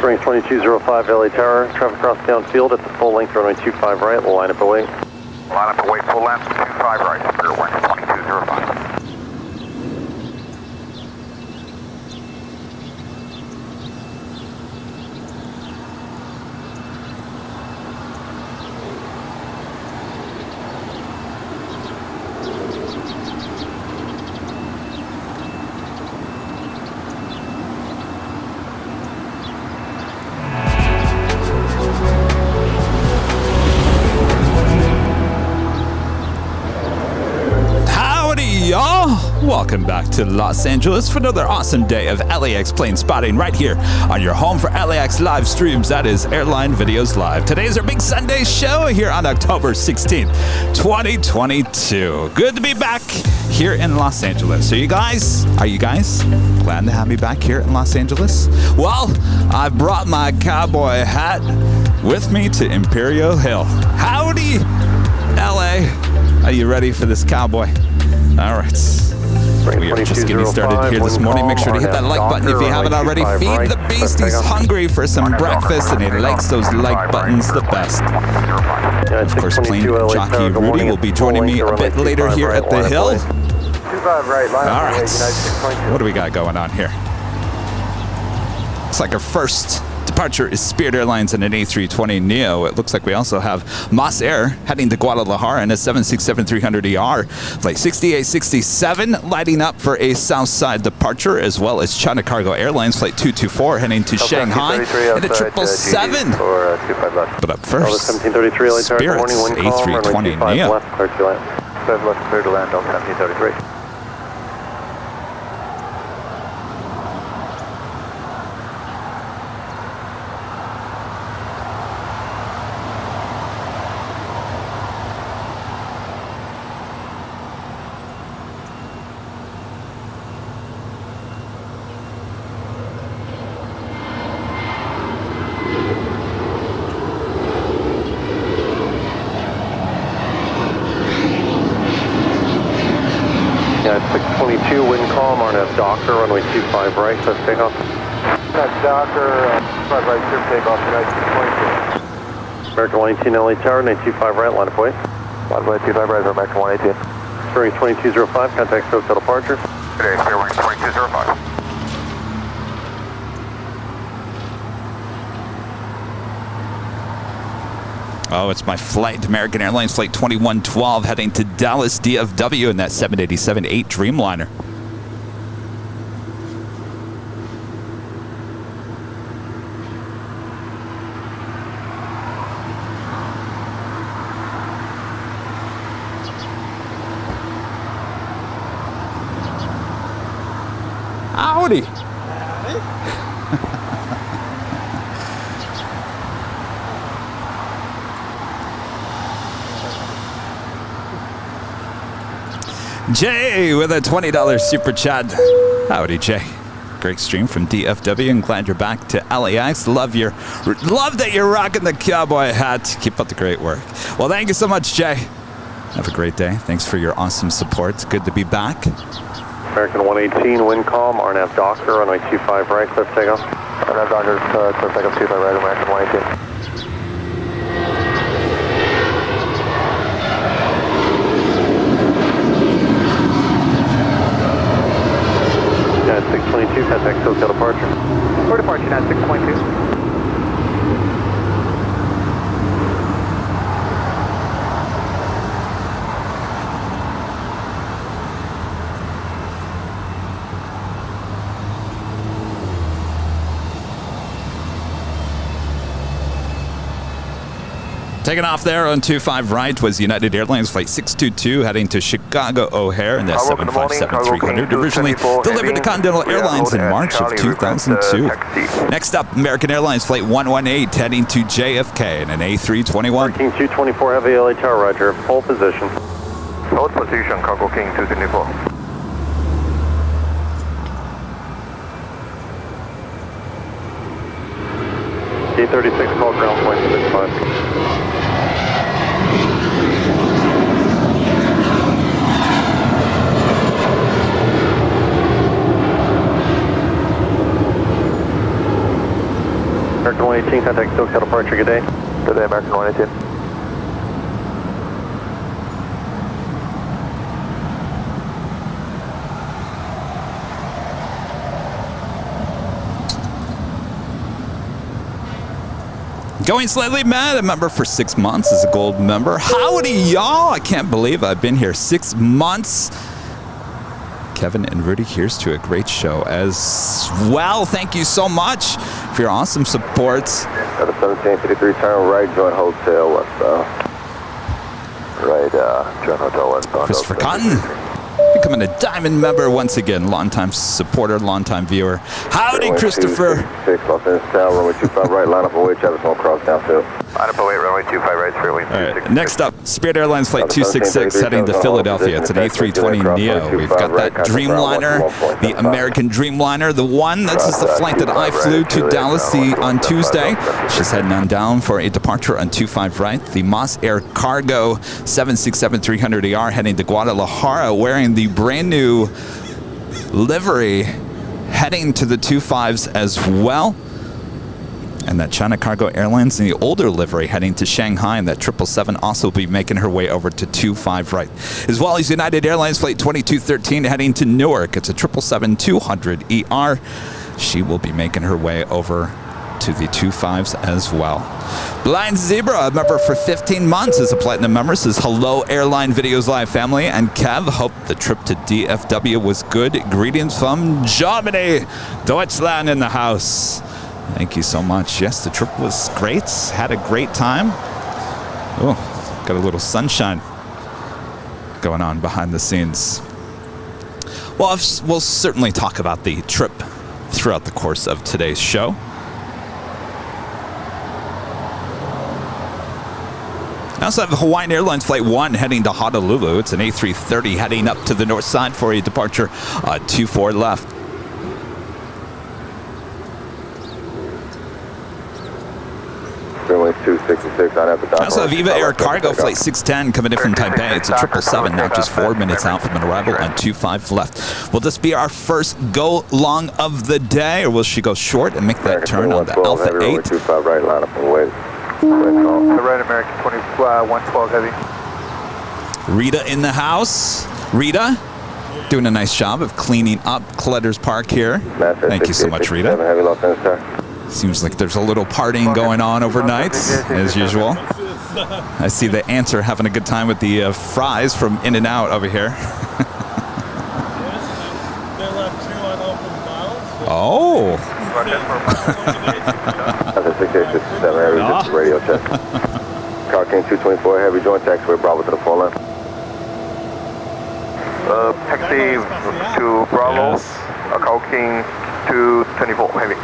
Springs 2205 LA Tower, traffic cross downfield at the full length runway 25 right, line up away. Line up away, full length, 25 right, clear wind 2205. Welcome back to Los Angeles for another awesome day of LAX plane spotting right here on your home for LAX live streams. That is Airline Videos Live. Today is our big Sunday show here on October 16th, 2022. Good to be back here in Los Angeles. Are you guys glad to have me back here in Los Angeles? Well, I brought my cowboy hat with me to Imperial Hill. Howdy, LA. Are you ready for this cowboy? All right. We are just getting started here this morning. Make sure to hit that like button if you haven't already. Feed the beast. He's hungry for some breakfast, and he likes those like buttons the best. Of course, plane jockey Rudy will be joining me a bit later here at the Hill. All right. What do we got going on here? Looks like our first departure is Spirit Airlines and an A320neo. It looks like we also have Moss Air heading to Guadalajara and a 767-300ER. Flight 6867 lighting up for a south side departure, as well as China Cargo Airlines Flight 224 heading to Shanghai and a 777. But up first, Spirit's A320neo. 7 left, clear to land on 1733. Yeah, 622, wind calm, RNF Docker, runway 25 right, let's take off. That's Docker, 5 right, clear takeoff, United 622. American 118 LA Tower, 925 right, line up away. Line up away, 25 right, American 118. Springs 2205, contact hotel departure. Today, clear wings 2205. Oh, it's my flight, American Airlines Flight 2112 heading to Dallas DFW in that 787-8 Dreamliner. Howdy. Jay with a $20 super chat. Howdy, Jay. Great stream from DFW, and glad you're back to LAX. Love that you're rocking the cowboy hat. Keep up the great work. Well, thank you so much, Jay. Have a great day. Thanks for your awesome support. It's good to be back. American 118, wind calm, RNF Docker, runway 25 right, cliff takeoff. RNF Docker, cliff takeoff, 25 right, American 118. United 622, contact hotel departure. For departure, United 622. Taking off there on 25 right was United Airlines Flight 622 heading to Chicago O'Hare in that 757-300, originally delivered to Continental Airlines in March of 2002. Next up, American Airlines Flight 118 heading to JFK in an A321. King 224 Heavy LA Tower, roger, full position. Hold position, Cargo King 224. D36, call ground point 65. American 118, contact SoCal departure, good day. Good day, American 118. Going slightly mad, a member for 6 months is a gold member. Howdy, y'all. I can't believe I've been here 6 months. Kevin and Rudy, here's to a great show as well. Thank you so much for your awesome support. Got a 1753, turn right, joint hotel, westbound. Right, joint hotel, westbound. Christopher Cotton, becoming a diamond member once again. Longtime supporter, longtime viewer. Howdy, Christopher. 6 Los Angeles Tower, runway 25 right, line up away, traffic's gonna cross downfield. Line up away, runway 25 right, fairway 266. Next up, Spirit Airlines Flight 266 heading to Philadelphia. It's an A320neo. We've got that Dreamliner, the American Dreamliner, the one. This is the flight that I flew to Dallas on Tuesday. She's heading on down for a departure on 25 right. The Moss Air Cargo 767-300ER heading to Guadalajara, wearing the brand new livery, heading to the 25s as well. And that China Cargo Airlines in the older livery heading to Shanghai, and that 777 also will be making her way over to 25 right. As well as United Airlines Flight 2213 heading to Newark. It's a 777-200ER. She will be making her way over to the 25s as well. Blind Zebra, a member for 15 months, is a platinum member, says hello Airline Videos Live family, and Kev, hope the trip to DFW was good. Greetings from Germany. Deutschland in the house. Thank you so much. Yes, the trip was great. Had a great time. Oh, got a little sunshine going on behind the scenes. Well, we'll certainly talk about the trip throughout the course of today's show. I also have Hawaiian Airlines Flight 1 heading to Honolulu. It's an A330 heading up to the north side for a departure 24 left. Runway 266 on at the dock. I also have Viva Air Cargo Flight 610 coming in from Taipei. It's a 777, now just 4 minutes out from an arrival on 25 left. Will this be our first go long of the day, or will she go short and make that turn on the Alpha 8? 25 right, line up and wait. Right, American 112 heavy. Rita in the house. Rita, doing a nice job of cleaning up Clutter's Park here. Thank you so much, Rita. Heavy Los Angeles. Seems like there's a little partying going on overnight, as usual. I see the answer having a good time with the fries from In-N-Out over here. They left 2 unopened bottles. Oh. That's a 6867 heavy, just radio check. Car King 224 heavy, joint taxiway Bravo to the 4 lane. Taxi to Bravo, Car King 224 heavy.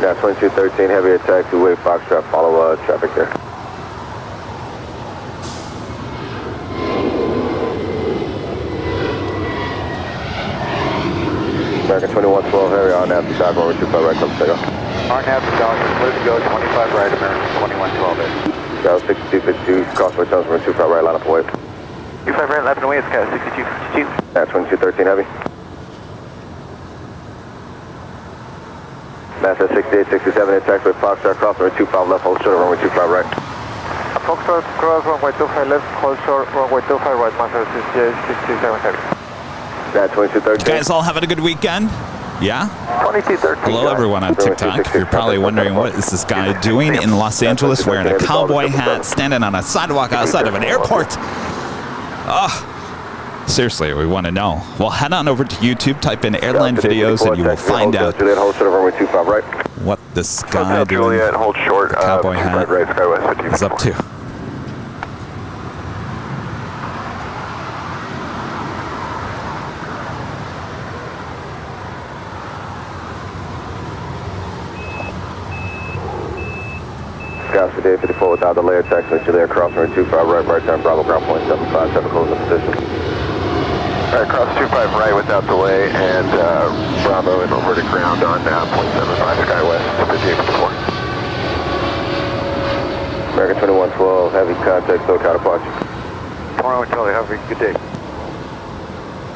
Yeah, 2213 heavy attack, two-way Foxtrot, follow traffic there. American 2112 heavy, on after dock, over 25 right, come take off. On after dock, clear to go, 25 right, American 2112 heavy. Scout 6252, crossway tunnels, over 25 right, line up away. 25 right, left and away, Scout 6252. Yeah, 2213 heavy. Master 6867, attack with Foxtrot, cross runway 25 left, hold short, runway 25 right. Foxtrot, cross runway 25 left, hold short, runway 25 right, Master 6867 heavy. Yeah, 2213. You guys all having a good weekend? Yeah? 2213. Hello everyone on TikTok. You're probably wondering what is this guy doing in Los Angeles wearing a cowboy hat, standing on a sidewalk outside of an airport. Oh. Seriously, we want to know. Well, head on over to YouTube, type in Airline Videos, and you will find out what this guy doing cowboy hat is up to. Scouts today, 54 without delay, attack, switch to there, cross runway 25 right turn, Bravo ground point 75, 7 close in position. Alright, cross 25 right without delay, and Bravo and over to ground on .75 SkyWest, 5854. American 2112, heavy contact, SoCal departure. Tomorrow, Charlie, have a good day.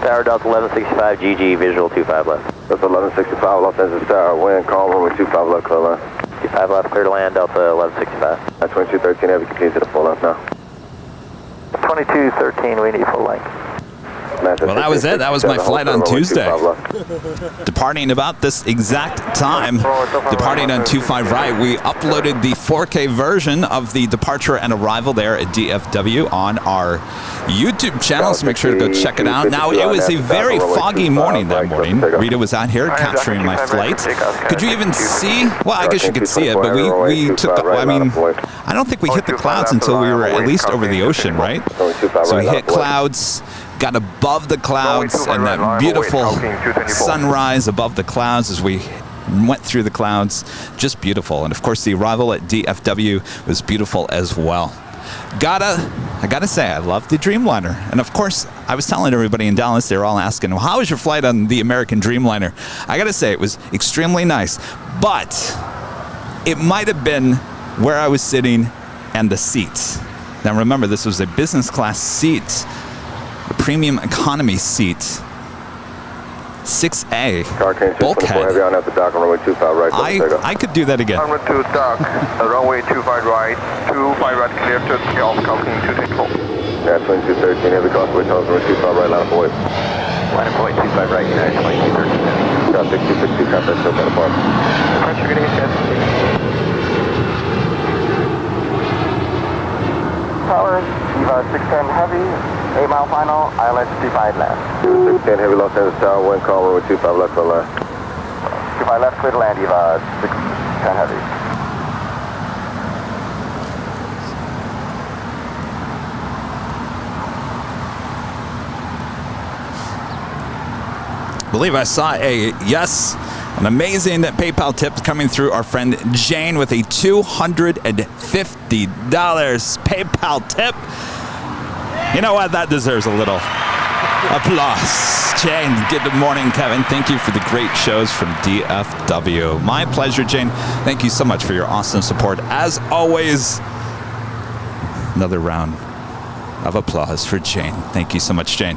Tower Delta 1165, GG, visual 25 left. That's 1165, Los Angeles Tower, wind, calm, runway 25 left, clear line. 25 left, clear to land, Delta 1165. 2213 Heavy, continue to the full left now. 2213, we need full length. Well, that was it. That was my flight on Tuesday. Departing about this exact time, departing on 25 right. We uploaded the 4K version of the departure and arrival there at DFW on our YouTube channel, so make sure to go check it out. Now, it was a very foggy morning that morning. Rita was out here capturing my flight. Could you even see? Well, I guess you could see it, but we took, I mean, I don't think we hit the clouds until we were at least over the ocean, right? So we hit clouds, got above the clouds, and that beautiful sunrise above the clouds as we went through the clouds. Just beautiful. And of course, the arrival at DFW was beautiful as well. I gotta say, I love the Dreamliner. And of course, I was telling everybody in Dallas, they were all asking, well, how was your flight on the American Dreamliner? I gotta say, it was extremely nice. But it might have been where I was sitting and the seats. Now remember, this was a business class seat, a premium economy seat, 6A, bulkhead. I could do that again. Runway 2 dock, runway 25 right, 25 right clear to off calculating 2 take full. Yeah, 2213 Heavy, crossway tunnels, runway 25 right, line of void. Line of void 25 right, United 2213. Got 6262, contact still kind of bar. Pressure getting hit. Tower, Viva 610 Heavy, 8 mile final, ILS 25 left. 610 Heavy, Los Angeles Tower, wind calm, runway 25 left, clear line. 25 left, clear to land, Viva 610 Heavy. I believe I saw an amazing PayPal tip coming through our friend Jane with a $250 PayPal tip. You know what? That deserves a little applause. Jane, good morning, Kevin. Thank you for the great shows from DFW. My pleasure, Jane. Thank you so much for your awesome support. As always, another round of applause for Jane. Thank you so much, Jane.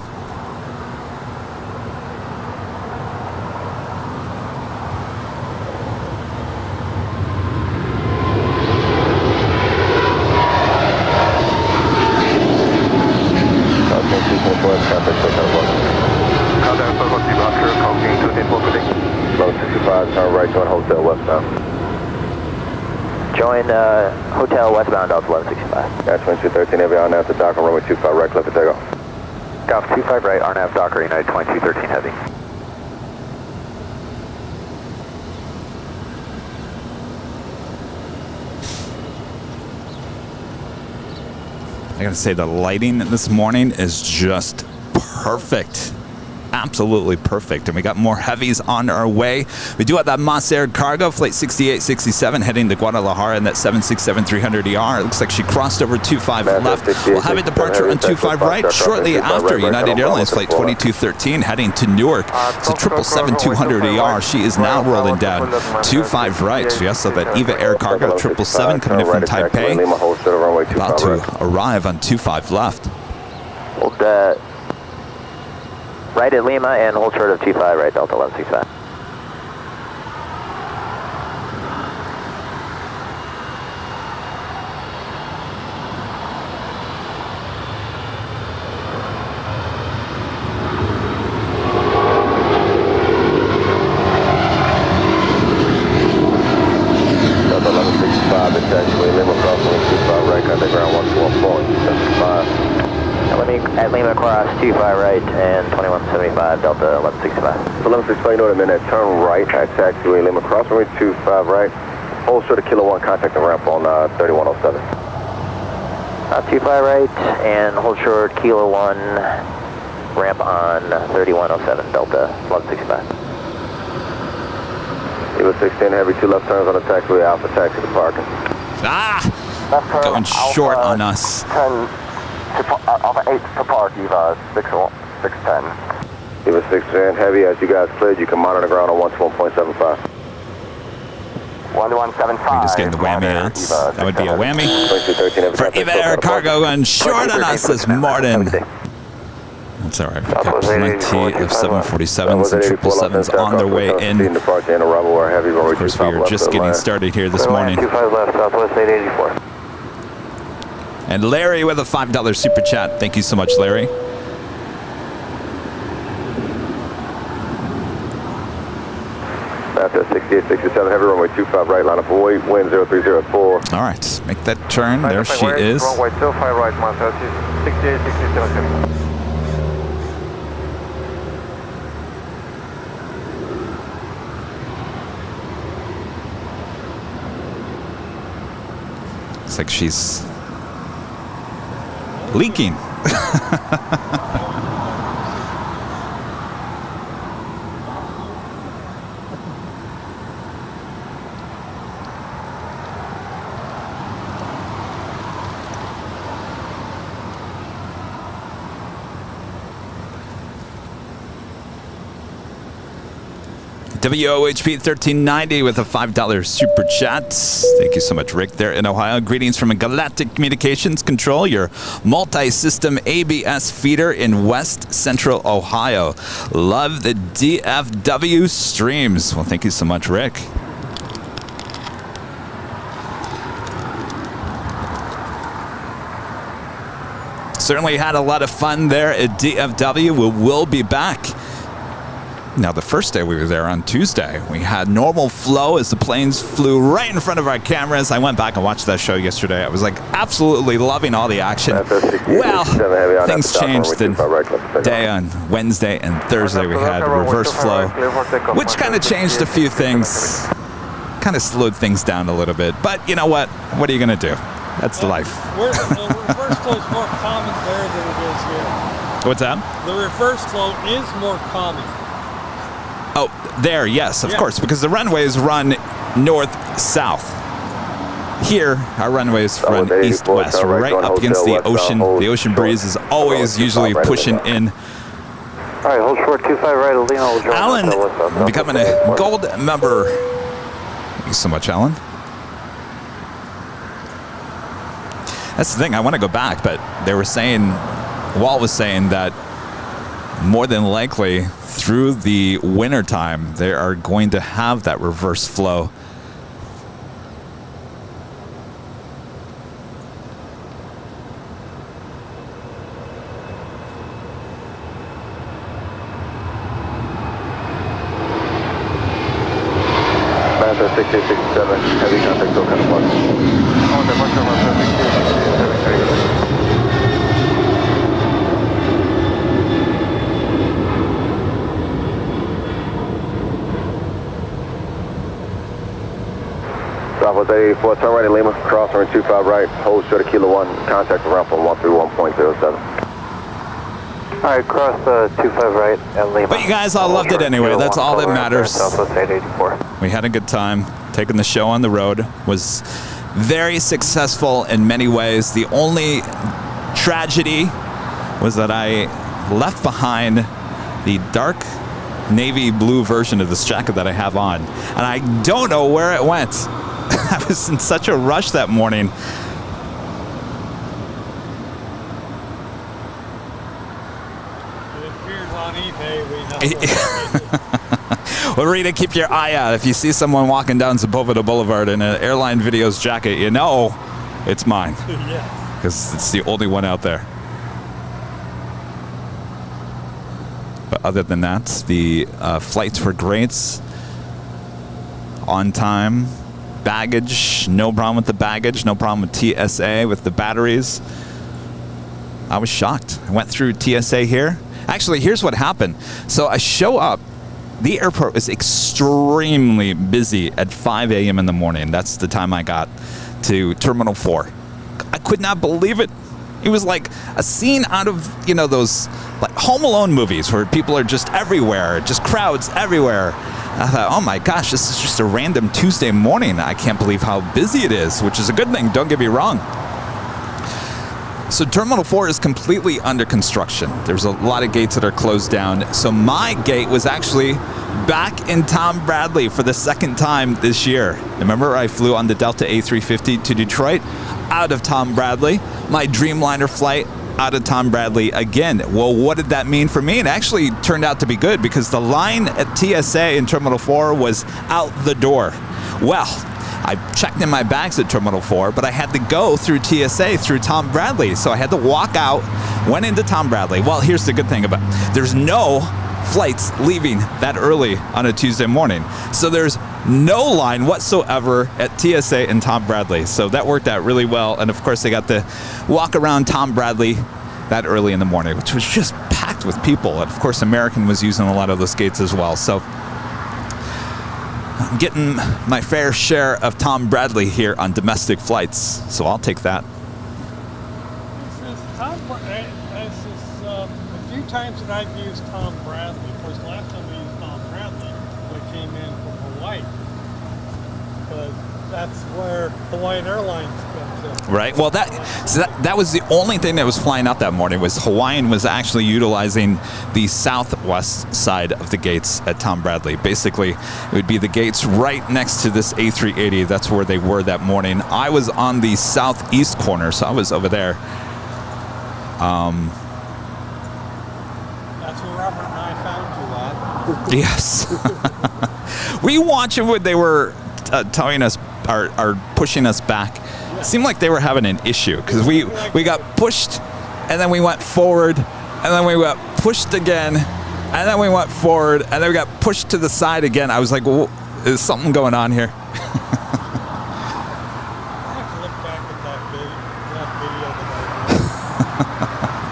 Hotel westbound, Delta 1165. That's 2213 Heavy, RNAV to Docker, runway 25 right, clear for takeoff. Golf 25 right, RNAV Docker, United 2213 Heavy. I gotta say, the lighting this morning is just perfect. Absolutely perfect. And we got more heavies on our way. We do have that Mas Air cargo, flight 6867, heading to Guadalajara in that 767-300ER. It looks like she crossed over 25 left. We'll have a departure on 25 right shortly after United Airlines flight 2213, heading to Newark. It's a 777-200ER. She is now rolling down 25 right. So yes, so that Eva Air cargo 777 coming in from Taipei, about to arrive on 25 left. Hold right at Lima and hold short of 25 right, Delta 1165. Delta 1165, it's actually Lima crossing 25 right, contact ground 124.75. At Lima cross 25 right and 2175 Delta 1165. 1165, you know what I mean, that turn right at taxiway Lima cross, runway 25 right, hold short of Kilo 1, contact the ramp on 3107. 25 right and hold short Kilo 1, ramp on 3107 Delta 1165. Eva 16 Heavy, 2 left turns on the taxiway, Alpha taxi to parking. Going short on us. Alpha 8 to park, Eva 610. Eva 610 Heavy, as you guys cleared, you can monitor ground on 121.75. 1175. Just getting the whammy out. That would be a whammy for Eva Air cargo going short on us this morning. That's all right. We've got plenty of 747s and 777s on their way in. Of course, we are just getting started here this morning. 25 left, Southwest 884. And Larry with a $5 super chat. Thank you so much, Larry. After 68, 67, heavy runway 25 right, line up for wind 0304. All right, make that turn. There she is. Runway 25 right, 68, 67. Looks like she's leaking. WOHP 1390 with a $5 super chat. Thank you so much, Rick, there in Ohio. Greetings from Galactic Communications Control, your multi-system ABS feeder in West Central Ohio. Love the DFW streams. Well, thank you so much, Rick. Certainly had a lot of fun there at DFW. We will be back. Now, the first day we were there on Tuesday, we had normal flow as the planes flew right in front of our cameras. I went back and watched that show yesterday. I was like absolutely loving all the action. Well, things changed the day on Wednesday and Thursday. We had reverse flow, which kind of changed a few things, kind of slowed things down a little bit. But you know what? What are you going to do? That's life. The reverse flow is more common there than it is here. What's that? The reverse flow is more common. Oh, there, yes, of course, because the runways run north-south. Here, our runways run east-west, right up against the ocean. The ocean breeze is always usually pushing in. All right, hold short 25 right, Alino. Alan, becoming a gold member. Thank you so much, Alan. That's the thing, I want to go back, but they were saying, Walt was saying that more than likely through the winter time they are going to have that reverse flow. Master 6867, heavy contact, still kind of plus. Southwest 884, turn right at Lima, cross runway 25 right, hold short of Kilo 1, contact around from 131.07. All right, cross 25 right at Lima. But you guys all loved it anyway. That's all that matters. Southwest 884. We had a good time taking the show on the road. Was very successful in many ways. The only tragedy was that I left behind the dark navy blue version of this jacket that I have on, and I don't know where it went. I was in such a rush that morning. It appears on eBay. We know. Well, Rita, keep your eye out. If you see someone walking down Sepulveda Boulevard in an Airline Videos jacket, you know it's mine. Yeah. Because it's the only one out there. But other than that, the flights were great. On time. Baggage, no problem with the baggage, no problem with TSA, with the batteries. I was shocked. I went through TSA here. Actually, here's what happened. So I show up. The airport was extremely busy at 5 a.m. in the morning. That's the time I got to Terminal 4. I could not believe it. It was like a scene out of, you know, those like Home Alone movies where people are just everywhere, just crowds everywhere. I thought, oh my gosh, this is just a random Tuesday morning. I can't believe how busy it is, which is a good thing, don't get me wrong. So Terminal 4 is completely under construction. There's a lot of gates that are closed down. So my gate was actually back in Tom Bradley for the second time this year. Remember, I flew on the Delta A350 to Detroit out of Tom Bradley. My Dreamliner flight out of Tom Bradley again. Well, what did that mean for me? It actually turned out to be good because the line at TSA in Terminal 4 was out the door. Well, I checked in my bags at Terminal 4, but I had to go through TSA through Tom Bradley. So I had to walk out, went into Tom Bradley. Well, here's the good thing about it. There's no flights leaving that early on a Tuesday morning. So there's no line whatsoever at TSA and Tom Bradley. So that worked out really well. And of course, they got to walk around Tom Bradley that early in the morning, which was just packed with people. And of course, American was using a lot of those gates as well. So I'm getting my fair share of Tom Bradley here on domestic flights. So I'll take that. A few times that I've used Tom Bradley. Of course, the last time we used Tom Bradley, we came in from Hawaii. But that's where Hawaiian Airlines comes in. Right. Well, that was the only thing that was flying out that morning. Was Hawaiian was actually utilizing the southwest side of the gates at Tom Bradley. Basically, it would be the gates right next to this A380. That's where they were that morning. I was on the southeast corner, so I was over there. That's where Robert and I found you at. Yes. Were you watching when they were telling us or pushing us back? It seemed like they were having an issue because we got pushed and then we went forward and then we got pushed again and then we went forward and then we got pushed to the side again. I was like, well, is something going on here? I have to look back at that video that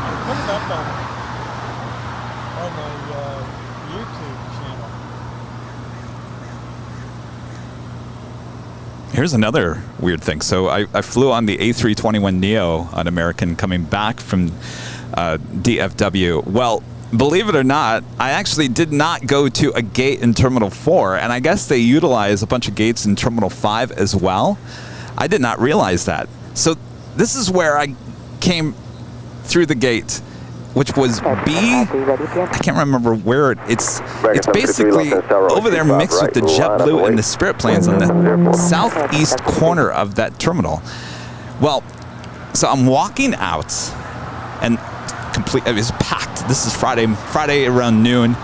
I put it up on my YouTube channel. Here's another weird thing. So I flew on the A321neo on American coming back from DFW. Well, believe it or not, I actually did not go to a gate in Terminal 4, and I guess they utilize a bunch of gates in Terminal 5 as well. I did not realize that. So this is where I came through the gate, which was B. I can't remember where it's basically over there mixed with the JetBlue and the Spirit planes on the southeast corner of that terminal. Well, so I'm walking out and it was packed. This is Friday around noon,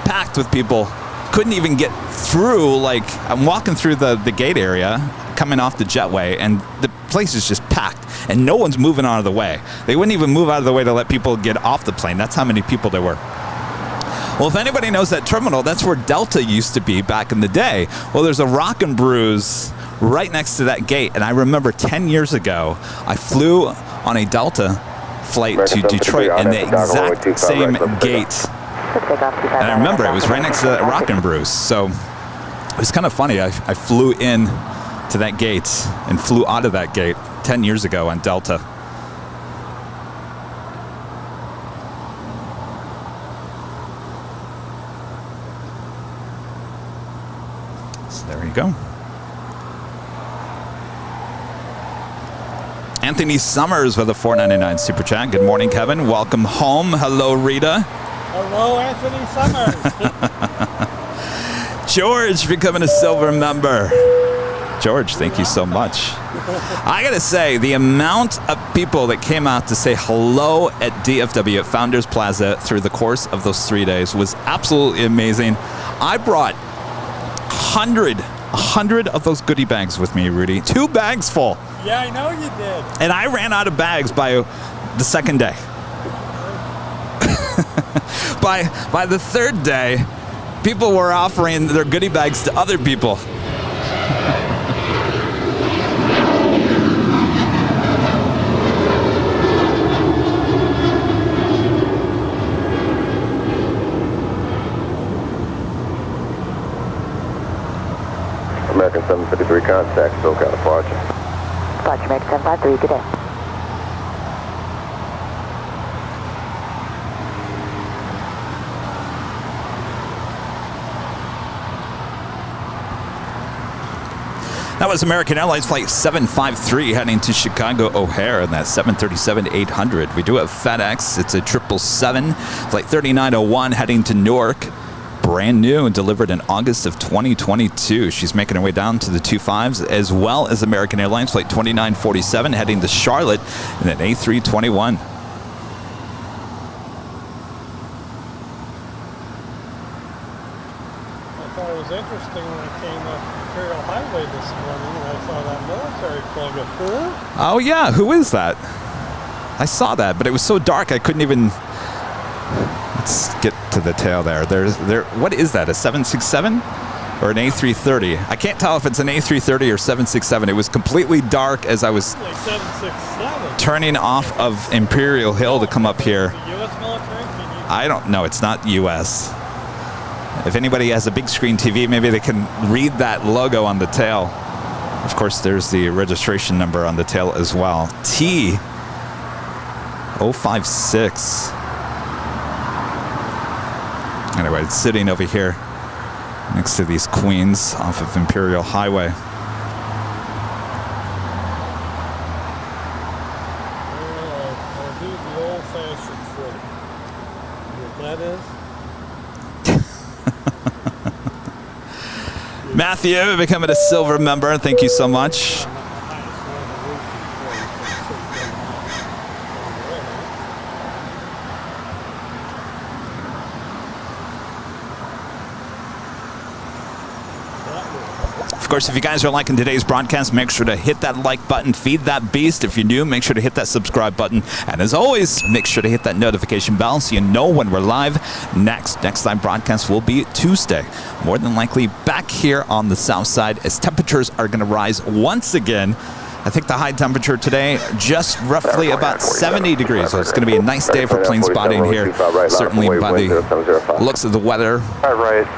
packed with people. Couldn't even get through. Like, I'm walking through the gate area coming off the jetway, and the place is just packed and no one's moving out of the way. They wouldn't even move out of the way to let people get off the plane. That's how many people there were. Well, if anybody knows that terminal, that's where Delta used to be back in the day. Well, there's a Rock and Brews right next to that gate, and I remember 10 years ago I flew on a Delta flight to Detroit in the exact same gate, and I remember it was right next to that Rock and Brews. So it was kind of funny. I flew in to that gate and flew out of that gate 10 years ago on Delta. So there you go. Anthony Summers with a $4.99 super chat. Good morning, Kevin. Welcome home. Hello, Rita. Hello, Anthony Summers. George becoming a silver member. George, thank you so much. I gotta say, the amount of people that came out to say hello at DFW at Founders Plaza through the course of those 3 days was absolutely amazing. I brought 100 of those goodie bags with me, Rudy. 2 bags full. Yeah, I know you did. And I ran out of bags by the second day. By the third day, people were offering their goodie bags to other people. American 753 contact, SoCal departure. Departure American 753, good day. That was American Airlines Flight 753 heading to Chicago O'Hare in that 737-800. We do have FedEx. It's a 777, Flight 3901 heading to Newark. Brand new and delivered in August of 2022. She's making her way down to the 25s, as well as American Airlines Flight 2947 heading to Charlotte in an A321. something when I came up Imperial Highway this morning and I saw that military plane go, huh? Oh yeah, who is that? I saw that, but it was so dark I couldn't even. Let's get to the tail there. What is that? A 767 or an A330? I can't tell if it's an A330 or 767. It was completely dark as I was Like 767. turning off of Imperial Hill to come up here. The U.S. military? I don't know. It's not U.S. If anybody has a big screen TV, maybe they can read that logo on the tail. Of course, there's the registration number on the tail as well. T056. Anyway, it's sitting over here next to these queens off of Imperial Highway. I'll do the old-fashioned trick. What that is? Matthew, becoming a silver member. Thank you so much. Of course, if you guys are liking today's broadcast, make sure to hit that like button, feed that beast. If you're new, make sure to hit that subscribe button. And as always, make sure to hit that notification bell so you know when we're live next. Next live broadcast will be Tuesday. More than likely back here on the south side as temperatures are going to rise once again. I think the high temperature today, just roughly about 70 degrees. So it's going to be a nice day for plane spotting here. Certainly by the looks of the weather,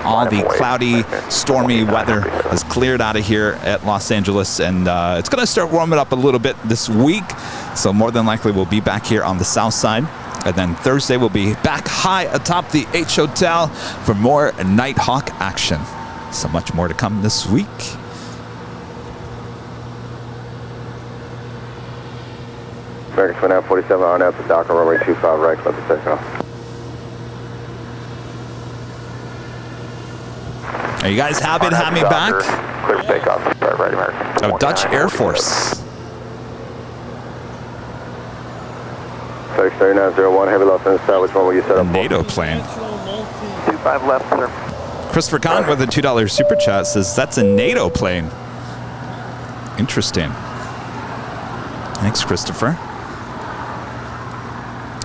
all the cloudy, stormy weather has cleared out of here at Los Angeles. And it's going to start warming up a little bit this week. So more than likely we'll be back here on the south side. And then Thursday we'll be back high atop the H Hotel for more Nighthawk action. So much more to come this week. American Twin 947 on out to Docker, runway 25 right, close to takeoff. Are you guys happy to have me back? Clear takeoff, start right, American. Oh, Dutch Air Force. 3901, heavy left in the side, which one will you set A up for? NATO plane. 25 left, sir. Christopher Kahn with a $2 super chat says that's a NATO plane. Interesting. Thanks, Christopher.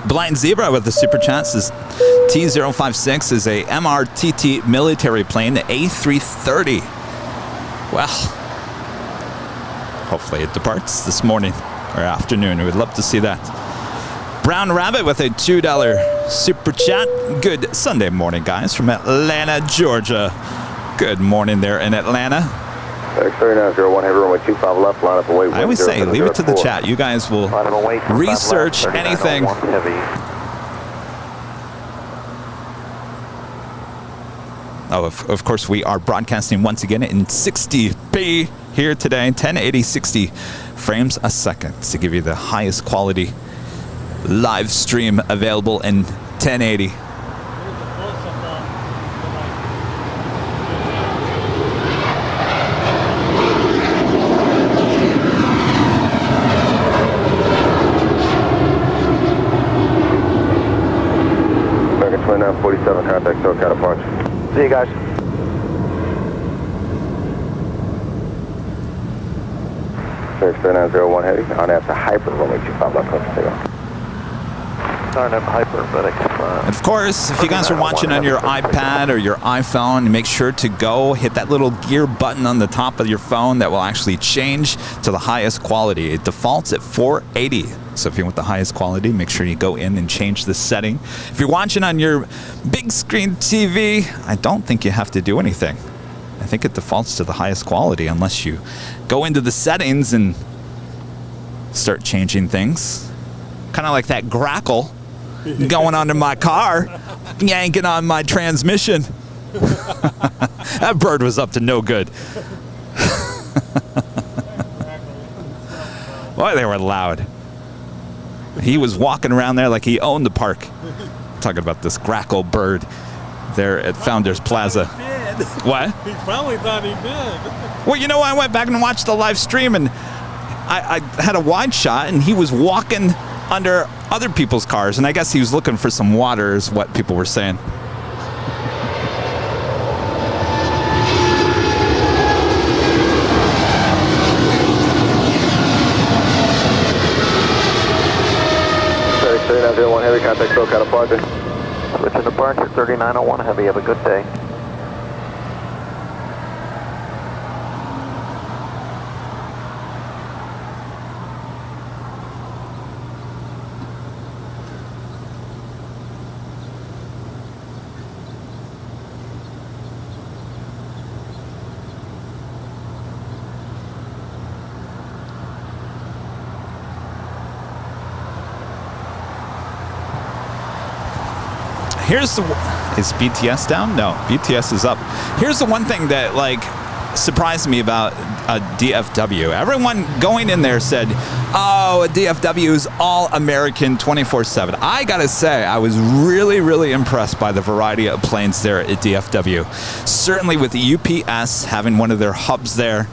Blind Zebra with the super chat says T056 is a MRTT military plane, the A330. Well, hopefully it departs this morning or afternoon. We would love to see that. Brown Rabbit with a $2 super chat. Good Sunday morning, guys, from Atlanta, Georgia. Good morning there in Atlanta. X3901, heavy runway 25 left, line up and wait. I always say, leave it to the chat. You guys will research anything. Oh, of course, we are broadcasting once again in 60p here today, 1080 60 frames a second to give you the highest quality live stream available in 1080. American 2947, contact SoCal departure. See you guys. X3901 heavy, on after Hyper, runway 25 left, close to takeoff. Hyper, but Of course, if you guys are watching on your iPad or your iPhone, make sure to go hit that little gear button on the top of your phone that will actually change to the highest quality. It defaults at 480. So if you want the highest quality, make sure you go in and change the setting. If you're watching on your big screen TV, I don't think you have to do anything. I think it defaults to the highest quality unless you go into the settings and start changing things. Kind of like that grackle going onto my car, yanking on my transmission. That bird was up to no good. Boy, they were loud. He was walking around there like he owned the park. Talking about this grackle bird there at Founders Plaza. What? He probably thought he did. Well, you know, I went back and watched the live stream, and I had a wide shot, and he was walking under other people's cars, and I guess he was looking for some water is what people were saying. contact SoCal departure. Switching departure 3901 Heavy. Have a good day. Here's the... Is BTS down? No, BTS is up. Here's the one thing that, like, surprised me about a DFW. Everyone going in there said, oh, a DFW is all American 24/7. I gotta say, I was really, really impressed by the variety of planes there at DFW. Certainly with UPS having one of their hubs there.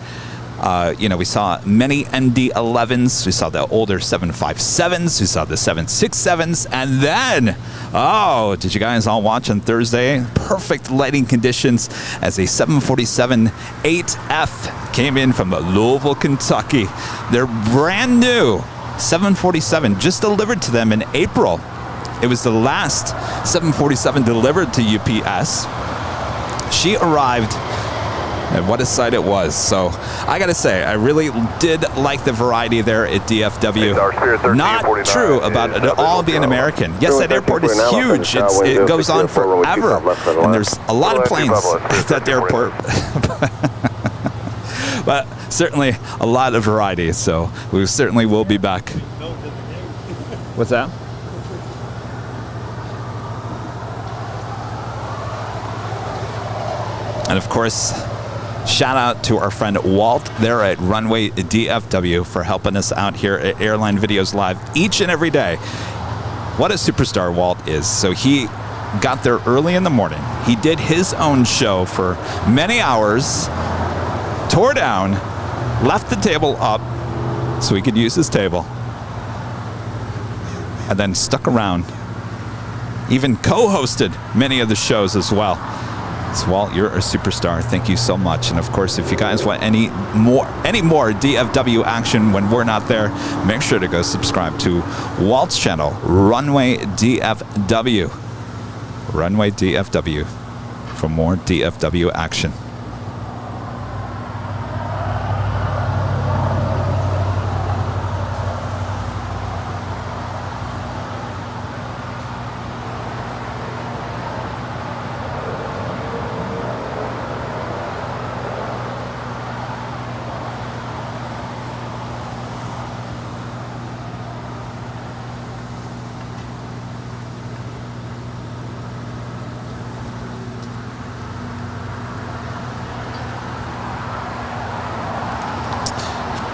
You know, we saw many MD-11s, we saw the older 757s, we saw the 767s, and then, oh, did you guys all watch on Thursday? Perfect lighting conditions as a 747-8F came in from Louisville, Kentucky. Their brand new 747 just delivered to them in April. It was the last 747 delivered to UPS. She arrived. And what a sight it was. So I gotta say, I really did like the variety there at DFW. Not true about it all being American. Yes, that airport is huge. It goes on forever. And there's a lot of planes at that airport. But certainly a lot of variety. So we certainly will be back. What's that? And of course, shout out to our friend Walt there at Runway DFW for helping us out here at Airline Videos Live each and every day. What a superstar Walt is. So he got there early in the morning. He did his own show for many hours, tore down, left the table up so he could use his table, and then stuck around. Even co-hosted many of the shows as well. So, Walt, you're a superstar. Thank you so much. And of course, if you guys want any more DFW action when we're not there, make sure to go subscribe to Walt's channel, Runway DFW. Runway DFW for more DFW action.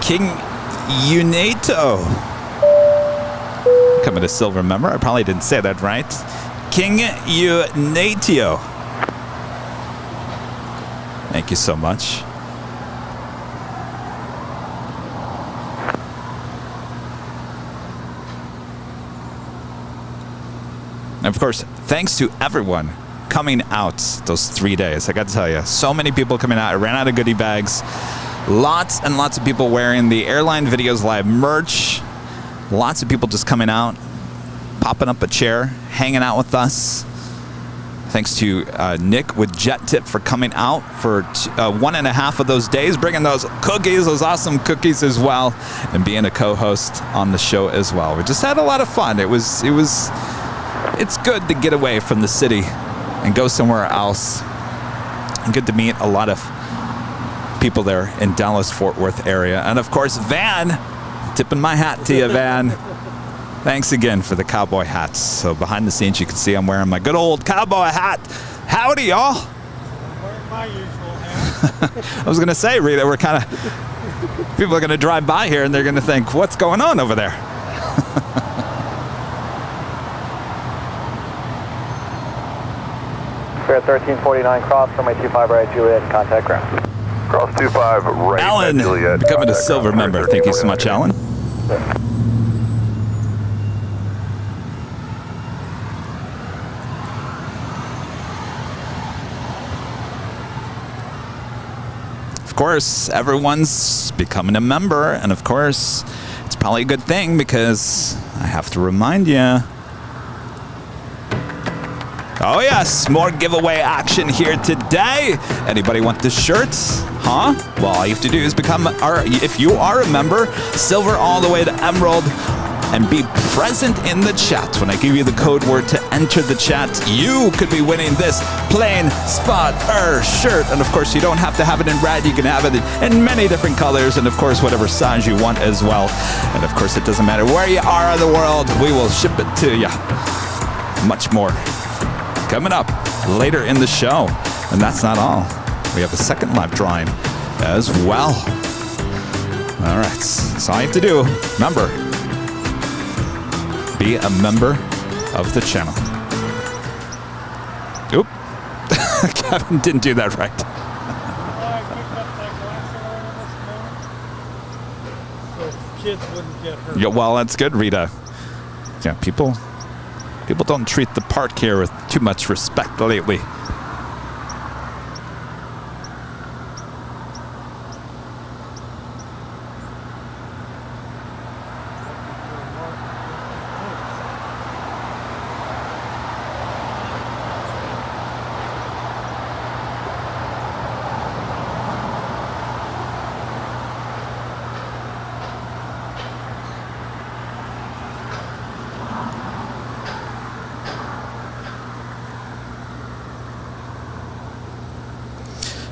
King Unato. Coming to silver member. I probably didn't say that right. King Unatio. Thank you so much. And of course, thanks to everyone coming out those 3 days. I got to tell you, so many people coming out. I ran out of goodie bags. Lots and lots of people wearing the Airline Videos Live merch. Lots of people just coming out, popping up a chair, hanging out with us. Thanks to Nick with JetTip for coming out for 1.5 of those days, bringing those cookies, those awesome cookies as well, and being a co-host on the show as well. We just had a lot of fun. It's good to get away from the city and go somewhere else. And good to meet a lot of people there in Dallas-Fort Worth area. And of course, Van, tipping my hat to you, Van. Thanks again for the cowboy hats. So behind the scenes, you can see I'm wearing my good old cowboy hat. Howdy, y'all. I'm wearing my usual hat. I was going to say, Rita, we're kind of... People are going to drive by here and they're going to think, what's going on over there? We're at 1349 cross from my 25 right, Juliet, contact ground. Cross 25 right. Alan, Juliet, becoming a silver member. Thank you so much, Alan. Of course, everyone's becoming a member, and of course, it's probably a good thing because I have to remind you, Oh yes, more giveaway action here today. Anybody want the shirts? Huh? Well, all you have to do is if you are a member, silver all the way to emerald, and be present in the chat. When I give you the code word to enter the chat, you could be winning this plain spotter shirt. And of course, you don't have to have it in red. You can have it in many different colors, and of course, whatever size you want as well. And of course, it doesn't matter where you are in the world, we will ship it to you. Much more coming up later in the show. And that's not all. We have a second live drawing as well. All right, so all you have to do, remember, be a member of the channel. Oop. Kevin didn't do that right. I picked up that glass alarm this morning so kids wouldn't get hurt. Yeah, well, that's good, Rita. Yeah, people don't treat the park here with too much respect lately.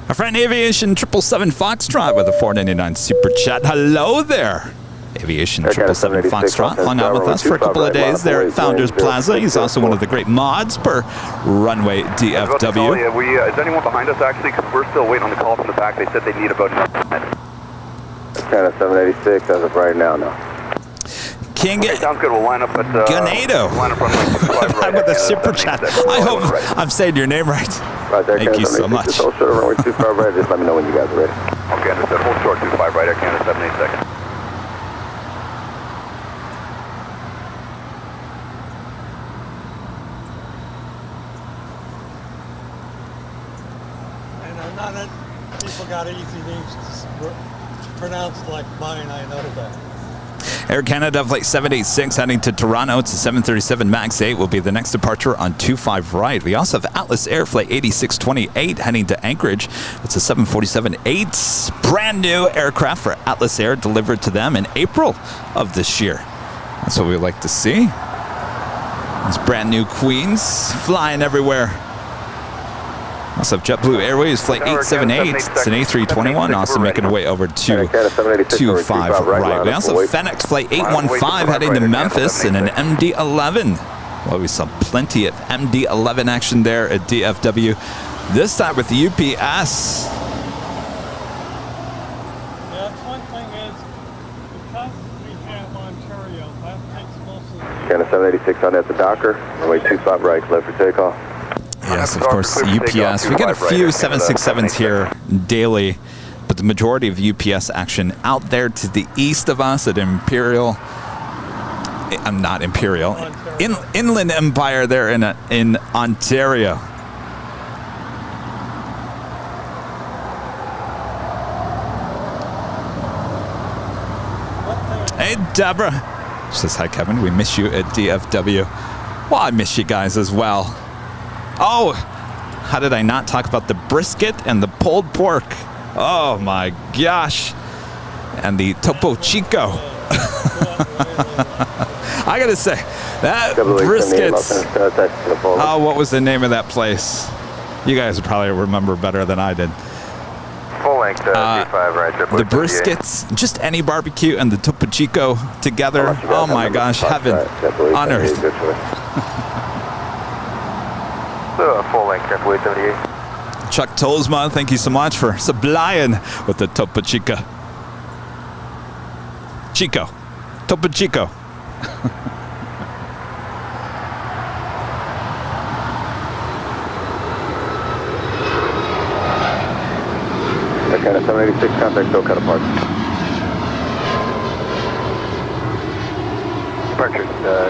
Our friend Aviation 777 Foxtrot with a $4.99 super chat. Hello there. Aviation 777 Foxtrot hung out with us for a couple of days there at Founders Plaza. He's also one of the great mods per Runway DFW. Is anyone behind us actually? Because we're still waiting on the call from the back. They said they need about 9 minutes. Kind of 786 as of right now. King Okay, sounds good. We'll line up at Ganado right with a super chat. I hope I'm saying your name right. Thank you so much. Just hold short, runway 25 right. Just let me know when you guys are ready. Okay, understood. Hold short 25 right. Air Canada 786. And I'm not a, people got easy names pronounced like mine, I know that. Air Canada Flight 786 heading to Toronto. It's a 737 MAX 8 will be the next departure on 25 right. We also have Atlas Air Flight 8628 heading to Anchorage. It's a 747-8, brand new aircraft for Atlas Air delivered to them in April of this year. That's what we like to see. These brand new queens flying everywhere. Also have JetBlue Airways Flight 878. It's an A321, also making our way over to 25 right. We also have FedEx Flight 815 heading to Memphis in an MD-11. Well, we saw plenty of MD-11 action there at DFW. This time with the UPS. Yeah, one thing is, because we have Ontario, that takes most of the... Canada 786 on at the Docker. Runway 25 right, clear for takeoff. Yes, of course, UPS. We get a few 767s here daily, but the majority of UPS action out there to the east of us at Imperial. I'm not Imperial. Inland Empire there in Ontario. Hey, Deborah. She says, hi, Kevin. We miss you at DFW. Well, I miss you guys as well. Oh, how did I not talk about the brisket and the pulled pork? Oh my gosh. And the Topo Chico. I gotta say, that brisket. Oh, what was the name of that place? You guys would probably remember better than I did. Full length, 25 right. The briskets, just any barbecue and the Topo Chico together. Oh my gosh, heaven on earth. Full length, JetBlue 78. Chuck Tolsma, thank you so much for supplying with the Topo Chico. Topo Chico. Kind of 786 contact, so cut apart. Departure,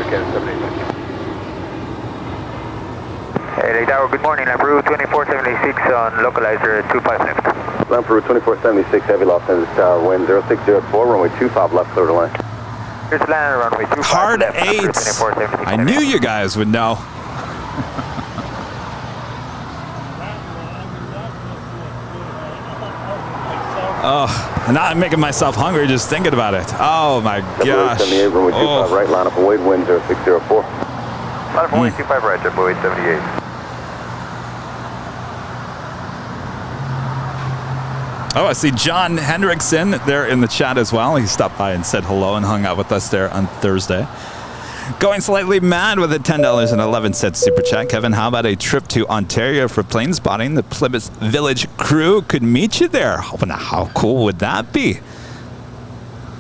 kind of 786. Hey, Tower, good morning. I'm Peru 2476 on localizer 25 left. I'm Peru 2476, heavy Los Angeles Tower, wind 0604, runway 25 left, clear to line. Here's the land, runway 25 Hard left. 8. I knew you guys would know. Oh, now I'm making myself hungry just thinking about it. Oh my gosh. 78, runway 25 right, line up await, wind 0604. Line up await 25 right, JetTip 78. Oh, I see John Hendrickson there in the chat as well. He stopped by and said hello and hung out with us there on Thursday. Going slightly mad with a $10.11 super chat. Kevin, how about a trip to Ontario for plane spotting? The Plymouth Village crew could meet you there. Oh, now how cool would that be?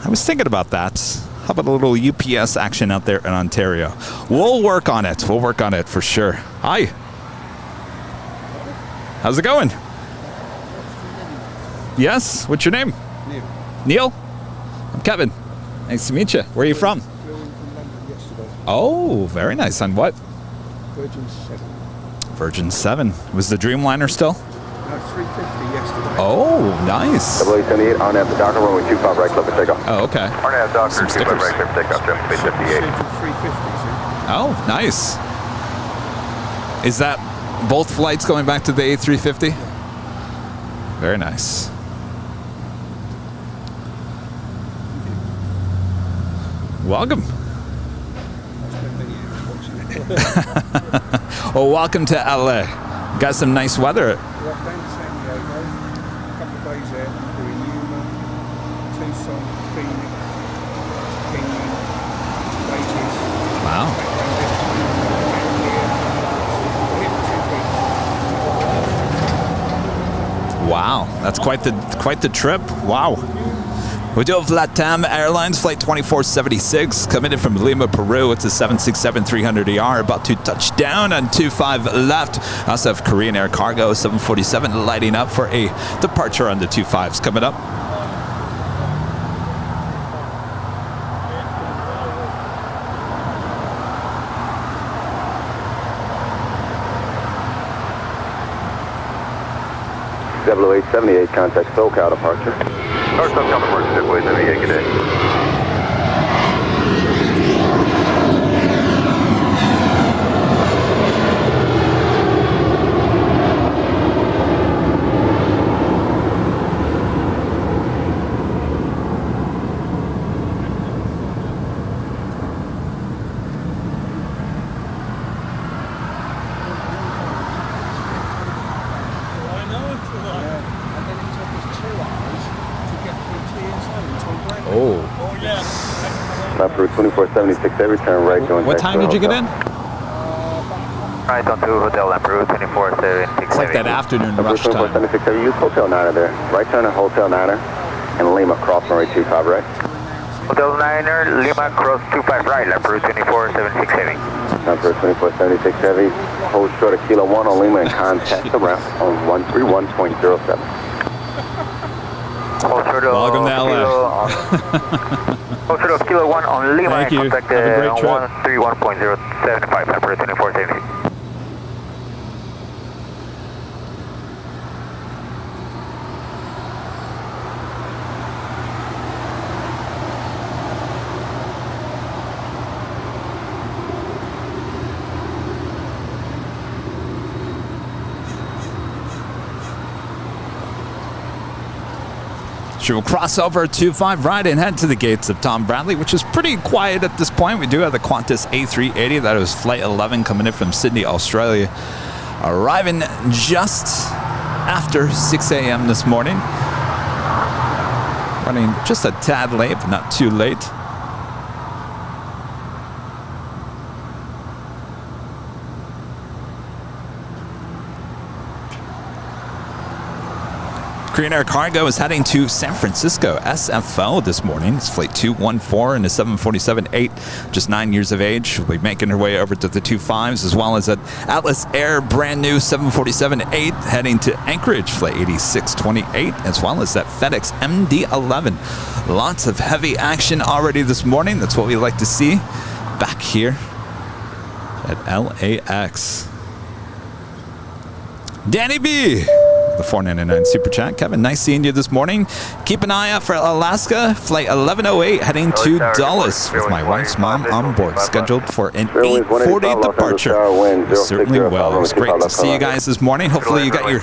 I was thinking about that. How about a little UPS action out there in Ontario? We'll work on it. We'll work on it for sure. Hi. How's it going? Yes? What's your name? Neil. Neil? I'm Kevin. Nice to meet you. Where are you from? Oh, very nice. On what? Virgin 7. Virgin 7. Was the Dreamliner still? No, 350 yesterday. Oh, nice. 78 on at the Docker, runway 25 right, clip for takeoff. Oh, okay. RNAV Doctor, Some 25 right, stickers. clear for takeoff, JetTip 58. Scheduled 350s. Oh, nice. Is that both flights going back to the A350? Very nice. Welcome. Well, welcome to LA. Got some nice weather. We're off down to San Diego. A couple of days out doing Yuma, Tucson, Phoenix, Kenyon, Vegas. Wow. Wow, that's quite the trip. Wow. We do have LATAM Airlines Flight 2476 coming in from Lima, Peru. It's a 767-300ER about to touch down on 25 left. I also have Korean Air Cargo 747 lighting up for a departure on the 25s coming up. .78, contact SoCal departure. North SoCal departure, JetTip 78, good day. Oh. Oh, yeah. Left route 2476, every turn right, going What time did you get in? Right on to Hotel Lamperoute 2476. It's like that afternoon rush time. 2476, use Hotel Niner there. Right turn at Hotel Niner and Lima, cross runway 25 right. Hotel Niner, Lima, cross 25 right, Lamperoute 2476 heavy. Lamperoute 2476 heavy, hold short of Kilo 1 on Lima and contact the ramp on 131.07. Hold short of Welcome to LA. Hold short of Kilo 1 on Lima. Thank you. Contact Have a great trip. 131.075, Lamperoute 2476. She will cross over 25 right and head to the gates of Tom Bradley, which is pretty quiet at this point. We do have the Qantas A380. That is Flight 11 coming in from Sydney, Australia. Arriving just after 6 a.m. this morning. Running just a tad late, but not too late. Korean Air Cargo is heading to San Francisco SFO this morning. It's Flight 214 and a 747-8, just 9 years of age. We'll be making her way over to the 25s, as well as an Atlas Air brand new 747-8 heading to Anchorage, Flight 8628, as well as that FedEx MD-11. Lots of heavy action already this morning. That's what we like to see back here at LAX. Danny B, the $4.99 super chat. Kevin, nice seeing you this morning. Keep an eye out for Alaska, Flight 1108 heading to Dulles with my wife's mom on board, scheduled for an 8:40 departure. Certainly will. It's great to see you guys this morning. Hopefully you got your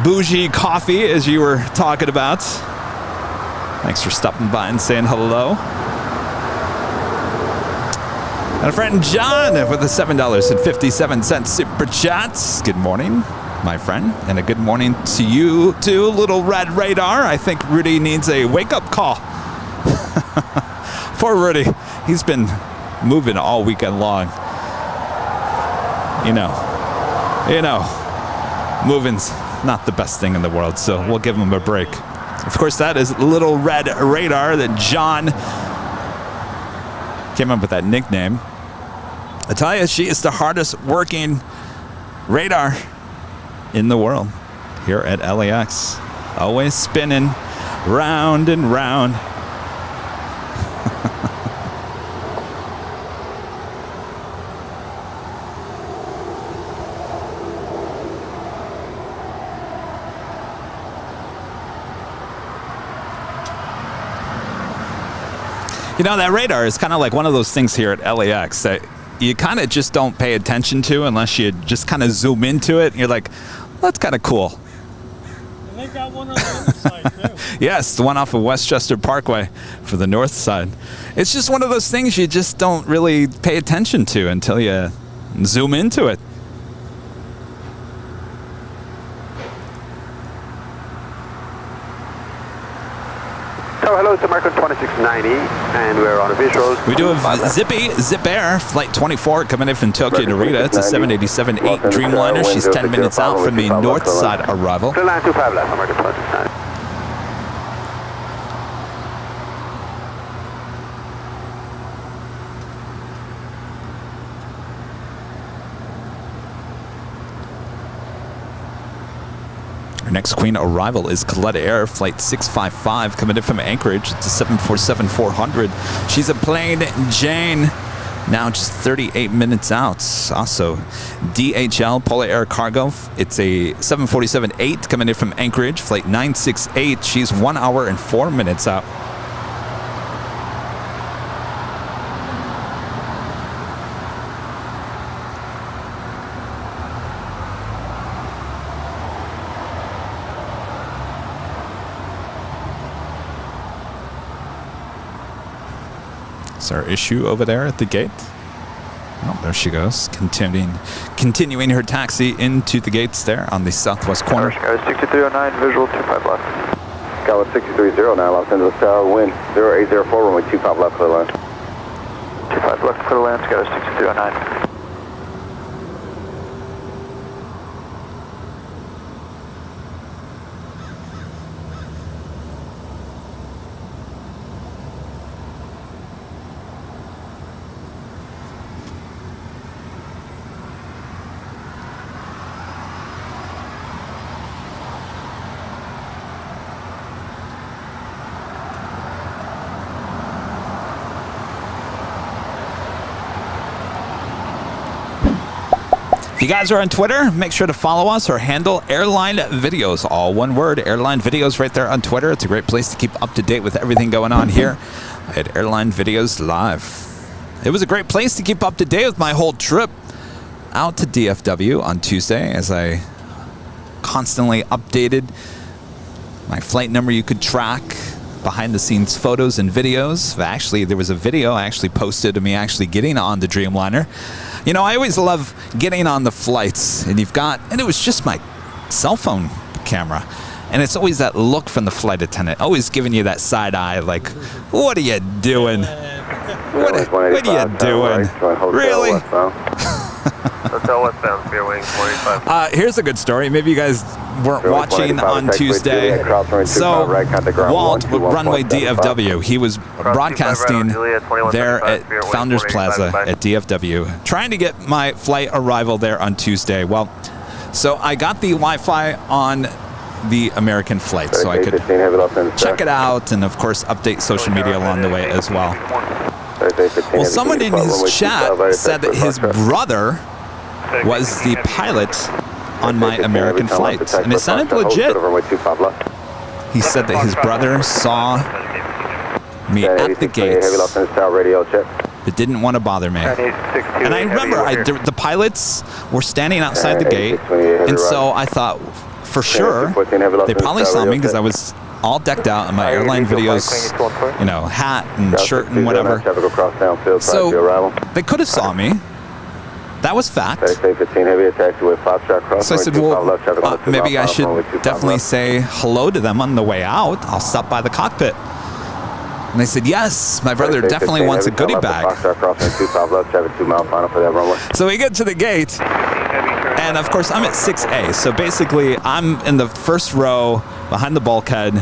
bougie coffee, as you were talking about. Thanks for stopping by and saying hello. And a friend John with a $7.57 super chat. Good morning, my friend, and a good morning to you too, Little Red Radar. I think Rudy needs a wake-up call. Poor Rudy. He's been moving all weekend long. You know, moving's not the best thing in the world, so we'll give him a break. Of course, that is Little Red Radar that John came up with that nickname. I tell you, she is the hardest working radar in the world here at LAX. Always spinning round and round. You know, that radar is kind of like one of those things here at LAX that you kind of just don't pay attention to unless you just kind of zoom into it. And you're like, well, that's kind of cool. And they got one on the other side, too. Yes, the one off of Westchester Parkway for the north side. It's just one of those things you just don't really pay attention to until you zoom into it. So hello, it's American 2690, and we're on a visual. We do have Zip Air, Flight 24, coming in from Tokyo Narita. It's a 787-8 Dreamliner. She's 10 minutes out from the north side arrival. Clear line 25 left, American 2690. Our next Queen arrival is Coletta Air, Flight 655, coming in from Anchorage. It's a 747-400. She's a plain Jane, now just 38 minutes out. Also, DHL, Polar Air Cargo. It's a 747-8 coming in from Anchorage, Flight 968. She's 1 hour and 4 minutes out. Is our issue over there at the gate? Oh, there she goes, continuing her taxi into the gates there on the southwest corner. Sky 6309, visual 25 left. Sky 6309, Los Angeles Tower, wind 0804, runway 25 left, clear line. 25 left, clear line, Sky 6309. If you guys are on Twitter, make sure to follow us or handle Airline Videos, all one word, Airline Videos right there on Twitter. It's a great place to keep up to date with everything going on here at Airline Videos Live. It was a great place to keep up to date with my whole trip out to DFW on Tuesday, as I constantly updated my flight number. You could track behind the scenes photos and videos. Actually, there was a video I actually posted of me actually getting on the Dreamliner. You know, I always love getting on the flights, and it was just my cell phone camera. And it's always that look from the flight attendant, always giving you that side eye, like, what are you doing? What are you doing? Really? Hotel westbound, Spear Wing 185. Here's a good story. Maybe you guys weren't watching on Tuesday. So, Walt, runway DFW, he was broadcasting there at Founders Plaza at DFW, trying to get my flight arrival there on Tuesday. Well, so I got the Wi-Fi on the American flight, so I could check it out and, of course, update social media along the way as well. Well, someone in his chat said that his brother was the pilot on my American flight, and it sounded legit. He said that his brother saw me at the gates, but didn't want to bother me. And I remember the pilots were standing outside the gate, and so I thought, for sure, they probably saw me because I was all decked out in my airline videos, you know, hat and shirt and whatever. So they could have saw me. That was fact. So I said, well, maybe I should definitely say hello to them on the way out. I'll stop by the cockpit. And they said, yes, my brother definitely wants a goodie bag. So we get to the gate, and of course I'm at 6A. So basically I'm in the first row behind the bulkhead,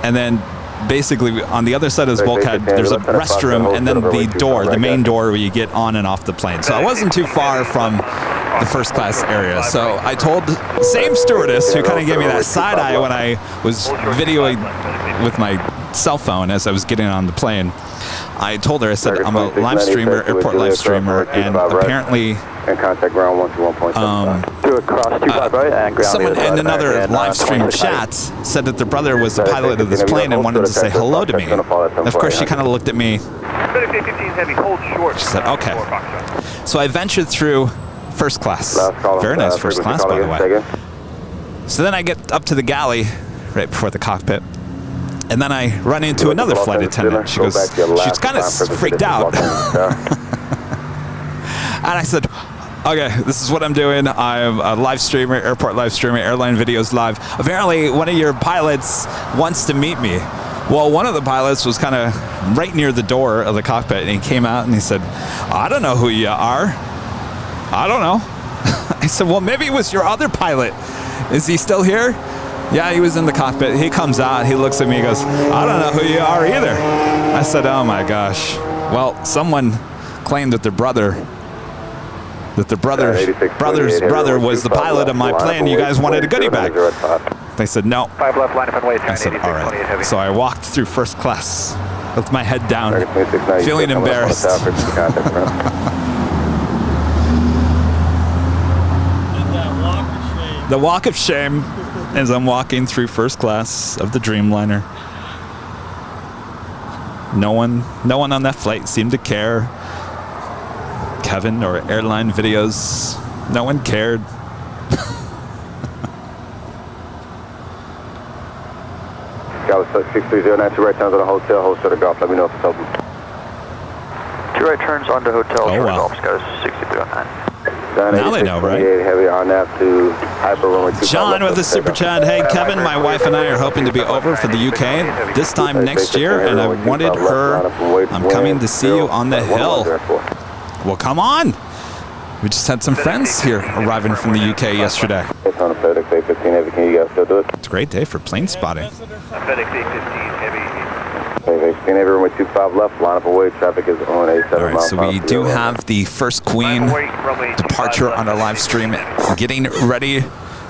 and then basically on the other side of this bulkhead there's a restroom, and then the door, the main door where you get on and off the plane. So I wasn't too far from the first class area. So I told the same stewardess who kind of gave me that side eye when I was videoing with my cell phone as I was getting on the plane. I told her, I said, I'm a live streamer, airport live streamer, and apparently someone in another live stream chat said that their brother was the pilot of this plane and wanted to say hello to me. And of course, she kind of looked at me. She said, okay. So I ventured through first class. Very nice first class, by the way. So then I get up to the galley right before the cockpit. And then I run into another flight attendant. She goes, she's kind of freaked out. And I said, okay, this is what I'm doing. I'm a live streamer, airport live streamer, airline videos live. Apparently, one of your pilots wants to meet me. Well, one of the pilots was kind of right near the door of the cockpit, and he came out and he said, I don't know who you are. I don't know. I said, well, maybe it was your other pilot. Is he still here? Yeah, he was in the cockpit. He comes out, he looks at me, he goes, I don't know who you are either. I said, oh my gosh. Well, someone claimed that their brother's brother was the pilot of my plane. You guys wanted a goodie bag. They said, no. I said, all right. So I walked through first class with my head down, feeling embarrassed. The walk of shame as I'm walking through first class of the Dreamliner. No one on that flight seemed to care. Kevin or Airline videos, no one cared. Got 630, 2 right turns on the hotel, hold short of golf, let me know if it's open. 2 right turns onto hotel, oh, wow. golf, goes 6309. Now they know, right? Heavy on that to John with the super chat. Hey, Kevin, my wife and I are hoping to be over for the UK this time next year, and I wanted her. I'm coming to see you on the hill. Well, come on. We just had some friends here arriving from the UK yesterday. It's a great day for plane spotting. Everyone 25 left, line up away, traffic is on A7. All right, so we do have the first Queen departure on our live stream getting ready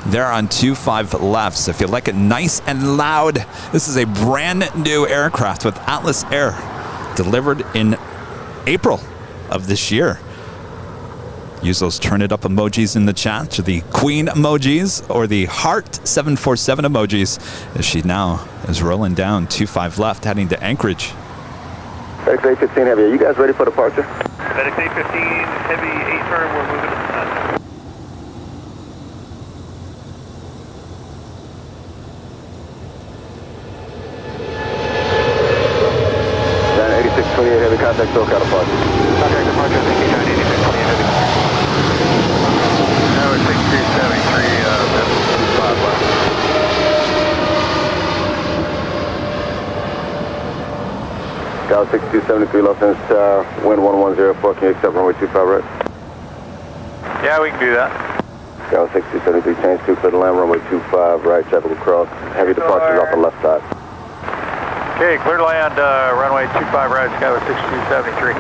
there on 25 left. So if you like it nice and loud, this is a brand new aircraft with Atlas Air, delivered in April of this year. Use those turn it up emojis in the chat, to the Queen emojis or the heart 747 emojis, as she now is rolling down 25 left, heading to Anchorage. FedEx 815 Heavy, are you guys ready for departure? FedEx 815 Heavy, 8 turn, we're moving to the sun. Down 8628 Heavy, contact SoCal departure. Contact departure, thank you, John, 8628 Heavy. Tower 6373, 25 left. Tower 6273 Los Angeles Tower, wind 1104, can you accept runway 25 right? Yeah, we can do that. Tower 6273, change 2, clear to land, runway 25 right, traffic across, heavy departures off the left side. Okay, clear to land, runway 25 right, Tower 6273.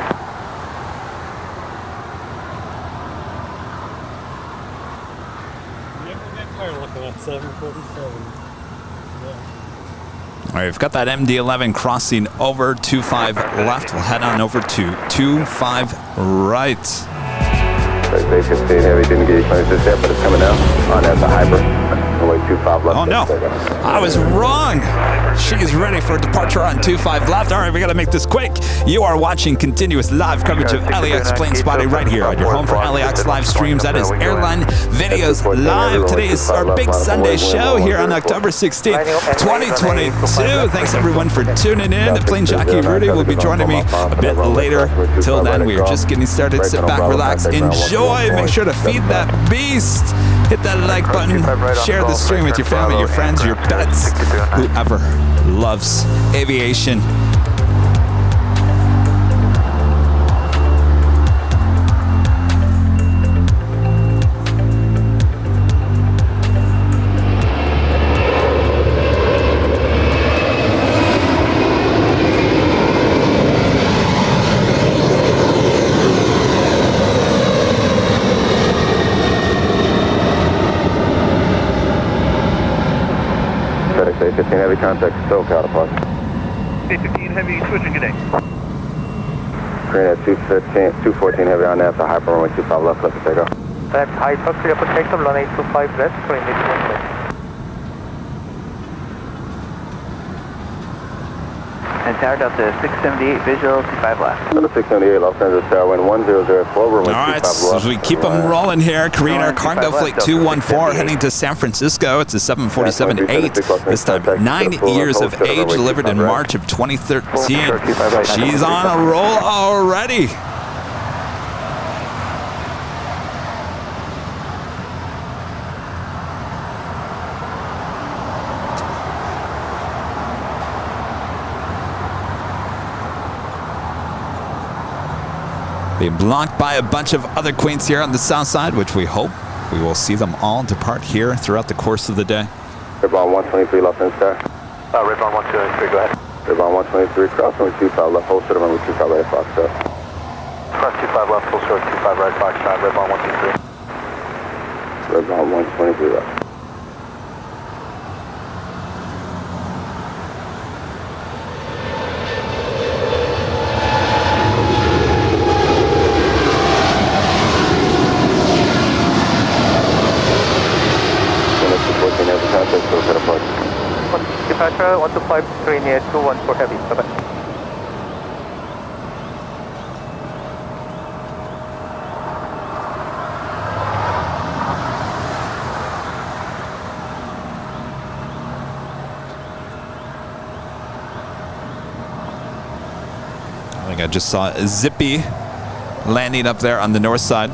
Looking at 747. All right, we've got that MD-11 crossing over 25 left. We'll head on over to 25 right. FedEx 815 Heavy, didn't get you just there, but it's coming out. On as a hybrid, runway 25 left. Oh no, I was wrong. She's ready for departure on 25 left. All right, we gotta make this quick. You are watching continuous live coverage of LAX plane spotting right here on your home for LAX live streams. That is Airline Videos Live. Today is our big Sunday show here on October 16th, 2022. Thanks everyone for tuning in. The plane jockey Rudy will be joining me a bit later. Till then, we are just getting started. Sit back, relax, enjoy. Make sure to feed that beast. Hit that like button. Share the stream with your family, your friends, your pets, whoever loves aviation. A15 heavy contact, still counterpart. A15 heavy switching today. Green at 214 heavy on nav, hyper runway 25 left, left to take off. That's high Fox 3 upper take of runway 25 left, green at 1. And tower Delta 678 visual 25 left. Delta 678 Los Angeles tower wind 100 flow runway 25 All right, left. so as we keep them rolling here, Korean Air Cargo Flight 214 heading to San Francisco. It's a 747-8. This time 9 years of age, delivered in March of 2013. She's on a roll already. Being blocked by a bunch of other queens here on the south side, which we hope we will see them all depart here throughout the course of the day. Redbone 123 Los Angeles tower. Redbone 123, go ahead. Redbone 123 cross runway 25 left, hold short of runway 25 right, Fox tower. Cross 25 left, full short 25 right, Fox time, Redbone 123. Redbone 123 left. Departure 1253 near 214 heavy. Bye-bye. I think I just saw a Zippy landing up there on the north side.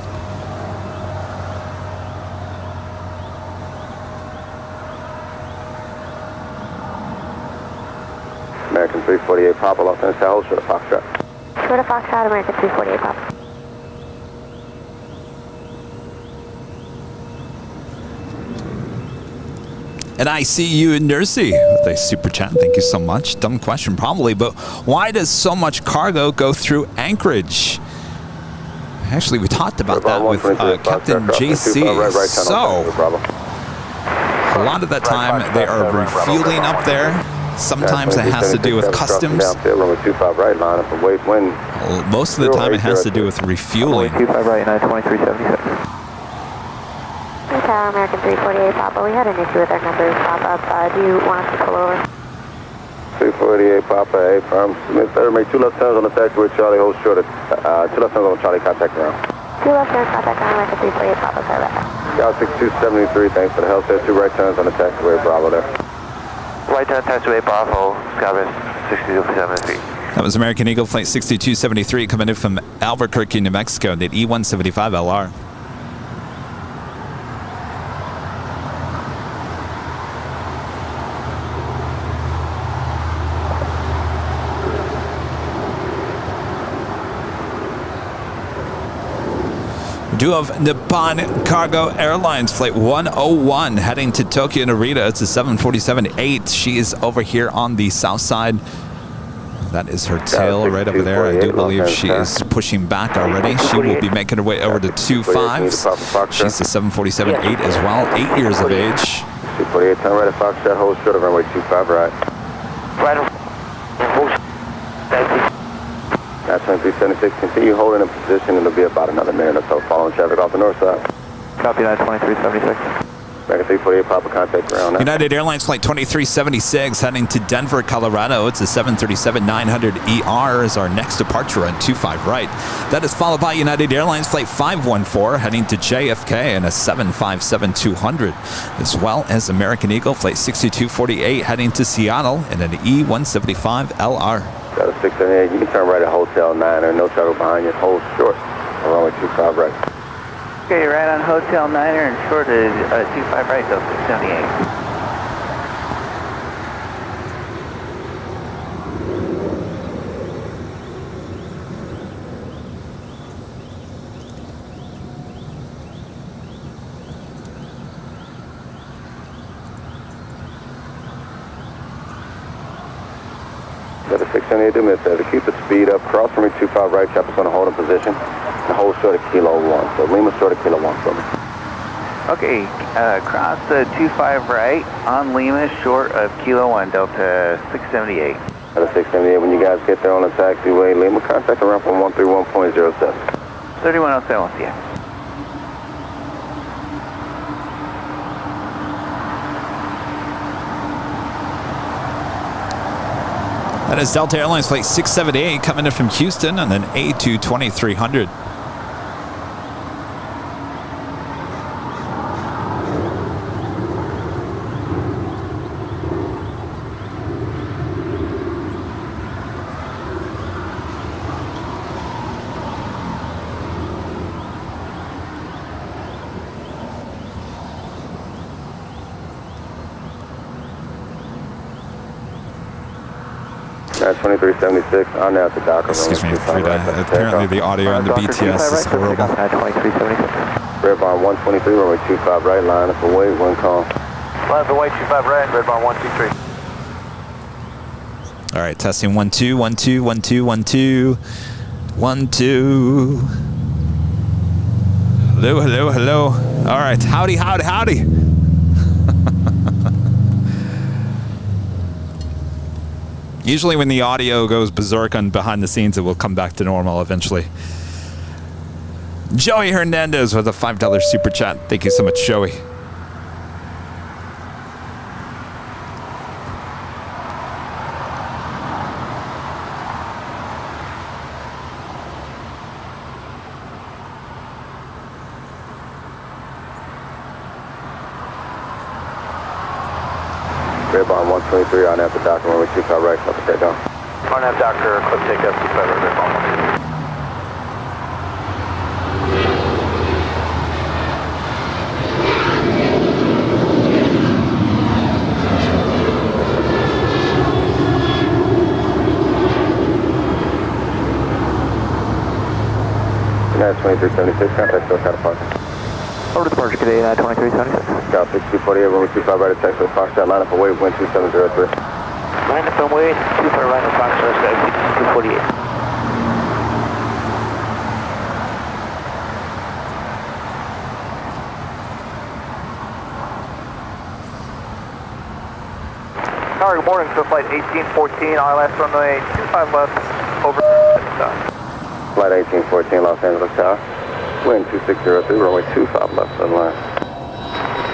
American 348 Papa, Los Angeles tower, hold short of Foxtrot. Short of Foxtrot, American 348 Papa. And I see you in Nursey with a super chat. Thank you so much. Dumb question probably, but why does so much cargo go through Anchorage? Actually, we talked about that with Captain JC. So, a lot of the time they are refueling up there. Sometimes it has to do with customs. Most of the time it has to do with refueling. 25 right, 2376. Tower, American 348 Papa. We had an issue with our numbers pop up. Do you want us to pull over? 348 Papa, A firm. Smith third, make 2 left turns on the taxiway, Charlie, hold short of 2 left turns on Charlie, contact ground. 2 left turns, contact ground, American 348 Papa, sorry about that. Scout 6273, thanks for the help there. 2 right turns on the taxiway, Bravo there. Right turn, taxiway, Bravo, Skyrim 6273. That was American Eagle Flight 6273 coming in from Albuquerque, New Mexico, the E175LR. We do have Nippon Cargo Airlines Flight 101 heading to Tokyo Narita. It's a 747-8. She is over here on the south side. That is her tail right over there. I do believe she is pushing back already. She will be making her way over to 25s. She's a 747-8 as well, 8 years of age. 248, turn right at Foxtrot, hold short of runway 25 right. Right. That's 376, continue holding in position. It'll be about another minute or so following traffic off the north side. Copy that, 2376. Back at 348, Papa, contact ground now. United Airlines Flight 2376 heading to Denver, Colorado. It's a 737-900ER is our next departure on 25 right. That is followed by United Airlines Flight 514 heading to JFK and a 757-200, as well as American Eagle Flight 6248 heading to Seattle in an E-175LR. Got a 678, you can turn right at Hotel 9 or no trouble behind you. Hold short, runway 25 right. Okay, right on Hotel Niner and short is 25 right, so 678. Got a 678, do miss there. To keep the speed up, cross runway 25 right, chopper's going to hold in position. And hold short of Kilo 1. So Lima short of Kilo 1 for me. Okay, cross the 25 right on Lima, short of Kilo 1, Delta 678. Got a 678, when you guys get there on the taxiway, Lima, contact around from 131.07. 3107, we'll see ya. That is Delta Airlines Flight 678 coming in from Houston on an A22300. That's 2376, I'm now at the dock. Excuse me, Frida. Apparently the audio on the BTS is horrible. Red Barn 123, runway 25 right, line up away, one call. Line up away, 25 right, Red Barn 123. All right, testing 1 2 1 2 1 2 1 2 1 2. Hello, hello, hello. All right, howdy, howdy, howdy. Usually when the audio goes berserk on behind the scenes, it will come back to normal eventually. Joey Hernandez with a $5 super chat. Thank you so much, Joey. Red Barn 123, on at the dock, runway 25 right, up the takeoff. On that doctor, clip takeoff, 25 right, Red Barn 123. United 2376, contact still kind of parking. Over to departure today, 2376. Scout 6248, runway 25 right, attack with Foxtrot, line up away, wind 2703. Line up and wait, 25 right on Foxtrot, 6248. Tower, good morning, so flight 1814, ILS runway 25 left, over Flight 1814, Los Angeles Tower. Wind 2603, runway 25 left on line.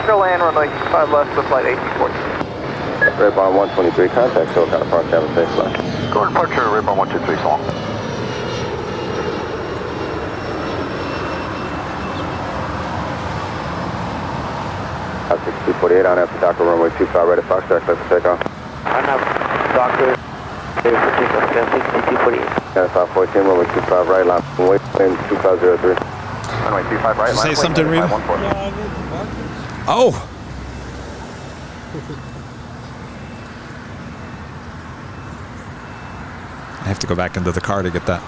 Go land, runway 25 left, so flight 1814. Red Barn 123, contact still kind of park, have a safe flight. Go departure, Red Barn 123, so long. Out 6248, on after Docker, runway 25 right at Foxtrot, clear for takeoff. On up, doctor, clear for takeoff, 6248. Got 514, runway 25 right, line from wind 2503. Runway 25 right, Say something, Reba. Yeah, I need the bucket. Oh! I have to go back into the car to get that.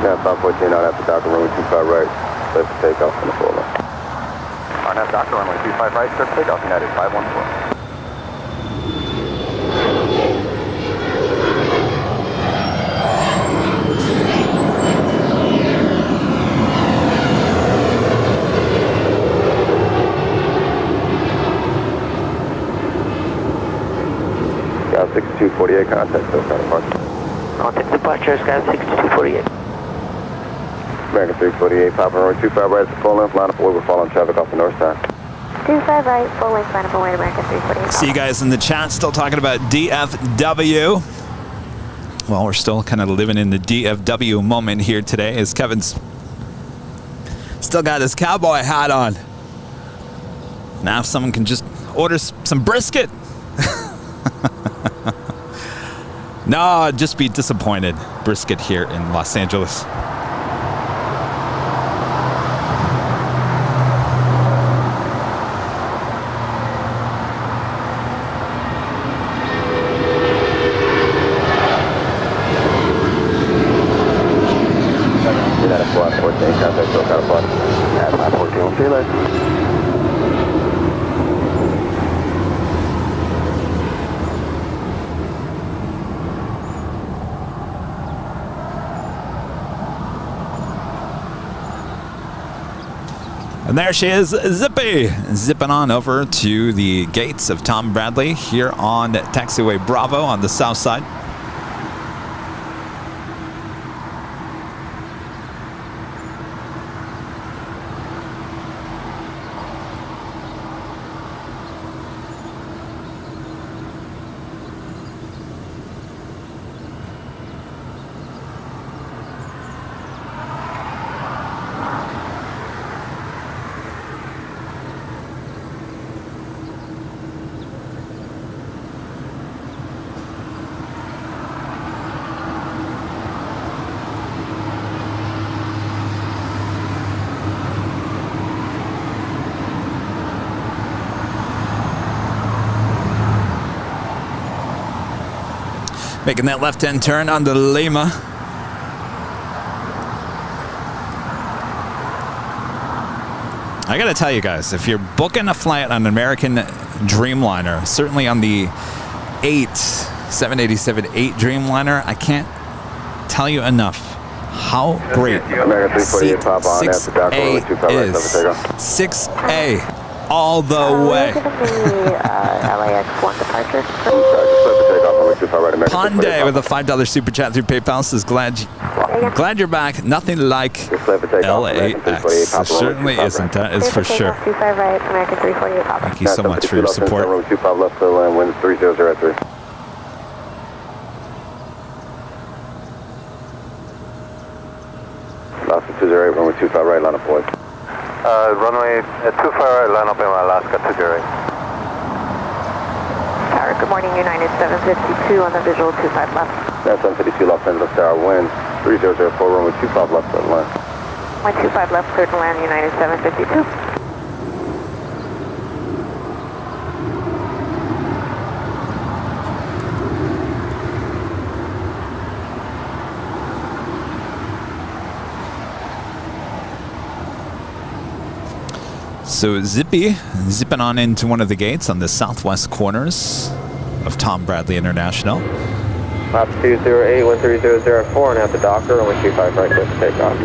Now 514, on after Docker, runway 25 right, clear for takeoff on the full line. On that doctor, runway 25 right, clear for takeoff, United 514. 6248, contact South Counterpart. Contact departure, Sky 6248. American 348, Papa runway 25 right, full length, line up away, we're following traffic off the north side. 25 right, full length, line up away, American 348. See you guys in the chat, still talking about DFW. Well, we're still kind of living in the DFW moment here today as Kevin's still got his cowboy hat on. Now if someone can just order some brisket. No, I'd just be disappointed. Brisket here in Los Angeles. And there she is, Zippy, zipping on over to the gates of Tom Bradley here on Taxiway Bravo on the south side. Making that left-hand turn on the Lima. I gotta tell you guys, if you're booking a flight on an American Dreamliner, certainly on the 787-8 Dreamliner, I can't tell you enough how great seat 6A is. 6A. All the way. LAX 1 departure. Ponday with a $5 super chat through PayPal says, glad you're back. Nothing like LAX. It certainly isn't. That is for sure. 25 right, American 348 Papa. Thank you so much for your support. 25 left to land, wind 3003. Lost 208, runway 25 right, line up away. Runway 25 right, line up in Alaska 208. Tower, good morning, United 752 on the visual 25 left. That's 752 Los Angeles Tower, wind 3004, runway 25 left to land. 125 left, cleared to land, United 752. So zipping on into one of the gates on the southwest corners of Tom Bradley International. Map 208, 13004, and at the docker, runway 25 right, clear for takeoff.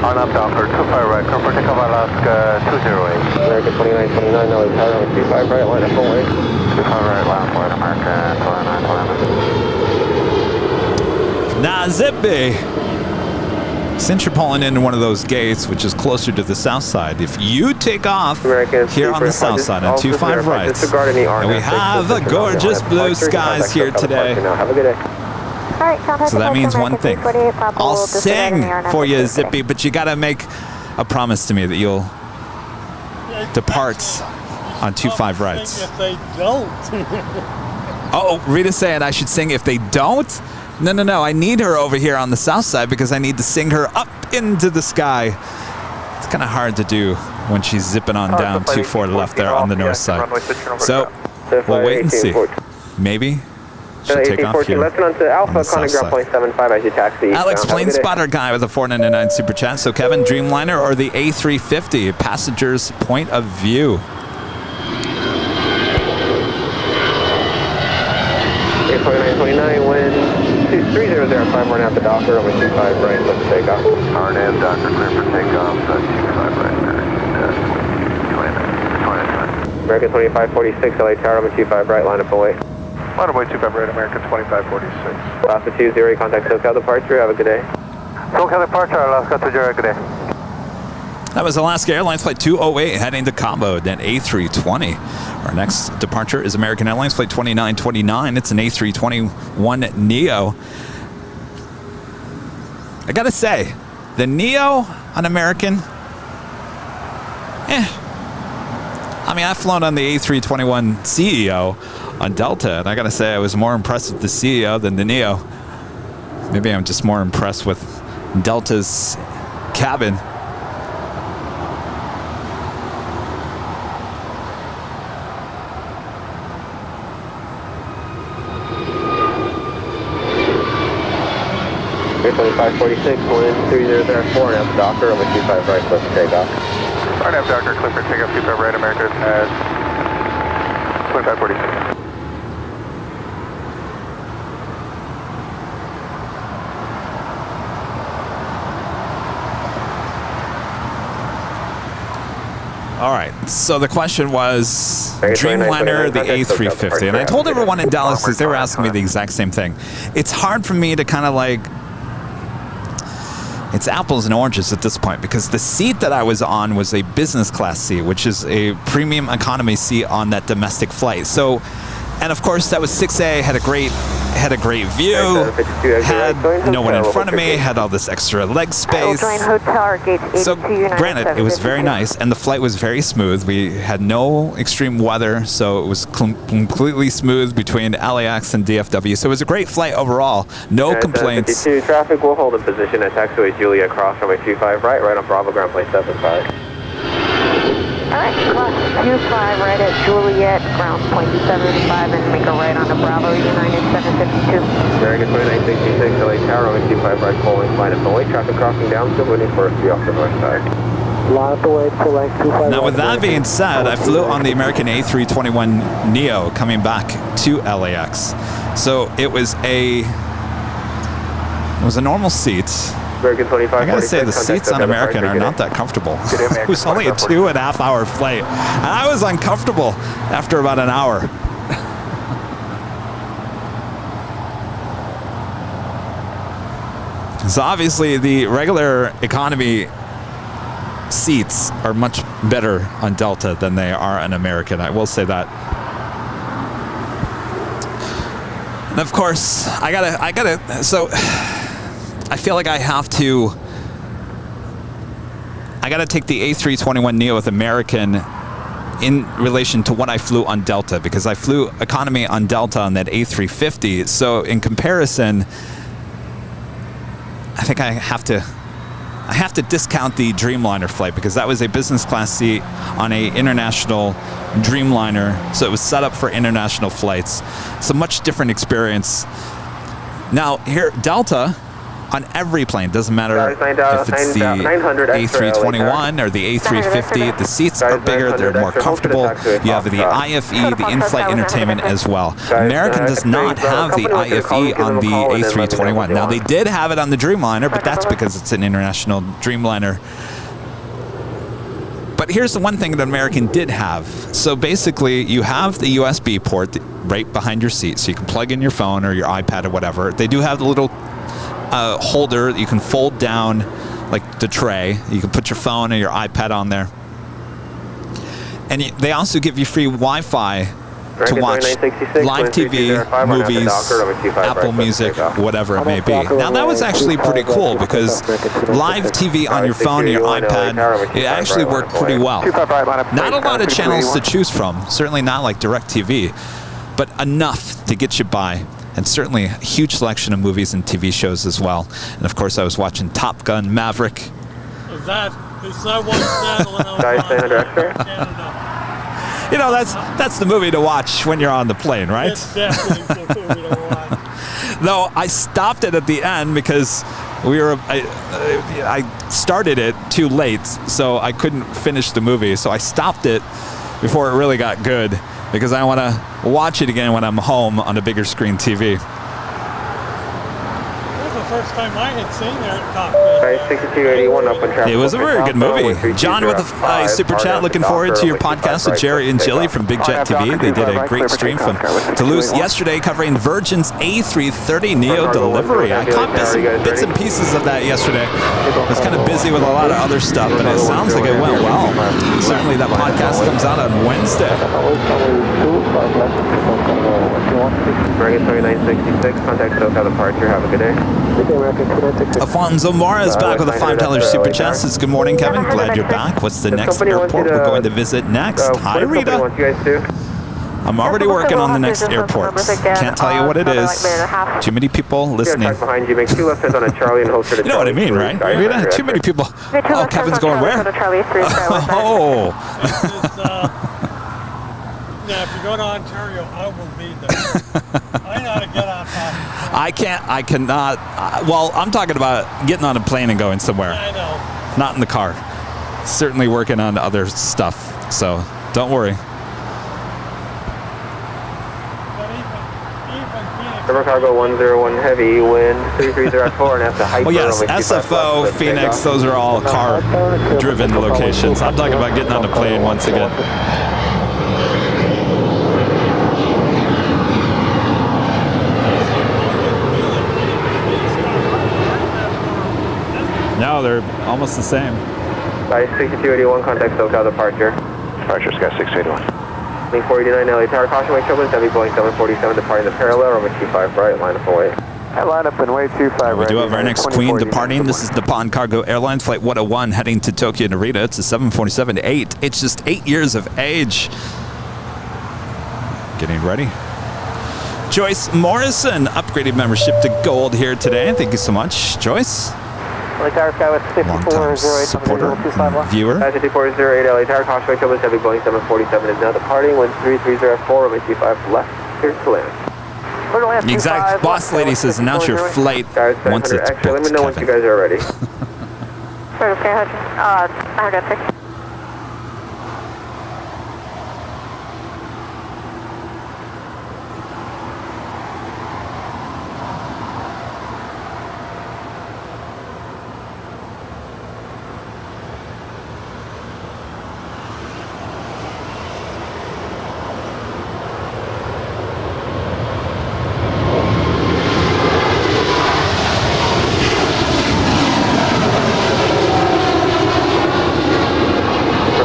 On up docker, 25 right, clear for takeoff Alaska 208. American 2929, LA Tower, runway 25 right, line up away. 25 right, line up away, American 2929. Nah, Zippy. Since you're pulling into one of those gates, which is closer to the south side, if you take off here on the south side on 25 right, and we have a gorgeous blue skies here today. Have a good day. So that means one thing. I'll sing for you, Zippy, but you got to make a promise to me that you'll depart on 25 rights. If they don't. Oh, Rita's saying I should sing if they don't? No. I need her over here on the south side because I need to sing her up into the sky. It's kind of hard to do when she's zipping on down 24 left there on the north side. So we'll wait and see. Maybe she'll take off here on the south side. Alex, plane spotter guy with a 499 super chat. So Kevin, Dreamliner or the A350, passenger's point of view? A2929, wind 3005, we're at the docker, runway 25 right, let's take off. RNAV docker, clear for takeoff, 25 right, American 2546, LA Tower, runway 25 right, line up away. Waterway 25 right, American 2546. Alaska 20, contact SoCal departure. Have a good day. SoCal departure, Alaska 20, good day. That was Alaska Airlines Flight 208 heading to Cabo, then A320. Our next departure is American Airlines Flight 2929. It's an A321neo. I gotta say, the Neo on American, I mean, I've flown on the A321 CEO on Delta, and I gotta say I was more impressed with the CEO than the Neo. Maybe I'm just more impressed with Delta's cabin. Air 2546, wind 3004, and Docker, over 25 right, close to takeoff. Right, have Docker, clear for takeoff 25 right, American 2546. All right, so the question was Dreamliner, the A350, and I told everyone in Dallas because they were asking me the exact same thing. It's hard for me to kind of like, it's apples and oranges at this point because the seat that I was on was a business class seat, which is a premium economy seat on that domestic flight. So, and of course that was 6A, had a great view, had no one in front of me, had all this extra leg space. So granted, it was very nice and the flight was very smooth. We had no extreme weather, so it was completely smooth between LAX and DFW. So it was a great flight overall, no complaints. 52 traffic will hold in position at taxiway Juliet, cross runway 25 right on Bravo ground plane 75. Alright, cross 25 right at Juliet, ground point 75, and make a right on the Bravo, United 752. American 2966, LA Tower, runway 25 right, calling flight at the way, traffic crossing down, still waiting for us to be off the north side. Line up the way to like 25. Now with that being said, I flew on the American A321neo coming back to LAX. So it was a normal seat. American 25, I gotta say, the seats on American are not that comfortable. It was only a 2.5 hour flight, and I was uncomfortable after about an hour. So obviously, the regular economy seats are much better on Delta than they are on American. I will say that. And of course, so I feel like I gotta take the A321neo with American in relation to what I flew on Delta, because I flew economy on Delta on that A350. So in comparison, I think I have to discount the Dreamliner flight because that was a business class seat on a international Dreamliner. So it was set up for international flights. It's a much different experience. Now here, Delta, on every plane, doesn't matter if it's the A321 or the A350, the seats are bigger, they're more comfortable. You have the IFE, the in-flight entertainment as well. American does not have the IFE on the A321. Now they did have it on the Dreamliner, but that's because it's an international Dreamliner. But here's the one thing that American did have. So basically, you have the USB port right behind your seat, so you can plug in your phone or your iPad or whatever. They do have the little holder that you can fold down, like the tray. You can put your phone or your iPad on there. And they also give you free Wi-Fi to watch live TV, movies, Apple Music, whatever it may be. Now that was actually pretty cool because live TV on your phone or your iPad, it actually worked pretty well. Not a lot of channels to choose from, certainly not like DirecTV, but enough to get you by. And certainly a huge selection of movies and TV shows as well. And of course I was watching Top Gun Maverick. Is that what you said when I was on Canada? You know, that's the movie to watch when you're on the plane, right? It's definitely the movie to watch. Though I stopped it at the end because I started it too late, so I couldn't finish the movie. So I stopped it before it really got good because I want to watch it again when I'm home on a bigger screen TV. There's a first time I had seen their cockpit. 6281 up on traffic. It was a very good movie. John with a super chat. Looking forward to your podcast with Jerry and Jilly from Big Jet TV. They did a great stream from Toulouse yesterday covering Virgin's A330 Neo delivery. I caught bits and pieces of that yesterday. I was kind of busy with a lot of other stuff, but it sounds like it went well. Certainly that podcast comes out on Wednesday. Dragon 2966, contact SoCal departure. Have a good day. Alfonso Mora is back with a $5 super chat. Says, good morning, Kevin. Glad you're back. What's the next airport we're going to visit next? Hi, Rita. I'm already working on the next airport. Can't tell you what it is. Too many people listening. Behind you, make 2 left turns on a Charlie and hold to the You know what I mean, right? Rita? Too many people. Oh, Kevin's going where? Oh. Yeah, if you go to Ontario, I will be there. I know how to get on top. I cannot. Well, I'm talking about getting on a plane and going somewhere. I know. Not in the car. Certainly working on other stuff. So don't worry. River Cargo 101 heavy, wind 3304 and after height. Oh yes, SFO, Phoenix, those are all car-driven locations. I'm talking about getting on a plane once again. No, they're almost the same. Sky 6281, contact SoCal departure. Departure, Sky 681. Link 489, LA Tower, caution wake turbulence, heavy Boeing 747 departing the parallel, runway 25 right, line up away. Line up and way 25 right. We do have our next queen departing. This is Nippon Cargo Airlines Flight 101 heading to Tokyo Narita. It's a 747-8. It's just 8 years of age. Getting ready. Joyce Morrison upgraded membership to gold here today. Thank you so much, Joyce. LA Tower, Sky with 5408, supporter and viewer. 5408, LA Tower, caution wake turbulence, heavy Boeing 747 is now departing, wind 3304, runway 25 left, clear to land. The exact boss lady says announce your flight once it's booked, let me know once you guys are ready. Okay, 106.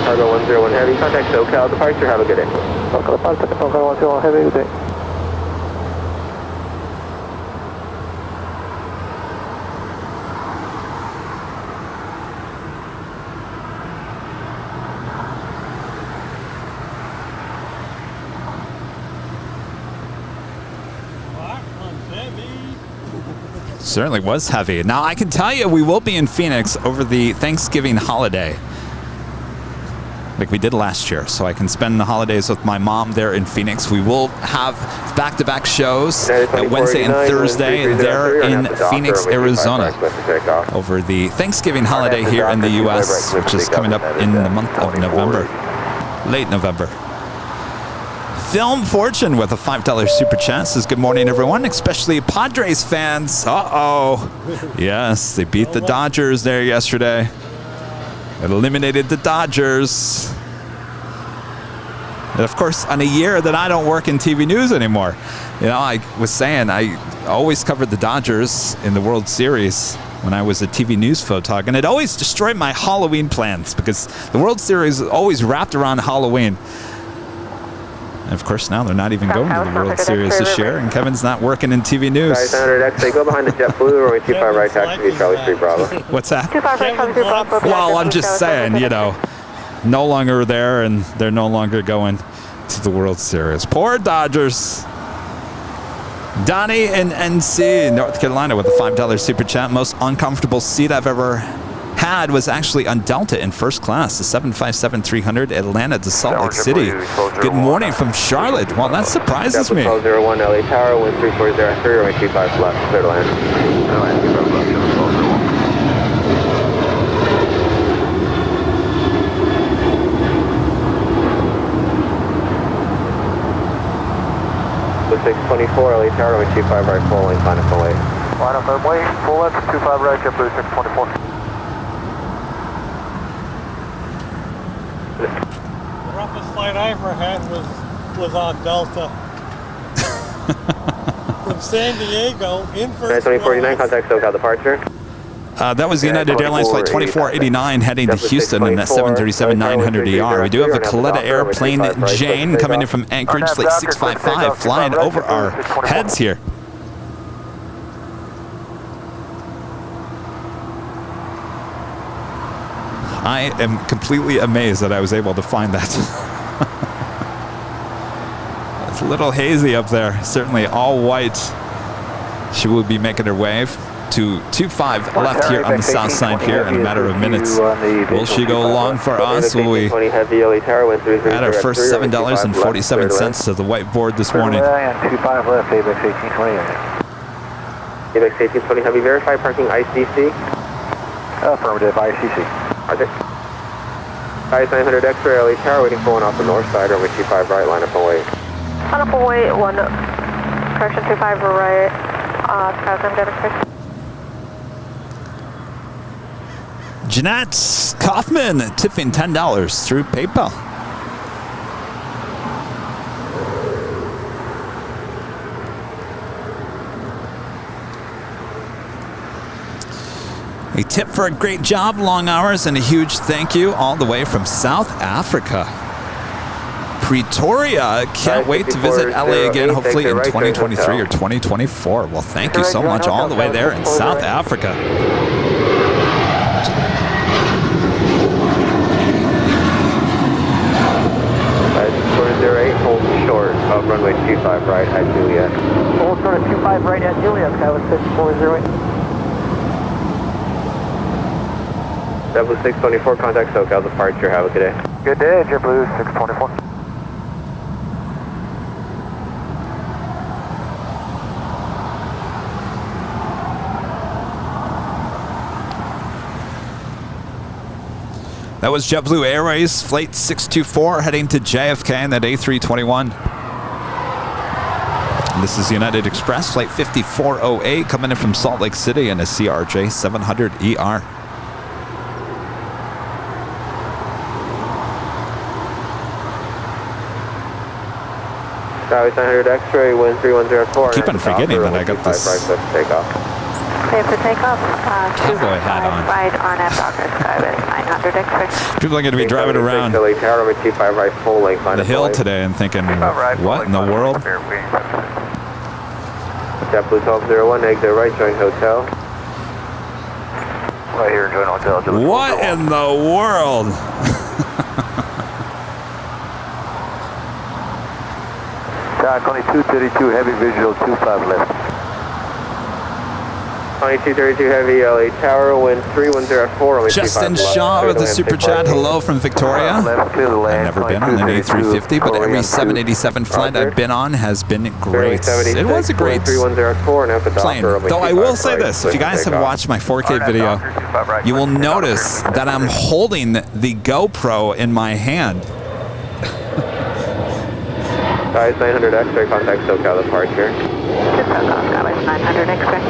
Cargo 101 heavy, contact SoCal departure, have a good day. SoCal departure, SoCal 101 heavy, good day. Certainly was heavy. Now, I can tell you we will be in Phoenix over the Thanksgiving holiday, like we did last year. So I can spend the holidays with my mom there in Phoenix. We will have back-to-back shows at Wednesday and Thursday there in Phoenix, Arizona over the Thanksgiving holiday here in the U.S., which is coming up in the month of November, late November. Film Fortune with a $5 super chat says, good morning, everyone, especially Padres fans. Uh-oh. Yes, they beat the Dodgers there yesterday. It eliminated the Dodgers. And of course, on a year that I don't work in TV news anymore. You know, I was saying I always covered the Dodgers in the World Series when I was a TV news photog, and it always destroyed my Halloween plans because the World Series is always wrapped around Halloween. And of course, now they're not even going to the World Series this year, and Kevin's not working in TV news. Guys, 100X, go behind the JetBlue, runway 25 right, taxi to Charlie Street, Bravo. What's that? 25 right, Charlie Street, Bravo. Well, I'm just saying, you know, no longer there, and they're no longer going to the World Series. Poor Dodgers. Donnie in NC, North Carolina, with a $5 super chat. Most uncomfortable seat I've ever had was actually on Delta in first class, the 757-300 Atlanta to Salt Lake City. Good morning from Charlotte. Well, that surprises me. 1201 LA Tower, wind 3403, runway 25 left, clear to land. With 624 LA Tower, runway 25 right, full length, line up away. Line up runway, full left, 25 right, JetBlue 624. The roughest flight I ever had was on Delta. From San Diego, in first 2049, contact SoCal departure. That was United Airlines flight 2489 heading to Houston in that 737-900ER. We do have a Coletta airplane Jane coming in from Anchorage, flight 655, flying over our heads here. I am completely amazed that I was able to find that. It's a little hazy up there. Certainly all white. She will be making her way to 25 left here on the south side here in a matter of minutes. Will she go long for us? Will we add our first $7.47 to the whiteboard this morning? 25 left, ABEX 1820. ABEX 1820 Heavy, verify parking ICC. Affirmative, ICC. Roger. Guys 900 X-ray LA Tower waiting for one off the north side, runway 25 right, line up and wait. Line up and wait, correction 25 right, Skyline demonstration. Jeanette Kaufman tipping $10 through PayPal. A tip for a great job, long hours, and a huge thank you all the way from South Africa. Pretoria, can't wait to visit LA again, hopefully in 2023 or 2024. Well, thank you so much all the way there in South Africa. 408, hold short of runway 25 right at Juliet. Hold short of 25 right at Juliet, Skyway 6408. JetBlue 624, contact SoCal departure, have a good day. Good day, JetBlue 624. That was JetBlue Airways, Flight 624, heading to JFK in that A321. And this is United Express, Flight 5408, coming in from Salt Lake City in a CRJ 700ER. Skyway 900 X-ray, wind 3104. Keep on forgetting that I got this Clear for takeoff. cowboy hat on. Right on at Docker Skyway 900 X-ray. People are going to be driving around LA Tower, runway 25 right, full length, line the up hill and wait. today and thinking, what in the world? JetBlue 1201, exit right, join hotel. Right here, join hotel. What in the world? Dock, only 232, heavy visual, 25 left. 2232 heavy, LA Tower, wind 3104, runway 25 Justin left. Shaw with the Land super 6 chat. right. Hello from Victoria. Left, clear the I've land. never been on an A350, but every 787 flight I've been on has been great. It was a great 3104, and after plane. Docker, Though I will say this, if you guys have watched my 4K video, you will notice that I'm holding the GoPro in my hand. Guys 900 X-ray, contact SoCal departure. Skyway 900 X-ray.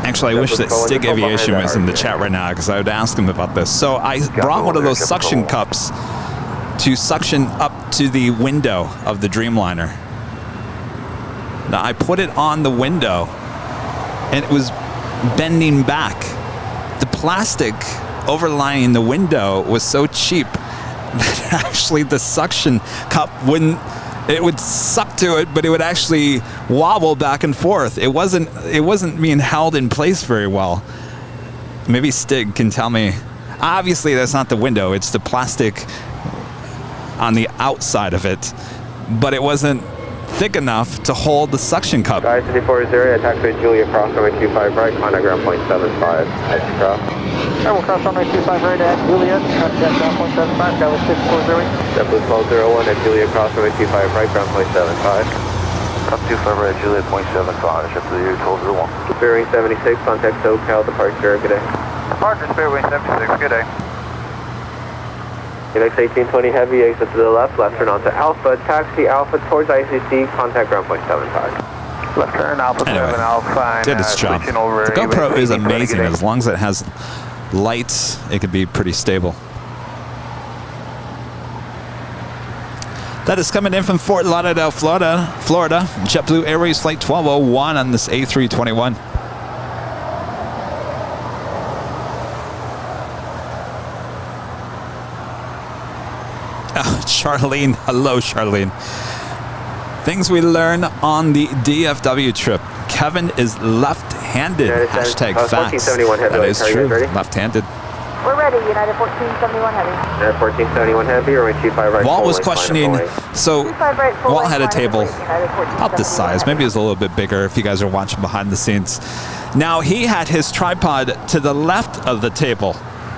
Actually, I wish that Stig Aviation was in the chat right now because I would ask him about this. So I brought one of those suction cups to suction up to the window of the Dreamliner. Now I put it on the window and it was bending back. The plastic overlying the window was so cheap that actually the suction cup wouldn't, it would suck to it, but it would actually wobble back and forth. It wasn't being held in place very well. Maybe Stig can tell me. Obviously that's not the window, it's the plastic on the outside of it, but it wasn't thick enough to hold the suction cup. Guys 5408, taxi Julia cross runway 25 right, contact ground point 75. Exit cross. I will cross runway 25 right at Juliet, contact ground point 75, Skyway 640. JetBlue 1201 at Julia cross runway 25 right, ground point 75. Cross 25 right, Juliet, 0.75, ship to you, 1201. Spirit Wing 76, contact SoCal departure, good day. Departure, Spirit Wing 76, good day. LAX 1820 heavy, exit to the left turn onto Alpha, taxi Alpha towards ICC, contact ground point 75. Left turn, Alpha 7, Alpha. Did its job. The GoPro is amazing. As long as it has lights, it could be pretty stable. That is coming in from Fort Lauderdale, Florida. JetBlue Airways Flight 1201 on this A321. Oh, Charlene. Hello, Charlene. Things we learn on the DFW trip. Kevin is left-handed. Hashtag facts. That is true. Left-handed. We're ready, United 1471 Heavy. United 1471 Heavy, runway 25 right. Walt was questioning, so Walt had a table about this size. Maybe it was a little bit bigger if you guys are watching behind the scenes. Now, he had his tripod to the left of the table,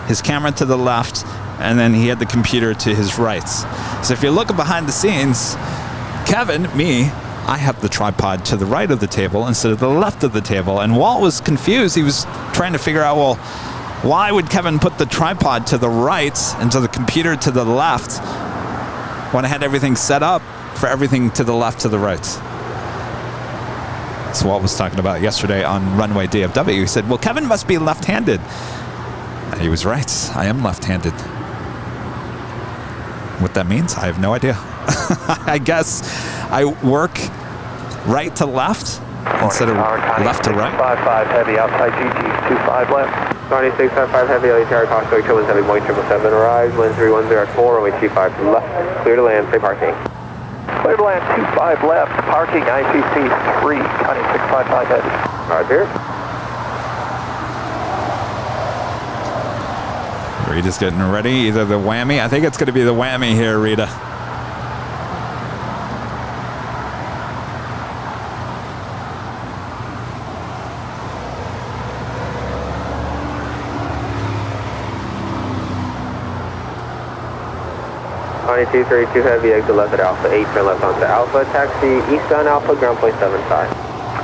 his camera to the left, and then he had the computer to his right. So if you're looking behind the scenes, Kevin, me, I have the tripod to the right of the table instead of the left of the table. And Walt was confused. He was trying to figure out, well, why would Kevin put the tripod to the right and to the computer to the left when I had everything set up for everything to the left to the right? That's what Walt was talking about yesterday on runway DFW. He said, well, Kevin must be left-handed. And he was right. I am left-handed. What that means, I have no idea. I guess I work right to left instead of left to right. 55 heavy outside GT, 25 left. 2655 heavy, LATR, Costco, Chillin 7, Boeing 777 arrives, wind 3104, runway 25 left, clear to land, free parking. Clear to land, 25 left, parking, ICC 3, counting 655 heavy. Roger. Rita's getting ready, either the whammy. I think it's going to be the whammy here, Rita. Twenty 232 heavy, exit left at Alpha 8, turn left onto Alpha, taxi eastbound Alpha, ground point 75.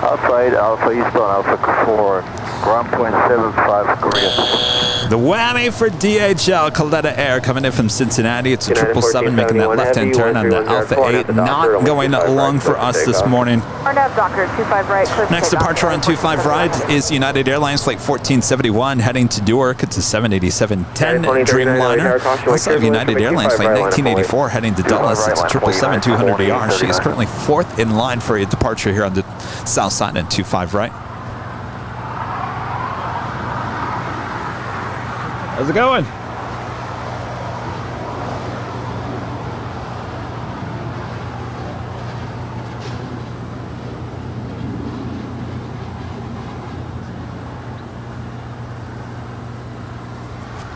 Outside Alpha, eastbound Alpha 4, ground point 75, Korea. The whammy for DHL, Coletta Air, coming in from Cincinnati. It's a 777 making that left-hand turn on the Alpha 8. Not going long for us this morning. Next departure on 25 right is United Airlines Flight 1471 heading to Newark. It's a 787-10 Dreamliner. Also have United Airlines Flight 1984 heading to Dulles. It's a 777-200ER. She is currently 4th in line for a departure here on the south side at 25 right. How's it going?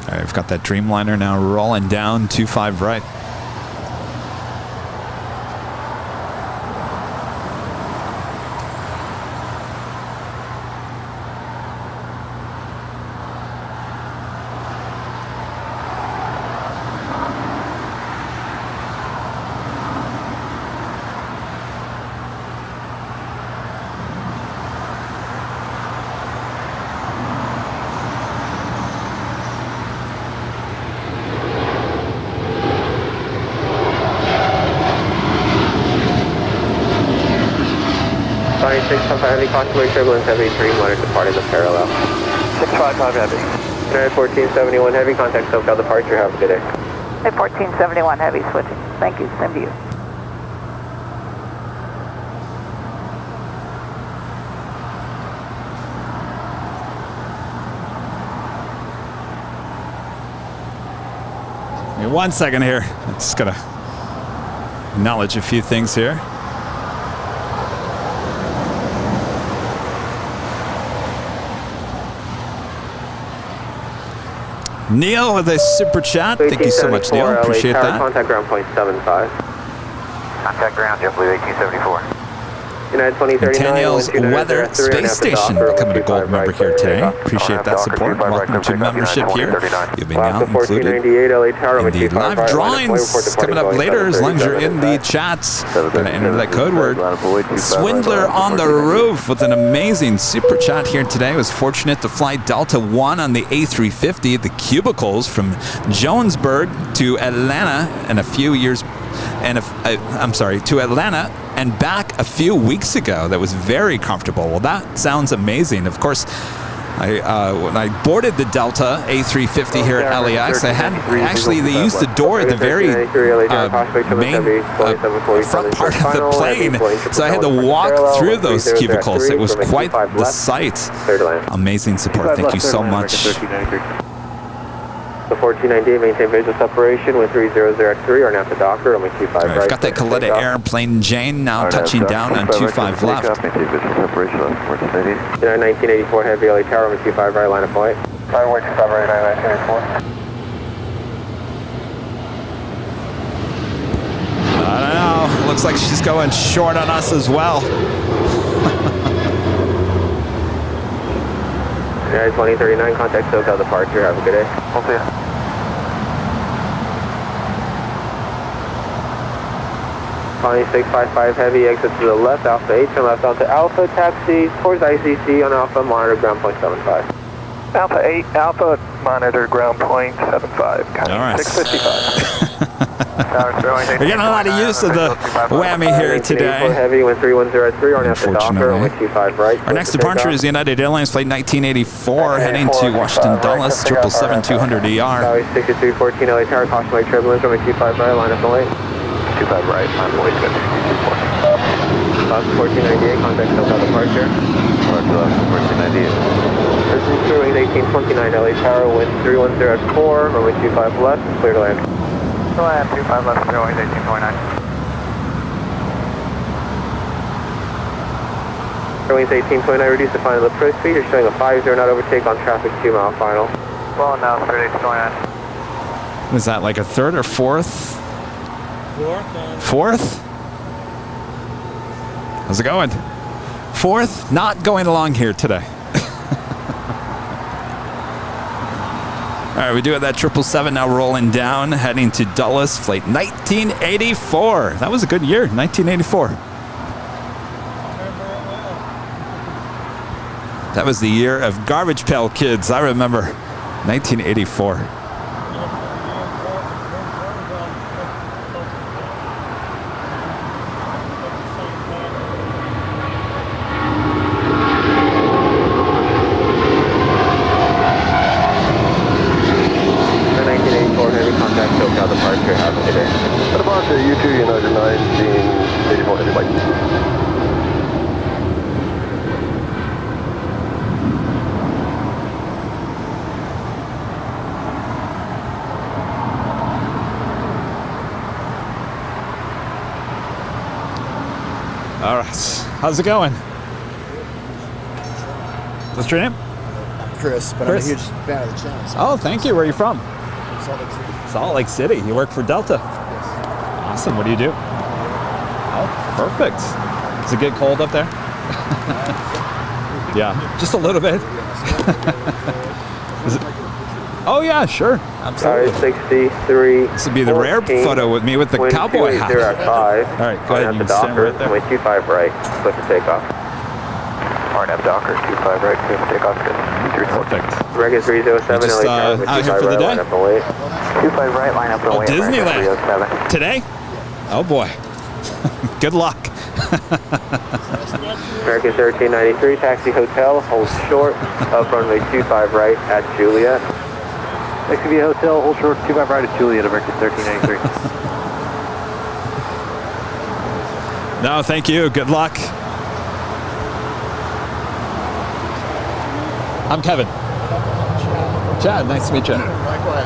All right, we've got that Dreamliner now rolling down 25 right. Heavy, constellation turbulence heavy, Dreamliner departing the parallel. 655 heavy. United 1471 heavy, contact SoCal departure, have a good day. 1471 heavy, switching. Thank you, same to you. Give me 1 second here. I'm just gonna acknowledge a few things here. Neil with a super chat. Thank you so much, Neil. Appreciate that. Contact ground point 75. Contact ground, JetBlue 1874. United 2039. Centennial's Weather Space Station becoming a gold member here today. Appreciate that support. Welcome to membership here. You've been now included in the live drawings coming up later as long as you're in the chats. Gonna enter that code word. Swindler on the Roof with an amazing super chat here today. Was fortunate to fly Delta One on the A350, the cubicles from Jonesburg to Atlanta and a few years. To Atlanta and back a few weeks ago. That was very comfortable. Well, that sounds amazing. Of course, when I boarded the Delta A350 here at LAX, they used the door at the very main front part of the plane, so I had to walk through those cubicles. It was quite the sight. Amazing support. Thank you so much. The 1498, maintain visual separation with 300X3 or now to Docker, only 25 right. I've got that Coletta Airplane Jane now touching down on 25 left. Maintain visual separation on 1480. 1984 Heavy LA Tower, only 25 right, line of flight. 25 right, 1984. I don't know. Looks like she's going short on us as well. United 2039, contact SoCal departure. Have a good day. We'll see ya. Calling 655 Heavy, exit to the left, Alpha 8, turn left onto Alpha, taxi towards ICC on Alpha, monitor ground point 75. Alpha 8, Alpha, monitor ground point 75. All right. 655. We're getting a lot of use of the whammy here today. Heavy, 1310 on after Docker, only 25 right. Our next departure is United Airlines flight 1984, heading to Washington Dulles, 777-200ER. 6314 LA Tower, caution light turbulence, only 25 right, line up and late. 25 right, line of late, 1498, contact SoCal departure. 1498. This is True Wings 1829 LA Tower, wind 310 at 4, runway 25 left, clear to land. Go ahead, 25 left, True Wings 1829. True Wings 1829, reduce the final approach speed. You're showing a 50 knot overtake on traffic 2 mile final. Well, now, 3829. Was that like a third or fourth? Fourth? How's it going? Fourth? Not going along here today. All right, we do have that 777 now rolling down, heading to Dulles, flight 1984. That was a good year, 1984. That was the year of Garbage Pail Kids. I remember 1984. All right, how's it going? What's your name? I'm Chris, but Chris? I'm a huge fan of the channel. So Oh, thank you. Where are you from? from Salt Lake City. Salt Lake City. You work for Delta. Yes. Awesome. What do you do? Oh, perfect. Does it get cold up there? Yeah, just a little bit. Is it? Oh yeah, sure. Absolutely. 63. This would be the rare photo with me with the cowboy hat. All right, go ahead. You can stand right there. Only 25 right. Click to takeoff. RNF Docker, 25 right, clear for takeoff. Perfect. Record 307. Just out here for the day? 25 right, line up and Oh, wait. Disneyland. Today? Oh boy. Good luck. American 1393, taxi hotel, hold short, up runway 25 right at Juliet. XB Hotel, hold short, 25 right at Juliet, American 1393. No, thank you. Good luck. I'm Kevin. Chad, nice to meet you. Likewise.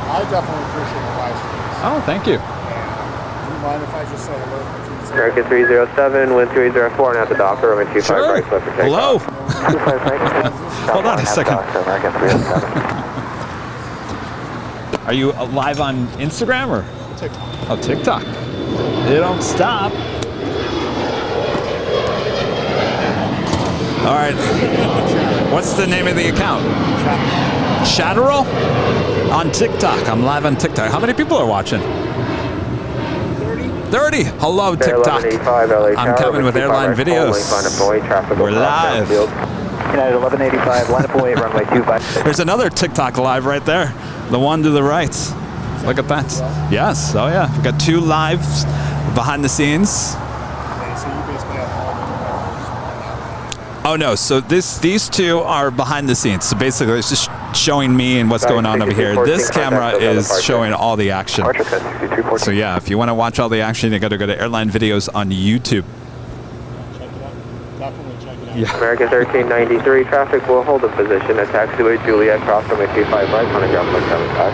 I definitely appreciate the live streams. Oh, thank you. Do you mind if I just say hello? American 307, wind 2804, now at the Docker, runway 25 Sure. right, click for takeoff. Hello. 25 right. Hold on a second. American 307. Are you live on Instagram or? TikTok. Oh, TikTok. You don't stop. All right. What's the name of the account? Chatterall? On TikTok. I'm live on TikTok. How many people are watching? 30. Hello, TikTok. I'm Kevin with Airline Videos. We're live. United 1185, line up away, runway 25. There's another TikTok live right there. The one to the right. Look at that. Yes. Oh, yeah. We've got 2 lives behind the scenes. Oh, no. So these 2 are behind the scenes. So basically, it's just showing me and what's going on over here. This camera is showing all the action. So, yeah, if you want to watch all the action, you got to go to Airline Videos on YouTube. Yeah. American 1393 traffic will hold a position at taxiway Juliet, cross runway 25 right, on a ground point 75.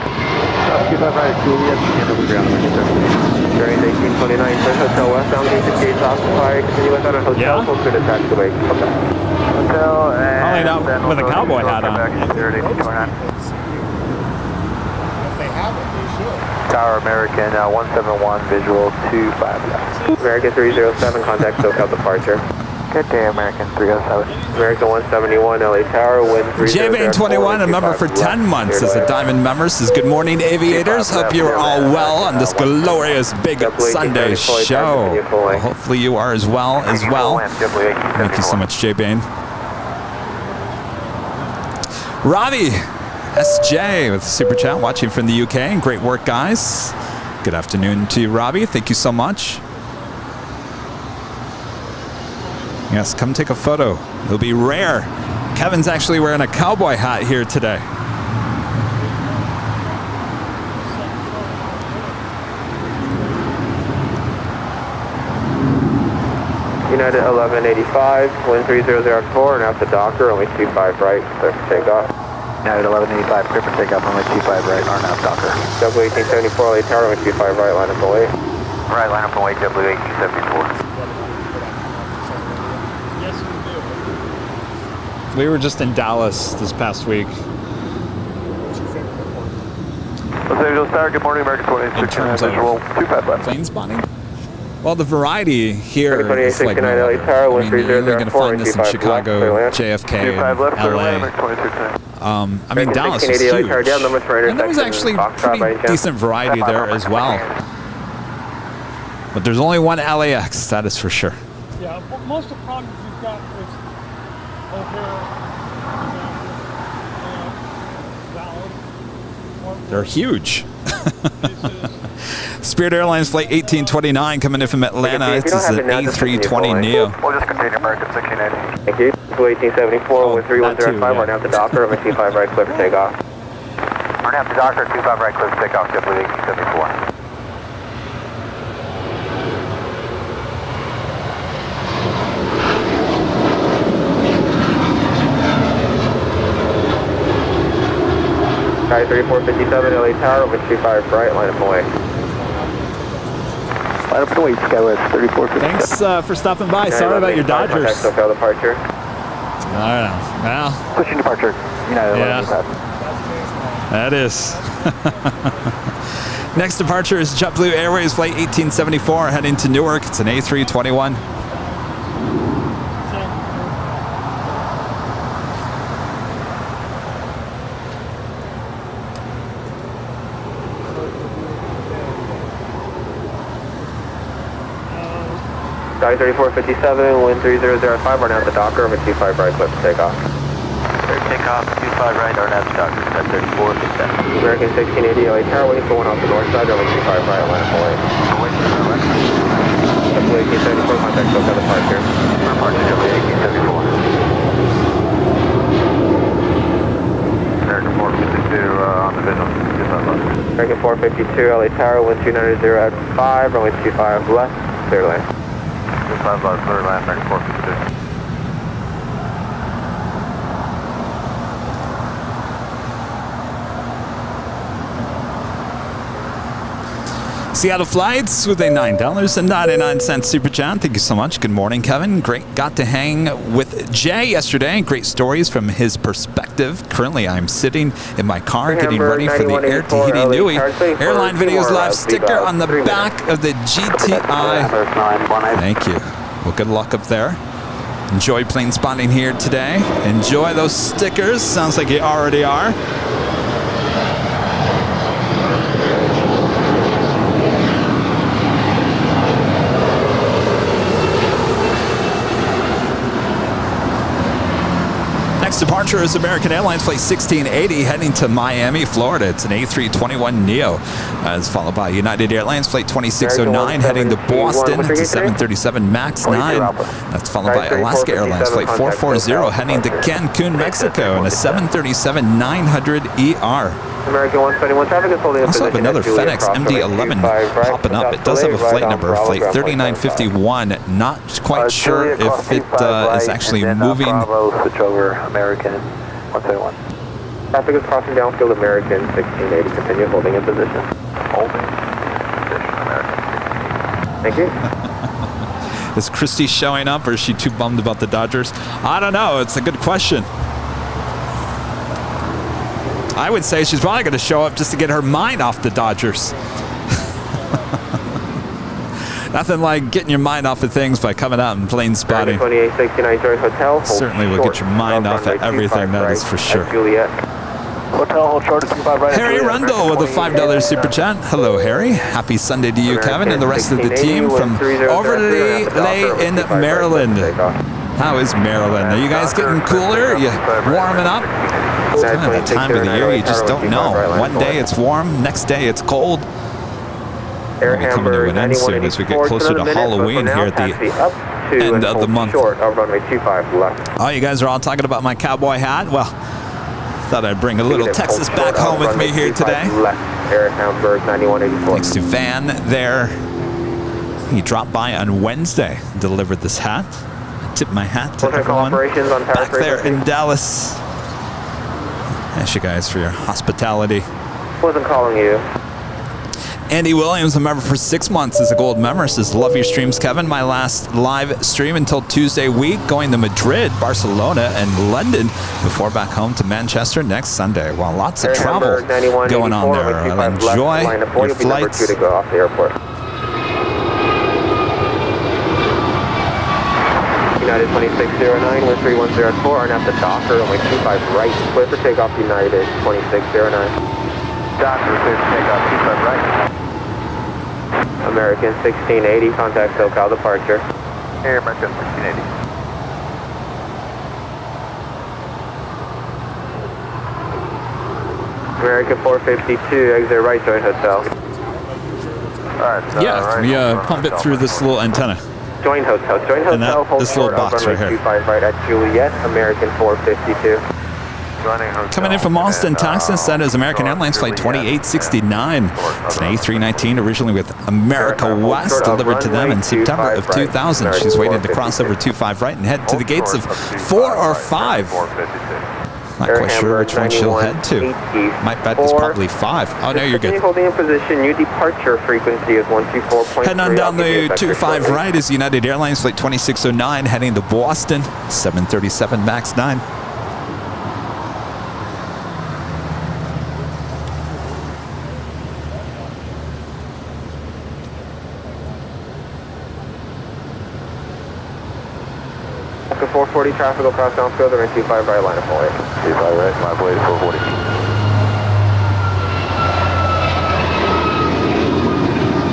25 right, Juliet, end of the ground, During 1829, Church Hotel westbound, the gates occupied, continue westbound at hotel, close to the taxiway. Okay. Hotel and... Probably not with a cowboy hat on. If they have it, they should. Tower American 171, visual 25. American 307, contact SoCal departure. Good day, American 307. American 171, LA Tower, wind 30. JVane21, a member for 10 months as a Diamond member, says, good morning, aviators. Hope you are all well on this glorious big Sunday show. Well, hopefully you are as well. Thank you so much, JVane. Ravi SJ with Super Chat, watching from the UK. Great work, guys. Good afternoon to you, Ravi. Thank you so much. Yes, come take a photo. It'll be rare. Kevin's actually wearing a cowboy hat here today. United 1185, wind 3004, and out the Docker, only 25 right, clear for takeoff. United 1185, clear for takeoff, only 25 right, RNAV Docker. W1874, LA Tower, only 25 right, line up and wait. Right, line up and wait, W1874. We were just in Dallas this past week. Los Angeles Tower, good morning, American 26, visual 25 left. Plane spotting? Well, the variety here is like no LA other. Tower, I mean, you're going to find this in Chicago, JFK, LA. I mean, Dallas is huge. And there was actually pretty decent variety there as well. But there's only one LAX, that is for sure. Yeah, most of the problems you've got is over They're huge. Spirit Airlines Flight 1829 coming in from Atlanta. This is an A320neo. We'll just continue American 1680. Thank you. 1874 with 3105, right now at the Docker, over 25 right, clear for takeoff. Right now at the Docker, 25 right, clear for takeoff, W1874. Sky 3457, LA Tower, over 25 right, line up and wait. Line up and wait, Skywest 3457. Thanks for stopping by. Sorry about your Dodgers. SoCal departure. I don't know. Well, pushing departure. United 1185. That is. Next departure is JetBlue Airways Flight 1874 heading to Newark. It's an A321. Sky 3457, wind 3005, right now at the Docker, over 25 right, clear for takeoff. Takeoff, 25 right, RNAV Docker, at 3457. American 1680, LA Tower, waiting for one off the north side, over 25 right, line up and wait. W1874, contact SoCal departure. Departure, W1874. American 452 on the visual, 25 left. American 452, LA Tower, wind 290 at 5, runway 25 left, clear lane. 25 left, clear lane, American 452. Seattle Flights with a $9.99 super chat. Thank you so much. Good morning, Kevin. Great. Got to hang with Jay yesterday. Great stories from his perspective. Currently, I'm sitting in my car getting ready for the Air Tahiti Nui Airline Videos Live sticker on the back of the GTI. Thank you. Well, good luck up there. Enjoy plane spotting here today. Enjoy those stickers. Sounds like you already are. Next departure is American Airlines Flight 1680 heading to Miami, Florida. It's an A321neo. As followed by United Airlines Flight 2609 heading to Boston. It's a 737 MAX 9. That's followed by Alaska Airlines Flight 440 heading to Cancun, Mexico, and a 737-900ER. American 171 traffic is holding a Also have another FedEx MD-11 popping up. It does have a flight number, Flight 3951. Not quite sure if it is actually moving. Switch over American 171. Traffic is crossing downfield American 1680. Continue holding in position. Holding position American 1680. Thank you. Is Christy showing up, or is she too bummed about the Dodgers? I don't know. It's a good question. I would say she's probably going to show up just to get her mind off the Dodgers. Nothing like getting your mind off of things by coming out and plane spotting. 2869 Joy Hotel. Certainly will get your mind off of everything, that is for sure. Juliet. Hotel, hold short of 25 right. Harry Rundle with a $5 super chat. Hello, Harry. Happy Sunday to you, Kevin, and the rest of the team from Overlay in Maryland. How is Maryland? Are you guys getting cooler? Are you warming up? It's kind of that time of the year you just don't know. One day it's warm, next day it's cold. We'll be coming to an end soon as we get closer to Halloween here at the end of the month. Oh, you guys are all talking about my cowboy hat? Well, thought I'd bring a little Texas back home with me here today. Thanks to Van there. He dropped by on Wednesday, delivered this hat. I tip my hat to everyone back there in Dallas. Thanks you guys for your hospitality. Wasn't calling you. Andy Williams, a member for 6 months, is a gold member. Says, love your streams, Kevin. My last live stream until Tuesday week, going to Madrid, Barcelona, and London before back home to Manchester next Sunday. Well, lots of travel going on there. I'll enjoy your flights. United 2609 with 3104 are at the docker, only 25 right, clear for takeoff United 2609. Docker, clear for takeoff 25 right. American 1680, contact SoCal departure. Air American 1680. American 452, exit right, join hotel. Alright, Yeah, we pump it through this little antenna. Join hotel, And that, this little box right here. 25 right at Juliet, American 452. Coming in from Austin, Texas, that is American Airlines Flight 2869. It's an A319, originally with America West, delivered to them in September of 2000. She's waiting to cross over 25 right and head to the gates of 4 or 5. Not quite sure which one she'll head to. My bet is probably 5. Oh, no, you're good. Holding in position, new departure frequency is 124.3. Heading on down the 25 right is United Airlines Flight 2609, heading to Boston, 737 MAX 9. After 440 traffic will cross downfield, they're in 25 right, line of flight. 25 right, my blade 440.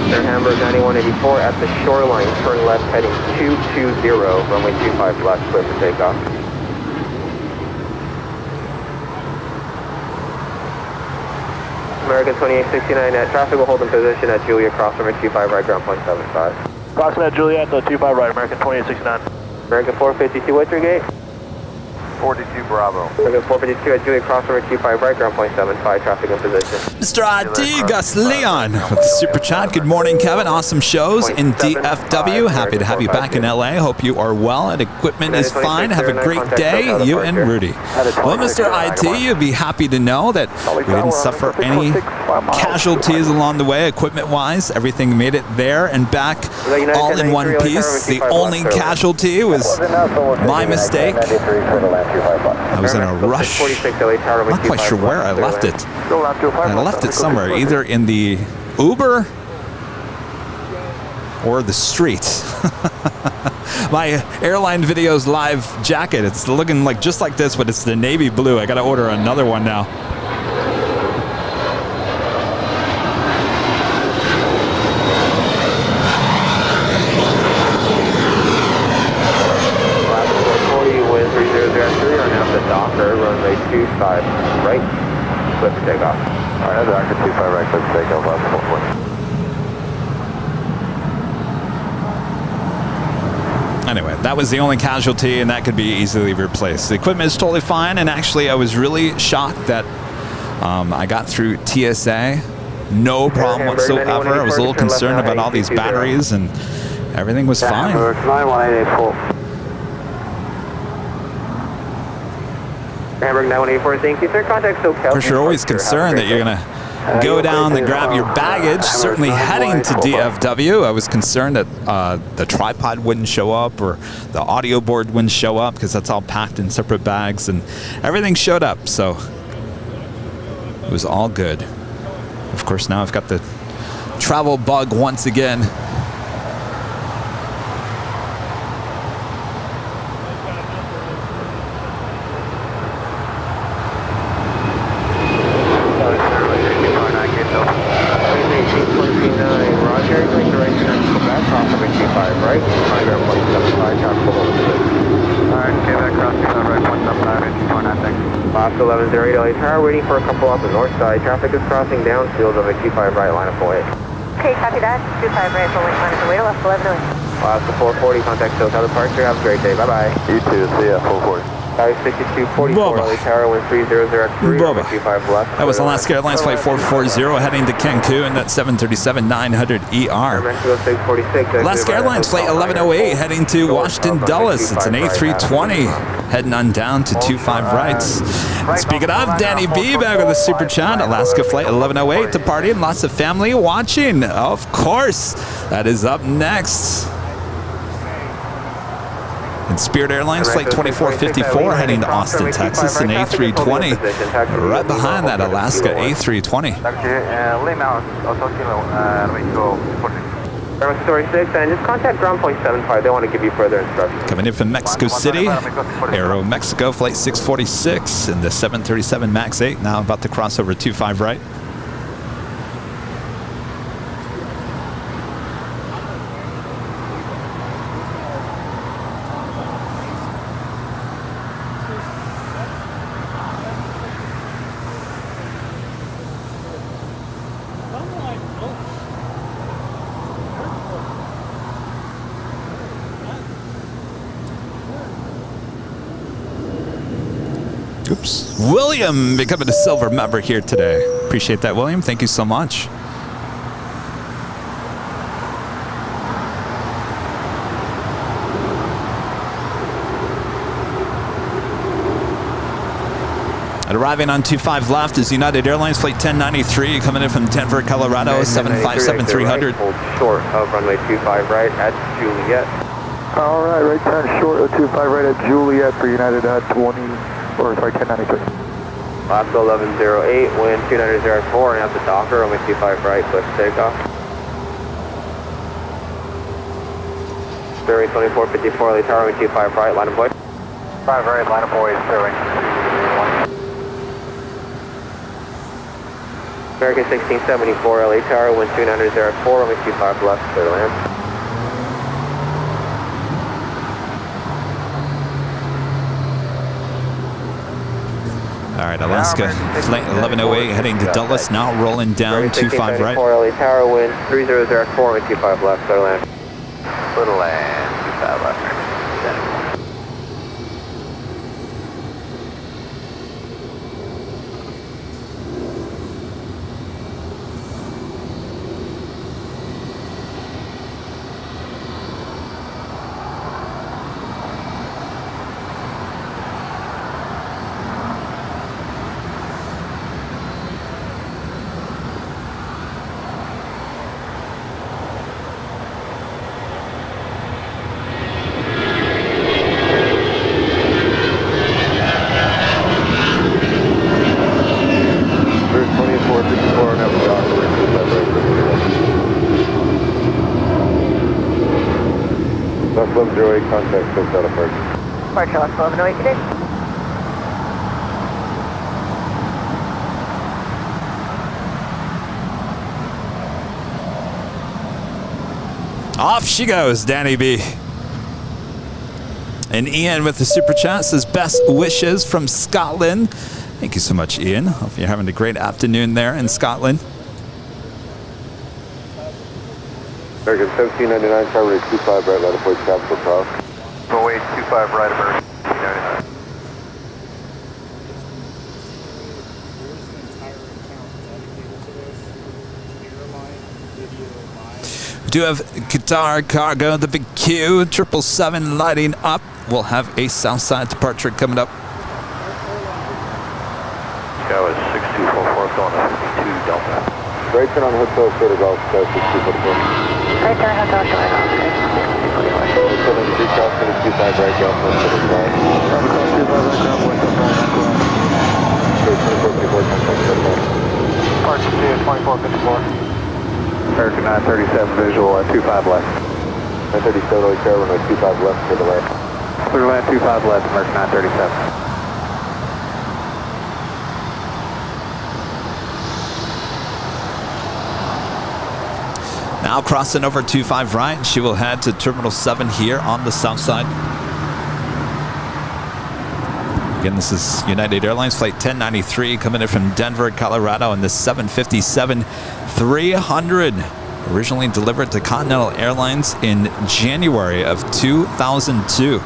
Air Hamburg 9184 at the shoreline, turn left heading 220, runway 25 left, clear for takeoff. American 2869 at traffic will hold in position at Juliet, cross runway 25 right, ground point 75. Crossing at Juliet, 25 right, American 2869. American 452, what's your gate? 42 Bravo. American 452 at Juliet, cross runway 25 right, ground point 75, traffic in position. Mr. ID, Gus Leon with the super chat. Good morning, Kevin. Awesome shows in DFW. Happy to have you back in LA. Hope you are well and equipment is fine. Have a great day, you and Rudy. Well, Mr. ID, you'll be happy to know that we didn't suffer any casualties along the way, equipment-wise. Everything made it there and back all in one piece. The only casualty was my mistake. I was in a rush. Not quite sure where I left it. I left it somewhere, either in the Uber or the street. My Airline Videos Live jacket, it's looking like just like this, but it's the navy blue. I gotta order another one now. Docker, runway 25 right, clear for takeoff. Alright, Docker 25 right, clear for takeoff, last 440. Anyway, that was the only casualty, and that could be easily replaced. The equipment is totally fine, and actually I was really shocked that I got through TSA. No problem whatsoever. I was a little concerned about all these batteries, and everything was fine. 91884. Hamburg 9184, thank you, sir. Contact SoCal. Of course, you're always concerned that you're going to go down and grab your baggage. Certainly heading to DFW, I was concerned that the tripod wouldn't show up or the audio board wouldn't show up because that's all packed in separate bags, and everything showed up, so it was all good. Of course, now I've got the travel bug once again. Box 1108 LA Tower, waiting for a couple off the north side. Traffic is crossing downfield of a 25 right, line up away. Okay, copy that. 25 right, full length, line up away to left 1108. Box 440, contact SoCal departure. Have a great day. Bye-bye. You too, see ya, 440. 6244 LA Tower, 1300 runway 25 left. That was Alaska Airlines Flight 440 heading to Cancun at 737-900ER. Mexico 646. Alaska Airlines Flight 1108 heading to Washington Dulles. It's an A320 heading on down to 25 rights. And speaking of, Danny B back with a super chat. Alaska Flight 1108 to party and lots of family watching. Of course, that is up next. And Spirit Airlines Flight 2454 heading to Austin, Texas, an A320. Right behind that Alaska A320. Story 6, and just contact ground point 75. They want to give you further instructions. Coming in from Mexico City, Aero Mexico Flight 646 and the 737 MAX 8 now about to cross over 25 right. Oops. William becoming a silver member here today. Appreciate that, William. Thank you so much. And arriving on 25 left is United Airlines Flight 1093 coming in from Denver, Colorado, 757-300. Hold short of runway 25 right at Juliet. All right, right turn short of 25 right at Juliet for United 1093. Alaska 1108, wind 2904, and at the Docker, runway 25 right, push takeoff. Bearing 2454, LA Tower, runway 25 right, line of way. 5 right, line of way, bearing. American 1674, LA Tower, wind 2904, runway 25 left, clear to land. All right, Alaska Flight 1108 heading to Dulles, now rolling down 25 right. LA Tower, wind 3004, runway 25 left, clear to land. Clear to land, 25 left. 1108, contact 6 out of first. Departure LAX 1108 today. Off she goes, Danny B. And Ian with the super chat says best wishes from Scotland. Thank you so much, Ian. Hope you're having a great afternoon there in Scotland. American 1799, Tower 25 right, line of voice capital cross. Runway 25 right, American 1799. We do have Qatar Cargo, the big Q, 777 lighting up. We'll have a Southside departure coming up. That was 6244 going to 52 Delta. Right turn on Hotel Short of Golf, 6244. Right turn Hotel Short of Golf, 6244. Hotel 23 cross, 25 right, Golf, 175. Departure 2454. American 937 visual at 25 left. 937 Lake Fair, runway 25 left for the left. Clear land 25 left, American 937. Now crossing over 25 right, she will head to Terminal 7 here on the south side. Again, this is United Airlines Flight 1093 coming in from Denver, Colorado, and this 757-300, originally delivered to Continental Airlines in January of 2002.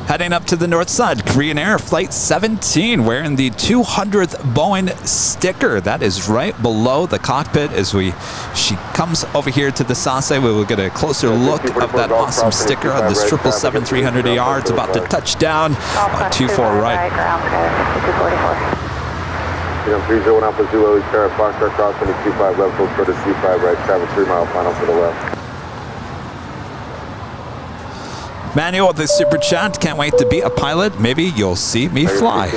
Heading up to the north side, Korean Air Flight 17 wearing the 200th Boeing sticker. That is right below the cockpit. As she comes over here to the south side, we will get a closer look of that awesome sticker on this 777-300ER. It's about to touch down on 24 right. Freedom 301 Alpha Zulu, East Paris, Foxtrot cross, 25 left, full short of 25 right, travel 3 mile final to the left. Manuel with the super chat. Can't wait to be a pilot. Maybe you'll see me fly.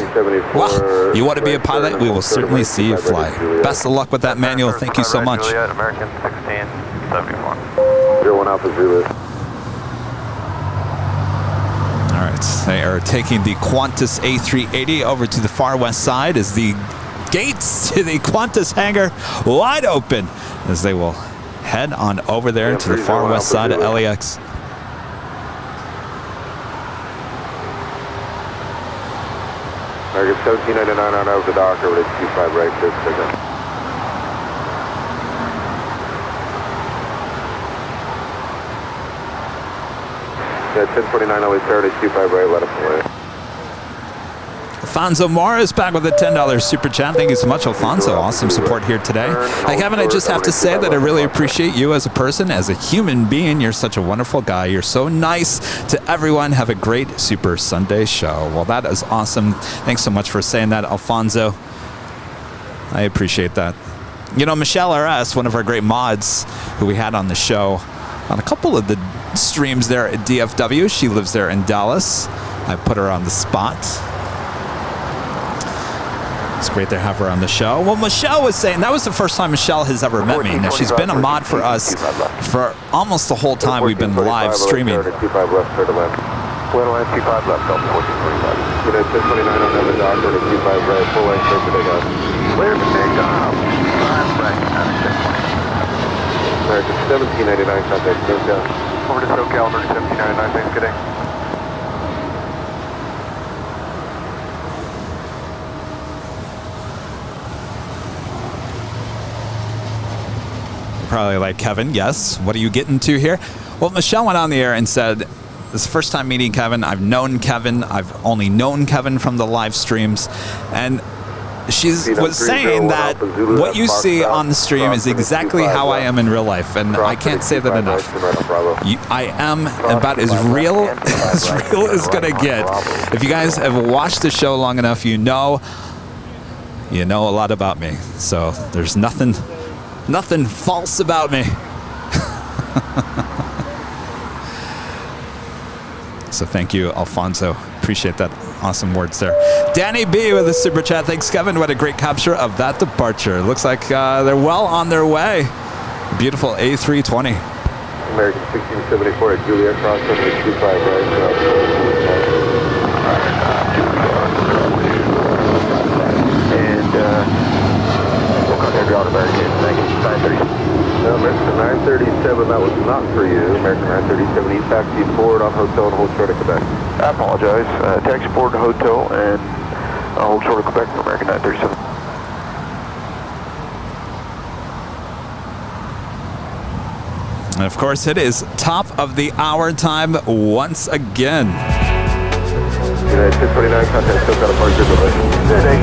Well, you want to be a pilot? We will certainly see you fly. Best of luck with that, Manuel. Thank you so much. American 1674. 01 Alpha Zulu. All right, they are taking the Qantas A380 over to the far west side as the gates to the Qantas hangar wide open as they will head on over there to the far west side of LAX. American 1799 on over the dock, over to 25 right, clear for takeoff. Yeah, 1049 LA Saturday, 25 right, let us away. Alfonso Morris back with a $10 super chat. Thank you so much, Alfonso. Awesome support here today. Hey, Kevin, I just have to say that I really appreciate you as a person, as a human being. You're such a wonderful guy. You're so nice to everyone. Have a great Super Sunday show. Well, that is awesome. Thanks so much for saying that, Alfonso. I appreciate that. You know, Michelle R.S., one of our great mods who we had on the show on a couple of the streams there at DFW. She lives there in Dallas. I put her on the spot. It's great to have her on the show. Well, Michelle was saying that was the first time Michelle has ever met me. Now, she's been a mod for us for almost the whole time we've been live streaming. 25 left, clear to land. Clear to land 25 left, Delta 1445. Unit 1029 on over the dock, over to 25 right, full length, clear for takeoff. Clear for takeoff. 5 right, American 1799, contact SoCal. over to SoCal, American 1799, thanks, good day. Probably like, Kevin, yes, what are you getting to here? Well, Michelle went on the air and said, this is the first time meeting Kevin. I've known Kevin. I've only known Kevin from the live streams. And she was saying that what you see on the stream is exactly how I am in real life. And I can't say that enough. I am about as real as going to get. If you guys have watched the show long enough, you know a lot about me. So there's nothing false about me. So thank you, Alfonso. Appreciate that. Awesome words there. Danny B with a super chat. Thanks, Kevin. What a great capture of that departure. Looks like they're well on their way. Beautiful A320. American 1674 at Juliet, cross runway 25 right. And we'll contact you on American 930. No, American 937, that was not for you. American 937, East taxi forward on hotel and hold short of Quebec. I apologize. Taxi forward to hotel and hold short of Quebec for American 937. And of course, it is top of the hour time once again. United 629, contact SoCal departure. Good day.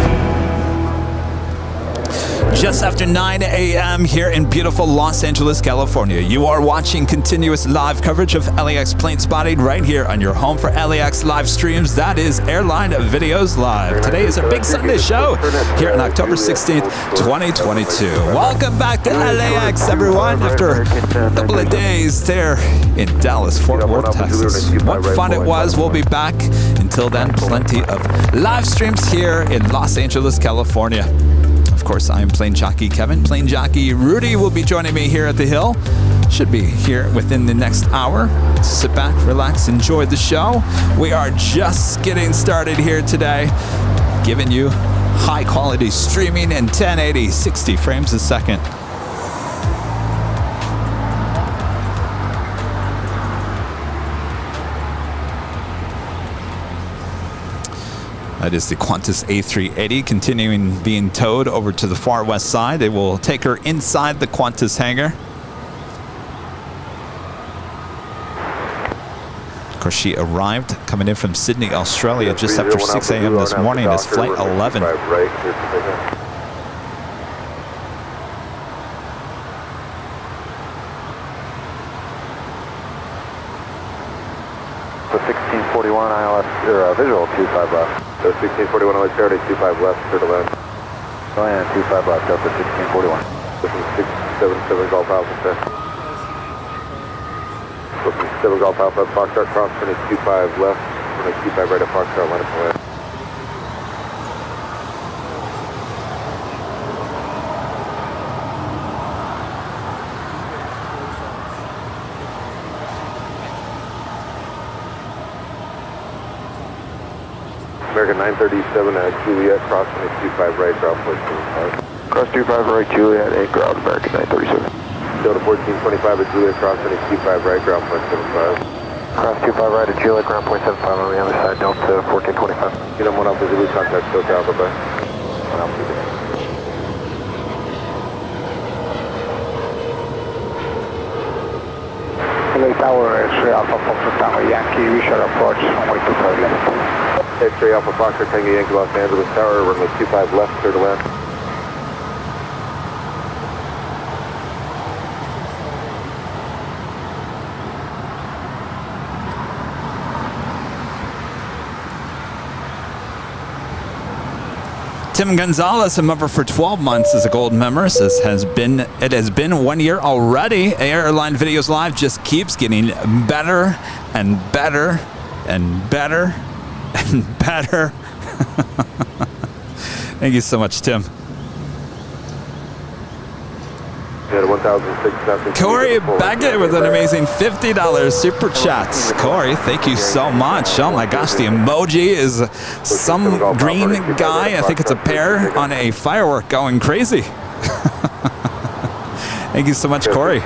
Just after 9 a.m. here in beautiful Los Angeles, California. You are watching continuous live coverage of LAX plane spotting right here on your home for LAX live streams. That is Airline Videos Live. Today is our big Sunday show here on October 16th, 2022. Welcome back to LAX, everyone, after a couple of days there in Dallas, Fort Worth, Texas. What fun it was. We'll be back. Until then, plenty of live streams here in Los Angeles, California. Of course, I'm Plane Jockey Kevin. Plane Jockey Rudy will be joining me here at the Hill. Should be here within the next hour. Sit back, relax, enjoy the show. We are just getting started here today, giving you high quality streaming in 1080, 60 frames a second. That is the Qantas A380 continuing being towed over to the far west side. They will take her inside the Qantas hangar. Of course, she arrived coming in from Sydney, Australia just after 6 a.m. this morning as flight 11. So 1641 ILS, or visual 25 left. So 1641 ILS, Saturday 25 left, clear to land. Land 25 left, Delta 1641. This is 677 Golf Alpha, sir. Looking 7 Golf Alpha, Foxtrot cross, running 25 left, running 25 right at Foxtrot, line up and land. American 937 at Juliet, cross runway 25 right, ground point 75. Cross 25 right, Juliet, 8 ground, American 937. Delta 1425 at Juliet, cross runway 25 right, ground point 75. Cross 25 right at Juliet, ground point 75 on the other side, Delta 1425. Unit 1 Alpha Zulu, contact SoCal, bye-bye. 1 Alpha Zulu. LA Tower, X-ray Alpha Foxtrot Tango Yankee, visual approach, runway 25 left. X-ray Alpha Foxtrot Tango Yankee, Los Angeles Tower, runway 25 left, clear to land. Tim Gonzalez, a member for 12 months as a gold member, says it has been 1 year already. Airline Videos Live just keeps getting better and better and better and better. Thank you so much, Tim. Corey Baggett with an amazing $50 super chat. Corey, thank you so much. Oh my gosh, the emoji is some green guy. I think it's a pear on a firework going crazy. Thank you so much, Corey.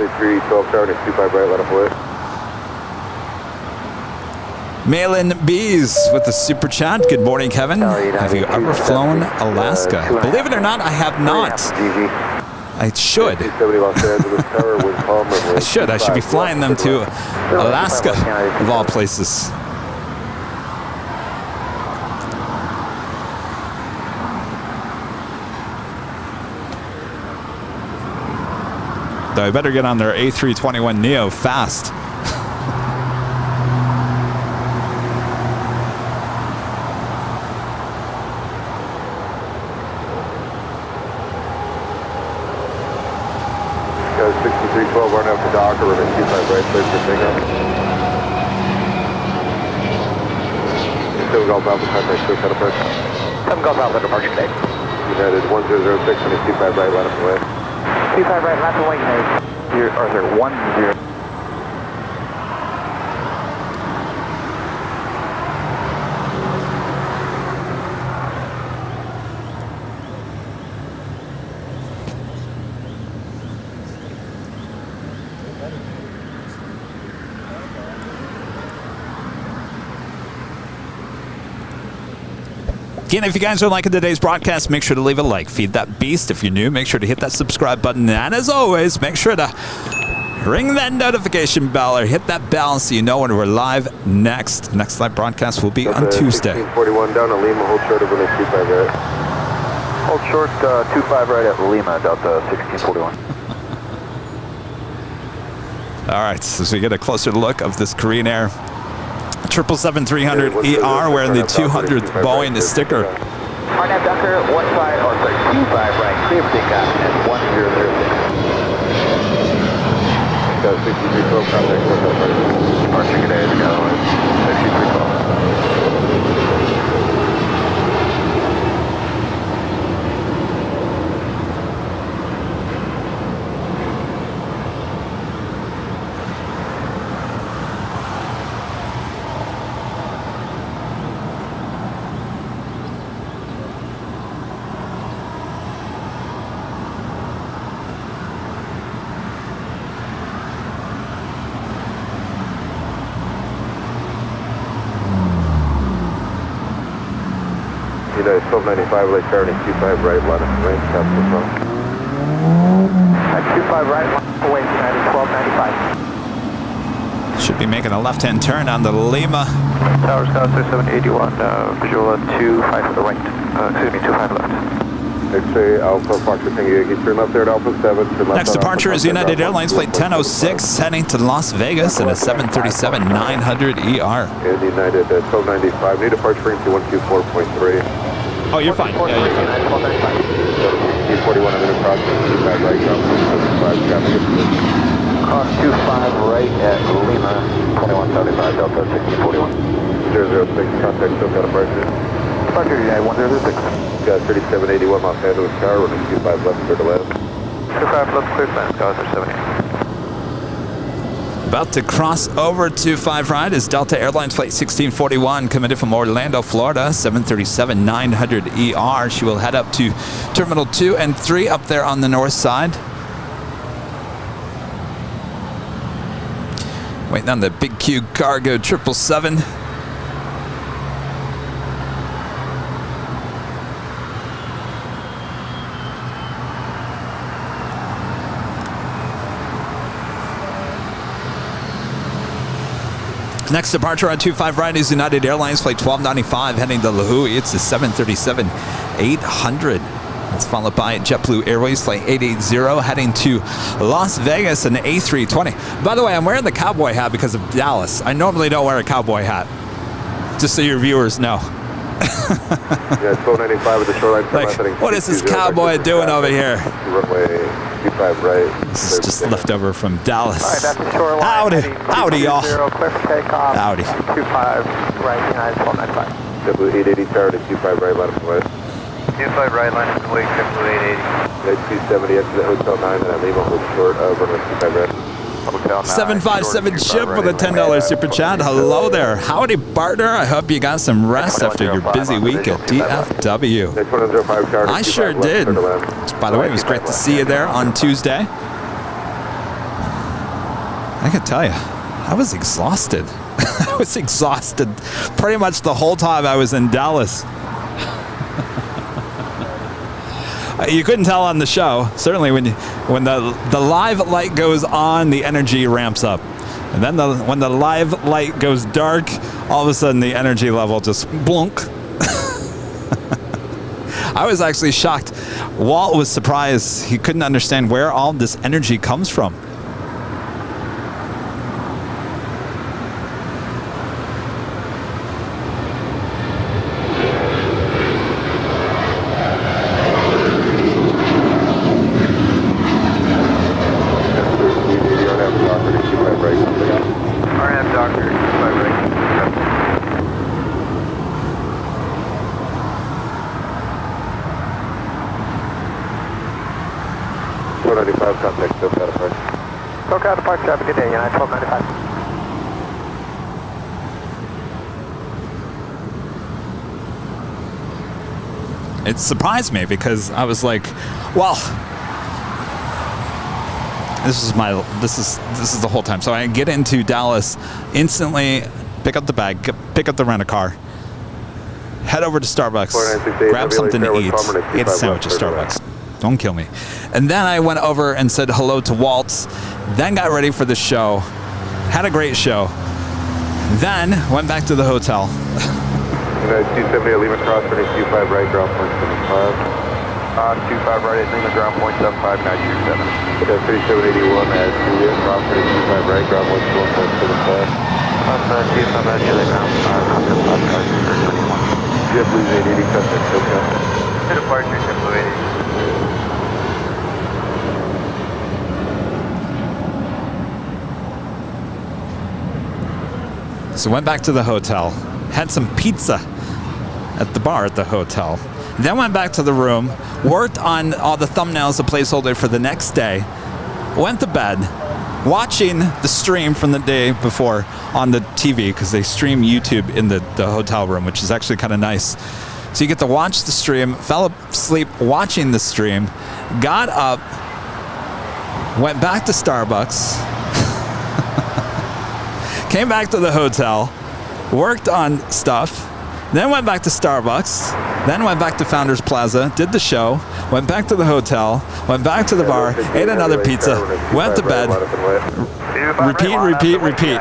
Malin Bees with the super chat. Good morning, Kevin. Have you ever flown Alaska? Believe it or not, I have not. I should. I should. I should be flying them to Alaska, of all places. Though I better get on their A321neo fast. 7 Golf Alpha, contact switch out approach. 7 Golf Alpha, departure today. United 1006, 25 right, line up away. 25 right, left away, United. Arthur, 10. Again, if you guys are liking today's broadcast, make sure to leave a like. Feed that beast. If you're new, make sure to hit that subscribe button. And as always, make sure to ring that notification bell or hit that bell so you know when we're live next. Next live broadcast will be on Tuesday. 1641 down to Lima, hold short over the 25 right. Hold short, 25 right at Lima, Delta 1641. All right, so as we get a closer look of this Korean Air 777-300ER wearing the 200th Boeing sticker. Arnab Ducker, 15, or sorry, 25 right, clear for takeoff at 1006. 6312, contact switch out approach. Departure today, Skyline, 6312. United 1295, late turning 25 right, line up range, capital front. At 25 right, line away, United 1295. Should be making a left-hand turn on the Lima. Tower Scout 3781, visual 25 to the right, excuse me, 25 left. X-ray Alpha, Foxtrot Tango Yankee, turn left there at Alpha 7. Next departure is United Airlines Flight 1006 heading to Las Vegas in a 737-900ER. And United 1295, new departure frequency 124.3. Oh, you're fine. Yeah, you're fine. 1641, I'm going to cross 25 right, ground 25, traffic. Cross 25 right at Lima, 2175, Delta 1641. 006, contact still got a departure. Departure United 1006. Got 3781 Los Angeles Tower, running 25 left, clear to land. 25 left, clear to land, Skyline 78. About to cross over to 5 right is Delta Airlines Flight 1641 coming in from Orlando, Florida, 737-900ER. She will head up to Terminal 2 and 3 up there on the north side. Waiting on the Big Q Cargo 777. Next departure on 25 right is United Airlines Flight 1295 heading to Lahui. It's a 737-800. That's followed by JetBlue Airways Flight 880 heading to Las Vegas, an A320. By the way, I'm wearing the cowboy hat because of Dallas. I normally don't wear a cowboy hat, just so your viewers know. Yeah, 1295 with the shoreline. Like, what is this cowboy doing over here? Runway 25 right. This is just leftover from Dallas. All right, that's the shoreline. Howdy. Howdy, y'all. Clear for takeoff. Howdy. 25 right, United 1295. JetBlue 880 tower to 25 right, line up away. 25 right, line up away, JetBlue 880. 270 exit at Hotel 9 and at Lima, hold short, runway 25 right. Hotel 9. 757 Chip with a $10 super chat. Hello there. Howdy, partner. I hope you got some rest after your busy week at DFW. Next 105 tower to I 25 sure left, did. clear to land. By the way, it was great to see you there on Tuesday. I can tell you, I was exhausted. I was exhausted pretty much the whole time I was in Dallas. You couldn't tell on the show. Certainly when the live light goes on, the energy ramps up. And then when the live light goes dark, all of a sudden the energy level just blunk. I was actually shocked. Walt was surprised. He couldn't understand where all this energy comes from. contact, SoCal departure. SoCal departure, have a good day, United 1295. It surprised me because I was like, well, this is the whole time. So I get into Dallas, instantly pick up the bag, pick up the rent-a-car, head over to Starbucks, grab something to eat, ate a sandwich at Starbucks. Don't kill me. And then I went over and said hello to Waltz, then got ready for the show, had a great show, then went back to the hotel. United 270 at Lima Cross, turning 25 right, ground point 75. 25 right at Lima, ground point 75, 927. Okay, 3781 at Juliet, cross turning 25 right, ground point 75. 25 at Juliet, ground, contact left, car 21. JetBlue 880, contact SoCal. To departure, JetBlue 880. So went back to the hotel, had some pizza at the bar at the hotel, then went back to the room, worked on all the thumbnails, the placeholder for the next day, went to bed, watching the stream from the day before on the TV, because they stream YouTube in the hotel room, which is actually kind of nice. So you get to watch the stream, fell asleep watching the stream, got up, went back to Starbucks, came back to the hotel, worked on stuff, then went back to Starbucks, then went back to Founders Plaza, did the show, went back to the hotel, went back to the bar, ate another pizza, went to bed, repeat.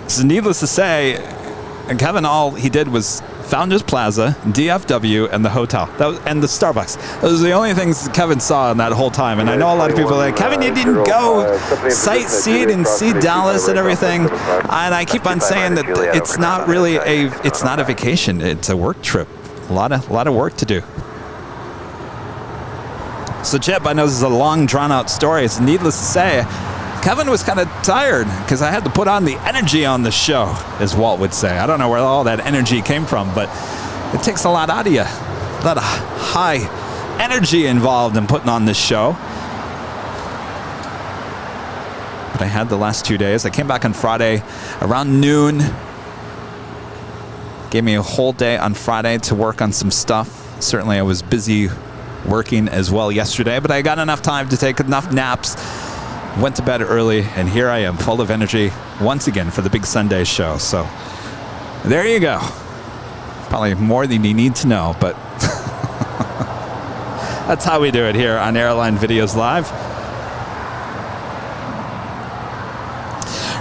So needless to say, Kevin, all he did was Founders Plaza, DFW, and the hotel. And the Starbucks. Those are the only things Kevin saw in that whole time. And I know a lot of people are like, Kevin, you didn't go sightsee and see Dallas and everything. And I keep on saying that it's not really it's not a vacation. It's a work trip. A lot of work to do. So Chip, I know this is a long, drawn-out story. It's needless to say, Kevin was kind of tired because I had to put on the energy on the show, as Walt would say. I don't know where all that energy came from, but it takes a lot out of you. A lot of high energy involved in putting on this show. But I had the last 2 days. I came back on Friday around noon. Gave me a whole day on Friday to work on some stuff. Certainly I was busy working as well yesterday, but I got enough time to take enough naps. Went to bed early, and here I am, full of energy once again for the big Sunday show. So there you go. Probably more than you need to know, but that's how we do it here on Airline Videos Live.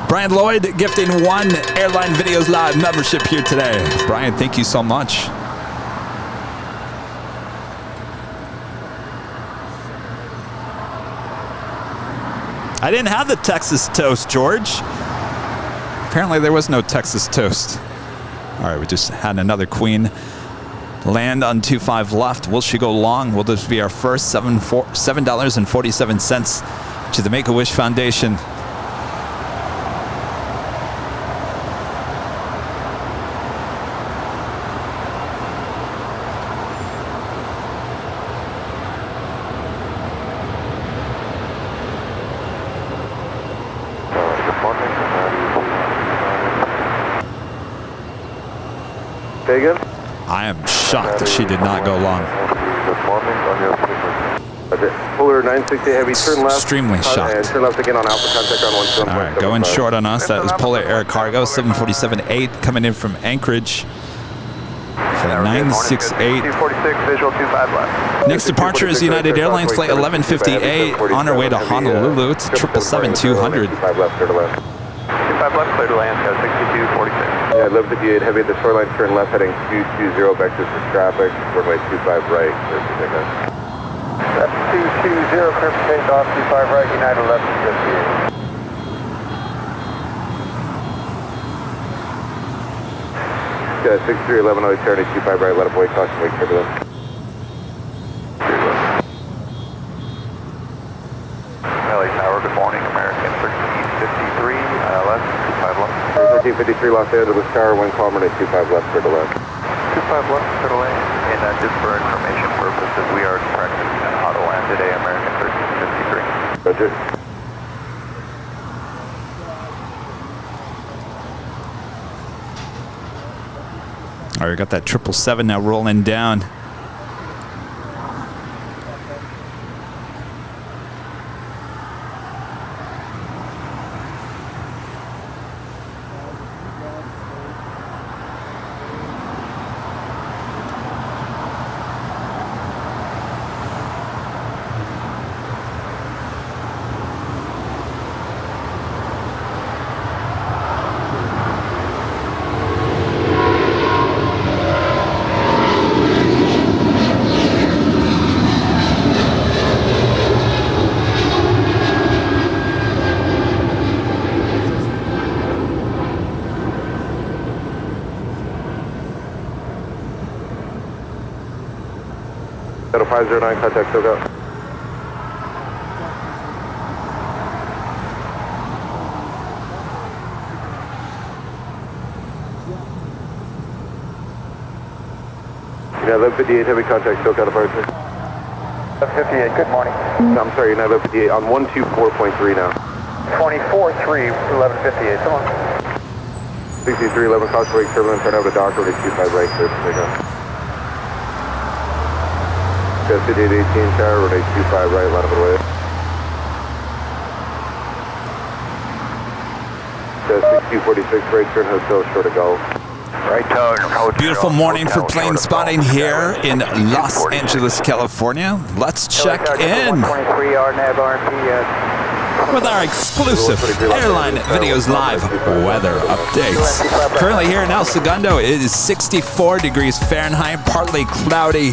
Brian Lloyd gifting 1 Airline Videos Live membership here today. Brian, thank you so much. I didn't have the Texas toast, George. Apparently there was no Texas toast. All right, we just had another queen land on 25 left. Will she go long? Will this be our first $7.47 to the Make-A-Wish Foundation? I am shocked that she did not go long. Fuller 960 heavy, turn left. Extremely shocked. And turn left again on Alpha, contact on 17. All right, going short on us. That was Polar Air Cargo 747-8 coming in from Anchorage for 968. 246, visual 25 left. Next departure is United Airlines flight 1158 on our way to Honolulu. It's 777-200. 25 left, clear to land. 25 left, clear to land, 6246. Yeah, 1158 heavy at the shoreline, turn left heading 220 back to the traffic, runway 25 right, clear for takeoff. 220, clear for takeoff, 25 right, United 1158. Yeah, 6311 turn 25 right, let up wait, caution, wait, turbulence. LA Tower, good morning, American 1353, left, 25 left. 1353 Los Angeles Tower, 1 kilometer, 25 left, clear to land. 25 left, clear to land, in that just for information purposes. We are practicing an auto land today, American 1353. Roger. All right, we got that 777 now rolling down. Delta 509, contact SoCal. Yeah, 1158, heavy contact SoCal departure. 58, good morning. No, I'm sorry, you're not 1158, on 124.3 now. 24-3, 1158, come on. 6311, caution brake, turbulence, turn over to Docker, ready 25 right, clear for takeoff. City 18 tower, ready 25 right, line of the way. City 246 right, turn hotel, short of golf. Right turn. Beautiful morning for plane spotting here in Los Angeles, California. Let's check in with our exclusive Airline Videos Live weather updates. Currently here in El Segundo, it is 64 degrees Fahrenheit, partly cloudy,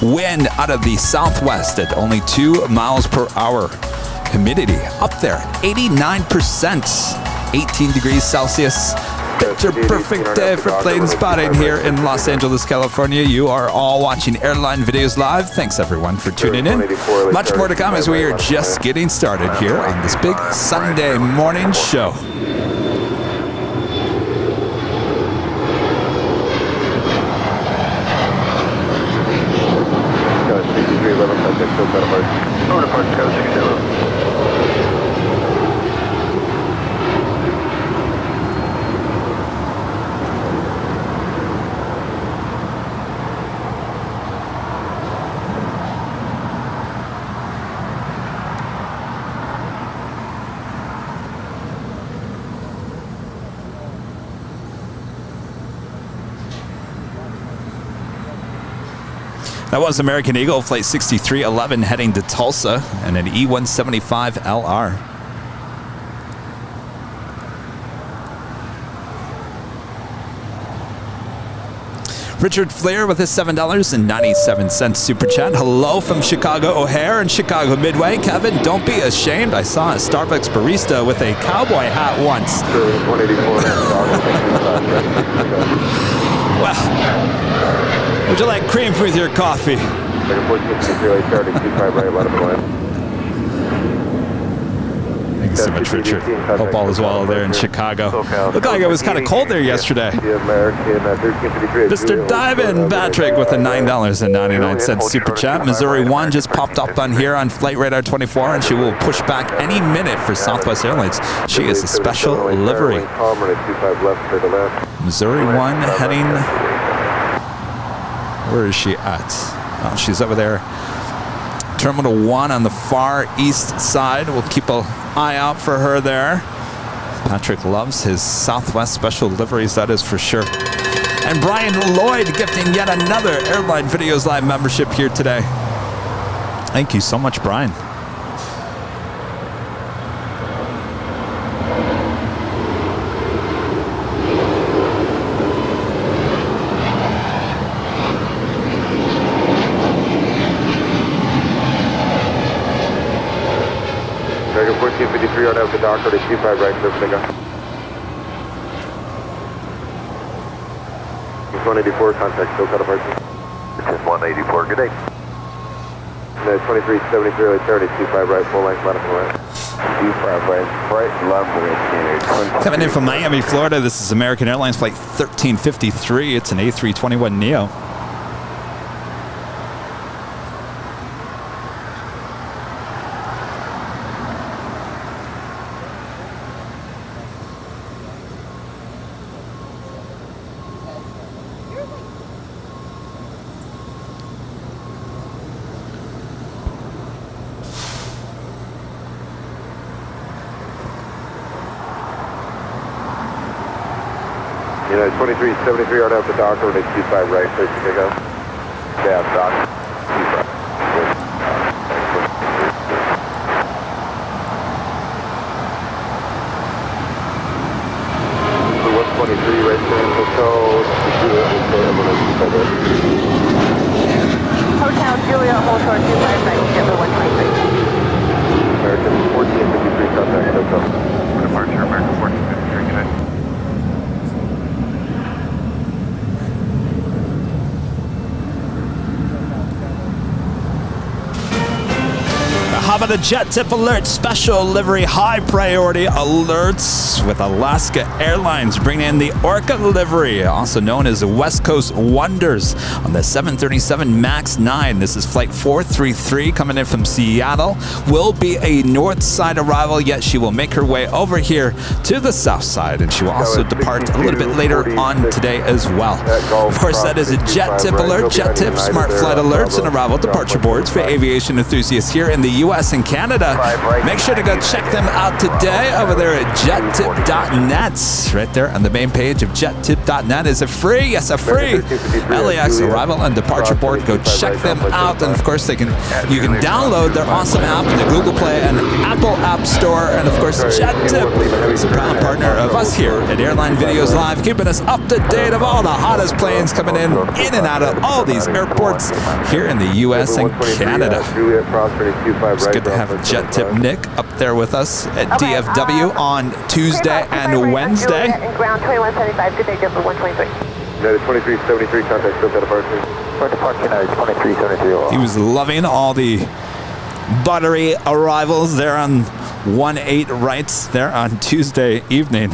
wind out of the southwest at only 2 miles per hour. Humidity up there, 89%, 18 degrees Celsius. Picture perfect day for plane spotting here in Los Angeles, California. You are all watching Airline Videos Live. Thanks everyone for tuning in. Much more to come as we are just getting started here on this big Sunday morning show. That was American Eagle Flight 6311 heading to Tulsa and an E175LR. Richard Fleer with his $7.97 super chat. Hello from Chicago O'Hare and Chicago Midway. Kevin, don't be ashamed. I saw a Starbucks barista with a cowboy hat once. Well, would you like cream with your coffee? Thank you so much, Richard. Hope all is well there in Chicago. Looked like it was kind of cold there yesterday. Mr. Diamond Patrick with a $9.99 super chat. Missouri 1 just popped up on here on Flight Radar 24, and she will push back any minute for Southwest Airlines. She is a special livery. Missouri 1 heading... Where is she at? Oh, she's over there. Terminal 1 on the far east side. We'll keep an eye out for her there. Patrick loves his Southwest special liveries, that is for sure. And Brian Lloyd gifting yet another Airline Videos Live membership here today. Thank you so much, Brian. Dragon 1453 on out to Docker to 25 right, clear for takeoff. 184, contact SoCal departure. This is 184, good day. 2373, early 30, 25 right, full length, line up and right. 25 right, bright, lovely. Coming in from Miami, Florida, this is American Airlines Flight 1353. It's an A321neo. United 2373 on up the dock, runway 25 right, place to pick up. Yeah, dock. 123 right there, hotel, Hotel Juliet, hold short 25 right, JetBlue 123. American 1453, contact hotel. For departure, American 1453, good night. How about a JetTip Alert special livery high priority alerts with Alaska Airlines bringing in the Orca livery, also known as the West Coast Wonders, on the 737 MAX 9. This is flight 433 coming in from Seattle. Will be a north side arrival, yet she will make her way over here to the south side, and she will also depart a little bit later on today as well. Of course, that is a JetTip Alert. JetTip Smart Flight Alerts and arrival departure boards for aviation enthusiasts here in the U.S. and Canada. Make sure to go check them out today over there at jettip.net. Right there on the main page of jettip.net is a free, yes, a free LAX arrival and departure board. Go check them out, and of course you can download their awesome app in the Google Play and Apple App Store. And of course, JetTip is a proud partner of us here at Airline Videos Live, keeping us up to date of all the hottest planes coming in and out of all these airports here in the U.S. and Canada. It's good to have JetTip Nick up there with us at DFW on Tuesday and Wednesday. Ground 2175, good day, JetBlue 123. United 2373, contact still got departure. For departure, United 2373. He was loving all the buttery arrivals there on 1-8 rights there on Tuesday evening.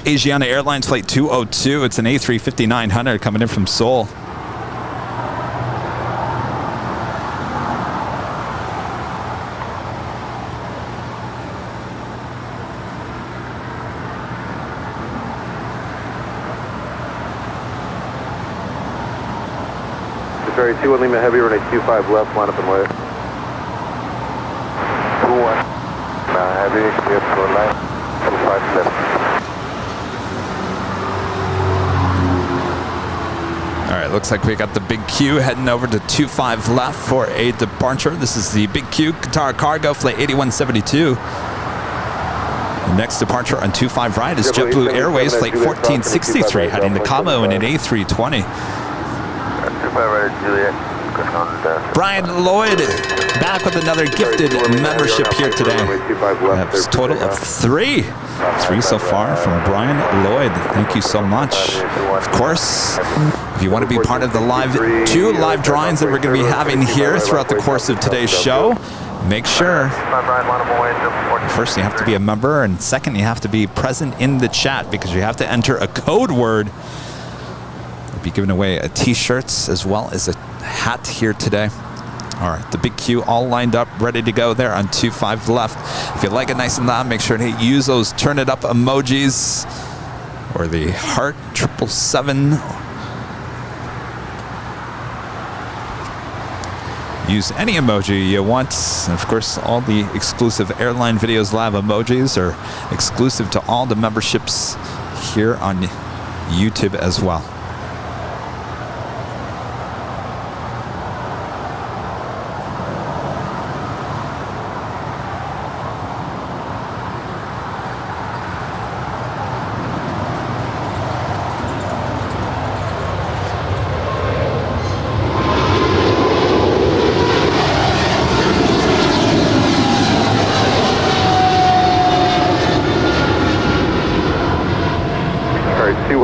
Asiana Airlines Flight 202. It's an A350-900 coming in from Seoul. Sorry, 21 Lima Heavy, runway 25 left, line up and wait. 21 Heavy, clear to line, 25 left. All right, looks like we got the Big Q heading over to 25 left for a departure. This is the Big Q Qatar Cargo Flight 8172. The next departure on 25 right is JetBlue Airways Flight 1463 heading to Cabo in an A320. Brian Lloyd back with another gifted membership here today. That's a total of three so far from Brian Lloyd. Thank you so much. Of course, if you want to be part of the two live drawings that we're going to be having here throughout the course of today's show, make sure first you have to be a member, and second you have to be present in the chat, because you have to enter a code word. We'll be giving away t-shirts as well as a hat here today. All right, the Big Q all lined up, ready to go there on 25 left. If you like it nice and loud, make sure to use those turn it up emojis or the heart 777. Use any emoji you want. And of course, all the exclusive Airline Videos Live emojis are exclusive to all the memberships here on YouTube as well.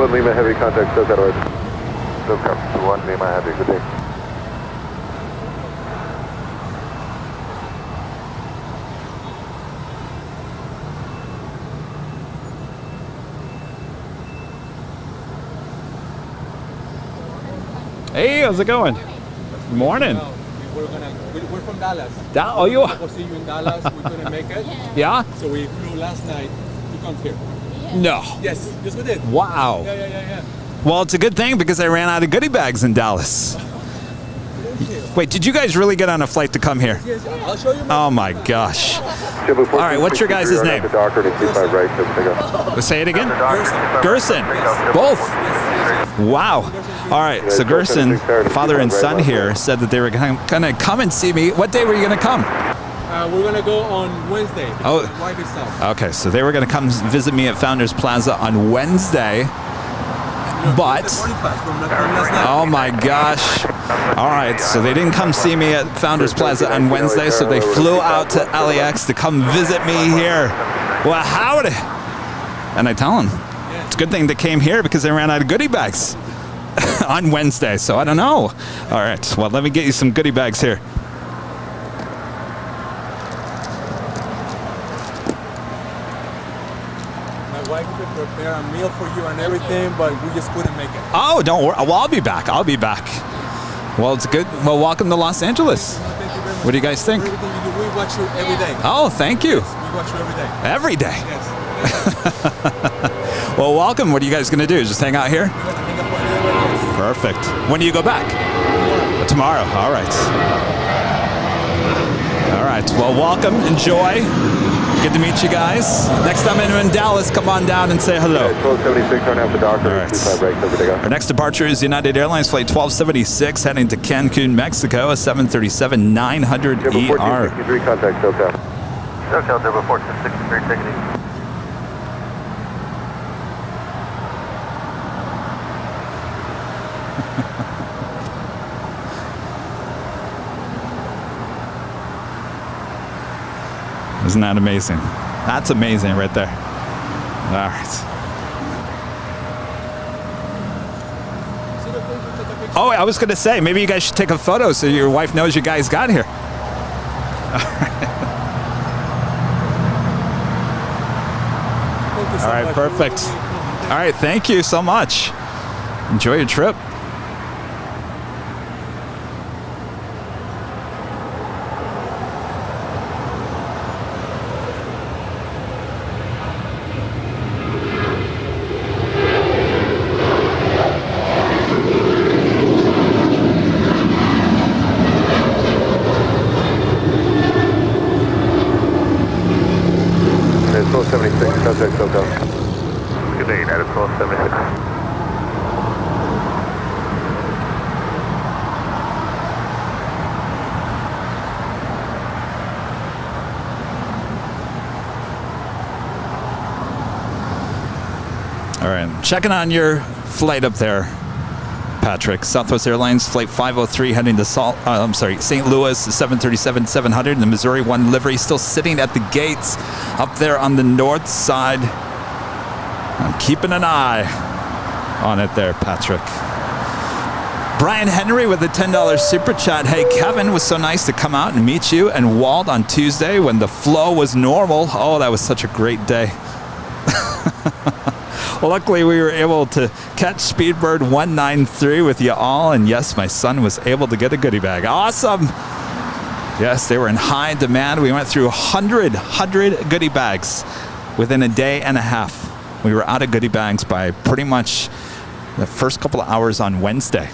Lima Heavy, contact still got alert. Still come to 1 Lima Heavy, good day. Hey, how's it going? Morning. We're from Dallas. Oh, you are? We'll see you in Dallas. We couldn't make it. Yeah? So we flew last night to come here. No. Yes, we did. Wow. Yeah. Well, it's a good thing because I ran out of goodie bags in Dallas. Wait, did you guys really get on a flight to come here? Yes, I'll show you. Oh my gosh. All right, what's your guys' name? Say it again. Gerson. Both. Wow. All right, so Gerson, father and son here, said that they were going to come and see me. What day were you going to come? We're going to go on Wednesday. Oh. My wife is out. Okay, so they were going to come visit me at Founders Plaza on Wednesday. But, oh my gosh. All right, so they didn't come see me at Founders Plaza on Wednesday, so they flew out to LAX to come visit me here. Well, howdy. And I tell them, it's a good thing they came here because they ran out of goodie bags on Wednesday, so I don't know. All right, well, let me get you some goodie bags here. My wife could prepare a meal for you and everything, but we just couldn't make it. Oh, don't worry. Well, I'll be back. I'll be back. Well, it's good. Well, welcome to Los Angeles. Thank you very much. What do you guys think? Everything you do, we watch you every day. Oh, thank you. Yes, we watch you every day. Every day. Yes. Well, welcome. What are you guys going to do? Just hang out here? We're going to hang up on everyone else. Perfect. When do you go back? Tomorrow. All right. All right. Well, welcome. Enjoy. Good to meet you guys. Next time I'm in Dallas, come on down and say hello. 1276 on after doctor. All right. 25 right, over to go. Our next departure is United Airlines Flight 1276 heading to Cancun, Mexico, a 737-900 ER. 1463, contact SoCal. SoCal, 1463, ticketing. Isn't that amazing? That's amazing right there. All right. Oh, I was going to say, maybe you guys should take a photo so your wife knows you guys got here. All right, perfect. All right, thank you so much. Enjoy your trip. It's 1276, contact SoCal. Good day, United 1276. All right, checking on your flight up there, Patrick. Southwest Airlines Flight 503 heading to St. Louis, 737-700. The Missouri 1 livery still sitting at the gates up there on the north side. I'm keeping an eye on it there, Patrick. Brian Henry with a $10 super chat. Hey, Kevin, was so nice to come out and meet you and Walt on Tuesday when the flow was normal. Oh, that was such a great day. Well, luckily, we were able to catch Speedbird 193 with you all. And yes, my son was able to get a goodie bag. Awesome. Yes, they were in high demand. We went through 100 goodie bags within a day and a half. We were out of goodie bags by pretty much the first couple of hours on Wednesday.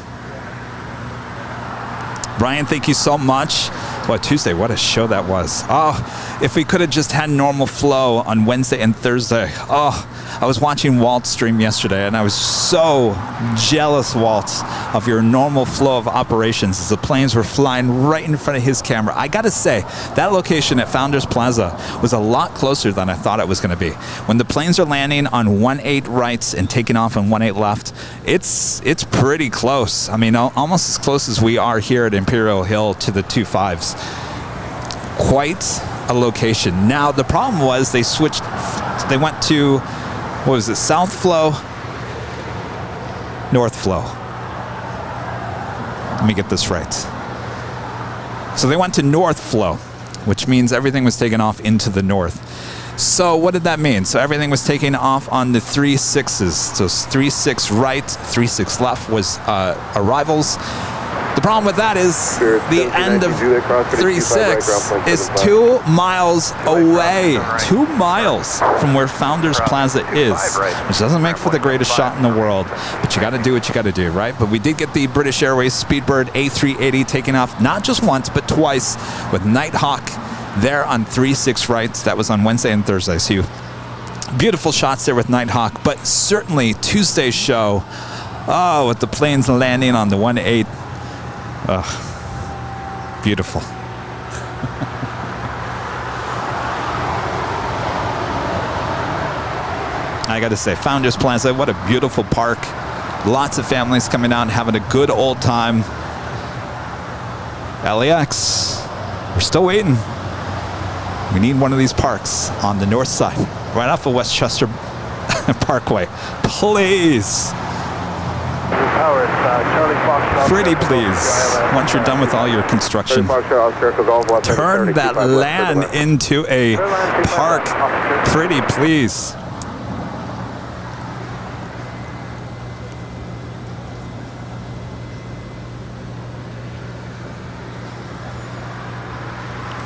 Brian, thank you so much. Well, Tuesday, what a show that was. Oh, if we could have just had normal flow on Wednesday and Thursday. Oh, I was watching Walt's stream yesterday, and I was so jealous, Walt, of your normal flow of operations as the planes were flying right in front of his camera. I got to say, that location at Founders Plaza was a lot closer than I thought it was going to be. When the planes are landing on 18 right and taking off on 18 left, it's pretty close. I mean, almost as close as we are here at Imperial Hill to the 25s. Quite a location. Now, the problem was they went to, what was it, South Flow, North Flow. Let me get this right. So they went to North Flow, which means everything was taken off into the north. So what did that mean? So everything was taken off on the 36s. So 36 right, 36 left was arrivals. The problem with that is the end of 3-6 is 2 miles away. 2 miles from where Founders Plaza is, which doesn't make for the greatest shot in the world. But you got to do what you got to do, right? But we did get the British Airways Speedbird A380 taking off not just once, but twice with Nighthawk there on 3-6 rights. That was on Wednesday and Thursday. So beautiful shots there with Nighthawk. But certainly Tuesday's show, with the planes landing on the 1-8. Beautiful. I got to say, Founders Plaza, what a beautiful park. Lots of families coming out and having a good old time. LAX, we're still waiting. We need one of these parks on the north side, right off of Westchester Parkway. Please. Pretty please, once you're done with all your construction, turn that land into a park. Pretty please.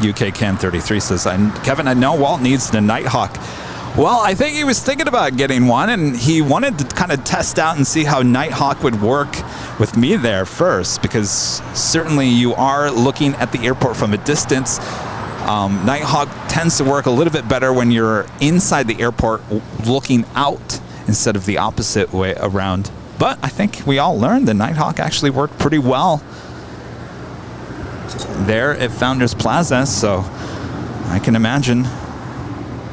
UK Cam 33 says, Kevin, I know Walt needs the Nighthawk. Well, I think he was thinking about getting one, and he wanted to kind of test out and see how Nighthawk would work with me there first, because certainly you are looking at the airport from a distance. Nighthawk tends to work a little bit better when you're inside the airport looking out instead of the opposite way around. But I think we all learned the Nighthawk actually worked pretty well there at Founders Plaza, so I can imagine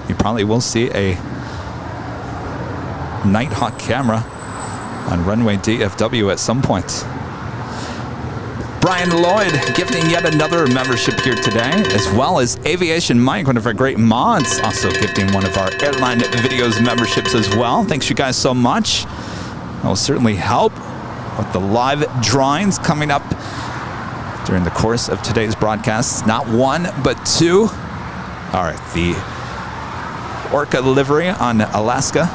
you probably will see a Nighthawk camera on runway DFW at some point. Brian Lloyd gifting yet another membership here today, as well as Aviation Mike, one of our great mods, also gifting one of our Airline Videos memberships as well. Thanks you guys so much. That will certainly help with the live drawings coming up during the course of today's broadcast. Not one, but two. All right, the Orca livery on Alaska.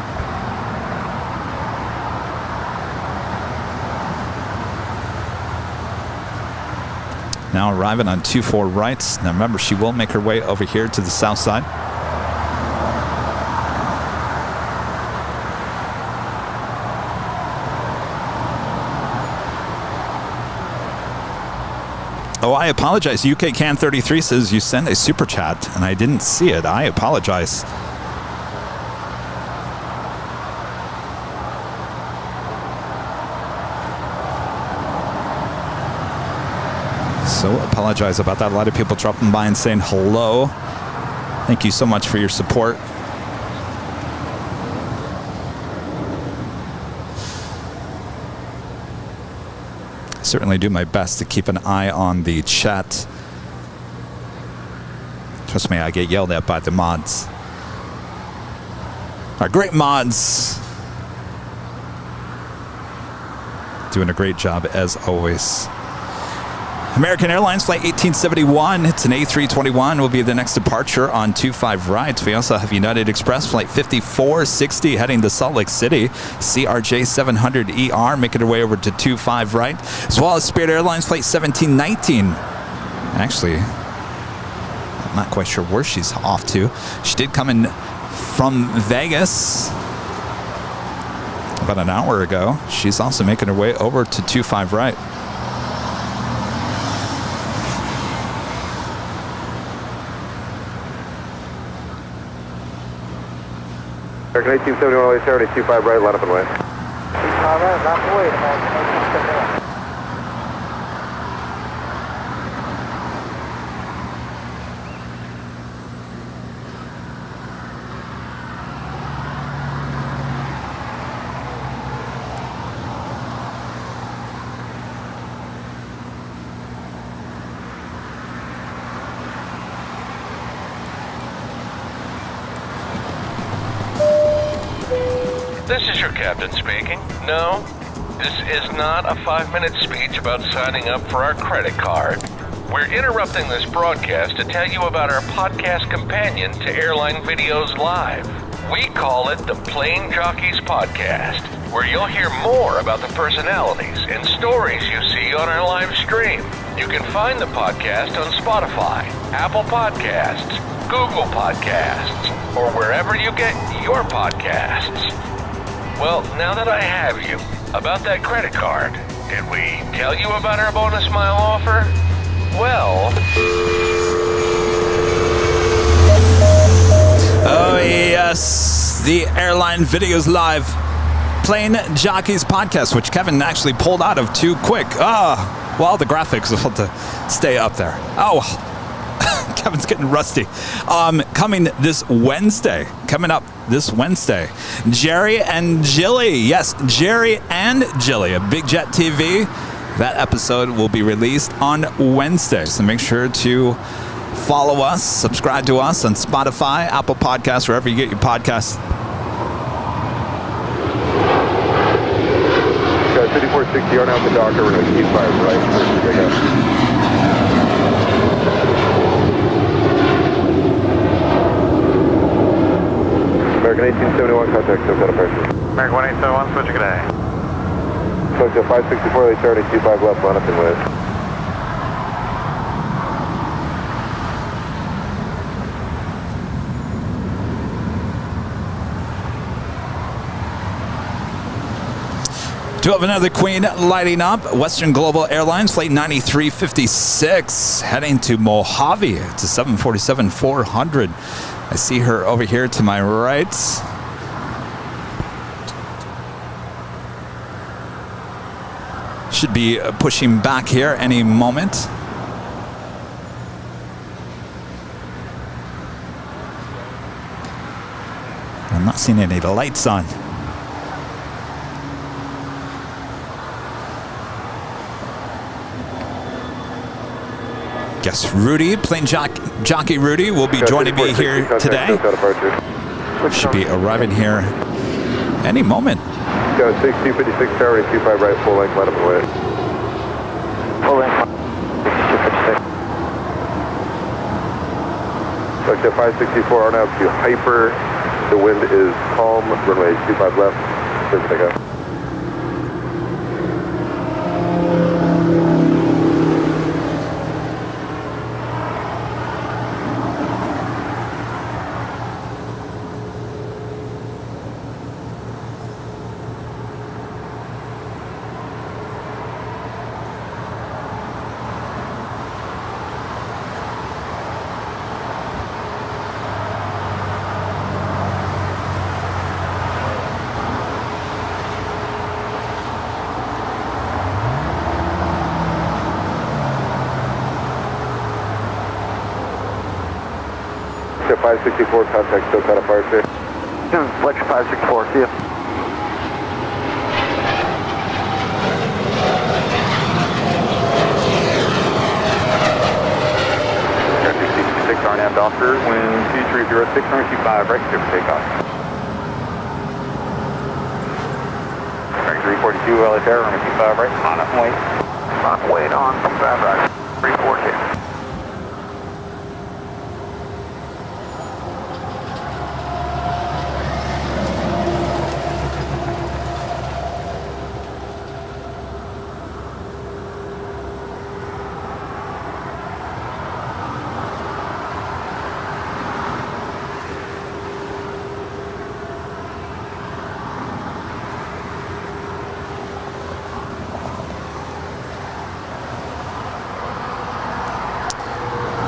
Now arriving on 24 rights. Now remember, she will make her way over here to the south side. Oh, I apologize. UK Can 33 says you sent a super chat and I didn't see it. I apologize. So apologize about that. A lot of people dropping by and saying hello. Thank you so much for your support. Certainly do my best to keep an eye on the chat. Trust me, I get yelled at by the mods. Our great mods. Doing a great job as always. American Airlines Flight 1871, it's an A321, will be the next departure on 25 rights. We also have United Express Flight 5460 heading to Salt Lake City. CRJ 700ER making her way over to 25 right, as well as Spirit Airlines Flight 1719. Actually, I'm not quite sure where she's off to. She did come in from Vegas about an hour ago. She's also making her way over to 25 right. American 1871, 75 right, line up and west. This is your captain speaking. No, this is not a 5-minute speech about signing up for our credit card. We're interrupting this broadcast to tell you about our podcast companion to Airline Videos Live. We call it the Plane Jockeys Podcast, where you'll hear more about the personalities and stories you see on our live stream. You can find the podcast on Spotify, Apple Podcasts, Google Podcasts, or wherever you get your podcasts. Well, now that I have you, about that credit card, did we tell you about our bonus mile offer? Well... Oh, yes. The Airline Videos Live Plane Jockeys Podcast, which Kevin actually pulled out of too quick. Well, the graphics will have to stay up there. Oh, Kevin's getting rusty. Coming up this Wednesday, Jerry and Jilly. Yes, Jerry and Jilly, a Big Jet TV. That episode will be released on Wednesday, so make sure to follow us, subscribe to us on Spotify, Apple Podcasts, wherever you get your podcasts. Guys, 5460 on out the Docker, we're going to keep 5 right. American 1871, contact, still got a pressure. American 1871, switch good day. Switch to 564, they started 25 left, line up and west. Do have another Queen lighting up. Western Global Airlines, flight 9356, heading to Mojave. It's a 747-400. I see her over here to my right. Should be pushing back here any moment. I'm not seeing any lights on. Guess Rudy, plane jockey Rudy, will be joining me here today. Should be arriving here any moment. Go 6256 tower, 25 right, full length, line up and west. Full length, 6256. Select 564 on out to Hyper. The wind is calm, runway 25 left, clear for takeoff. Jet 564, contact still cut apart there. Fletcher 564, see ya. Jet 66 RNAV Docker, wind 2306, runway 25 right, clear for takeoff. American 342, LA Terra, runway 25 right, on up and wait. On wait on 25 right, 342.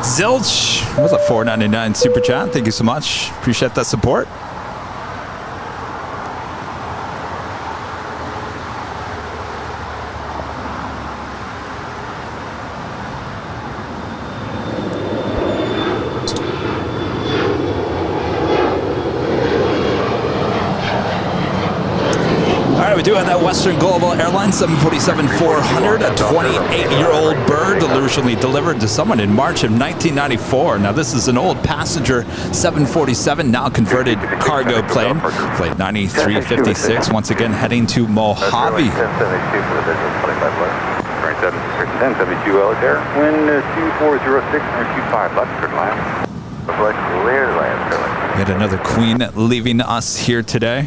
Zilch was a $4.99 super chat. Thank you so much. Appreciate that support. We do have that Western Global Airlines 747-400, a 28-year-old bird originally delivered to someone in March of 1994. Now, this is an old passenger 747, now converted cargo plane. Flight 9356, once again heading to Mojave. 1072 LA Terra, wind 2406, 25 left, clear to land. Clear to land, Yet another queen leaving us here today.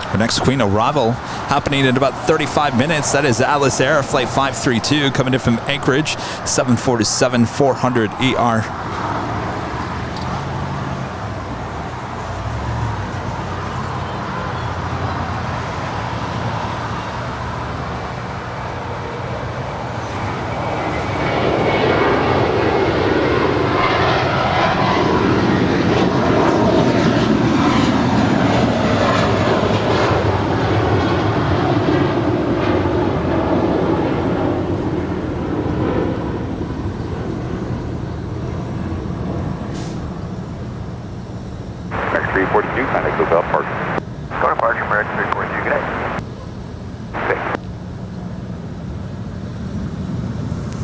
Our next queen arrival happening in about 35 minutes. That is Alice Air, flight 532, coming in from Anchorage, 747-400 ER.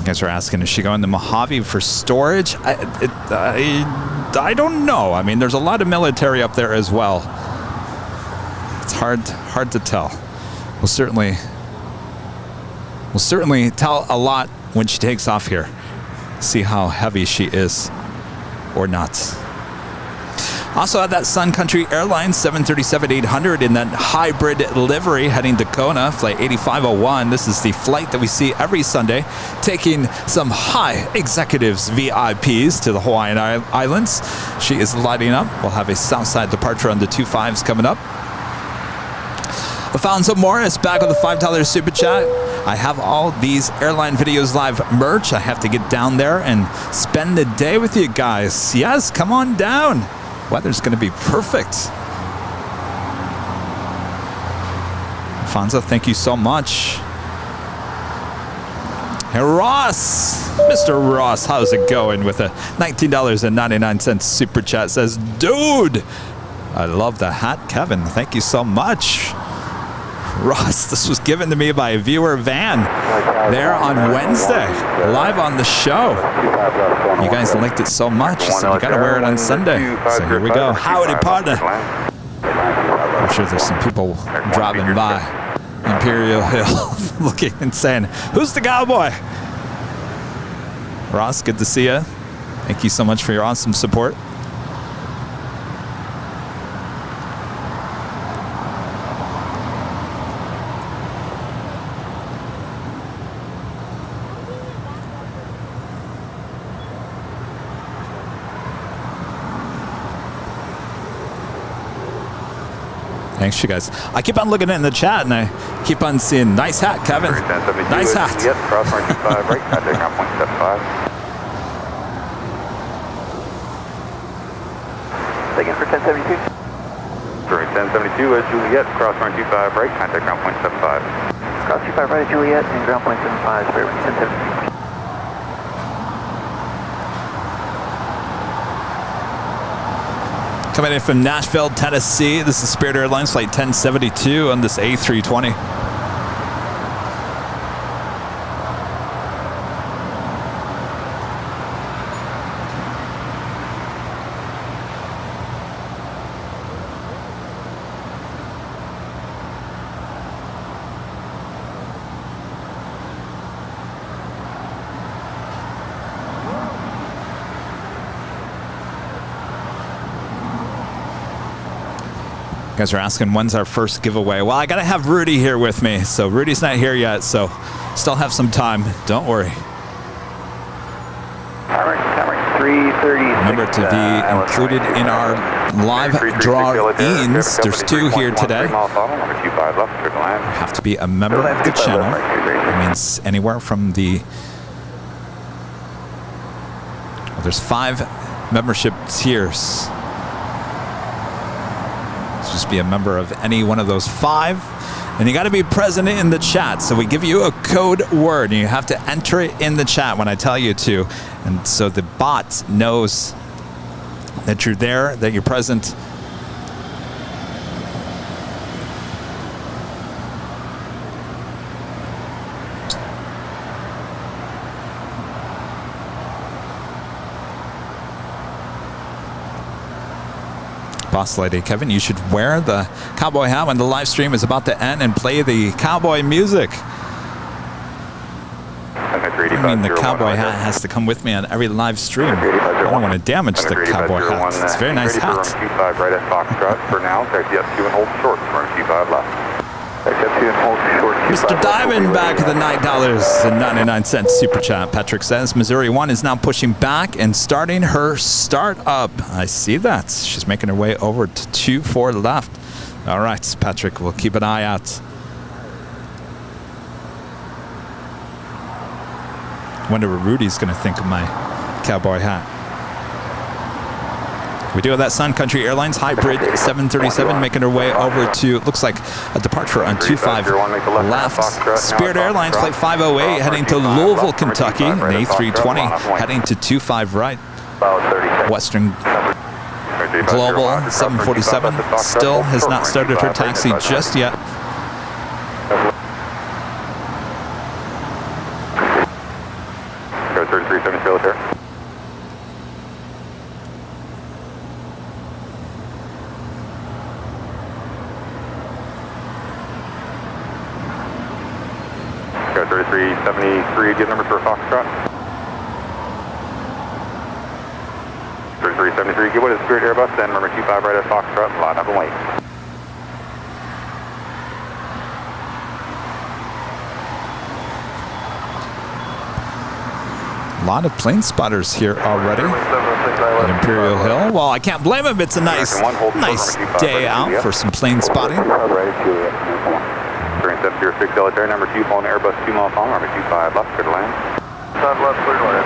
Guys are asking, is she going to Mojave for storage? I don't know. I mean, there's a lot of military up there as well. It's hard to tell. We'll certainly tell a lot when she takes off here. See how heavy she is or not. Also at that Sun Country Airlines 737-800 in that hybrid livery heading to Kona, flight 8501. This is the flight that we see every Sunday, taking some high executives, VIPs, to the Hawaiian Islands. She is lighting up. We'll have a Southside departure on the 25s coming up. Alfonso Morris back on the $5 super chat. I have all these Airline Videos Live merch. I have to get down there and spend the day with you guys. Yes, come on down. Weather's going to be perfect. Alfonso, thank you so much. Hey, Ross. Mr. Ross, how's it going with a $19.99 super chat? Says, dude, I love the hat, Kevin. Thank you so much. Ross, this was given to me by a viewer, Van, there on Wednesday, live on the show. You guys liked it so much, so you gotta wear it on Sunday. So here we go. Howdy, partner. I'm sure there's some people driving by Imperial Hill looking and saying, who's the cowboy? Ross, good to see you. Thank you so much for your awesome support. Thanks, you guys. I keep on looking in the chat, and I keep on seeing nice hat, Kevin. Nice hat. Yes, cross runway 25 right, contact ground point 75. Second for 1072. Sorry, 1072 Juliet, cross runway 25 right, contact ground point 75. Cross 25 right at Juliet and ground point 75, sorry, 1072. Coming in from Nashville, Tennessee, this is Spirit Airlines flight 1072 on this A320. You guys are asking, when's our first giveaway? Well, I got to have Rudy here with me. So Rudy's not here yet, so still have some time. Don't worry. Remember to be included in our live draw-ins. There's 2 here today. You have to be a member of the channel. That means anywhere from the... Well, there's 5 membership tiers. Just be a member of any one of those 5, and you got to be present in the chat. So we give you a code word, and you have to enter it in the chat when I tell you to, and so the bot knows that you're there, that you're present. Boss lady Kevin, you should wear the cowboy hat when the live stream is about to end and play the cowboy music. I mean, the cowboy hat has to come with me on every live stream. I don't want to damage the cowboy hat. It's a very nice hat. Right at Foxtrot for now. Taxi up 2 and hold short. Runway 25 left. Taxi up 2 and hold short. Mr. Diamond back at the $9.99 super chat. Patrick says Missouri 1 is now pushing back and starting her start up. I see that. She's making her way over to 24 left. All right, Patrick, we'll keep an eye out. Wonder what Rudy's going to think of my cowboy hat. We do have that Sun Country Airlines Hybrid 737 making her way over to, it looks like a departure on 25 left. Spirit Airlines Flight 508 heading to Louisville, Kentucky. An A320 heading to 25 right. Western Global 747 still has not started her taxi just yet. Go 3373, give number for Foxtrot. 3373, give what is Spirit Airbus, then number 25 right at Foxtrot, line up and wait. A lot of plane spotters here already at Imperial Hill. Well, I can't blame him. It's a nice day out for some plane spotting. 706 Delta number 2 phone Airbus 2 mile phone, number 25 left, clear to land. Side left, clear to land,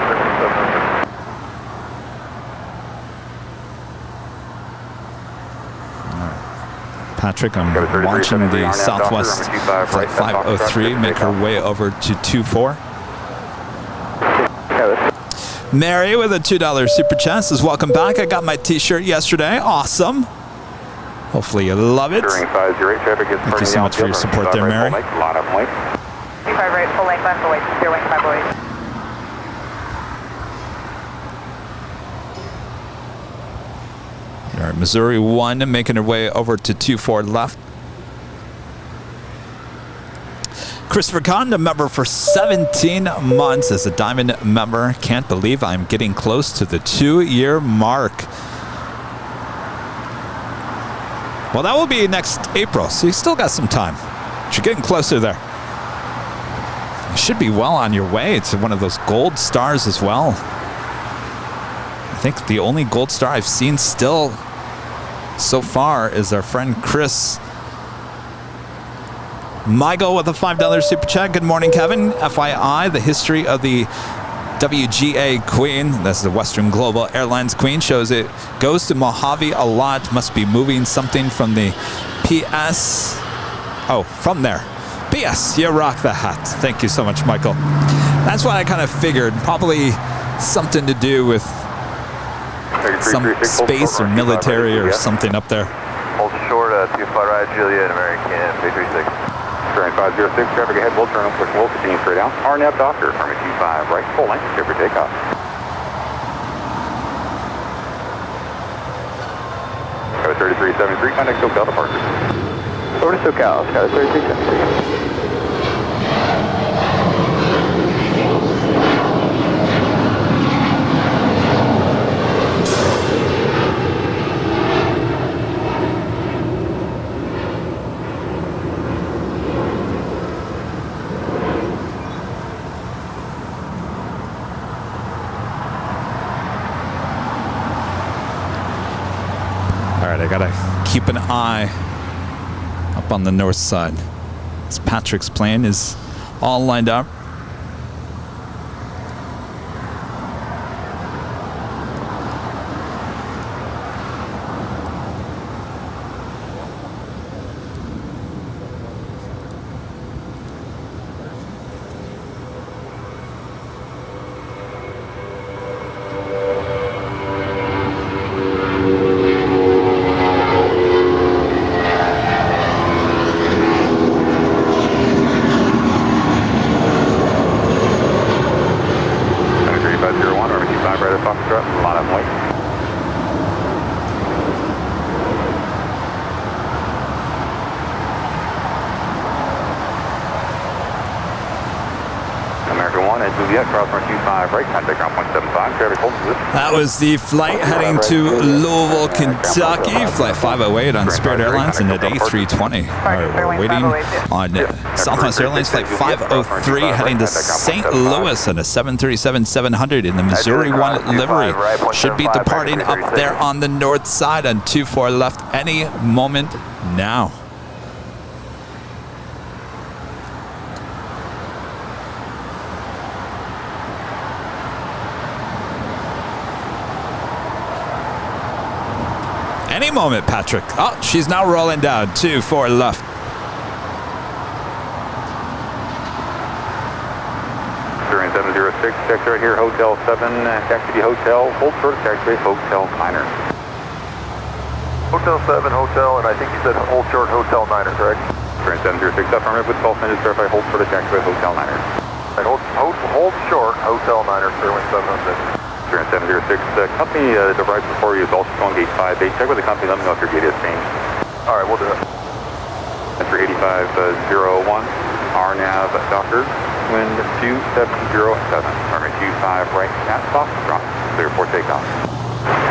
706. Patrick, I'm watching the Southwest Flight 503 make her way over to 24. Mary with a $2 super chat says, welcome back. I got my t-shirt yesterday. Awesome. Hopefully you love it. Thank you so much for your support there, Mary. 25 right, full length left, away, 0 wing, 5 away. All right, Missouri 1 making her way over to 24 left. Christopher Conn, a member for 17 months as a Diamond member. Can't believe I'm getting close to the 2-year mark. Well, that will be next April, so you still got some time. But you're getting closer there. You should be well on your way to one of those gold stars as well. I think the only gold star I've seen still so far is our friend Chris Michael with a $5 super chat. Good morning, Kevin. FYI, the history of the WGA Queen, that's the Western Global Airlines Queen, shows it goes to Mojave a lot. Must be moving something from the PS. Oh, from there. PS, you rock the hat. Thank you so much, Michael. That's what I kind of figured. Probably something to do with some space or military or something up there. Hold short, 25 right, Juliet, American, 336. Turn 506, traffic ahead, we'll turn, push, we'll continue straight out. RNAV Doctor, Army 25, right, full length, clear for takeoff. Got a 3373, contact SoCal departure. Over to SoCal, got a 3373. I gotta keep an eye up on the north side. This Patrick's plane is all lined up. at Juliet, crosswind 25 right, contact ground point 75, traffic holds this. That was the flight heading to Louisville, Kentucky. Flight 508 on Spirit Airlines and at A320. We're waiting on Southwest Airlines Flight 503 heading to St. Louis on a 737-700 in the Missouri 1 livery. Should be departing up there on the north side on 24 left any moment now. Any moment, Patrick. Oh, she's now rolling down. 24 left. During 706, taxi right here, Hotel 7, taxi to Hotel, hold short, taxi Hotel Niner. Hotel 7, Hotel, and I think you said hold short, Hotel Niner, correct? During 706, affirmative with call sign, verify hold short, taxi Hotel Niner. Right, hold short, Hotel Niner, Fairway 706. During 706, company the right before you is also showing gate 58. Check with the company, let me know if your gate has changed. All right, we'll do it. Entry 8501, RNAV Doctor, wind 2707, runway 25 right, at soft drop, clear for takeoff.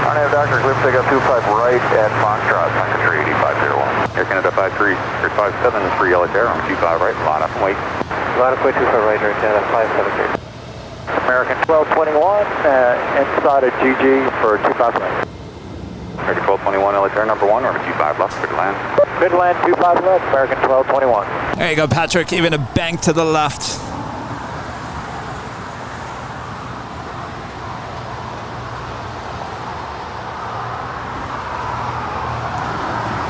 RNAV Doctor, clear for takeoff 25 right at Foxtrot, entry 8501. Air Canada 53, Air 573, LAX Air, runway 25 right, line up and wait. Line up, wait 25 right, Air Canada 573. American 1221, inside of GG for 25 right. American 1221, LAX Air number 1, runway 25 left, good land. Good land, 25 left, American 1221. There you go, Patrick. Even a bank to the left.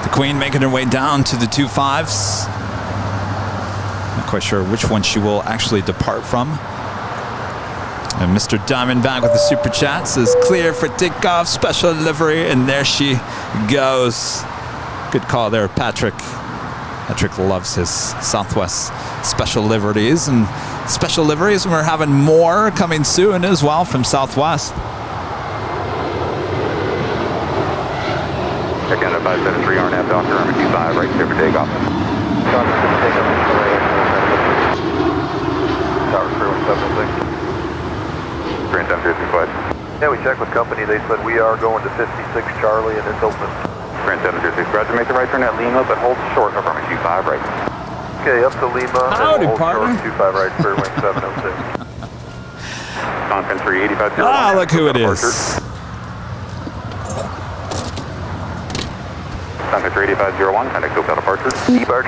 The Queen making her way down to the 25s. Not quite sure which one she will actually depart from. And Mr. Diamondback with the super chat says clear for takeoff, special livery, and there she goes. Good call there, Patrick. Patrick loves his Southwest special liveries and we're having more coming soon as well from Southwest. Air Canada 573, RNAV Doctor, runway 25 right, clear for takeoff. Tower Fairway 706. Grand 703, go ahead. Yeah, we checked with company. They said we are going to 56 Charlie and it's open. Grand 706, Roger, make the right turn at Lima, but hold short of runway 25 right. Okay, up to Lima. Howdy, hold partner. short, 25 right, Fairway 706. Content 385. Ah, look who it is. Contact 38501, contact Hotel departure.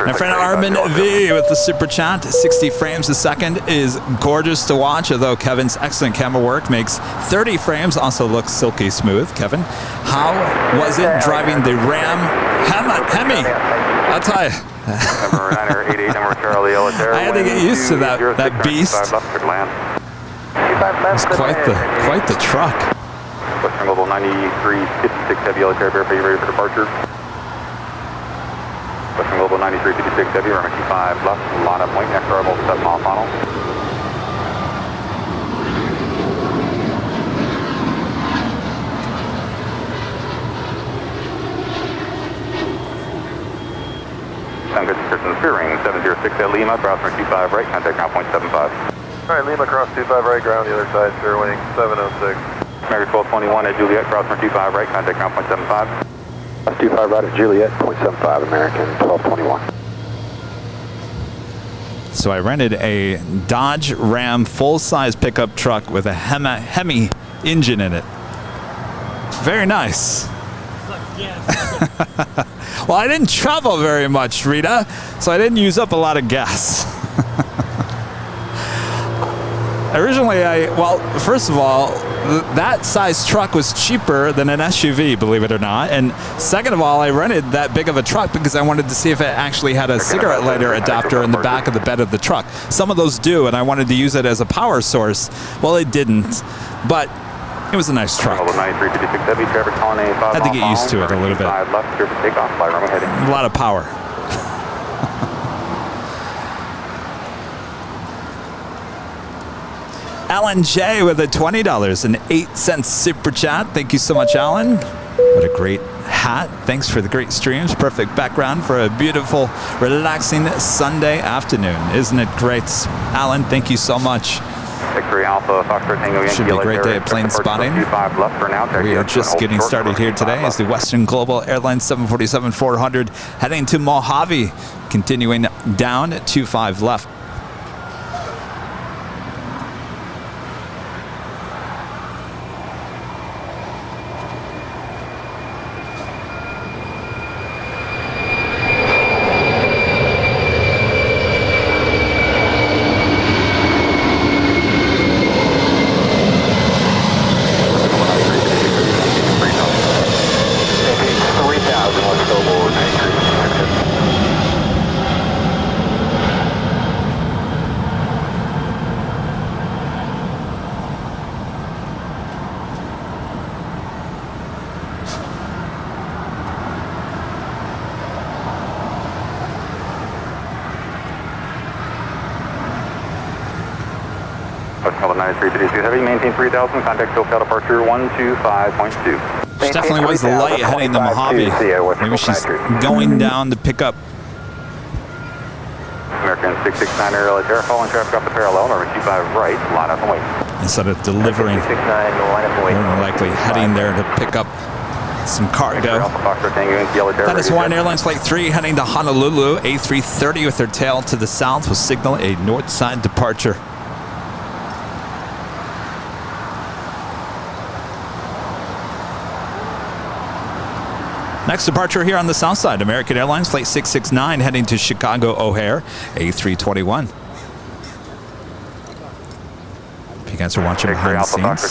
My friend Armin V with the super chat. 60 frames a second is gorgeous to watch, although Kevin's excellent camera work makes 30 frames also look silky smooth. Kevin, how was it driving the Ram Hemi? I'll tell you. Number 988, number Charlie, LAX. I had to get used to that beast. It's quite the truck. Western Global 9356 Heavy LAX, verify you ready for departure. Western Global 9356 Heavy, runway 25 left, line up point, next arrival, 7 mile final. Contact description, steering 706 at Lima, cross runway 25 right, contact ground point 75. All right, Lima cross 25 right, ground the other side, fairway 706. American 1221 at Juliet, cross runway 25 right, contact ground point 75. 25 right at Juliet, 0.75, American 1221. So I rented a Dodge Ram full-size pickup truck with a Hemi engine in it. Very nice. Well, I didn't travel very much, Rita, so I didn't use up a lot of gas. Originally, first of all, that size truck was cheaper than an SUV, believe it or not. And second of all, I rented that big of a truck because I wanted to see if it actually had a cigarette lighter adapter in the back of the bed of the truck. Some of those do, and I wanted to use it as a power source. Well, it didn't, but it was a nice truck. Had to get used to it a little bit. A lot of power. Alan J with a $20.08 super chat. Thank you so much, Alan. What a great hat. Thanks for the great streams. Perfect background for a beautiful, relaxing Sunday afternoon. Isn't it great? Alan, thank you so much. X-ray Alpha, Foxtrot Tango Yankee. Should be a great day of plane spotting. 25 left for now. We are just getting started here today as the Western Global Airlines 747-400 heading to Mojave, continuing down at 25 left. Heavy, maintain 3000, contact SoCal departure 125.2. She definitely was light heading to Mojave. Maybe she's going down to pick up. American 669 early terra, following traffic off the parallel, number 25 right, line up and wait. Instead of delivering, more than likely heading there to pick up some cargo. That is Hawaiian Airlines Flight 3 heading to Honolulu. A330 with their tail to the south will signal a north side departure. Next departure here on the south side, American Airlines Flight 669 heading to Chicago O'Hare, A321. If you guys are watching behind the scenes,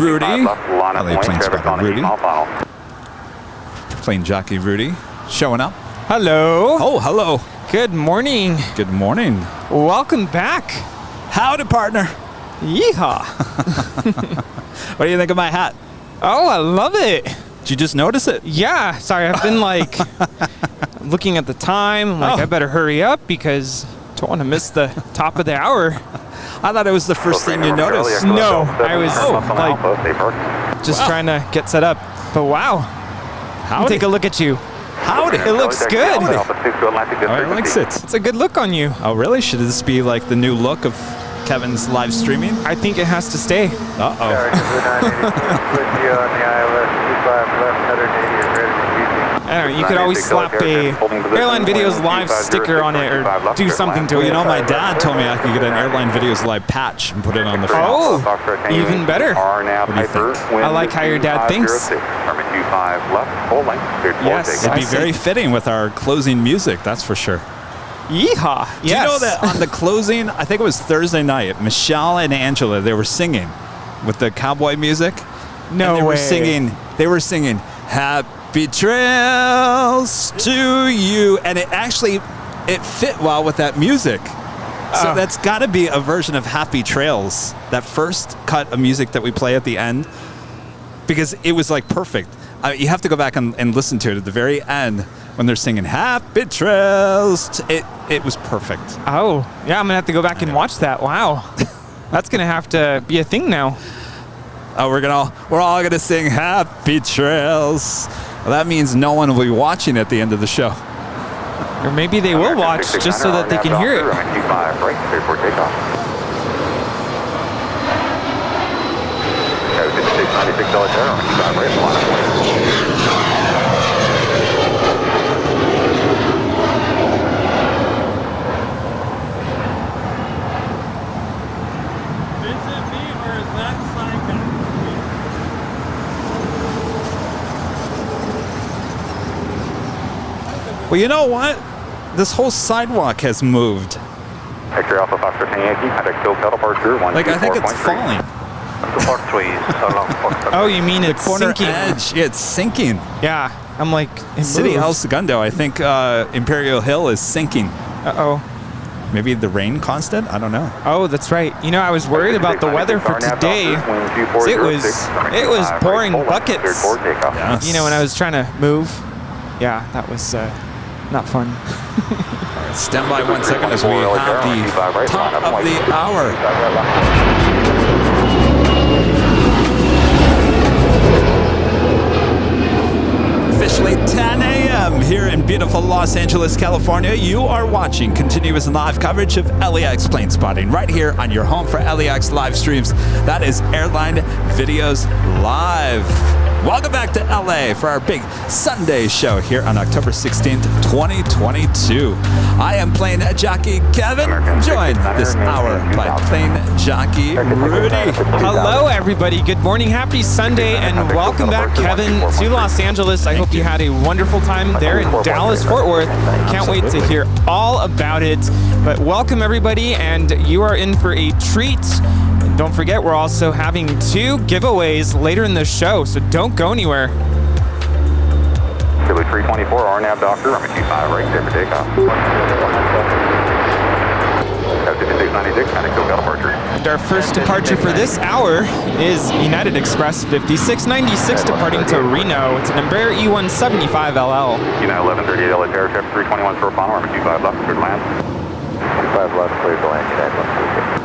Rudy, LA plane spotter Rudy, plane jockey Rudy, showing up. Hello. Oh, hello. Good morning. Good morning. Welcome back. Howdy, partner. Yeehaw. What do you think of my hat? Oh, I love it. Did you just notice it? Yeah. Sorry, I've been like looking at the time. Like, I better hurry up because don't want to miss the top of the hour. I thought it was the first thing you noticed. No, I was like just trying to get set up. But wow. Howdy. Take a look at you. Howdy. It looks good. I likes it. It's a good look on you. Oh, really? Should this be like the new look of Kevin's live streaming? I think it has to stay. Uh-oh. I don't know, you could always slap a Airline Videos Live sticker on it or do something to it. Well, you know, my dad told me I could get an Airline Videos Live patch and put it on the front. Oh, even better. What do you think? I like how your dad thinks. Yes, it'd be very fitting with our closing music, that's for sure. Yeehaw. Do you know that on the closing, I think it was Thursday night, Michelle and Angela, they were singing with the cowboy music. No way. They were singing Happy Trails to You, and it fit well with that music. So that's got to be a version of Happy Trails, that first cut of music that we play at the end, because it was like perfect. You have to go back and listen to it at the very end when they're singing Happy Trails. It was perfect. Oh, yeah, I'm going to have to go back and watch that. Wow. That's going to have to be a thing now. Oh, we're all gonna sing Happy Trails. Well, that means no one will be watching at the end of the show. Or maybe they will watch just so that they can hear it. Well, you know what? This whole sidewalk has moved. Like, I think it's falling. Oh, you mean it's corner sinking? Edge. Yeah, it's sinking. Yeah, I'm like, City El Segundo, I think Imperial Hill is sinking. Uh-oh. Maybe the rain caused it? I don't know. Oh, that's right. You know, I was worried about the weather for today. It was pouring buckets. Yes. You know, when I was trying to move. Yeah, that was not fun. Right, stand by 1 second as we have the top of the hour. officially 10 a.m. here in beautiful Los Angeles, California. You are watching continuous live coverage of LAX plane spotting right here on your home for LAX live streams. That is Airline Videos Live. Welcome back to LA for our big Sunday show here on October 16th, 2022. I am plane jockey Kevin, joined this hour by plane jockey Rudy. Hello, everybody. Good morning. Happy Sunday, and welcome back, Kevin, to Los Angeles. I hope you had a wonderful time there in Dallas, Fort Worth. Can't wait to hear all about it. But welcome, everybody, and you are in for a treat. Don't forget, we're also having 2 giveaways later in the show, so don't go anywhere. Philly 324, RNAV Doctor, runway 25 right, clear for takeoff. 5696, kind of go departure. And our first departure for this hour is United Express 5696 departing to Reno. It's an Embraer E175LL. United 1138 LA aircraft 321 for final, runway 25 left, clear to land. 25 left, clear to land, United 138.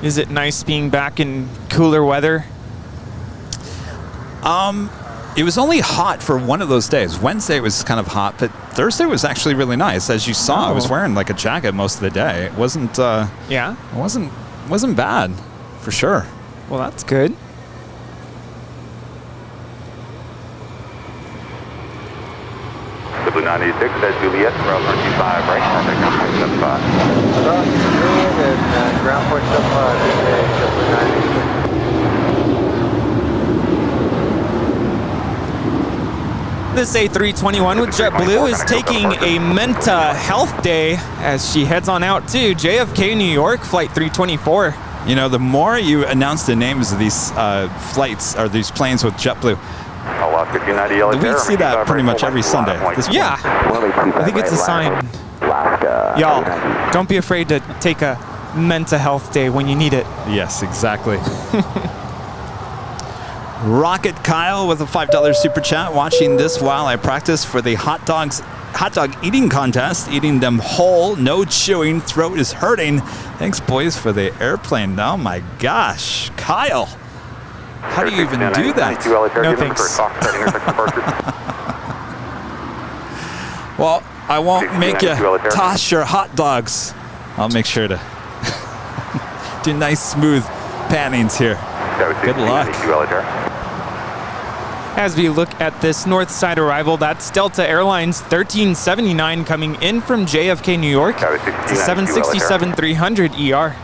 Is it nice being back in cooler weather? It was only hot for one of those days. Wednesday was kind of hot, but Thursday was actually really nice. As you saw, I was wearing like a jacket most of the day. It wasn't. Yeah. It wasn't bad, for sure. Well, that's good. The Blue 986, that's Juliet, ground point 25 right, contact ground point 75. Juliet and ground point 75, the Blue 986. This A321 with JetBlue is taking a Menta Health Day as she heads on out to JFK, New York, flight 324. You know, the more you announce the names of these flights or these planes with JetBlue, we see that pretty much every Sunday. Yeah, I think it's a sign. Y'all, don't be afraid to take a Menta Health Day when you need it. Yes, exactly. Rocket Kyle with a $5 super chat, watching this while I practice for the hot dog eating contest, eating them whole, no chewing, throat is hurting. Thanks, boys, for the airplane. Oh my gosh, Kyle. How do you even do that? No thanks. Well, I won't make you toss your hot dogs. I'll make sure to do nice smooth pannings here. Good luck. As we look at this north side arrival, that's Delta Airlines 1379 coming in from JFK, New York. It's a 767-300 ER.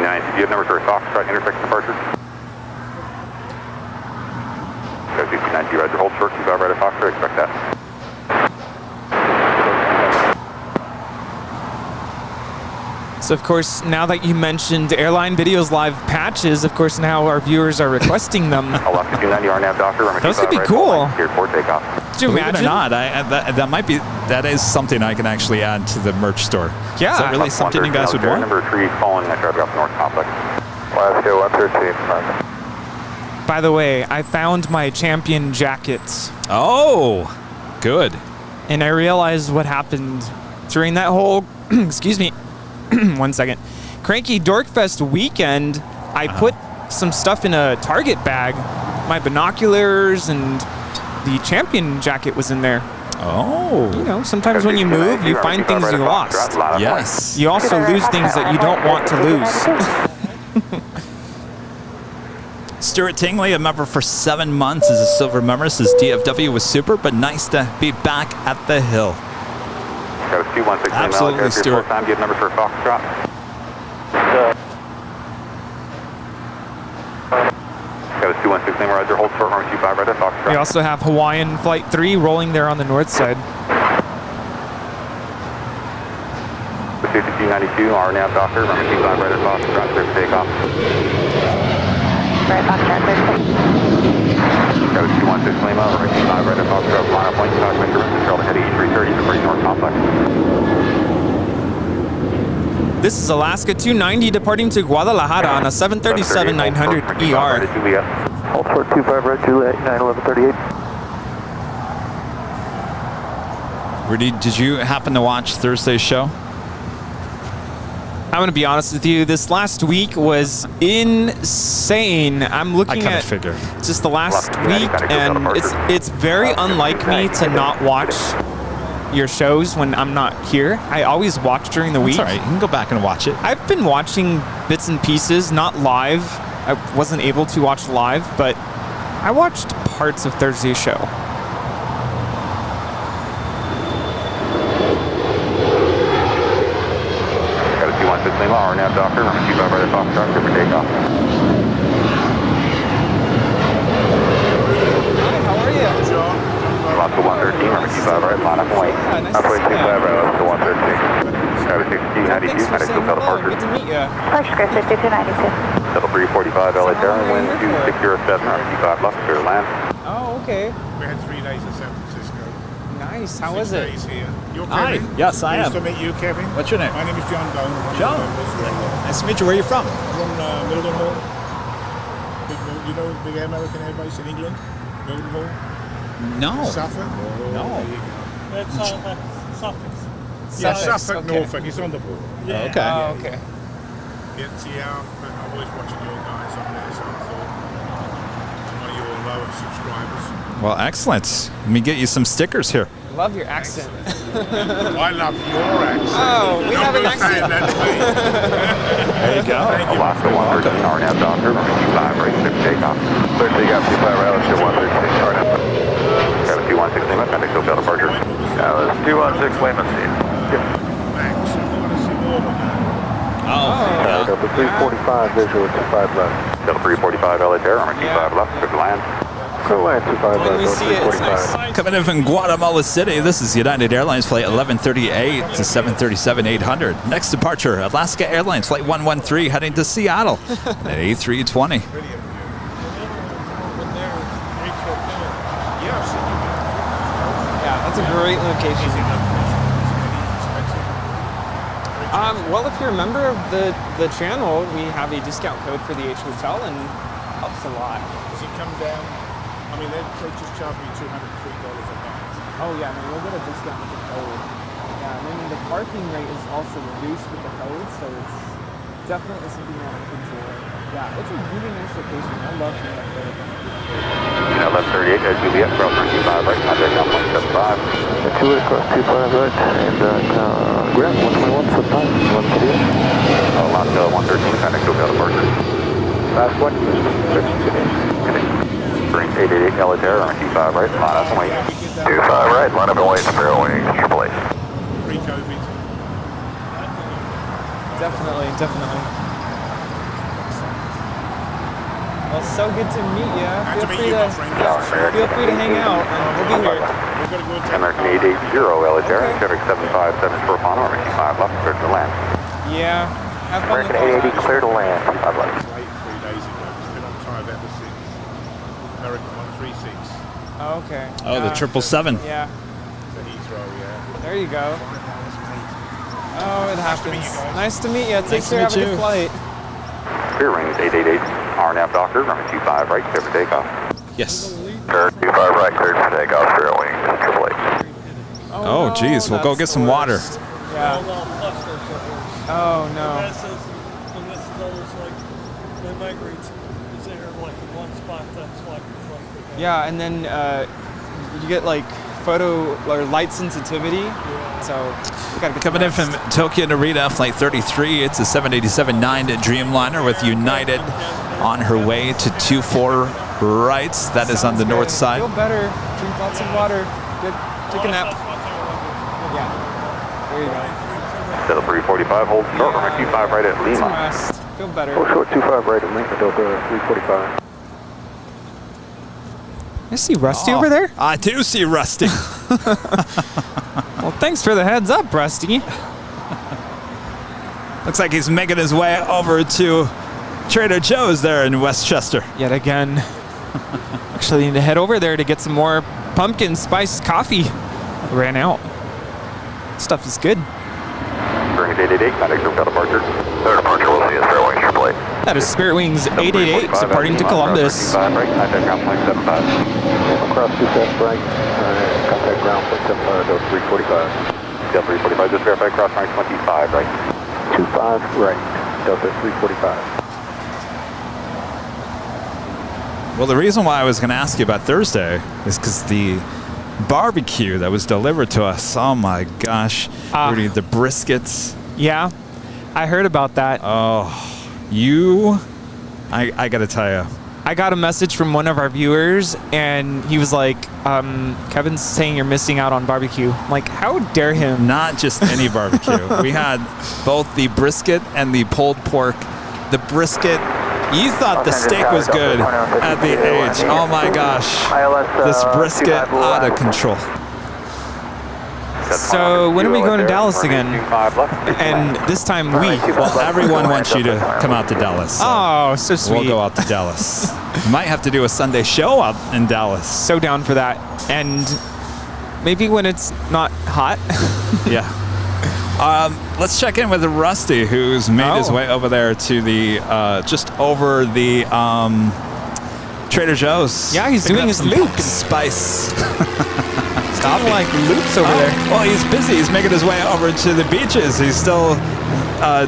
Do you have number for Foxtrot intersection departure? 59, roger, hold short, 25 right at Foxtrot, expect that. So, of course, now that you mentioned Airline Videos Live patches, of course, now our viewers are requesting them. Those could be cool. Could you imagine? Believe it or not, that is something I can actually add to the merch store. Yeah. Is that really something you guys would want? Number 3 calling Metro Drop North Complex. Let's go 113. By the way, I found my champion jackets. Oh, good. And I realized what happened during that whole, excuse me, 1 second, Cranky Dorkfest weekend. I put some stuff in a Target bag. My binoculars and the champion jacket was in there. Oh. You know, sometimes when you move, you find things you lost. Yes. You also lose things that you don't want to lose. Stuart Tingley, a member for 7 months, is a silver member. Says DFW was super, but nice to be back at the hill. Absolutely, Stuart. Time, do you have numbers for Foxtrot? Got a 216 name, roger, hold short, runway 25 right at Foxtrot. We also have Hawaiian Flight 3 rolling there on the north side. The 5292, RNAV Doctor, runway 25 right at Foxtrot, clear for takeoff. Right, Foxtrot, clear for takeoff. Got a 216 Lima, runway 25 right at Foxtrot, final point, contact measurement, control ahead of E330, departing North Complex. This This is Alaska 290 departing to Guadalajara on a 737-900 ER. Hold for 25 right, Juliet, 91138. Rudy, did you happen to watch Thursday's show? I'm going to be honest with you. This last week was insane. I'm looking at just the last week, and it's very unlike me to not watch your shows when I'm not here. I always watch during the week. That's all right. You can go back and watch it. I've been watching bits and pieces, not live. I wasn't able to watch live, but I watched parts of Thursday's show. Got a 216 Lima, RNAV Doctor, running 25 right at Foxtrot, clear for takeoff. Hi, how are you? John. Alaska 113, running 25 right, line up and wait. Nice to see you. Alaska 113. Got a 1692, kind of still departure. Good to meet you. Flight script 5292. Level 345 LA Terran, wind 2607, running 25 left, clear to land. Oh, okay. We had 3 days in San Francisco. Nice. How 6 was it? days here. You're Hi. Kevin? Yes, I am. Nice to meet you, Kevin. What's your name? My name is John Doan. John. Nice to meet you. Where are you from? From Milton Hall. You know big American Air Base in England? Milton Hall? No. Suffolk? No. It's Suffolk. Yeah, Suffolk, Suffolk, okay. Norfolk. It's on the border. Yeah. Okay. Oh, okay. I'm always watching your guys on there, so I thought I'm one of your lower subscribers. Well, excellent. Let me get you some stickers here. Love your accent. I love your accent. Oh, we have an accent. There you go. Alaska 113, RNAV Doctor, running 25 right, clear for takeoff. Clear to take off 25 right, Alaska 113, RNAV. Got a 216 Lima, Pentax Hotel departure. That's 216 Lima, Steve. Max, I want to see more than that. Oh, Level 345, visual 25 left. Level 345 LA Terra, running 25 left, clear to land. Clear land 25 When we left, see it, it's 345. nice. coming in from Guatemala City. This is United Airlines flight 1138 to 737-800. Next departure, Alaska Airlines flight 113 heading to Seattle at A320. Yeah, that's a great location. Well, if you're a member of the channel, we have a discount code for the H Hotel, and it helps a lot. Does it come down? I mean, they just charged me $203 a night. Oh yeah, no, you'll get a discount with the code. Yeah, and then the parking rate is also reduced with the code, so it's definitely something you want to enjoy. Yeah, it's a really nice location. I love being up there. Left 38, Juliet, cross 25 right, contact down 175. Juliet, cross 25 right, and ground 121, 1 Alaska 113, contact Hotel departure. Last one, Green 888 LA Terra, running 25 right, line up and wait. 25 right, line up and wait, spare wings, triple eight. Pre-COVID. Definitely. Well, so good to meet you. Feel free to hang out, and we'll be here. American 880 LA Terra, traffic 757 short upon, running 25 left, clear to land. Yeah. Have fun American with 880 clear to land, 25 left. Late 3 days ago. It's been on time ever since. American 136. Oh, okay. Oh, the 777. Yeah. To Heathrow, yeah. There you go. 5 hours late. Oh, it happens. to meet you guys. Nice to meet you. Take Nice to care. Have meet a good you. flight. Clear rings 888, RNAV Doctor, running 25 right, clear for takeoff. Yes. Clear 25 right, clear for takeoff, spare wings, triple eight. Oh, geez. We'll go that's get some the water. worst. Yeah. Oh, no. And this is always like, they migrate, it's there like in one spot, that's like cluster. Yeah, and then you get like photo or light sensitivity. So you gotta get Coming in from Tokyo Narita, flight 33. It's a 787-9 Dreamliner with United on her way to 24 rights. That is on the north side. Feel better. Drink lots of water. Good. Take a nap. Yeah. There you go. Delta 345, hold short, running 25 right at Some Lima. rest. Feel better. Hold short 25 right at Lima, Delta 345. I see Rusty over there. I do see Rusty. Well, thanks for the heads up, Rusty. Looks like he's making his way over to Trader Joe's there in Westchester. Yet again. Actually need to head over there to get some more pumpkin spice coffee. Ran out. Stuff is good. Bring it 888, contact Zero departure. Clear departure, we'll see you Spirit Wings Triple 8. That is Spirit Wings 888 departing to Columbus. Right, contact ground point 75. Across 27 right, contact ground point 75, go 345. Delta 345, just verify cross runway 25, right? 25 right, Delta 345. Well, the reason why I was going to ask you about Thursday is because the barbecue that was delivered to us, oh my gosh, Rudy, the briskets. Yeah, I heard about that. Oh, I got to tell you. I got a message from one of our viewers, and he was like, Kevin's saying you're missing out on barbecue. I'm like, how dare him? Not just any barbecue. We had both the brisket and the pulled pork. The brisket, you thought the steak was good at the age. Oh my gosh. This brisket out of control. So when are we going to Dallas again? And this time Well, everyone wants you to come out to Dallas. Oh, so sweet. We'll go out to Dallas. Might have to do a Sunday show out in Dallas. So down for that. And maybe when it's not hot. Yeah. Let's check in with Rusty, who's made his way over there to the, just over the Trader Joe's. Yeah, he's doing his loops. Spice. Stop like loops over there. Well, he's busy. He's making his way over to the beaches. He's still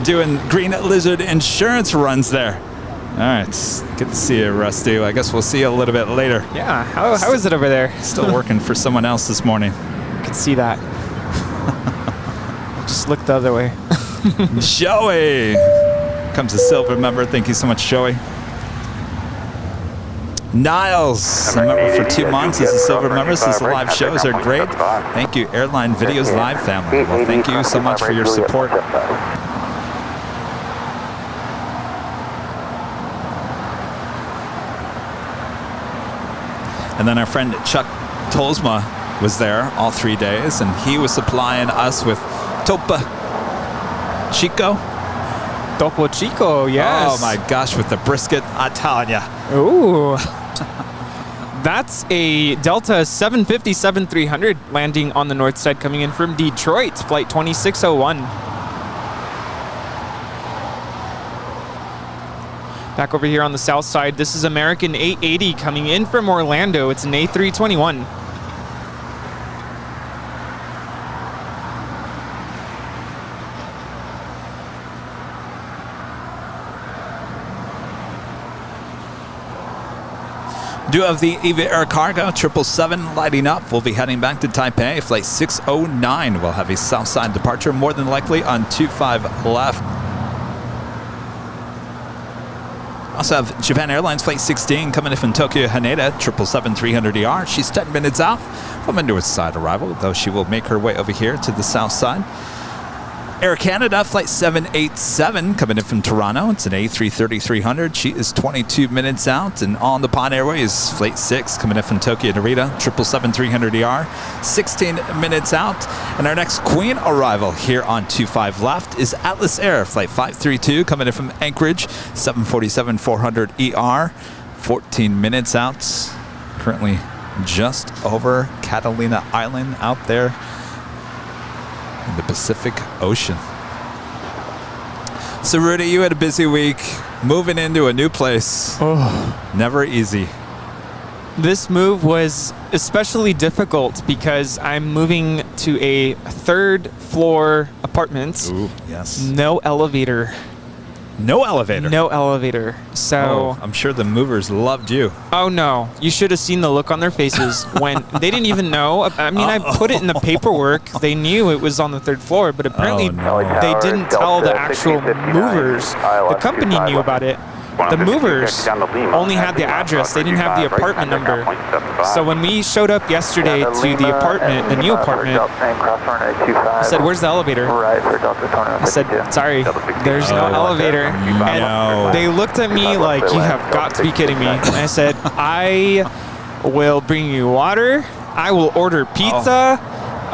doing Green Lizard insurance runs there. All right, good to see you, Rusty. I guess we'll see you a little bit later. Yeah, how is it over there? Still working for someone else this morning. I can see that. Just look the other way. Joey comes a silver member. Thank you so much, Joey. Niles, a member for 2 months as a silver member, says the live shows are great. Thank you, Airline Videos Live family. Well, thank you so much for your support. And then our friend Chuck Tolsma was there all 3 days, and he was supplying us with Topo Chico. Topo Chico, yes. Oh my gosh, with the brisket, I'm telling ya. Ooh. That's a Delta 757-300 landing on the north side coming in from Detroit, flight 2601. Back over here on the south side, this is American 880 coming in from Orlando. It's an A321. Do have the EVA Air Cargo 777 lighting up. We'll be heading back to Taipei. Flight 609 will have a south side departure, more than likely on 25 left. Also have Japan Airlines Flight 16 coming in from Tokyo Haneda 777-300ER. She's 10 minutes out from a north side arrival, though she will make her way over here to the south side. Air Canada Flight 787 coming in from Toronto. It's an A330-300. She is 22 minutes out. And on the Pod Airways, Flight 6 coming in from Tokyo Narita, 777-300ER, 16 minutes out. And our next Queen arrival here on 25 left is Atlas Air Flight 532 coming in from Anchorage, 747-400ER, 14 minutes out. Currently just over Catalina Island out there in the Pacific Ocean. So Rudy, you had a busy week moving into a new place. Oh, never easy. This move was especially difficult because I'm moving to a 3rd floor apartment. Ooh, yes. No elevator. No elevator? No elevator. So I'm sure the movers loved you. Oh no, you should have seen the look on their faces when they didn't even know. I mean, I put it in the paperwork. They knew it was on the 3rd floor, but apparently they didn't tell the actual movers. The company knew about it. The movers only had the address. They didn't have the apartment number. So when we showed up yesterday to the apartment, the new apartment, I said, "Where's the elevator?" I said, "Sorry, there's no elevator." And they looked at me like, "You have got to be kidding me." And I said, "I will bring you water. I will order pizza.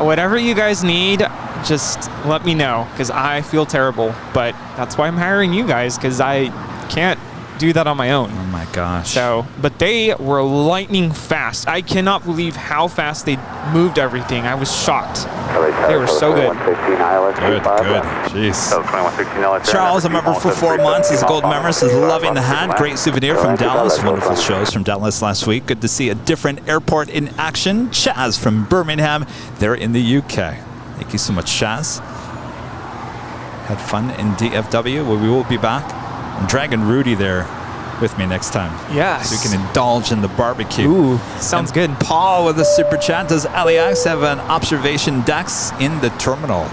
Whatever you guys need, just let me know, because I feel terrible. But that's why I'm hiring you guys, because I can't do that on my own. Oh my gosh. So, but they were lightning fast. I cannot believe how fast they moved everything. I was shocked. They were so good. Good. Jeez. Charles, a member for 4 months, is a gold member, says loving the hat. Great souvenir from Dallas. Wonderful shows from Dallas last week. Good to see a different airport in action. Chaz from Birmingham. They're in the UK. Thank you so much, Chaz. Had fun in DFW, where we will be back. And Dragon Rudy there with me next time. Yes. So we can indulge in the barbecue. Ooh, sounds good. Paul with a super chat. Does LAX have an observation decks in the terminal?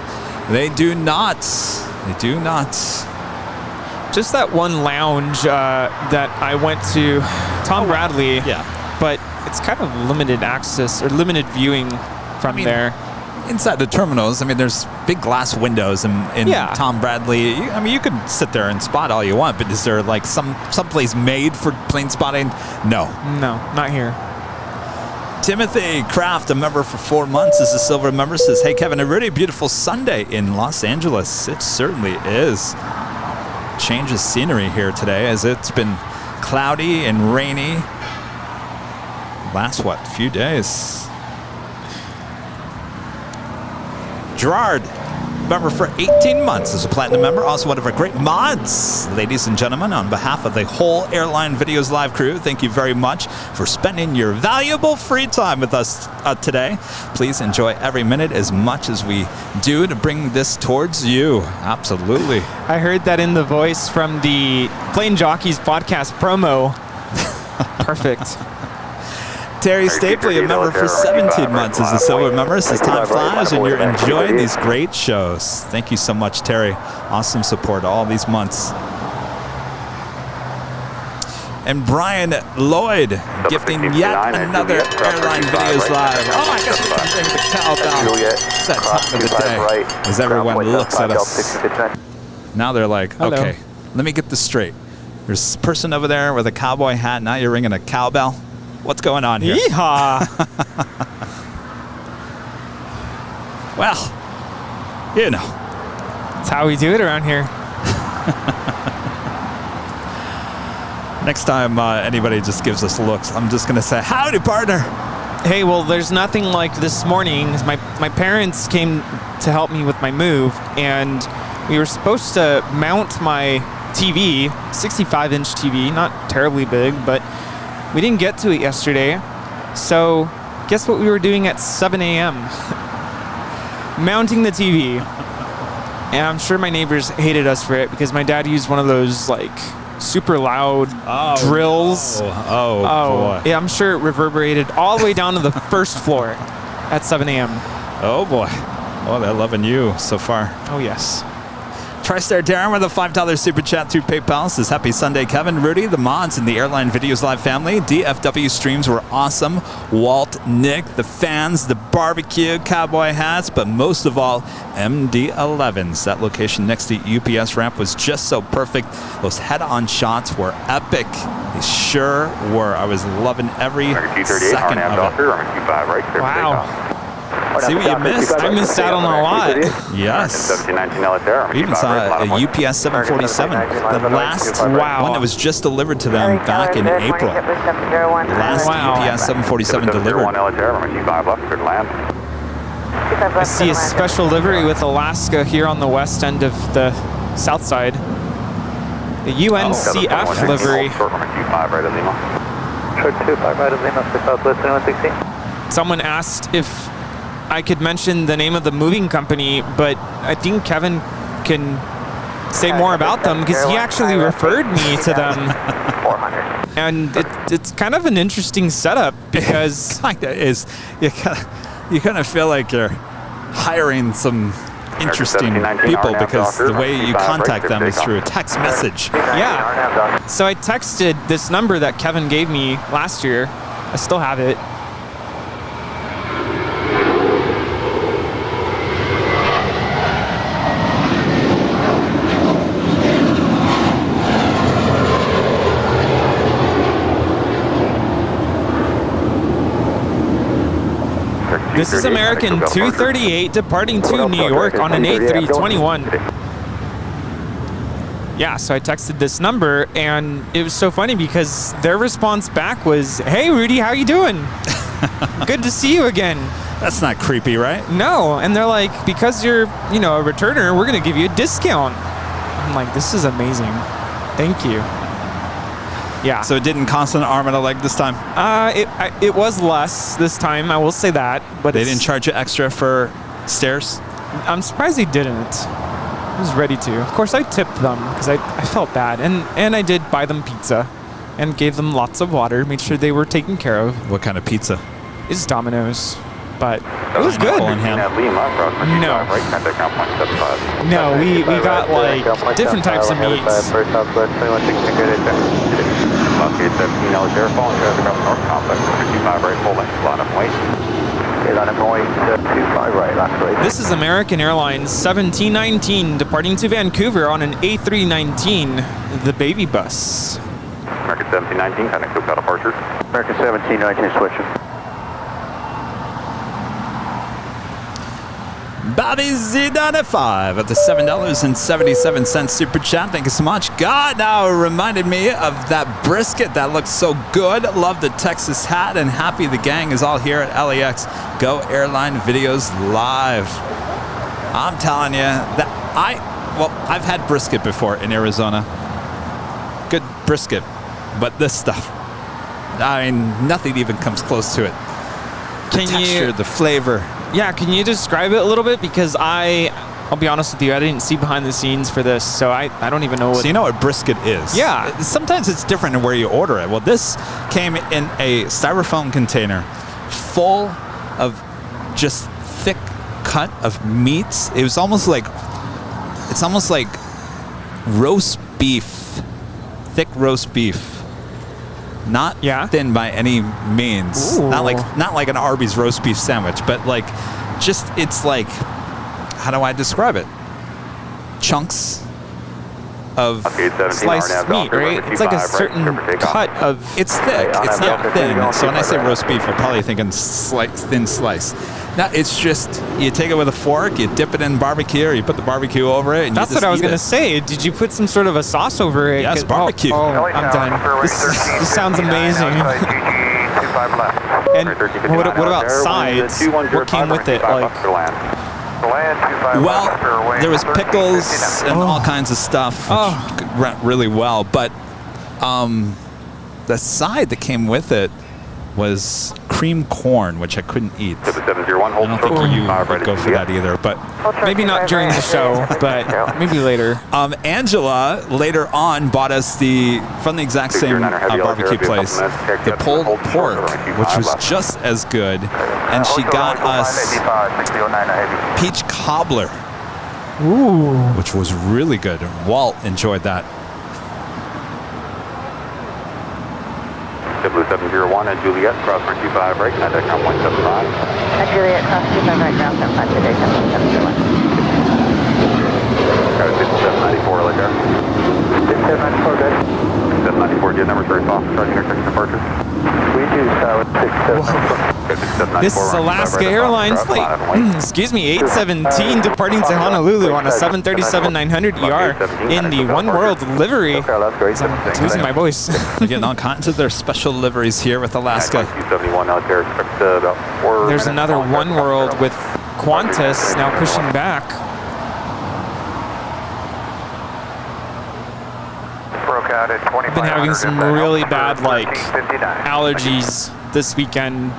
They do not. They do not. Just that one lounge that I went to, Tom Bradley. Yeah. But it's kind of limited access or limited viewing from there. Inside the terminals, I mean, there's big glass windows in Tom Bradley. I mean, you could sit there and spot all you want, but is there like some place made for plane spotting? No. No, not here. Timothy Kraft, a member for 4 months, is a silver member, says, hey, Kevin and Rudy, beautiful Sunday in Los Angeles. It certainly is. Change of scenery here today as it's been cloudy and rainy. Last, few days. Gerard, member for 18 months, is a platinum member, also one of our great mods. Ladies and gentlemen, on behalf of the whole Airline Videos Live crew, thank you very much for spending your valuable free time with us today. Please enjoy every minute as much as we do to bring this towards you. Absolutely. I heard that in the voice from the Plane Jockeys podcast promo. Perfect. Terry Stapley, a member for 17 months, is a silver member. Says time flies and you're enjoying these great shows. Thank you so much, Terry. Awesome support all these months. And Brian Lloyd gifting yet another Airline Videos Live. Oh, I guess we can bring the cowbell. It's that time of the day as everyone looks at us. Now they're like, okay, let me get this straight. There's a person over there with a cowboy hat. Now you're ringing a cowbell. What's going on here? Yeehaw! Well, you know. That's how we do it around here. Next time anybody just gives us looks, I'm just going to say, howdy, partner. Hey, well, there's nothing like this morning. My parents came to help me with my move, and we were supposed to mount my TV, 65-inch TV, not terribly big, but we didn't get to it yesterday, so guess what we were doing at 7 a.m.? Mounting the TV. And I'm sure my neighbors hated us for it because my dad used one of those like super loud drills. Oh, boy. Yeah, I'm sure it reverberated all the way down to the first floor at 7 a.m. Oh, boy. Oh, they're loving you so far. Oh, yes. TriStar Darren with a $5 super chat through PayPal says, happy Sunday, Kevin, Rudy, the mods, and the Airline Videos Live family. DFW streams were awesome. Walt, Nick, the fans, the barbecue, cowboy hats, but most of all, MD-11s. That location next to the UPS ramp was just so perfect. Those head-on shots were epic. They sure were. I was loving every second of it. Wow. See what you missed? I missed out on a lot. Yes. We even saw a UPS 747. The last one that was just delivered to them back in April. The last UPS 747 delivered. I see a special livery with Alaska here on the west end of the south side. The UNCF livery. Someone asked if I could mention the name of the moving company, but I think Kevin can say more about them because he actually referred me to them. And it's kind of an interesting setup because kind of is. You kind of feel like you're hiring some interesting people because the way you contact them is through a text message. Yeah. So I texted this number that Kevin gave me last year. I still have it. This is American 238 departing to New York on an A321. Yeah, so I texted this number, and it was so funny because their response back was, "Hey, Rudy, how you doing? Good to see you again." That's not creepy, right? No, and they're like, "Because you're, you know, a returner, we're going to give you a discount." I'm like, this is amazing. Thank you. Yeah. So it didn't cost an arm and a leg this time? It was less this time, I will say that. But they didn't charge you extra for stairs? I'm surprised they didn't. I was ready to. Of course, I tipped them because I felt bad. And I did buy them pizza and gave them lots of water, made sure they were taken care of. What kind of pizza? It's Domino's, but it was good. No, we got like different types of meats. This is American Airlines 1719 departing to Vancouver on an A319, the baby bus. American 1719, kind of quick out departure. American 1719 switching. Bobby Z95 at the $7.77 super chat. Thank you so much. God, now it reminded me of that brisket that looks so good. Love the Texas hat and happy the gang is all here at LAX. Go Airline Videos Live. I'm telling you that I've had brisket before in Arizona. Good brisket, but this stuff, I mean, nothing even comes close to it. The texture, the flavor. Yeah, can you describe it a little bit? Because I'll be honest with you, I didn't see behind the scenes for this, so I don't even know what... So you know what brisket is? Yeah. Sometimes it's different in where you order it. Well, this came in a styrofoam container full of just thick cut of meats. It's almost like roast beef, thick roast beef. Not thin by any means. Ooh. Not like an Arby's roast beef sandwich, but like just it's like, how do I describe it? Chunks of sliced meat, right? It's like a certain cut of... It's thick. It's not thin. So when I say roast beef, you're probably thinking thin slice. Now, it's just, you take it with a fork, you dip it in barbecue, or you put the barbecue over it, and That's what I was going to say. Did you put some sort of a sauce over it? Yes, barbecue. Oh, I'm done. This sounds amazing. And what about sides? What came with it? Well, there was pickles and all kinds of stuff, which went really well. But the side that came with it was cream corn, which I couldn't eat. I don't think you would go for that either, but maybe not during the show, but maybe later. Angela later on bought us from the exact same barbecue place, the pulled pork, which was just as good, and she got us peach cobbler, which was really good. Walt enjoyed that. W701 at Juliet, cross runway 25 right, contact ground 175. At Juliet, cross 25 right, ground 75 today, 771. Got a 5794 right there. 5794, good. 5794, do you have numbers for off charging intersection departure? We do, so 6794. This is Alaska Airlines flight, excuse me, 817 departing to Honolulu on a 737-900 ER in the One World livery. I'm losing my voice. They're getting all kinds of their special liveries here with Alaska. There's another One World with Qantas now pushing back. I've been having some really bad allergies this weekend.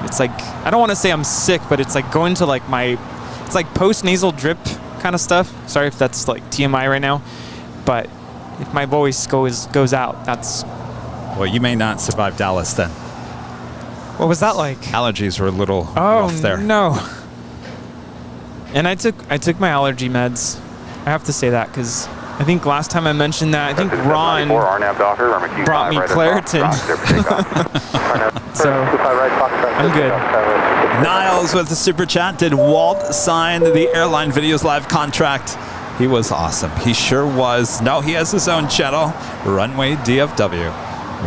It's like, I don't want to say I'm sick, but it's like going to it's like post-nasal drip kind of stuff. Sorry if that's like TMI right now, but if my voice goes out, that's... Well, you may not survive Dallas then. What was that like? Allergies were a little rough there. No. And I took my allergy meds. I have to say that because I think last time I mentioned that, I think Ron brought me Claritin. So, I'm good. Niles with the super chat. Did Walt sign the Airline Videos Live contract? He was awesome. He sure was. No, he has his own channel, Runway DFW,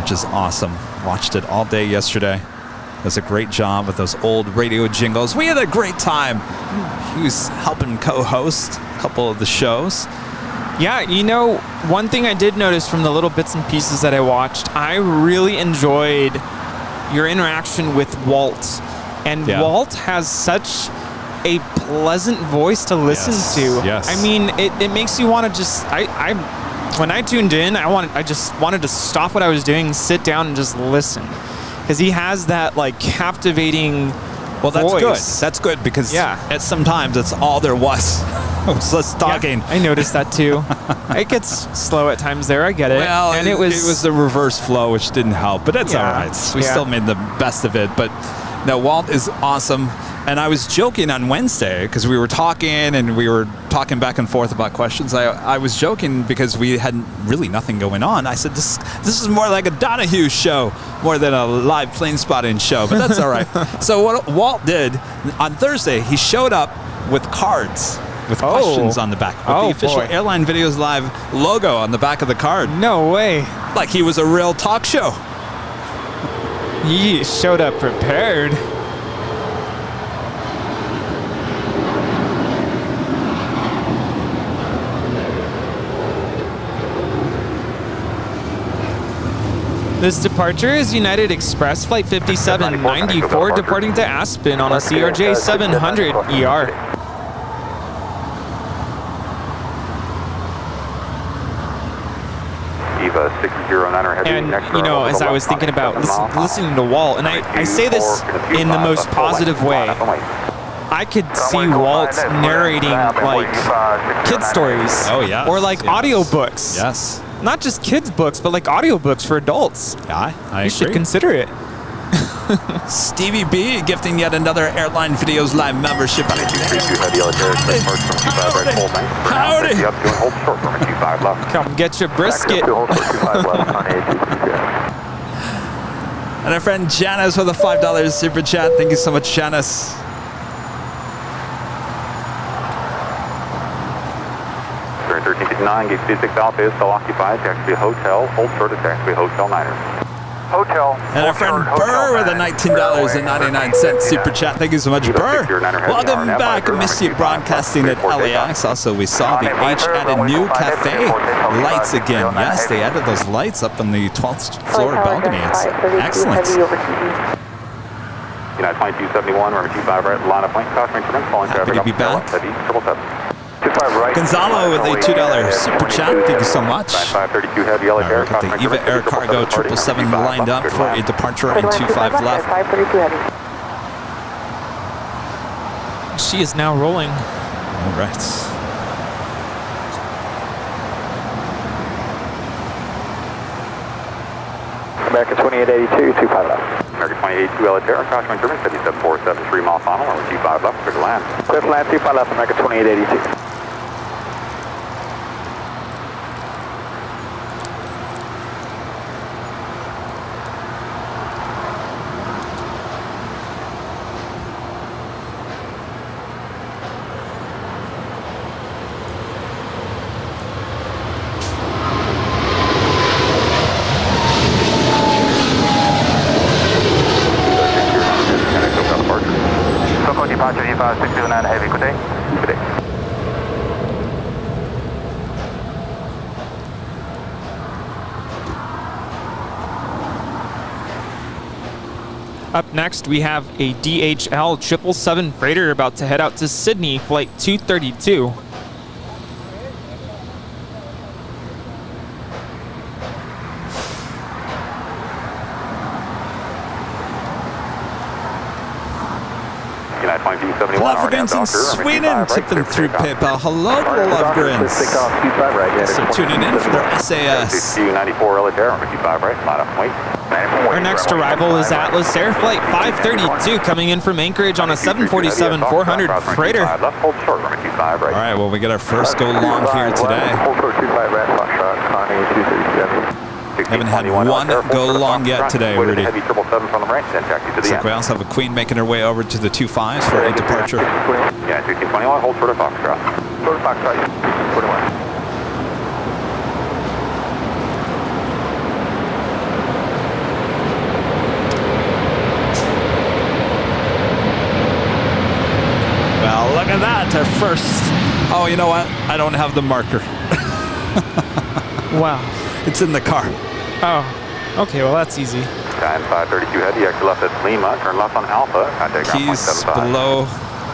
which is awesome. Watched it all day yesterday. Does a great job with those old radio jingles. We had a great time. He was helping co-host a couple of the shows. Yeah, you know, one thing I did notice from the little bits and pieces that I watched, I really enjoyed your interaction with Walt. And Walt has such a pleasant voice to listen to. Yes. I mean, it makes you want to just, when I tuned in, I just wanted to stop what I was doing, sit down and just listen. Because he has that like captivating Well, that's voice. good. That's good because sometimes it's all there was. Us talking. Yeah, I noticed that too. It gets slow at times there. I get it. Well, and it was the reverse flow, which didn't help, but that's all right. We still made the best of it. But no, Walt is awesome. And I was joking on Wednesday because we were talking and we were talking back and forth about questions. I was joking because we had really nothing going on. I said, this is more like a Donahue show more than a live plane spotting show, but that's all right. So what Walt did on Thursday, he showed up with cards with questions on the back, with the official Airline Videos Live logo on the back of the card. No way. Like he was a real talk show. He showed up prepared. This departure is United Express Flight 5794 departing to Aspen on a CRJ 700 ER. And, you know, as I was thinking about listening to Walt, and I say this in the most positive way, I could see Walt narrating like kid stories. Oh, yeah. Or like audiobooks. Yes. Not just kids' books, but like audiobooks for adults. Yeah, I agree. You should consider it. Stevie B gifting yet another Airline Videos Live membership. Howdy. Come get your brisket. And our friend Janice with a $5 super chat. Thank you so much, Janice. Gate 26 Alpha is still occupied. Taxi Hotel. Hold short of Taxi Hotel Niners. Hotel. And our friend Burr with a $19.99 super chat. Thank you so much, Burr. Welcome back. Missed you broadcasting at LAX. Also, we saw the H added new cafe lights again. Yes, they added those lights up on the 12th floor balcony. It's excellent. United 2271, runway 25 right, line of plane, caution increment, falling traffic. Happy to be back. 777. Gonzalo with a $2 super chat. Thank you so much. 532 heavy yellow air. Look at the Eva Air Cargo 777 lined up for a departure in 25 left. She is now rolling. All right. American 2882, 25 left. American 2882 Elitaire, caution increment, 77473 mile final, over 25 left, clear to land. Clear to land, 25 left, American 2882. Departure 609 heavy, good day. Good day. Up next, we have a DHL 777 freighter about to head out to Sydney, flight 232. Lovegrins in Sweden tipping through PayPal. Hello, Lovegrins. So tuning in for their SAS. Our next arrival is Atlas Air Flight 532 coming in from Anchorage on a 747-400 freighter. All right, well, we get our first go long here today. Haven't had one go long yet today, Rudy. Looks like we also have a Queen making her way over to the 25s for a departure. Yeah, 1621, hold short of Foxtrot. Short of Foxtrot, 41. Well, look at that, our first. Oh, you know what? I don't have the marker. Wow. It's in the car. Oh, okay, well that's easy. Skyline 532 heavy, exit left at Lima, turn left on Alpha, contact ground point Keys 75. below.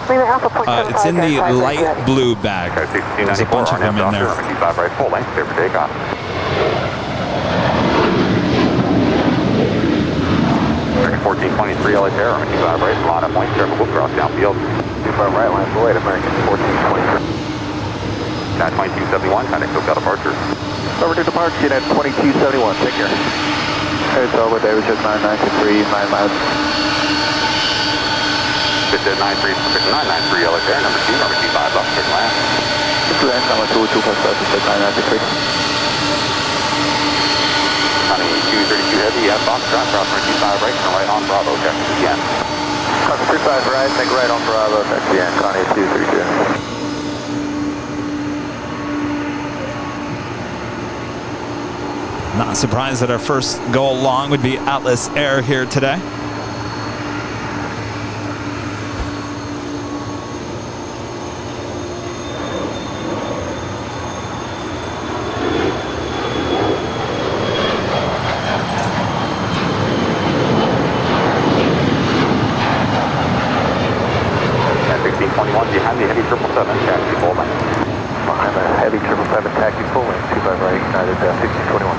It's in the light blue bag. There's a bunch of them in there. 25 right, full length, clear for takeoff. American 1423, LA Terror, 25 right, line up point, careful, we'll cross downfield. 25 right, line full 8, American 1423. 2271, contact SoCal departure. Over to departure, unit 2271, take care. It's over, David, just 9923, 9 miles. 993, 993, LA Terror, number 2, number 25, left, turn left. This is number 225, 993. 232 heavy, Fox, cross runway 25 right, turn right on Bravo, check again. Cross 35 right, make right on Bravo, check again, Connie 232. Not surprised that our first go along would be Atlas Air here today. At 1621, behind the heavy 777, taxi full length. Behind the heavy 777, taxi full length, 25 right, United 1621.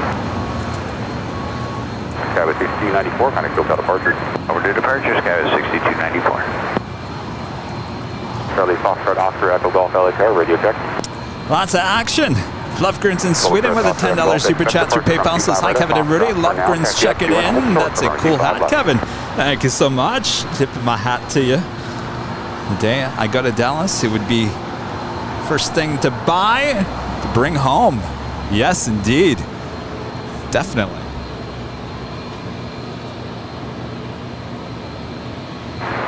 Skyway 6294, contact SoCal departure. Over to departure, Skyway 6294. Charlie Foxtrot, Oscar, Echo Golf, LA Terror, radio check. Lots of action. Lofgren's in Sweden with a $10 super chat through PayPal. Says, hi, Kevin and Rudy. Lofgren's checking in. That's a cool hat, Kevin. Thank you so much. Tipping my hat to you. The day I go to Dallas, it would be first thing to buy, to bring home. Yes, indeed. Definitely.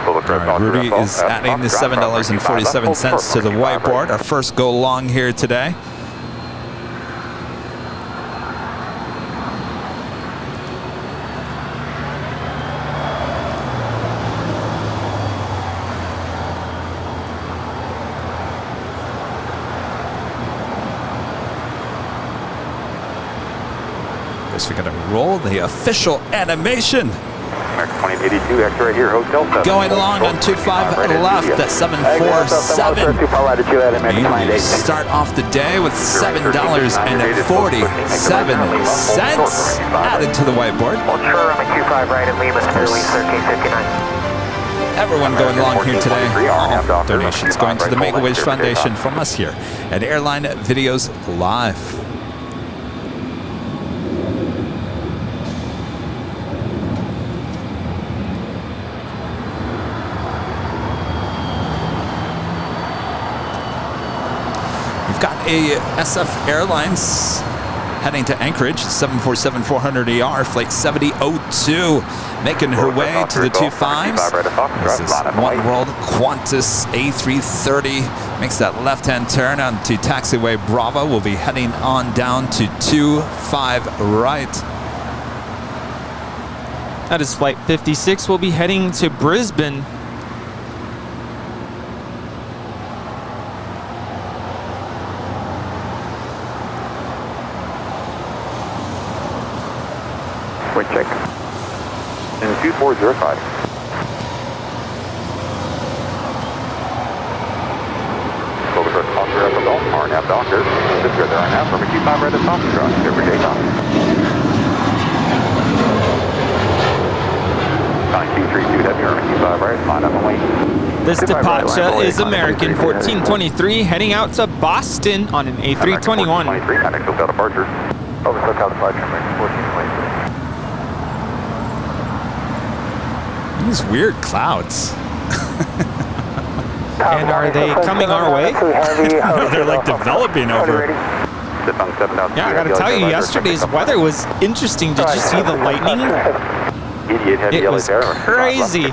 All right, Rudy is adding the $7.47 to the whiteboard. Our first go long here today. Guess we gotta roll the official animation. 2082, extra right here, Hotel 7. Going along on 25 left at 747. We start off the day with $7.47 added to the whiteboard. Everyone going along here today. All donations going to the Make-A-Wish Foundation from us here at Airline Videos Live. SF Airlines heading to Anchorage, 747-400ER, flight 7002, making her way to the 25s. This is One World Qantas A330, makes that left-hand turn onto taxiway Bravo. We'll be heading on down to 25 right. That is flight 56. We'll be heading to Brisbane. Wind check. And 2405. Over to Oscar Echo Golf, RNAV Doctor. Disregard the RNAV, number 25 right at Foxtrot, clear for takeoff. 9232 heavy, number 25 right, line up and wait. This departure is American 1423 heading out to Boston on an A321. 23, contact SoCal departure. Over SoCal departure, American 1423. These weird clouds. And are they coming our way? No, they're like developing over. Yeah, I gotta tell you, yesterday's weather was interesting. Did you see the lightning? It was crazy.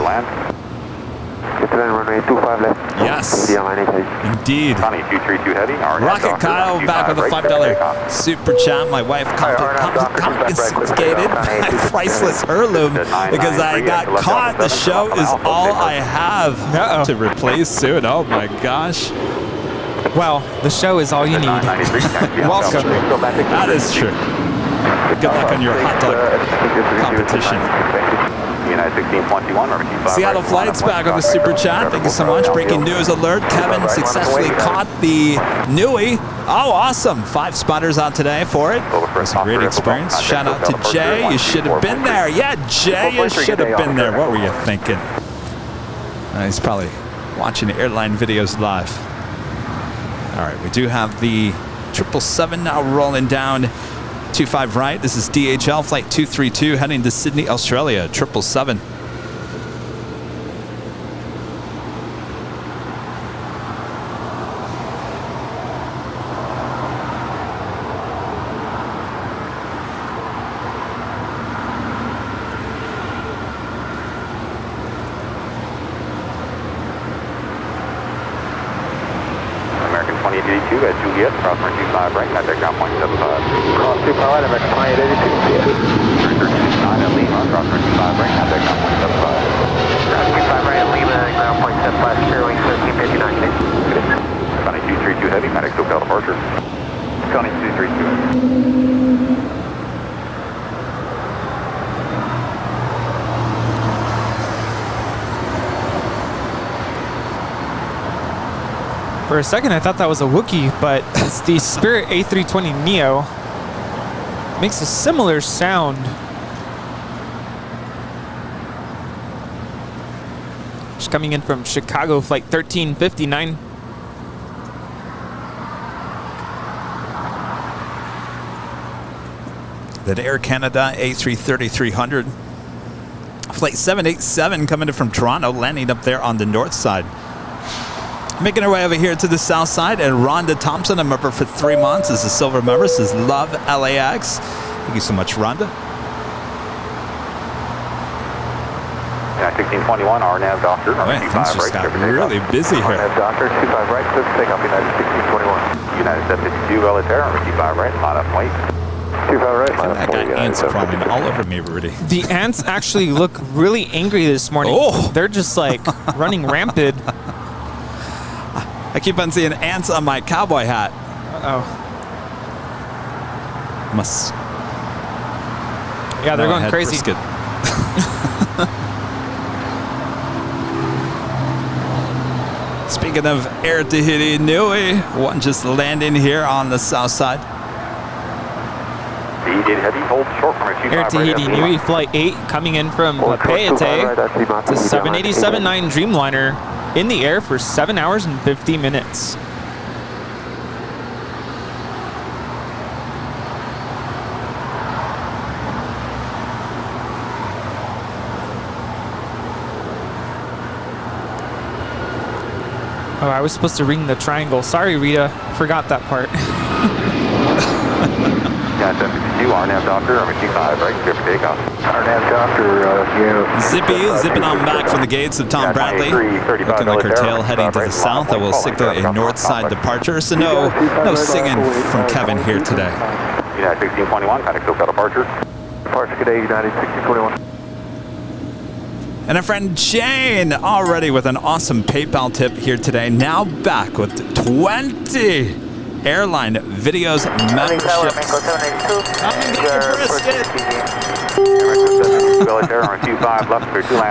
Yes, indeed. Rocket Kyle back with a $5 super chat. My wife confiscated my priceless heirloom because I got caught. The show is all I have to replace soon. Oh my gosh. Well, the show is all you need. Welcome. That is true. Good luck on your hot dog competition. Seattle Flights back on the super chat. Thank you so much. Breaking news alert. Kevin successfully caught the Nui. Oh, awesome. 5 spotters out today for it. It was a great experience. Shout out to Jay. You should have been there. Yeah, Jay, you should have been there. What were you thinking? He's probably watching the airline videos live. All right, we do have the 777 now rolling down 25 right. This is DHL flight 232 heading to Sydney, Australia. 777. American 2882 at Juliet, cross runway 25 right, contact ground point 75. Cross 25 right, American 2882. 339 at Lima, cross runway 25 right, contact ground point 75. Ground 25 right at Lima, ground point 75, Sterling 1359. County 232 heavy, medic SoCal departure. County 232. For a second, I thought that was a Wookiee, but it's the Spirit A320neo. Makes a similar sound. Just coming in from Chicago, flight 1359. That Air Canada A330-300. Flight 787 coming in from Toronto, landing up there on the north side. Making our way over here to the south side, and Rhonda Thompson, a member for 3 months, is a silver member, says love LAX. Thank you so much, Rhonda. Yeah, 1621, RNAV Doctor, Boy, things just got really busy here. RNAV Doctor, 25 right, clear for takeoff, United 1621. United 752, Relatere, 25 right, line up, wait. 25 right, line up, I got ants crawling all over me, Rudy. The ants actually look really angry this morning. Oh. They're just like running rampant. I keep on seeing ants on my cowboy hat. Uh-oh. Must. Yeah, they're going crazy. Brisket. Speaking of Air Tahiti Nui, one just landing here on the south side. Heavy, hold short from Air Tahiti Nui Flight 8 coming in from Papeete to 787-9 Dreamliner in the air for 7 hours and 50 minutes. Oh, I was supposed to ring the triangle. Sorry, Rita. Forgot that part. Yeah, 752, RNAV Doctor, number 25, right, clear for takeoff. RNAV Doctor, zipping on back from the gates of Tom Bradley. Looking like her tail heading to the south. That will signal a north side departure. So no singing from Kevin here today. United 1621, contact SoCal departure. Departure today, United 1621. And our friend Jane already with an awesome PayPal tip here today. Now back with 20 Airline Videos memberships.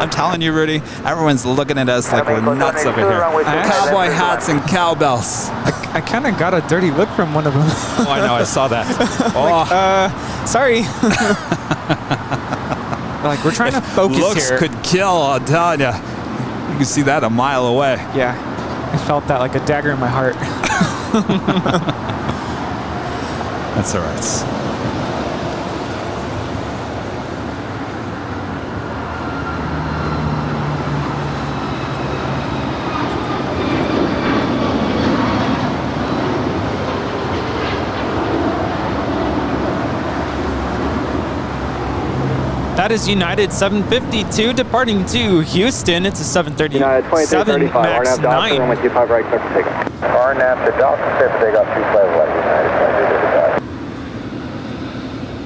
I'm telling you, Rudy, everyone's looking at us like we're nuts over here. Cowboy hats and cowbells. I kind of got a dirty look from one of them. Oh, I know, I saw that. Like, sorry. Like, we're trying to focus looks here. Could kill, I'm telling you. You can see that a mile away. Yeah, I felt that like a dagger in my heart. That's all right. That is United 752 departing to Houston. It's a 737 MAX 9. RNAV to Doctor, clear for takeoff, 25 right, United 2255.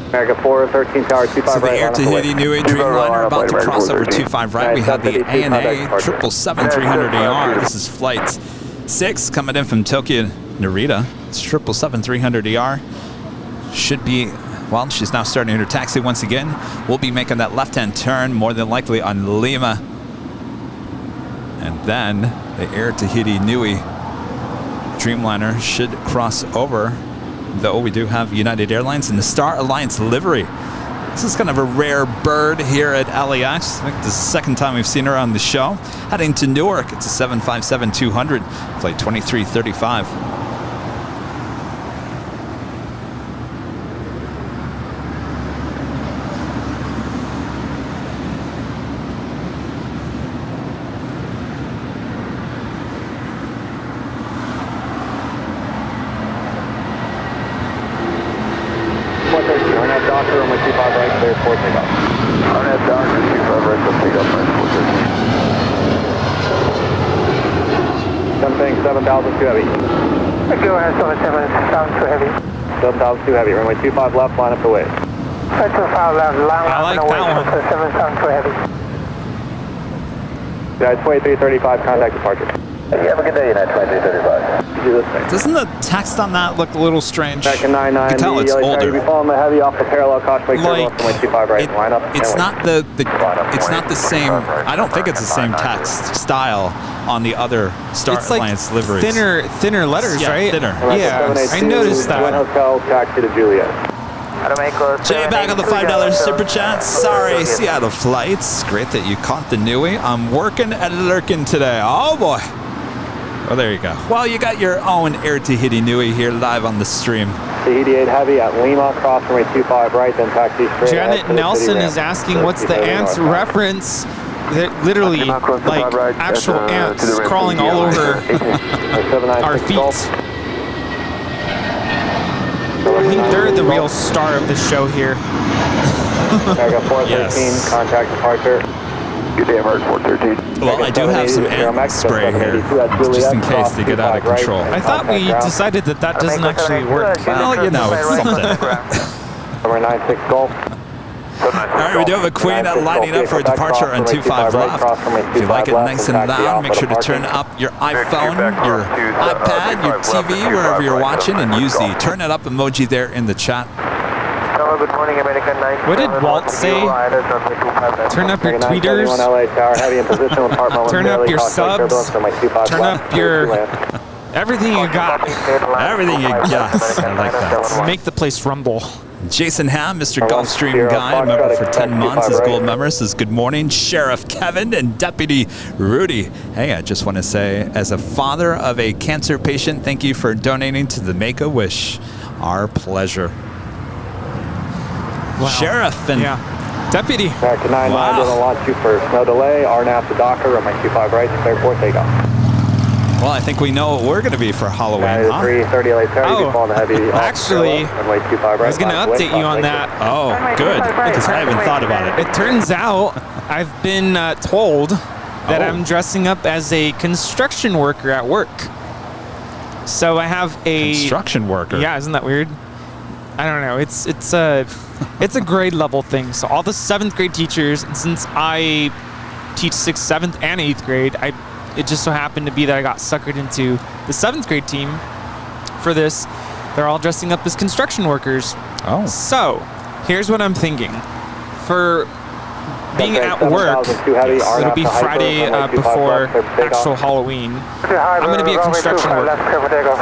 America 413 Tower 25 So the right. Air Tahiti Nui Dreamliner about to cross over 25 right. We have the ANA 777-300ER. This is flight 6 coming in from Tokyo Narita. It's 777-300ER. Should be, well, she's now starting her taxi once again. We'll be making that left-hand turn, more than likely on Lima. And then the Air Tahiti Nui Dreamliner should cross over, though we do have United Airlines in the Star Alliance livery. This is kind of a rare bird here at LAX. I think this is the second time we've seen her on the show. Heading to Newark, it's a 757-200, flight 2335. Too heavy. Go ahead, 77, sounds too heavy. 7,000 too heavy. Runway 25 left, line up the way. 25 left, line I like up the way. that one. 7 sounds too heavy. Yeah, 2335, contact departure. Have a good day, United 2335. Do this thing. Doesn't the text on that look a little strange? Back in 99, you can tell it's older. You'll be following the heavy off the parallel caution brake Like, turbo, runway 25 right, line up. It's not the it's not the same. I don't think it's the same text style on the other Star It's like Alliance liveries. thinner letters, Yeah, right? thinner. Yeah, I noticed that. One hotel, taxi to Juliet. Jay back on the $5 super chat. Sorry, Seattle flights. Great that you caught the Nui. I'm working and lurking today. Oh boy. Well, there you go. Well, you got your own Air Tahiti Nui here live on the stream. Tahiti 8 heavy at Lima, cross runway 25 right, then taxi straight. Janet Nelson is asking what's the ants reference. They're literally like actual ants crawling all over our feet. I think they're the real star of the show here. I got 413, Yes. Contact departure. Good day, Emerge 413. Well, I do have some ant spray here, just in case they get out of control. I thought we decided that that doesn't actually work. Well, you know, it's something. Number 96 Golf. All right, we do have a Queen lining up for a departure on 25 left. If you like it nice and loud, make sure to turn up your iPhone, your iPad, your TV, wherever you're watching, and use the turn it up emoji there in the chat. Good morning, American 9. What did Walt say? Turn up your tweeters. Turn up your subs. Turn up your everything you got. Everything you got. I like that. Make the place rumble. Jason Ham, Mr. Gulfstream Guy, member for 10 months as gold member, says good morning. Sheriff Kevin and Deputy Rudy. Hey, I just want to say, as a father of a cancer patient, thank you for donating to the Make-A-Wish. Our pleasure. Wow. Sheriff and Deputy. Back to 99, going to launch you first. No delay, RNAV to Docker, runway 25 right, clear for takeoff. Well, I think we know what we're going to be for Halloween, huh? 30 LA 30, actually, I was going to update you on that. Oh, good, because I haven't thought about it. It turns out I've been told that I'm dressing up as a construction worker at work. So I have a construction worker. Yeah, isn't that weird? I don't know. It's a grade level thing. So all the 7th grade teachers, and since I teach 6th, 7th, and 8th grade, it just so happened to be that I got suckered into the 7th grade team for this. They're all dressing up as construction workers. Oh. So here's what I'm thinking. For being at work, it'll be Friday before actual Halloween. I'm going to be a construction worker.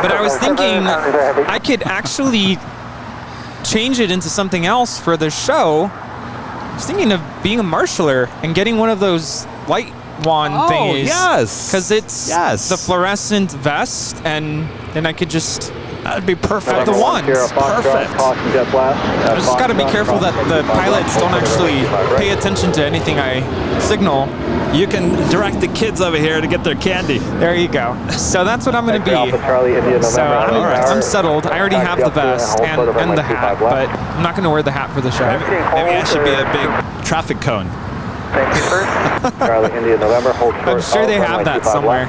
But I was thinking I could actually change it into something else for the show. I was thinking of being a marshaller and getting one of those light wand thingies. Yes. Because it's the fluorescent vest, and then I could just... That'd be perfect. The wands. Perfect. I just got to be careful that the pilots don't actually pay attention to anything I signal. You can direct the kids over here to get their candy. There you go. So that's what I'm going to be. So I'm settled. I already have the vest and the hat, but I'm not going to wear the hat for the show. Maybe I should be a big traffic cone. Thank you, sir. Charlie, India, November, hold short. I'm sure they have that somewhere.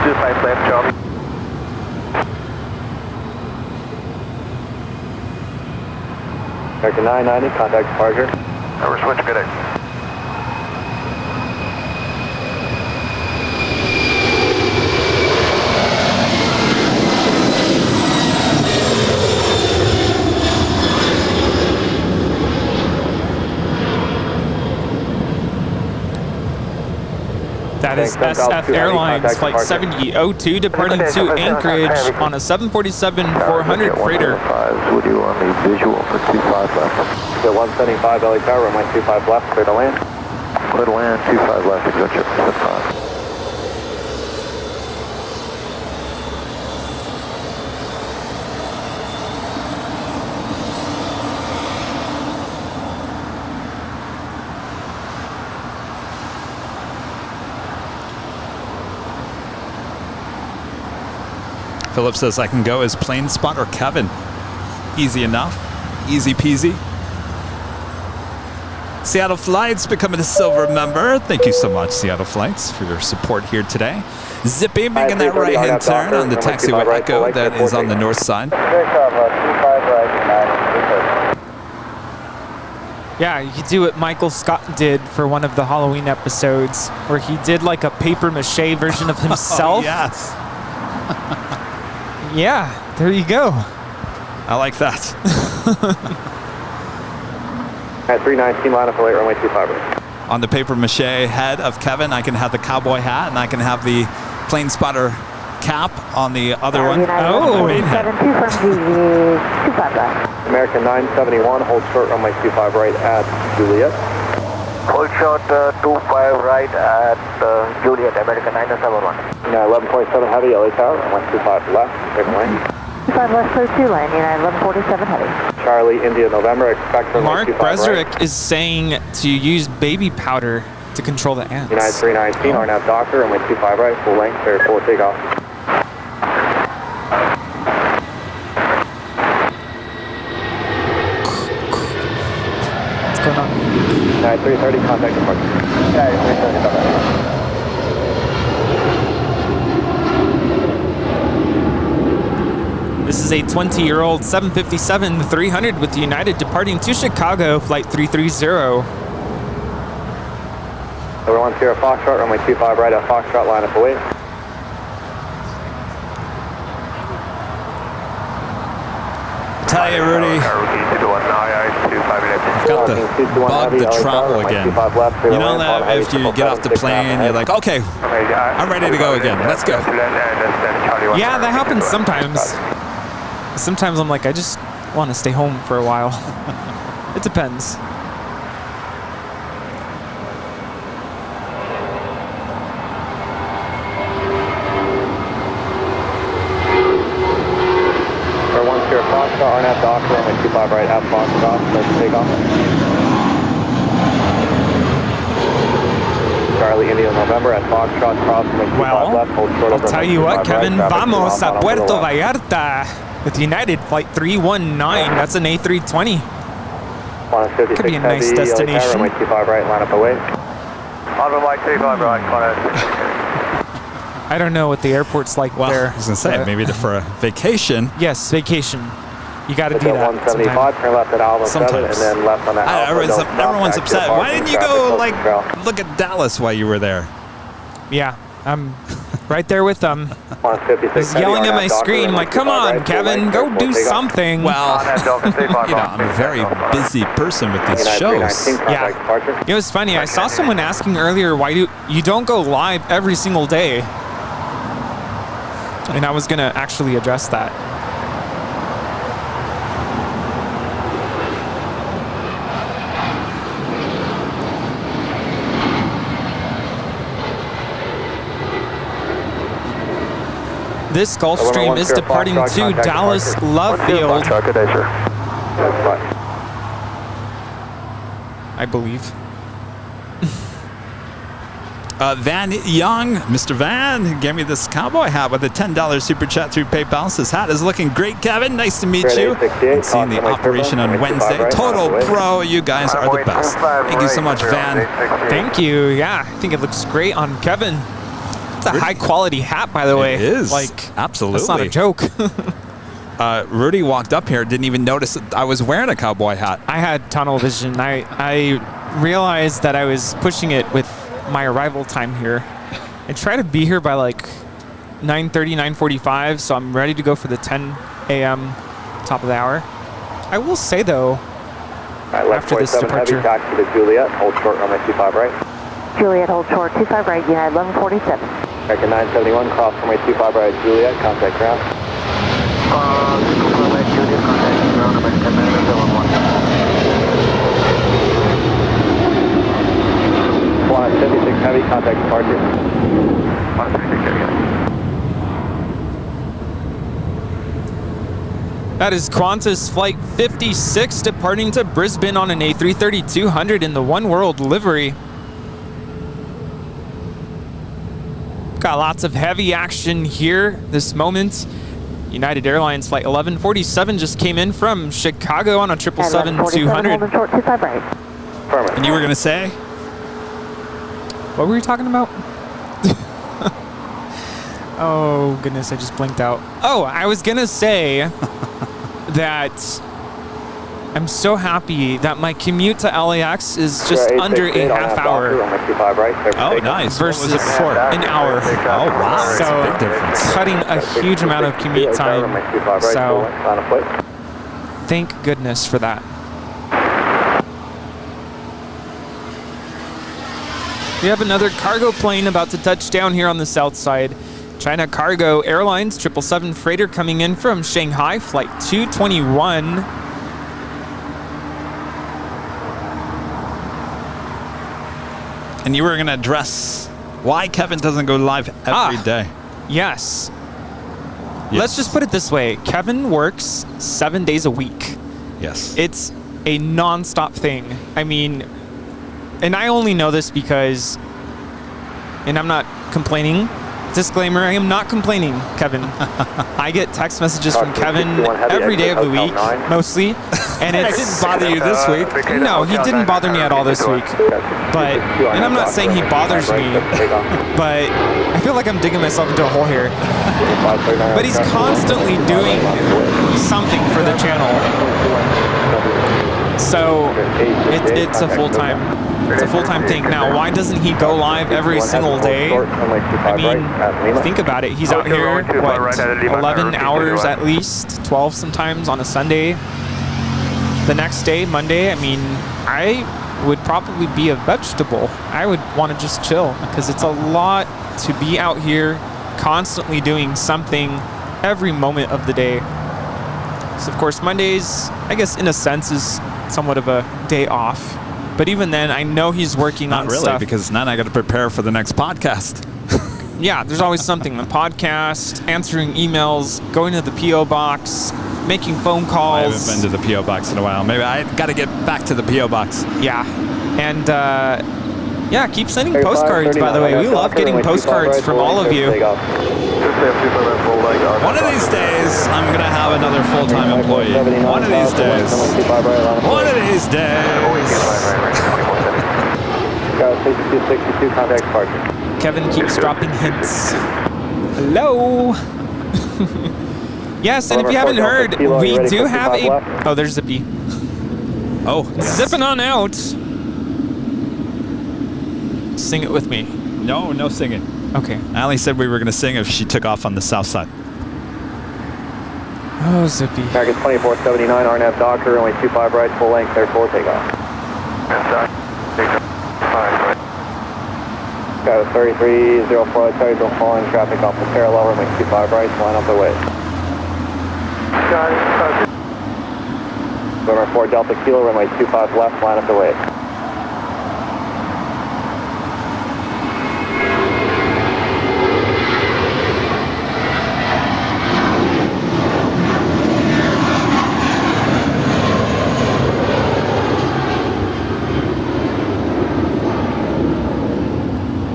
Just my plan, Charlie. American 990, contact departure. Number switch, good day. That is SF Airlines Flight 7002 departing to Anchorage on a 747-400 freighter. Would you on the visual for 25 left? So 175 LA Tower, runway 25 left, clear to land. Clear to land, 25 left, exit 75. Philip says I can go as Plane Spot or Kevin. Easy enough. Easy peasy. Seattle Flights becoming a silver member. Thank you so much, Seattle Flights, for your support here today. Zippy making that right-hand turn on the taxiway Echo that is on the north side. Yeah, you could do what Michael Scott did for one of the Halloween episodes, where he did like a paper mache version of himself. Oh, yes. Yeah, there you go. I like that. At 319, line up for late, runway 25 right. On the paper mache head of Kevin, I can have the cowboy hat, and I can have the plane spotter cap on the other one. Oh, 72 from GG, 25 left. American 971, hold short, runway 25 right at Juliet. Hold short 25 right at Juliet, American 971. Yeah, 11.7 heavy, LA Tower, runway 25 left, clear to land. 25 left, clear to land, United 1147 heavy. Charlie, India, November, expect runway Mark 25 Breserick right. is saying to use baby powder to control the ants. United 319, RNAV Doctor, runway 25 right, full length, clear for takeoff. What's going on? United 330, contact departure. United 330, bye-bye. This is a 20-year-old 757-300 with United departing to Chicago, flight 330. Over 10 Foxtrot, runway 25 right at Foxtrot, line up away. Tell you, Rudy, I've got the bug to travel again. You know that if you get off the plane, you're like, okay, I'm ready to go again. Let's go. Yeah, that happens sometimes. Sometimes I'm like, I just want to stay home for a while. It depends. For 10 Foxtrot, RNAV Doctor, runway 25 right at Foxtrot, let's take off. Charlie, India, November at Foxtrot, cross, runway 25 left, hold short over. I'll tell you what, Kevin, vamos a Puerto Vallarta with United flight 319. That's an A320. Could be a nice destination. Runway 25 right, line up away. Runway 25 right, I don't know what the airport's like there. I was going to say, maybe for a vacation. Yes, vacation. You got to do that 175, turn left at Alvin 7, and then left on that everyone's upset. Why didn't you go, like, look at Dallas while you were there? Yeah, I'm right there with them. He's yelling at my screen, like, come on, Kevin, go do something. Well, you know, I'm a very busy person with these shows. Yeah. It was funny. I saw someone asking earlier, why you don't go live every single day? And I was going to actually address that. This Gulfstream is departing to Dallas Love Field, I believe. Van Young, Mr. Van, gave me this cowboy hat with a $10 super chat through PayPal. Says, hat is looking great, Kevin. Nice to meet you. Seeing the operation on Wednesday. Total pro. You guys are the best. Thank you so much, Van. Thank you. Yeah, I think it looks great on Kevin. It's a high-quality hat, by the way. It is. Like, absolutely. That's not a joke. Rudy walked up here, didn't even notice that I was wearing a cowboy hat. I had tunnel vision. I realized that I was pushing it with my arrival time here. I try to be here by like 9:30, 9:45, so I'm ready to go for the 10 a.m. top of the hour. I will say though, after this departure, heavy, taxi to Juliet, hold short runway 25 right. Juliet, hold short, 25 right, United 1147. American 971, cross runway 25 right, Juliet, contact ground. 25 right, Juliet, contact ground, American 971. 176 heavy, contact departure. 176 heavy. That is Qantas Flight 56 departing to Brisbane on an A330-200 in the One World livery. Got lots of heavy action here this moment. United Airlines Flight 1147 just came in from Chicago on a 777-200. And you were going to say? What were you talking about? Oh, goodness, I just blinked out. Oh, I was going to say that I'm so happy that my commute to LAX is just under a half hour. Oh, nice. Versus what was it before? an hour. Oh, wow. So, That's a big difference. cutting a huge amount of commute time. So, thank goodness for that. We have another cargo plane about to touch down here on the south side. China Cargo Airlines 777 freighter coming in from Shanghai, flight 221. And you were going to address why Kevin doesn't go live every day. Yes. Let's just put it this way. Kevin works 7 days a week. Yes. It's a non-stop thing. I mean, and I only know this because, and I'm not complaining. Disclaimer, I am not complaining, Kevin. I get text messages from Kevin every day of the week, mostly. And it didn't bother you this week. No, he didn't bother me at all this week. But, and I'm not saying he bothers me, but I feel like I'm digging myself into a hole here. But he's constantly doing something for the channel. So it's a full-time thing. Now, why doesn't he go live every single day? I mean, think about it. He's out here, what, 11 hours at least, 12 sometimes on a Sunday. The next day, Monday, I mean, I would probably be a vegetable. I would want to just chill because it's a lot to be out here constantly doing something every moment of the day. So, of course, Mondays, I guess, in a sense, is somewhat of a day off. But even then, I know he's working on stuff. Not really, because now I got to prepare for the next podcast. Yeah, there's always something. The podcast, answering emails, going to the P.O. box, making phone calls. I haven't been to the P.O. box in a while. Maybe I got to get back to the P.O. box. Yeah. And, yeah, keep sending postcards, by the way. We love getting postcards from all of you. One of these days, I'm going to have another full-time employee. One of these days. One of these days. Kevin keeps dropping hints. Hello. Yes, and if you haven't heard, we do have a... Oh, there's Zippy. Oh, yes. Zipping on out. Sing it with me. No singing. Okay. Ali said we were going to sing if she took off on the south side. Oh, Zippy. American 2479, RNAV Doctor, runway 25 right, full length, clear for takeoff. Got a 3304 Tiger falling traffic off the parallel, runway 25 right, line up the way. Runway 4 Delta Kilo, runway 25 left, line up the way.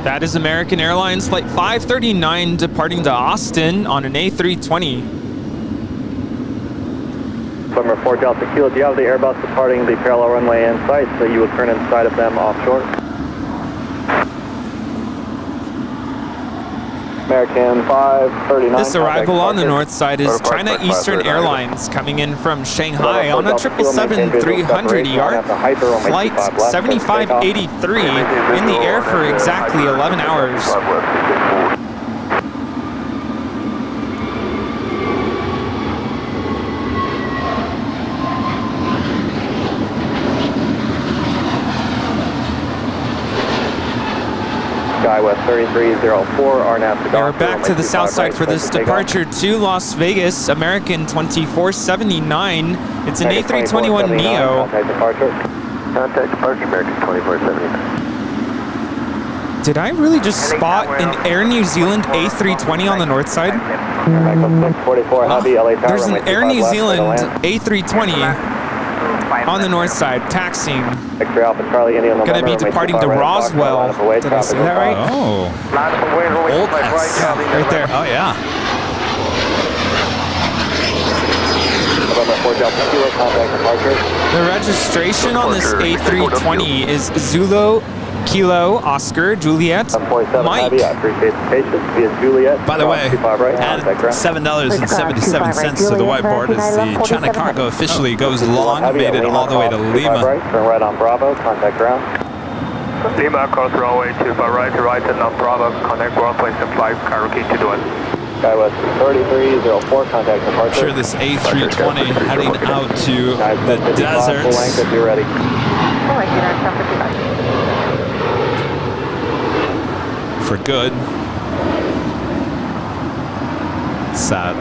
That is American Airlines Flight 539 departing to Austin on an A320. Number 4 Delta Kilo, do you have the Airbus departing the parallel runway in sight, so you would turn inside of them offshore? American 539. This arrival on the north side is China Eastern Airlines coming in from Shanghai on a 777-300ER, flight 7583, in the air for exactly 11 hours. SkyWest 3304, RNAV to We're back to the south side for this departure to Las Vegas, American 2479. It's an A321 Neo. Contact departure. Contact departure, American 2479. Did I really just spot an Air New Zealand A320 on the north side? There's an Air New Zealand A320 on the north side, taxiing. Gonna be departing to Roswell. Did I say that right? Oh. Old X. Right there. Oh, yeah. The registration on this A320 is Zulu, Kilo, Oscar, Juliet, Mike. By the way, add $7.77 to the whiteboard as the China cargo officially goes long, made it all the way to Lima. Turn right on Bravo, contact ground. Lima, cross runway 25 right and on Bravo, connect ground point 75, cargo key to do it. SkyWest 3304, contact departure. I'm sure this A320 heading out to the desert. Full length if you're ready. For good. Sad.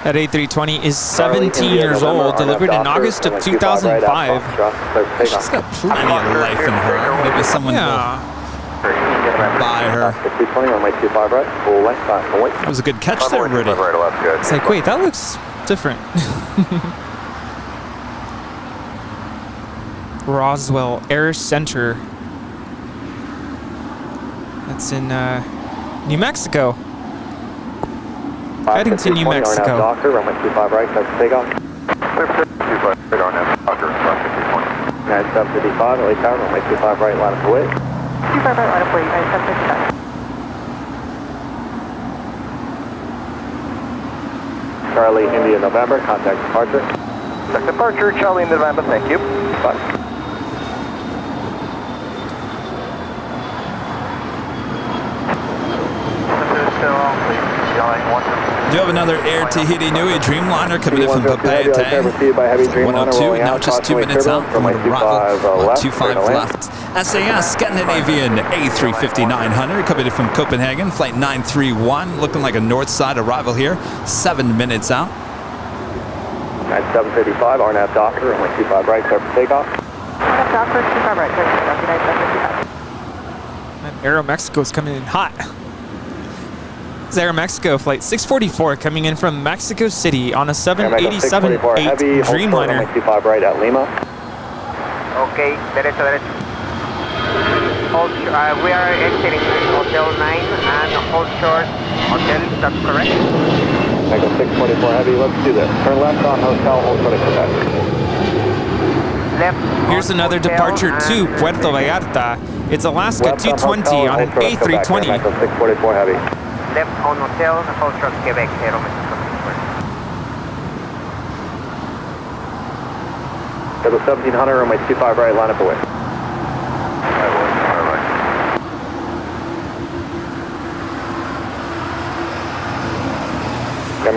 That A320 is 17 years old, delivered in August of 2005. She's got plenty of life in her. Maybe someone will buy her. That was a good catch there, Rudy. It's like, wait, that looks different. Roswell Air Center. That's in New Mexico. Heading to New Mexico. Doctor, runway 25 right, that's takeoff. 25 right on that, Doctor, 220. United 755, LA Tower, runway 25 right, line up away. 25 right, line up away, United 755. Charlie, India, November, contact departure. Departure, Charlie, November, thank you. Bye. Do you have another Air Tahiti Nui Dreamliner coming in from Papaya Tang? 102, now just 2 minutes out from arrival. 125 left. SAS Scandinavian A350-900 coming in from Copenhagen, flight 931, looking like a north side arrival here. 7 minutes out. 9755, RNAV Doctor, runway 25 right, clear for takeoff. RNAV Doctor, 25 right, clear for takeoff, United 755. And Aeromexico's coming in hot. It's Aeromexico flight 644 coming in from Mexico City on a 787-8 Dreamliner. 25 right at Lima. Okay, derecho, derecho. Hold, we are exiting Hotel 9 and hold short hotel, that's correct? Echo 644 Heavy, let's do this. Turn left on Hotel, hold short at Quebec. Left. Here's another departure to Puerto Vallarta. It's Alaska 220 on an A320. Echo 644 Heavy. Left on hotel, hold short Quebec, Aeromexico. Echo 1700, runway 25 right, line up away.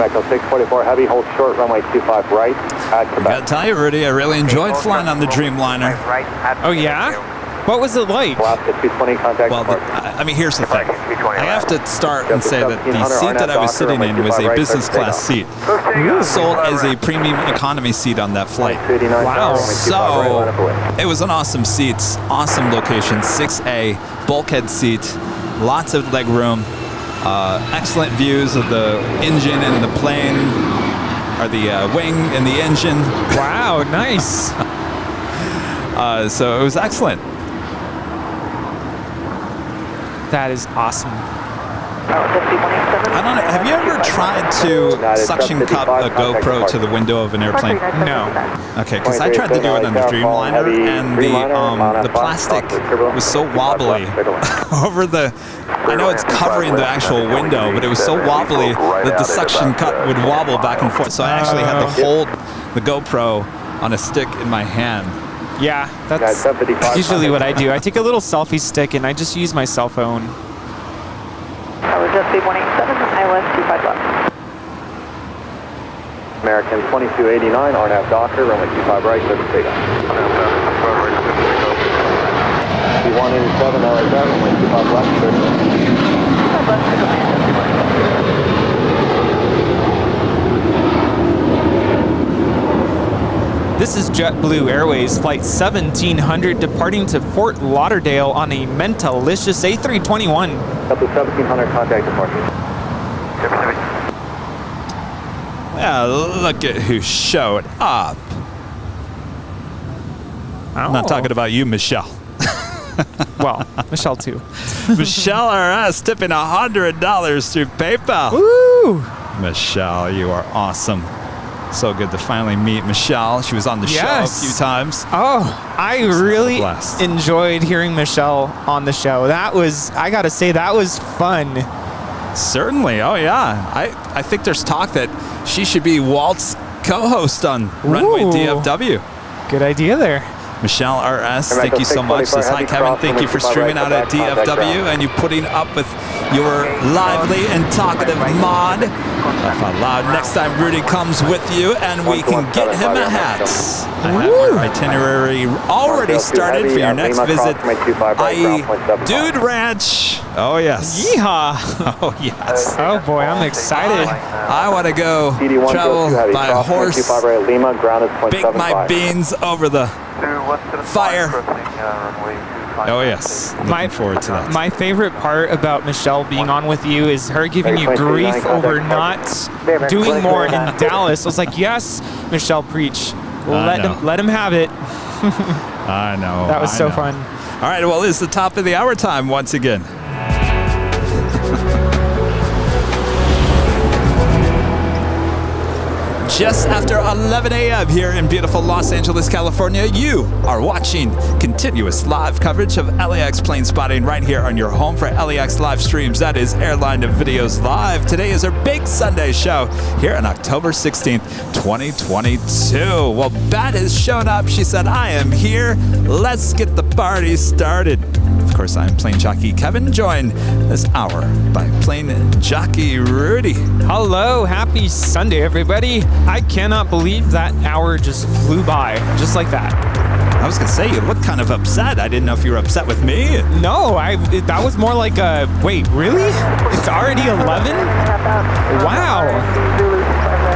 Echo 644 Heavy, hold short, runway 25 right at Quebec. I gotta tell you, Rudy, I really enjoyed flying on the Dreamliner. Oh yeah? What was it like? Alaska 220, contact. Well, I mean, here's the thing. I have to start and say that the seat that I was sitting in was a business class seat. Sold as a premium economy seat on that flight. Wow. So, it was an awesome seat, awesome location, 6A, bulkhead seat, lots of leg room, excellent views of the engine and the plane, or the wing and the engine. Wow, nice. So it was excellent. That is awesome. I don't know. Have you ever tried to suction cup a GoPro to the window of an airplane? No. Okay, because I tried to do it on the Dreamliner, and the plastic was so wobbly over the. I know it's covering the actual window, but it was so wobbly that the suction cup would wobble back and forth. So I actually had to hold the GoPro on a stick in my hand. Yeah, that's usually what I do. I take a little selfie stick and I just use my cell phone. I was at 187, ILS 25 left. American 2289, RNAV Docker, runway 25 right, clear for takeoff. 187, LAX, runway 25 left, clear for takeoff. 25 left, clear for This is JetBlue Airways Flight 1700 departing to Fort Lauderdale on a Mentalicious A321. Up to 1700, contact departure. Yeah, look at who showed up. I'm not talking about you, Michelle. Well, Michelle too. Michelle RS tipping $100 through PayPal. Woo! Michelle, you are awesome. So good to finally meet Michelle. She was on the show a few times. Oh, I really enjoyed hearing Michelle on the show. That was, I gotta say, that was fun. Certainly. Oh, yeah. I think there's talk that she should be Walt's co-host on Runway DFW. Good idea there. Michelle RS, thank you so much. Says, hi, Kevin. Thank you for streaming out at DFW and you putting up with your lively and talkative mod. Laugh out loud. Next time Rudy comes with you and we can get him a hat. I have your itinerary already started for your next visit, i.e. Dude Ranch. Oh, yes. Yeehaw. Oh, yes. Oh, boy, I'm excited. I want to go travel by a horse, bake my beans over the fire. Oh, yes. Looking forward to that. My favorite part about Michelle being on with you is her giving you grief over not doing more in Dallas. I was like, yes, Michelle, preach. Let him have it. I know. That was so fun. All right, well, it's the top of the hour time once again. Just after 11 a.m. here in beautiful Los Angeles, California, you are watching continuous live coverage of LAX plane spotting right here on your home for LAX live streams. That is Airline Videos Live. Today is our big Sunday show here on October 16th, 2022. Well, Bat has shown up. She said, I am here. Let's get the party started. Of course, I'm plane jockey Kevin, joined this hour by plane jockey Rudy. Hello, happy Sunday, everybody. I cannot believe that hour just flew by, just like that. I was gonna say, you look kind of upset. I didn't know if you were upset with me. No, that was more like a, wait, really? It's already 11? Wow.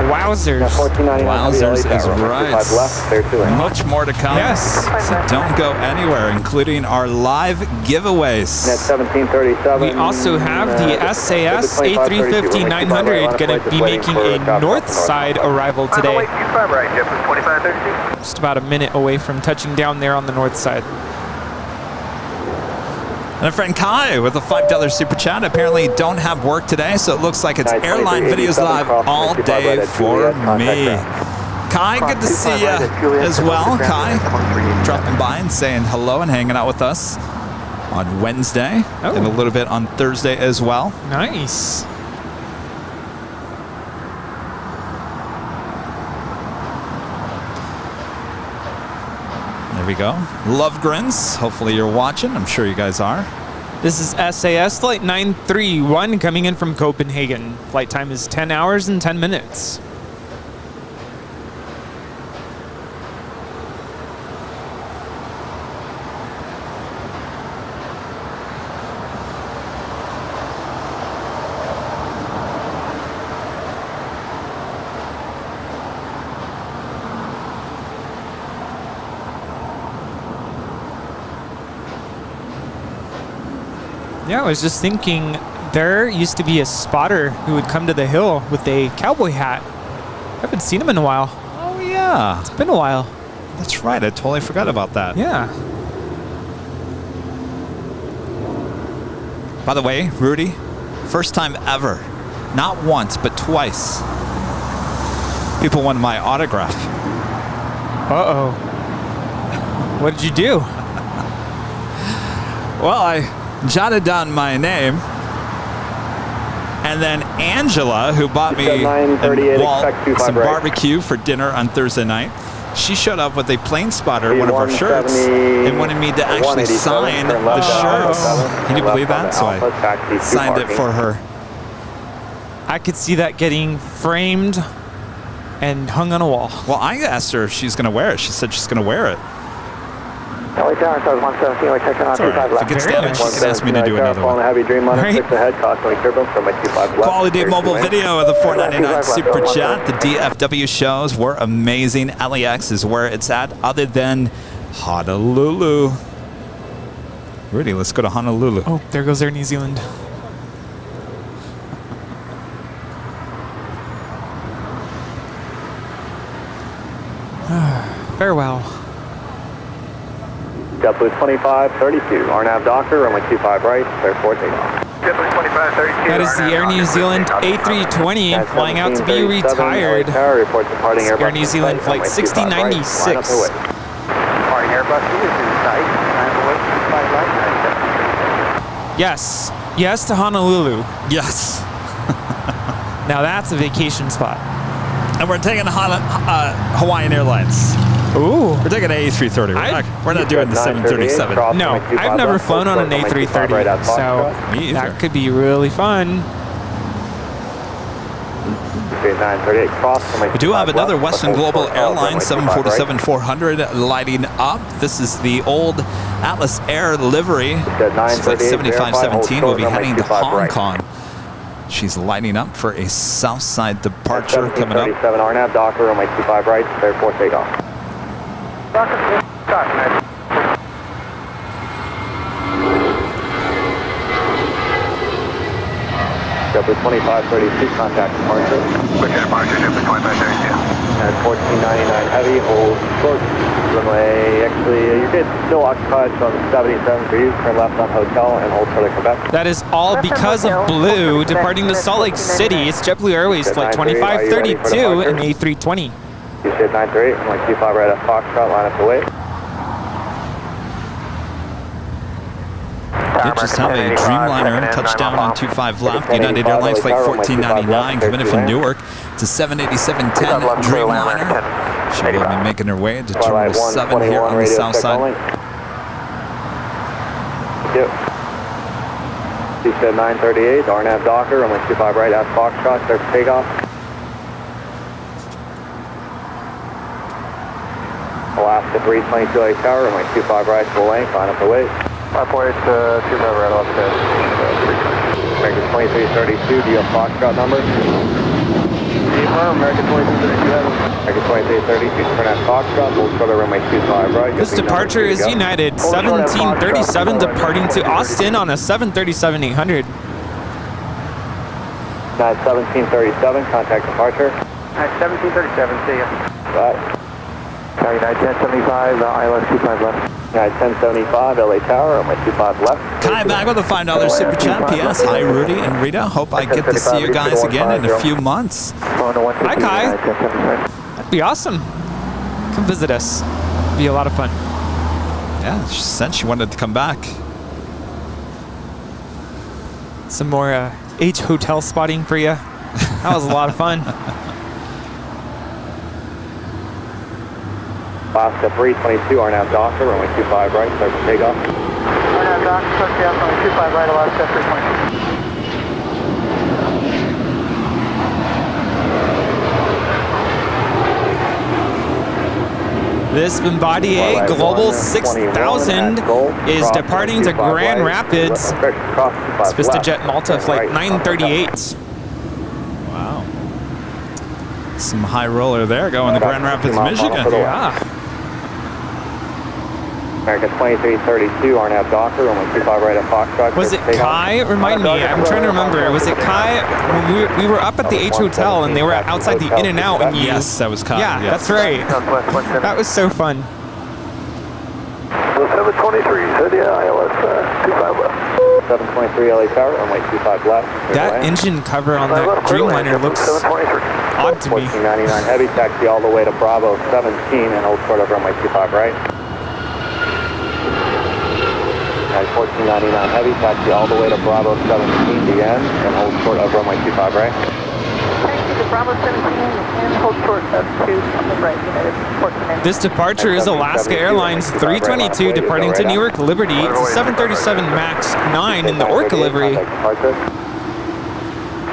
Wowzers. Wowzers is right. Much more to come. Yes. So don't go anywhere, including our live giveaways. We also have the SAS A350-900 going to be making a north side arrival today. Just about a minute away from touching down there on the north side. And a friend Kai with a $5 super chat. Apparently don't have work today, so it looks like it's Airline Videos Live all day for me. Kai, good to see you as well. Kai dropping by and saying hello and hanging out with us on Wednesday and a little bit on Thursday as well. Nice. There we go. Love grins. Hopefully you're watching. I'm sure you guys are. This is SAS Flight 931 coming in from Copenhagen. Flight time is 10 hours and 10 minutes. Yeah, I was just thinking, there used to be a spotter who would come to the hill with a cowboy hat. I haven't seen him in a while. Oh, yeah. It's been a while. That's right. I totally forgot about that. Yeah. By the way, Rudy, First time ever. Not once, but twice. People wanted my autograph. Uh-oh. What did you do? Well, I jotted down my name. And then Angela, who bought me some barbecue for dinner on Thursday night, she showed up with a plane spotter, one of our shirts, and wanted me to actually sign the shirts. Can you believe that? So I signed it for her. I could see that getting framed and hung on a wall. Well, I asked her if she's going to wear it. She said she's going to wear it. LA Tower, so 117, we're checking on 25 left. If it gets damaged, she can ask me to do another one. Heavy dream on Right. 6 ahead, cost 20 turbo from my 25 left. Quality mobile video of the 499 Super Chat. The DFW shows were amazing. LAX is where it's at, other than Honolulu. Rudy, let's go to Honolulu. Oh, there goes Air New Zealand. Farewell. JetBlue 2532, RNAV Docker, runway 25 right, airport takeoff. JetBlue 2532. That is the Air New Zealand A320 flying out to be retired. Air New Zealand flight 6096. Departing Airbus, this is tight. 9 away, 25 left. Yes. Yes to Honolulu. Yes. Now that's a vacation spot. And we're taking Hawaiian Airlines. Ooh. We're taking an A330. We're not doing the 737. No, I've never flown on an A330, so that could be really fun. We do have another Western Global Airlines 747-400 lighting up. This is the old Atlas Air livery. It's flight 7517 will be heading to Hong Kong. She's lighting up for a Southside departure coming up. 37 RNAV Docker, runway 25 right, airport takeoff. JetBlue 2532, contact departure. Quick departure, JetBlue 2532. At 1499 heavy, hold short. Runway, actually, you're good. Still occupied from 77 for you. Turn left on hotel and hold further Quebec. That is all because of Blue departing to Salt Lake City. It's JetBlue Airways flight 2532 and A320. You said 938, runway 25 right at Foxtrot, line up to wait. Did just have a Dreamliner touchdown on 25 left. United Airlines flight 1499 coming in from Newark. It's a 787-10 Dreamliner. She will be making her way to Terminal 7 here on the south side. You said 938, RNAV Docker, runway 25 right at Foxtrot, clear for takeoff. Alaska 322 LA Tower, runway 25 right, full length, line up to wait. 548 to 25 right off the American 2332, do you have Foxtrot number? American 2332, American 2332, turn at Foxtrot, hold further runway 25 right. This departure is United 1737 departing to Austin on a 737-800. At 1737, contact departure. At 1737, see ya. Right. United 1075, ILS 25 left. United 1075, LA Tower, runway 25 left. Kai back with a $5 super chat. PS, hi Rudy and Rita. Hope I get to see you guys again in a few months. Hi Kai. That'd be awesome. Come visit us. Be a lot of fun. Yeah, she said she wanted to come back. Some more H hotel spotting for you. That was a lot of fun. Alaska 322, RNAV Docker, runway 25 right, clear for takeoff. RNAV Docker, clear for runway 25 right, Alaska 322. This Bombardier Global 6000 is departing to Grand Rapids. It's VistaJet Malta flight 938. Wow. Some high roller there going to Grand Rapids, Michigan. Yeah. American 2332, RNAV Docker, runway 25 right at Foxtrot. Was it Kai? Remind me. I'm trying to remember. Was it Kai? When we were up at the H Hotel and they were outside the In-N-Out and you... Yes, that was Kai. Yeah, yes. that's right. That was so fun. 723, said yeah, ILS 25 left. 723 LA Tower, runway 25 left. That engine cover on that Dreamliner looks odd to me. 1499 heavy, taxi all the way to Bravo 17 and hold short of runway 25 right. 1499 heavy, taxi all the way to Bravo 17 the end and hold short of runway 25 right. Taxi to Bravo 17 and hold short of 2 on the right, United 14. This departure is Alaska Airlines 322 departing to Newark Liberty. It's a 737 MAX 9 in the Orca livery.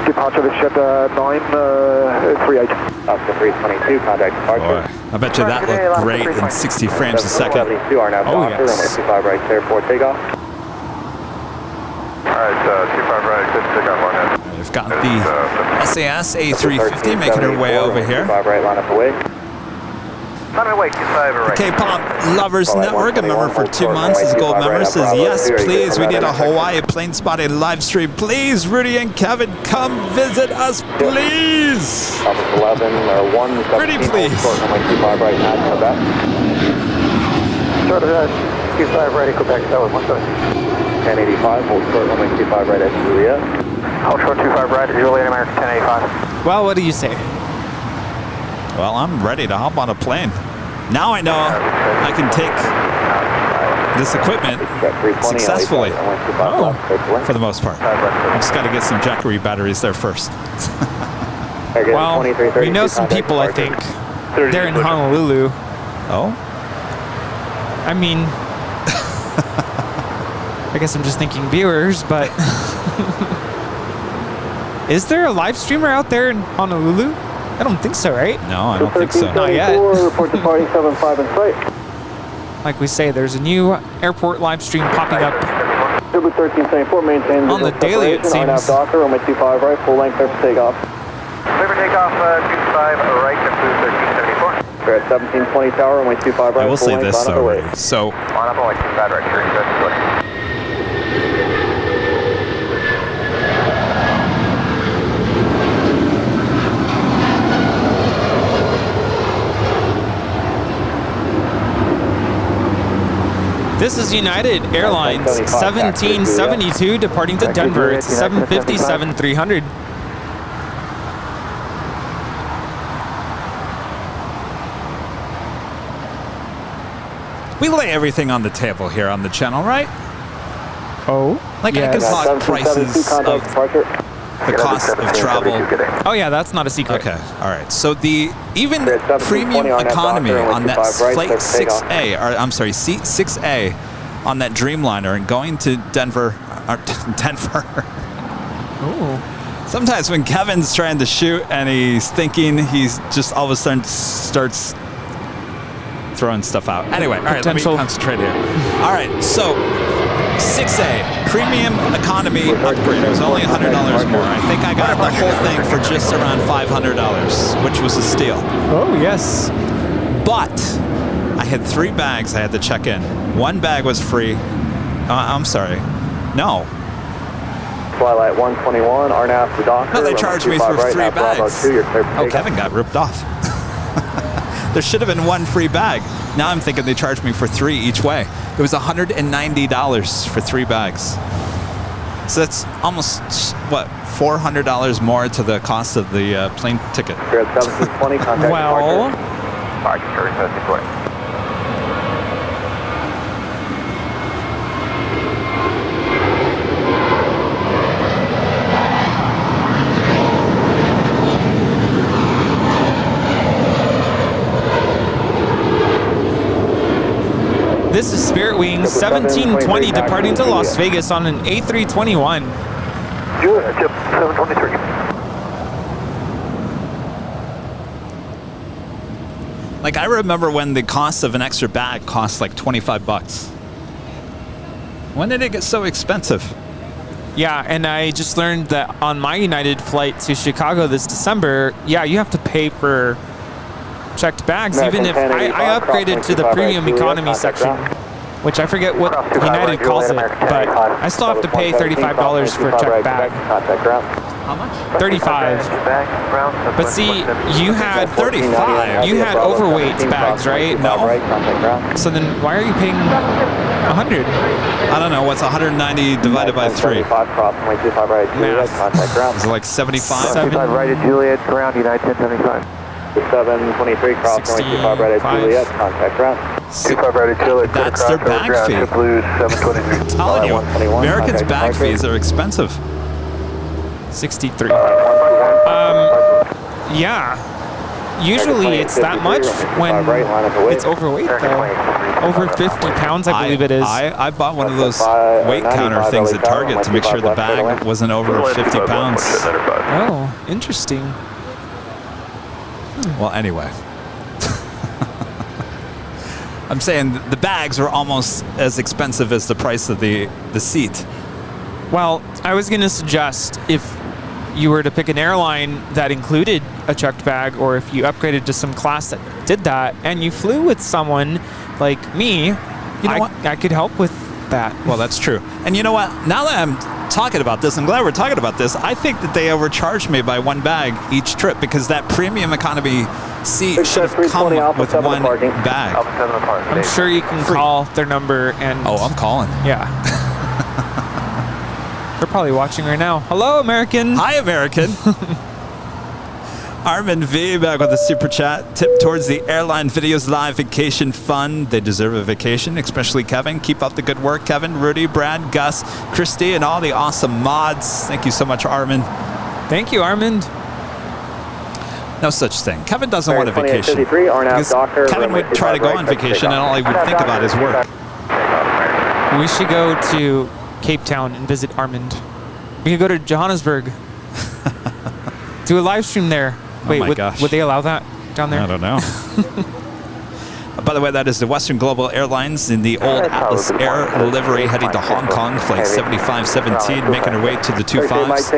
Departure of ship 938. Oscar 322, contact departure. Boy, I bet you that looked great in 60 frames a second. 72 are now Oh, Docker, runway 25 right, clear for takeoff. Alright, 25 right, good takeoff on that. We've got the SAS A350 making her way over here. 25 right, line up away. K-Pop Lovers Network, a member for 2 months, is a gold member, says, yes, please, we need a Hawaii plane spotting live stream. Please, Rudy and Kevin, come visit us, please. 11 or 1. Pretty please. Runway 25 right, now come back. Short of 25 right, Quebec, Tower 17. 1085, hold short, runway 25 right at Juliet. Hold short 25 right at Juliet, American 1085. Well, what do you say? Well, I'm ready to hop on a plane. Now I know I can take this equipment successfully. Oh, for the most part. I just got to get some Jackery batteries there first. Well, we know some people, I think. They're in Honolulu. Oh? I mean, I guess I'm just thinking viewers, but is there a live streamer out there in Honolulu? I don't think so, right? No, I don't think so. Not yet. Report departing 75 in sight. Like we say, there's a new airport live stream popping up 1374, maintain on the daily, it seems. Docker, runway 25 right, full length clear for takeoff. Clear for takeoff, 25 right, up to 1374. We're at 1720 tower, runway 25 right, I will full say length, this on though, the way. so On up on like 25 right, sure, good. This is United Airlines 1772 departing to Denver. It's 757-300. we lay everything on the table here on the channel, right? Oh? Like I can talk prices of the cost of travel. Oh yeah, that's not a secret. Okay, all right. So the even premium economy on that flight 6A, or I'm sorry, seat 6A on that Dreamliner and going to Denver, Oh. Sometimes when Kevin's trying to shoot and he's thinking, he's just all of a sudden starts throwing stuff out. Anyway, all right, let me concentrate here. All right, so 6A, premium economy upgrade. It was only $100 more. I think I got the whole thing for just around $500, which was a steal. Oh, yes. But I had 3 bags I had to check in. 1 bag was free. I'm sorry. No. Twilight 121, RNAV to Docker. No, they charged me for 3 bags. Oh, Kevin got ripped off. There should have been 1 free bag. Now I'm thinking they charged me for 3 each way. It was $190 for 3 bags. So that's almost, what, $400 more to the cost of the plane ticket. You're at 1720, contact well, this is Spirit Wings 1720 departing to Las Vegas on an A321. JetTip 723. Like, I remember when the cost of an extra bag cost like $25. When did it get so expensive? Yeah, and I just learned that on my United flight to Chicago this December, yeah, you have to pay for checked bags, even if I upgraded to the premium economy section, which I forget what United calls it, but I still have to pay $35 for a checked bag. How much? 35. But see, you had 35. You had overweight bags, right? No. So then why are you paying 100? I don't know. What's 190 divided by 3? Is it like 75? 75 right at Juliet, ground, United 1075. 723 cross runway 25 right at Juliet, contact ground. 25 right at Juliet. That's their bag fee. I'm telling you, Americans' bag fees are expensive. 63. Yeah. Usually it's that much when it's overweight though. Over 50 pounds, I believe it is. I bought one of those weight counter things at Target to make sure the bag wasn't over 50 pounds. Oh, interesting. Well, anyway. I'm saying the bags are almost as expensive as the price of the seat. Well, I was going to suggest if you were to pick an airline that included a checked bag, or if you upgraded to some class that did that, and you flew with someone like me, I could help with that. Well, that's true. And you know what? Now that I'm talking about this, I'm glad we're talking about this. I think that they overcharged me by one bag each trip because that premium economy seat should have come with one bag. I'm sure you can call their number and... Oh, I'm calling. Yeah. They're probably watching right now. Hello, American. Hi, American. Armin V back with a super chat. Tip towards the Airline Videos Live Vacation Fund. They deserve a vacation, especially Kevin. Keep up the good work, Kevin, Rudy, Brad, Gus, Christy, and all the awesome mods. Thank you so much, Armin. Thank you, Armin. No such thing. Kevin doesn't want a vacation. Because Kevin would try to go on vacation and all he would think about is work. We should go to Cape Town and visit Armand. We could go to Johannesburg. Do a live stream there. Wait, oh my gosh. Would they allow that down there? I don't know. By the way, that is the Western Global Airlines in the old Atlas Air livery heading to Hong Kong, flight 7517, making her way to the 25s.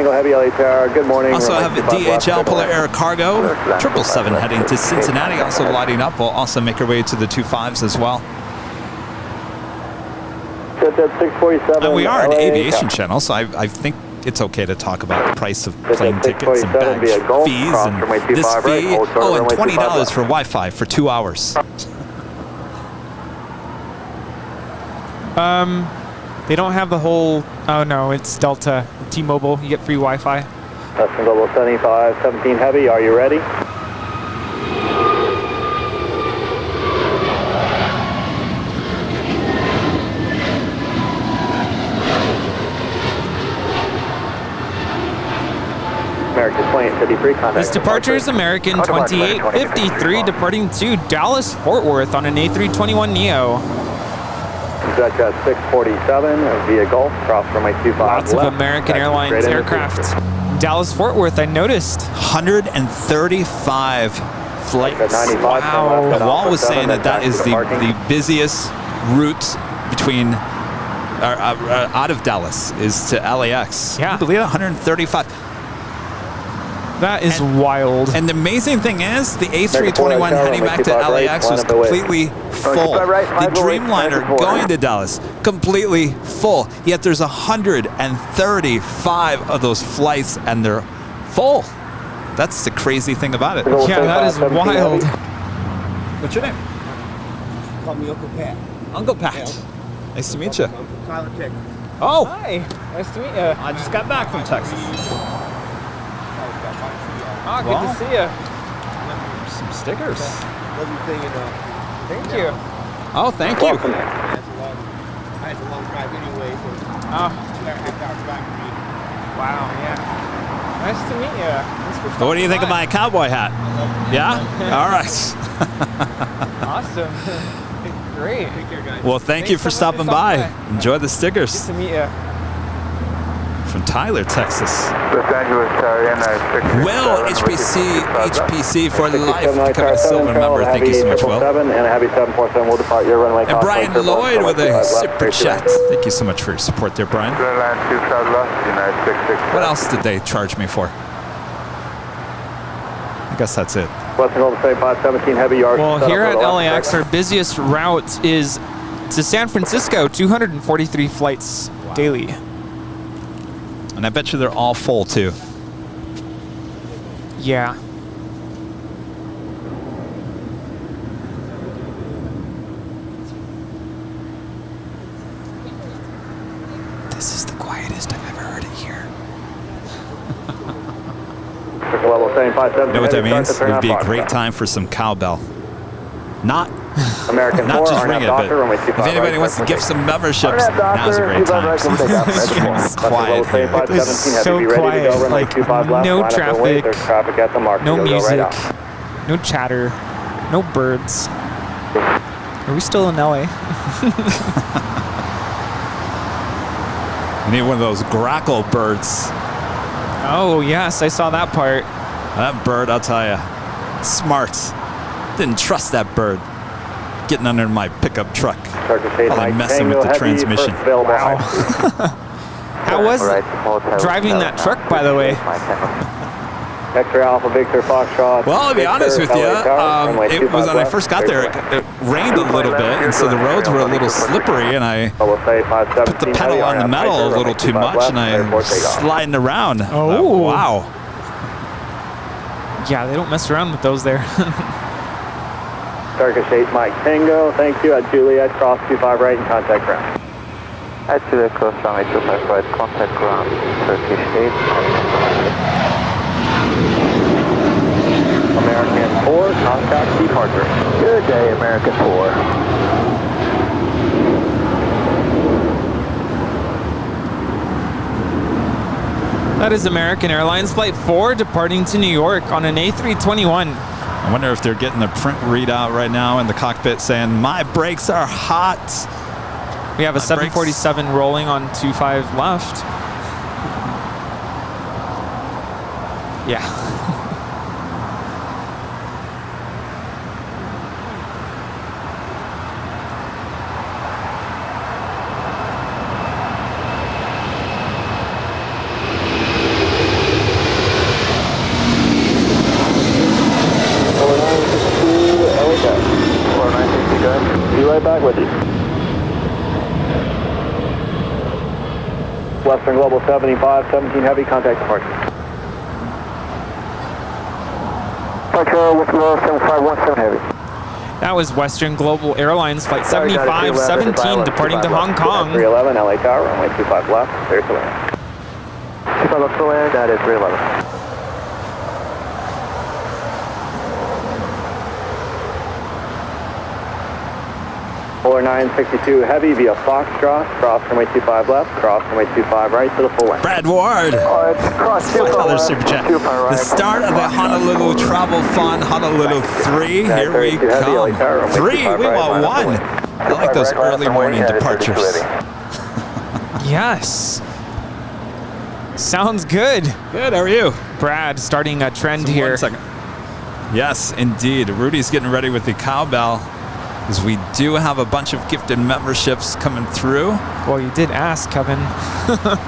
Good morning. Also have DHL Polar Air Cargo, 777 heading to Cincinnati, also lighting up. We'll also make her way to the 25s as well. And we are an aviation channel, so I think it's okay to talk about the price of plane tickets and bag fees and this fee. Oh, and $20 for Wi-Fi for 2 hours. They don't have the whole... Oh, no, it's Delta. T-Mobile, you get free Wi-Fi. Western Global 7517 Heavy, are you ready? American 2853, contact. This departure is American 2853 departing to Dallas Fort Worth on an A321neo. JetTip 647 via Gulf, cross runway 25 Lots of American Airlines aircraft. Dallas Fort Worth, I noticed. 135 flights. Wow. Wall was saying that is the busiest route between out of Dallas is to LAX. Yeah. Can you believe it? 135. That is wild. And the amazing thing is, the A321 heading back to LAX was completely full. The Dreamliner going to Dallas, completely full. Yet there's 135 of those flights, and they're full. That's the crazy thing about it. Yeah, that is wild. What's your name? Call me Uncle Pat. Uncle Pat. Yeah. Nice to meet you. I'm from Tyler, Texas. Oh. Hi. Nice to meet you. I just got back from Texas. Ah, good to see you. Some stickers. Love your thing, Thank you. Oh, thank you. I had a long drive anyway, so 2.5 hours back for me. Wow, yeah. Nice to meet you. So what do you think of my cowboy hat? Yeah? All right. Awesome. Great. Take care, guys. Well, thank you for stopping by. Enjoy the stickers. Good to meet you. From Tyler, Texas. Los Angeles, Will, HPC for life, become a silver member. Thank you so much, Will. And a heavy 747 will depart your runway. And Brian Lloyd with a super chat. Thank you so much for your support there, Brian. What else did they charge me for? I guess that's it. Western Global 7517 Heavy, yard. Well, here at LAX, our busiest route is to San Francisco, 243 flights daily. And I bet you they're all full, too. Yeah. This is the quietest I've ever heard it here. Level 75, You know what that means? It would be a great time for some cowbell. Not American not 4, just ring it, but if anybody wants to gift some memberships, now's a great time. It's quiet here. It was so quiet, like no traffic, no music, no chatter, no birds. Are we still in LA? You need one of those grackle birds. Oh yes, I saw that part. That bird, I'll tell you, smart. Didn't trust that bird getting under my pickup truck. Probably messing with the transmission. Wow. How was driving that truck, by the way? X-ray Alpha Victor Foxtrot. Well, to be honest with you, it was when I first got there, it rained a little bit, and so the roads were a little slippery, and I put the pedal on the metal a little too much, and I was sliding around. Oh, wow. Yeah, they don't mess around with those there. Turkish 8 Mike Tango, thank you. At Juliet, cross 25 right and contact ground. At Juliet, cross runway 25 right, contact ground, Turkish 8. American 4, contact departure. Good day, American 4. That is American Airlines Flight 4 departing to New York on an A321. I wonder if they're getting the print readout right now in the cockpit saying, my brakes are hot. We have a 747 rolling on 25 left. Yeah. Back with you. Western Global 75, 17 heavy, contact departure. Departure with Global 7517 heavy. That was Western Global Airlines Flight 7517 departing to Hong Kong. 311, LA Tower, runway 25 left, clear to land. 25 left to land, that is 311. 4962 heavy via Foxtrot, cross runway 25 left, cross runway 25 right to the full length. Brad Ward. $5 super chat. The start of the Honolulu Travel Fun, Honolulu 3. Here we come. 3, we want 1. I like those early morning departures. Yes. Sounds good. Good, how are you? Brad, starting a trend here. 1 second. Yes, indeed. Rudy's getting ready with the cowbell, because we do have a bunch of gifted memberships coming through. Well, you did ask, Kevin.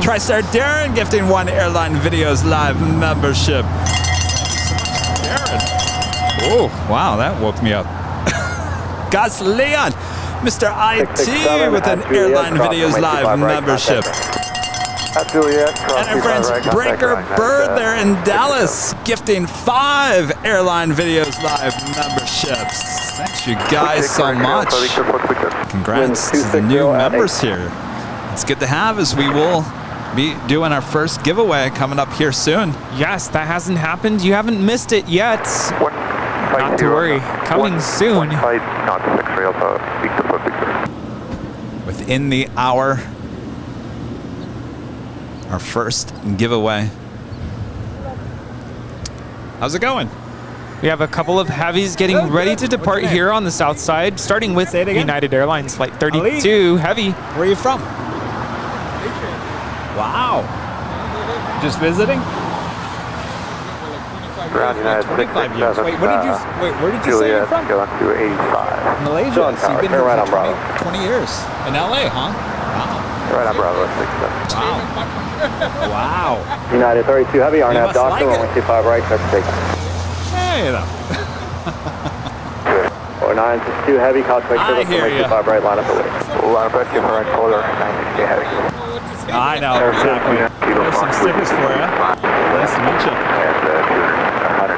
TriStar Darren gifting 1 Airline Videos Live membership. Darren. Oh, wow, that woke me up. Gus Leon, Mr. IT with an Airline Videos Live membership. At Juliet, and our friends Breaker Bird there in Dallas gifting 5 Airline Videos Live memberships. Thanks you guys so much. Congrats to the new members here. It's good to have, as we will be doing our first giveaway coming up here soon. Yes, that hasn't happened. You haven't missed it yet. Not to worry. Coming soon. Within the hour, our first giveaway. How's it going? We have a couple of heavies getting ready to depart here on the south side, starting with United Airlines Flight 32 Heavy. Where are you from? Wow. Just visiting? Ground United 25 years. Wait, where did you say you're from? Going to 85. Malaysia. So you've been here for 20 years. In LA, huh? Wow. Right on Bravo 67. Wow. United 32 heavy, RNAV Doctor, runway 25 right, clear for takeoff. Hey, though. 4962 heavy, cosmic service, runway 25 right, line up the way. Line up right, right quarter, 960 heavy. I know, exactly. There's some stickers for you. Nice to meet you. And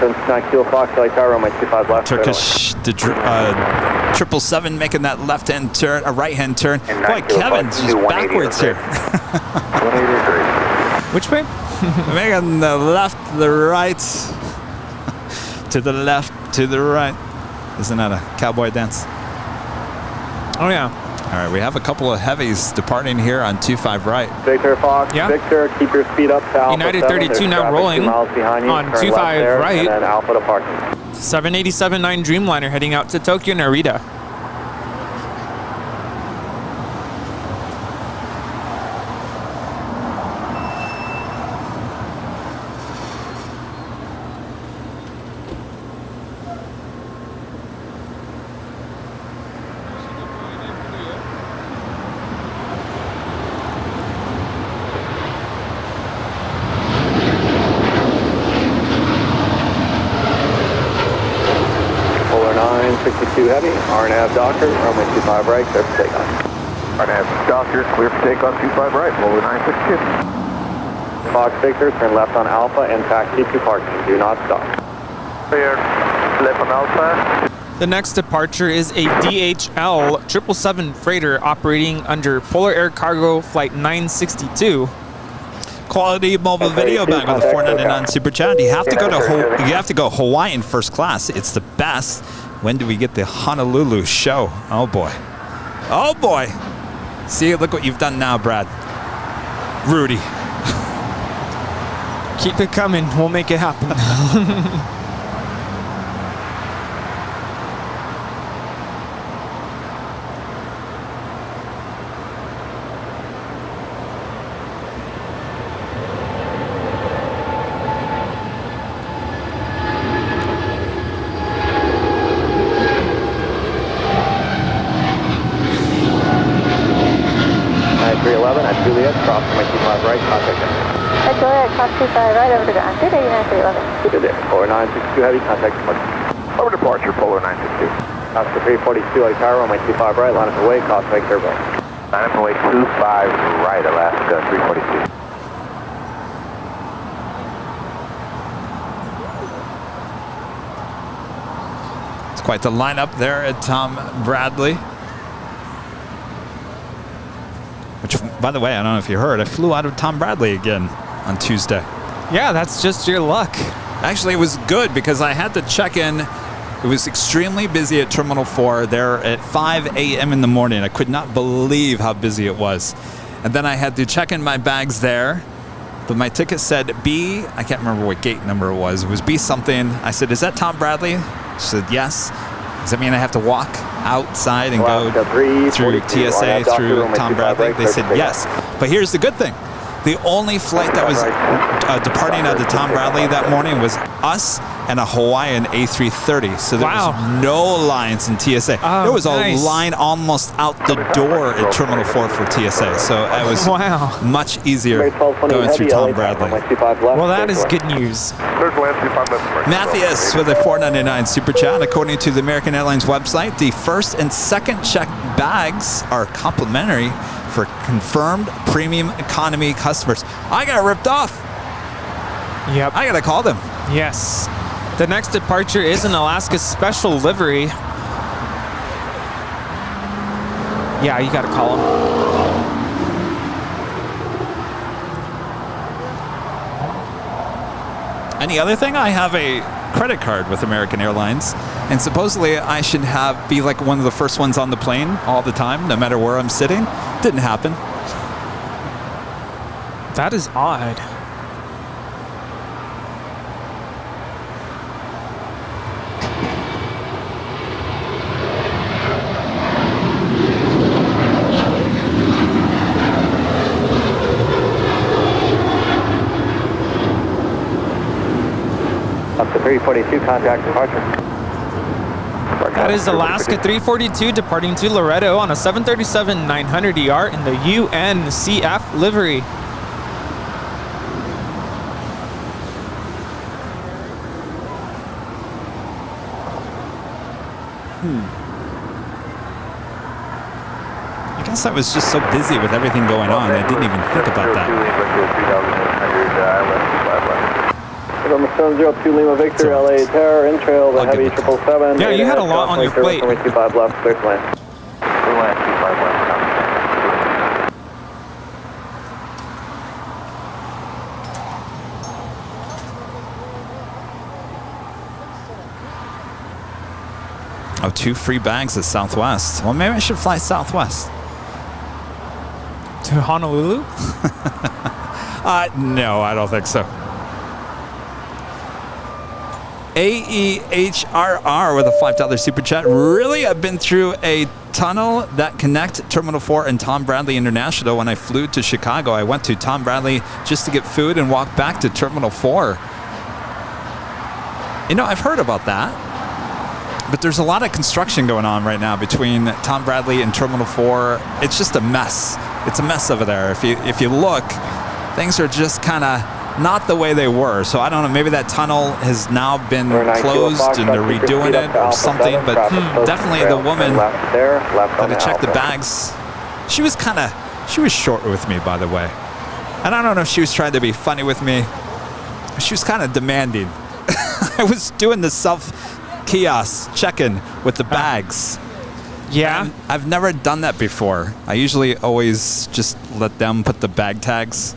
9 Kilo Fox, Charlie Tower, runway 25 left. Turkish 777 making that left-hand turn, a right-hand turn. Boy, Kevin's just backwards here. 183. Which way? Making the left, the right, to the left, to the right. Isn't that a cowboy dance? Oh, yeah. All right, we have a couple of heavies departing here on 25 right. Victor Fox, Yeah. Victor, keep your speed up to Alpha United 7. 32 There's now traffic rolling 2 miles behind you. on Turn 25 left there, right. And then Alpha to parking. 787-9 Dreamliner heading out to Tokyo Narita. Polar 962 heavy, RNAV Doctor, runway 25 right, clear for takeoff. RNAV Doctor, clear for takeoff 25 right, Polar 962. Fox Victor, turn left on Alpha and taxi to parking. Do not stop. Clear, left on Alpha. The next departure is a DHL 777 freighter operating under Polar Air Cargo Flight 962. Quality mobile video back with a $4.99 super chat. You have to go to Hawaiian first class. It's the best. When do we get the Honolulu show? Oh boy. Oh boy. See, look what you've done now, Brad. Rudy. Keep it coming. We'll make it happen. at Juliet, cross my 25 right, contact him. At Juliet, cross 25 right over to ground. Good day, United 311. Good day. Polar 962 heavy, contact departure. Over departure, Polar 962. Oscar 342, Light Tower, runway 25 right, line up away, cross make turbo. Line up away 25 right, Alaska 342. It's quite the lineup there at Tom Bradley. Which, by the way, I don't know if you heard, I flew out of Tom Bradley again on Tuesday. Yeah, that's just your luck. Actually, it was good because I had to check in. It was extremely busy at Terminal 4 there at 5 a.m. in the morning. I could not believe how busy it was. And then I had to check in my bags there. But my ticket said B, I can't remember what gate number it was. It was B something. I said, is that Tom Bradley? She said, yes. Does that mean I have to walk outside and go through TSA, through Tom Bradley? They said yes. But here's the good thing. The only flight that was departing out of Tom Bradley that morning was us and a Hawaiian A330. So there was no lines in TSA. Oh, there was a nice. line almost out the door at Terminal 4 for TSA. So it was much easier going through Tom Bradley. Well, that is good news. Matthias with a $4.99 super chat. According to the American Airlines website, the first and second check bags are complimentary for confirmed premium economy customers. I got ripped off. Yep. I got to call them. Yes. The next departure is an Alaska special livery. Yeah, you got to call them. And the other thing, I have a credit card with American Airlines, and supposedly I should be like one of the first ones on the plane all the time, no matter where I'm sitting. Didn't happen. That is odd. Up to 342, contact departure. That is Alaska 342 departing to Loretto on a 737-900ER in the UNCF livery. I guess I was just so busy with everything going on, I didn't even think about that. November 702 Lima Victor, LA Terror, in trail, the heavy 777. Yeah, you had a lot on your plate. 25 left, clear to land. Clear land, 25 left. Oh, 2 free bags at Southwest. Well, maybe I should fly Southwest. To Honolulu? No, I don't think so. AEHRR with a $5 super chat. Really? I've been through a tunnel that connect Terminal 4 and Tom Bradley International. When I flew to Chicago, I went to Tom Bradley just to get food and walk back to Terminal 4. You know, I've heard about that. But there's a lot of construction going on right now between Tom Bradley and Terminal 4. It's just a mess. It's a mess over there. If you look, things are just kind of not the way they were. So I don't know, maybe that tunnel has now been closed and they're redoing it or something. But definitely the woman that I checked the bags, she was short with me, by the way. And I don't know if she was trying to be funny with me. She was kind of demanding. I was doing the self-kiosk check-in with the bags. Yeah? I've never done that before. I usually always just let them put the bag tags,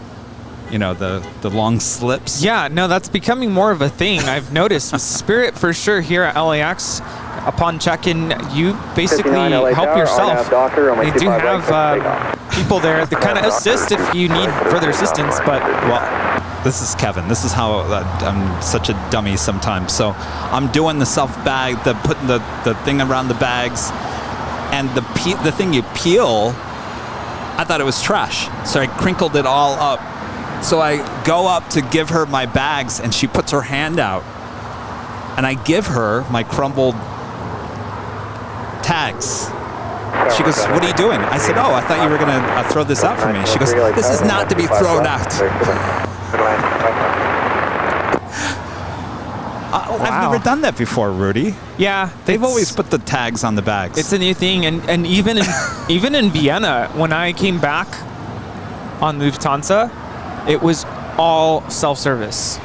you know, the long slips. Yeah, no, that's becoming more of a thing. I've noticed with Spirit for sure here at LAX. Upon check-in, you basically help yourself. They do have people there that kind of assist if you need further assistance, but... Well, this is Kevin. This is how I'm such a dummy sometimes. So I'm doing the self-bag, putting the thing around the bags, and the thing you peel, I thought it was trash. So I crinkled it all up. So I go up to give her my bags, and she puts her hand out, and I give her my crumbled tags. She goes, "What are you doing?" I said, "Oh, I thought you were going to throw this out for me." She goes, "This is not to be thrown out." I've never done that before, Rudy. Yeah, they've always put the tags on the bags. It's a new thing, and even in Vienna, when I came back on Lufthansa, it was all self-service.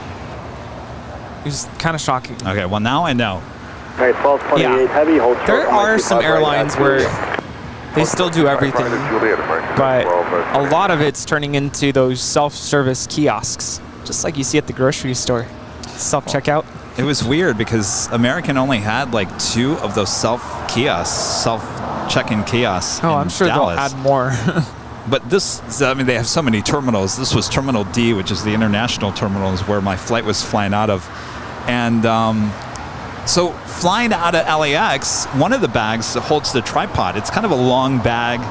It was kind of shocking. Okay, well now I know. All right, 1228 heavy, hold short. There are some airlines where they still do everything, but a lot of it's turning into those self-service kiosks, just like you see at the grocery store. Self-checkout. It was weird because American only had like 2 of those self-check-in kiosks. Oh, I'm sure Dallas. they'll add more. But this, I mean, they have so many terminals. This was Terminal D, which is the international terminals where my flight was flying out of. And so flying out of LAX, one of the bags holds the tripod. It's kind of a long bag.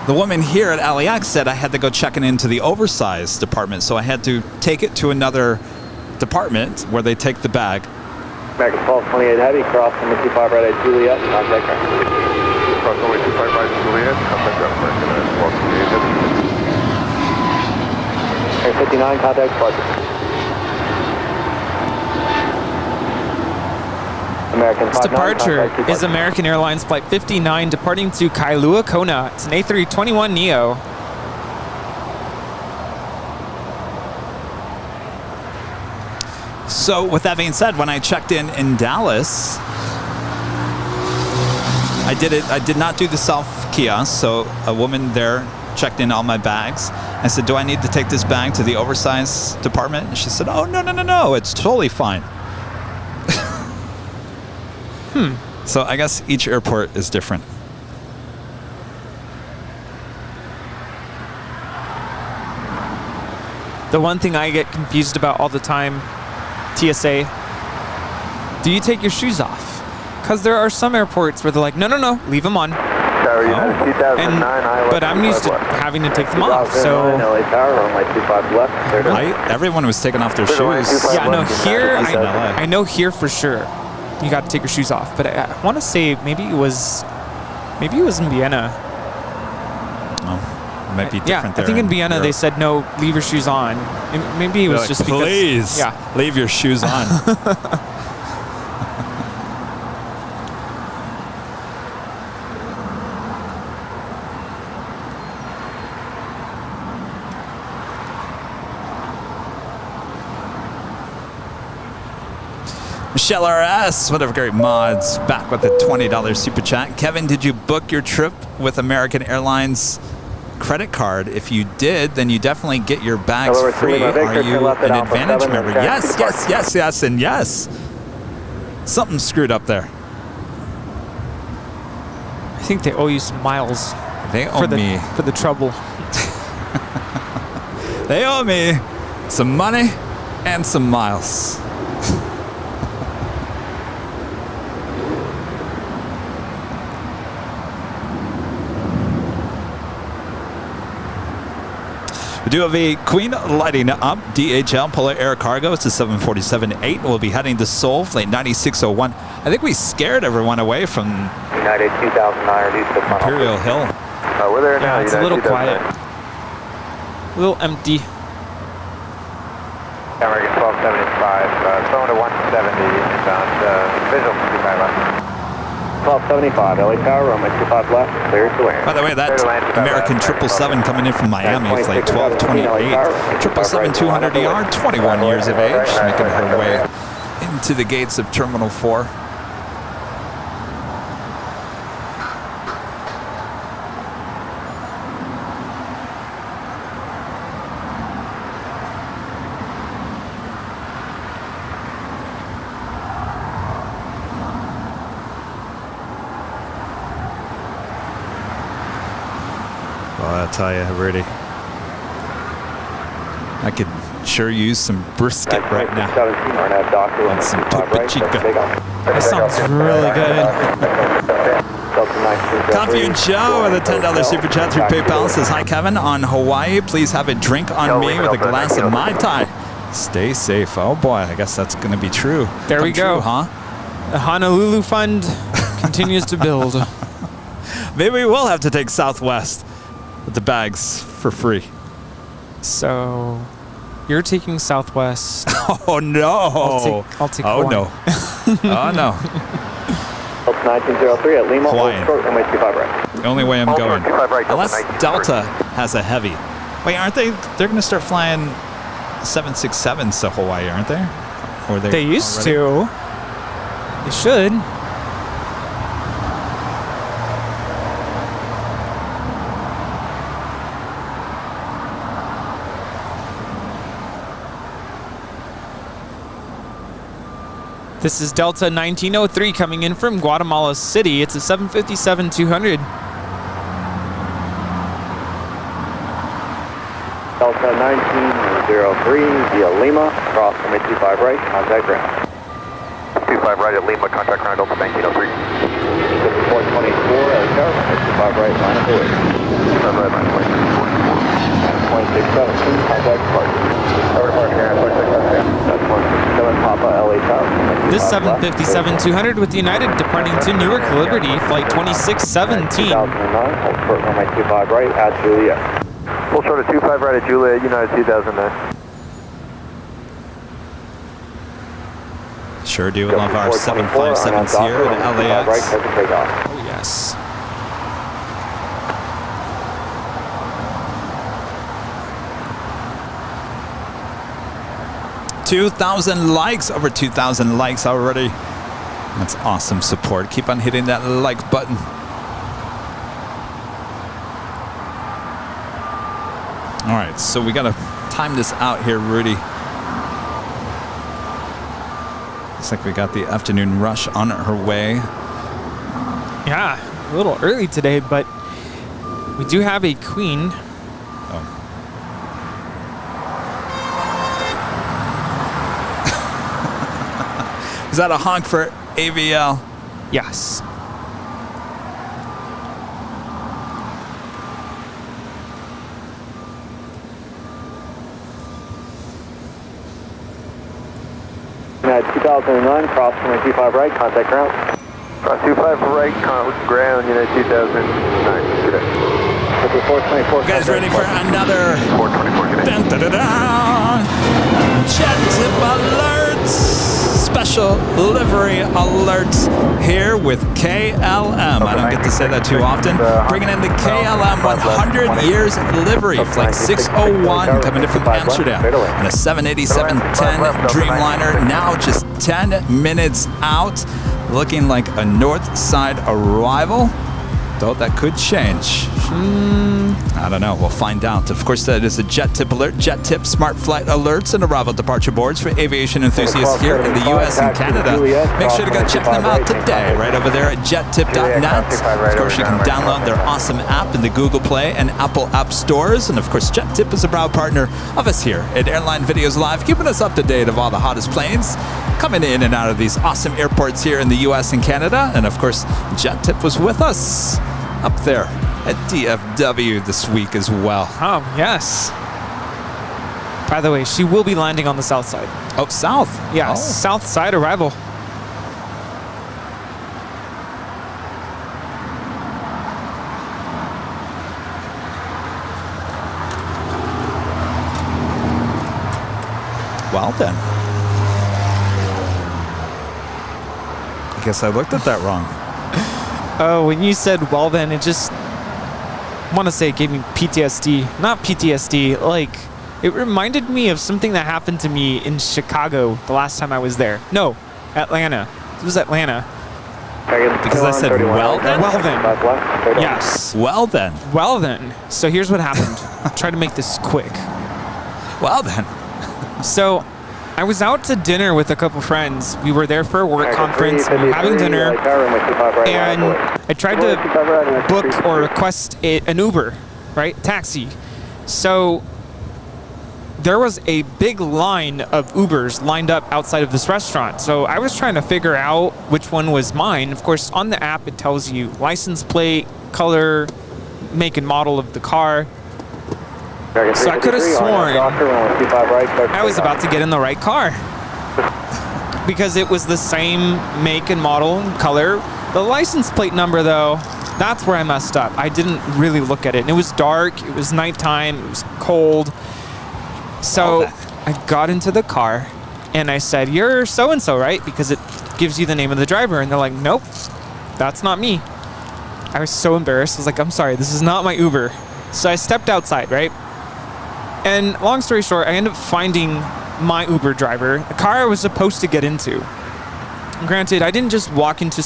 The woman here at LAX said I had to go checking into the oversized department, so I had to take it to another department where they take the bag. American 1228 heavy, cross number 25 right at Juliet, contact her. Cross number 25 right at Juliet, contact American 1228 heavy. 59, contact departure. This departure is American Airlines Flight 59 departing to Kailua Kona. It's an A321neo. So with that being said, when I checked in Dallas, I did not do the self-kiosk, so a woman there checked in all my bags. I said, "Do I need to take this bag to the oversized department?" And she said, "Oh, no, it's totally fine." So I guess each airport is different. The one thing I get confused about all the time, TSA, do you take your shoes off? Because there are some airports where they're like, no, leave them on. But I'm used to having to take them off, so... Everyone was taking off their shoes. Yeah, no, here, I know here for sure. You got to take your shoes off, but I want to say maybe it was in Vienna. Oh, it might be different there. I think in Vienna Europe. they said no, leave your shoes on. And maybe it was like, just please, because leave your shoes on. Michelle RS, one of our great mods, back with a $20 super chat. Kevin, did you book your trip with American Airlines credit card? If you did, then you definitely get your bags free. Are you an Advantage member? Yes, yes, yes, yes, and yes. Something screwed up there. I think they owe you some miles. They owe me. For the trouble. They owe me some money and some miles. We do have a Queen lighting up. DHL Polar Air Cargo. It's a 747-8. We'll be heading to Seoul, flight 9601. I think we scared everyone away from United 2009 Imperial Hill. We're there now. Yeah, it's a little quiet. A little empty. American 1275, phone to 170, inbound, visual 25 left. 1275, LA Tower, runway 25 left, clear to land. By the way, that's American 777 coming in from Miami, flight 1228. 777-200ER, 21 years of age, making her way into the gates of Terminal 4. I'll tell you, Rudy, I could sure use some brisket right now. And some Topo Chica. That sounds really good. Coffee and Joe with a $10 super chat through PayPal says, "Hi Kevin, on Hawaii, please have a drink on me with a glass of Mai Tai. Stay safe." Oh boy, I guess that's going to be true. There we go. True, huh? The Honolulu Fund continues to build. Maybe we will have to take Southwest with the bags for free. So, you're taking Southwest. Oh no! I'll take Oh one. no! Oh no! 1903 at Lima, Hawaiian. short runway 25 right. The only way I'm going, 25 right, unless Delta has a heavy. Wait, aren't they? They're going to start flying 767s to Hawaii, aren't they? Or They used to. They should. This is Delta 1903 coming in from Guatemala City. It's a 757-200. Delta 1903 via Lima, cross runway 25 right, contact ground. 25 right at Lima, contact ground, Delta 1903. 424 at Tower, runway 25 right, line of the way. 25 right, line of the way. 2617, contact departure. Over departure, 2617. That's 167 Papa, LA Tower. This 757-200 with United departing to Newark Liberty, flight 2617. 2009, hold short runway 25 right at Juliet. Full short of 25 right at Juliet, United 2009. Sure do love our 757s here at LAX. Oh yes. $2,000 likes, over 2,000 likes already. That's awesome support. Keep on hitting that like button. All right, so we got to time this out here, Rudy. Looks like we got the afternoon rush on her way. Yeah, a little early today, but we do have a queen. Oh. Is that a honk for AVL? Yes. At 2009, cross runway 25 right, contact ground. Cross 25 right, ground, United 2009. Good day. This is 424. You guys ready for another 424, good day. JetTip Alerts special livery alert here with KLM. I don't get to say that too often. Bringing in the KLM 100 years livery, flight 601, coming in from Amsterdam. And a 787-10 Dreamliner, now just 10 minutes out, looking like a north side arrival. Though that could change. I don't know. We'll find out. Of course, that is a JetTip alert. JetTip smart flight alerts and arrival departure boards for aviation enthusiasts here in the U.S. and Canada. Make sure to go check them out today, right over there at jettip.net. Of course, you can download their awesome app in the Google Play and Apple App Stores. And of course, JetTip is a proud partner of us here at Airline Videos Live, keeping us up to date of all the hottest planes coming in and out of these awesome airports here in the U.S. and Canada. And of course, JetTip was with us up there at DFW this week as well. Oh, yes. By the way, she will be landing on the south side. Oh, south? Yeah, south side arrival. Well then. I guess I looked at that wrong. Oh, when you said, well then, it just, I want to say it gave me PTSD. Not PTSD, like, it reminded me of something that happened to me in Chicago the last time I was there. No, Atlanta. It was Atlanta. Because I said, well then? Well then. Yes. Well then. Well then. So here's what happened. I'll try to make this quick. Well then. So I was out to dinner with a couple friends. We were there for a work conference. We were having dinner, and I tried to book or request an Uber, right? Taxi. So there was a big line of Ubers lined up outside of this restaurant. So I was trying to figure out which one was mine. Of course, on the app, it tells you license plate, color, make and model of the car. So I could have sworn I was about to get in the right car because it was the same make and model and color. The license plate number, though, that's where I messed up. I didn't really look at it. And it was dark. It was nighttime. It was cold. So I got into the car and I said, "You're so-and-so, right?" Because it gives you the name of the driver. And they're like, "Nope, that's not me." I was so embarrassed. I was like, "I'm sorry, this is not my Uber." So I stepped outside, right? And long story short, I ended up finding my Uber driver, the car I was supposed to get into. Granted, I didn't just walk into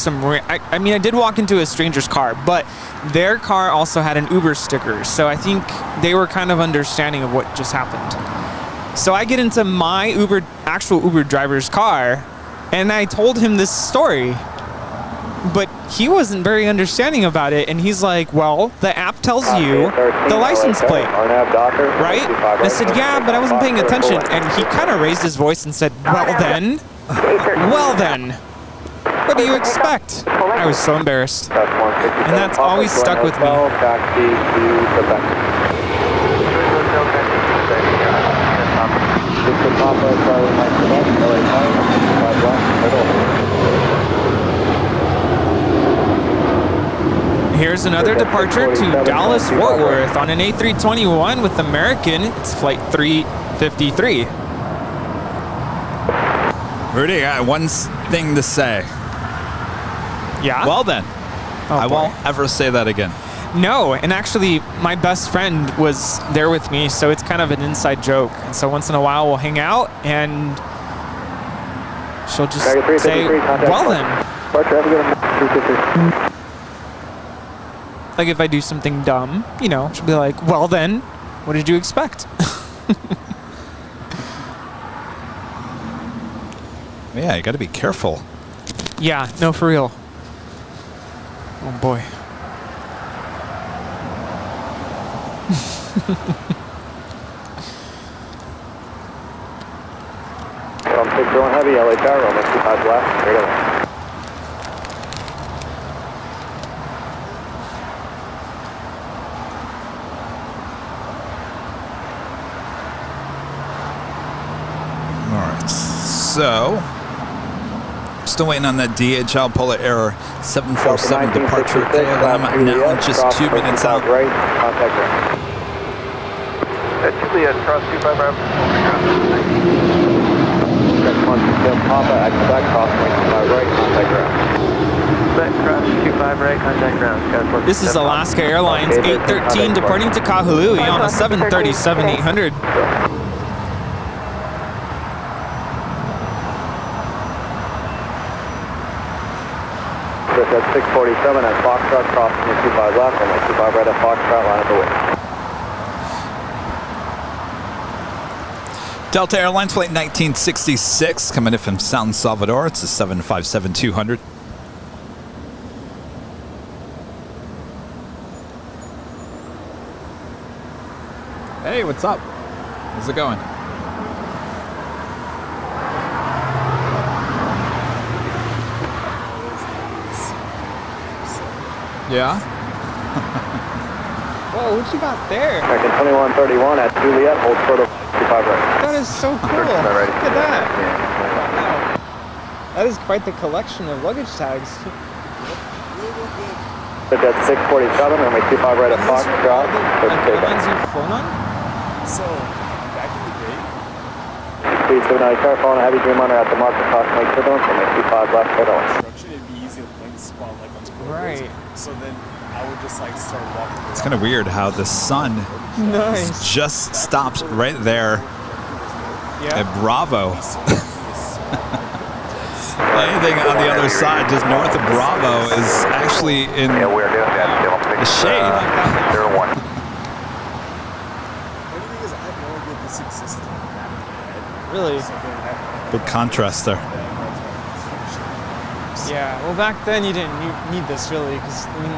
I mean, I did walk into a stranger's car, but their car also had an Uber sticker. So I think they were kind of understanding of what just happened. So I get into my actual Uber driver's car, and I told him this story. But he wasn't very understanding about it, and he's like, "Well, the app tells you the license plate, right?" I said, "Yeah, but I wasn't paying attention." And he kind of raised his voice and said, "Well then, what do you expect?" I was so embarrassed, and that's always stuck with me. Here's another departure to Dallas Fort Worth on an A321 with American. It's flight 353. Rudy, I got one thing to say. Yeah? Well then. Oh, I won't ever say that again. No, and actually my best friend was there with me, so it's kind of an inside joke. And so once in a while we'll hang out and she'll just say, "Well then." Like if I do something dumb, you know, she'll be like, "Well then, what did you expect?" Yeah, you got to be careful. Yeah, no, for real. Oh boy. I'm 6 going heavy, LA Tower, on 25 left, straight away. So, still waiting on that DHL Polar Air 747 departure. KLM now just 2 minutes out. Juliet, cross 25 right. X1 Papa, at Quebec, crossing 25 right, contact ground. Quebec, cross 25 right, contact ground. Sky 427. This is Alaska Airlines 813 departing to Kahului on a 737-800. At 647 at Foxtrot, crossing 25 left, and 25 right at Foxtrot, line of the way. Delta Airlines flight 1966 coming in from San Salvador. It's a 757-200. Hey, what's up? How's it going? Yeah? Whoa, what you got there? American 2131 at Juliet, hold short of 25 right. That is so cool. Look at that. Wow. That is quite the collection of luggage tags. At 647, and make 25 right at Foxtrot. Airlines you've flown on? So, back in the day, Please do not careful on a heavy Dreamliner at the marker, crossing Lake Turbulence, and make 25 left head on. structure, it'd be easy to plane spot like on the road. Right. So then I would just like start walking around. It's kind of weird how the sun just stops right there at Bravo. Anything on the other side, just north of Bravo, is actually in the shade. 01. Everything is, I had no idea this existed. Really? Big contrast there. Yeah, well back then you didn't need this really, because I mean,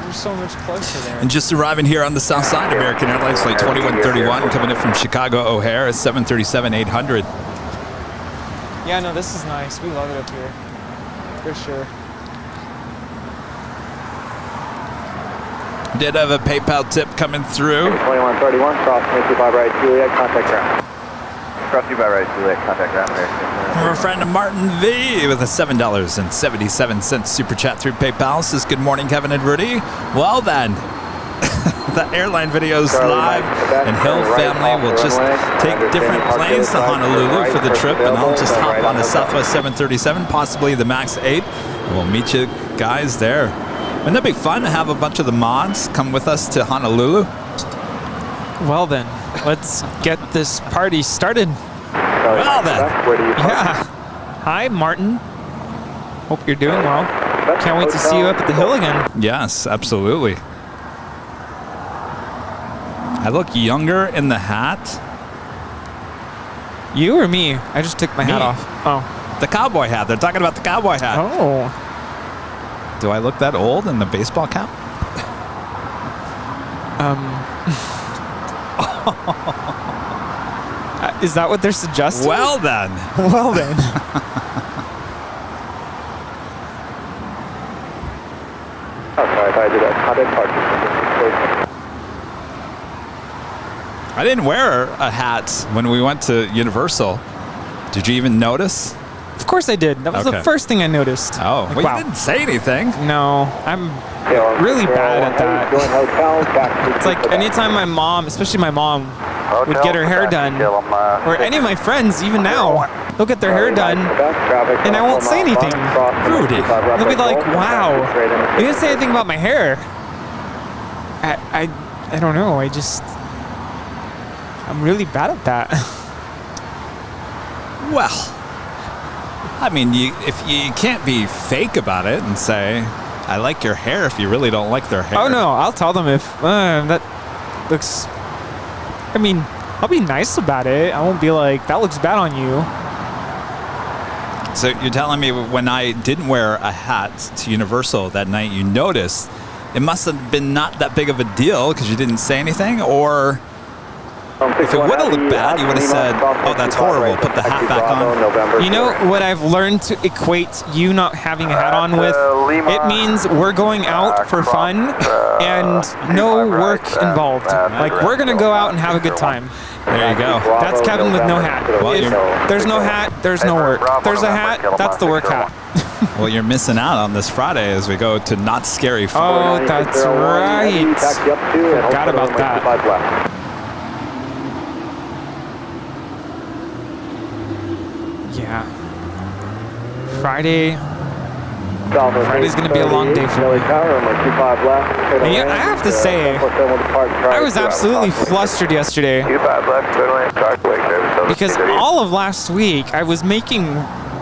you're so much closer there. And just arriving here on the south side, American Airlines flight 2131 coming in from Chicago O'Hare, 737-800. Yeah, no, this is nice. We love it up here, for sure. Did have a PayPal tip coming through. 2131, cross 25 right, Juliet, contact ground. Cross 25 right, Juliet, contact ground there. From our friend Martin V with a $7.77 super chat through PayPal. Says, good morning, Kevin and Rudy. Well then, the Airline Videos Live and Hill family will just take different planes to Honolulu for the trip, and I'll just hop on a Southwest 737, possibly the MAX 8, and we'll meet you guys there. Wouldn't that be fun to have a bunch of the mods come with us to Honolulu? Well then, let's get this party started. Well then. Yeah. Hi, Martin. Hope you're doing well. Can't wait to see you up at the hill again. Yes, absolutely. I look younger in the hat. You or me? I just took my hat off. Oh. The cowboy hat. They're talking about the cowboy hat. Oh. Do I look that old in the baseball cap? Is that what they're suggesting? Well then. Well then. I didn't wear a hat when we went to Universal. Did you even notice? Of course I did. That was the first thing I noticed. Oh, like, well, wow. you didn't say anything. No, I'm really bad at that. It's like anytime my mom, especially my mom, would get her hair done, or any of my friends, even now, they'll get their hair done, and I won't say anything. Rudy. They'll be like, wow, you didn't say anything about my hair. I don't know, I'm really bad at that. Well, I mean, if you can't be fake about it and say, I like your hair if you really don't like their hair. Oh no, I'll tell them if that looks, I mean, I'll be nice about it. I won't be like, that looks bad on you. So you're telling me when I didn't wear a hat to Universal that night, you noticed it must have been not that big of a deal because you didn't say anything? Or if it would have looked bad, you would have said, oh, that's horrible, put the hat back on. You know what I've learned to equate you not having a hat on with? It means we're going out for fun and no work involved. Like, we're going to go out and have a good time. There you go. That's Kevin with no hat. Well, if there's no hat, there's no work. There's a hat, that's the work hat. Well, you're missing out on this Friday as we go to Not Scary Fun. Oh, that's right. Forgot about that. Friday. Friday's going to be a long day for me. And yeah, I have to say, I was absolutely flustered yesterday because all of last week I was making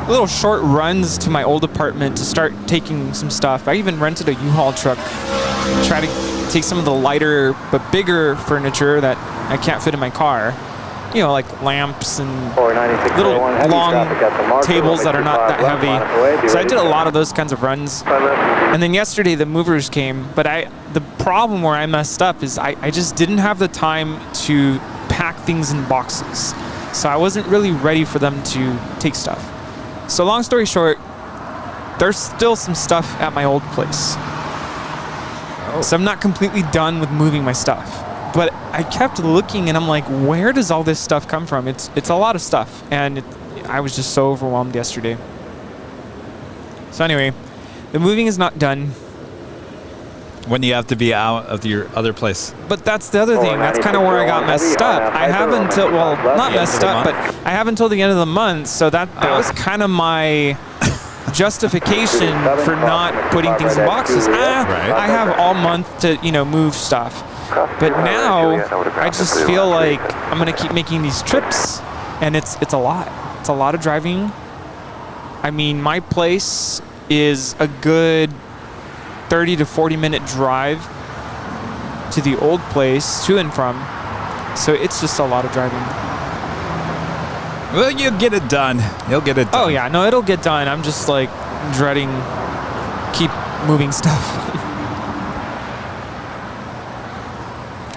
little short runs to my old apartment to start taking some stuff. I even rented a U-Haul truck to try to take some of the lighter but bigger furniture that I can't fit in my car. You know, like lamps and little long tables that are not that heavy. So I did a lot of those kinds of runs. And then yesterday the movers came, but the problem where I messed up is I just didn't have the time to pack things in boxes. So I wasn't really ready for them to take stuff. So long story short, there's still some stuff at my old place. So I'm not completely done with moving my stuff. But I kept looking and I'm like, where does all this stuff come from? It's a lot of stuff. And I was just so overwhelmed yesterday. So anyway, the moving is not done. When you have to be out of your other place. But that's the other thing. That's kind of where I got messed up. I have until, well, not messed up, but I have until the end of the month. So that was kind of my justification for not putting things in boxes. I have all month to, move stuff. But now I just feel like I'm going to keep making these trips, and it's a lot. It's a lot of driving. I mean, my place is a good 30 to 40 minute drive to the old place, to and from. So it's just a lot of driving. Well, you'll get it done. You'll get it done. Oh, yeah. No, it'll get done. I'm just like dreading keep moving stuff.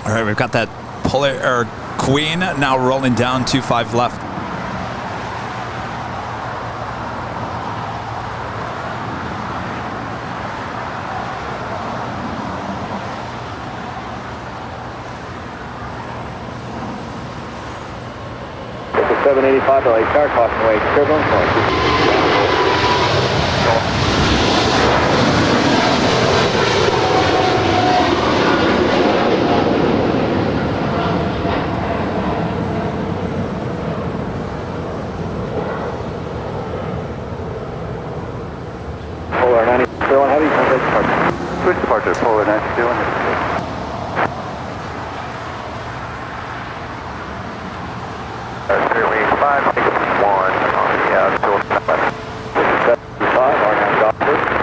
All right, we've got that Polar Queen now rolling down 25 left. It's a 785 LA car crossing way turbulence. Switch departure, Polar 92. Currently 561 on the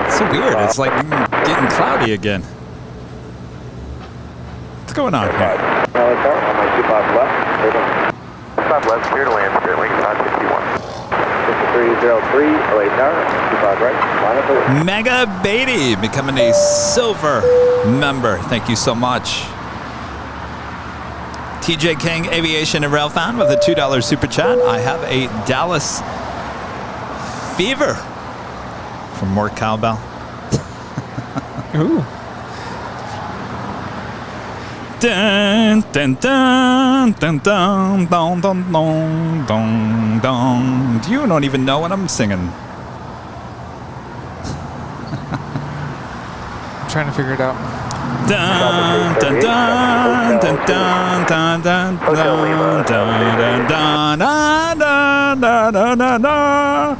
It's so weird. It's like getting cloudy again. What's going on here? 25 left. 5 left, clear to land, currently 561. 5303, LA Tower, 25 right, line up. Mega Beatty becoming a silver member. Thank you so much. TJ King Aviation and Rail Fan with a $2 super chat. I have a Dallas fever for more cowbell. Ooh. Dun, dun, dun, dun, dun, dun, dun, dun, dun, dun. You don't even know what I'm singing. I'm trying to figure it out. Dun, dun, dun, dun, dun, dun, dun, dun, dun, dun, dun, dun, dun, dun, dun.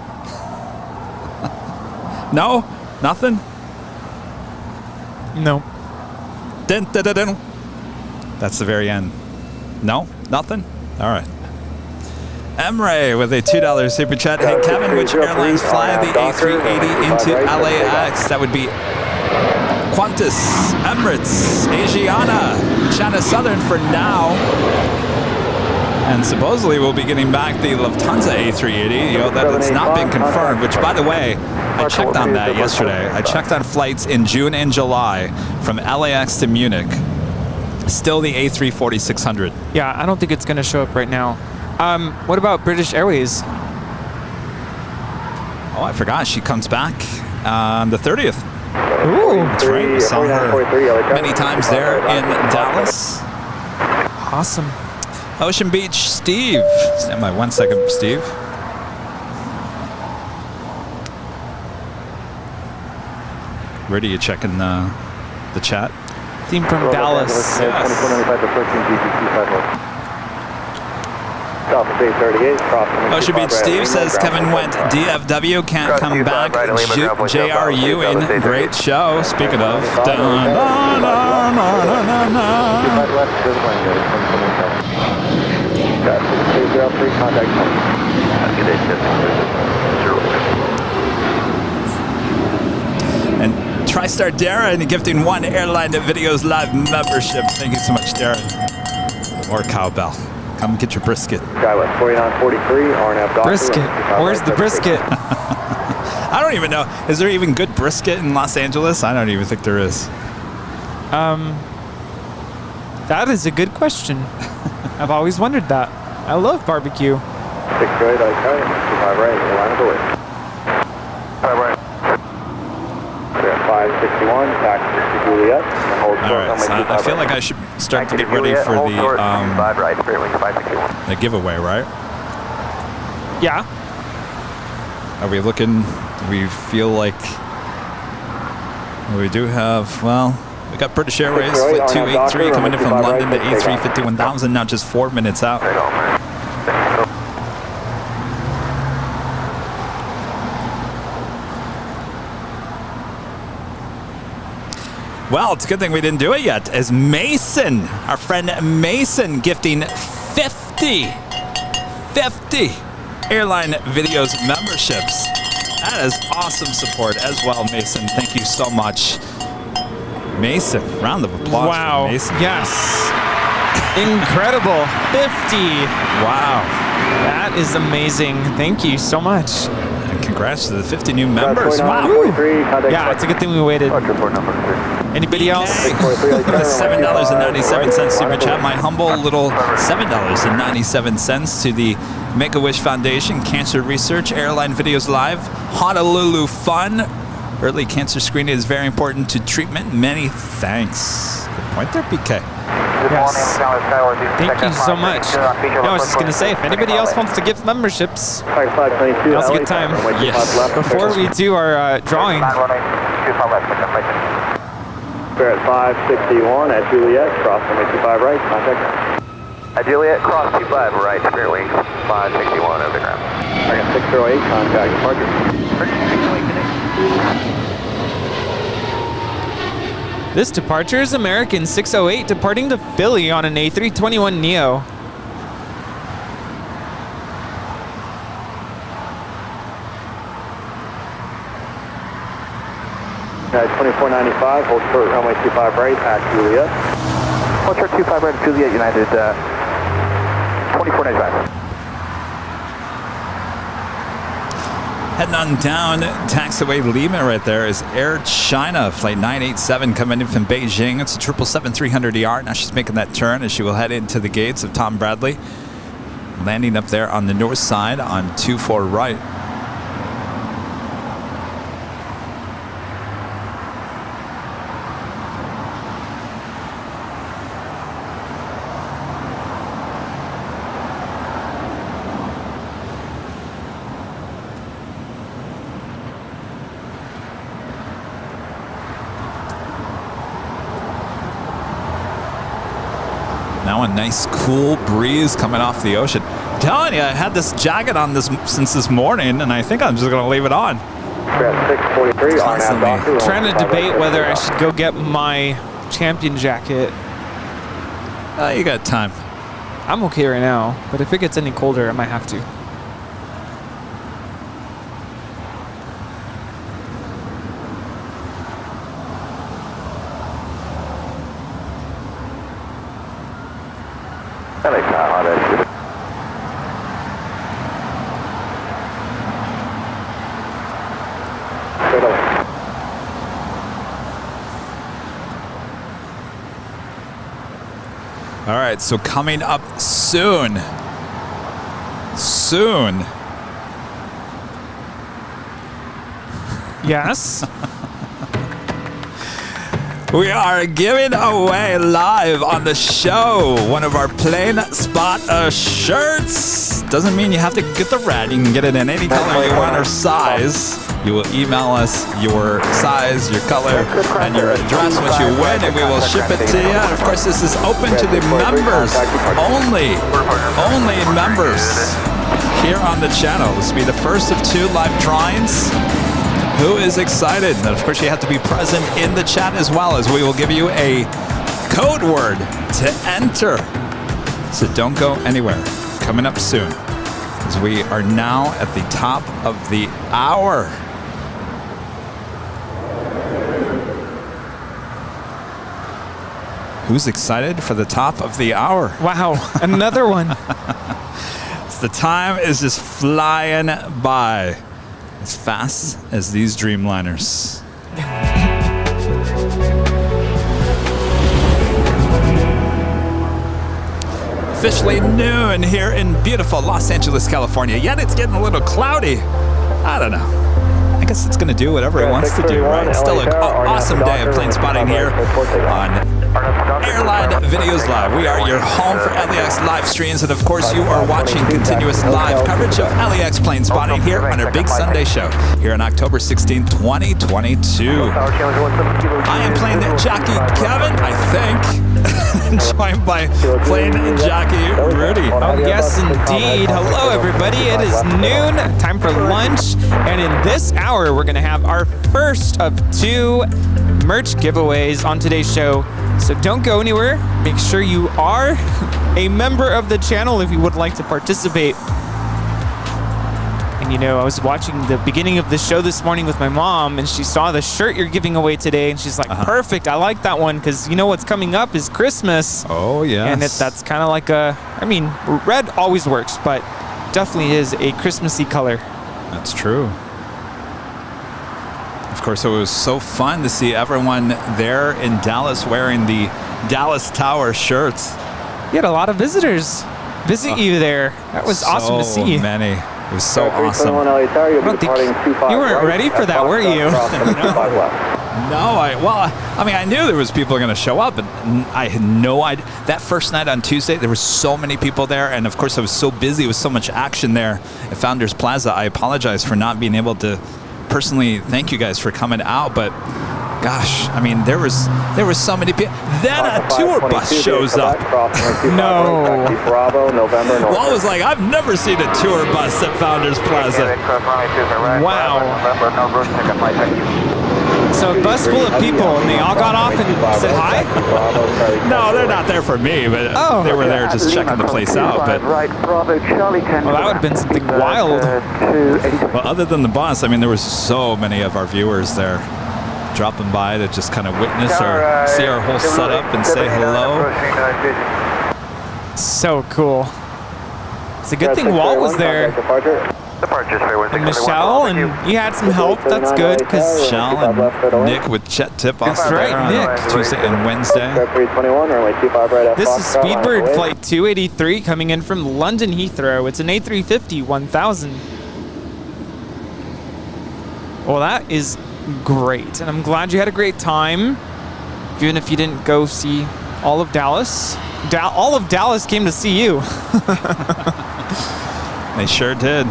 No? Nothing? No. Dun, dun, dun, dun. That's the very end. No? Nothing? All right. Emre with a $2 super chat. Hey, Kevin, which airlines fly the A380 into LAX? That would be Qantas, Emirates, Asiana, China Southern for now. And supposedly we'll be getting back the Lufthansa A380. That's not been confirmed, which, by the way, I checked on that yesterday. I checked on flights in June and July from LAX to Munich. Still the A340-600. Yeah, I don't think it's going to show up right now. What about British Airways? Oh, I forgot. She comes back on the 30th. Ooh. That's right. We saw her many times there in Dallas. Awesome. Ocean Beach, Steve. Stand by 1 second, Steve. Ready? You checking the chat? Team from Dallas. Yes. Southwest 838, crossing. Ocean Beach Steve says Kevin went DFW, can't come back. JRU in, great show. Speaking of. Left, good wind, good. 203, contact. Good day, And TriStar Darren gifting 1 Airline Videos Live membership. Thank you so much, Darren. Or cowbell. Come get your brisket. Skywest 4943, RNF Doctor. Brisket. Where's the brisket? I don't even know. Is there even good brisket in Los Angeles? I don't even think there is. That is a good question. I've always wondered that. I love barbecue. 628, okay. 25 right, line of the way. 5 right. 561, taxi to Juliet. All right, so I feel like I should start to get ready for the giveaway, right? Yeah. Are we looking? Do we feel like we do have? Well, we got British Airways Flight 283 coming in from London to A350 1000. Now just 4 minutes out. Well, it's a good thing we didn't do it yet, as Mason, our friend Mason, gifting 50 Airline Videos memberships. That is awesome support as well, Mason. Thank you so much. Mason, round of applause for Mason. Yes. Incredible. 50. Wow. That is amazing. Thank you so much. And congrats to the 50 new members. Wow. Yeah, it's a good thing we waited. Anybody else? $7.97 super chat. My humble little $7.97 to the Make-A-Wish Foundation, Cancer Research, Airline Videos Live, Honolulu Fun. Early cancer screening is very important to treatment. Many thanks. Good point there, PK. Yes. Thank you so much. I was just going to say, if anybody else wants to gift memberships, now's a good time. Yes. Before we do our drawing. Spirit 561 at Juliet, cross runway 25 right, contact. At Juliet, cross 25 right, Spirit Wings 561 over the ground. 608, contact departure. This departure is American 608 departing to Philly on an A321neo. 2495, hold short runway 25 right at Juliet. Hold short 25 right at Juliet, United 2495. Heading on down, taxiway Lima right there is Air China, flight 987 coming in from Beijing. It's a 777-300ER. Now she's making that turn as she will head into the gates of Tom Bradley. Landing up there on the north side on 24 right. Now a nice cool breeze coming off the ocean. I'm telling you, I had this jacket on since this morning, and I think I'm just going to leave it on. 643, constantly Trying to debate whether I should go get my champion jacket. You got time. I'm okay right now, but if it gets any colder, I might have to. All right, so coming up soon. Yes. We are giving away live on the show one of our Plain Spot shirts. Doesn't mean you have to get the red. You can get it in any color you want or size. You will email us your size, your color, and your address once you win, and we will ship it to you. And of course, this is open to the members only. Only members here on the channel. This will be the first of 2 live drawings. Who is excited? And of course, you have to be present in the chat as well, as we will give you a code word to enter. So don't go anywhere. Coming up soon, as we are now at the top of the hour. Who's excited for the top of the hour? Wow, another one. The time is just flying by as fast as these Dreamliners. Officially noon here in beautiful Los Angeles, California. Yet it's getting a little cloudy. I don't know. I guess it's going to do whatever it wants to do, right? Still an awesome day of plane spotting here on Airline Videos Live. We are your home for LAX live streams, and of course you are watching continuous live coverage of LAX plane spotting here on our big Sunday show here on October 16, 2022. I am plane jockey Kevin, I think, joined by plane jockey Rudy. Oh yes, indeed. Hello everybody. It is noon, time for lunch, and in this hour we're going to have our first of 2 merch giveaways on today's show. So don't go anywhere. Make sure you are a member of the channel if you would like to participate. And you know, I was watching the beginning of the show this morning with my mom, and she saw the shirt you're giving away today, and she's like, perfect, I like that one, because you know what's coming up is Christmas. Oh, yes. And that's kind of like red always works, but definitely is a Christmassy color. That's true. Of course, it was so fun to see everyone there in Dallas wearing the Dallas Tower shirts. You had a lot of visitors visit you there. That was awesome to see. So many. It was so awesome. You weren't ready for that, were you? No, I knew there was people going to show up, but I had no idea. That first night on Tuesday, there were so many people there, and of course I was so busy with so much action there at Founders Plaza. I apologize for not being able to personally thank you guys for coming out, but gosh, I mean, there was so many people. Then a tour bus shows up. No. Well, I was like, I've never seen a tour bus at Founders Plaza. Wow. So a bus full of people, and they all got off and said hi? No, they're not there for me, but they were there just checking the place out. But well, that would have been something wild. Well, other than the bus, I mean, there was so many of our viewers there dropping by to just kind of witness or see our whole setup and say hello. So cool. It's a good thing Walt was there. And Michelle, and you had some help. That's good, because Michelle and Nick with JetTip. That's right, Nick. Tuesday and Wednesday. This is Speedbird Flight 283 coming in from London Heathrow. It's an A350 1000. Well, that is great, and I'm glad you had a great time, even if you didn't go see all of Dallas. All of Dallas came to see you. They sure did.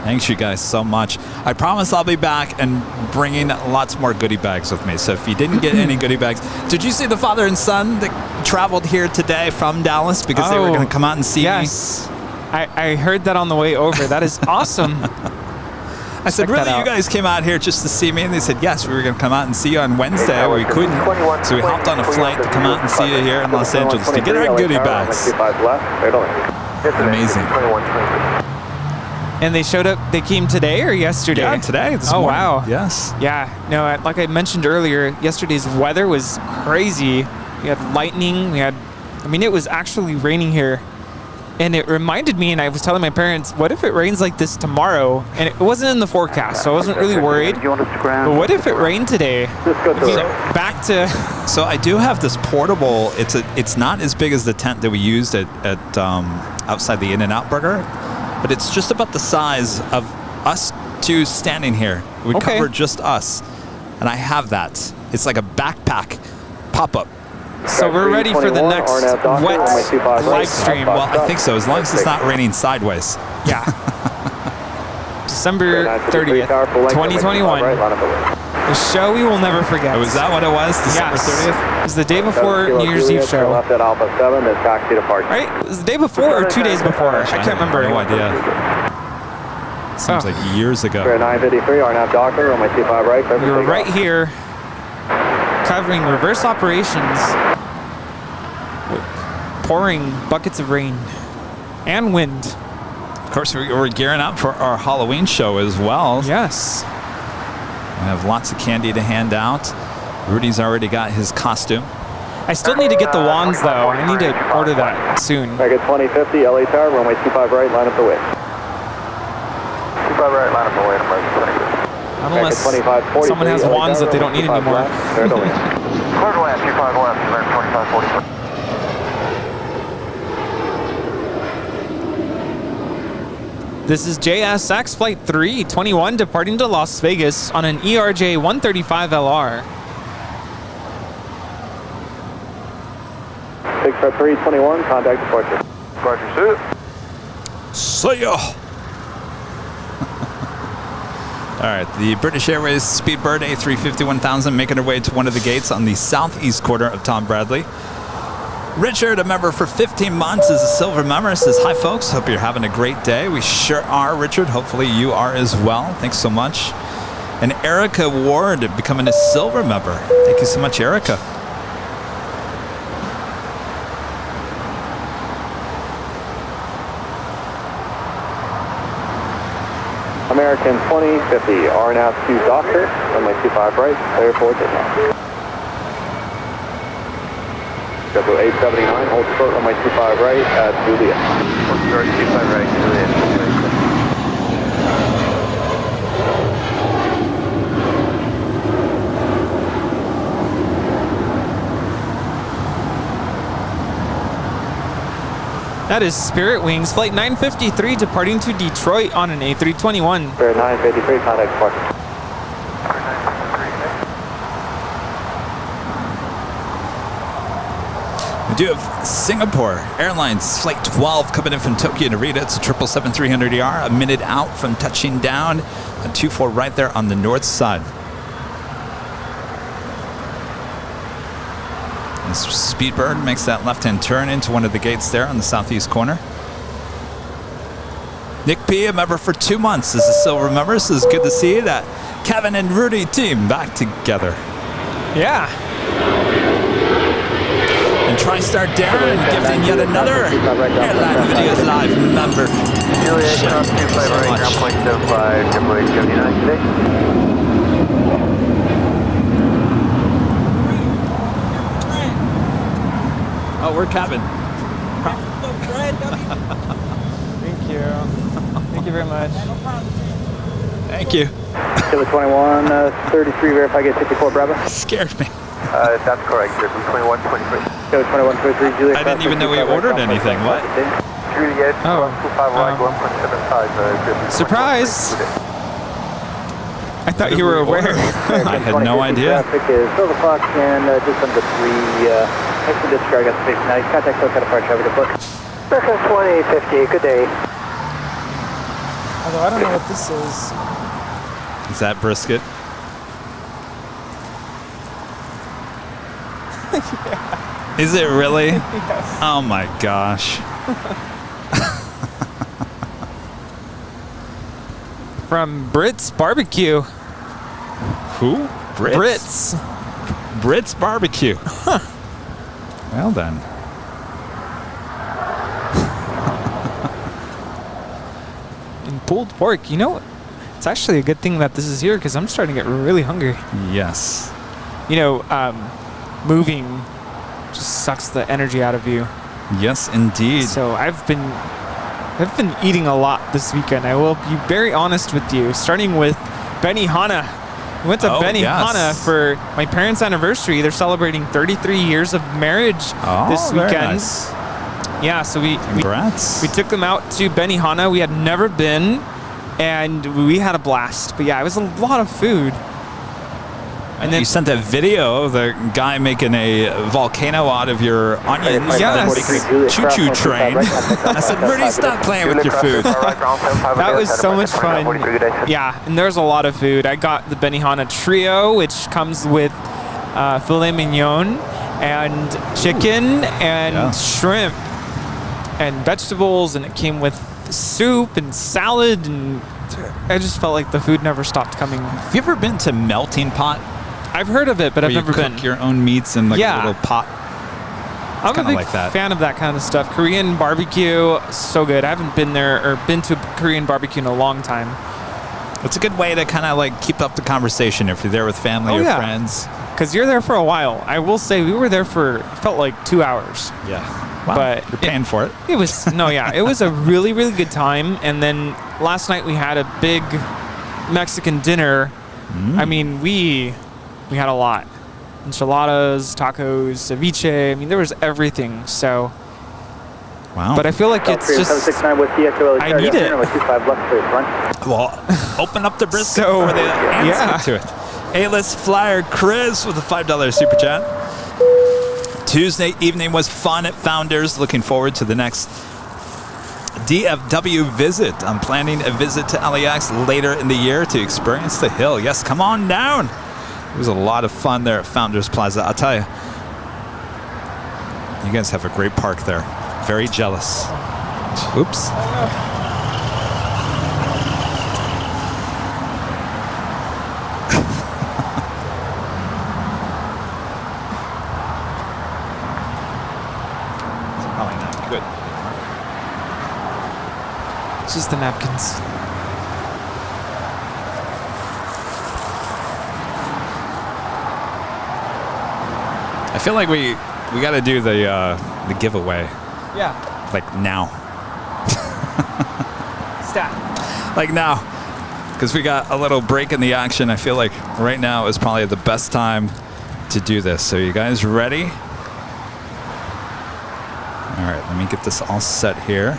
Thanks you guys so much. I promise I'll be back and bringing lots more goodie bags with me. So if you didn't get any goodie bags, did you see the father and son that traveled here today from Dallas because they were going to come out and see me? Yes, I heard that on the way over. That is awesome. I said, really, you guys came out here just to see me? And they said, yes, we were going to come out and see you on Wednesday. We couldn't. So we hopped on a flight to come out and see you here in Los Angeles to get our goodie bags. Amazing. And they showed up, they came today or yesterday? Yeah, today. This morning. Wow. Yes. Yeah. No, like I mentioned earlier, yesterday's weather was crazy. We had lightning. It was actually raining here. And it reminded me, and I was telling my parents, what if it rains like this tomorrow? And it wasn't in the forecast, so I wasn't really worried. But what if it rained today? Back to... So I do have this portable. It's not as big as the tent that we used at outside the In-N-Out Burger, but it's just about the size of us two standing here. We cover just us. And I have that. It's like a backpack pop-up. So we're ready for the next wet live stream. Well, I think so, as long as it's not raining sideways. Yeah. December 30th, 2021. The show we will never forget. Oh, was that what it was? December 30th? It was the day before New Year's Eve show. Left at Alpha 7 is taxi departure. Right? It was the day before or 2 days before. I can't remember. No idea. Seems like years ago. We're at 953, RNAV Docker, runway 25 right. We were right here covering reverse operations with pouring buckets of rain and wind. Of course, we're gearing up for our Halloween show as well. Yes. We have lots of candy to hand out. Rudy's already got his costume. I still need to get the wands, though. I need to order that soon. Back at 2050, LA Tower, runway 25 right, line up the way. 25 right, line up the way, Unless someone has wands that they don't need anymore. Clear to land, 25 left, 25, 40. This is JSX Flight 321 departing to Las Vegas on an ERJ 135LR. 65321, contact departure. Departure, See ya! All right, the British Airways Speedbird A350-1000 making her way to one of the gates on the southeast quarter of Tom Bradley. Richard, a member for 15 months, is a silver member. Says, hi, folks. Hope you're having a great day. We sure are, Richard. Hopefully you are as well. Thanks so much. And Erica Ward becoming a silver member. Thank you so much, Erica. American 2050, RNAV to Docker, runway 25 right, clear for takeoff. Schedule 879, hold short, runway 25 right at Juliet. Hold short, 25 right, Juliet. That is Spirit Wings, Flight 953 departing to Detroit on an A321. Spirit 953, contact departure. We do have Singapore Airlines Flight 12 coming in from Tokyo Narita. It's a 777-300ER, a minute out from touching down at 24 right there on the north side. This Speedbird makes that left-hand turn into one of the gates there on the southeast corner. Nick P, a member for 2 months, is a silver member, so it's good to see that Kevin and Rudy team back together. Yeah. And TriStar Darren gifting yet another Airline Videos Live member. Juliet, cross 25 right, ground point 75, February 79 today. Oh, we're Kevin. Thank you. Thank you very much. Thank you. Kilo 21, 33, verify gate 54 Bravo. Scared me. That's correct, 21, 23. Kilo 21, 23, Juliet. I didn't even know we ordered anything. What? Juliet, 25 right, 1.75. Surprise! I thought you were aware. I had no idea. Traffic is 12 o'clock and just under 3. Next to discard, I got the 59. Contact SoCal departure, have a good book. American 2050, good day. Although I don't know what this is. Is that brisket? Yeah. Is it really? Yes. Oh my gosh. From Brits Barbecue. Who? Brits. Brits Barbecue. Huh. Well then. And pulled pork. You know, it's actually a good thing that this is here because I'm starting to get really hungry. Yes. You know, moving just sucks the energy out of you. Yes, indeed. So I've been eating a lot this weekend. I will be very honest with you. Starting with Benihana. We went to Benihana for my parents' anniversary. They're celebrating 33 years of marriage this weekend. Very nice. Yeah, so we took them out to Benihana. We had never been, and we had a blast. But yeah, it was a lot of food. And then you sent a video of the guy making a volcano out of your onions. Yes. Choo-choo train. I said, Rudy, stop playing with your food. That was so much fun. Yeah, and there's a lot of food. I got the Benihana Trio, which comes with filet mignon and chicken and shrimp and vegetables, and it came with soup and salad, and I just felt like the food never stopped coming. Have you ever been to Melting Pot? I've heard of it, but I've never been. You cook your own meats in like a little pot. I'm a big fan of that kind of stuff. Korean barbecue, so good. I haven't been there or been to Korean barbecue in a long time. It's a good way to kind of like keep up the conversation if you're there with family or friends. Because you're there for a while. I will say we were there for, felt like 2 hours. Yeah. Wow. But you're paying for it. It was, it was a really, really good time. And then last night we had a big Mexican dinner. I mean, we had a lot. Enchiladas, tacos, ceviche. I mean, there was everything. So, wow. But I feel like it's just, I need it. Well, open up the brisket for the answer to it. A-list flyer Chris with a $5 super chat. Tuesday evening was fun at Founders. Looking forward to the next DFW visit. I'm planning a visit to LAX later in the year to experience the hill. Yes, come on down. It was a lot of fun there at Founders Plaza. I'll tell you, you guys have a great park there. Very jealous. Oops. Good. It's just the napkins. I feel like we got to do the giveaway. Yeah. Like now. Stat. Like now. Because we got a little break in the action. I feel like right now is probably the best time to do this. So you guys ready? All right, let me get this all set here.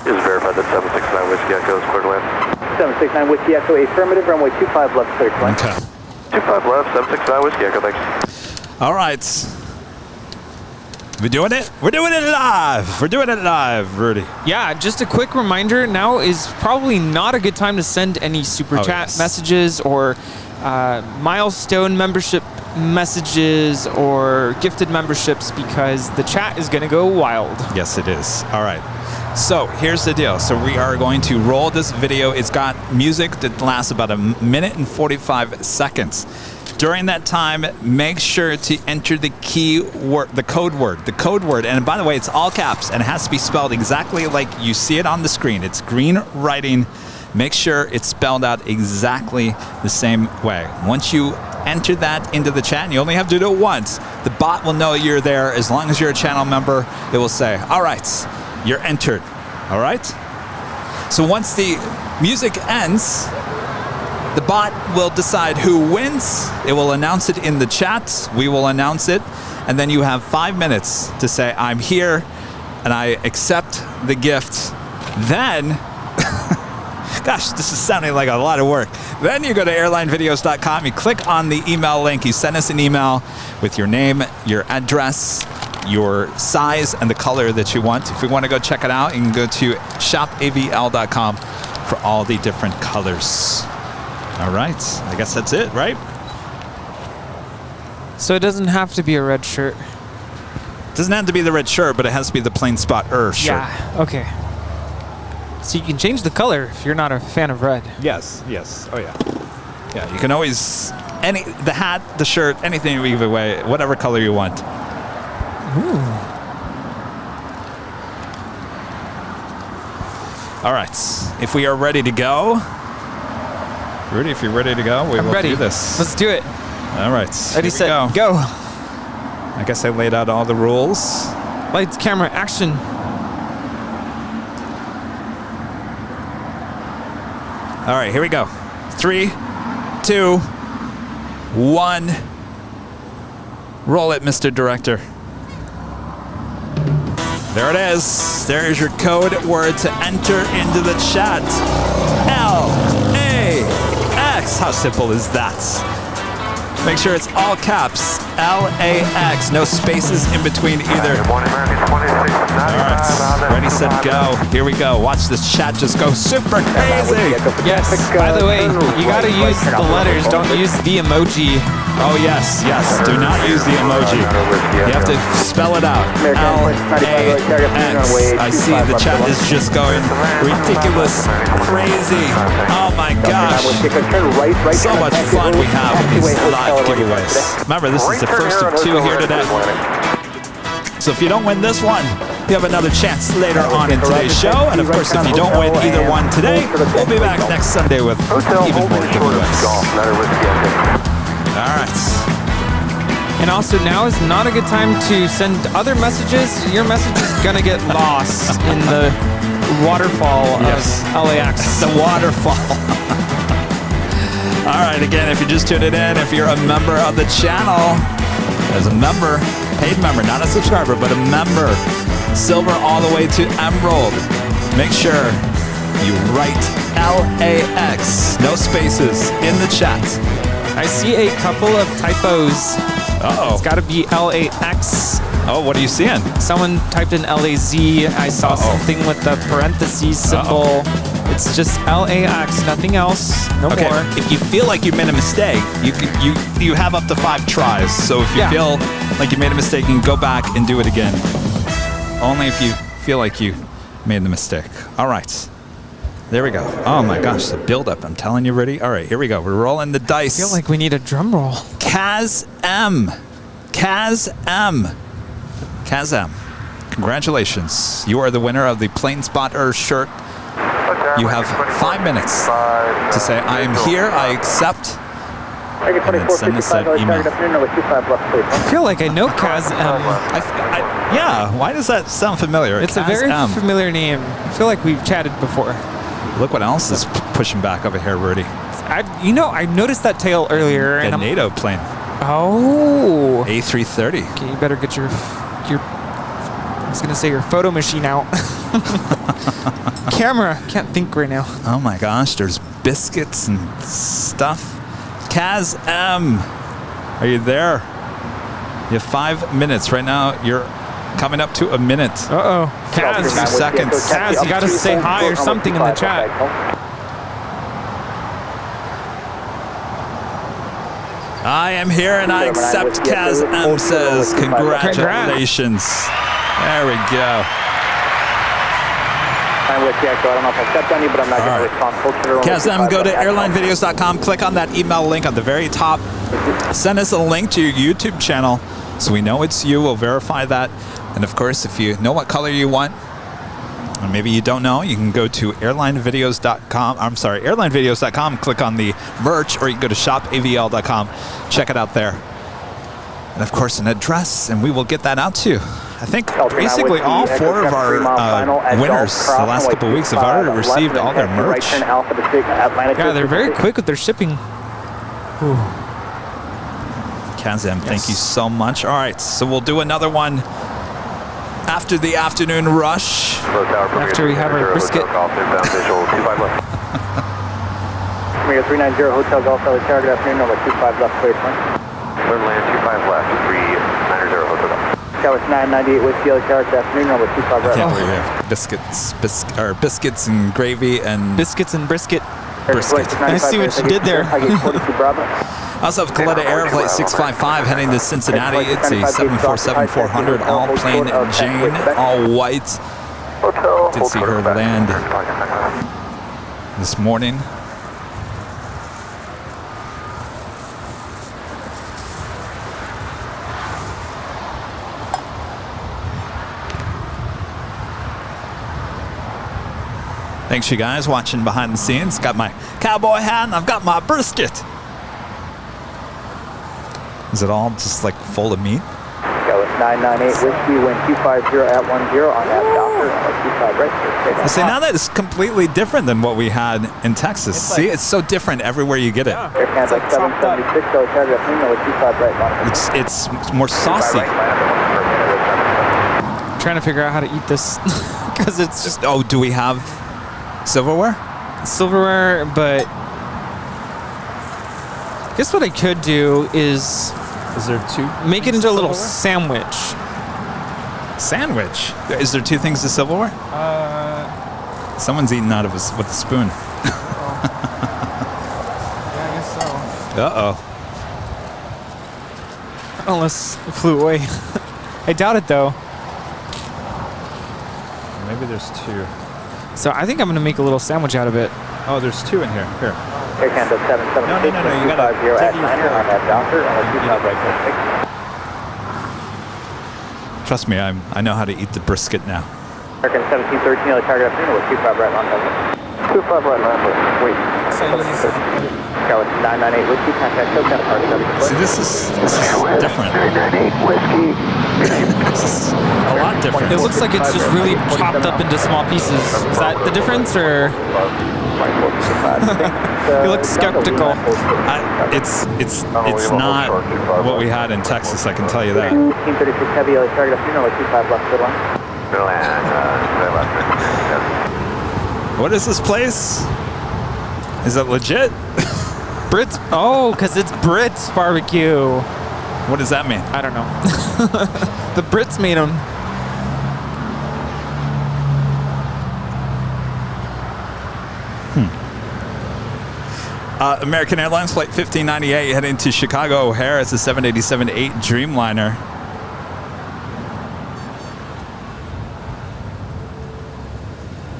Just verify that 769 Whiskey Echo is clear to land. 769 Whiskey Echo, affirmative, runway 25 left, clear to land. Okay. 25 left, 769 Whiskey Echo, thanks. All right. We're doing it? We're doing it live. We're doing it live, Rudy. Yeah, just a quick reminder, now is probably not a good time to send any super chat messages or milestone membership messages or gifted memberships, because the chat is going to go wild. Yes, it is. All right. So here's the deal. So we are going to roll this video. It's got music that lasts about 1 minute and 45 seconds. During that time, make sure to enter the code word. And by the way, it's all caps and it has to be spelled exactly like you see it on the screen. It's green writing. Make sure it's spelled out exactly the same way. Once you enter that into the chat, and you only have to do it once, the bot will know you're there. As long as you're a channel member, it will say, all right, you're entered. All right? So once the music ends, the bot will decide who wins. It will announce it in the chat. We will announce it. And then you have 5 minutes to say, I'm here and I accept the gift. Then, gosh, this is sounding like a lot of work. Then you go to airlinevideos.com. You click on the email link. You send us an email with your name, your address, your size, and the color that you want. If you want to go check it out, you can go to shopavl.com for all the different colors. All right, I guess that's it, right? So it doesn't have to be a red shirt. It doesn't have to be the red shirt, but it has to be the plain spot shirt. Yeah, okay. So you can change the color if you're not a fan of red. Yes, yes, oh yeah. Yeah, you can always, the hat, the shirt, anything you give away, whatever color you want. Ooh. All right, if we are ready to go, Rudy, if you're ready to go, we will do this. Let's do it. All right. Ready, set, go. I guess I laid out all the rules. Lights, camera, action. All right, here we go. 3, 2, 1. Roll it, Mr. Director. There it is. There is your code word to enter into the chat. LAX. How simple is that? Make sure it's all caps. LAX. No spaces in between either. All right. Ready, set, go. Here we go. Watch this chat just go super crazy. Yes. By the way, you got to use the letters. Don't use the emoji. Oh, yes, yes. Do not use the emoji. You have to spell it out. LAX. I see the chat is just going ridiculous, crazy. Oh, my gosh. So much fun we have with these live giveaways. Remember, this is the first of 2 here today. So if you don't win this one, you have another chance later on in today's show. And of course, if you don't win either one today, we'll be back next Sunday with even more giveaways. All right. And also, now is not a good time to send other messages. Your message is going to get lost in the waterfall of LAX. The waterfall. All right, again, if you just tuned it in, if you're a member of the channel, as a member, paid member, not a subscriber, but a member, silver all the way to emerald, make sure you write LAX, no spaces, in the chat. I see a couple of typos. Uh-oh. It's got to be LAX. Oh, what are you seeing? Someone typed in LAZ. I saw something with the parentheses symbol. It's just LAX, nothing else. No more. If you feel like you made a mistake, you have up to 5 tries. So if you feel like you made a mistake, you can go back and do it again. Only if you feel like you made the mistake. All right. There we go. Oh my gosh, the build-up. I'm telling you, Rudy. All right, here we go. We're rolling the dice. I feel like we need a drum roll. Kaz M. Congratulations. You are the winner of the Planespotter shirt. You have 5 minutes to say, I am here, I accept, and then send us that email. I feel like I know Kaz M. Yeah, why does that sound familiar? It's a very familiar name. I feel like we've chatted before. Look what else is pushing back over here, Rudy. I noticed that tail earlier. The NATO plane. Oh. A330. Okay, you better get your I was going to say your photo machine out. Camera. Can't think right now. Oh my gosh, there's biscuits and stuff. Kaz M. Are you there? You have 5 minutes. Right now, you're coming up to a minute. Uh-oh. Kaz. 2 seconds. Kaz, you got to say hi or something in the chat. I am here and I accept, Kaz M says. Congratulations. There we go. I'm with you, I don't know if I stepped on you, but I'm not going to respond. Kaz M, go to airlinevideos.com, click on that email link on the very top. Send us a link to your YouTube channel so we know it's you. We'll verify that. And of course, if you know what color you want, or maybe you don't know, you can go to airlinevideos.com, click on the merch, or you can go to shopavl.com, check it out there. And of course, an address, and we will get that out to you. I think basically all 4 of our winners the last couple of weeks have already received all their merch. Yeah, they're very quick with their shipping. Kazem, thank you so much. All right, so we'll do another one after the afternoon rush. After we have our brisket. Omega 390 Hotel Golf Charlie Tower, good afternoon, number 25 left, clear point. Turn land 25 left, 390 Hotel Golf. Tower 998 Whiskey Charlie Tower, good afternoon, number 25 right. I can't believe we have biscuits and gravy and... Biscuits and brisket. Brisket. I see what you did there. Also have Coletta Air Flight 655 heading to Cincinnati. It's a 747-400, all plain Jane, all white. Did see her land this morning. Thanks, you guys, watching behind the scenes. Got my cowboy hat and I've got my brisket. Is it all just like full of meat? Go with 998 Whiskey, wind 250 at 10 on that Docker, 25 right. See, now that is completely different than what we had in Texas. See, it's so different everywhere you get it. It's like 776, so it's 25 right. It's more saucy. trying to figure out how to eat this because it's just. Oh, do we have silverware? Silverware, but I guess what I could do is there two? Make it into a little sandwich. Sandwich? Is there two things to silverware? Someone's eating out of with a spoon. Yeah, I guess so. Uh-oh. Unless it flew away. I doubt it, though. Maybe there's two. So I think I'm going to make a little sandwich out of it. Oh, there's two in here. Here. Air Canada 776 No, you gotta 250 at Niner on that doctor on the 25 right. Trust me, I know how to eat the brisket now. American 1713, yellow target afternoon with 25 right on level. 25 right on level. Wait. Skyline 998 whiskey, contact SoCal Park 74. See, this is different. 998 whiskey. This is a lot different. It looks like it's just really chopped up into small pieces. Is that the difference, or? You look skeptical. It's not what we had in Texas, I can tell you that. 1536 heavy, yellow target afternoon with 25 left good line. What is this place? Is it legit? Brits? Oh, because it's Brits barbecue. What does that mean? I don't know. The Brits made them. American Airlines Flight 1598 heading to Chicago O'Hare. It's a 787-8 Dreamliner.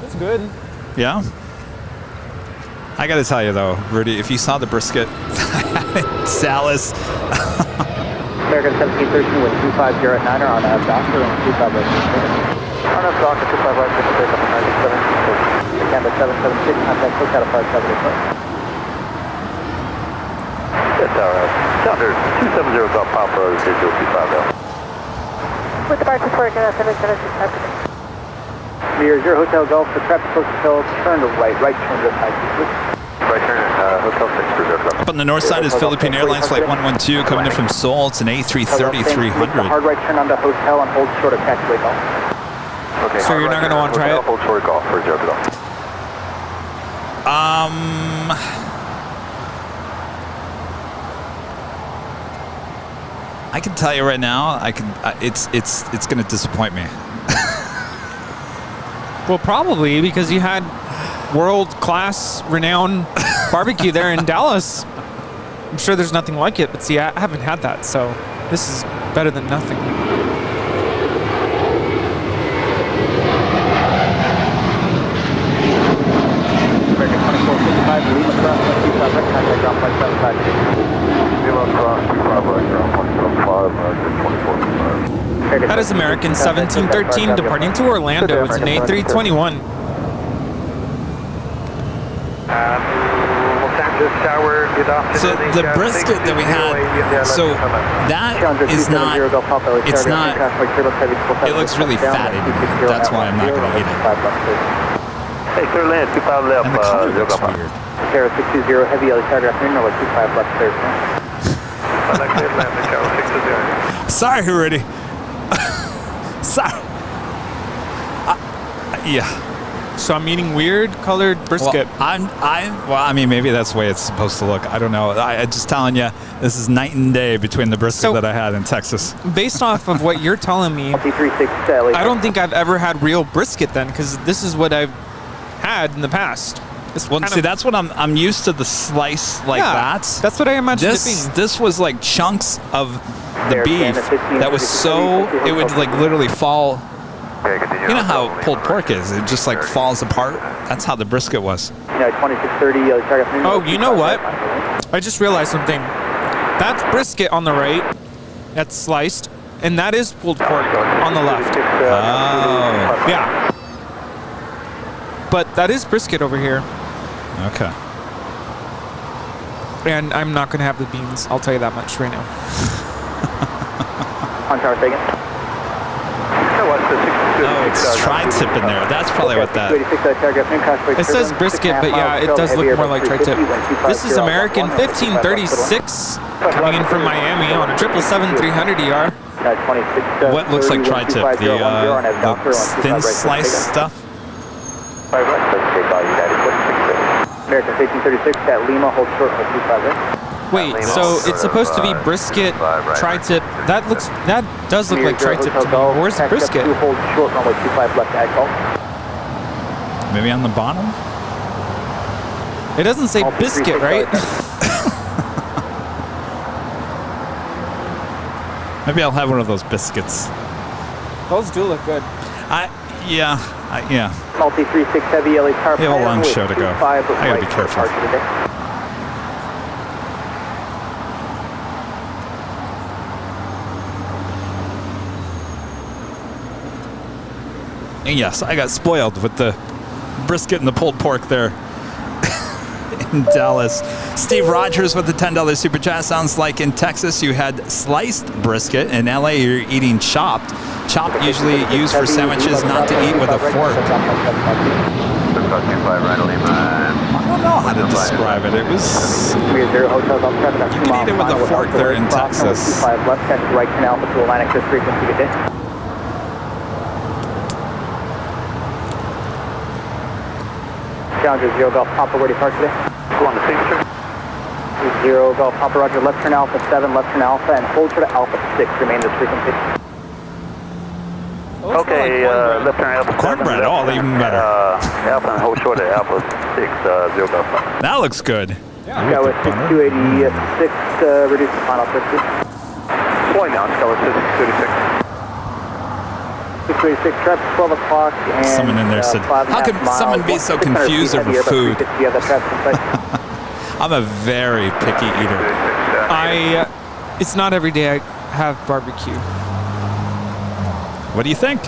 That's good. Yeah? I gotta tell you though, Rudy, if you saw the brisket, Dallas. American 1713 with 250 at Niner on a doctor and 25 right. On a doctor, 25 right, 56 up 97. Canada 776, contact SoCal Park 74. Yes, Sounder 270 Golf Papa 025 now. With the bar support, Canada 776. Near 0 Hotel Golf, the traffic hotel, turn to right turn to 5. Right turn, Hotel 6 Up on the north side is Philippine Airlines Flight 112 coming in from Seoul. It's an A330-300. Hard right turn onto hotel and hold short of taxiway golf. Okay, so you're not going to want to try it? Hold short golf for 0 golf. I can tell you right now, it's going to disappoint me. Well, probably because you had world-class, renowned barbecue there in Dallas. I'm sure there's nothing like it, but see, I haven't had that, so this is better than nothing. American 2455, Lima Cross 25 right, contact ground flight 75. Lima Cross 25 right, ground flight 75, American 2455. That is American 1713 departing to Orlando. It's an A321. So the brisket that we had, so that is not, it's not, it looks really fatty to me. That's why I'm not going to eat it. Hey, sir, land 25 left. And the color looks weird. Sierra 620 heavy, yellow target afternoon, number 25 left clear. Sorry, Rudy. Sorry. Yeah. So I'm eating weird colored brisket. Well, I mean, maybe that's the way it's supposed to look. I don't know. I'm just telling you, this is night and day between the brisket that I had in Texas. Based off of what you're telling me, I don't think I've ever had real brisket then, because this is what I've had in the past. Well, see, that's what I'm used to, the slice like that. That's what I imagined it being. This was like chunks of the beef that was so, it would like literally fall. You know how pulled pork is? It just like falls apart. That's how the brisket was. Yeah, 2630. Oh, you know what? I just realized something. That's brisket on the right. That's sliced. And that is pulled pork on the left. Oh. Yeah. But that is brisket over here. Okay. And I'm not going to have the beans. I'll tell you that much right now. On tower second. Oh, it's tri-tip in there. That's probably what that. It says brisket, but yeah, it does look more like tri-tip. This is American 1536 coming in from Miami on a 777-300ER. what looks like tri-tip, the thin slice stuff. American 1836 at Lima, hold short for 25 right. Wait, so it's supposed to be brisket, tri-tip. That does look like tri-tip to me. Where's the brisket? Hold short runway 25 left ag call. Maybe on the bottom? It doesn't say biscuit, right? Maybe I'll have one of those biscuits. Those do look good. Yeah. Multi 36 heavy LA car. We have a long show to go. I gotta be careful. And yes, I got spoiled with the brisket and the pulled pork there in Dallas. Steve Rogers with the $10 super chat. Sounds like in Texas you had sliced brisket. In LA you're eating chopped. Chopped usually used for sandwiches, not to eat with a fork. I don't know how to describe it. It was... You can eat it with a fork there in Texas. Left catch right canal to align access frequency good day. Challenger 0 Golf Papa, where do you park today? Go on the signature. 0 Golf Papa, roger, left turn Alpha 7, left turn Alpha, and hold short to Alpha 6, remain this frequency. Okay, left turn Alpha 7. Cornbread, even better. Alpha and hold short at Alpha 6, 0 Golf Papa. That looks good. Yeah, with 6286, reduce the final 50. Slowing down, Skylar 636. 636, traffic 12 o'clock, and someone in there said, how can someone be so confused over food? I'm a very picky eater. It's not every day I have barbecue. What do you think?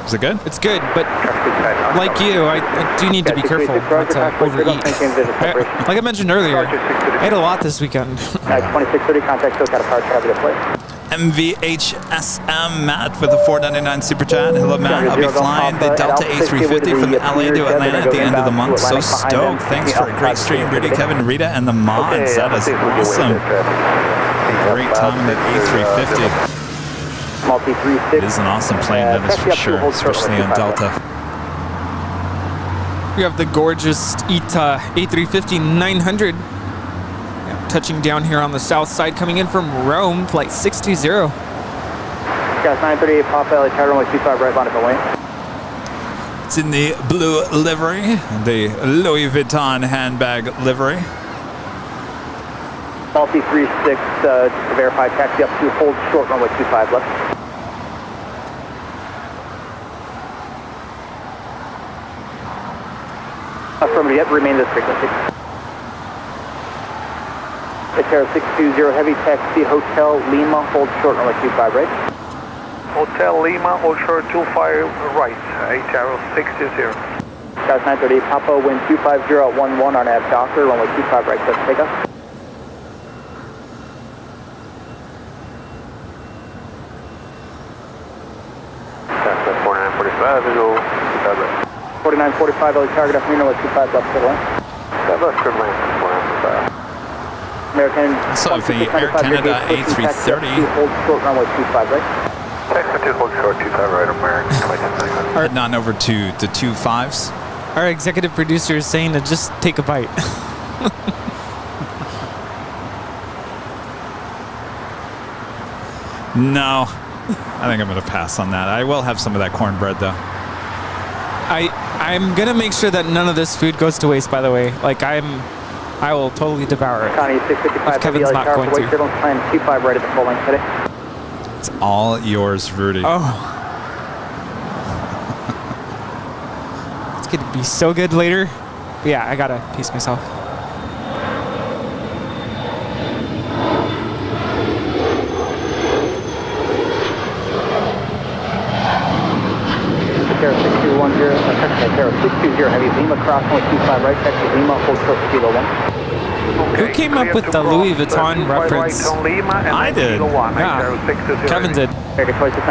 Is it good? It's good, but like you, I do need to be careful not to overeat. Like I mentioned earlier, I ate a lot this weekend. 2630, contact SoCal apart, traffic deploy. MVHSM Matt with a $4.99 super chat. Hello Matt, I'll be flying the Delta A350 from LA to Atlanta at the end of the month. So stoked. Thanks for a great stream, Rudy, Kevin, Rita, and the mods. That is awesome. Great time in that A350. It is an awesome plane, that is for sure, especially on Delta. We have the gorgeous ITA A350-900 touching down here on the south side, coming in from Rome, flight 620. Gas 938, Papa, LA Tower, runway 25 right, line up away. It's in the blue livery, the Louis Vuitton handbag livery. Multi 36, just to verify, taxi up to hold short, runway 25 left. Affirmative, yet remain this frequency. Ataro 620, heavy taxi, Hotel Lima, hold short, runway 25 right. Hotel Lima, hold short 25 right, Ataro 620. Gas 938, Papa, wind 250 at 11 on nav Docker, runway 25 right, let's take off. That's 4945, visual 25 right. 4945, LA target up Reno, 25 left, clear line. Left, clear line, 4945. I American saw the Air Canada A330. Hold short, runway 25 right. Taxi 2, hold short 25 right, American. Heading on over to the 25s. Our executive producer is saying to just take a bite. No, I think I'm going to pass on that. I will have some of that cornbread though. I'm gonna make sure that none of this food goes to waste, by the way. Like I will totally devour it. Connie 655, if Kevin's not going to. Plan 25 right at the full length today. It's all yours, Rudy. Oh. It's gonna be so good later. Yeah, I gotta pace myself. Ataro 620, heavy Lima, cross 125 right, taxi Lima, hold short Kilo 1. Who came up with the Louis Vuitton reference? I did. Yeah, Kevin did.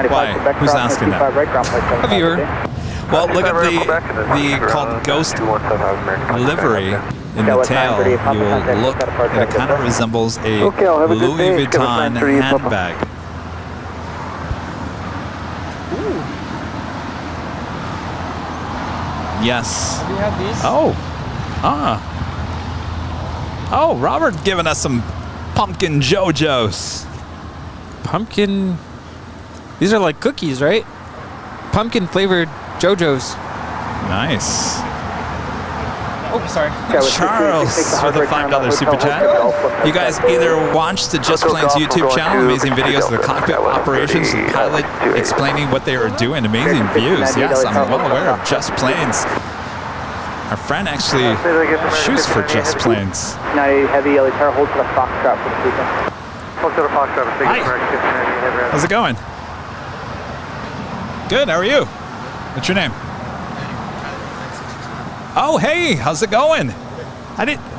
Why? Who's asking that? A viewer. Well, look at the called Ghost livery in the tail. You will look, it kind of resembles a Louis Vuitton handbag. Yes. Have you had these? Oh. Oh, Robert giving us some pumpkin JoJo's. Pumpkin. These are like cookies, right? Pumpkin flavored JoJo's. Nice. Oh, sorry. Charles with a $5 super chat. You guys either watch the Just Planes YouTube channel, amazing videos of the cockpit operations, the pilot explaining what they are doing, amazing views. Yes, I'm well aware of Just Planes. Our friend actually shoots for Just Planes. 98 heavy, LA Tower, hold to the Foxtrot for the sequence. Hold to the Foxtrot, Hi. How's it going? Good, how are you? What's your name? Oh, hey, how's it going?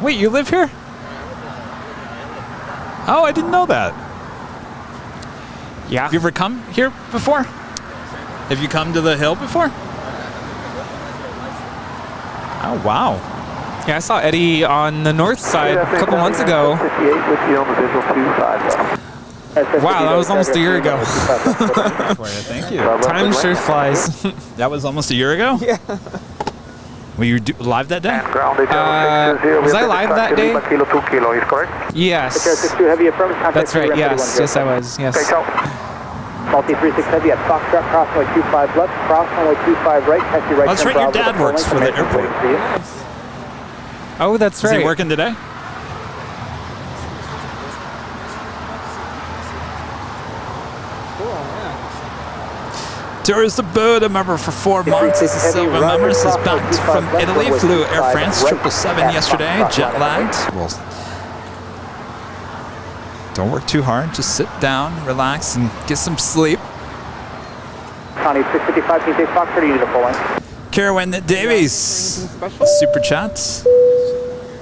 Wait, you live here? Oh, I didn't know that. Yeah. Have you ever come here before? Have you come to the hill before? Oh, wow. Yeah, I saw Eddie on the north side a couple months ago. Wow, that was almost a year ago. Thank you. Time sure flies. That was almost a year ago? Yeah. Were you live that day? Was I live that day? Yes. That's right, yes. Yes, I was. Yes. Multi 36 heavy at Foxtrot, cross runway 25 left, cross runway 25 right, taxi right. That's right, your dad works for the airport. Oh, that's right. Is he working today? Tourist aboard, a member for 4 months. This is Silver Members. Is back from Italy. Flew Air France 777 yesterday. Jet lagged. Well, don't work too hard. Just sit down, relax, and get some sleep. Connie 655, TJ Fox, ready to pull in. Carwyn Davies. Super chats.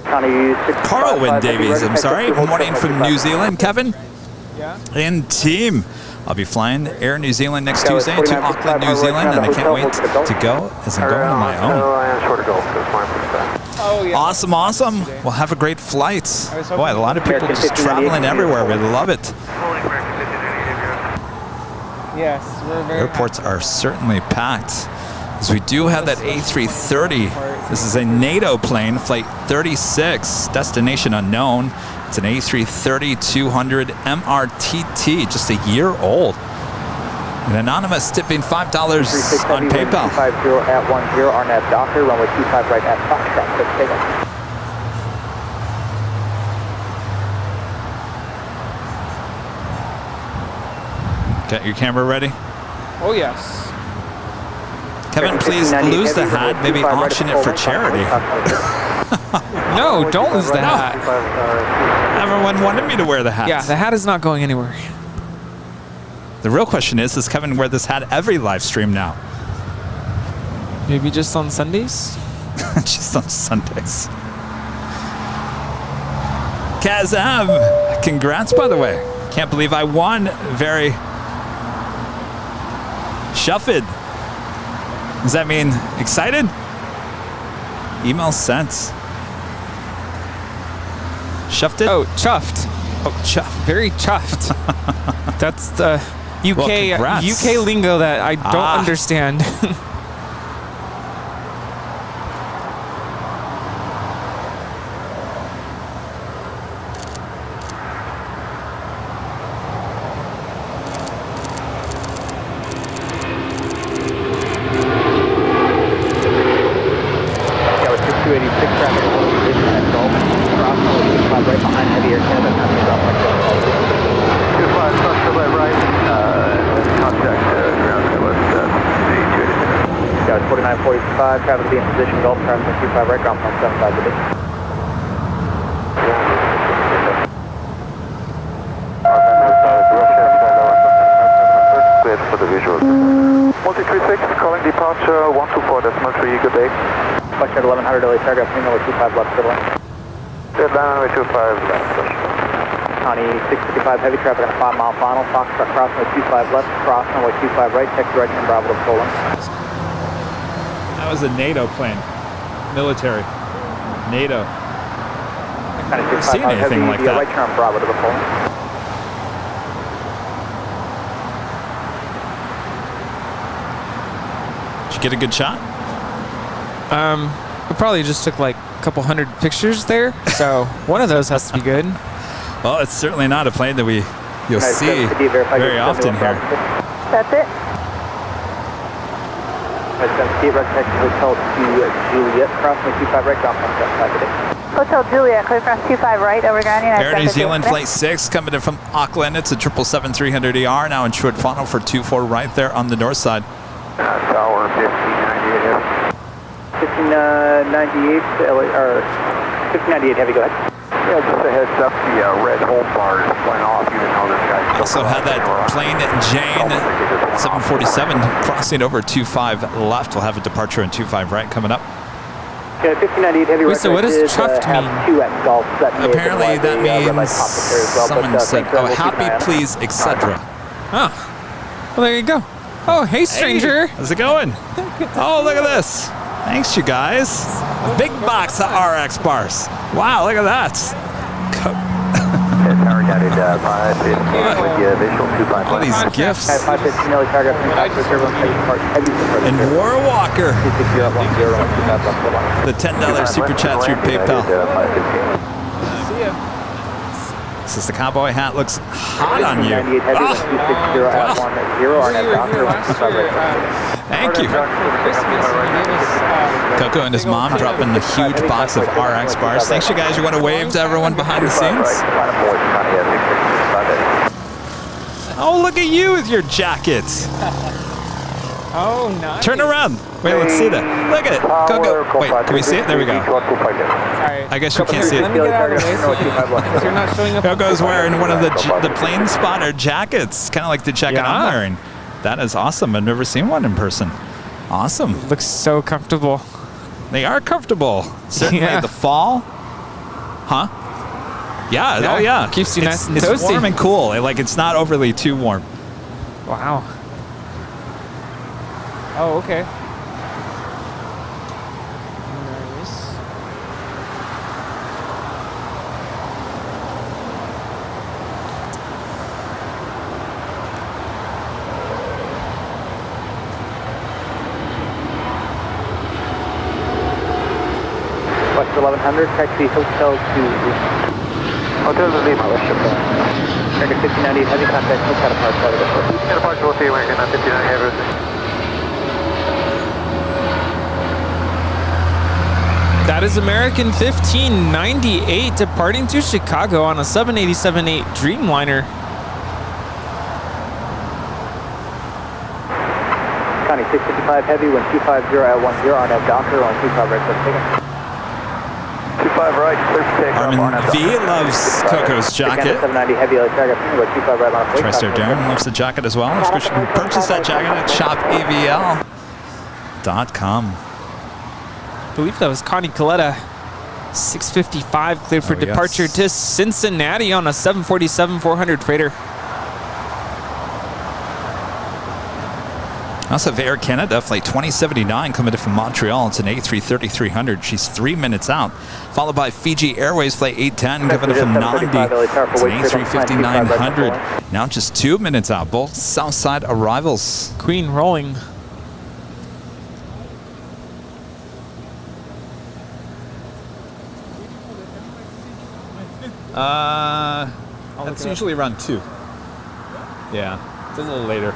Carlwyn Davies, I'm sorry. Good morning from New Zealand. Kevin? Yeah. And team. I'll be flying Air New Zealand next Tuesday to Auckland, New Zealand, and I can't wait to go as I'm going on my own. Oh, yeah. Awesome, awesome. Well, have a great flight. Boy, a lot of people just traveling everywhere. We love it. Yes, we're very Airports are certainly packed. As we do have that A330. This is a NATO plane, flight 36, destination unknown. It's an A330-200 MRTT, just a year old. An anonymous tipping $5 on PayPal. 50 at 10, RNAV Docker, runway 25 right at Foxtrot, let's take it. Got your camera ready? Oh, yes. Kevin, please lose the hat, maybe auction it for charity. No, don't lose the hat. Everyone wanted me to wear the hat. Yeah, the hat is not going anywhere. The real question is, does Kevin wear this hat every live stream now? Maybe just on Sundays? Just on Sundays. Kazam, congrats, by the way. Can't believe I won. Very shuffled. Does that mean excited? Email sent. Chuffed it? Oh, chuffed. Oh, chuffed. Very chuffed. That's the UK UK lingo that I don't understand. Traffic be in position, Gulf, traffic 25 right, ground point 75 to be. For the visuals. Multi-36, calling departure 124.3, good day. Foxtrot 1100, LA Target, Primo 25 left, civil. Deadline runway 25 left. Connie 655, heavy traffic on a 5-mile final, Foxtrot cross runway 25 left, cross runway 25 right, taxi right, turn Bravo to Poland. That was a NATO plane. Military. NATO. Never seen anything like that. Right turn Bravo to the Poland. Did you get a good shot? We probably just took like a couple hundred pictures there, so one of those has to be good. Well, it's certainly not a plane that you'll see very often here. That's it. Steve, right next to Hotel Juliet, crossing 25 right, ground 175 today. Hotel Juliet, clear cross 25 right, over ground. Air New Zealand Flight 6 coming in from Auckland. It's a 777-300ER, now in short funnel for 24 right there on the north side. Tower 1598 1598, or 1598 heavy, go ahead. Yeah, just a heads up, the red home bars went off, even though this guy's Also had that plane Jane 747 crossing over 25 left. We'll have a departure in 25 right coming up. Yeah, 1598 heavy. Wait, so what does chuffed mean? Apparently that means someone said, oh, happy, please, etc. Oh, well, there you go. Oh, hey, stranger. Hey, how's it going? Oh, look at this. Thanks, you guys. A big box of RX bars. Wow, look at that. All these gifts. And War Walker. The $10 super chat through PayPal. This is the cowboy hat. Looks hot on you. Thank you. Coco and his mom dropping the huge box of RX bars. Thanks, you guys. You want to wave to everyone behind the scenes? Oh, look at you with your jacket. Oh, nice. Turn around. Wait, let's see that. Look at it. Coco. Wait, can we see it? There we go. Sorry. I guess you can't see it. Let me get out of the way so you're not showing up. Coco's wearing one of the plane spotter jackets, kind of like the jacket I'm wearing. That is awesome. I've never seen one in person. Awesome. Looks so comfortable. They are comfortable. Certainly the fall. Huh? Yeah. Oh, yeah. Keeps you nice and toasty. It's warm and cool. It's not overly too warm. Wow. Oh, okay. Nice. West 1100, taxi Hotel to Hotel to Lima, West Japan. American 1598 heavy contact, no departure out of the port. Departure will see American 1598 heavy. That is American 1598 departing to Chicago on a 787-8 Dreamliner. County 655 heavy, wind 250 at 10 on a Docker on 25 right, let's take it. 25 right, clear for takeoff. Armin V loves Coco's jacket. 790 heavy, target 25 right on a TriStar Darren loves the jacket as well. Of course, you can purchase that jacket at shopavl.com. I believe that was Connie Coletta. 655 cleared for departure to Cincinnati on a 747-400 freighter. Also have Air Canada flight 2079 coming in from Montreal. It's an A330-300. She's 3 minutes out. Followed by Fiji Airways flight 810 coming in from Nandi. It's an A350-900. Now just 2 minutes out. Both Southside arrivals. Queen rolling. That's usually around 2. Yeah, it's a little later.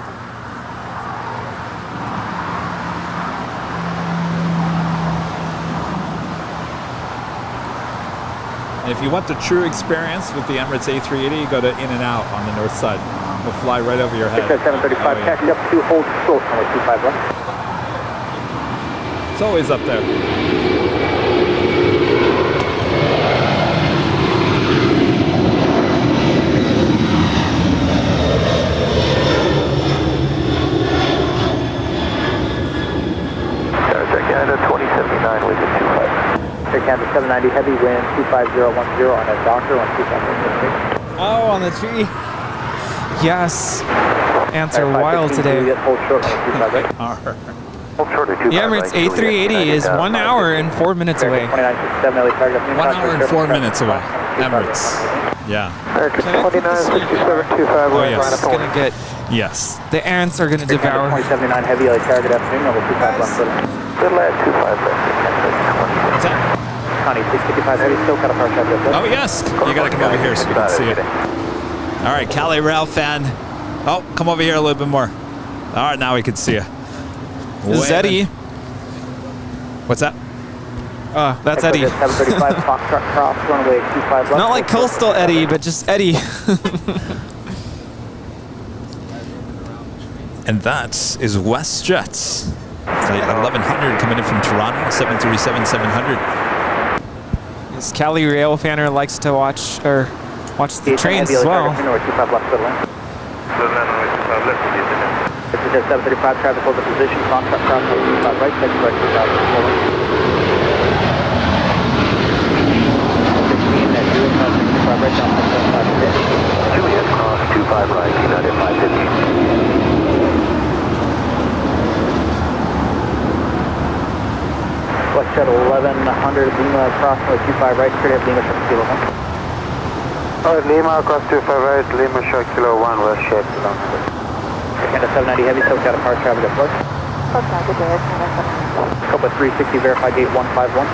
And if you want the true experience with the Emirates A380, go to In-N-Out on the north side. We'll fly right over your head. 735, taxi up to hold short on 25 left. It's always up there. Canada 2079 with 25. Canada 790 heavy, wind 25010 on a Docker on 25. Oh, on the tree. Yes. Ants are wild today. Hold short on 25. The Emirates A380 is 1 hour and 4 minutes away. 1 hour and 4 minutes away. Emirates. Yeah. Oh, yes. It's going to get... Yes. The ants are going to devour. 2079 heavy, target afternoon, level 25 left. Good lad, 25 left. What's that? Connie 655 heavy, still cut apart traffic. Oh, yes. You got to come over here so we can see it. All right, Cali Rail fan. Oh, come over here a little bit more. All right, now we can see you. This is Eddie. What's that? Oh, that's Eddie. 735 Foxtrot cross, runway 25 left. Not like Coastal Eddie, but just Eddie. And that is WestJet's flight 1100 coming in from Toronto, 737-700. This Cali Rail fanner likes to watch the trains as well. This is a 735 traffic, hold the position, Foxtrot cross, 25 right, next correct, 2000 forward. 15 at 0, cross 65 right, down 75 Juliet, cross 25 right, United 550. WestJet 1100 Lima cross, 25 right, straight ahead Lima, from Kilo 1. Alright, Lima, cross 25 right, Lima, short Kilo 1, WestJet. Canada 790 heavy, so got a power traffic approach. Copa 360, verify gate 151.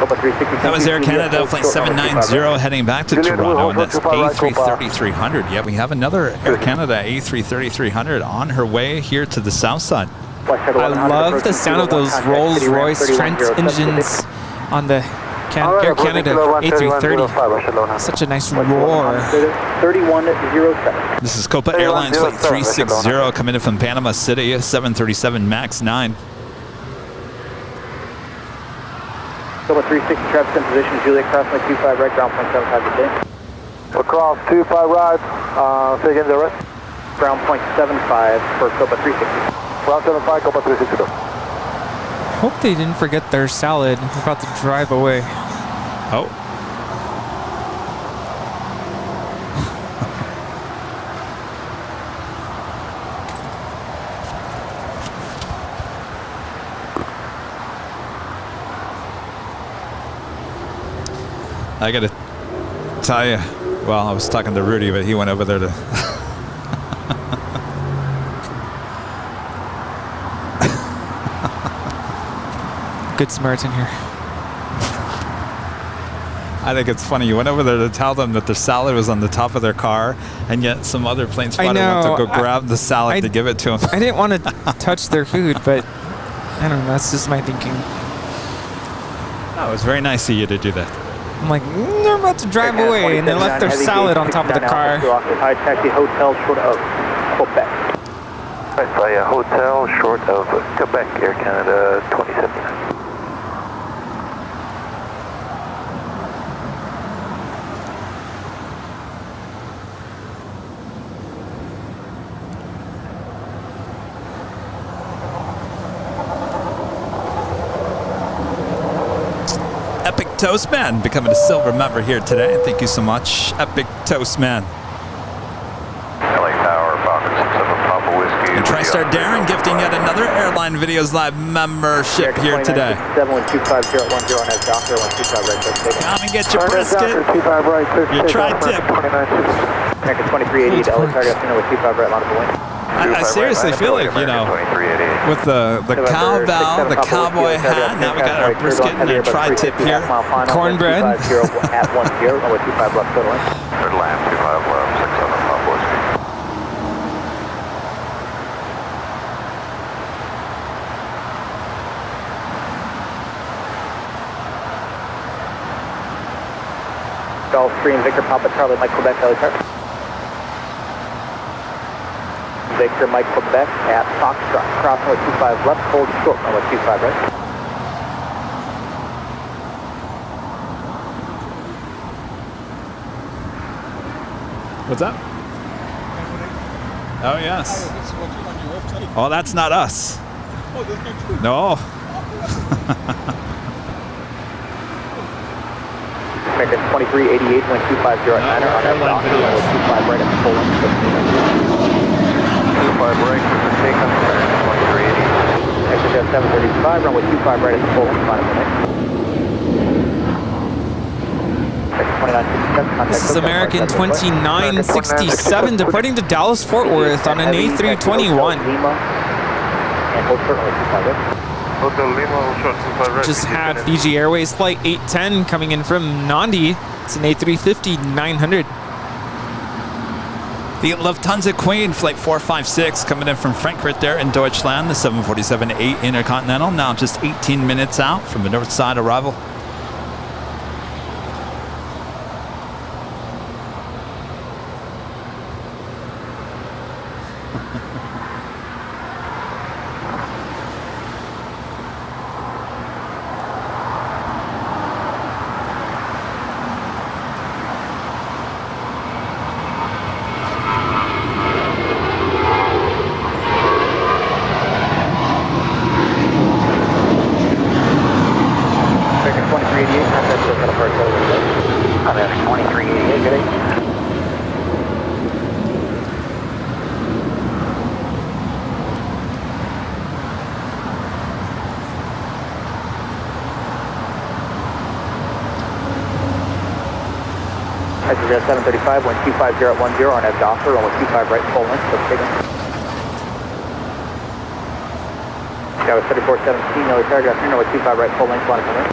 Copa 360. That was Air Canada flight 790 heading back to Toronto, and that's A330-300. Yeah, we have another Air Canada A330-300 on her way here to the south side. I love the sound of those Rolls-Royce Trent engines on the Air Canada A330. Such a nice roar. 3107. This is Copa Airlines flight 360 coming in from Panama City, 737 MAX 9. Copa 360 traffic in position, Juliet crossing 25 right, ground point 75 today. Across 25 right, say again the rest. Ground point 75 for Copa 360. Ground 75, Copa 360. Hope they didn't forget their salad. We're about to drive away. Oh. I gotta tell you, well, I was talking to Rudy, but he went over there to Good Samaritan here. I think it's funny. You went over there to tell them that their salad was on the top of their car, and yet some other plane spotter went to go grab the salad to give it to them. I didn't want to touch their food, but I don't know. That's just my thinking. Oh, it was very nice of you to do that. I'm like, they're about to drive away, and they left their salad on top of the car. Occupied taxi hotel short of Quebec. Right by a hotel short of Quebec, Air Canada 2079. Epic Toastman becoming a silver member here today. Thank you so much, Epic Toastman. LA Tower, Falcon 67 Papa Whiskey. And TriStar Darren gifting yet another Airline Videos Live membership here today. 7125010 has doctor 125 right. Come and get your brisket. Your tri-tip. American 2380 to LA Target with 25 right, line of the wing. I seriously feel like, you know, with the cowbell, the cowboy hat, now we got our brisket and our tri-tip here. Cornbread. At 10, with 25 left total. Third lamp, 25 left, 67 Papa Whiskey. Gulfstream, Victor Papa Charlie, Mike Quebec, LA Target. Victor Mike Quebec at Foxtrot, crossing with 25 left, hold short, with 25 right. What's up? Oh, yes. Oh, that's not us. Oh, there's no crew. No. American 2388, wind 250 at 9er on that dock, 25 right at the full length. 25 right, taken, 2380. Exit 735, runway 25 right at the full length, final minute. This is American 2967 departing to Dallas Fort Worth on an A321. And hold short, runway 25 right. Just had Fiji Airways flight 810 coming in from Nandi. It's an A350-900. The Lufthansa Queen, flight 456, coming in from Frankfurt there in Deutschland. The 747-8 Intercontinental, now just 18 minutes out from the north side arrival. Passenger 735, 125 at 10 on F Docker, on 125 right full length, so take it. Tower 3417, Nelly Paragraph 3, 125 right full length, line come in.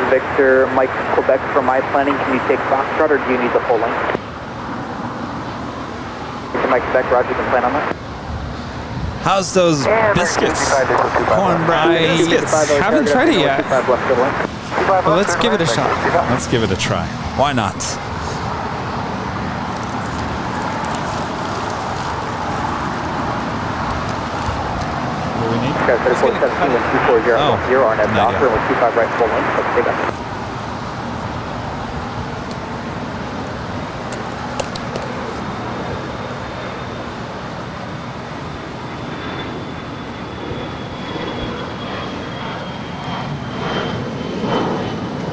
Victor, Mike, Quebec, from my planning, can you take Foxtrot or do you need the full length? Victor, Mike, Quebec, Roger, you can plan on that. How's those biscuits? Cornbread biscuits. Haven't tried it yet. Well, let's give it a shot. Let's give it a try. Why not? What do we need? 3417, 240 on F Docker, 125 right full length, let's take it.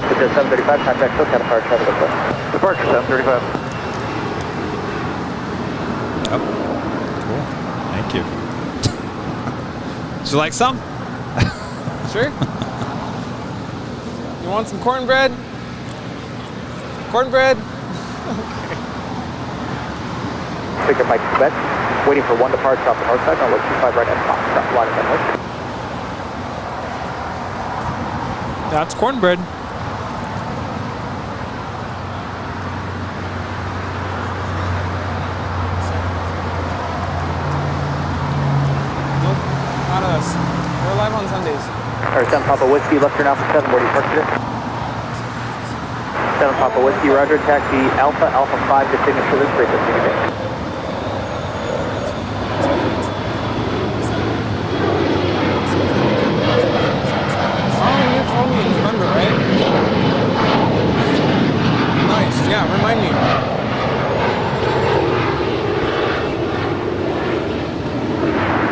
Victor 735, contact Cook, had a fire traffic up there. Departure 735. Oh, cool. Thank you. Would you like some? Sure. You want some cornbread? Cornbread? Okay. Victor Mike Quebec, waiting for one departure off the north side, on 125 right at Foxtrot, line of north. That's cornbread. Not us. We're live on Sundays. Alright, 7 Papa Whiskey, left turn Alpha 7, where do you park today? 7 Papa Whiskey, Roger, taxi Alpha 5 to signature this break, let's take it in. You told me in November, right? Nice, yeah, remind me.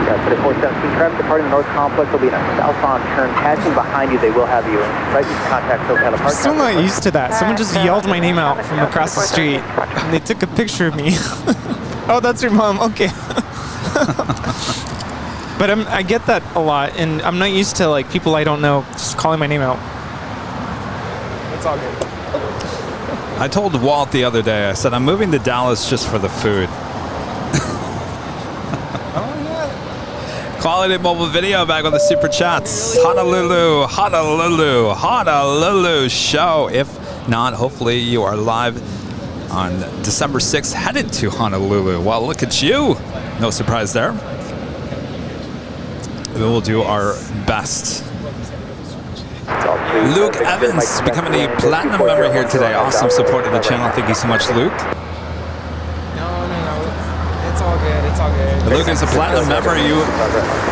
Yeah, 3417 traffic departing the north complex will be in a southbound turn. Passing behind you, they will have you in sight. You can contact SoCal Park. I'm still not used to that. Someone just yelled my name out from across the street. And they took a picture of me. Oh, that's your mom. Okay. But I get that a lot, and I'm not used to like people I don't know just calling my name out. It's all good. I told Walt the other day, I said, I'm moving to Dallas just for the food. Quality mobile video back on the super chats. Honolulu, Honolulu, Honolulu show. If not, hopefully you are live on December 6th, headed to Honolulu. Well, look at you. No surprise there. We will do our best. Luke Evans becoming a platinum member here today. Awesome support of the channel. Thank you so much, Luke. It's all good. It's all good. Luke is a platinum member.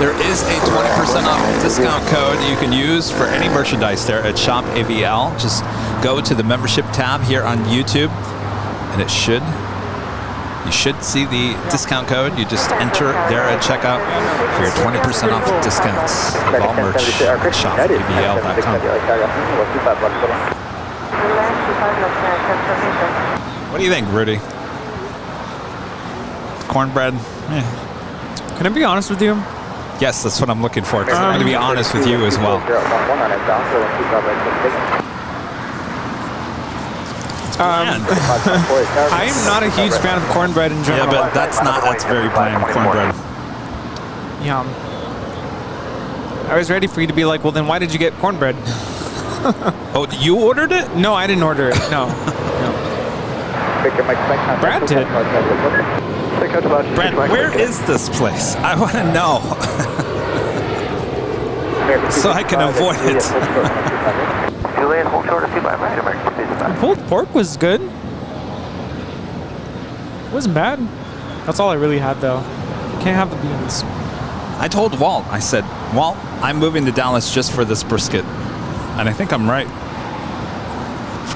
There is a 20% off discount code you can use for any merchandise there at Shop AVL. Just go to the membership tab here on YouTube, and you should see the discount code. You just enter there at checkout for your 20% off discounts of all merch at shopavl.com. What do you think, Rudy? Cornbread? Can I be honest with you? Yes, that's what I'm looking for, because I'm going to be honest with you as well. I'm not a huge fan of cornbread in general. Yeah, but that's very bland cornbread. Yum. I was ready for you to be like, well, then why did you get cornbread? Oh, you ordered it? No, I didn't order it. No. Brad did. Brad, where is this place? I want to know. So I can avoid it. Juliet, hold short of 25 right, American 255. Pulled pork was good. Wasn't bad. That's all I really had, though. Can't have the beans. I told Walt, I said, Walt, I'm moving to Dallas just for this brisket. And I think I'm right.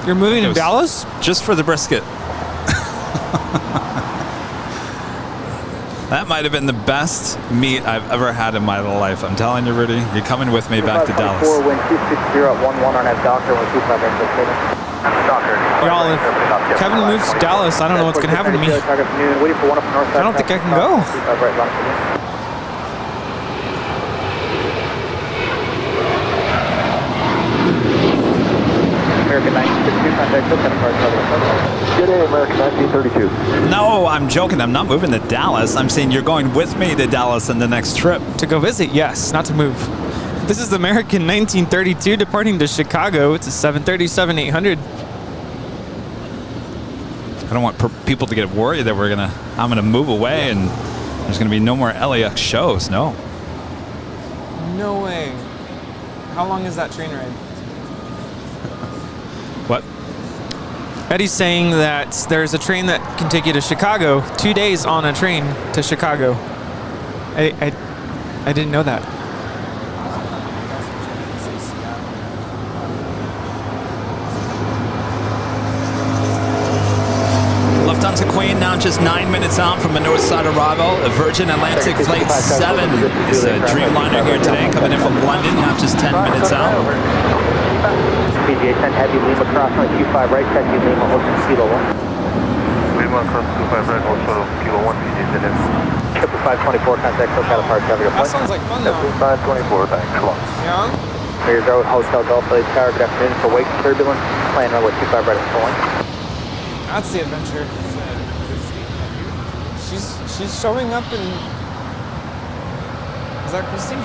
You're moving to Dallas? Just for the brisket. That might have been the best meat I've ever had in my life. I'm telling you, Rudy, you're coming with me back to Dallas. Wind 260 at 11 on that doctor, 125 Y'all, if Kevin moves to Dallas, I don't know what's going to happen to me. I don't think I can go. American 1932, contact Good day, American 1932. No, I'm joking. I'm not moving to Dallas. I'm saying you're going with me to Dallas in the next trip. To go visit, yes, not to move. This is American 1932 departing to Chicago. It's a 737-800. I don't want people to get worried that I'm gonna move away and there's gonna be no more LAX shows. No. No way. How long is that train ride? What? Eddie's saying that there's a train that can take you to Chicago. 2 days on a train to Chicago. I didn't know that. Lufthansa Queen now just 9 minutes out from a north side arrival. A Virgin Atlantic Flight 7 is a Dreamliner here today, coming in from London, now just 10 minutes out. PGA 10 Heavy Lima crossing 25 right, taxi Lima, hold Kilo 1. Lima cross 25 right, hold short of Kilo 1, PGA 10 Heavy. 524, contact SoCal Park, traffic. That sounds like fun, though. 524, thanks, long. Yeah? Here's Road, Hotel Golf Village Tower, good afternoon, for wake turbulence, plan runway 25 right at pulling. That's the adventure. She's showing up in... Is that Christy?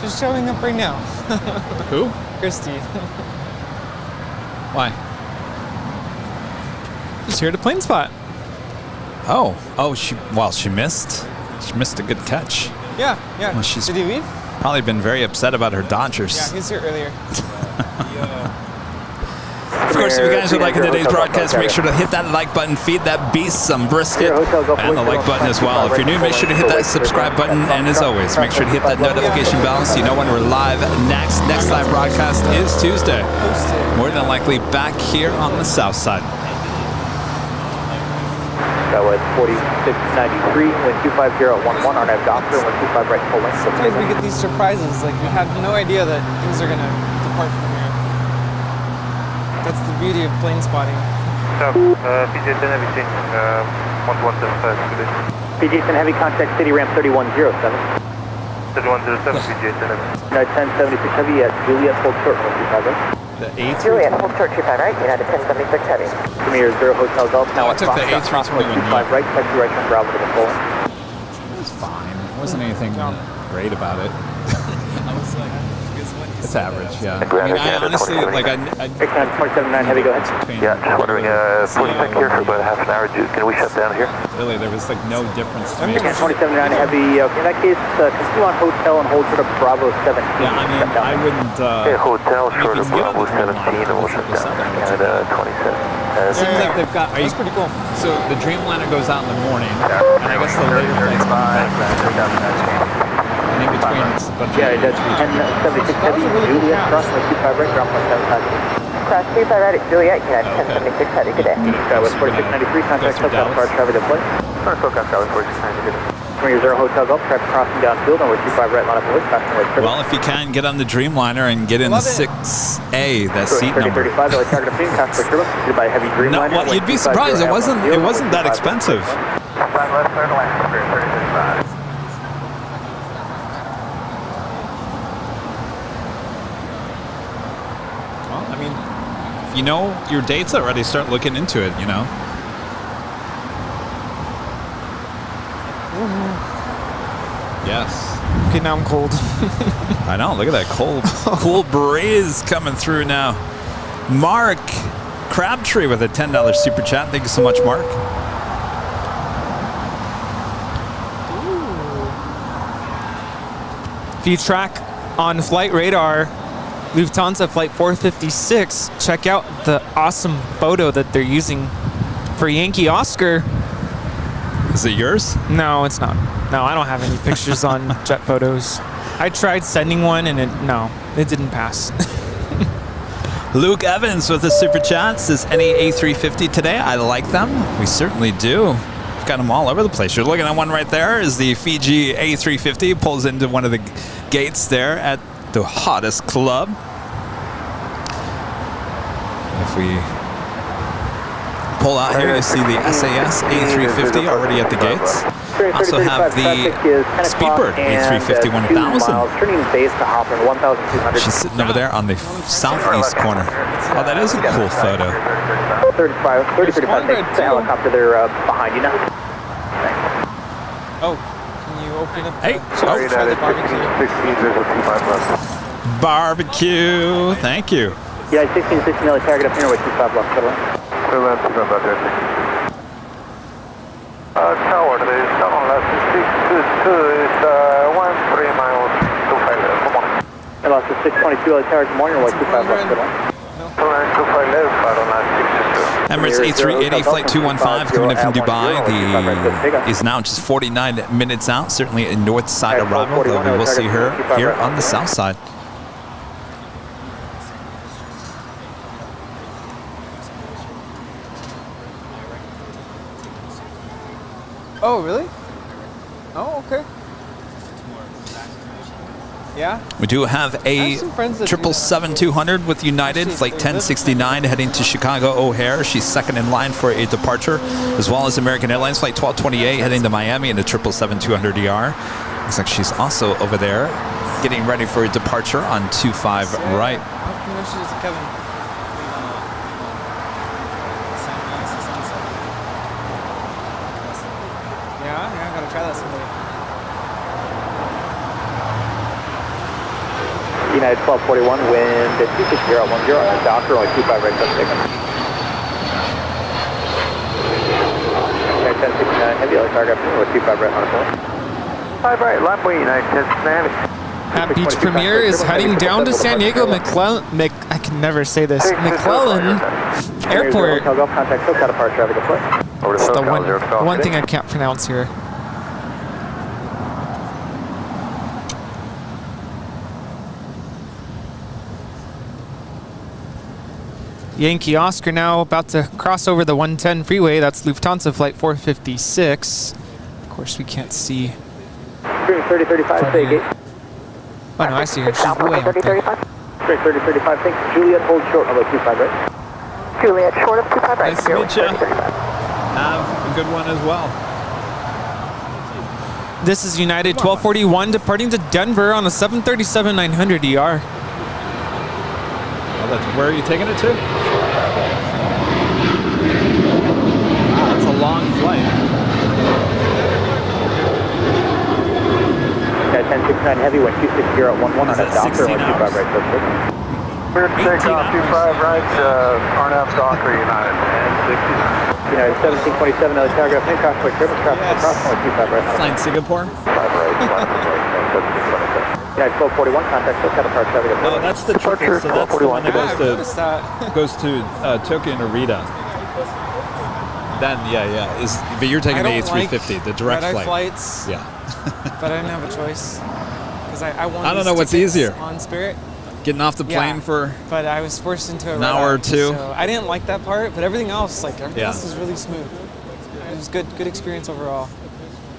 She's showing up right now. Who? Christy. Why? She's here to plane spot. Oh, she missed. She missed a good catch. Yeah. Well, she's Did he leave? probably been very upset about her Dodgers. Yeah, he's here earlier. Of course, if you guys are liking today's broadcast, make sure to hit that like button, feed that beast some brisket, and the like button as well. If you're new, make sure to hit that subscribe button, and as always, make sure to hit that notification bell so you know when we're live next. Next live broadcast is Tuesday. More than likely back here on the south side. That was 4693, wind 250 at 11 on that doctor, 125 right full length. Sometimes we get these surprises, like we had no idea that things are gonna depart from here. That's the beauty of plane spotting. PGA 10 Heavy change, 1175 today. PGA 10 Heavy, contact City Ramp 3107. 3107, PGA 10 Heavy. United 1076 Heavy at Juliet, hold short, 125 right. The A3. Juliet, hold short 25 right, United 1076 Heavy. Premier 0 Hotel Golf. No, I took the A321. 25 right, taxi right from Bravo to the full. It was fine. It wasn't anything great about it. It's average, yeah. I mean, I honestly, like, I 279 Heavy, go ahead. Yeah, just wondering, 40 here for about half an hour. Can we shut down here? Really, there was like no difference to me. 279 Heavy, in that case, continue on Hotel and hold short of Bravo 17. Yeah, I mean, I wouldn't... Hotel short of Bravo 17 and we'll shut down. Canada 27. It seems like they've got... That's pretty cool. So the Dreamliner goes out in the morning, and I guess the later flights come back. And in between, it's a bunch of... Yeah, that's 1076 Heavy, Juliet, cross 25 right, ground 175. Cross 25 right at Juliet, United 1076 Heavy, good day. Skywest 4693, contact SoCal Park, traffic deploy. SoCal Skywest 4693. Premier 0 Hotel Golf, traffic crossing downfield, number 25 right, line up the way, passing away. Well, if you can, get on the Dreamliner and get in the 6A, that seat number. 3035, target of passing away, turbo, by heavy No, Dreamliner. well, you'd be surprised. It wasn't that expensive. Left, clear to land, 3035. I mean, if you know your dates already, start looking into it, you know? Yes. Okay, now I'm cold. I know. Look at that cool breeze coming through now. Mark Crabtree with a $10 super chat. Thank you so much, Mark. If you track on flight radar Lufthansa flight 456, check out the awesome photo that they're using for Yankee Oscar. Is it yours? No, it's not. No, I don't have any pictures on jet photos. I tried sending one and it didn't pass. Luke Evans with a super chat says, any A350 today? I like them. We certainly do. We've got them all over the place. You're looking at one right there is the Fiji A350. Pulls into one of the gates there at the hottest club. If we pull out here, you see the SAS A350 already at the gates. Also have the Speedbird A350 1000. She's sitting over there on the southeast corner. Oh, that is a cool photo. 3035, the helicopter there behind you now. Oh, can you open up? Hey, Sorry, try the barbecue. Thank you. Yeah, 1660 Nelly, target up here with 25 left, settling. Tower, the 7 left 622 is 13 miles, 25 left, come on. I lost the 622 Nelly, target, good morning, 25 left, settling. Emirates A380 flight 215 coming in from Dubai. The is now just 49 minutes out. Certainly a north side arrival, though we will see her here on the south side. Oh, really? Oh, okay. Yeah? We do have a 777-200 with United, flight 1069 heading to Chicago O'Hare. She's second in line for a departure, as well as American Airlines flight 1228 heading to Miami in the 777-200ER. Looks like she's also over there getting ready for a departure on 25 right. Yeah, I gotta try that someday. United 1241, wind at 260 on the Docker, only 25 right, that's taken. United 1069, heavy target up with 25 right on the phone. 5 right, left wing, United 1069. At Beach Premier is heading down to San Diego I can never say this. McClellan Airport. It's the one thing I can't pronounce here. Yankee Oscar now about to cross over the 110 freeway. That's Lufthansa flight 456. Of course, we can't see. 3035, stay gate. Oh no, I see her. She's way up there. 3035, thanks. Juliet, hold short on the 25 right. Juliet, short of 25 right. Nice to meet you. Have a good one as well. This is United 1241 departing to Denver on a 737-900ER. Oh, that's, where are you taking it to? Wow, that's a long flight. Yeah, 1069 heavy, 260 at 11 on that Docker, 25 right, We're going to take off 25 right, RNF Docker United, and 69. United 1727, another target, Hancock, quick triple traffic, approximately 25 right. Flying Singapore? 5 right, United 1241, contact SoCal departure traffic. Oh, that's the triple, so that's the one that goes to Tokyo Narita. Then, yeah. But you're taking the A350, the direct flight. Flights, yeah. But I didn't have a choice. Because I wanted I don't know what's easier. On Spirit. Getting off the plane for but I was forced into an hour or two. So I didn't like that part, but everything else, else was really smooth. It was good experience overall.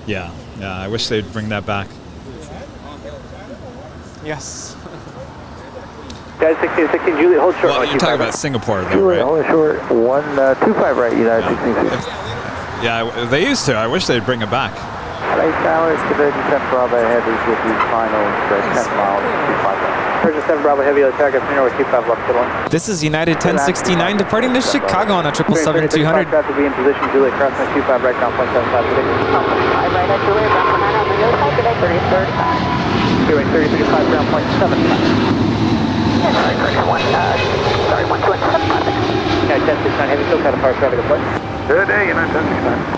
Yeah, I wish they'd bring that back. Yes. Guys, 1616, Juliet, hold short. Well, you're talking about Singapore, though, right? Hold short, 125 right, United 1616. Yeah, they used to. I wish they'd bring it back. LA Towers, Convergent 10 Bravo Heavy with the final 10 miles, 25. Convergent 7 Bravo Heavy, target, with 25 left, good one. This is United 1069 departing to Chicago on a 777-200. Traffic be in position, Juliet, crossing 25 right, down 0.75. 5 right at Juliet, Runway 3035, ground point 75. Yeah, sorry, correction 1275. Yeah, 1069 Heavy, still kind of far traffic approach. Good day, United 1069.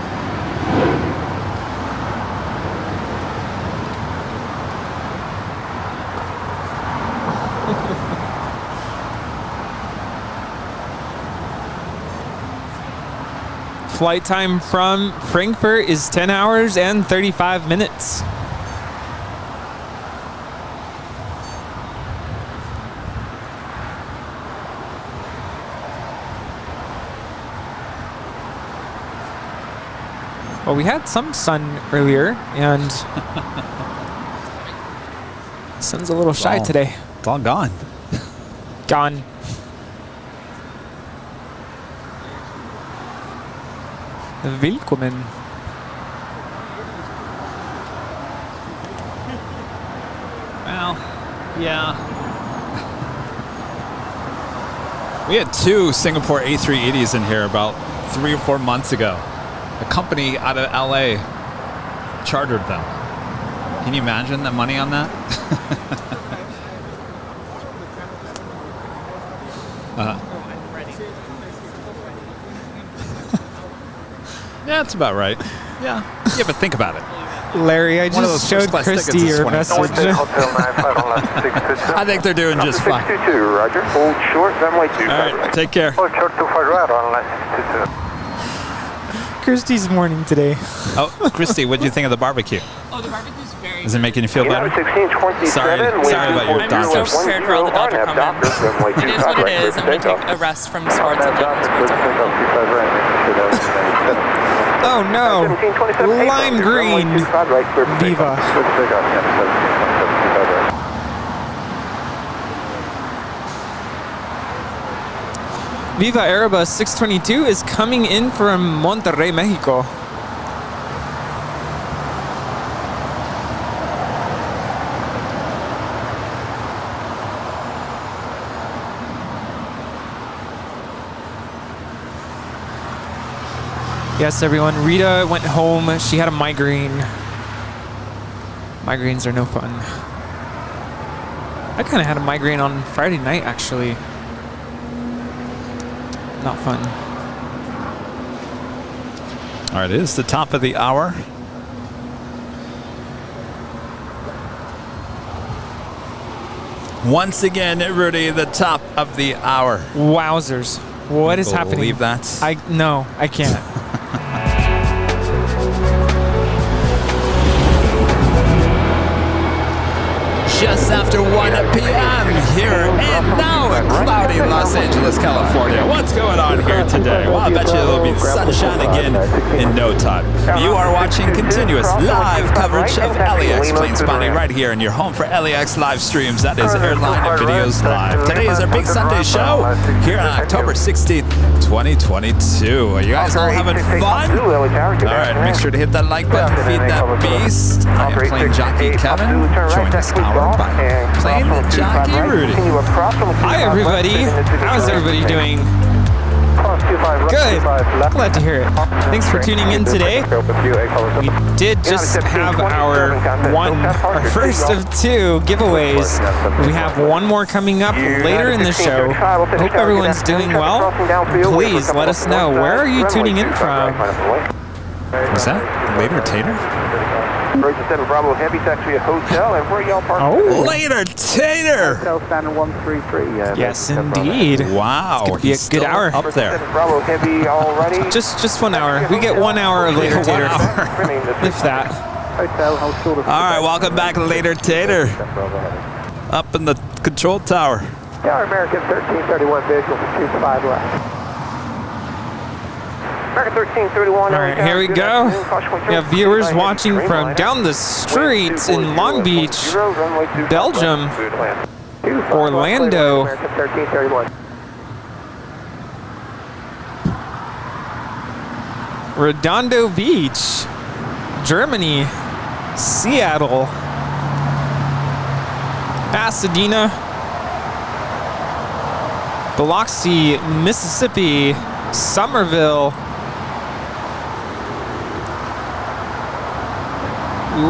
Flight time from Frankfurt is 10 hours and 35 minutes. Well, we had some sun earlier, and sun's a little shy today. It's all gone. Gone. Willkommen. Well, yeah. We had 2 Singapore A380s in here about 3 or 4 months ago. A company out of LA chartered them. Can you imagine the money on that? Yeah, that's about right. Yeah, but think about it. Larry, I just showed Christy your message. I think they're doing just fine. 622, roger. Hold short, runway 25. All right, take care. Hold short 25 right on line 622. Christy's morning today. Oh, Christy, what do you think of the barbecue? Oh, the barbecue's very Is it making you feel better? 1627. Sorry about your I'm doctors. so prepared for all the doctor comments. It is what it is. I'm going to take a rest from sports and sports. Oh no! Lime green! Viva! Viva Airbus 622 is coming in from Monterrey, Mexico. Yes, everyone. Rita went home. She had a migraine. Migraines are no fun. I kind of had a migraine on Friday night, actually. Not fun. All right, it is the top of the hour. Once again, Rudy, the top of the hour. Wowzers. What is happening? Believe that? No, I can't. Just after 1 p.m. here and now in cloudy Los Angeles, California. What's going on here today? Well, I bet you there'll be sunshine again in no time. You are watching continuous live coverage of LAX plane spotting right here in your home for LAX live streams. That is Airline Videos Live. Today is our big Sunday show here on October 16th, 2022. Are you guys all having fun? All right, make sure to hit that like button, feed that beast. I am plane jockey Kevin. Join this hour by plane jockey Rudy. Hi, everybody. How's everybody doing? Good. Glad to hear it. Thanks for tuning in today. We did just have our first of 2 giveaways. We have one more coming up later in the show. Hope everyone's doing well. Please let us know. Where are you tuning in from? Was that Later Tater? Roger 7 Bravo Heavy, it's actually a hotel, and where y'all parked? Oh, Later Tater! Hotel standard 133. Yes, indeed. Wow, It's gonna be a good hour. Up there. Bravo Heavy already. Just 1 hour. We get 1 hour of Later Tater. If that. Hotel, hold short. All right, welcome back, Later Tater. Up in the control tower. Yeah, American 1331 visual for 25 left. American 1331. All right, here we go. We have viewers watching from down the streets in Long Beach, Belgium, Orlando, American 1331. Redondo Beach, Germany, Seattle, Pasadena, Biloxi, Mississippi, Somerville,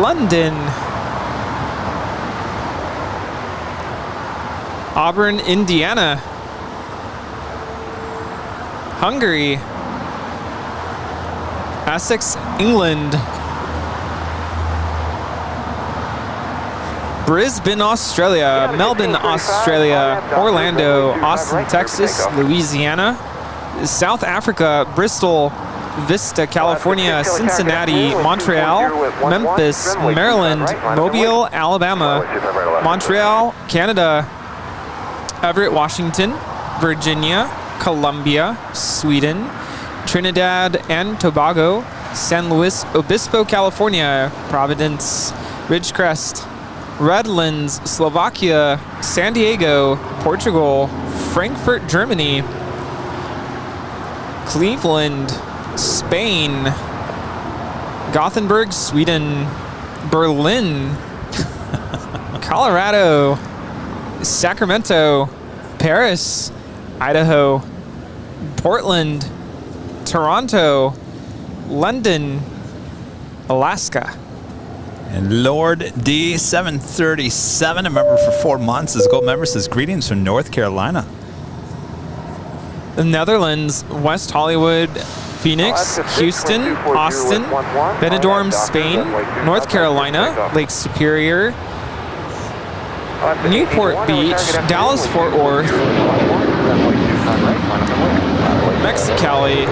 London. Auburn, Indiana. Hungary. Essex, England. Brisbane, Australia. Melbourne, Australia. Orlando, Austin, Texas. Louisiana. South Africa, Bristol, Vista, California, Cincinnati, Montreal, Memphis, Maryland, Mobile, Alabama, Montreal, Canada, Everett, Washington, Virginia, Columbia, Sweden, Trinidad and Tobago, San Luis Obispo, California, Providence, Ridgecrest, Redlands, Slovakia, San Diego, Portugal, Frankfurt, Germany, Cleveland, Spain, Gothenburg, Sweden, Berlin, Colorado, Sacramento, Paris, Idaho, Portland, Toronto, London, Alaska. And Lord D737, a member for 4 months, as a gold member, says greetings from North Carolina. The Netherlands, West Hollywood, Phoenix, Houston, Austin, Benidorm, Spain, North Carolina, Lake Superior, Newport Beach, Dallas, Fort Worth, Mexicali,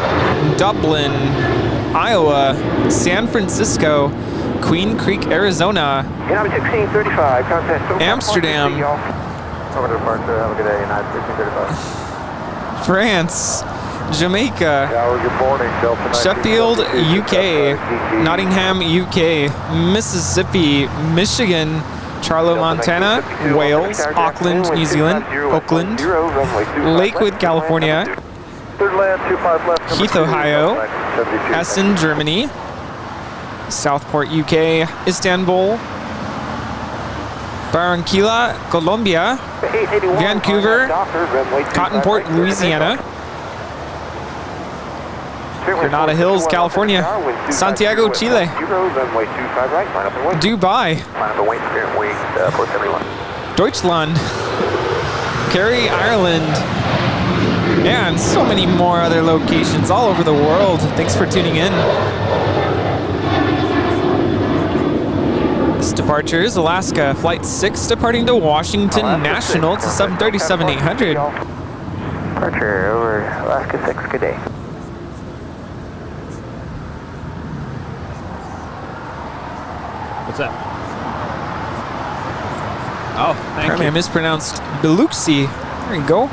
Dublin, Iowa, San Francisco, Queen Creek, Arizona, Amsterdam, France, Jamaica, Sheffield, UK, Nottingham, UK, Mississippi, Michigan, Charlotte, Montana, Wales, Auckland, New Zealand, Oakland, Lakewood, California, Heath, Ohio, Essen, Germany, Southport, UK, Istanbul, Barranquilla, Colombia, Vancouver, Cottonport, Louisiana, Granada Hills, California, Santiago, Chile, Dubai, Deutschland, Kerry, Ireland, and so many more other locations all over the world. Thanks for tuning in. This departure is Alaska, Flight 6 departing to Washington National to 737-800. Departure over Alaska 6, good day. What's that? Oh, thank Apparently you. I mispronounced Biloxi. There you go.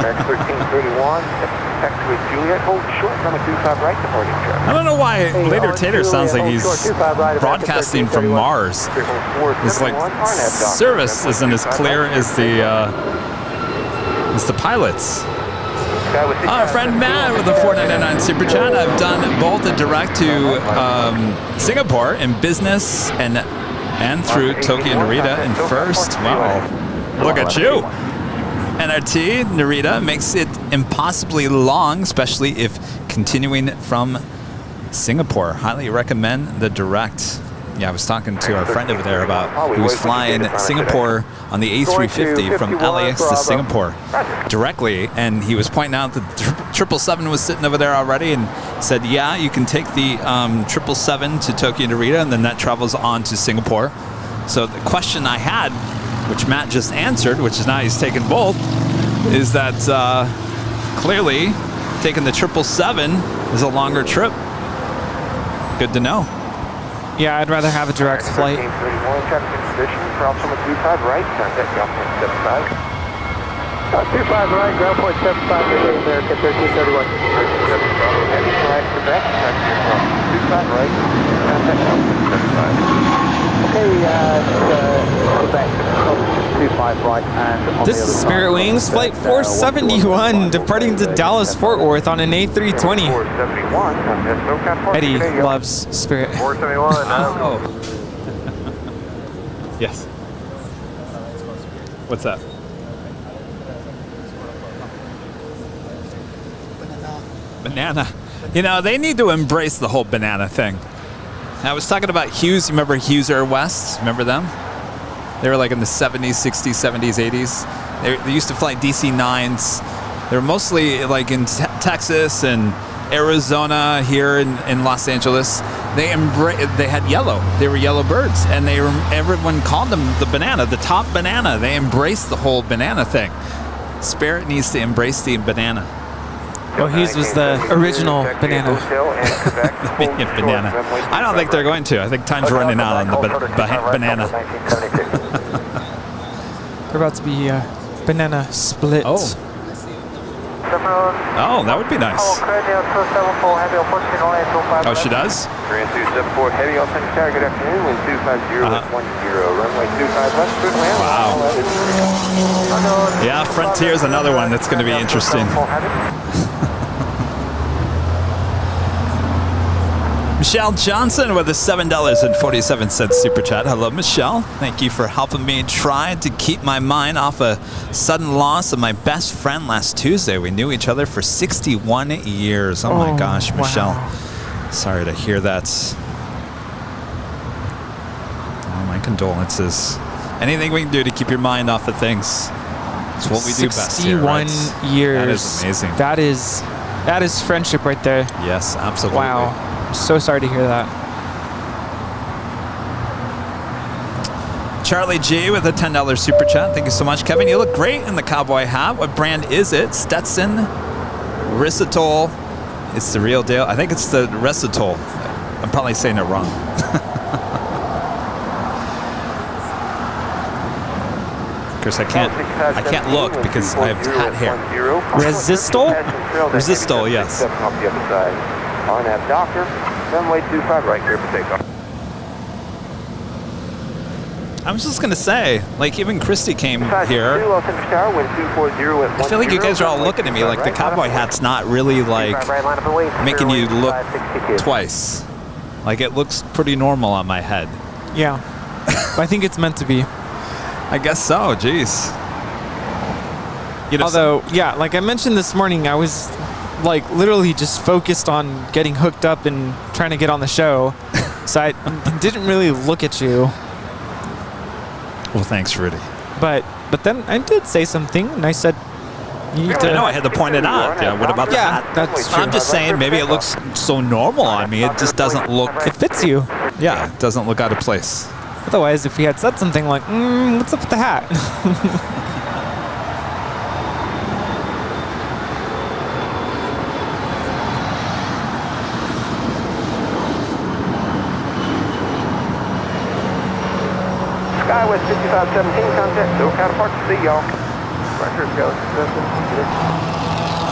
Next 1331, taxi with Juliet, hold short, number 25 right, departing traffic. I don't know why later Tater sounds like he's broadcasting from Mars. It's like service isn't as clear as the pilots. Our friend Matt with the $4.99 super chat. I've done both a direct to Singapore in business and through Tokyo Narita in first. Wow, look at you. NRT Narita makes it impossibly long, especially if continuing from Singapore. Highly recommend the direct. Yeah, I was talking to our friend over there about who was flying Singapore on the A350 from LAX to Singapore directly, and he was pointing out that the 777 was sitting over there already, and said, yeah, you can take the 777 to Tokyo Narita, and then that travels on to Singapore. So the question I had, which Matt just answered, which is now he's taken both, is that clearly taking the 777 is a longer trip. Good to know. Yeah, I'd rather have a direct flight. 1331, traffic in position, cross from a 25 right, contact ground point 75. 25 right, ground point 75, American 1331. Heavy right to back, traffic from 25 right, contact ground point 75. Okay, back 25 right and on This the is other Spirit side. Wings, Flight 471, departing to Dallas, Fort Worth on an A320. 471, Eddie loves Spirit. 471, Oh. Yes. What's that? Banana. You know, they need to embrace the whole banana thing. I was talking about Hughes. You remember Hughes Air West? Remember them? They were like in the 70s, 60s, 70s, 80s. They used to fly DC-9s. They were mostly like in Texas and Arizona, here in Los Angeles. They had yellow. They were yellow birds, and everyone called them the banana, the top banana. They embraced the whole banana thing. Spirit needs to embrace the banana. Well, Hughes was the original banana. Banana. I don't think they're going to. I think time's running out on the banana. They're about to be banana split. Oh, that would be nice. Oh, she does? 3274 heavy open tower, good afternoon, wind 250 with 10, runway 25 left, good land. Wow. Yeah, Frontier's another one that's going to be interesting. Michelle Johnson with a $7.47 super chat. Hello, Michelle. Thank you for helping me try to keep my mind off a sudden loss of my best friend last Tuesday. We knew each other for 61 years. Oh my gosh, Michelle. Wow. Sorry to hear that. Oh, my condolences. Anything we can do to keep your mind off of things. It's what we do best here, right? 61 years. That is amazing. That is friendship right there. Yes, absolutely. Wow. I'm so sorry to hear that. Charlie G with a $10 super chat. Thank you so much, Kevin. You look great in the cowboy hat. What brand is it? Stetson, Risitol. It's the real deal. I think it's the Resitol. I'm probably saying it wrong. Of course, I can't look because I have hat hair. Resistol? Resistol, yes. Off the other side. On that doctor, runway 25 right here for takeoff. I was just going to say, like, even Christy came here. I feel like you guys are all looking at me like the cowboy hat's not really, like, making you look twice. Like, it looks pretty normal on my head. Yeah. I think it's meant to be. I guess so, jeez. You know, although, yeah, like I mentioned this morning, I was, like, literally just focused on getting hooked up and trying to get on the show. So I didn't really look at you. Well, thanks, Rudy. But then I did say something, and I said, you need to... I know, I had to point it out. Yeah, what about that? Yeah, that's true. I'm just saying, maybe it looks so normal on me, it just doesn't look... It fits you. Yeah, it doesn't look out of place. Otherwise, if he had said something like, what's up with the hat? Skywest 5517, contact SoCal Park to see y'all.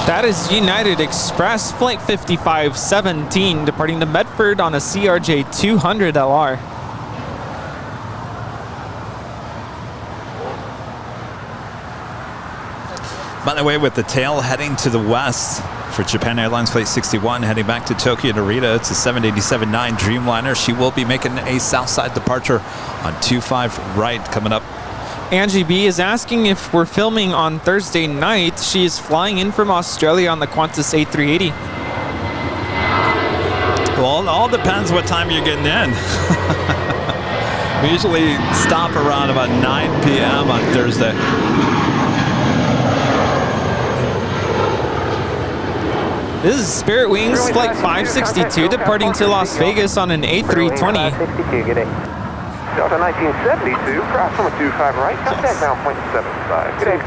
That is United Express Flight 5517 departing to Medford on a CRJ 200LR. By the way, with the tail heading to the west for Japan Airlines Flight 61, heading back to Tokyo Narita, it's a 787-9 Dreamliner. She will be making a southside departure on 25 right coming up. Angie B is asking if we're filming on Thursday night. She is flying in from Australia on the Qantas A380. Well, it all depends what time you're getting in. We usually stop around about 9 p.m. on Thursday. This is Spirit Wings Flight 562 departing to Las Vegas on an A320. Delta 1972, cross from 25 right, contact now 0.75. Good day.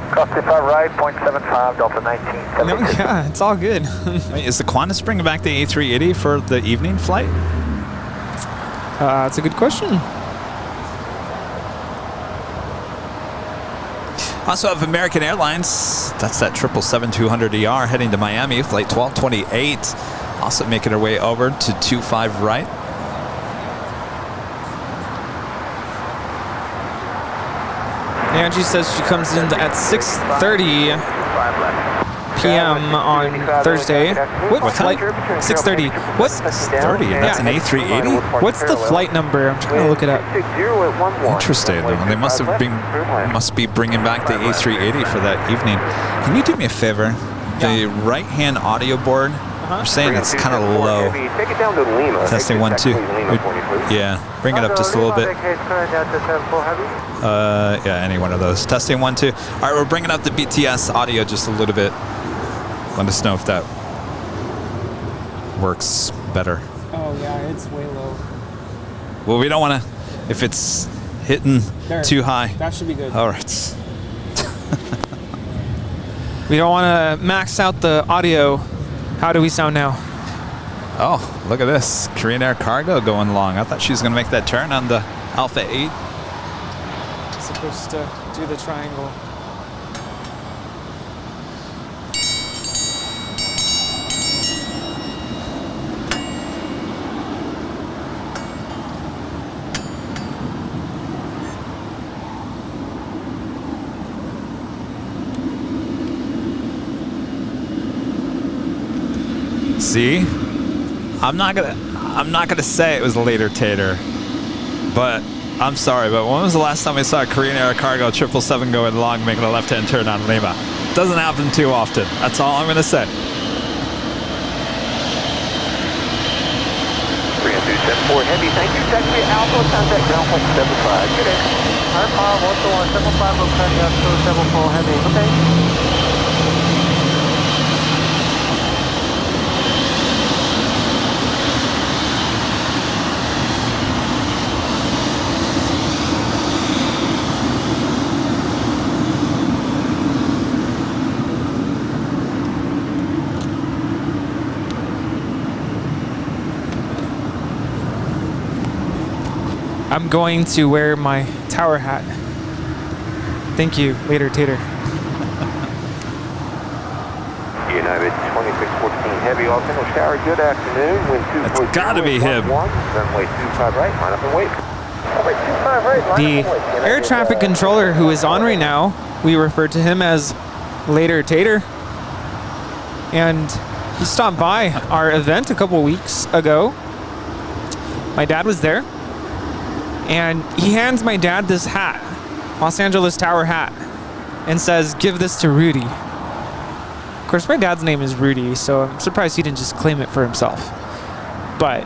Cross 25 right, 0.75, Delta 1972. No, yeah, it's all good. Wait, is the Qantas bringing back the A380 for the evening flight? That's a good question. Also have American Airlines. That's that 777-200ER heading to Miami, flight 1228. Also making her way over to 25 right. Angie says she comes in at 6:30 p.m. on Thursday. What flight? 6:30. What? 6:30. That's an A380. What's the flight number? I'm trying to look it up. Interesting. They must be bringing back the A380 for that evening. Can you do me a favor? The right-hand audio board You're saying it's kind of low. Take it down to Lima. Testing 1, 2. Yeah, bring it up just a little bit. Yeah, any one of those. Testing 1, 2. All right, we're bringing up the BTS audio just a little bit. Let us know if that works better. Oh yeah, it's way low. Well, we don't want to, if it's hitting too high. That should be good. All right. We don't want to max out the audio. How do we sound now? Oh, look at this. Korean Air Cargo going long. I thought she was going to make that turn on the Alpha 8. Supposed to do the triangle. See, I'm not gonna say it was later tater, but I'm sorry, but when was the last time we saw a Korean Air Cargo 777 going long making a left-hand turn on Lima? Doesn't happen too often. That's all I'm gonna say. 3-2-7-4 Heavy, thank you. Taxi Alpha, contact ground point 75. Good day. Alpha 12175, contact 274 Heavy. Okay. I'm going to wear my tower hat. Thank you, later tater. United 2614 Heavy, all finish tower, good afternoon. Wind 240. It's gotta be him. Runway 25 right, line up and wait. Runway 25 right, line The up and wait. air traffic controller who is on right now, we refer to him as later tater. And he stopped by our event a couple weeks ago. My dad was there. And he hands my dad this hat, Los Angeles Tower hat, and says, "Give this to Rudy." Of course, my dad's name is Rudy, so I'm surprised he didn't just claim it for himself. But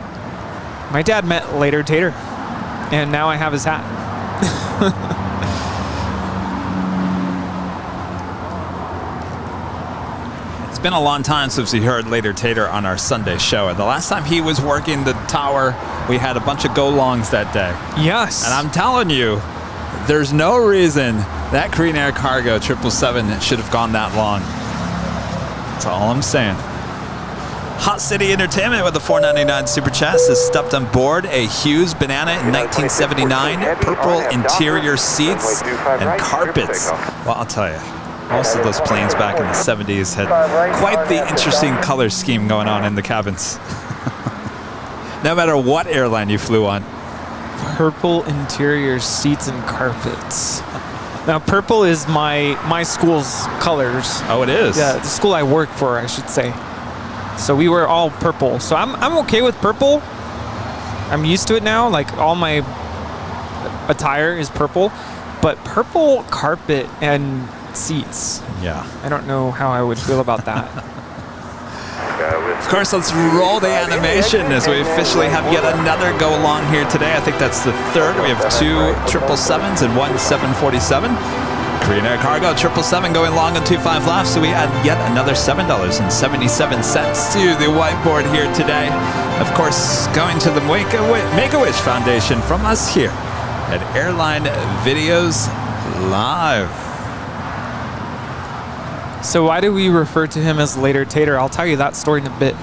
my dad met later tater, and now I have his hat. It's been a long time since we heard later tater on our Sunday show, and the last time he was working the tower, we had a bunch of go-longs that day. Yes. And I'm telling you, there's no reason that Korean Air Cargo 777 should have gone that long. That's all I'm saying. Hot City Entertainment with the $4.99 super chat has stuffed on board a Hughes Banana in 1979, purple interior seats and carpets. Well, I'll tell you, most of those planes back in the 70s had quite the interesting color scheme going on in the cabins. No matter what airline you flew on. Purple interior seats and carpets. Now, purple is my school's colors. Oh, it is? Yeah, the school I work for, I should say. So we were all purple. So I'm okay with purple. I'm used to it now. Like, all my attire is purple. But purple carpet and seats. Yeah. I don't know how I would feel about that. Of course, let's roll the animation as we officially have yet another go along here today. I think that's the third. We have 2 777s and 1 747. Korean Air Cargo 777 going long on 25 laps, so we add yet another $7.77 to the whiteboard here today. Of course, going to the Make-A-Wish Foundation from us here at Airline Videos Live. So why do we refer to him as later tater? I'll tell you that story in a bit.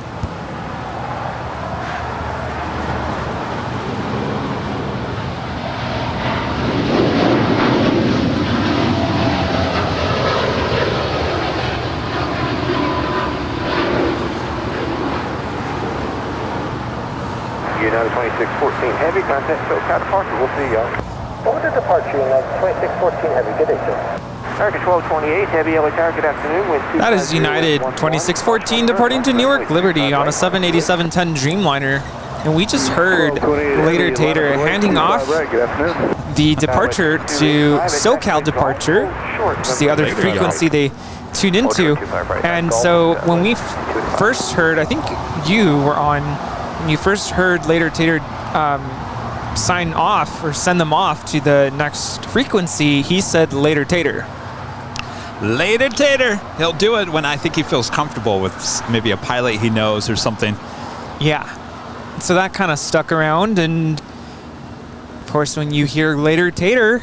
United 2614 Heavy, contact SoCal departure. We'll see y'all. Over to departure, United 2614 Heavy. Good day, sir. American 1228 Heavy, LA Tower. Good afternoon. That is United 2614 departing to Newark Liberty on a 787-10 Dreamliner. And we just heard later tater handing off the departure to SoCal departure, which is the other frequency they tune into. And so when we first heard, I think you were on, when you first heard Later Tater sign off or send them off to the next frequency, he said Later Tater. Later Tater. He'll do it when I think he feels comfortable with maybe a pilot he knows or something. Yeah. So that kind of stuck around, and of course when you hear Later Tater,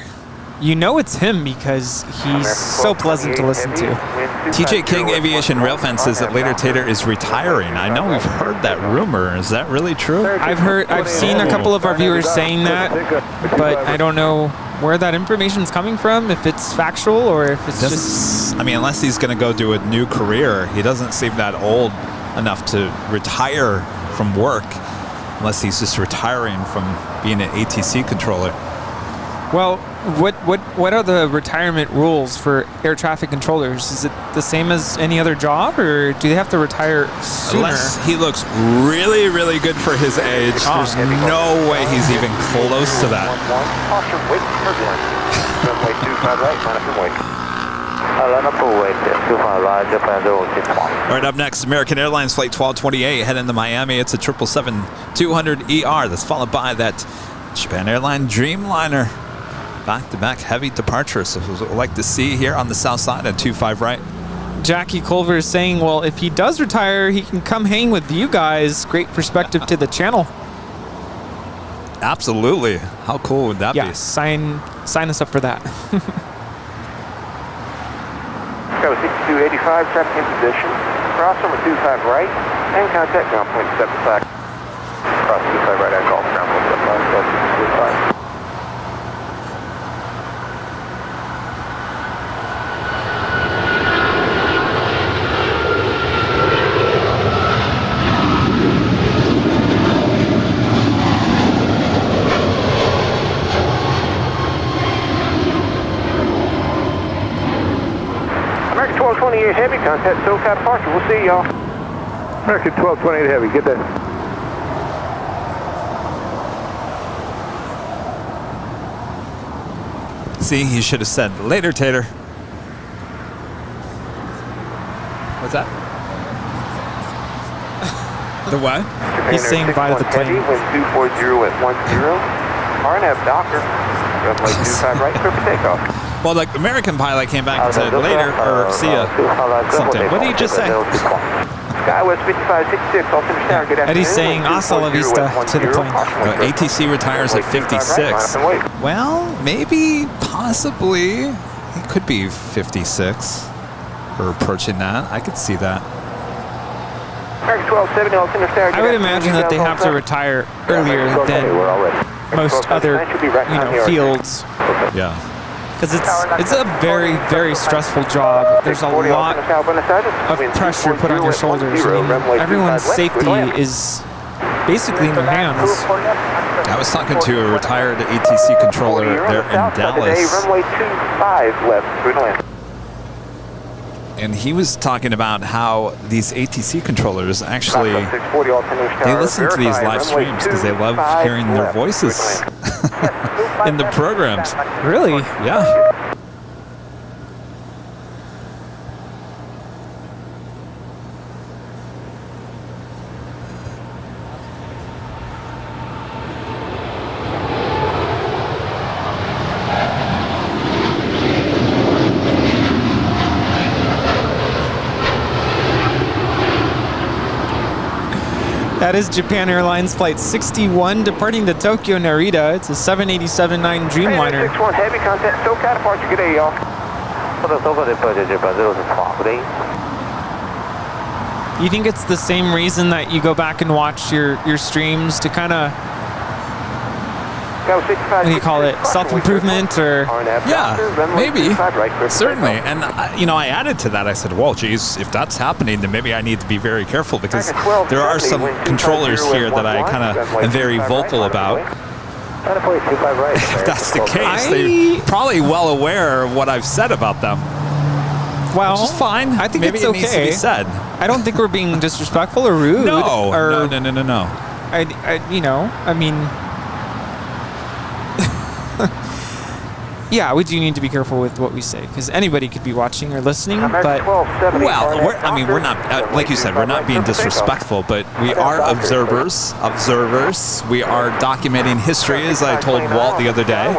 you know it's him because he's so pleasant to listen to. TJ King Aviation Railfan says that Later Tater is retiring. I know we've heard that rumor. Is that really true? I've seen a couple of our viewers saying that, but I don't know where that information's coming from, if it's factual or if it's just... I mean, unless he's going to go do a new career, he doesn't seem that old enough to retire from work, unless he's just retiring from being an ATC controller. Well, what are the retirement rules for air traffic controllers? Is it the same as any other job, or do they have to retire sooner? Unless he looks really, really good for his age, there's no way he's even close to that. All right, up next, American Airlines Flight 1228 heading to Miami. It's a 777-200ER that's followed by that Japan Airline Dreamliner. Back-to-back heavy departures. So we'd like to see here on the south side at 25 right. Jackie Culver is saying, well, if he does retire, he can come hang with you guys. Great perspective to the channel. Absolutely. How cool would that be? Yeah, sign us up for that. Go 6285, traffic in position. Cross number 25 right, and contact ground point 75. Cross 25 right, I call ground point 75, 25. American 1228 Heavy, contact SoCal departure. We'll see y'all. American 1228 Heavy, get that. See, he should have said Later Tater. What's that? The what? He's saying bye to the plane. Wind 240 at 10. RNF Doctor. Runway 25 right, clear for takeoff. Well, the American pilot came back and said later, or see ya, something. What did he just say? Skywest 5566, all finish down. Good afternoon. Eddie's saying hasta la vista to the plane. ATC retires at 56. Well, maybe, possibly, he could be 56 or approaching that. I could see that. I would imagine that they have to retire earlier than most other, fields. Yeah. Because it's a very, very stressful job. There's a lot of pressure put on your shoulders. I mean, everyone's safety is basically in your hands. I was talking to a retired ATC controller there in Dallas. Runway 25 left, And he was talking about how these ATC controllers actually, they listen to these live streams because they love hearing their voices in the programs. Really? Yeah. That is Japan Airlines Flight 61 departing to Tokyo Narita. It's a 787-9 Dreamliner. 61 Heavy, contact SoCal departure. Good day, y'all. You think it's the same reason that you go back and watch your streams to kind of, what do you call it, self-improvement or? Yeah, maybe, certainly. And, I added to that. I said, well, geez, if that's happening, then maybe I need to be very careful because there are some controllers here that I kind of am very vocal about. If that's the case, they're probably well aware of what I've said about them. Well, which is fine. I think maybe it's it okay. needs to be said. I don't think we're being disrespectful or rude. No. yeah, we do need to be careful with what we say because anybody could be watching or listening. But well, we're not, like you said, we're not being disrespectful, but we are observers. We are documenting history, as I told Walt the other day.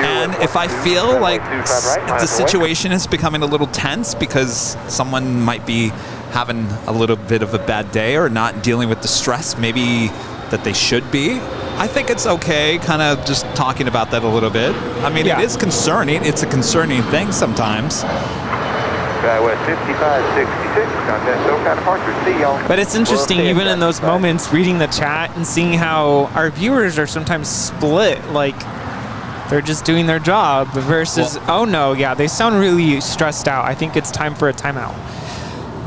And if I feel like the situation is becoming a little tense because someone might be having a little bit of a bad day or not dealing with the stress maybe that they should be, I think it's okay kind of just talking about that a little bit. I mean, it is concerning. It's a concerning thing sometimes. But it's interesting, even in those moments, reading the chat and seeing how our viewers are sometimes split. Like, they're just doing their job versus, oh no, yeah, they sound really stressed out. I think it's time for a timeout.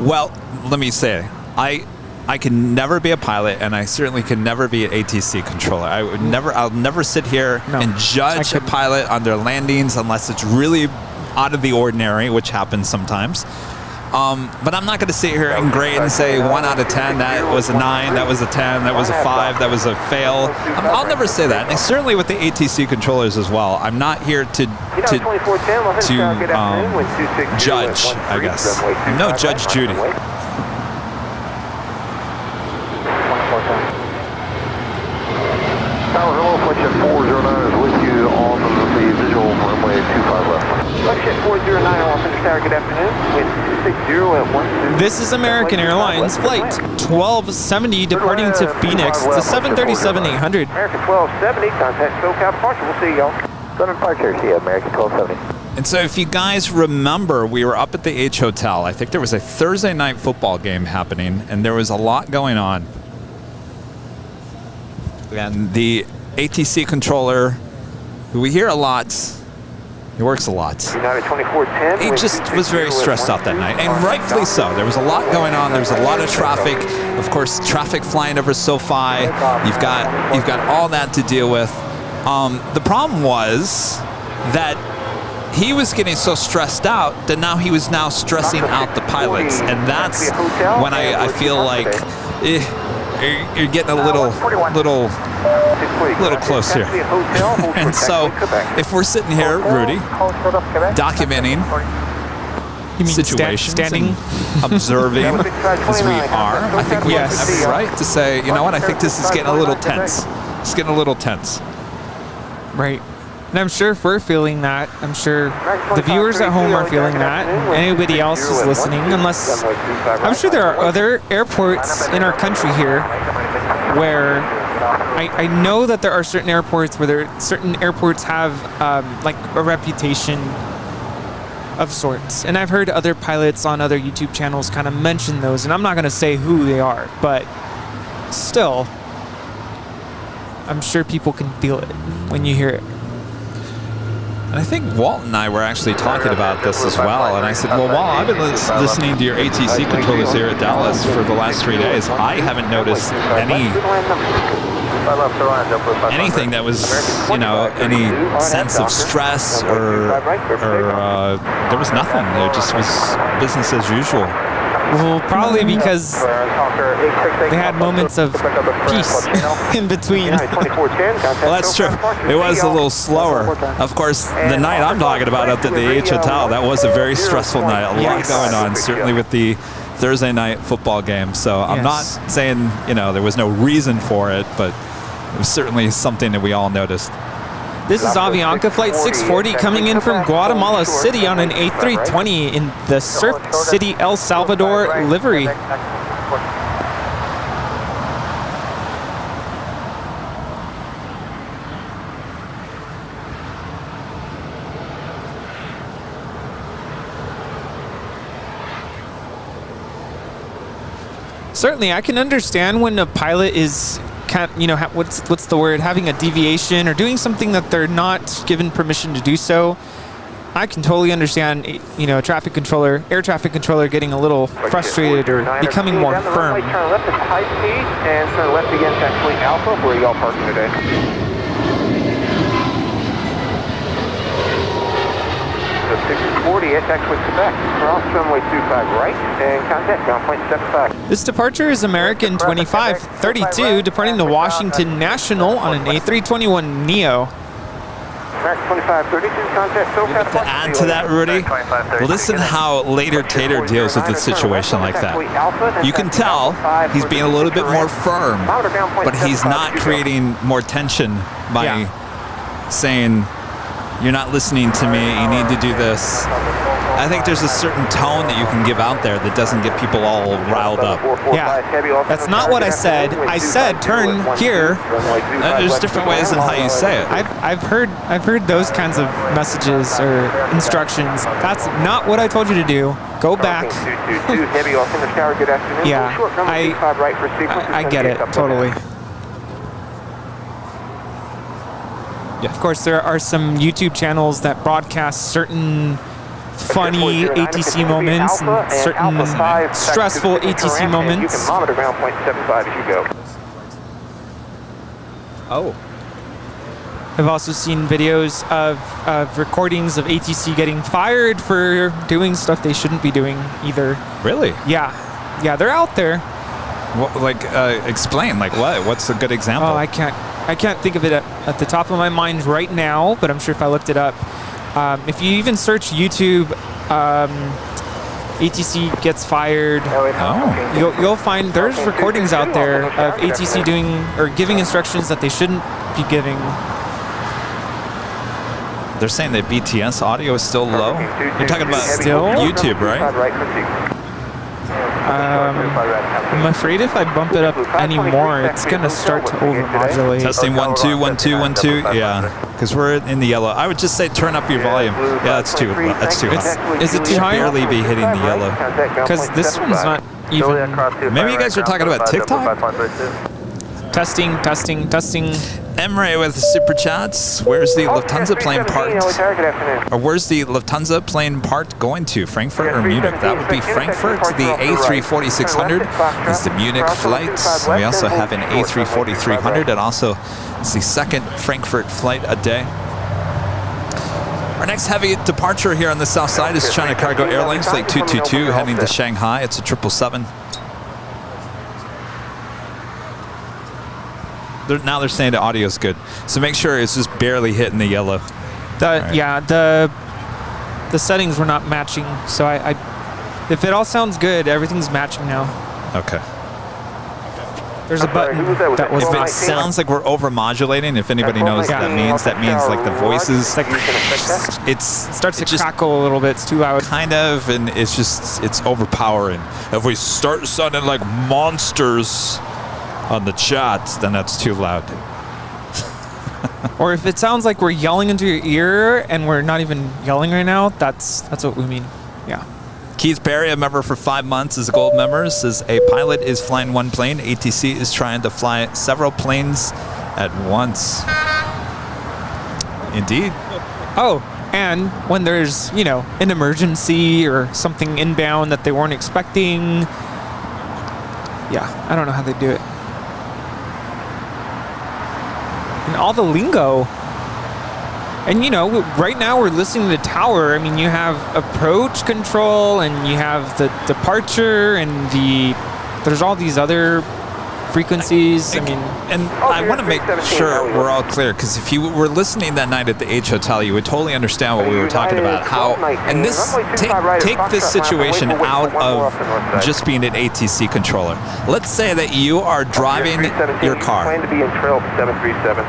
Well, let me say, I can never be a pilot, and I certainly can never be an ATC controller. I'll never sit here and judge a pilot on their landings unless it's really out of the ordinary, which happens sometimes. But I'm not going to sit here and grade and say 1 out of 10, that was a 9, that was a 10, that was a 5, that was a fail. I'll never say that. And certainly with the ATC controllers as well. I'm not here to judge, I guess. No Judge Judy. Tower, hello, Flight 409 is with you on the visual runway 25 left. Flight 409 Los Angeles Tower, good afternoon. Wind 260 at 12. This is American Airlines Flight 1270 departing to Phoenix. It's a 737-800. American 1270, contact SoCal departure. We'll see y'all. Southern Departure, see American 1270. And so if you guys remember, we were up at the H Hotel. I think there was a Thursday night football game happening, and there was a lot going on. And the ATC controller, who we hear a lot, he works a lot. He just was very stressed out that night, and rightfully so. There was a lot going on. There was a lot of traffic. Of course, traffic flying over SoFi. You've got all that to deal with. The problem was that he was getting so stressed out that now he was now stressing out the pilots, and that's when I feel like you're getting a little close here. And so if we're sitting here, Rudy, documenting situations and observing as we are, I think we have every right to say, you know what, I think this is getting a little tense. It's getting a little tense. Right. And I'm sure if we're feeling that, I'm sure the viewers at home are feeling that, and anybody else who's listening, unless I'm sure there are other airports in our country here where I know that there are certain airports where certain airports have like a reputation of sorts. And I've heard other pilots on other YouTube channels kind of mention those, and I'm not going to say who they are, but still, I'm sure people can feel it when you hear it. And I think Walt and I were actually talking about this as well. And I said, well, Walt, I've been listening to your ATC controllers here at Dallas for the last 3 days. I haven't noticed anything that was, you know, any sense of stress or there was nothing. There just was business as usual. Well, probably because they had moments of peace in between. Well, that's true. It was a little slower. Of course, the night I'm talking about up at the H Hotel, that was a very stressful night. A lot going on, certainly with the Thursday night football game. So I'm not saying, you know, there was no reason for it, but it was certainly something that we all noticed. This is Avianca Flight 640 coming in from Guatemala City on an A320 in the Surf City, El Salvador livery. Certainly, I can understand when a pilot is, you know, what's the word, having a deviation or doing something that they're not given permission to do so. I can totally understand, you know, air traffic controller getting a little frustrated or becoming more firm. Turn left at high speed and turn left again to actually Alpha. Where are y'all parking today? So 640 at actually Quebec. Cross runway 25 right and contact ground point 75. This departure is American 2532 departing to Washington National on an A321neo. To add to that, Rudy, listen how later Tater deals with a situation like that. You can tell he's being a little bit more firm, but he's not creating more tension by saying, you're not listening to me, you need to do this. I think there's a certain tone that you can give out there that doesn't get people all riled up. Yeah, that's not what I said. I said turn here. There's different ways in how you say it. I've heard those kinds of messages or instructions. That's not what I told you to do. Go back. Yeah, I get it totally. Yeah. Of course, there are some YouTube channels that broadcast certain funny ATC moments and certain stressful ATC moments. Oh. I've also seen videos of recordings of ATC getting fired for doing stuff they shouldn't be doing either. Really? Yeah. Yeah, they're out there. What, explain, like what? What's a good example? Oh, I can't think of it at the top of my mind right now, but I'm sure if I looked it up. If you even search YouTube, ATC gets fired, you'll find there's recordings out there of ATC doing or giving instructions that they shouldn't be giving. They're saying that BTS audio is still low? You're talking about still? YouTube, right? I'm afraid if I bump it up anymore, it's going to start to overmodulate. Testing 1 2 1 2 1 2. Yeah, because we're in the yellow. I would just say turn up your volume. Yeah, that's too high. Is it too high? Barely be hitting the yellow. Because this one's not even. Maybe you guys are talking about TikTok? Testing. Emre with super chats. Where's the Lufthansa plane parked? Or where's the Lufthansa plane parked going to? Frankfurt or Munich? That would be Frankfurt. The A340-600 is the Munich flight. We also have an A340-300, and also it's the second Frankfurt flight a day. Our next heavy departure here on the south side is China Cargo Airlines flight 222 heading to Shanghai. It's a 777. Now they're saying the audio's good, so make sure it's just barely hitting the yellow. Yeah, the settings were not matching, so I if it all sounds good, everything's matching now. Okay. There's a button that was. If it sounds like we're overmodulating, if anybody knows what that means like the voices. It starts to crackle a little bit. It's too loud. Kind of, and it's overpowering. If we start sounding like monsters on the chat, then that's too loud. Or if it sounds like we're yelling into your ear and we're not even yelling right now, that's what we mean. Yeah. Keith Perry, a member for 5 months, is a gold member, says a pilot is flying one plane. ATC is trying to fly several planes at once. Indeed. Oh, and when there's, an emergency or something inbound that they weren't expecting. Yeah, I don't know how they do it. And all the lingo. And right now we're listening to the tower. I mean, you have approach control and you have the departure and there's all these other frequencies. I want to make sure we're all clear, because if you were listening that night at the H Hotel, you would totally understand what we were talking about. And this take this situation out of just being an ATC controller. Let's say that you are driving your car. Plan to be in trail 737.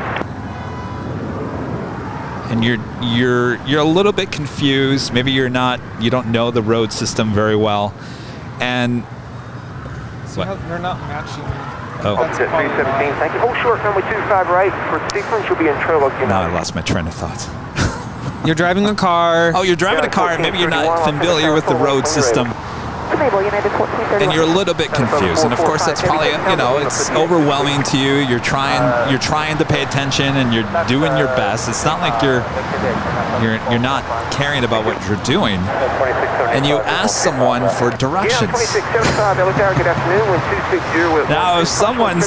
And you're a little bit confused. Maybe you don't know the road system very well, and they're not matching. Oh. 317, thank you. Oh, short runway 25 right. For sequence, you'll be in trail. Now I lost my train of thought. You're driving a car. Oh, you're driving a car, and maybe you're not familiar with the road system. And you're a little bit confused, and of course that's probably it's overwhelming to you. You're trying to pay attention, and you're doing your best. It's not like you're not caring about what you're doing. And you ask someone for directions. Now, if someone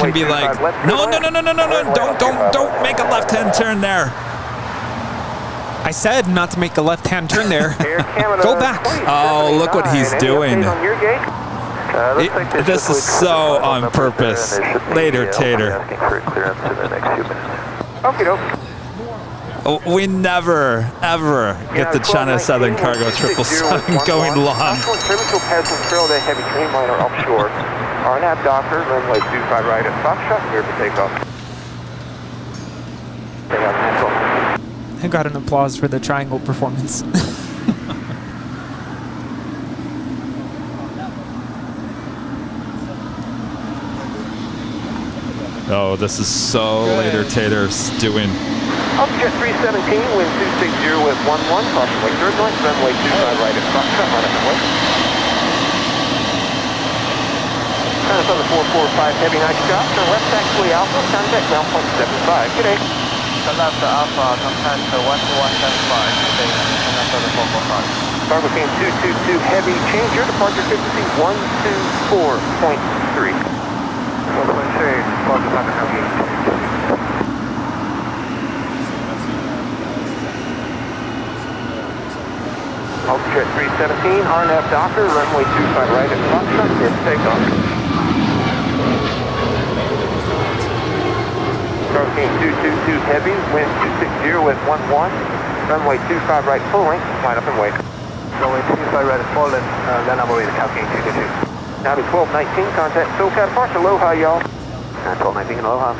can be like, no, don't make a left-hand turn there. I said not to make a left-hand turn there. Go back. Oh, look what he's doing. This is so on purpose. Later, Tater. Okay, doke. We never, ever get the China Southern Cargo 777 going long. Terminal passing trail that heavy train liner offshore. RNAV Docker, runway 25 right at Foxtrot, clear for takeoff. I got an applause for the triangle performance. Oh, this is so later taters doing. Jet 317, wind 260 with 11, caution wake turbulence, runway 25 right at Foxtrot, line up and wait. China Southern 445, heavy nice job, turn left taxiway Alpha, contact ground point 75, good day. Turn left to Alpha, contact 12175, good day, China Southern 445. Cargo team 222, heavy, change your departure frequency 124.3. 1.3, departure pattern navigation. Jet 317, RNAV Docker, runway 25 right at Foxtrot, clear for takeoff. Cargo team 222, heavy, wind 260 with 11, runway 25 right full length, line up and wait. Runway 25 right at full length, land number with Calcane 222. Now to 1219, contact SoCal departure, aloha y'all. 1219, aloha.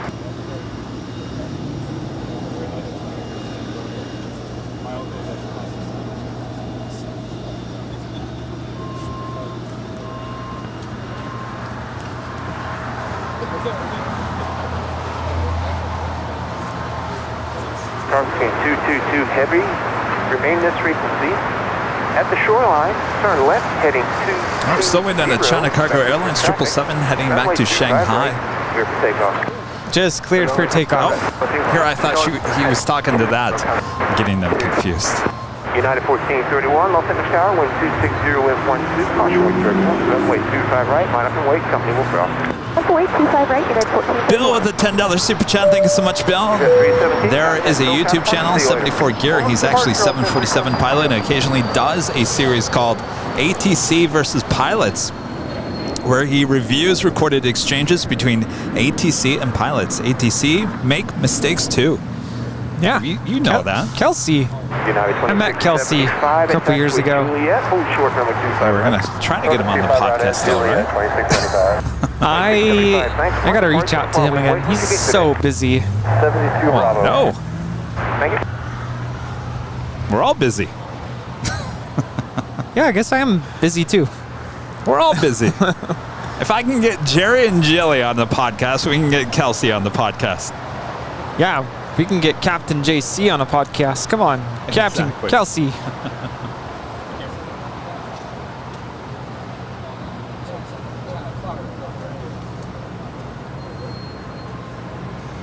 Cargo team 222, heavy, remain this frequency. At the shoreline, turn left, heading to. We're still waiting on a China Cargo Airlines 777 heading back to Shanghai. Clear for takeoff. Just cleared for takeoff. Here, I thought he was talking to that. Getting them confused. United 1431, Los Angeles Tower, wind 260 with 12, caution wake turbulence, runway 25 right, line up and wait, company will cross. Wait, 25 right, United 14. Bill with a $10 super chat. Thank you so much, Bill. There is a YouTube channel, 74 Gear. He's actually 747 pilot and occasionally does a series called ATC versus Pilots, where he reviews recorded exchanges between ATC and pilots. ATC make mistakes too. Yeah, you know that. Kelsey. I met Kelsey a couple years ago. We're gonna try to get him on the podcast still, right? I gotta reach out to him again. He's so busy. Well, no. We're all busy. Yeah, I guess I am busy too. We're all busy. If I can get Jerry and Jilly on the podcast, we can get Kelsey on the podcast. Yeah, we can get Captain JC on a podcast. Come on, Captain Kelsey.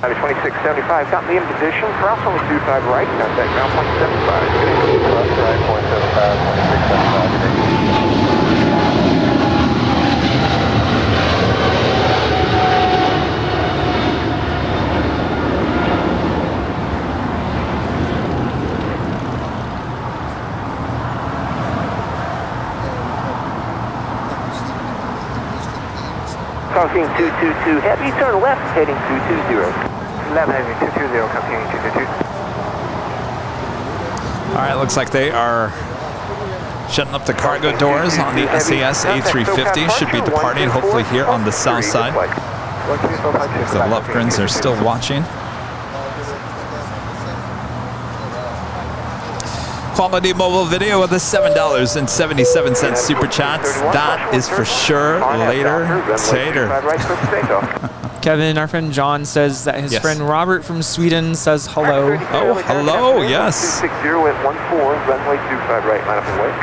Out of 2675, got me in position, cross only 25 right, contact ground point 75. Cross right, point 75, 2675. Crossing 222 heavy, turn left, heading 220. Left heading 220, continuing 222. All right, looks like they are shutting up the cargo doors on the SAS A350. Should be departing hopefully here on the south side. The Lovegrins are still watching. Quality mobile video with a $7.77 super chat. That is for sure later tater. Kevin, our friend John says that his friend Robert from Sweden says hello. Oh, hello, yes. 260 at 14, runway 25 right, line up and wait.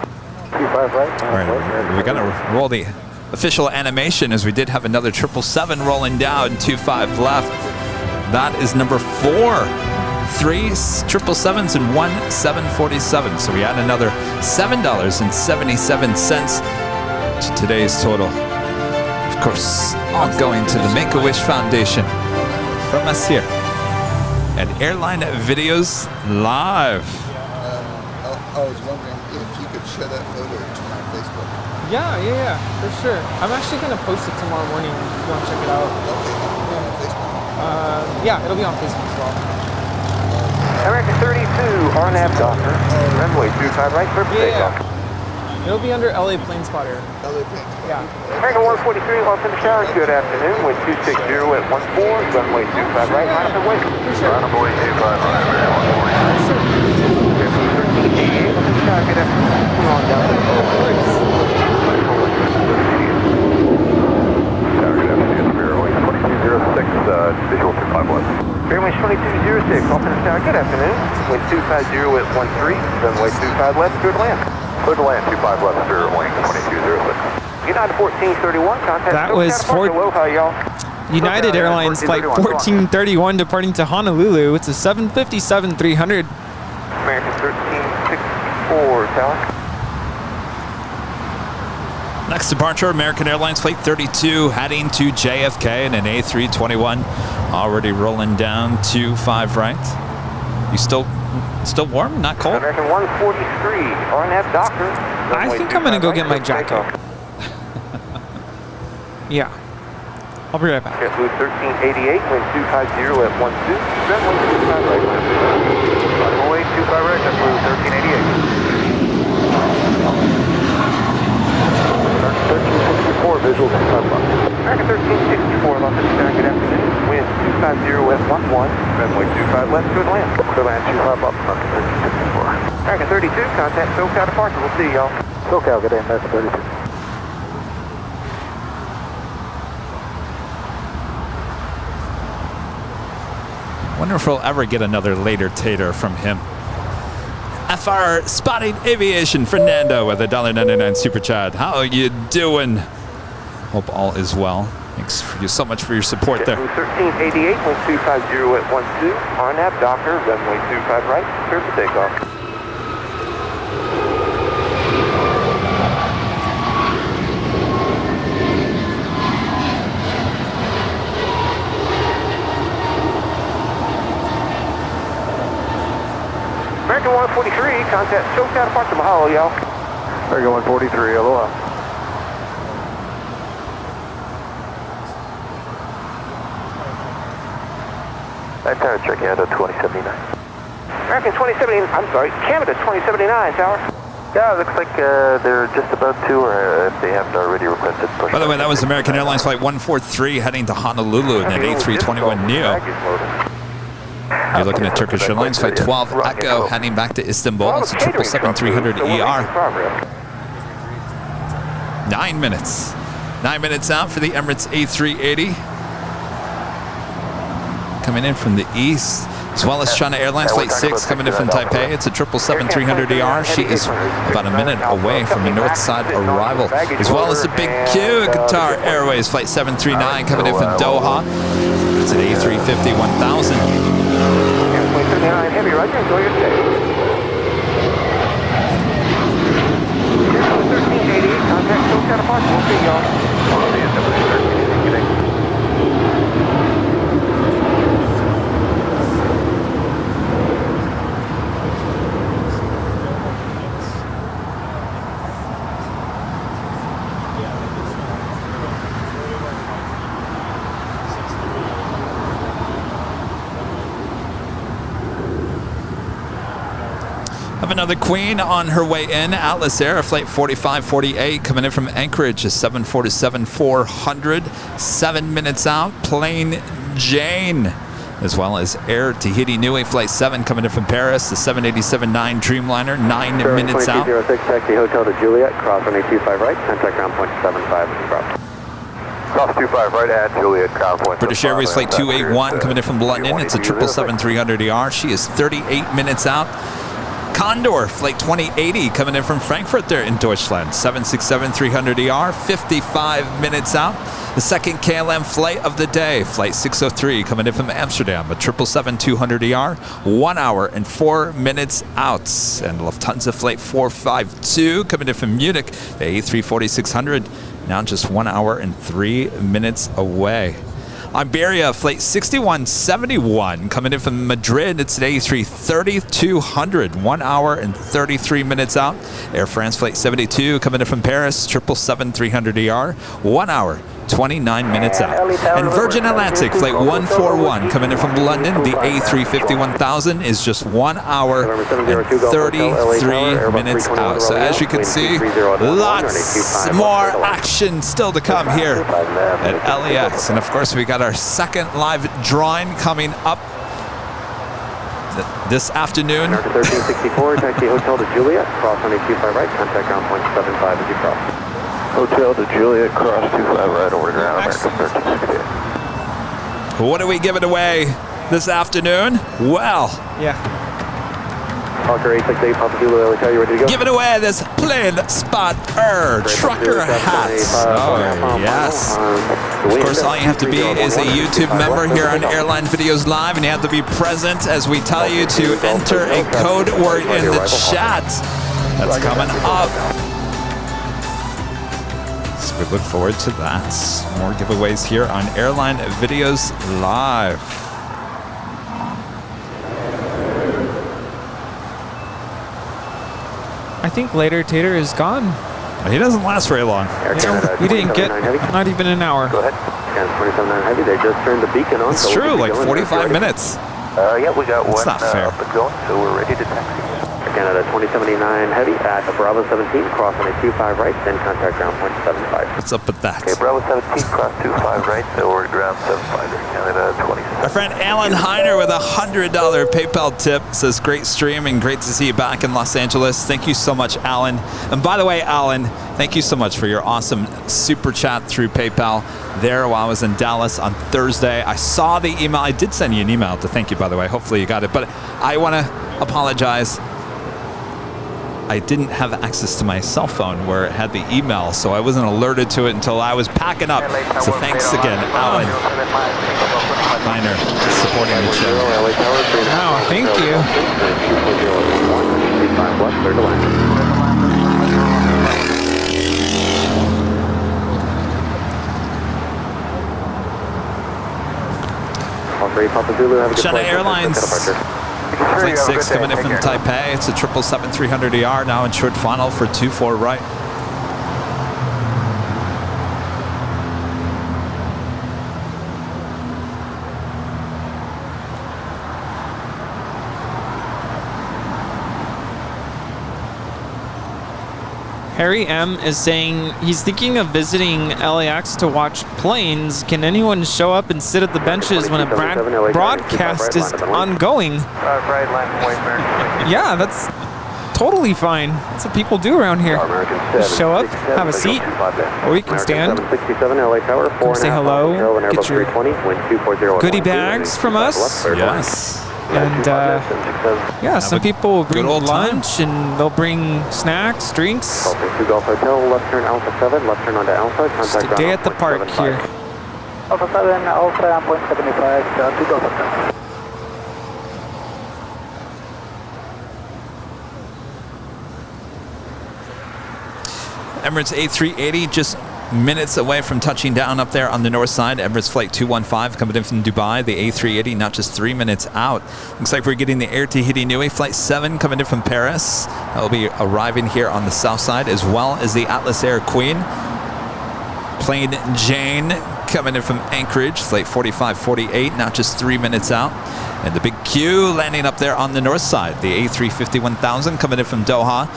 25 right. All right, we're gonna roll the official animation as we did have another 777 rolling down, 25 left. That is number 4. 3 777s and 1 747. So we add another $7.77 to today's total. Of course, all going to the Make-A-Wish Foundation from us here at Airline Videos Live. I was wondering if you could share that photo to my Facebook. Yeah, for sure. I'm actually going to post it tomorrow morning if you want to check it out. Okay, on Facebook? Yeah, it'll be on Facebook as well. American 32, RNAV Docker, runway 25 right, clear for takeoff. It'll be under LA plane spotter. Yeah. American 143, Los Angeles Tower, good afternoon, wind 260 at 14, runway 25 right, line for wind. Runway 25 right, American 1388, Los Angeles Tower, good afternoon, on down to Tower, good afternoon, Spirit Wing 2206, visual 25 left. Spirit Wing 2206, Los Angeles Tower, good afternoon, wind 250 at 13, runway 25 left, clear to land. Clear to land, 25 left, Spirit Wing 2206. United 1431, contact. That was Aloha, y'all. United Airlines flight 1431 departing to Honolulu. It's a 757-300. American 1364, Tower. Next departure, American Airlines Flight 32 heading to JFK in an A321. Already rolling down 25 right. You still warm? Not cold? American 143, RNAV Docker. I think I'm going to go get my jacket. Yeah. I'll be right back. JetBlue 1388, wind 250 at 12, runway 25 right. Runway 25 right, JetBlue 1388. 1364, visual 25 left. American 1364, Los Angeles Tower, good afternoon. Wind 250 at 11, runway 25 left, clear to land. Clear land 25 up, American 1364. American 32, contact SoCal departure, we'll see y'all. SoCal, good day, American 32. Wonder if we'll ever get another later tater from him. FR Spotting Aviation, Fernando with a $1.99 super chat. How are you doing? Hope all is well. Thanks you so much for your support there. 1388, wind 250 at 12, RNAV Docker, runway 25 right, clear for takeoff. American 143, contact SoCal departure, mahalo, y'all. American 143, aloha. Night Tower, checking out at 2079. American 2079, I'm sorry, Canada 2079, Tower. Yeah, it looks like they're just about to, or if they haven't already requested push. By the way, that was American Airlines Flight 143 heading to Honolulu in an A321neo. You're looking at Turkish Airlines Flight 12 Echo heading back to Istanbul. It's a 777-300ER. 9 minutes. 9 minutes out for the Emirates A380. Coming in from the east, as well as China Airlines Flight 6 coming in from Taipei. It's a 777-300ER. She is about a minute away from a north side arrival, as well as the big Q, Qatar Airways Flight 739 coming in from Doha. It's an A350-1000. Heavy, Roger, enjoy your stay. 1388, contact SoCal departure, we'll see y'all. Have another Queen on her way in. Atlas Air, Flight 4548, coming in from Anchorage, a 747-400, 7 minutes out. Plane Jane, as well as Air Tahiti Nui, Flight 7, coming in from Paris, the 787-9 Dreamliner, 9 minutes out. 2206, taxi Hotel to Juliet, cross runway 25 right, contact ground point 75 is cross. Cross 25 right at Juliet, ground point. British Airways Flight 281, coming in from London. It's a 777-300ER. She is 38 minutes out. Condor Flight 2080 coming in from Frankfurt there in Deutschland. 767-300ER, 55 minutes out. The second KLM flight of the day, Flight 603 coming in from Amsterdam. A 777-200ER, 1 hour and 4 minutes out. And Lufthansa Flight 452 coming in from Munich. The A340-600, now just 1 hour and 3 minutes away. Iberia Flight 6171 coming in from Madrid. It's an A330-200, 1 hour and 33 minutes out. Air France Flight 72 coming in from Paris, 777-300ER, 1 hour 29 minutes out. And Virgin Atlantic Flight 141 coming in from London, the A350-1000 is just 1 hour and 33 minutes out. So as you can see, lots more action still to come here at LAX. And of course, we got our second live drawing coming up this afternoon. 1364, taxi Hotel to Juliet, cross on 825 right, contact ground point 75 as you cross. Hotel to Juliet, cross 25 right, over ground, American 1368. What are we giving away this afternoon? Well, yeah. Hawker 868, Papa Zulu, LA, you ready to go? Giving away this Plane Spotter trucker hat. Oh, yes. Of course, all you have to be is a YouTube member here on Airline Videos Live, and you have to be present as we tell you to enter a code word in the chat. That's coming up. So we look forward to that. More giveaways here on Airline Videos Live. I think later Tater is gone. He doesn't last very long. Yeah, he didn't get not even an hour. Go ahead. 27.9 Heavy, they just turned the beacon on. It's true, like 45 minutes. Yeah, we got That's one not fair. up and going, so we're ready to taxi. Canada 2079 Heavy at Bravo 17, cross on a 25 right, then contact ground point 75. What's up with that? Okay, Bravo 17, cross 25 right, so we're ground 75, Canada 27. Our friend Alan Heiner with a $100 PayPal tip says, great stream and great to see you back in Los Angeles. Thank you so much, Alan. And by the way, Alan, thank you so much for your awesome super chat through PayPal there while I was in Dallas on Thursday. I saw the email. I did send you an email to thank you, by the way. Hopefully you got it. But I want to apologize. I didn't have access to my cell phone where it had the email, so I wasn't alerted to it until I was packing up. So thanks again, Alan Heiner, supporting the channel. Wow, thank you. China Airlines. Flight 6 coming in from Taipei. It's a 777-300ER now insured final for 24 right. Harry M is saying he's thinking of visiting LAX to watch planes. Can anyone show up and sit at the benches when a broadcast is ongoing? Yeah, that's totally fine. That's what people do around here. Just show up, have a seat, or you can stand. Come say hello, get your goodie bags from us. Yes. And yeah, some people will bring lunch and they'll bring snacks, drinks. Just a day at the park here. Alpha 7, Alpha 1.75, to Golf Hotel. Emirates A380 just minutes away from touching down up there on the north side. Emirates Flight 215 coming in from Dubai. The A380 not just 3 minutes out. Looks like we're getting the Air Tahiti Nui Flight 7 coming in from Paris. That will be arriving here on the south side, as well as the Atlas Air Queen. Plane Jane coming in from Anchorage. Flight 4548, not just 3 minutes out. And the big Q landing up there on the north side. The A350-1000 coming in from Doha.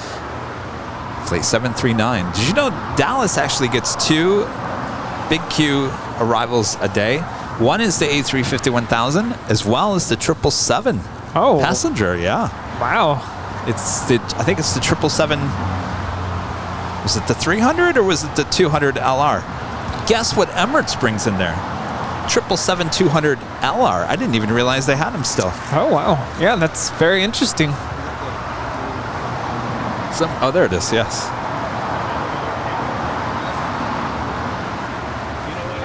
Flight 739. Did you know Dallas actually gets 2 big Q arrivals a day? One is the A350-1000, as well as the 777 passenger. Yeah. Wow. It's the, I think it's the 777. Was it the 300 or was it the 200 LR? Guess what Emirates brings in there? 777-200 LR. I didn't even realize they had them still. Oh wow. Yeah, that's very interesting. Oh, there it is, yes.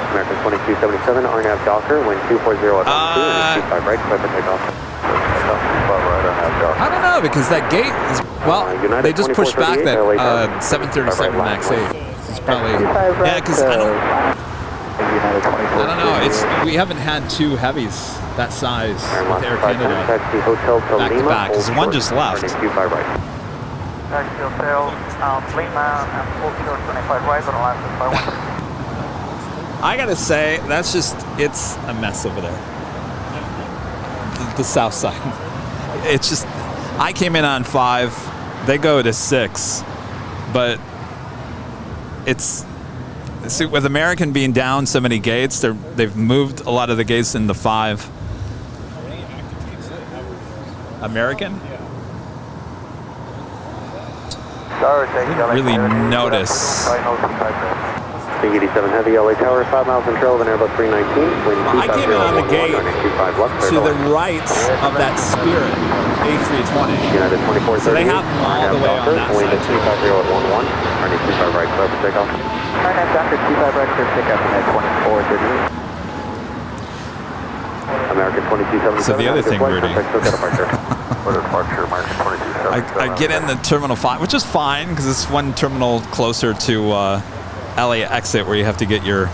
American 2277, RNAV Docker, wind 240 at 2 and 25 right, clear for takeoff. I don't know, because that gate is, well, they just pushed back that 737 MAX 8. It's probably, yeah, because I don't know, it's, we haven't had 2 heavies that size with Air Canada back to back, because one just left. Taxi Hotel, Lima, and full short 25 right on land by 1. I gotta say, that's just, it's a mess over there. The south side. It's just, I came in on 5, they go to 6, but it's, see, with American being down so many gates, they've moved a lot of the gates into 5. American? I didn't really notice. Big 87 Heavy, LA Tower, 5 miles in trail of an Airbus 319. Wind I came in on the gate to the right of that Spirit A320. United 24. So they have them all the way on that wind side at too. 250 at 11. Running 25 right, clear for takeoff. Alright, Doctor 25 right, clear for takeoff at 2438. American 2277. So the other thing, Rudy, I get in the Terminal 5, which is fine because it's one terminal closer to LA exit where you have to get your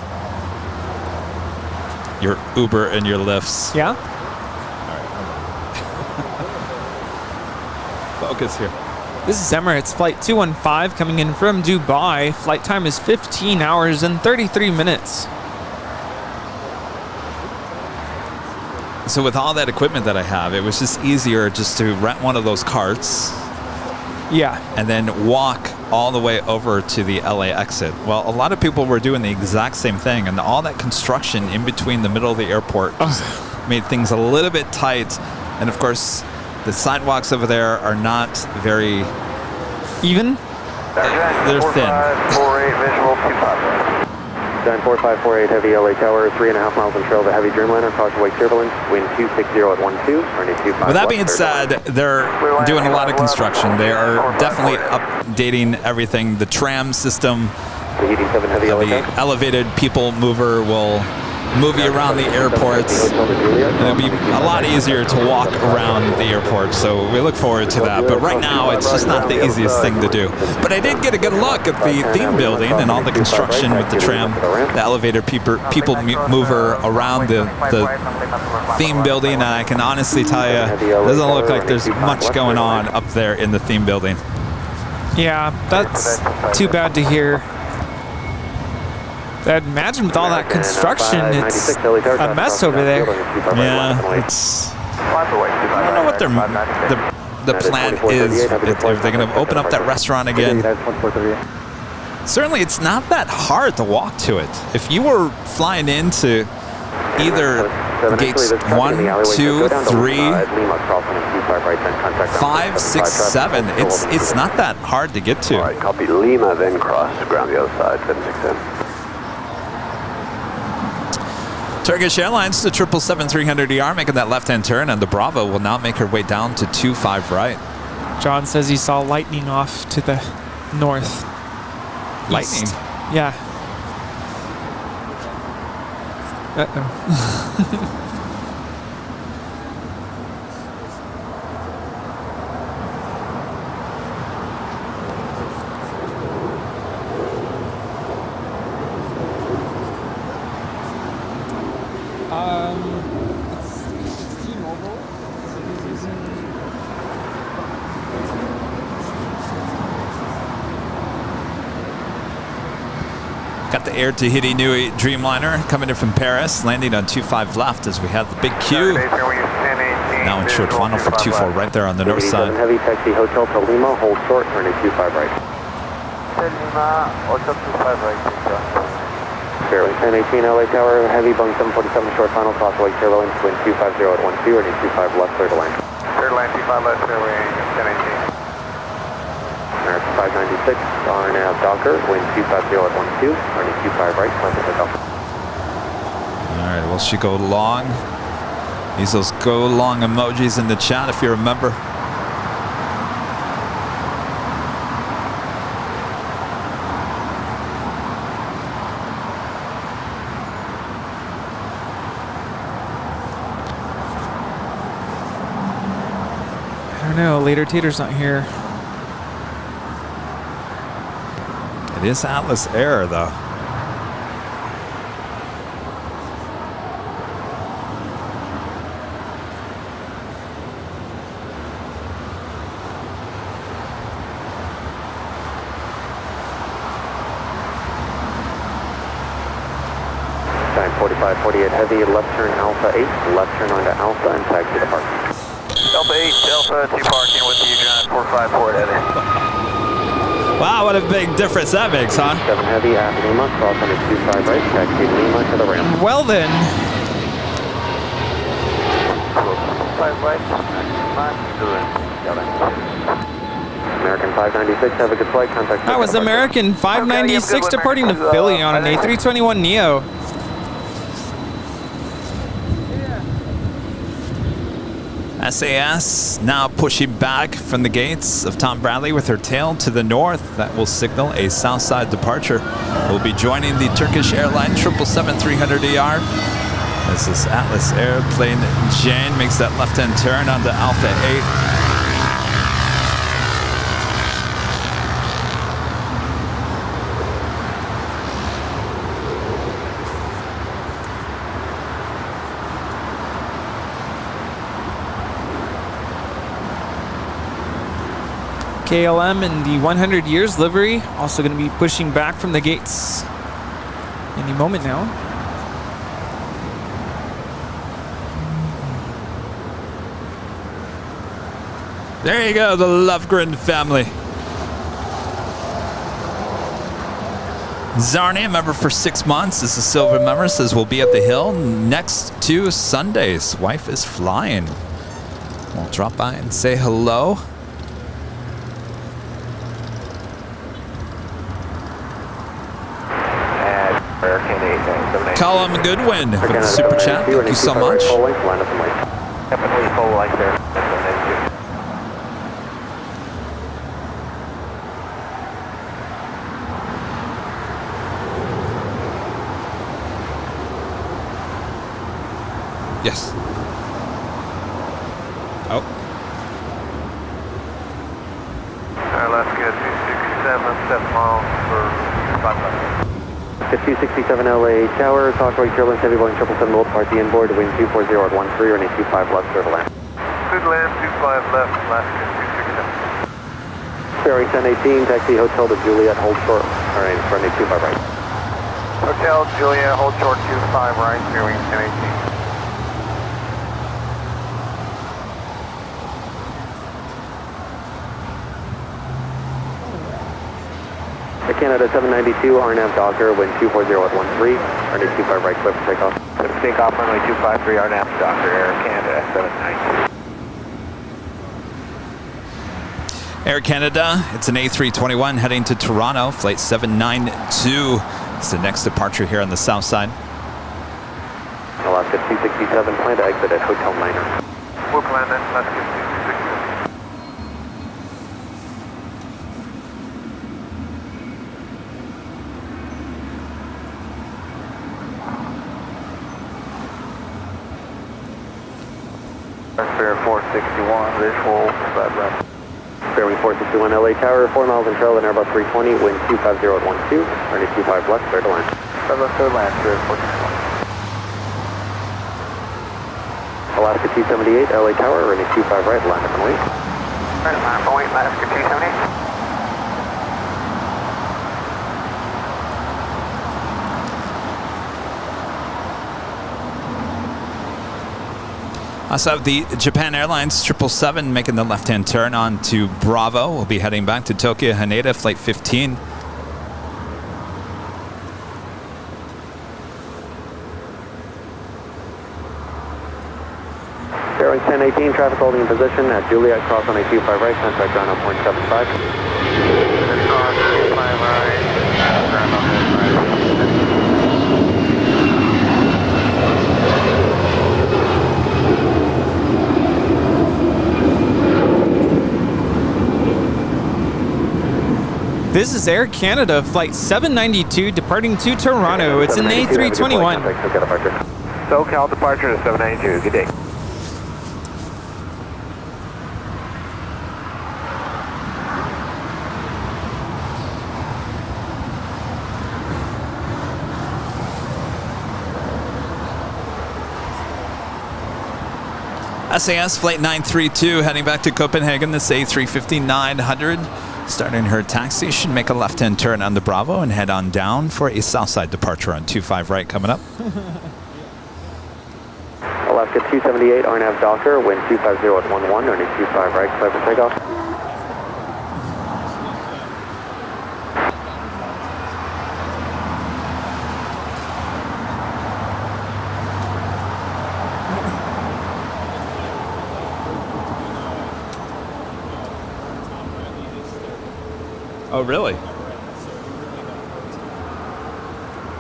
Uber and your lifts. Yeah? Focus here. This is Emirates Flight 215 coming in from Dubai. Flight time is 15 hours and 33 minutes. So with all that equipment that I have, it was just easier just to rent one of those carts. Yeah. And then walk all the way over to the LA exit. Well, a lot of people were doing the exact same thing, and all that construction in between the middle of the airport just made things a little bit tight. And of course, the sidewalks over there are not very even. They're thin. 4548 Heavy, LA Tower, 3.5 miles in trail of a heavy Dreamliner, caution wake turbulence, wind 260 at 12, running 25. With that being said, they're doing a lot of construction. They are definitely updating everything. The tram system, the elevated people mover will move you around the airport. It'll be a lot easier to walk around the airport, so we look forward to that. But right now, it's just not the easiest thing to do. But I did get a good look at the theme building and all the construction with the tram, the elevator people mover around the theme building, and I can honestly tell you, it doesn't look like there's much going on up there in the theme building. Yeah, that's too bad to hear. I'd imagine with all that construction, it's a mess over there. Yeah, it's. I don't know what the plan is. If they're going to open up that restaurant again. Certainly, it's not that hard to walk to it. If you were flying into either gates 1, 2, 3, 5, 6, 7, it's not that hard to get to. All right, copy Lima, then cross ground the other side, 767. Turkish Airlines to 777-300ER making that left-hand turn, and the Bravo will now make her way down to 25 right. John says he saw lightning off to the north. Lightning? East. Yeah. Uh-oh. Got the Air Tahiti Nui Dreamliner coming in from Paris, landing on 25 left as we have the big Q. Now in short final for 24 right there on the north side. Heavy taxi hotel to Lima, hold short, turning 25 right. Lima, hotel 25 right. Fairway 1018 LA Tower, heavy Boeing 747 short final, cross wake turbulence, wind 250 at 12, running 25 left, clear to land. Clear to land, 25 left, fairway 1018. American 596, RNAV Docker, wind 250 at 12, running 25 right, plan to pick up. All right, well, she go long. Use those go long emojis in the chat if you remember. I don't know, Later Tater's not here. It is Atlas Air, though. Sign 4548 heavy, left turn Alpha 8, left turn onto Alpha and taxi to park. Delta 8, Delta 2 parking with you, John 454 heavy. Wow, what a big difference that makes, huh? 7 heavy at Lima, cross on a 25 right, taxi Lima to the ramp. Well then. 5 right, American 596, have a good flight, contact. That was American 596 departing to Philly on an A321neo. SAS now pushing back from the gates of Tom Bradley with her tail to the north. That will signal a south side departure. We'll be joining the Turkish Airline 777-300ER as this Atlas airplane Jane makes that left-hand turn onto Alpha 8. KLM in the 100 years livery, also going to be pushing back from the gates any moment now. There you go, the Lovegren family. Zarni, a member for 6 months, is a silver member, says we'll be at the Hill next 2 Sundays. Wife is flying. We'll drop by and say hello. Colin Goodwin with the super chat. Thank you so much. Definitely full light there. Yes. Oh. Alright, let's get 267, 7 miles for 5 miles. 267 LA Tower, talk right Airlines Heavy Boeing 777 will depart the inboard, wind 240 at 13, runway 25 left, clear to land. Good land, 25 left, last 267. Ferry 1018, taxi Hotel to Juliet, hold short, alright, runway 25 right. Hotel Juliet, hold short 25 right, bearing 1018. Canada 792, RNAV Docker, wind 240 at 13, runway 25 right, clear for takeoff. Clear for takeoff, runway 253, RNAV Docker, Air Canada 792. Air Canada, it's an A321 heading to Toronto, flight 792. It's the next departure here on the south side. Alaska 267, plan to exit at Hotel Niner. We'll plan that, Alaska 267. Fair 461, visual, bad rep. Fairway 461 LA Tower, 4 miles in trail and Airbus 320, wind 250 at 12, runway 25 left, clear to land. Left, clear to land, Fair 461. Alaska 278, LA Tower, runway 25 right, line up and wait. Right, line up and wait, Alaska 278. Also have the Japan Airlines 777 making the left-hand turn on to Bravo. We'll be heading back to Tokyo Haneda, flight 15. Bearing 1018, traffic holding in position at Juliet, cross on a 25 right, contact ground on 0.75. This is Air Canada, flight 792, departing to Toronto. It's an A321. SoCal departure to 792. Good day. SAS flight 932 heading back to Copenhagen. This A350-900 Starting her taxi, should make a left-hand turn on the Bravo and head on down for a southside departure on 25 right coming up. Alaska 278, RNAV Docker, wind 250 at 11, running 25 right, clear for takeoff. Oh, really?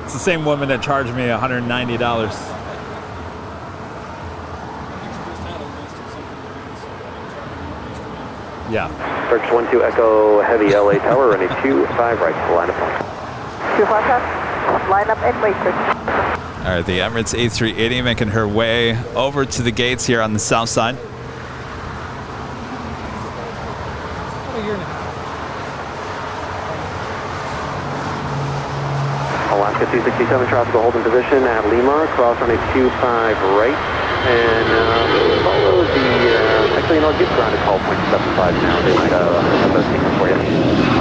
It's the same woman that charged me $190. Yeah. Search 12 Echo Heavy LA Tower, running 25 right to line up. 25 line up and wait. All right, the Emirates A380 making her way over to the gates here on the south side. Alaska 267, tropical holding position at Lima, cross running 25 right, and follow the, actually, no, get grounded call point 75 now, they might have a signal for you.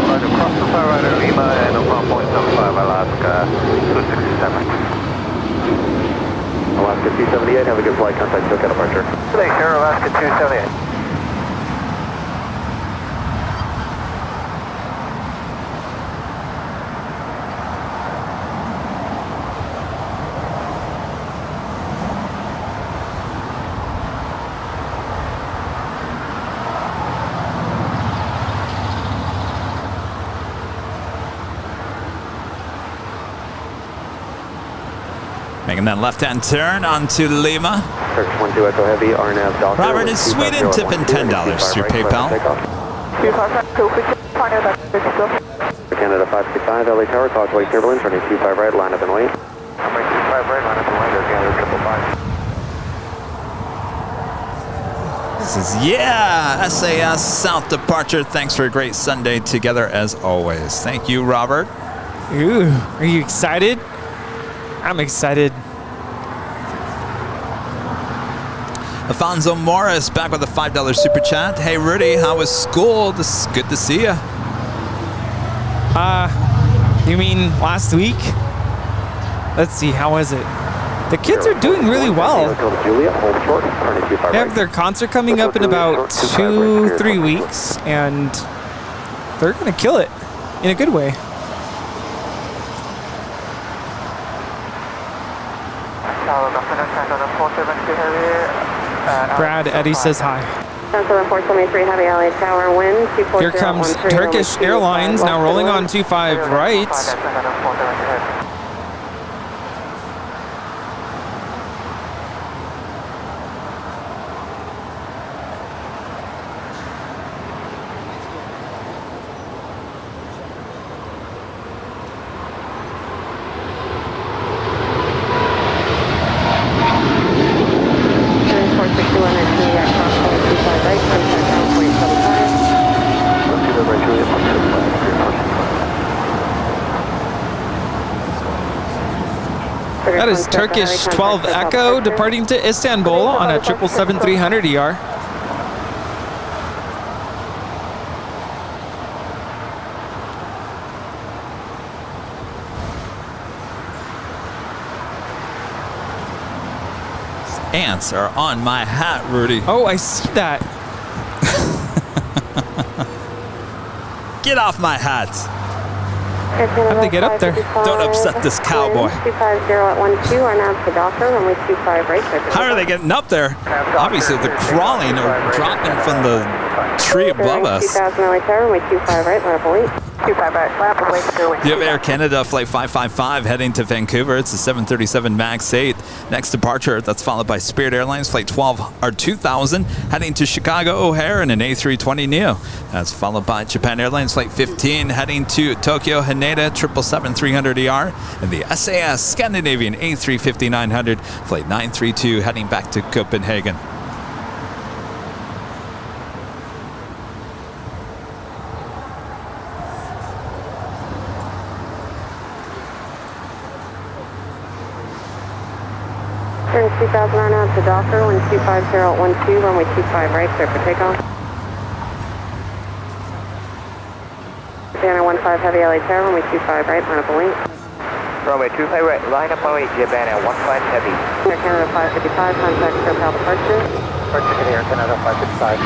Roger, cross 25 right at Lima, and on point 75, Alaska 267. Alaska 278, have a good flight, contact SoCal departure. Today, Sierra Alaska 278. Making that left-hand turn onto Lima. Search 12 Echo Heavy, RNAV Docker. Robert is Sweden tipping $10 through PayPal. Canada 565, LA Tower, clockwise turbulence, running 25 right, line up and wait. I'm right, 25 right, line up and wait, Canada 555. This is, yeah, SAS South departure. Thanks for a great Sunday together as always. Thank you, Robert. Ooh, are you excited? I'm excited. Alfonso Morris back with a $5 super chat. Hey Rudy, how was school? This is good to see you. You mean last week? Let's see, how was it? The kids are doing really well. They have their concert coming up in about 2-3 weeks, and they're gonna kill it in a good way. Brad Eddie says hi. 7473 Heavy LA Tower, wind 240. Here comes Turkish Airlines now rolling on 25 right. That is Turkish 12 Echo departing to Istanbul on a 777-300ER. Ants are on my hat, Rudy. Oh, I see that. Get off my hat. How'd they get up there? Don't upset this cowboy. 250 at 12 are now to Docker, runway 25 right. How are they getting up there? Obviously, they're crawling or dropping from the tree above us. 2000 LA Tower, runway 25 right, line up and wait. 25 right, line up and wait. You have Air Canada Flight 555 heading to Vancouver. It's a 737 MAX 8. Next departure, that's followed by Spirit Airlines Flight 2000 heading to Chicago O'Hare in an A320 Neo. That's followed by Japan Airlines Flight 15 heading to Tokyo Haneda 777-300ER and the SAS Scandinavian A350-900 Flight 932 heading back to Copenhagen. Turn 2000 are now to Docker, wind 250 at 12, runway 25 right, clear for takeoff. 15 Heavy LA Tower, runway 25 right, line up a wing. Runway 25 right, line up on 8, Japan at 15 Heavy. Air Canada 555, contact SoCal departure. Departure to Air Canada 555.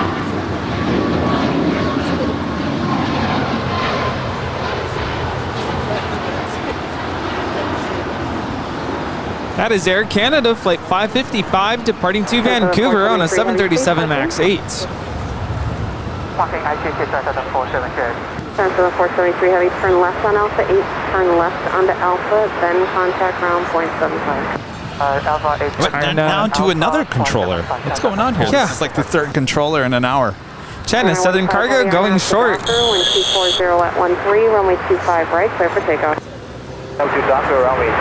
That is Air Canada Flight 555 departing to Vancouver on a 737 MAX 8. Parking ICC start at the 473. Turn to the 473 Heavy, turn left on Alpha 8, turn left onto Alpha, then contact ground point 75. Alpha 8. And now to another controller. What's going on here? Yeah. This is like the third controller in an hour. China Southern Cargo going short. Wind 240 at 13, runway 25 right, clear for takeoff. Now to Docker, runway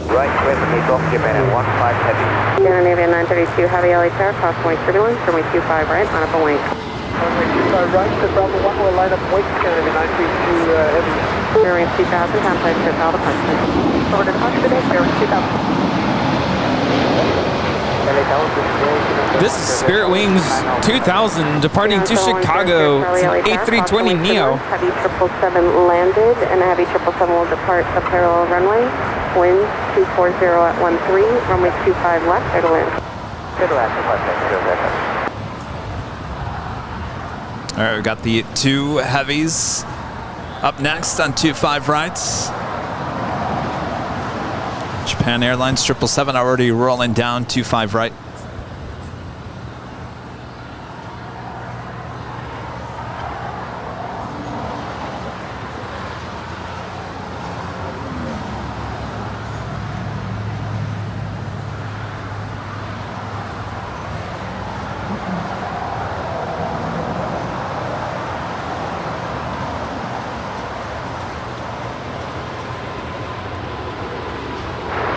right, clear for takeoff, Japan at 15 Heavy. Scandinavian 932 Heavy LA Tower, cross point turbulence, runway 25 right, line up a wing. Runway 25 right, to Bravo 1, we'll line up wing, Scandinavian 932 Heavy. Airline 2000, contact SoCal departure. Over to departure today, Airline 2000. This is Spirit Wings 2000 departing to Chicago. It's an A320neo. Heavy 777 landed, and a Heavy 777 will depart the parallel runway. Wind 240 at 13, runway 25 left, clear to land. Clear to land, All right, we've got the two heavies up next on 25 rights. Japan Airlines 777 already rolling down 25 right.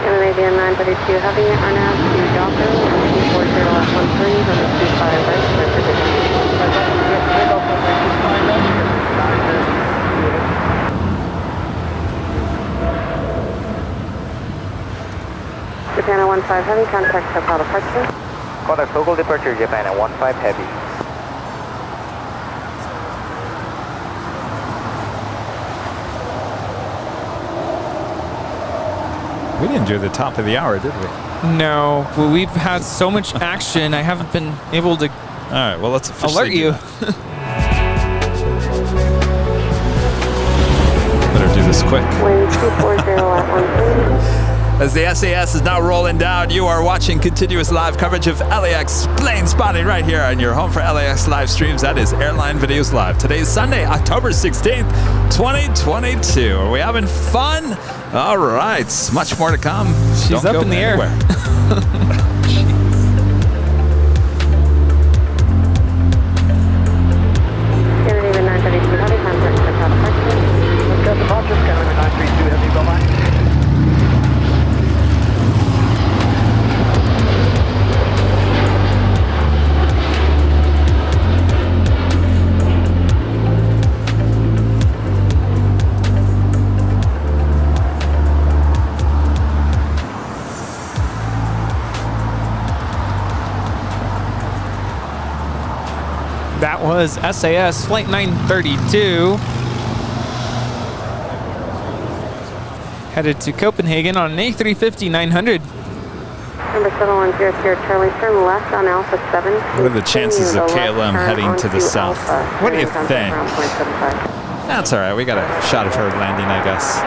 Scandinavian 932 Heavy, RNAV to Docker, 240 at 13, runway 25 right, clear for takeoff. Japan at 15 Heavy, contact SoCal departure. Contact local departure, Japan at 15 Heavy. We didn't do the top of the hour, did we? No, well, we've had so much action, I haven't been able to All right, well, let's officially alert you. Better do this quick. Wind 240 at 13. As the SAS is now rolling down, you are watching continuous live coverage of LAX plane spotting right here on your home for LAX live streams. That is Airline Videos Live. Today's Sunday, October 16th, 2022. Are we having fun? All right, much more to come. She's up in the air. Scandinavian 932 Heavy, contact SoCal departure. Let's go departure, Scandinavian 932 Heavy, bye-bye. That was SAS Flight 932. Headed to Copenhagen on an A350-900. Number 7100 Charlie, turn left on Alpha 7. What are the chances of KLM heading to the south? What do you think? That's all right. We got a shot of her landing, I guess.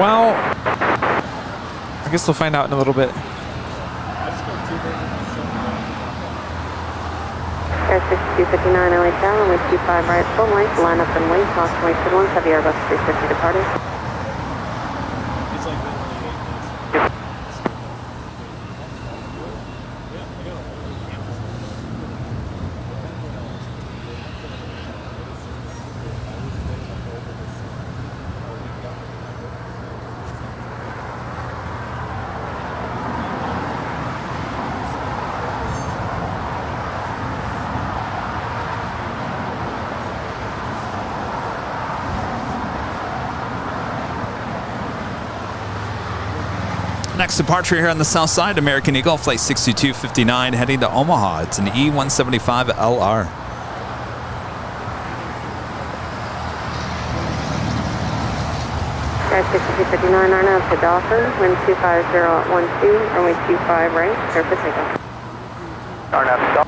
Well, I guess we'll find out in a little bit. Air 6259 LA Tower, runway 25 right, full length, line up and wing, cross point turbulence, Heavy Airbus 350 departing. Next departure here on the south side, American Eagle, Flight 6259, heading to Omaha. It's an E175LR. Air 6259 on up to Dawson, wind 250 at 12, runway 25 right, clear for takeoff. RNAV stop.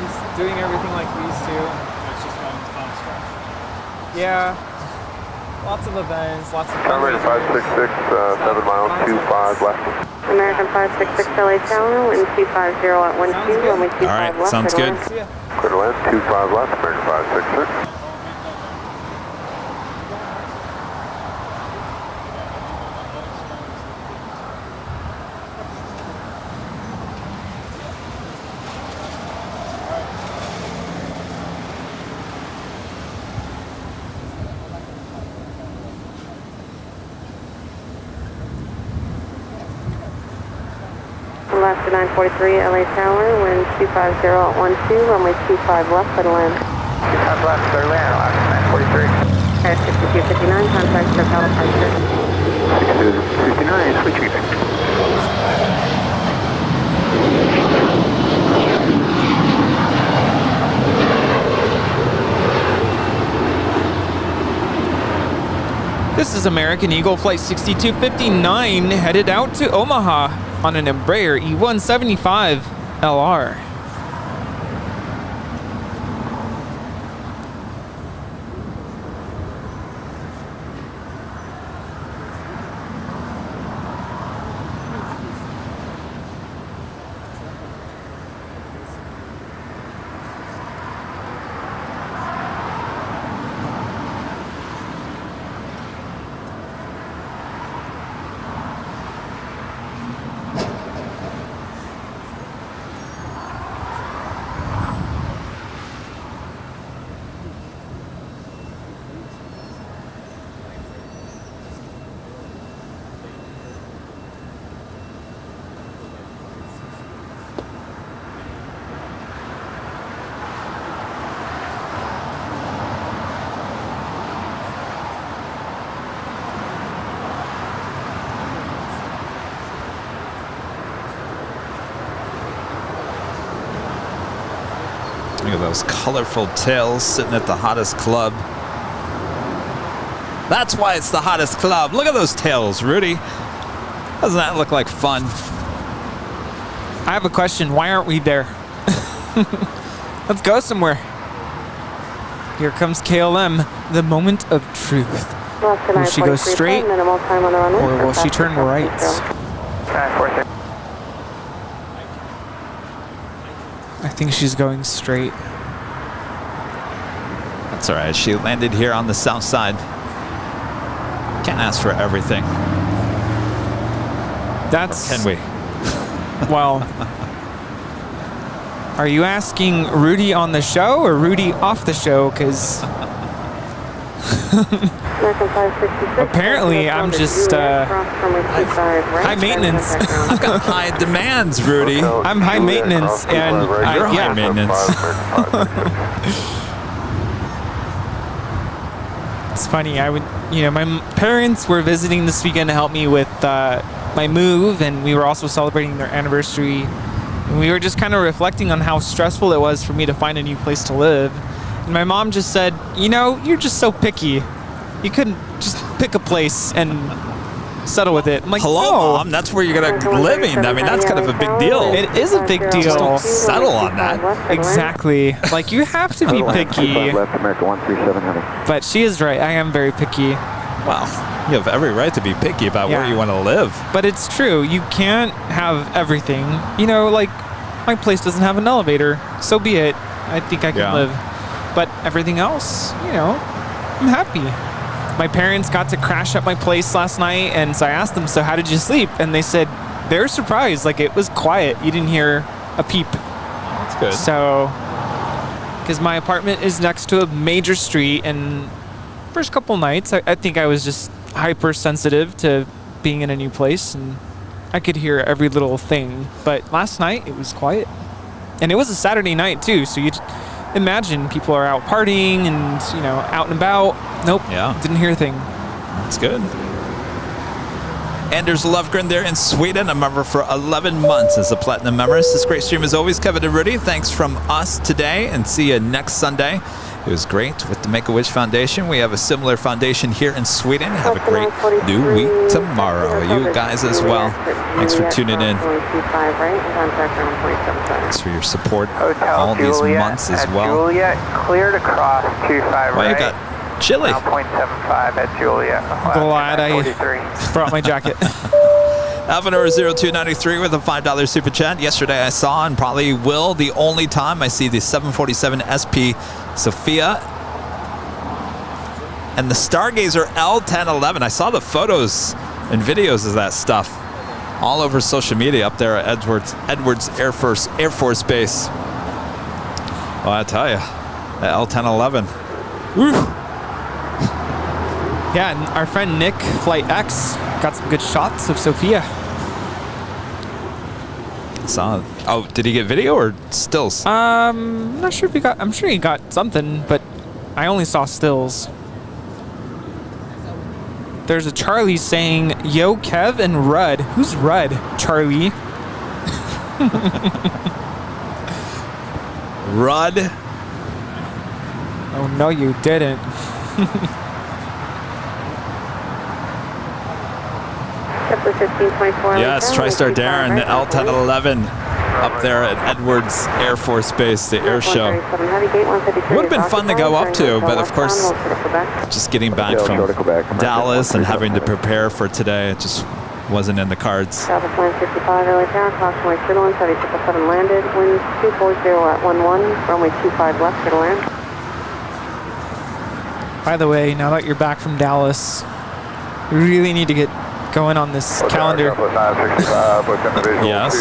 Just doing everything like we used to. It's just one fun stretch. Yeah. Lots of events, lots of American 566, 7 miles, 25 left. American 566 LA Tower, wind 250 at 12, runway 25 All right, left. sounds good. Clear to land, 25 left, American 566. Left to 943 LA Tower, wind 250 at 12, runway 25 left, clear to land. 25 left, clear to land, last 943. Air 6259, contact for California. 6259, sweet treatment. This is American Eagle Flight 6259 headed out to Omaha on an Embraer E175 LR. Look at those colorful tails sitting at the hottest club. That's why it's the hottest club. Look at those tails, Rudy. Doesn't that look like fun? I have a question. Why aren't we there? Let's go somewhere. Here comes KLM, the moment of truth. Will she go straight or will she turn right? 946. I think she's going straight. That's all right. She landed here on the south side. Can't ask for everything. That's... Or can we? Well... Are you asking Rudy on the show or Rudy off the show? Because... apparently, I'm just high maintenance. I've got high demands, Rudy. I'm high maintenance, and you're high maintenance. It's funny. My parents were visiting this weekend to help me with my move, and we were also celebrating their anniversary. And we were just kind of reflecting on how stressful it was for me to find a new place to live. And my mom just said, you're just so picky. You couldn't just pick a place and settle with it. I'm like, hello, no. Mom, that's where you're going to living. I mean, that's kind of a big deal. It is a big deal. Just don't settle on that. Exactly. Like, you have to be picky. Left, America 13700. But she is right. I am very picky. Well, you have every right to be picky about where you want to live. But it's true. You can't have everything. Like, my place doesn't have an elevator. So be it. I think I can live. But everything else, I'm happy. My parents got to crash at my place last night, and so I asked them, so how did you sleep? And they said they're surprised. Like, it was quiet. You didn't hear a peep. That's good. So, because my apartment is next to a major street, and first couple nights, I think I was just hypersensitive to being in a new place, and I could hear every little thing. But last night, it was quiet. And it was a Saturday night, too, so you imagine people are out partying and, out and about. Nope. Yeah. Didn't hear a thing. That's good. Anders Lövgren there in Sweden, a member for 11 months as a Platinum member. This great stream as always, Kevin Rudy. Thanks from us today, and see you next Sunday. It was great with the Make-A-Wish Foundation. We have a similar foundation here in Sweden. Have a great new week tomorrow. You guys as well. Thanks for tuning in. Thanks for your support all these months as well. Juliet, clear to cross 25 Well, you right. got chilly. Now 0.75 at Juliet. Glad I brought my jacket. Alvinor 0293 with a $5 super chat. Yesterday I saw and probably will the only time I see the 747 SP Sophia and the Stargazer L1011. I saw the photos and videos of that stuff all over social media up there at Edwards Air Force Base. Well, I tell you, the L1011. Woo. Yeah, and our friend Nick, Flight X, got some good shots of Sophia. Oh, did he get video or stills? I'm not sure if he got. I'm sure he got something, but I only saw stills. There's a Charlie saying, "Yo, Kev and Rudd." Who's Rudd? Charlie. Rudd. Oh no, you didn't. Yes, TriStar Darren, L1011 up there at Edwards Air Force Base, the air show. Would have been fun to go up to, but of course, just getting back from Dallas and having to prepare for today, it just wasn't in the cards. South of Plan 55, LA Tower, crossing way clear to land, 777 landed, winds 240 at 11, runway 25 left, clear to land. By the way, now that you're back from Dallas, we really need to get going on this calendar. Yes.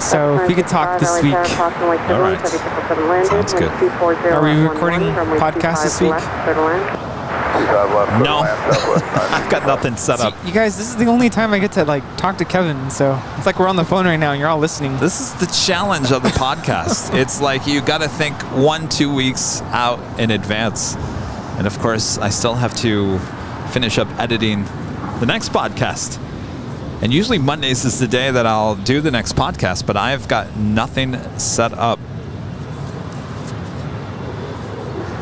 So if we could talk this week. All right. Sounds good. Are we recording podcasts this week? No. I've got nothing set up. You guys, this is the only time I get to like talk to Kevin, so it's like we're on the phone right now and you're all listening. This is the challenge of the podcast. It's like you got to think 1-2 weeks out in advance. And of course, I still have to finish up editing the next podcast. And usually Mondays is the day that I'll do the next podcast, but I've got nothing set up.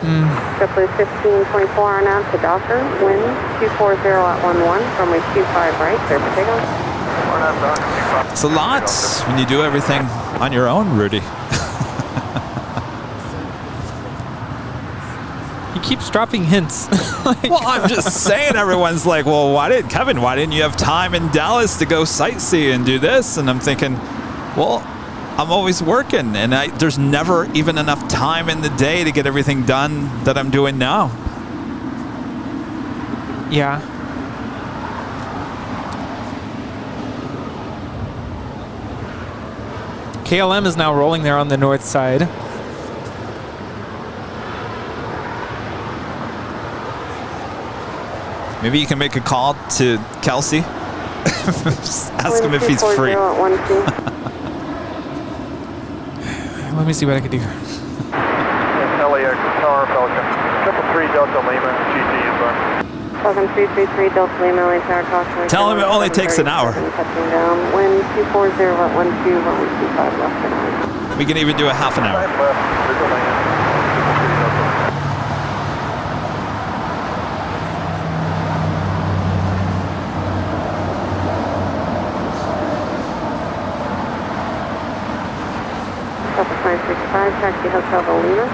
JetBlue 1524 now to Docker, wind 240 at 11, runway 25 right, clear for takeoff. It's a lot when you do everything on your own, Rudy. He keeps dropping hints. Well, I'm just saying, everyone's like, well, why didn't you have time in Dallas to go sightsee and do this? And I'm thinking, well, I'm always working, and there's never even enough time in the day to get everything done that I'm doing now. Yeah. KLM is now rolling there on the north side. Maybe you can make a call to Kelsey. Ask him if he's free. Let me see what I can do. LAX Tower Falcon 333 Delta Lima GT inbound. Falcon 333 Delta Lima, LA Tower, crossing. Tell him it only takes an hour. Touching down, wind 240 at 12, runway 25 left. We can even do a half an hour. Southwest 965, taxi Hotel Lima.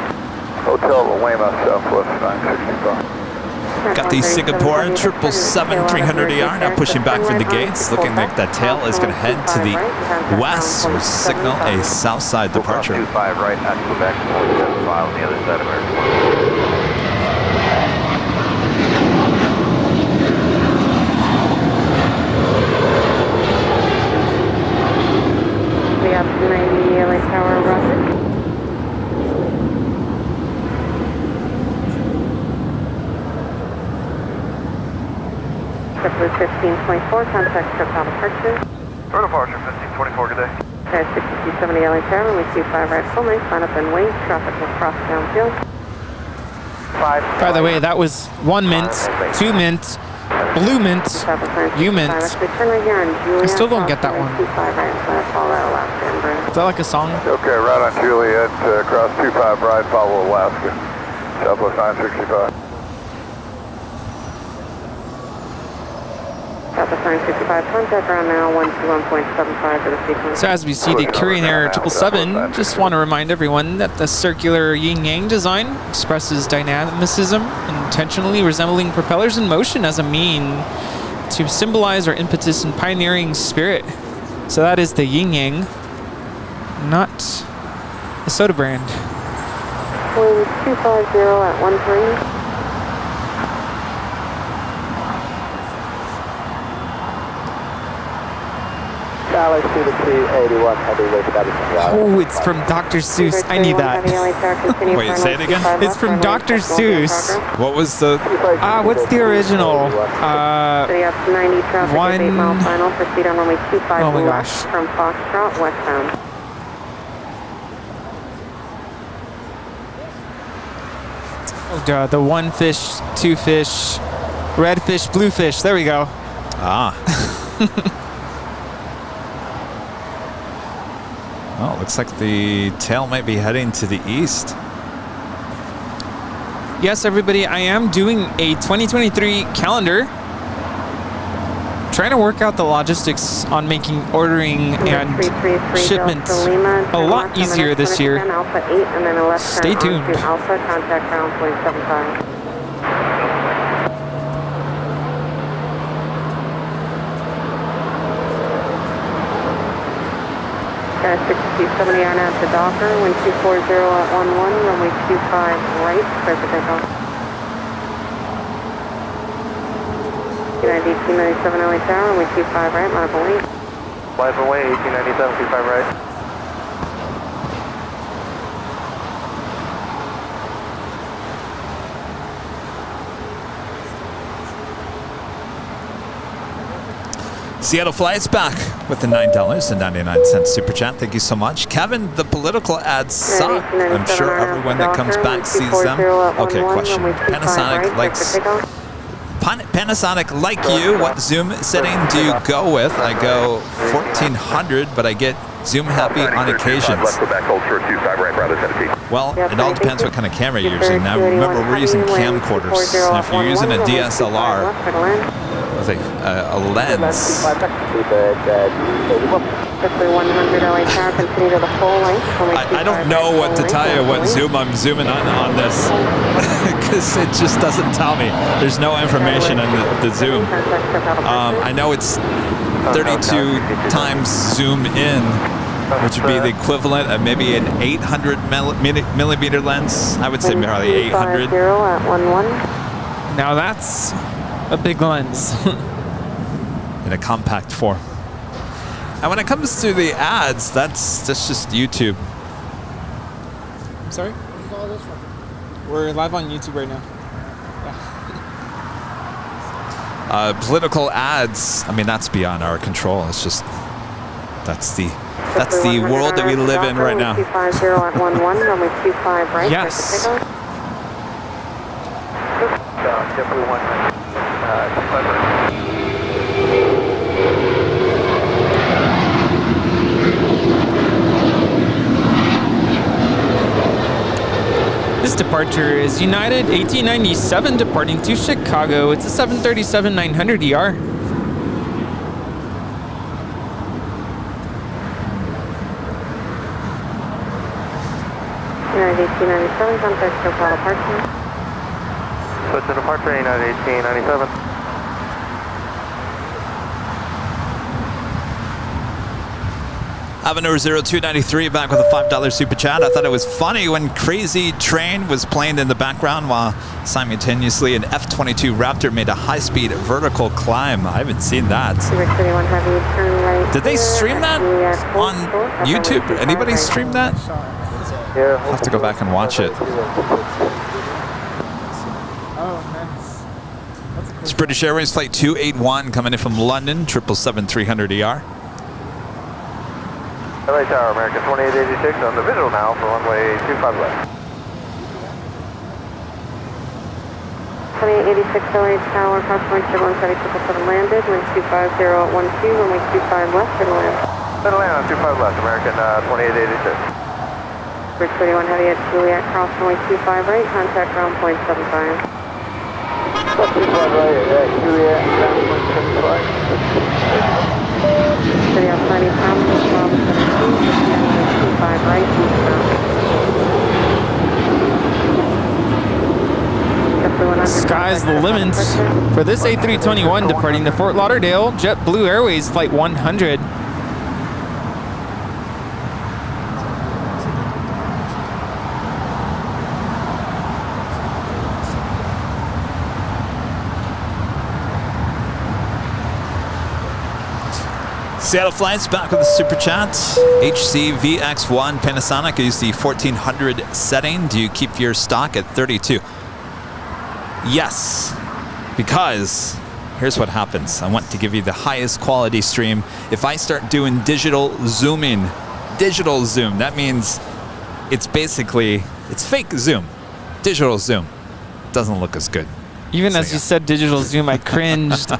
Hotel Lima, Southwest 965. Got the Singapore 777-300ER now pushing back from the gates. Looking like that tail is going to head to the west, which signal a south side departure. 25 right at Quebec, 75 on the other side of Airline. We have 90 LA Tower, roger. JetBlue 1524, contact trip out departure. For departure, 1524, good day. Okay, 6270 LA Tower, runway 25 right full length, line up and wait, traffic will cross downfield. By the way, that was 1 mint, 2 mint, Blue Mint. You Mint. I still don't get that one. Is that like a song? Okay, right on Juliet, cross 25 right, follow Alaska. Southwest 965. Southwest 965, contact ground now, 121.75 for the sequence. So as we see the Korean Air 777, just want to remind everyone that the circular yin-yang design expresses dynamicism, intentionally resembling propellers in motion as a mean to symbolize our impetus and pioneering spirit. So that is the yin-yang, not a soda brand. Wind 250 at 13. Dallas to the 281 heavyweight Madison. Oh, it's from Dr. Seuss. I need that. Wait, say it again? It's from Dr. Seuss. What was the... what's the original? 90 traffic, 8 mile final, proceed on runway 25 oh my left gosh. from Foxtrot westbound. Oh, God, the one fish, two fish, red fish, blue fish. There we go. Ah. Well, it looks like the tail might be heading to the east. Yes, everybody, I am doing a 2023 calendar. Trying to work out the logistics on making ordering and shipments a lot easier this year. Stay tuned. Alpha, contact ground 0.75. 6270 on out to Docker, wind 240 at 11, runway 25 right, clear for takeoff. United 1897 LA Tower, runway 25 right, line up away. Life away, 1897, 25 right. Seattle Flights back with the $9.99 super chat. Thank you so much. Kevin, the political ads suck. I'm sure everyone that comes back sees them. Okay, question. Panasonic like you. What zoom setting do you go with? I go 1400, but I get zoom happy on occasions. Well, it all depends what kind of camera you're using. Now remember, we're using camcorders. Now, if you're using a DSLR, with a lens. I don't know what to tell you, what zoom I'm zooming on this, because it just doesn't tell me. There's no information on the zoom. I know it's 32 times zoom in, which would be the equivalent of maybe an 800 millimeter lens. I would say probably 800. Now that's a big lens. In a compact form. And when it comes to the ads, that's just YouTube. I'm sorry? We're live on YouTube right now. Political ads, I mean, that's beyond our control. It's just, that's the world that we live in right now. Yes. This departure is United 1897 departing to Chicago. It's a 737-900ER. United 1897, contact Chicago departure. Switch to departure, United 1897. Avenue 0293 back with a $5 super chat. I thought it was funny when Crazy Train was playing in the background while simultaneously an F-22 Raptor made a high-speed vertical climb. I haven't seen that. Did they stream that on YouTube? Anybody stream that? I'll have to go back and watch it. It's British Airways Flight 281 coming in from London, 777-300ER. LA Tower, American 2886 on the visual now for runway 25 left. 2886 LH Tower, cross runway 170 landed, wind 250 at 12, runway 25 left, middle land. Middle land on 25 left, American 2886. Bridge 31 heavy at Juliet, cross runway 25 right, contact ground point 75. 25 right at Juliet, ground point 75. City of Sunny Promise, Bravo 17, 25 right, eastbound. Sky's the limit for this A321 departing to Fort Lauderdale, JetBlue Airways Flight 100. Seattle Flights back with a super chat. HCVX1 Panasonic, I use the 1400 setting. Do you keep your stock at 32? Yes, because here's what happens. I want to give you the highest quality stream. If I start doing digital zooming, digital zoom, that means it's basically, it's fake zoom. Digital zoom doesn't look as good. Even as you said digital zoom, I cringed.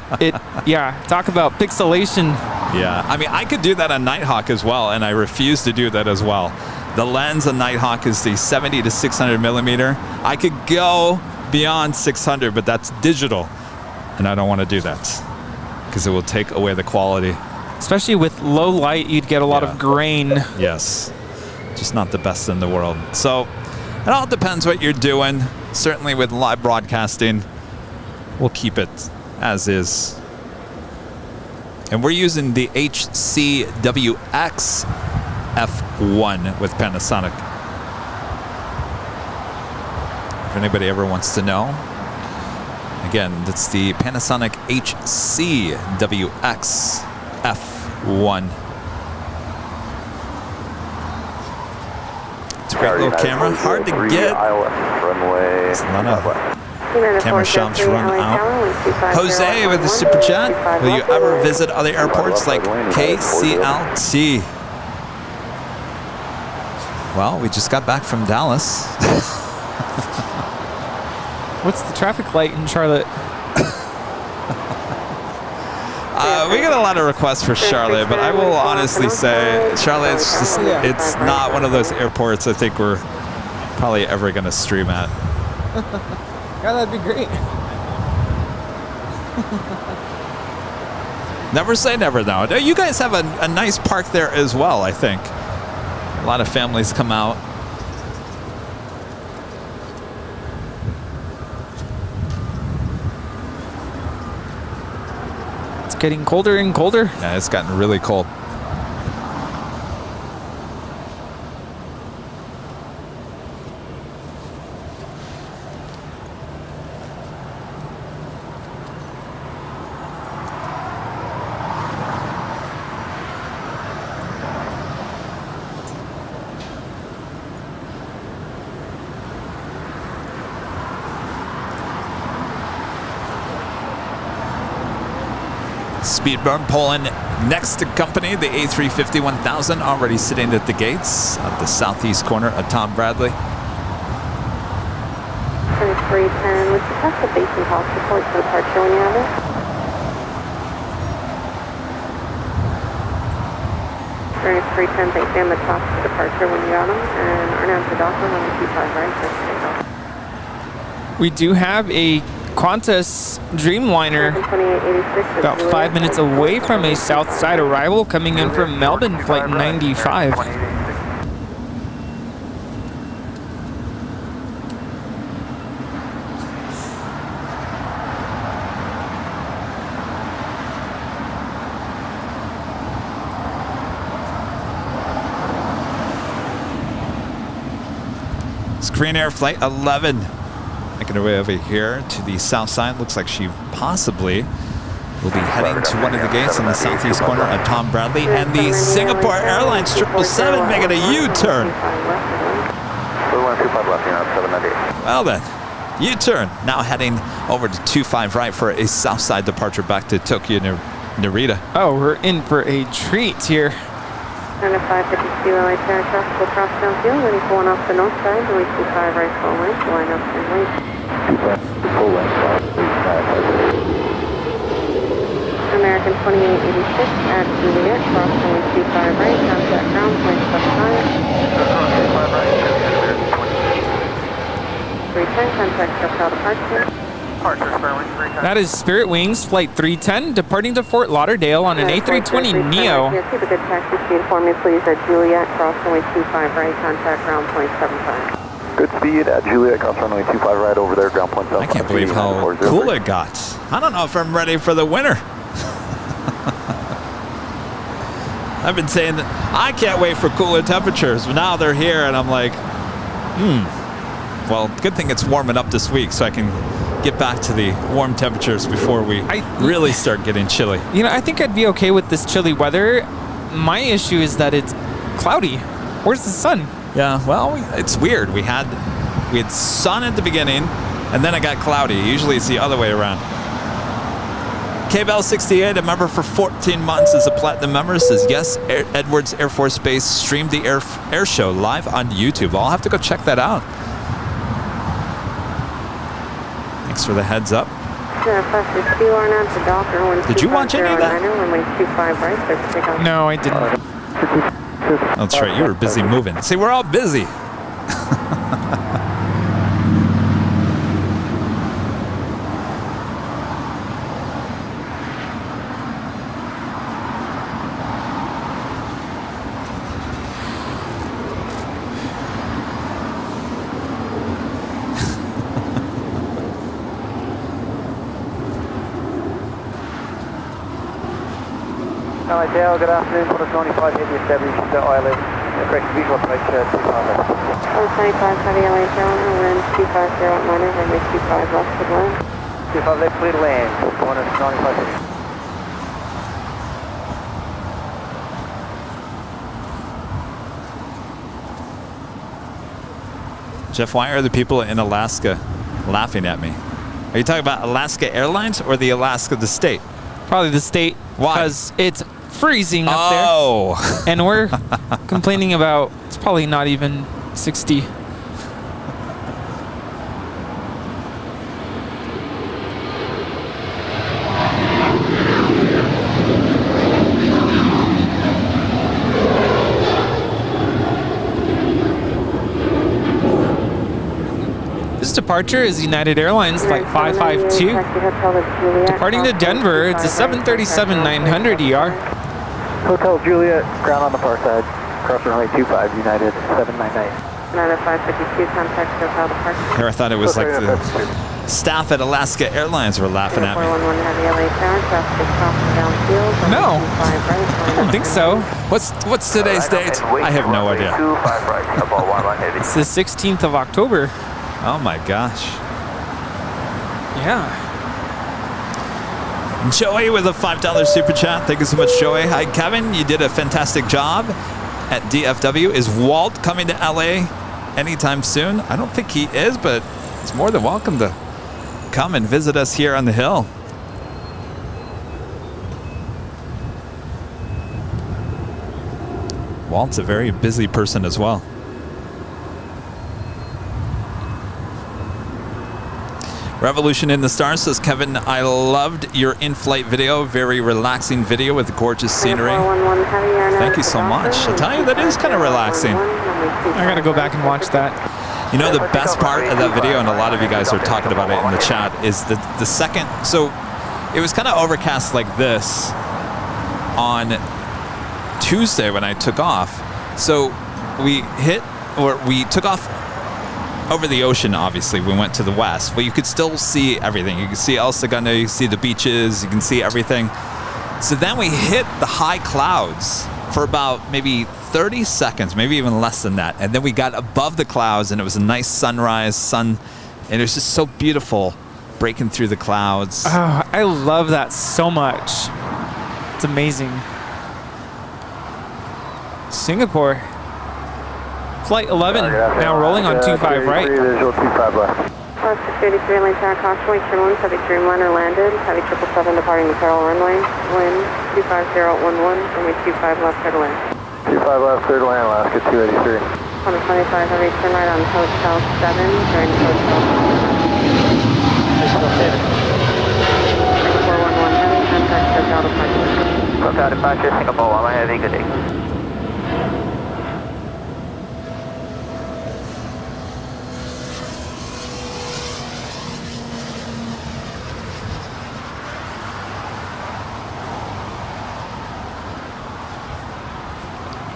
Yeah, talk about pixelation. Yeah, I mean, I could do that on Nighthawk as well, and I refuse to do that as well. The lens on Nighthawk is the 70 to 600 millimeter. I could go beyond 600, but that's digital, and I don't want to do that because it will take away the quality. Especially with low light, you'd get a lot of grain. Yes, just not the best in the world. So it all depends what you're doing. Certainly with live broadcasting, we'll keep it as is. And we're using the HCWX F1 with Panasonic. If anybody ever wants to know. Again, that's the Panasonic HCWX F1. It's a great little camera, hard to get. It's not a camera shops run out. Jose with the super chat. Will you ever visit other airports like KCLT? Well, we just got back from Dallas. What's the traffic light in Charlotte? We get a lot of requests for Charlotte, but I will honestly say Charlotte's just, it's not one of those airports I think we're probably ever going to stream at. Yeah, that'd be great. Never say never, though. You guys have a nice park there as well, I think. A lot of families come out. It's getting colder and colder. Yeah, it's gotten really cold. Speedburn pulling next to company, the A350 1000 already sitting at the gates at the southeast corner of Tom Bradley. 310, would you pass the Basin Hall support for departure when you have it? 310, thanks, and the top for departure when you got them, and Arnhem to Docker, 125 right, just take off. We do have a Qantas Dreamliner about 5 minutes away from a south side arrival coming in from Melbourne, flight 95. Screen Air Flight 11. Making her way over here to the south side. Looks like she possibly will be heading to one of the gates on the southeast corner of Tom Bradley. And the Singapore Airlines 777 making a U-turn. Well then, U-turn. Now heading over to 25 right for a south side departure back to Tokyo Narita. Oh, we're in for a treat here. And a 552 LA aircraft will cross downfield, ready for one off the north side, runway 25 right full length, line up and wait. Full length, American 2886 at Juliet, cross runway 25 right, contact ground, point plus high. 310, contact South departure. That is Spirit Wings Flight 310 departing to Fort Lauderdale on an A320 Neo. Yes, keep a good taxi speed for me, please, at Juliet, cross runway 25 right, contact ground, point 75. Good speed at Juliet, cross runway 25 right over there, ground point 75. I can't believe how cool it got. I don't know if I'm ready for the winter. I've been saying that I can't wait for cooler temperatures, but now they're here and I'm like, Well, good thing it's warming up this week so I can get back to the warm temperatures before we really start getting chilly. You know, I think I'd be okay with this chilly weather. My issue is that it's cloudy. Where's the sun? Yeah, well, it's weird. We had sun at the beginning, and then it got cloudy. Usually it's the other way around. KBell 68, a member for 14 months, is a platinum member, says yes, Edwards Air Force Base streamed the air show live on YouTube. I'll have to go check that out. Thanks for the heads up. Did you watch any of that? No, I didn't. That's right, you were busy moving. See, we're all busy. Dale, good afternoon. Put us 95 heavy established island. Correct visual approach 25. 25 heavy LA calendar, wind 250 at minor, runway 25 left to land. 25 left, clear to land. 95 heavy. Jeff, why are the people in Alaska laughing at me? Are you talking about Alaska Airlines or the Alaska the state? Probably the state. Why? Because it's freezing up there. And we're complaining about it's probably not even 60. This departure is United Airlines Flight 552. Departing to Denver, it's a 737-900 ER. Hotel Juliet, ground on the far side. Cross runway 25, United 798. Another 552, contact Hotel departure. Here, I thought it was like the staff at Alaska Airlines were laughing at me. 411 heavy LA tower, traffic crossing downfield. No, I don't think so. What's today's date? I have no idea. It's the 16th of October. Oh my gosh. Yeah. Joey with a $5 super chat. Thank you so much, Joey. Hi, Kevin. You did a fantastic job at DFW. Is Walt coming to LA anytime soon? I don't think he is, but he's more than welcome to come and visit us here on the hill. Walt's a very busy person as well. Revolution in the Stars says, Kevin, I loved your in-flight video. Very relaxing video with gorgeous scenery. Thank you so much. I'll tell you, that is kind of relaxing. I gotta go back and watch that. You know, the best part of that video, and a lot of you guys are talking about it in the chat, is the second. So it was kind of overcast like this on Tuesday when I took off. So we took off over the ocean, obviously. We went to the west, but you could still see everything. You can see El Segundo, you can see the beaches, you can see everything. So then we hit the high clouds for about maybe 30 seconds, maybe even less than that. And then we got above the clouds and it was a nice sunrise, and it was just so beautiful breaking through the clouds. Oh, I love that so much. It's amazing. Singapore. Flight 11, now rolling on 25 right. Visual 25 left. Plus 33 lane tower caution, wake turn 1, heavy Dreamliner landed, heavy 777 departing the Pearl runway, wind 250 at 11, runway 25 left, clear to land. 25 left, third line, Alaska 283. On the 25 heavy, turn right on Hotel 7 during Hotel 6411 heavy, contact Hotel departure. Hotel departure, Singapore 1 heavy, good day.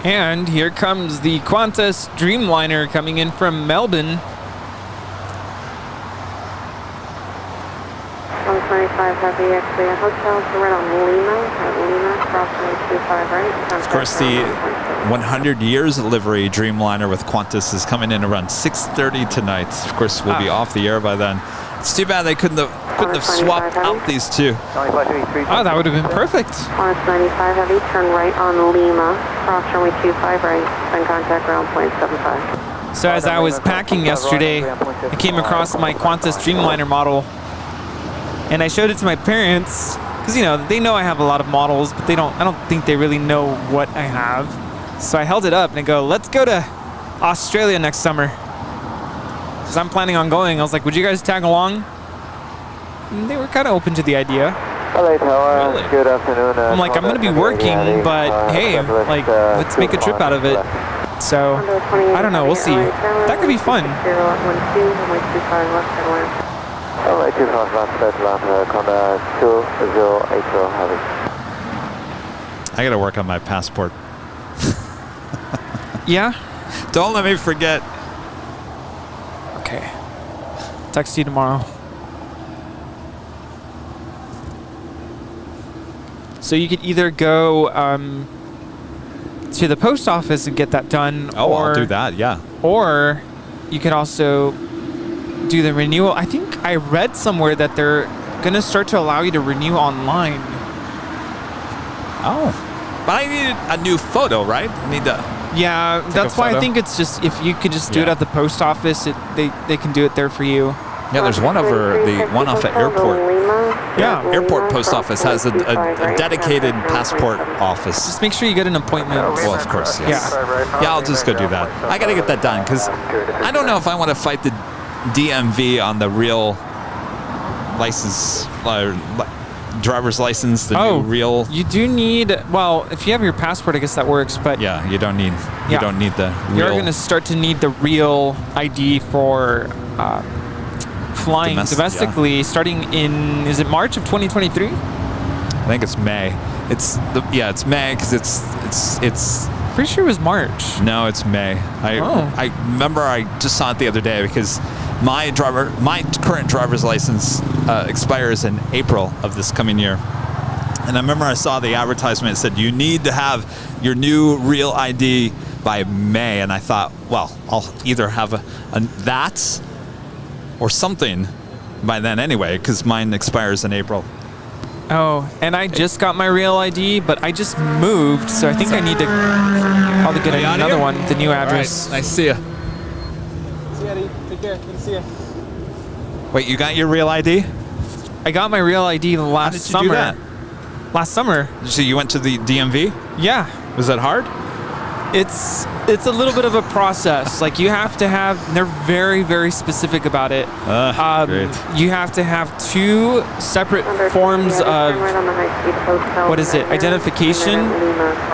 And here comes the Qantas Dreamliner coming in from Melbourne. 125 heavy, actually a hotel, so right on Lima, at Lima, crossing 25 right. Of course, the 100 years livery Dreamliner with Qantas is coming in around 6:30 tonight. Of course, we'll be off the air by then. It's too bad they couldn't have swapped out these two. Oh, that would have been perfect. On 95 heavy, turn right on Lima, cross runway 25 right, then contact ground point 75. So as I was packing yesterday, I came across my Qantas Dreamliner model, and I showed it to my parents because, you know, they know I have a lot of models, but I don't think they really know what I have. So I held it up and I go, let's go to Australia next summer. Because I'm planning on going. I was like, would you guys tag along? And they were kind of open to the idea. Hello, Tower. Really? Good afternoon. I'm like, I'm going to be working, but hey, like, let's make a trip out of it. So, I don't know. We'll see. That could be fun. I got to work on my passport. Yeah? Don't let me forget. Okay. Text you tomorrow. So you could either go to the post office and get that done. Oh, or, I'll do that, yeah. Or you could also do the renewal. I think I read somewhere that they're going to start to allow you to renew online. Oh. But I need a new photo, right? I need to... Yeah, that's why I think it's just, if you could just do it at the post office, they can do it there for you. Yeah, there's one over the one off the airport. Yeah, airport post office has a dedicated passport office. Just make sure you get an appointment. Well, of course, yes. Yeah, I'll just go do that. I got to get that done because I don't know if I want to fight the DMV on the real license, driver's license, the new real. You do need, well, if you have your passport, I guess that works, but yeah, you don't need the real. You're going to start to need the real ID for flying domestically starting in, is it March of 2023? I think it's May. It's May because it's pretty sure it was March. No, it's May. I remember I just saw it the other day because my current driver's license expires in April of this coming year. And I remember I saw the advertisement. It said you need to have your new real ID by May, and I thought, well, I'll either have that or something by then anyway, because mine expires in April. Oh, and I just got my real ID, but I just moved, so I think I need to probably get another one with the new address. All right, nice to see you. See you, Eddie. Take care. Good to see you. Wait, you got your real ID? I got my real ID last summer. How did you do that? Last summer. So you went to the DMV? Yeah. Was that hard? It's a little bit of a process. Like you have to have, they're very, very specific about it. Great. You have to have 2 separate forms of, what is it, identification,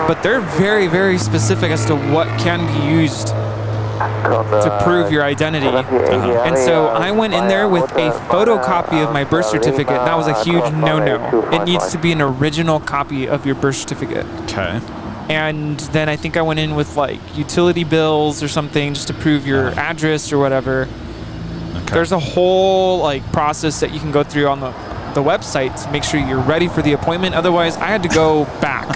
but they're very, very specific as to what can be used to prove your identity. And so I went in there with a photocopy of my birth certificate. That was a huge no-no. It needs to be an original copy of your birth certificate. Okay. And then I think I went in with like utility bills or something just to prove your address or whatever. Okay. There's a whole like process that you can go through on the website to make sure you're ready for the appointment. Otherwise, I had to go back.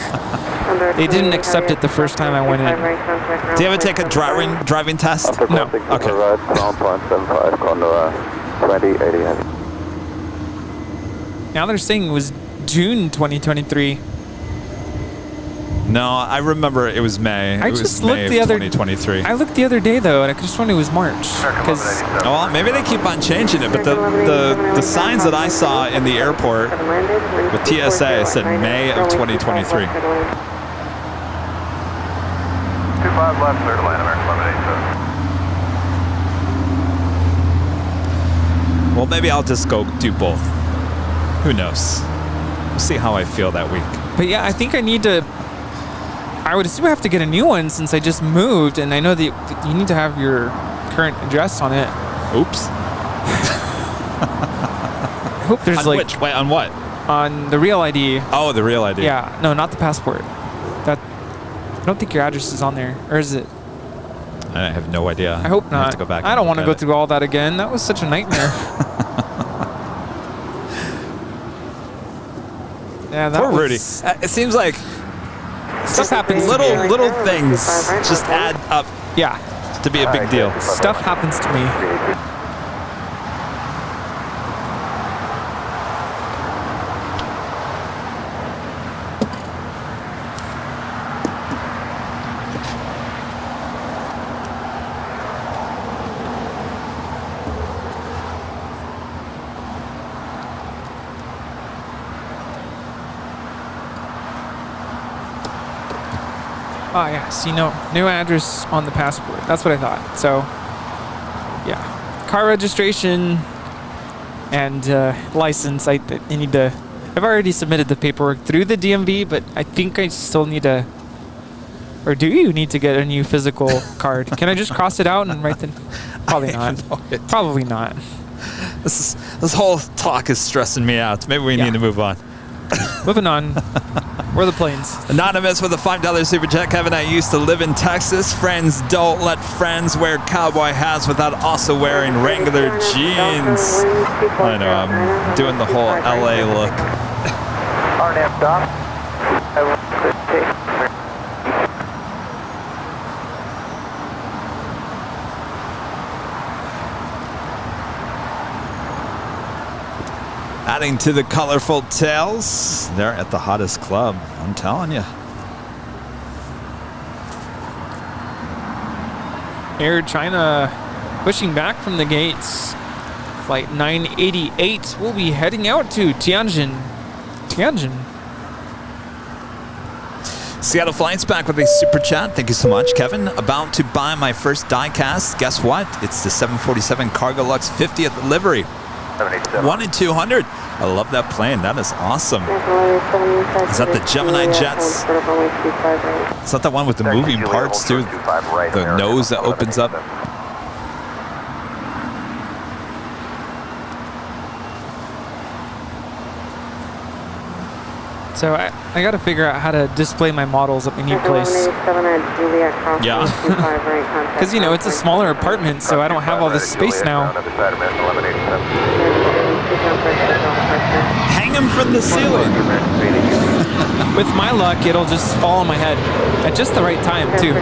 They didn't accept it the first time I went in. Do you ever take a driving test? No. Okay. Now they're saying it was June 2023. No, I remember it was May. I just looked the other 2023. I looked the other day though, and I just thought it was March. Well, maybe they keep on changing it, but the signs that I saw in the airport with TSA said May of 2023. 25 left, clear to land, American 1187. Well, maybe I'll just go do both. Who knows? We'll see how I feel that week. But yeah, I think I need to. I would assume I have to get a new one since I just moved, and I know that you need to have your current address on it. Oops. I hope there's on like. Which? Wait, on what? On the real ID. Oh, the real ID. Yeah, no, not the passport. I don't think your address is on there, or is it? I have no idea. I hope not. I have to go back. I don't want to go through all that again. That was such a nightmare. Yeah, that Poor was... Rudy. It seems like stuff happens. Little things just add up. Yeah. To be a big deal. Stuff happens to me. Oh yeah, see, no address on the passport. That's what I thought. So, yeah, car registration and license. I need to. I've already submitted the paperwork through the DMV, but I think I still need to. Or do you need to get a new physical card? Can I just cross it out and write the? Probably not. Probably not. This whole talk is stressing me out. Maybe we need to move on. Moving on. Where are the planes? Anonymous with a $5 super chat. Kevin, I used to live in Texas. Friends don't let friends wear cowboy hats without also wearing regular jeans. I know, I'm doing the whole LA look. RNAV stop. Adding to the colorful tales, they're at the hottest club. I'm telling you. Air China pushing back from the gates. Flight 988 will be heading out to Tianjin. Seattle Flights back with a super chat. Thank you so much, Kevin. About to buy my first die cast. Guess what? It's the 747 Cargo Lux 50th livery. 1 in 200. I love that plane. That is awesome. Is that the Gemini jets? Is that the one with the moving parts too? The nose that opens up. So I got to figure out how to display my models at my new place. Yeah. Because, you know, it's a smaller apartment, so I don't have all this space now. Hang them from the ceiling. With my luck, it'll just fall on my head at just the right time, too.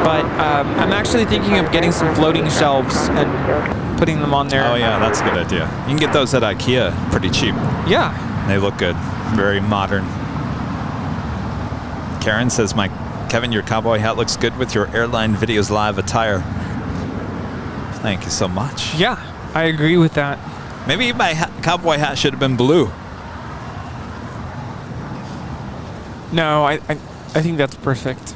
But I'm actually thinking of getting some floating shelves and putting them on there. Oh, yeah, that's a good idea. You can get those at IKEA pretty cheap. Yeah. They look good. Very modern. Karen says, Kevin, your cowboy hat looks good with your Airline Videos Live attire. Thank you so much. Yeah, I agree with that. Maybe my cowboy hat should have been blue. No, I think that's perfect.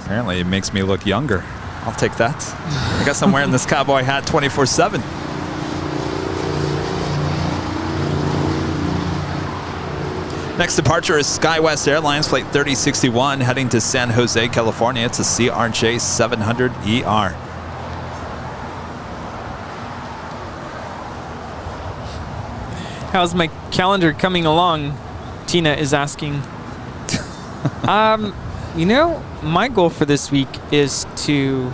Apparently it makes me look younger. I'll take that. I guess I'm wearing this cowboy hat 24/7. Next departure is SkyWest Airlines Flight 3061 heading to San Jose, California. It's a CRJ 700ER. How's my calendar coming along? Tina is asking. You know, my goal for this week is to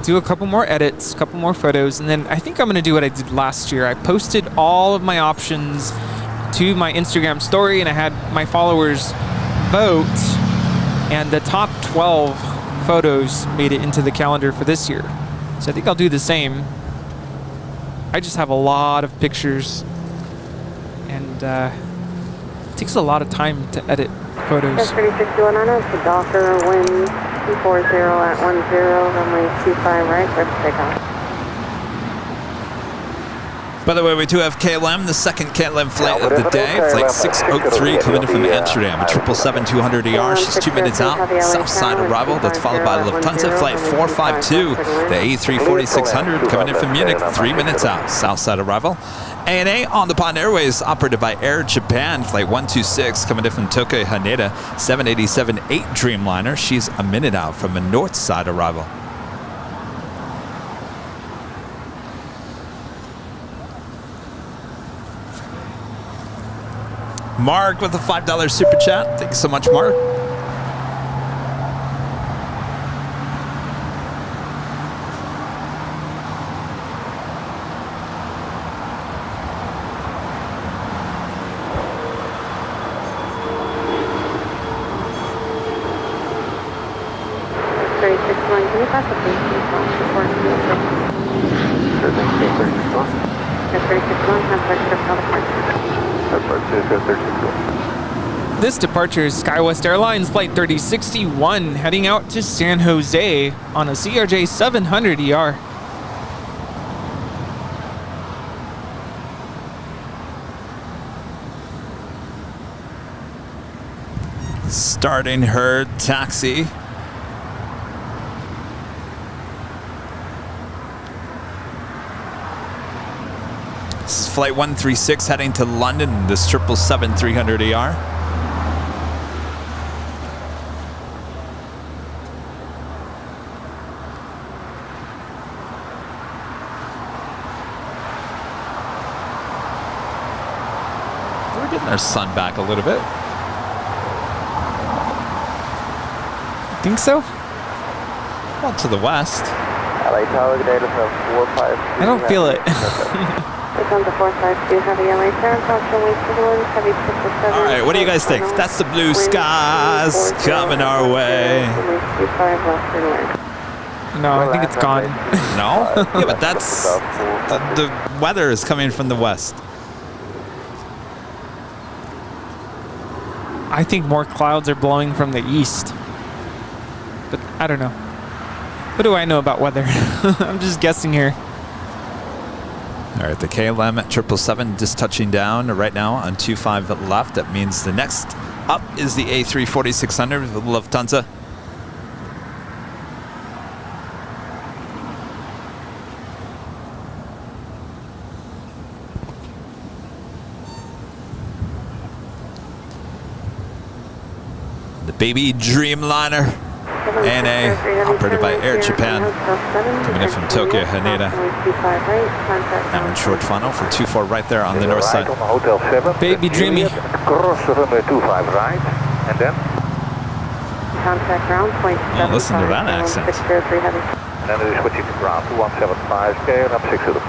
do a couple more edits, a couple more photos, and then I think I'm going to do what I did last year. I posted all of my options to my Instagram story, and I had my followers vote, and the top 12 photos made it into the calendar for this year. So I think I'll do the same. I just have a lot of pictures, and it takes a lot of time to edit photos. 3061 on us, the Docker, wind 240 at 10, runway 25 right, clear for takeoff. By the way, we do have KLM, the second KLM flight of the day, flight 603 coming in from Amsterdam, a 777-200ER. She's 2 minutes out, south side arrival. That's followed by Lufthansa flight 452, the A340-600 coming in from Munich, 3 minutes out, south side arrival. ANA on the Pond Airways, operated by Air Japan, flight 126 coming in from Tokyo Haneda, 787-8 Dreamliner. She's a minute out from a north side arrival. Mark with a $5 super chat. Thank you so much, Mark. Can you pass the please? This departure is SkyWest Airlines Flight 3061 heading out to San Jose on a CRJ 700ER. Starting her taxi. This is flight 136 heading to London, this 777-300ER. We're getting our sun back a little bit. Think so? Well, to the west. LA Tower, data from 45. I don't feel it. It's on the 452 heavy LA Tower, caution wait for the wind, heavy 777. All right, what do you guys think? That's the blue skies coming our way. No, I think it's gone. No? Yeah, but that's... The weather is coming from the west. I think more clouds are blowing from the east. But I don't know. What do I know about weather? I'm just guessing here. All right, the KLM at 777 just touching down right now on 25 left. That means the next up is the A340-600 with Lufthansa. The baby Dreamliner. ANA, operated by Air Japan, coming in from Tokyo Haneda. Now in short funnel for 24 right there on the north side. Baby Dreamy. Cross runway 25 right, and then? Contact ground point. Oh, listen to that accent. And then we're switching to ground to 175K and up 600.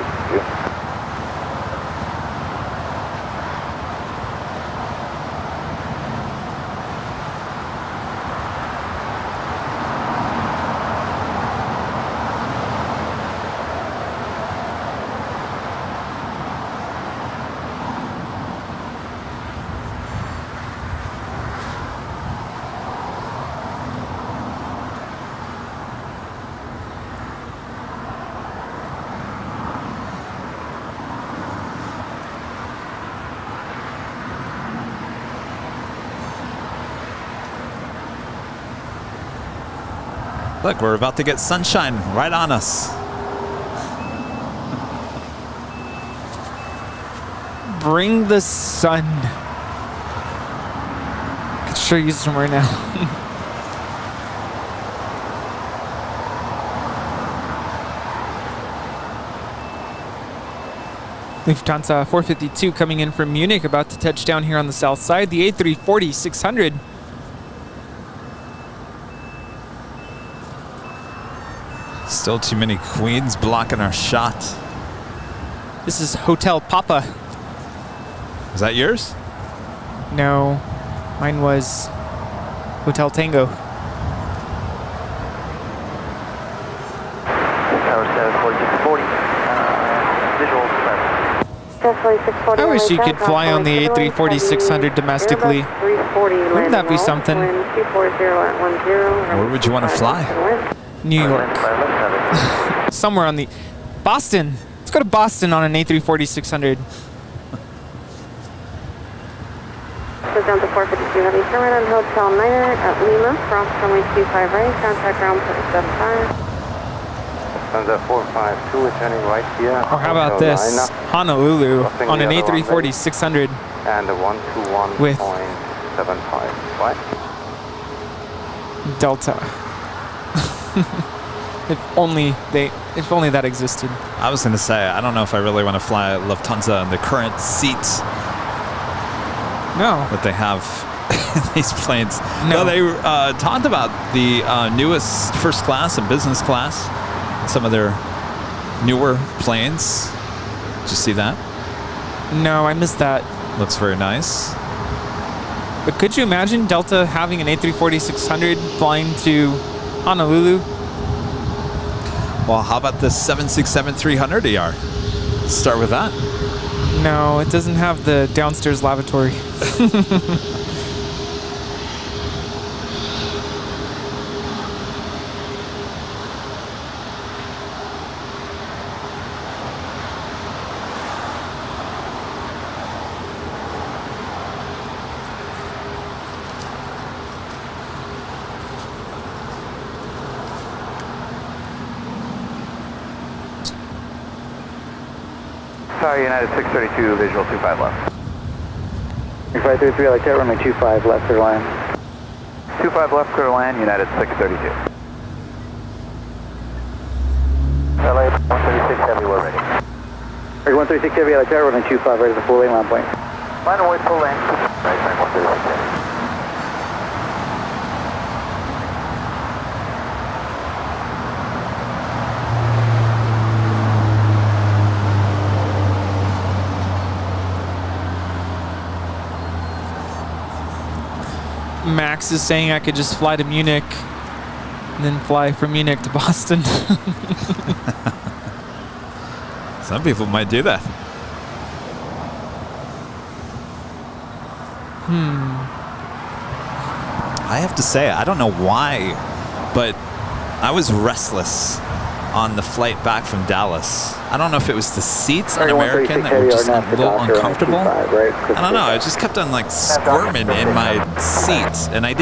Look, we're about to get sunshine right on us. Bring the sun. I could show you somewhere now. Lufthansa 452 coming in from Munich, about to touch down here on the south side. The A340-600. Still too many queens blocking our shot. This is Hotel Papa. Is that yours? No, mine was Hotel Tango. Tower 74640. Visual. I wish you could fly on the A340-600 domestically. Wouldn't that be something? Where would you want to fly? New York. Somewhere on the... Boston. Let's go to Boston on an A340-600. So down to 452 Heavy, turn right on Hotel Niner at Lima, cross runway 25 right, contact ground point 75. Sunset 452, returning right here. Or how about this? Honolulu on an A340-600. And a 121.75. With Right? Delta. If only that existed. I was going to say, I don't know if I really want to fly Lufthansa in the current seats. No. That they have in these planes. No. They talked about the newest first class and business class. Some of their newer planes. Did you see that? No, I missed that. Looks very nice. But could you imagine Delta having an A340-600 flying to Honolulu? Well, how about the 767-300ER? Start with that. No, it doesn't have the downstairs lavatory. Sorry, United 632, visual 25 left. 533, like that, runway 25 left, clear line. 25 left, clear line, United 632. LA 136 Heavy, we're ready. 136 Heavy, like that, runway 25 right at the full lane line point. Line away, full lane. Right, 136 Heavy. Max is saying I could just fly to Munich and then fly from Munich to Boston. Some people might do that. I have to say, I don't know why, but I was restless on the flight back from Dallas. I don't know if it was the seats on American that were just a little uncomfortable. I don't know. I just kept on like squirming in my seats, and I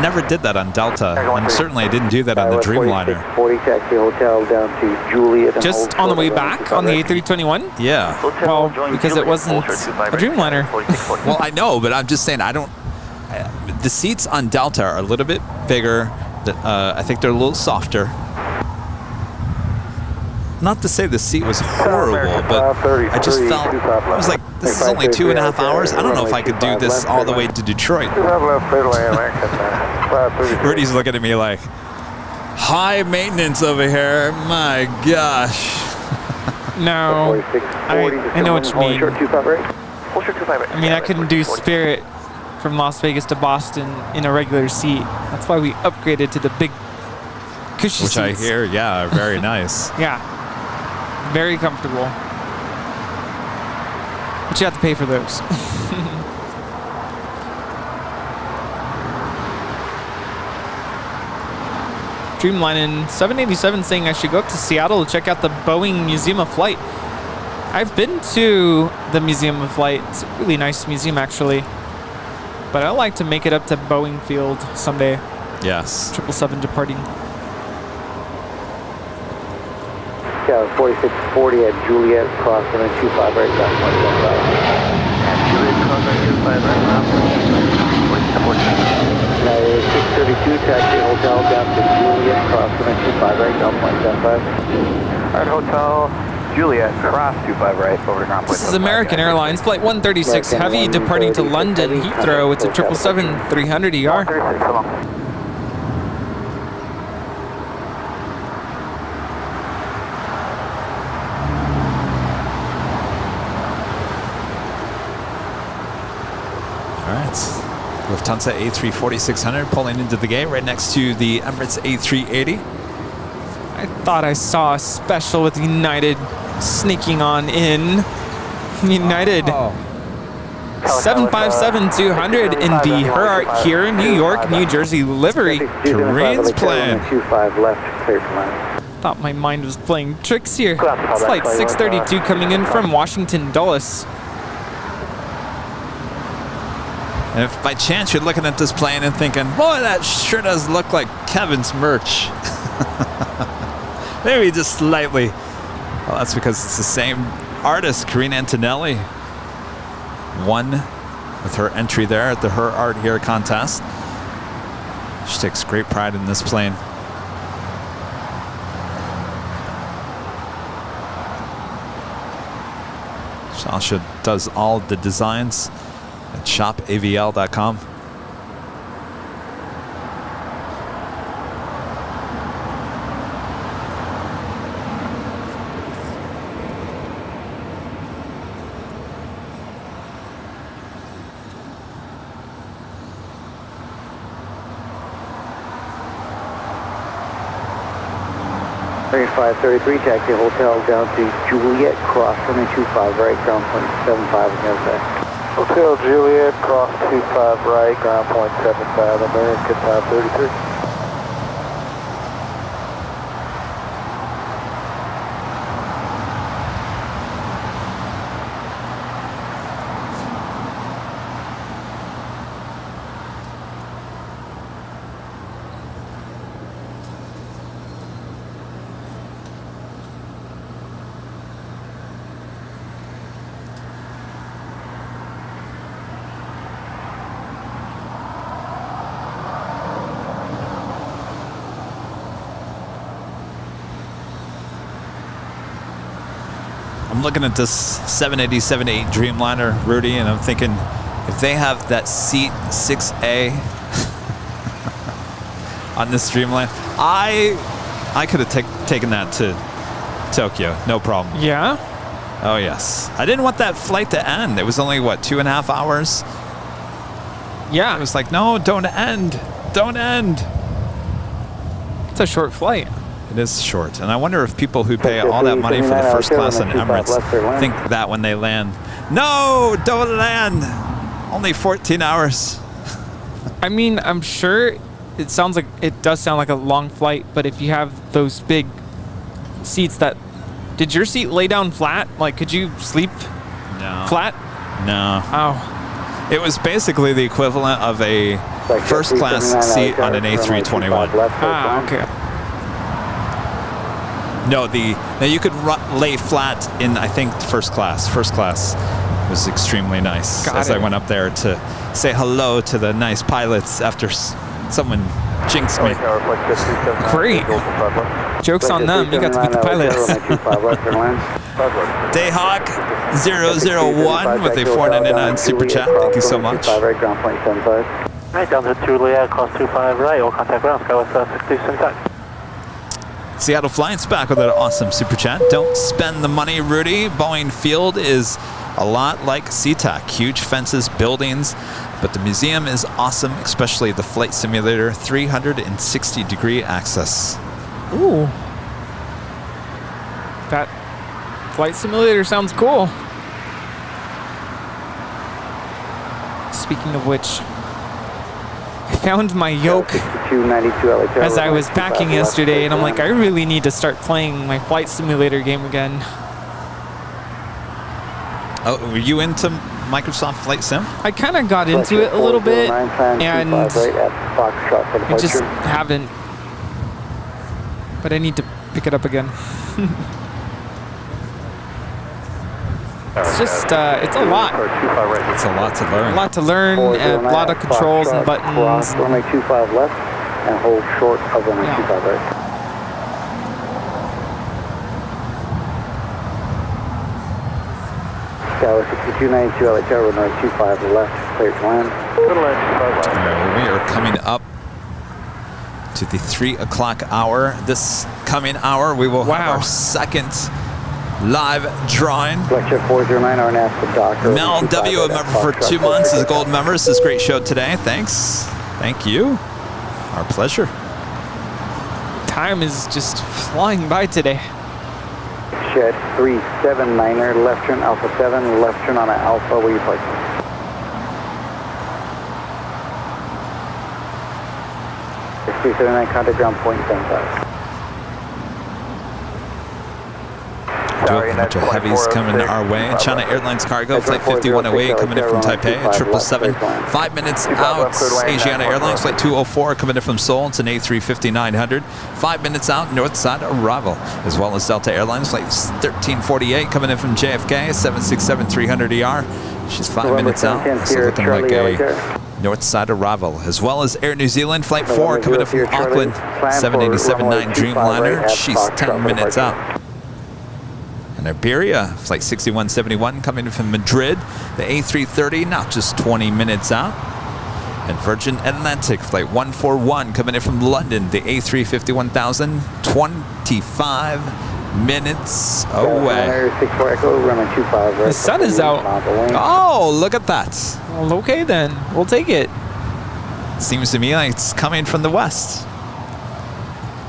never did that on Delta, and certainly I didn't do that on the Dreamliner. 40 taxi hotel down to Juliet. Just on the way back on the A321? Yeah. Well, because it wasn't a Dreamliner. Well, I know, but I'm just saying the seats on Delta are a little bit bigger. I think they're a little softer. Not to say the seat was horrible, but I just felt, I was like, this is only 2.5 hours. I don't know if I could do this all the way to Detroit. Rudy's looking at me like, high maintenance over here. My gosh. No, I know what you mean. I mean, I couldn't do Spirit from Las Vegas to Boston in a regular seat. That's why we upgraded to the big cushy seats. Which I hear, yeah, are very nice. Yeah. Very comfortable. But you have to pay for those. Dreamliner 787 saying I should go up to Seattle to check out the Boeing Museum of Flight. I've been to the Museum of Flight. It's a really nice museum, actually. But I'd like to make it up to Boeing Field someday. Yes. 777 departing. Yeah, 4640 at Juliet, cross runway 25 right, down 175. And Juliet, cross runway 25 right, round 632, taxi hotel down to Juliet, cross runway 25 right, down 175. Alright, hotel, Juliet, cross 25 right, over to ground point. This is American Airlines, flight 136 Heavy, departing to London, Heathrow. It's a 777-300ER. 136, so long. Lufthansa A340-600 pulling into the gate right next to the Emirates A380. I thought I saw a special with United sneaking on in. United 757-200 in the Herart here in New York, New Jersey livery. Korean's plane. 25 left, clear for line. Thought my mind was playing tricks here. Flight 632 coming in from Washington Dulles. And if by chance you're looking at this plane and thinking, boy, that sure does look like Kevin's merch. Maybe just slightly. Well, that's because it's the same artist, Karina Antonelli, won with her entry there at the Her Art Here contest. She takes great pride in this plane. Sasha does all the designs at shopavl.com. Five 33, taxi hotel down to Juliet, cross runway 25 right, ground point 75 on the other side. Hotel Juliet, cross 25 right, ground point 75, American 533. I'm looking at this 787-8 Dreamliner, Rudy, and I'm thinking, if they have that seat 6A on this Dreamliner, I could have taken that to Tokyo, no problem. Yeah? Oh, yes. I didn't want that flight to end. It was only, what, 2.5 hours? Yeah. It was like, no, don't end. Don't end. It's a short flight. It is short, and I wonder if people who pay all that money for the first class on Emirates think that when they land. No, don't land. Only 14 hours. I mean, I'm sure it does sound like a long flight, but if you have those big seats that, did your seat lay down flat? Like, could you sleep flat? No. Oh. It was basically the equivalent of a first class seat on an A321. Ah, okay. No, you could lay flat in, I think, first class. First class was extremely nice. I went up there to say hello to the nice pilots after someone jinxed me. Great. Joke's on them. You got to beat the pilots. Dayhawk 001 with a $4.99 super chat. Thank you so much. Right, down to Juliet, cross 25 right, all contact ground, Skywest 62 syntax. Seattle Flights back with an awesome super chat. Don't spend the money, Rudy. Boeing Field is a lot like SeaTac. Huge fences, buildings, but the museum is awesome, especially the flight simulator, 360-degree access. Ooh. That flight simulator sounds cool. Speaking of which, I found my yoke as I was packing yesterday, and I'm like, I really need to start playing my flight simulator game again. Oh, were you into Microsoft Flight Sim? I kind of got into it a little bit, and I just haven't. But I need to pick it up again. It's just, it's a lot. It's a lot to learn. A lot to learn, a lot of controls and buttons. Runway 25 left and hold short of runway 25 right. Tower 6292, LA Tower, runway 25 left, clear to land. All right, well, we are coming up to the 3 o'clock hour. This coming hour, we will have our second live drawing. Lecture 409, RNAS for Doctor. Mel W, a member for 2 months, is a gold member. This is a great show today. Thanks. Thank you. Our pleasure. Time is just flying by today. Jet 379er, left turn Alpha 7, left turn on an Alpha, where you place? 379, contact ground point 75. do have a bunch of heavies coming our way. China Airlines cargo, flight 5108 coming in from Taipei, 777. 5 minutes out, Asiana Airlines, flight 204 coming in from Seoul. It's an A350-900. 5 minutes out, north side arrival. As well as Delta Airlines, flight 1348 coming in from JFK, 767-300ER. She's 5 minutes out, so looking like a north side arrival. As well as Air New Zealand, flight 4 coming in from Auckland, 787-9 Dreamliner. She's 10 minutes out. And Iberia, flight 6171 coming in from Madrid, the A330, not just 20 minutes out. And Virgin Atlantic, flight 141 coming in from London, the A350-1000, 25 minutes away. The sun is out. Oh, look at that. Well, okay then, we'll take it. Seems to me like it's coming from the west.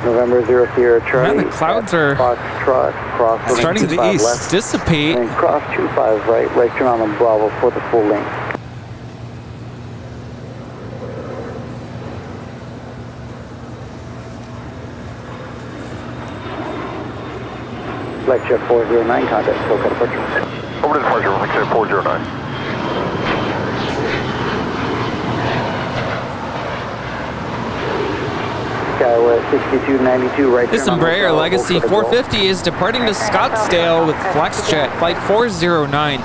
November 00 Charlie. Yeah, the clouds are starting to the east. Left, dissipate. and cross 25 right turn on the Bravo for the full length. Flight Jet 409, contact SoCal departure. Over to departure, Flight Jet 409. Skywest 6292, right. This Embraer Legacy 450 is departing to Scottsdale with FlexJet, flight 409.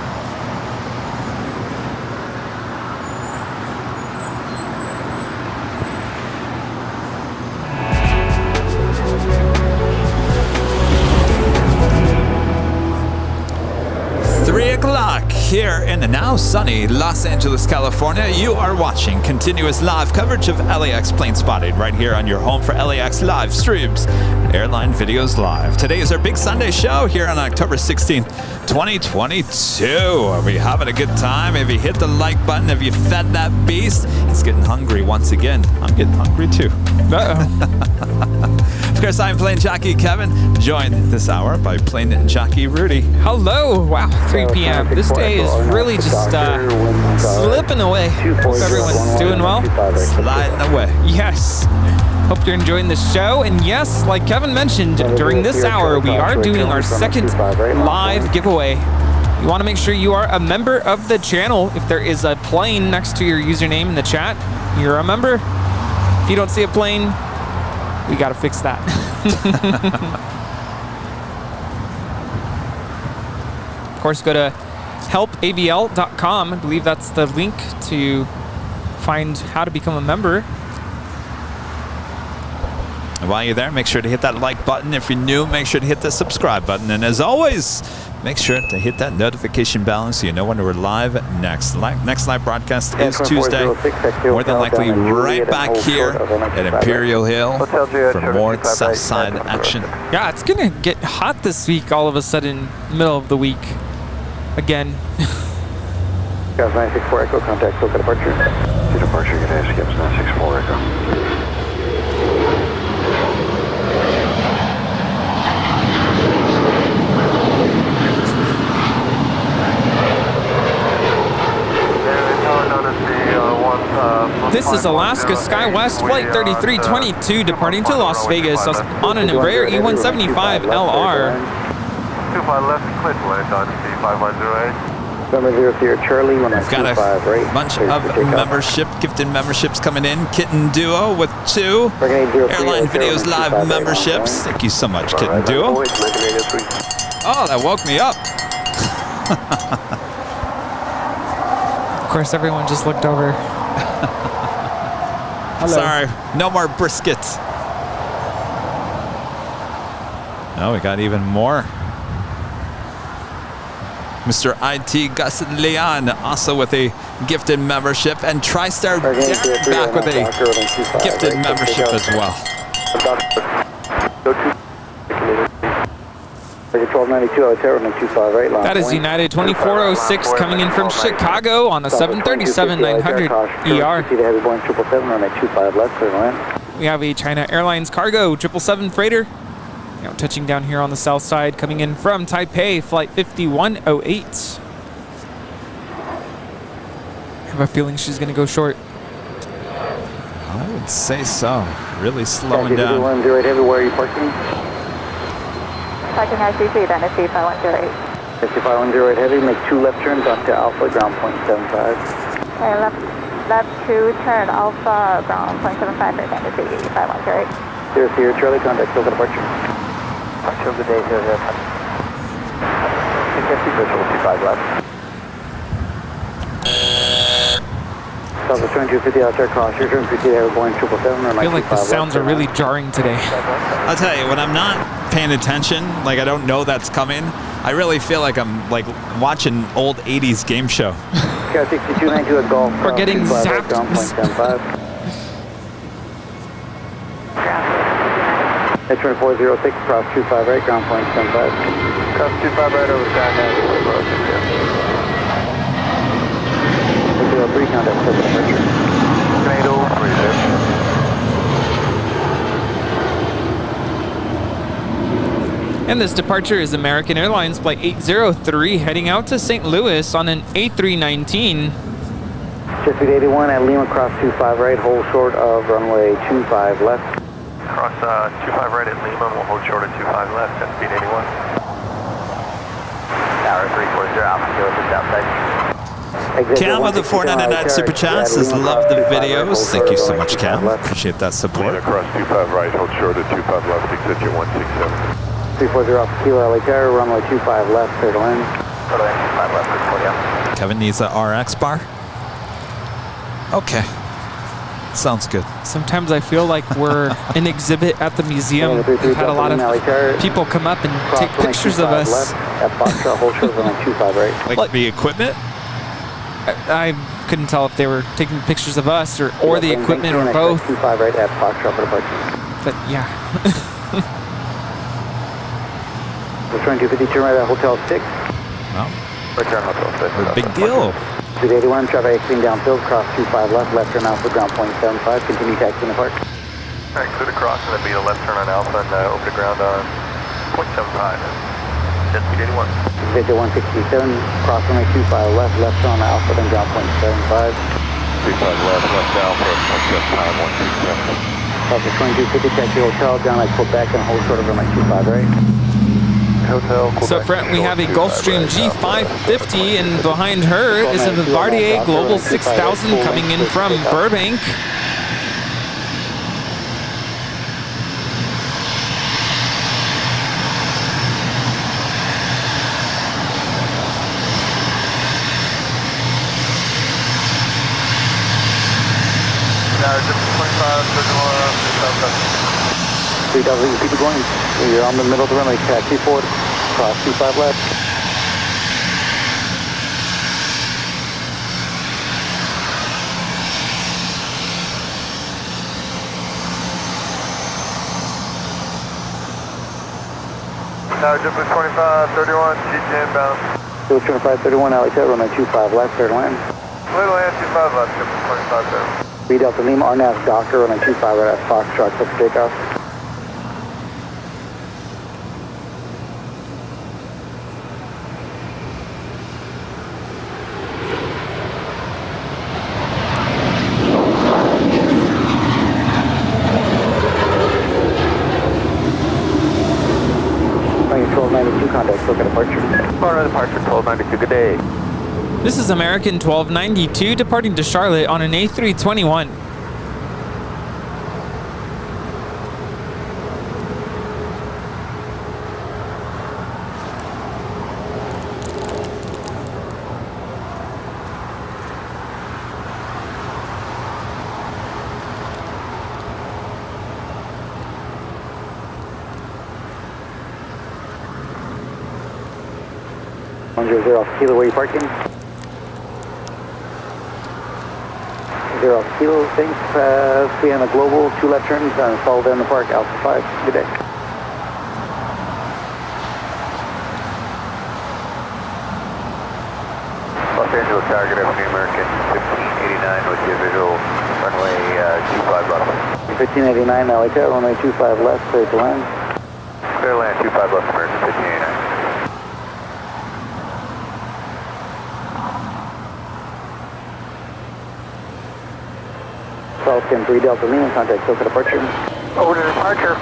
Here in the now sunny Los Angeles, California, you are watching continuous live coverage of LAX plane spotting right here on your home for LAX live streams, Airline Videos Live. Today is our big Sunday show here on October 16th, 2022. Are we having a good time? Have you hit the like button? Have you fed that beast? He's getting hungry once again. I'm getting hungry too. Of course, I'm plane jockey Kevin, joined this hour by plane jockey Rudy. Hello. Wow, 3 p.m. This day is really just slipping away. Hope everyone's doing well. Sliding away. Yes. Hope you're enjoying the show. And yes, like Kevin mentioned, during this hour, we are doing our second live giveaway. You want to make sure you are a member of the channel. If there is a plane next to your username in the chat, you're a member. If you don't see a plane, we got to fix that. Of course, go to helpavl.com. I believe that's the link to find how to become a member. And while you're there, make sure to hit that like button. If you're new, make sure to hit the subscribe button. And as always, make sure to hit that notification bell so you know when we're live next. Next live broadcast is Tuesday. More than likely right back here at Imperial Hill for more Southside action. Yeah, it's going to get hot this week all of a sudden, middle of the week. Again. Guys, 964 Echo, contact SoCal departure. Departure, good day, skips 964 Echo. This is Alaska SkyWest Flight 3322 departing to Las Vegas on an Embraer E175 LR. 25 left, clear to land on C5108. November 00 Charlie, We've got a bunch of gifted memberships coming in. Kitten Duo with 2 Airline Videos Live memberships. Thank you so much, Kitten Duo. Oh, that woke me up. Of course, everyone just looked over. Sorry, no more briskets. Oh, we got even more. Mr. IT Gus Leon also with a gifted membership, and TriStar Derek back with a gifted membership as well. 1292 that is United 2406 coming in from Chicago on a 737-900 ER. We have a China Airlines cargo 777 freighter. Now touching down here on the south side, coming in from Taipei, flight 5108. I have a feeling she's going to go short. I would say so. Really slowing down. Right everywhere. Are you parking? Tracking ICC, then it's 510. 510 heavy, make 2 left turns onto Alpha, ground point 75. Okay, left 2 turn Alpha, ground point 75, then it's 510. 00 Charlie, contact local departure. Departure of the day, 00. 250, visual 25 left. South 2250 outside cross, your turn 50, Boeing 777, I feel like the sounds are really jarring today. I'll tell you, when I'm not paying attention, like I don't know that's coming, I really feel like I'm like watching old 80s game show. Cat 6292 at Golf. We're getting zapped. Ground point 75. H2406, cross 25 right, ground point 75. Cross 25 right over Skynet. 3 contact local departure. 8030. And this departure is American Airlines Flight 803 heading out to St. Louis on an A319. Jet 81 at Lima, cross 25 right, hold short of runway 25 left. Cross 25 right at Lima, and we'll hold short at 25 left, at speed 81. Tower 340, Alpha, go to the outside. Cam with the 499 Super Chats says, love the videos. Thank you so much, Cam. Appreciate that support. Across 25 right, hold short at 25 left, exit 167. 340 off Kilo LA Tower, runway 25 left, clear to land. 25 left, 340 out. Kevin needs a RX bar. Okay. Sounds good. Sometimes I feel like we're an exhibit at the museum. We've had a lot of people come up and take pictures of us. At Foxtrot, hold short runway 25 right. Like the equipment? I couldn't tell if they were taking pictures of us or the equipment or both. 25 right at Foxtrot for departure. But yeah. Return 250, turn right at Hotel 6. Well, return Hotel 6. Big deal. 81, traffic exiting downfield, cross 25 left turn Alpha, ground point 75, continue taxiing the park. Alright, clear to cross and then be a left turn on Alpha and over to ground on 0.75. Jet speed 81. Jet 167, cross runway 25 left turn on Alpha, then ground point 75. 25 left Alpha, adjust time 167. Alpha 2250, taxi hotel, down at Quebec and hold short of runway 25 right. Hotel, so up front we have a Gulfstream G550 and behind her is a Bombardier Global 6000 coming in from Burbank. Keep it going. You're on the middle of the runway, taxi forward, cross 25 left. Tower JetBlue 2531, GT inbound. JetBlue 2531, LA Tower, runway 25 left, clear to land. Clear to land, 25 left, JetBlue 2530. B Delta Lima, RNAV Doctor, runway 25 right at Foxtrot, click takeoff. Contact, look at departure. Florida departure 1292, good day. This is American 1292 departing to Charlotte on an A321. Zero off Kilo, where are you parking? Zero off Kilo, thanks. See you on the Global, 2 left turns, and follow there in the park, Alpha 5. Good day. Los Angeles Tower, good afternoon, American 1589 with your visual runway 25 left. 1589, LA Tower, runway 25 left, clear to land. Clear land, 25 left, American 1589. Southcan 3 Delta Lima, contact local departure. Over to departure,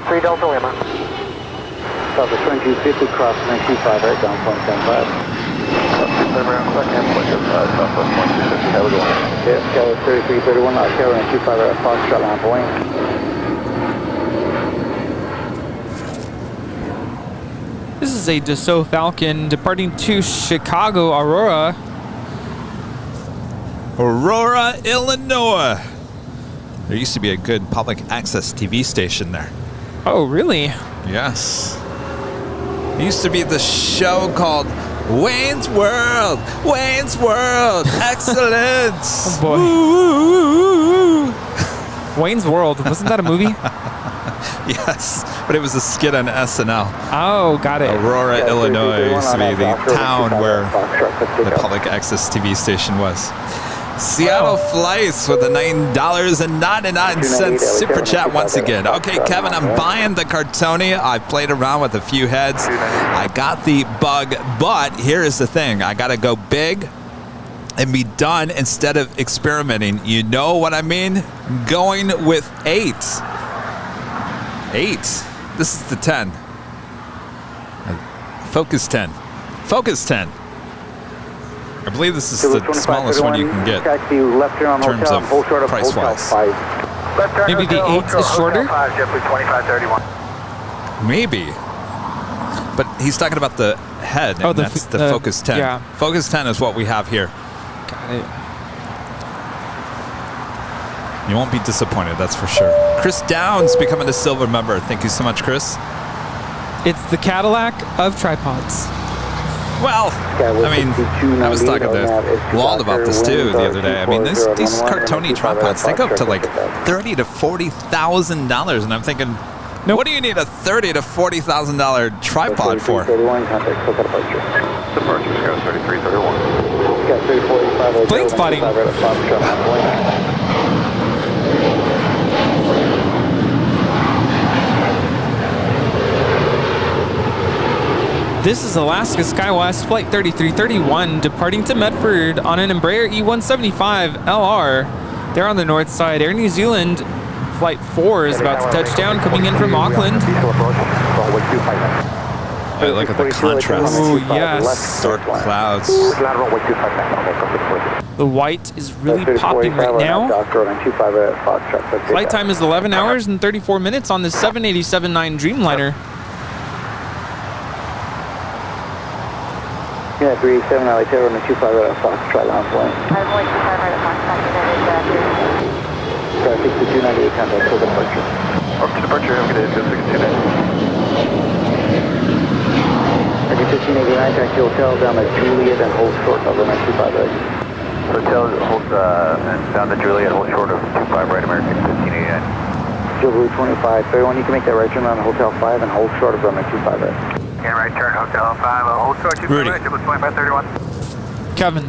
3 Delta Lima. Southwest 2250, cross 925 right, down 0.75. Southwest 2250, how we going? Yeah, Skyler 3331, Carolina 25 right, Foxtrot, line point. This is a Dassault Falcon departing to Chicago, Aurora. Aurora, Illinois. There used to be a good public access TV station there. Oh, really? Yes. It used to be the show called Wayne's World. Wayne's World. Excellence. Oh, boy. Woo. Wayne's World. Wasn't that a movie? Yes, but it was a skit on SNL. Oh, got it. Aurora, Illinois used to be the town where the public access TV station was. Seattle Flights with a $9.99 super chat once again. Okay, Kevin, I'm buying the Cartonia. I played around with a few heads. I got the bug, but here is the thing. I got to go big and be done instead of experimenting. You know what I mean? Going with 8. 8. This is the 10. Focus 10. Focus 10. I believe this is the smallest one you can get in terms of price-wise. Maybe the 8 is shorter? Maybe. But he's talking about the head, and that's the Focus 10. Yeah. Focus 10 is what we have here. Got it. You won't be disappointed, that's for sure. Chris Downs becoming a silver member. Thank you so much, Chris. It's the Cadillac of tripods. Well, I mean, I was talking to Wald about this too the other day. I mean, these Cartonia tripods, they go up to like $30,000 to $40,000, and I'm thinking, what do you need a $30,000 to $40,000 tripod for? Departure, Scout 3331. Plane spotting. This is Alaska SkyWest Flight 3331 departing to Medford on an Embraer E175 LR. They're on the north side. Air New Zealand Flight 4 is about to touch down, coming in from Auckland. I look at the contrast. Oh, yes. Dark clouds. The white is really popping right now. Flight time is 11 hours and 34 minutes on the 787-9 Dreamliner. Yeah, 387 LA Terror on the 25 right at Foxtrot, line point. I'm only 25 right at Foxtrot, that is Sky 6298, contact for departure. Up to departure, have a good day, 6298. RD 1589, taxi hotel down at Juliet and hold short of runway 25 right. Hotel holds and down to Juliet, hold short of 25 right, American 1589. Blue 2531, you can make that right turn on Hotel 5 and hold short of runway 25 right. And right turn, Hotel 5, hold short 25 right, 2531. Kevin.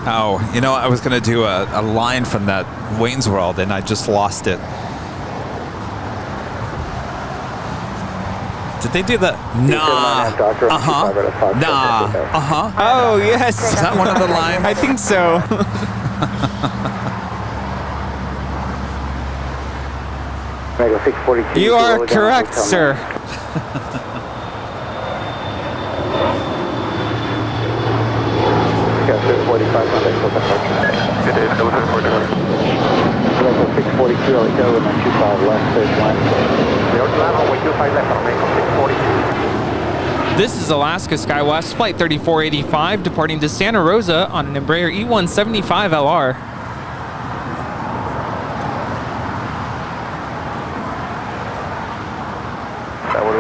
Oh, you know, I was going to do a line from that Wayne's World, and I just lost it. Did they do the nah, uh-huh, nah, uh-huh? Oh, yes. Is that one of the lines? I think so. You are correct, sir. Good day, no 642, LA Tower, 25 left, third line. This is Alaska SkyWest Flight 3485 departing to Santa Rosa on an Embraer E175 LR.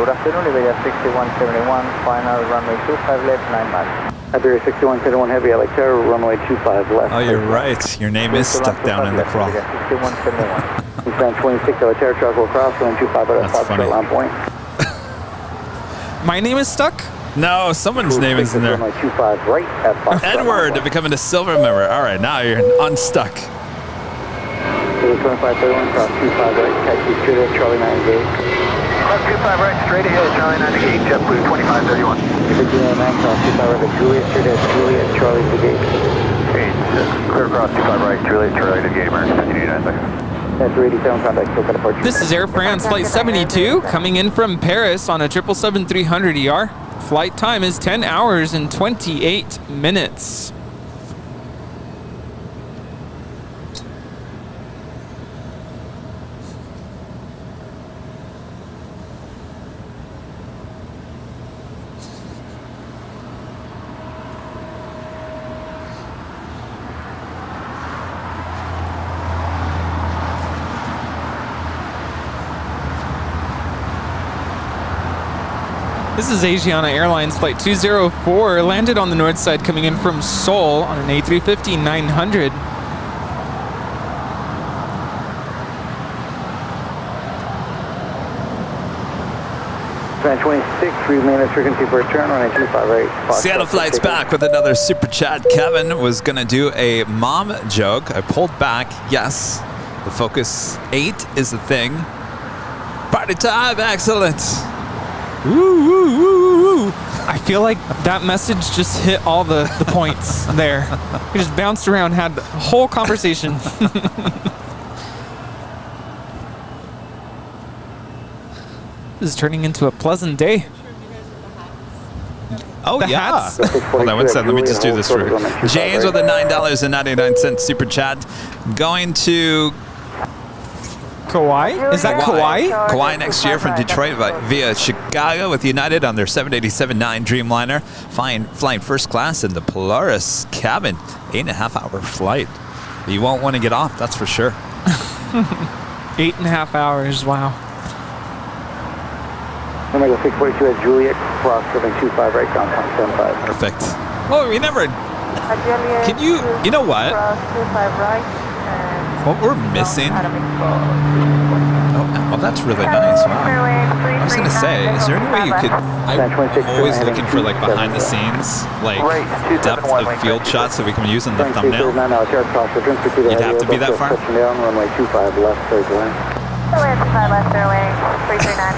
Good afternoon, Iberia 6171, final runway 25 left, 9 miles. Iberia 6171 Heavy, LA Terror, runway 25 left. Oh, you're right. Your name is stuck down in the crawl. 6171. Eastbound 26, LA Terror, Charles Cross, runway 25 at Foxtrot, line point. My name is stuck? No, someone's name is in there. Runway 25 right at Foxtrot. Edward becoming a silver member. All right, now you're unstuck. 2531, cross 25 right, taxi straight at Charlie 9 gate. Cross 25 right, straight ahead, Charlie 9 gate, JetBlue 2531. Virginia 9, cross 25 right at Juliet, straight at Juliet, Charlie to gate. Clear cross 25 right, Juliet, Charlie to gate, American 1589 seconds. This is Air France Flight 72 coming in from Paris on a 777-300ER. Flight time is 10 hours and 28 minutes. This is Asiana Airlines Flight 204, landed on the north side coming in from Seoul on an A350-900. Van 26, remain at frequency for return on 258. Seattle Flight's back with another super chat. Kevin was going to do a mom joke. I pulled back. Yes, the Focus 8 is the thing. Party time, excellent. Woo, woo, woo, woo. I feel like that message just hit all the points there. We just bounced around, had a whole conversation. This is turning into a pleasant day. Oh, the yeah. hats. Hold on one second. Let me just do this for James with a $9.99 super chat. Going to Kauai? Is that Kauai? Kauai next year from Detroit via Chicago with United on their 787-9 Dreamliner. Flying first class in the Polaris cabin. 8.5-hour flight. You won't want to get off, that's for sure. 8.5 hours, wow. Omega 642 at Juliet, cross 725 right, ground 75. Perfect. Oh, we never. Can you know what? What we're missing? Oh, that's really nice. Wow. I was going to say, is there any way you could... I'm always looking for like behind the scenes, like depth of field shots that we can use in the thumbnail. You'd have to be that far? Runway 25 left, straight line. left, airway 339.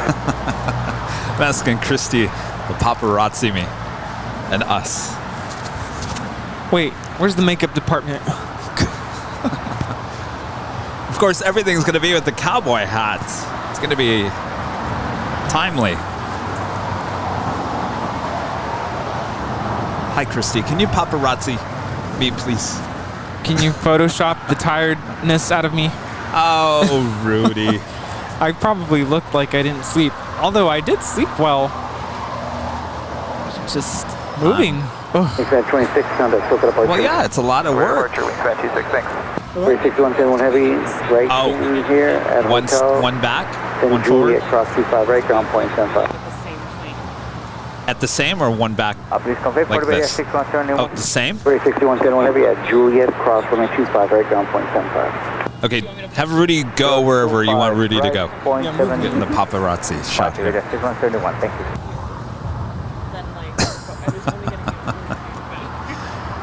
I'm asking Christy, the paparazzi me, and us. Wait, where's the makeup department? Of course, everything's going to be with the cowboy hats. It's going to be timely. Hi, Christy. Can you paparazzi me, please? Can you Photoshop the tiredness out of me? Oh, Rudy. I probably looked like I didn't sleep. Although I did sleep well. Just moving. Well, yeah, it's a lot of work. 361 heavy, right here at hotel. One back, then one forward. Cross 25 right, ground point 75. At the same or one back? Please convey like this. Oh, the same? 361 heavy at Juliet, cross 25 right, ground point 75. Okay, have Rudy go wherever you want Rudy to go. Getting the paparazzi shot here. 6171, thank you.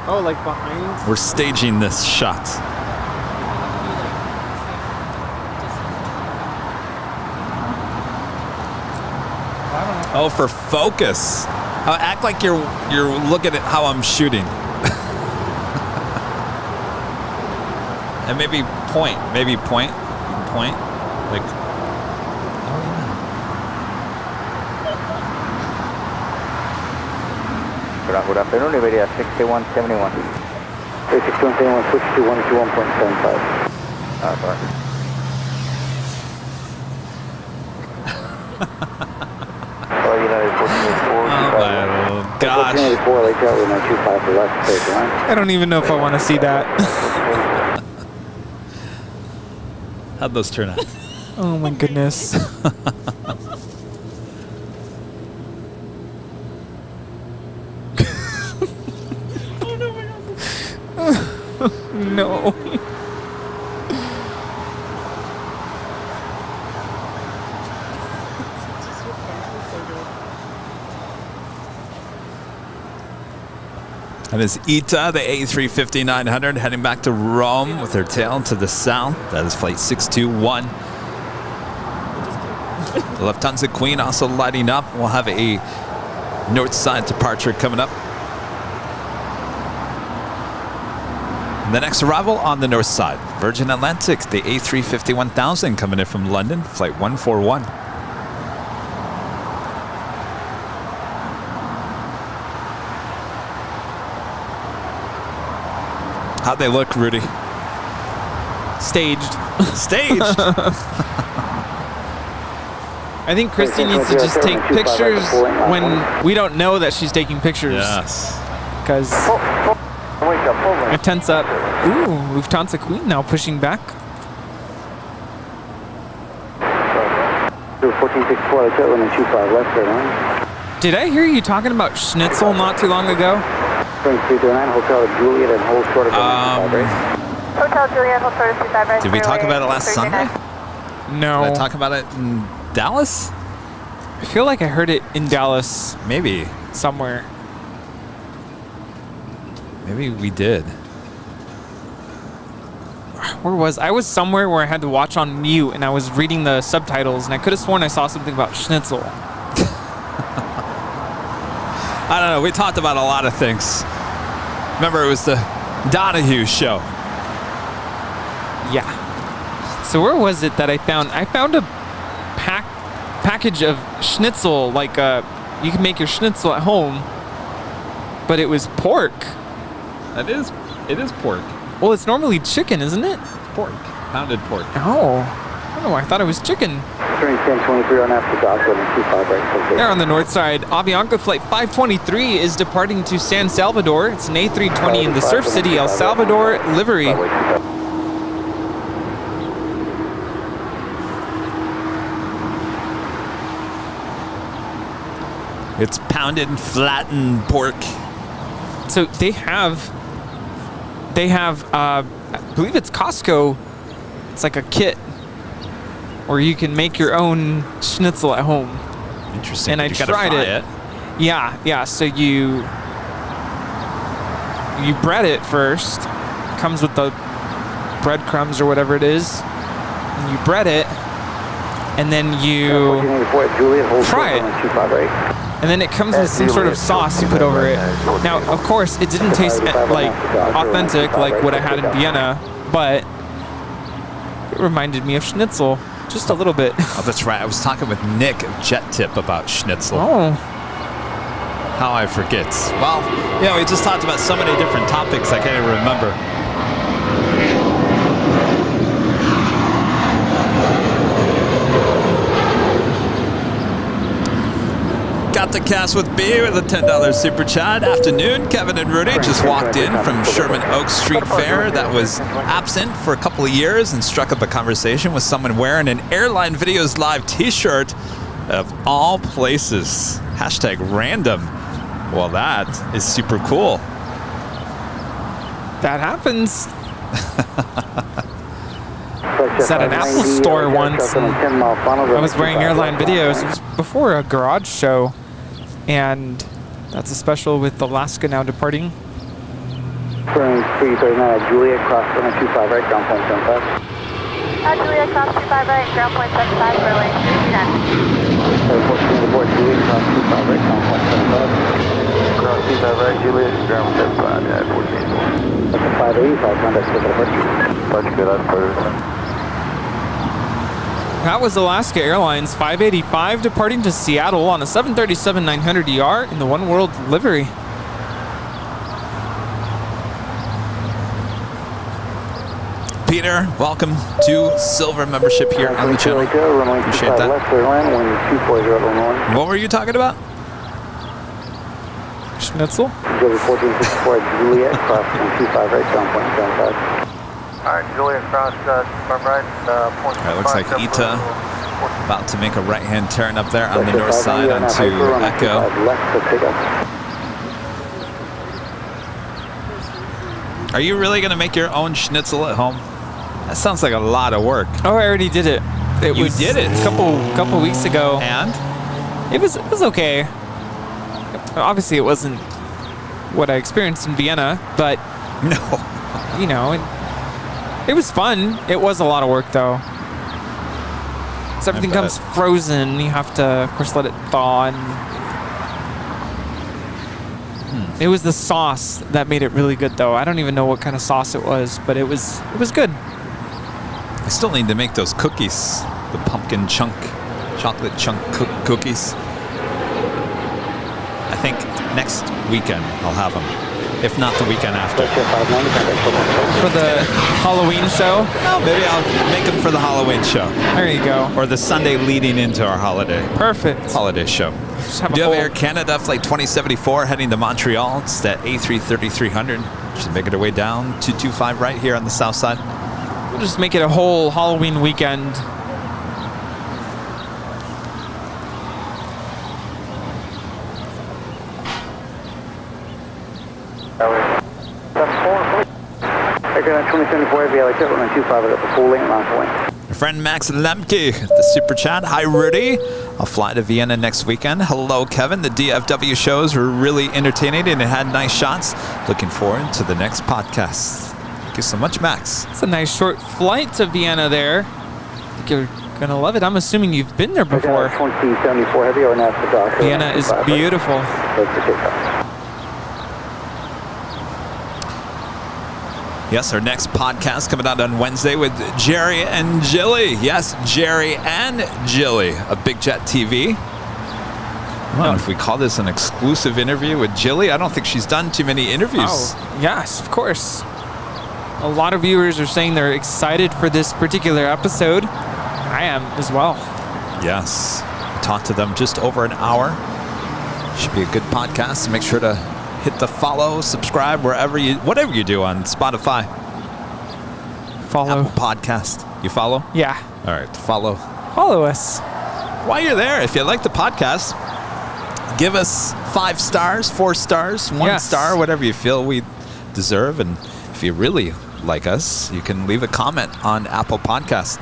Oh, like behind? We're staging this shot. Oh, for focus. Act like you're looking at how I'm shooting. And maybe point. Like, oh yeah. Good afternoon, Iberia 6171. 6171, switch to 121.75. Sorry. Oh gosh. I don't even know if I want to see that. How'd those turn out? Oh my goodness. No. That is Ita, the A350-900, heading back to Rome with her tail to the south. That is flight 621. The Lufthansa Queen also lighting up. We'll have a north side departure coming up. The next arrival on the north side, Virgin Atlantic, the A350-1000 coming in from London, flight 141. How'd they look, Rudy? Staged. Staged? I think Christy needs to just take pictures when we don't know that she's taking pictures. Yes. Because Lufthansa, Lufthansa Queen now pushing back. 1464, jet limit 25 left, Airline. Did I hear you talking about schnitzel not too long ago? Spring 339, Hotel Juliet and hold short of Hotel Juliet, hold short of 25 right. Did we talk about it last Sunday? No. Did I talk about it in Dallas? I feel like I heard it in Dallas. Maybe. Somewhere. Maybe we did. Where was I? Was somewhere where I had to watch on mute and I was reading the subtitles and I could have sworn I saw something about schnitzel. I don't know. We talked about a lot of things. Remember, it was the Donahue show. Yeah. So where was it that I found? I found a package of schnitzel, like you can make your schnitzel at home, but it was pork. It is pork. Well, it's normally chicken, isn't it? Pork. Pounded pork. Oh. I don't know. I thought it was chicken. Turning 1023 on after dock, 25 right. There on the north side, Avianca flight 523 is departing to San Salvador. It's an A320 in the Surf City, El Salvador livery. It's pounded and flattened pork. So they have, I believe it's Costco. It's like a kit where you can make your own schnitzel at home. Interesting. And I tried it. Yeah. So you bread it first. Comes with the breadcrumbs or whatever it is. And you bread it, and then you fry it. And then it comes with some sort of sauce you put over it. Now, of course, it didn't taste like authentic like what I had in Vienna, but it reminded me of schnitzel just a little bit. Oh, that's right. I was talking with Nick of JetTip about schnitzel. Oh. How I forget. Well, yeah, we just talked about so many different topics I can't even remember. Got the cast with B with a $10 super chat. Afternoon, Kevin and Rudy just walked in from Sherman Oaks Street Fair that was absent for a couple of years and struck up a conversation with someone wearing an Airline Videos Live t-shirt of all places. Hashtag random. Well, that is super cool. That happens. I was at an Apple store once and I was wearing Airline Videos. It was before a garage show, and that's a special with Alaska now departing. Turning 339 Juliet, cross 25 right, ground point 75. Juliet, cross 25 right, ground point 75 for lane 310. 14 aboard Juliet, cross 25 right, ground point 75. Cross 25 right, Juliet, ground 75, yeah, 14. That's a 585, contact with departure. Departure good, that's perfect. That was Alaska Airlines 585 departing to Seattle on a 737-900ER in the One World livery. Peter, welcome to Silver membership here on the channel. Appreciate that. What were you talking about? Schnitzel? 1464 Juliet, cross 25 right, ground point 75. Alright, Juliet, cross right, point. All right, looks like Ita about to make a right-hand turn up there on the north side onto Echo. Are you really going to make your own schnitzel at home? That sounds like a lot of work. Oh, I already did it. You did it a couple weeks ago. And it was okay. Obviously, it wasn't what I experienced in Vienna, but no, you know, it was fun. It was a lot of work, though. So everything comes frozen. You have to, of course, let it thaw. And It was the sauce that made it really good, though. I don't even know what kind of sauce it was, but it was good. I still need to make those cookies, the pumpkin chocolate chunk cookies. I think next weekend I'll have them, if not the weekend after. For the Halloween show? No, maybe I'll make them for the Halloween show. There you go. Or the Sunday leading into our holiday. Perfect. Holiday show. Do you have Air Canada Flight 2074 heading to Montreal? It's that A330-300. Should make it our way down 225 right here on the south side. We'll just make it a whole Halloween weekend. Aircraft 2074 Heavy LAX runway 25 at the full length launch point. Our friend Max Lemke, the super chat. Hi, Rudy. I'll fly to Vienna next weekend. Hello, Kevin. The DFW shows were really entertaining and it had nice shots. Looking forward to the next podcast. Thank you so much, Max. It's a nice short flight to Vienna there. I think you're going to love it. I'm assuming you've been there before. 2074 Heavy or NASA Doctor. Vienna is beautiful. Yes, our next podcast coming out on Wednesday with Jerry and Jilly. Yes, Jerry and Jilly of Big Jet TV. I don't know if we call this an exclusive interview with Jilly. I don't think she's done too many interviews. Oh, yes, of course. A lot of viewers are saying they're excited for this particular episode. I am as well. Yes. I talked to them just over an hour. Should be a good podcast. Make sure to hit the follow, subscribe, whatever you do on Spotify. Follow. Apple Podcast. You follow? Yeah. All right, follow. Follow us. While you're there, if you like the podcast, give us 5 stars, 4 stars, 1 star, whatever you feel we deserve. And if you really like us, you can leave a comment on Apple Podcast.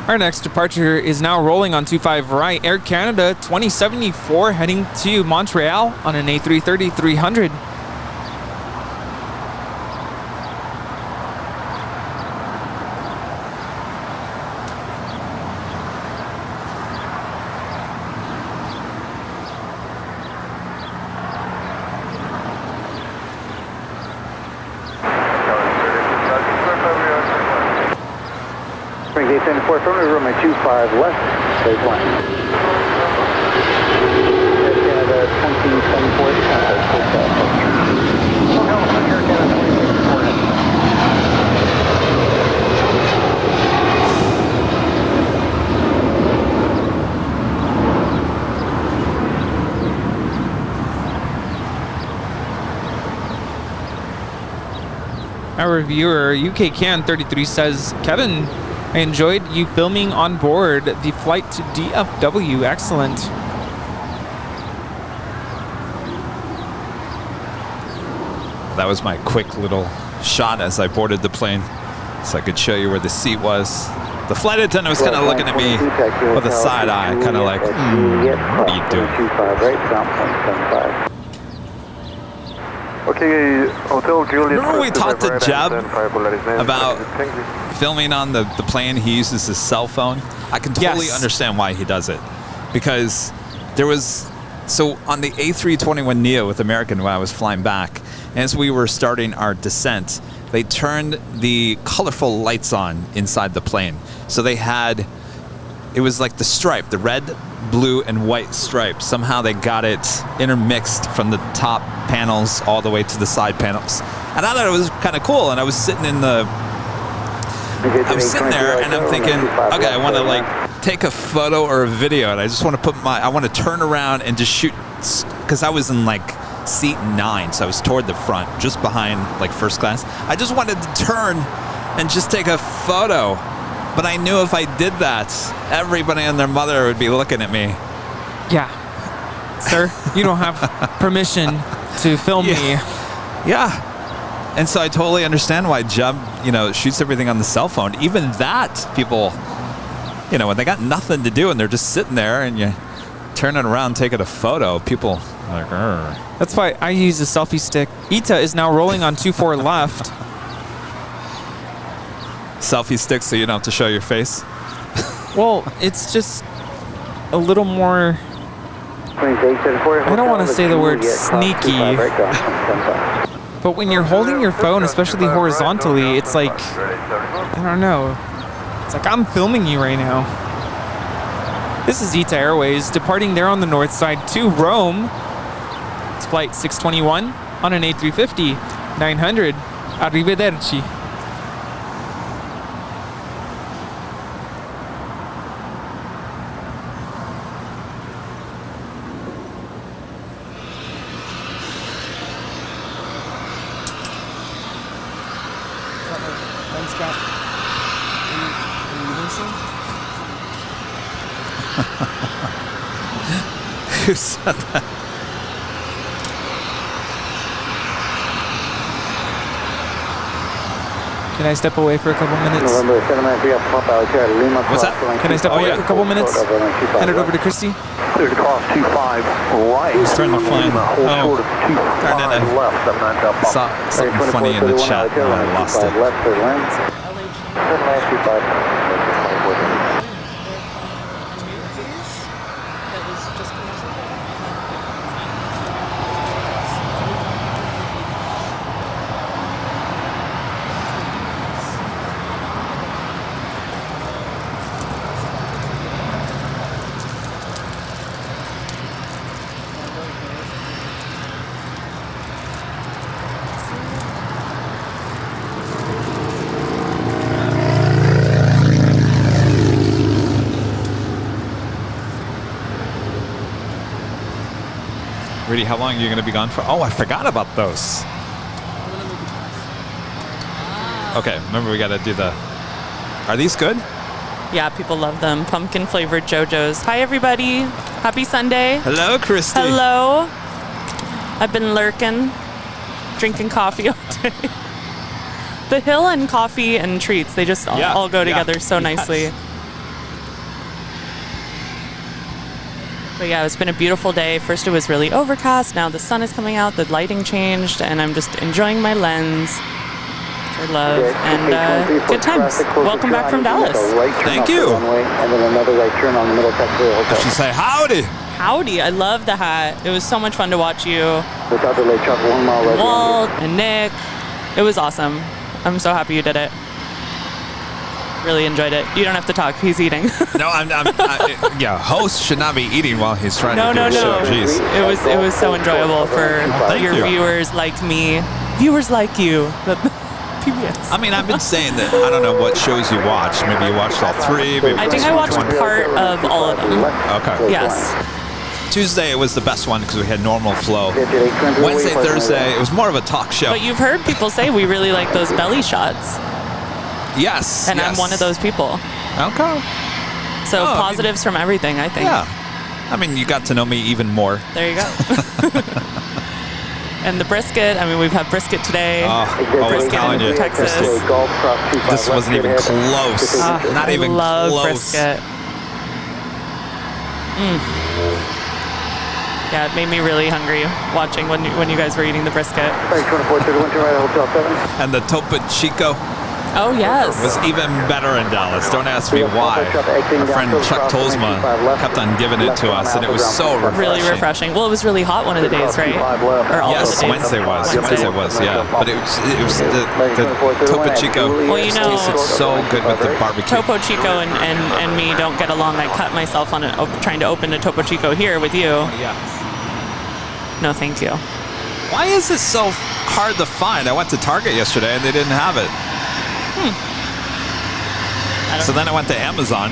Our next departure is now rolling on 25 right. Air Canada 2074 heading to Montreal on an A330-300. Gate 74 affirmative, runway 25 left, stage line. Air Canada 2074, contact full south. Air Canada 2074. Our reviewer, UK Can 33 says, Kevin, I enjoyed you filming on board the flight to DFW. Excellent. That was my quick little shot as I boarded the plane, so I could show you where the seat was. The flight attendant was kind of looking at me with a side eye, kind of like, what are you doing? Okay, Hotel Juliet. Remember we talked to Jeb about filming on the plane? He uses his cell phone. I can totally understand why he does it. Because there was, so on the A321neo with American when I was flying back, as we were starting our descent, they turned the colorful lights on inside the plane. So they had, it was like the stripe, the red, blue, and white stripe. Somehow they got it intermixed from the top panels all the way to the side panels. And I thought it was kind of cool. And I was sitting in the, I was sitting there and I'm thinking, okay, I want to like take a photo or a video, and I just want to put I want to turn around and just shoot, because I was in like seat 9, so I was toward the front, just behind like first class. I just wanted to turn and just take a photo. But I knew if I did that, everybody and their mother would be looking at me. Yeah. Sir, you don't have permission to film me. Yeah. And so I totally understand why Jeb, shoots everything on the cell phone. Even that, people, when they got nothing to do and they're just sitting there and you turn it around, taking a photo, people are like, Arr. That's why I use a selfie stick. Ita is now rolling on 24 left. Selfie stick so you don't have to show your face? Well, it's just a little more I don't want to say the word sneaky, but when you're holding your phone, especially horizontally, it's like, I don't know. It's like I'm filming you right now. This is ETA Airways departing there on the north side to Rome. It's flight 621 on an A350 900. Arrivederci. Who said that? Can I step away for a couple minutes? What's that? Can I step away for a couple minutes? Hand it over to Christy. Clear to cross 25 right. Who's turning the flame? Oh, I saw something funny in the chat. Oh, I lost it. Rudy, how long are you going to be gone for? Oh, I forgot about those. Okay, remember we got to do the... Are these good? Yeah, people love them. Pumpkin flavored JoJo's. Hi, everybody. Happy Sunday. Hello, Christy. Hello. I've been lurking, drinking coffee all day. The hill and coffee and treats, they just all go together so nicely. But yeah, it's been a beautiful day. First it was really overcast, now the sun is coming out, the lighting changed, and I'm just enjoying my lens, which I love, and good times. Welcome back from Dallas. Thank you. And then another right turn on the middle taxiway hotel. I should say howdy. Howdy, I love the hat. It was so much fun to watch you. Without the late truck, 1 mile right. Walt and Nick. It was awesome. I'm so happy you did it. Really enjoyed it. You don't have to talk. He's eating. No, yeah, host should not be eating while he's trying to do No. a show. Jeez. It was so enjoyable for your viewers like me. Viewers like you. PBS. I mean, I've been saying that I don't know what shows you watch. Maybe you watched all three. Maybe I think I watched part of all of them. Okay. Yes. Tuesday it was the best one because we had normal flow. Wednesday, Thursday, it was more of a talk show. But you've heard people say we really like those belly shots. Yes. And I'm one of those people. Okay. So positives from everything, I think. Yeah. I mean, you got to know me even more. There you go. And the brisket, I mean, we've had brisket today. Brisket in Texas. This wasn't even close. Not even close. I love brisket. Yeah, it made me really hungry watching when you guys were eating the brisket. And the Topo Chico. Oh, yes. Was even better in Dallas. Don't ask me why. Our friend Chuck Tolsma kept on giving it to us, and it was so refreshing. Really refreshing. Well, it was really hot one of the days, right? Or all of the days. Wednesday was, yeah. But it was the Topo Chico. Well, you know, tasted so good with the barbecue. Topo Chico and me don't get along. I cut myself on trying to open a Topo Chico here with you. Yeah. No, thank you. Why is it so hard to find? I went to Target yesterday, and they didn't have it. So then I went to Amazon.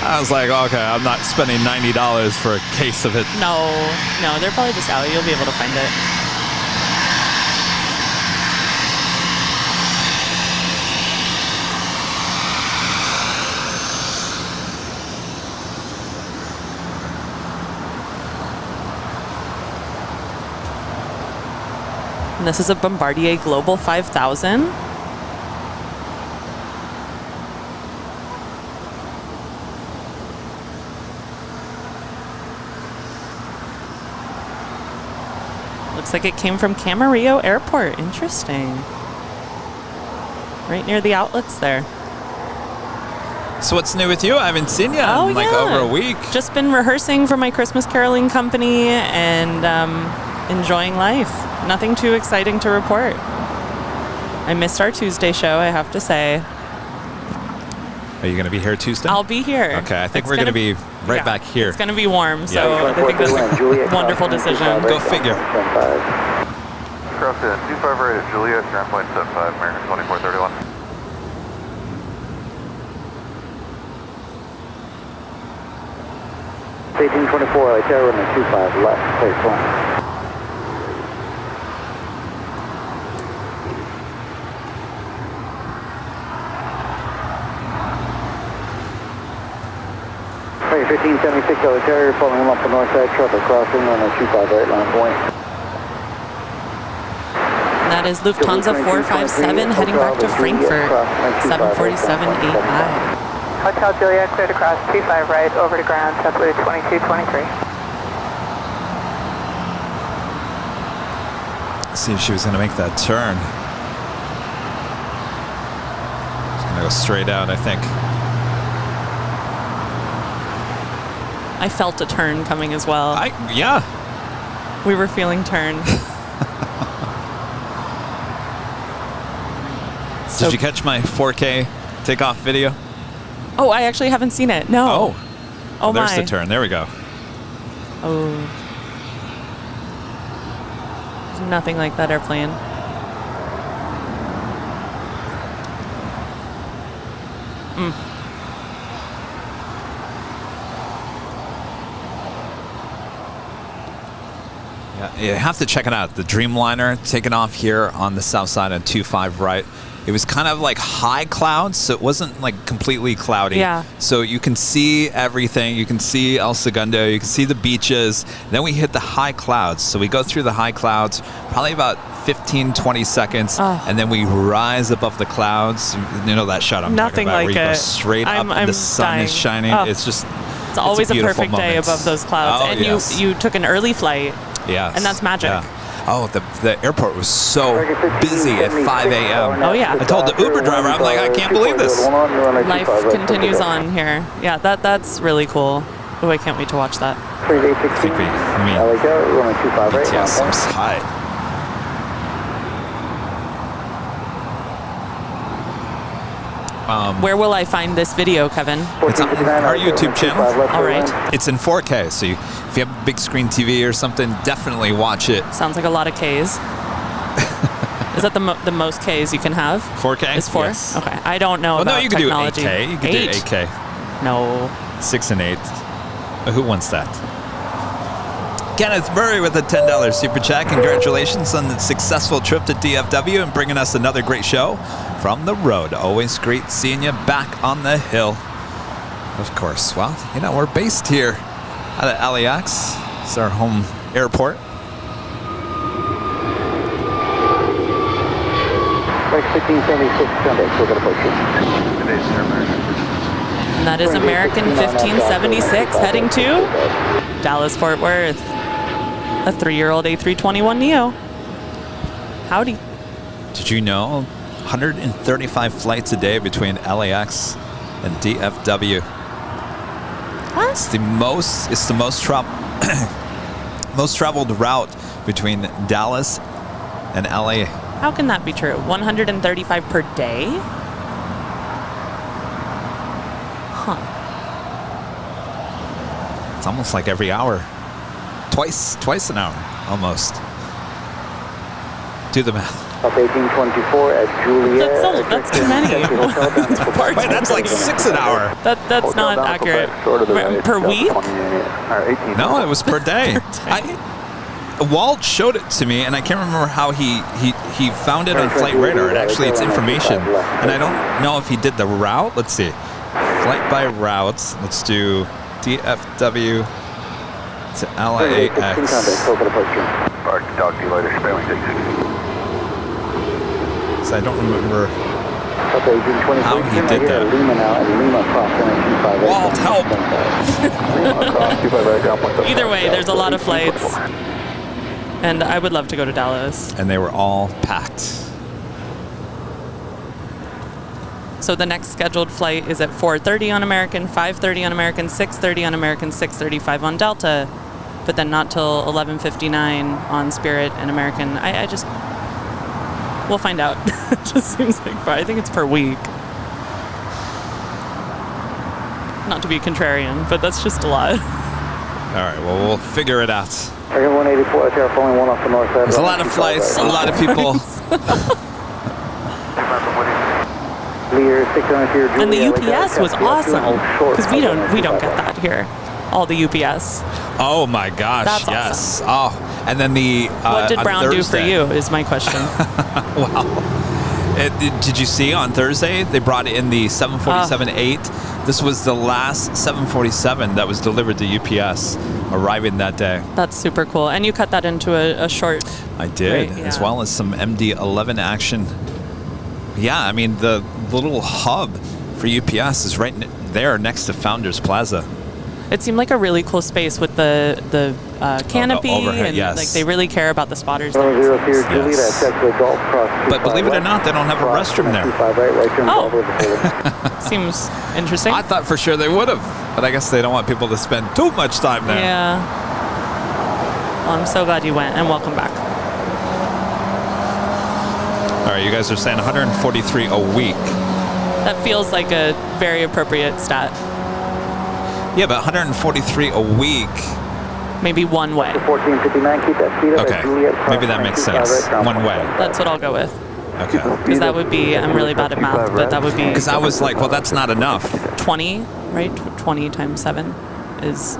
I was like, okay, I'm not spending $90 for a case of it. No, they're probably just out. You'll be able to find it. And this is a Bombardier Global 5000. Looks like it came from Camarillo Airport. Interesting. Right near the outlets there. So what's new with you? I haven't seen you in over a week. Just been rehearsing for my Christmas caroling company and enjoying life. Nothing too exciting to report. I missed our Tuesday show, I have to say. Are you going to be here Tuesday? I'll be here. Okay, I think we're going to be right back here. It's going to be warm, so I think that's a wonderful decision. Go figure. Cross in 25 right at Juliet, ground point 75, American 2431. 1824, LA Terra, runway 25 left, clear to land. Runway 1576, LA Terra, following up the north side, traffic crossing, runway 25 right, line point. That is Lufthansa 457 heading back to Frankfurt, 747-8I. Hotel Juliet, cleared across 25 right, over to ground, JetBlue 2223. See if she was going to make that turn. She's going to go straight out, I think. I felt a turn coming as well. Yeah. We were feeling turn. Did you catch my 4K takeoff video? Oh, I actually haven't seen it. No. Oh there's my. the turn. There we go. Oh. There's nothing like that airplane. Yeah, you have to check it out. The Dreamliner taking off here on the south side on 25 right. It was kind of like high clouds, so it wasn't like completely cloudy. Yeah. So you can see everything. You can see El Segundo. You can see the beaches. Then we hit the high clouds. So we go through the high clouds, probably about 15, 20 seconds, and then we rise above the clouds. You know that shot I'm Nothing talking about, like where you go it. straight up and the sun dying. is shining. Oh. It's just, it's always a beautiful perfect day moment. above those clouds. Oh, and yes. you took an early flight. Yes. And that's magic. Yeah. Oh, the airport was so busy at 5 a.m. Oh, yeah. I told the Uber driver, I'm like, I can't believe this. Life continues on here. Yeah, that's really cool. Oh, I can't wait to watch that. I think BTS seems high. Where will I find this video, Kevin? It's on our YouTube channel. All right. It's in 4K, so if you have a big screen TV or something, definitely watch it. Sounds like a lot of Ks. Is that the most Ks you can have? 4K? Is 4? Yes. Okay. I don't know about no, you can technology. do 8K. You can do 8K. No. 6 and 8. Who wants that? Kenneth Murray with a $10 super chat. Congratulations on the successful trip to DFW and bringing us another great show from the road. Always great seeing you back on the hill. Of course. Well, we're based here at LAX. It's our home airport. And that is American 1576 heading to Dallas-Fort Worth. A 3-year-old A321neo. Howdy. Did you know 135 flights a day between LAX and DFW? What? It's the most most traveled route between Dallas and LA. How can that be true? 135 per day? Huh. It's almost like every hour. Twice an hour, almost. Do the math. Up 1824 at Juliet. That's too many. Wait, that's like 6 an hour. That's not accurate. Per week? No, it was per day. Walt showed it to me, and I can't remember how he found it on Flight Radar. It's information, and I don't know if he did the route. Let's see. Flight by routes. Let's do DFW to LAX. So I don't remember how he did that. Walt, help! Either way, there's a lot of flights. And I would love to go to Dallas. And they were all packed. So the next scheduled flight is at 4:30 on American, 5:30 on American, 6:30 on American, 6:35 on Delta, but then not till 11:59 on Spirit and American. I just, we'll find out. It just seems like, I think it's per week. Not to be contrarian, but that's just a lot. All right, well, we'll figure it out. American 184, Sierra Following 1 off the north side. There's a lot of flights, a lot of people. And the UPS was awesome, because we don't get that here. All the UPS. Oh my gosh, That's yes. Awesome. Oh, and then the what did Brown do for you is my question. Well, did you see on Thursday they brought in the 747-8? This was the last 747 that was delivered to UPS, arriving that day. That's super cool. And you cut that into a short. I did, right? Yeah. as well as some MD-11 action. Yeah, I mean, the little hub for UPS is right there next to Founders Plaza. It seemed like a really cool space with the canopy, overhead, and yes. like they really care about the spotters. Yes. But believe it or not, they don't have a restroom there. Oh, seems interesting. I thought for sure they would have, but I guess they don't want people to spend too much time there. Yeah. Well, I'm so glad you went, and welcome back. All right, you guys are saying 143 a week. That feels like a very appropriate stat. Yeah, but 143 a week. Maybe one way. 1459, keep that speed up. Okay, maybe that makes sense. One way. That's what I'll go with. Okay. Because that would be, I'm really bad at math, but that would be... Because I was like, well, that's not enough. 20, right? 20 times 7 is...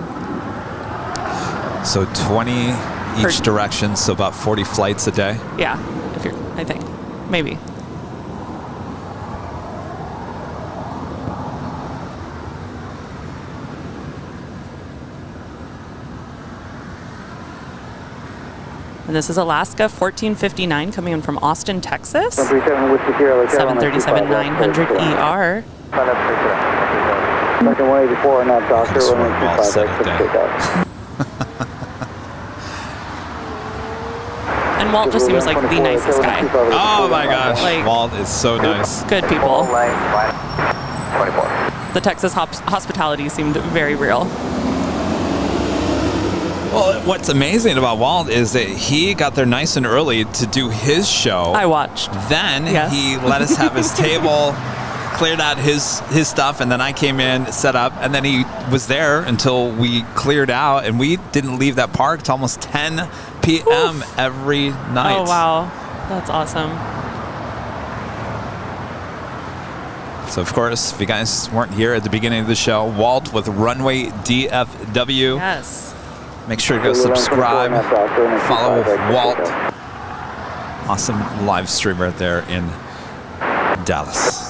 So 20 each direction, so about 40 flights a day? Yeah, if you're, I think. Maybe. And this is Alaska 1459 coming in from Austin, Texas. 737-900 ER. American 184 and that doctor. And Walt just seems like the nicest guy. Oh my gosh, Like, Walt is so nice. Good people. The Texas hospitality seemed very real. Well, what's amazing about Walt is that he got there nice and early to do his show. I watched. Then Yes. he let us have his table, cleared out his stuff, and then I came in, set up, and then he was there until we cleared out, and we didn't leave that park till almost 10 p.m. every night. Oh, wow. That's awesome. So, of course, if you guys weren't here at the beginning of the show, Walt with Runway DFW. Yes. Make sure to go subscribe, follow Walt. Awesome live streamer there in Dallas.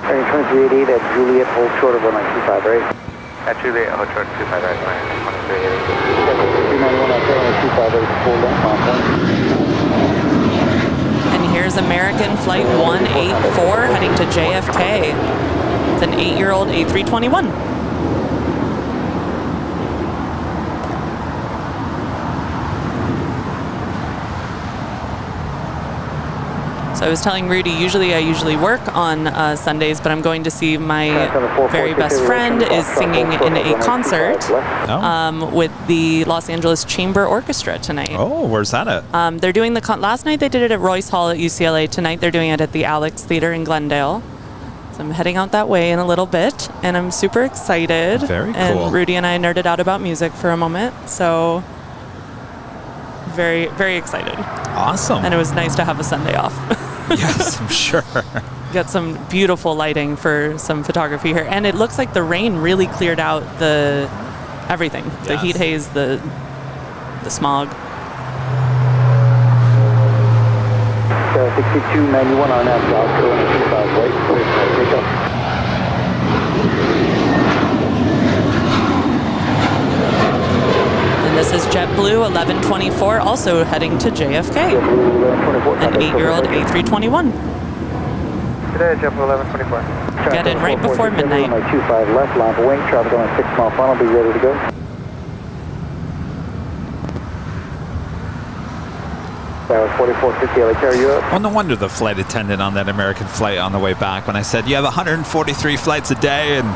2388 at Juliet, hold short of 1925, right? At Juliet, hold short of 25, right? 2388. And here's American Flight 184 heading to JFK. It's an 8-year-old A321. So I was telling Rudy, I usually work on Sundays, but I'm going to see my very best friend is singing in a concert with the Los Angeles Chamber Orchestra tonight. Oh, where's that at? They're doing last night they did it at Royce Hall at UCLA. Tonight they're doing it at the LAX Theater in Glendale. So I'm heading out that way in a little bit, and I'm super excited. Very cool. And Rudy and I nerded out about music for a moment, so very, very excited. Awesome. And it was nice to have a Sunday off. Yes, I'm sure. Got some beautiful lighting for some photography here, and it looks like the rain really cleared out everything. Yes. The heat haze, the smog. 6291 on that block, going to 25 right, clear for takeoff. And this is JetBlue 1124, also heading to JFK. An 8-year-old A321. Today, JetBlue 1124. Get in right before midnight. 25 left, line for wing, traffic on a 6-mile funnel, be ready to go. 4450 LAX, are you up? Well, no wonder the flight attendant on that American flight on the way back when I said, you have 143 flights a day and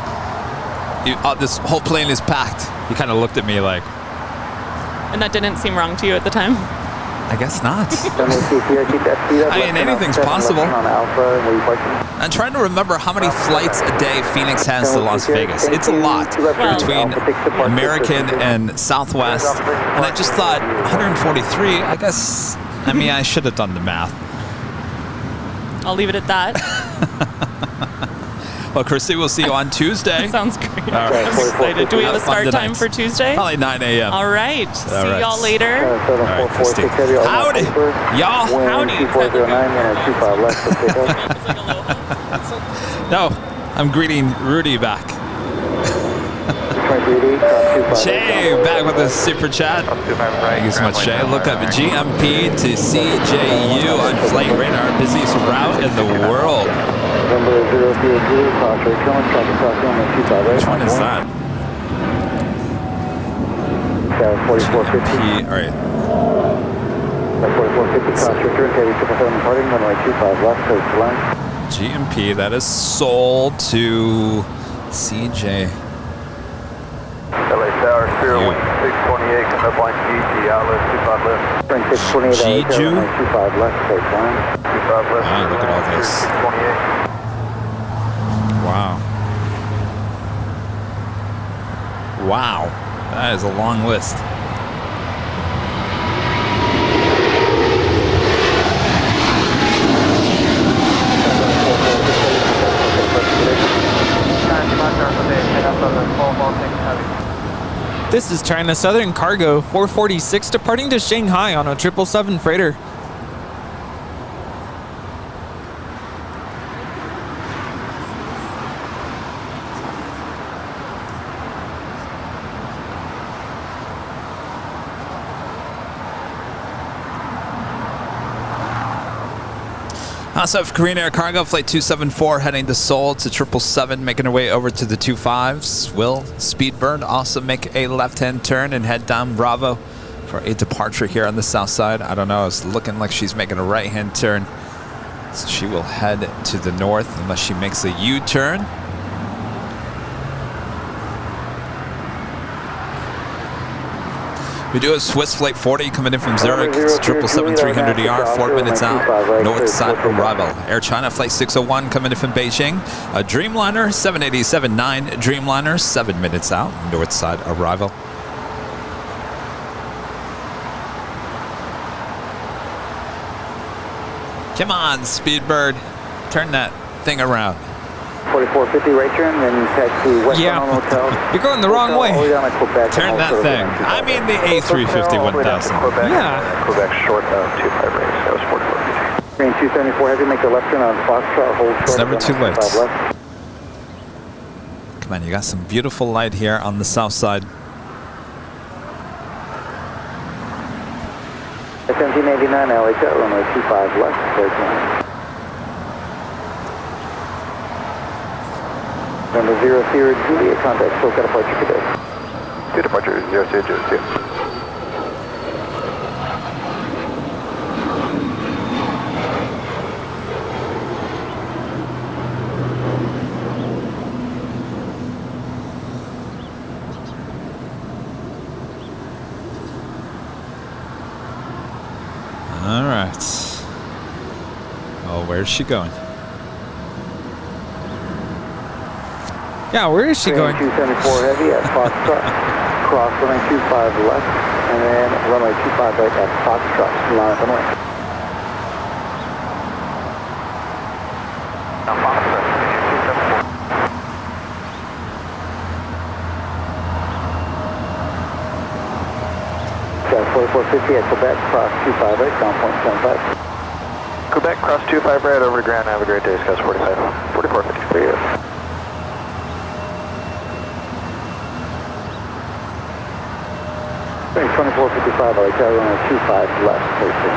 this whole plane is packed. He kind of looked at me like... And that didn't seem wrong to you at the time? I guess not. I mean, anything's possible. I'm trying to remember how many flights a day Phoenix has to Las Vegas. It's a lot between American and Southwest. And I just thought, 143, I guess, I mean, I should have done the math. I'll leave it at that. Well, Christy, we'll see you on Tuesday. Sounds great. All right. I'm excited. Do we have a start time for Tuesday? Probably 9 a.m. All right. See y'all later. All right, Christy. Howdy. Y'all. Howdy. No, I'm greeting Rudy back. Shay, back with a super chat. Thank you so much, Shay. Look up GMP to CJU on flight radar. Busiest route in the world. Which one is that? GMP, all right. 4450 GMP, that is sold to CJ. LA Tower, Spirit Wing 628, come up line GG, outlet 25 left. Spring 628, G-Ju? 25 left, take line. 25 left. Wow, look at all this. 628. Wow. Wow. That is a long list. This is China Southern Cargo 446 departing to Shanghai on a 777 freighter. Also have Korean Air Cargo Flight 274 heading to Seoul to 777, making her way over to the 25s. Will Speedbird also make a left-hand turn and head down Bravo for a departure here on the south side? I don't know. It's looking like she's making a right-hand turn. So she will head to the north unless she makes a U-turn. We do have Swiss Flight 40 coming in from Zurich. It's 777-300ER, 4 minutes out, north side arrival. Air China Flight 601 coming in from Beijing. A Dreamliner 787-9 Dreamliner, 7 minutes out, north side arrival. Come on, Speedbird. Turn that thing around. 4450 right turn, then taxi west on Hotel. You're going the wrong way. Turn that thing. I mean the A350 1000. Yeah. Quebec short 25 range. That was 4450. Green 274 heavy, make the left turn on Foxtrot, hold short. It's never too late. 5 left. Come on, you got some beautiful light here on the south side. 1789 LA jet runway 25 left, clear line. Number 00 Juliet, contact SoCal departure today. Good departure 0002. All right. Oh, where's she going? Yeah, where is she going? 274 heavy at Foxtrot, cross runway 25 left, and then runway 25 right at Foxtrot, line up and away. Got 4450 at Quebec, cross 25 right, ground point 75. Quebec, cross 25 right over to Grand. Have a great day, Scouts 45. 4450 for you. Spring 2455, LA Tower, runway 25 left, facing.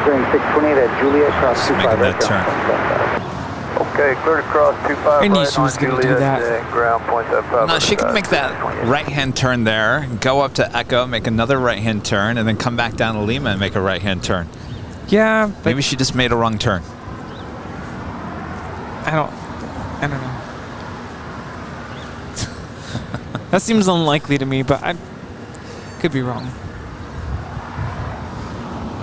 Spring 628 at Juliet, cross 25 making that turn. Okay, clear to cross 25 I knew right she was on gonna do Juliet, that. ground point 75. No, she can make that right-hand turn there, go up to Echo, make another right-hand turn, and then come back down to Lima and make a right-hand turn. Yeah, but Maybe she just made a wrong turn. I don't know. That seems unlikely to me, but I could be wrong.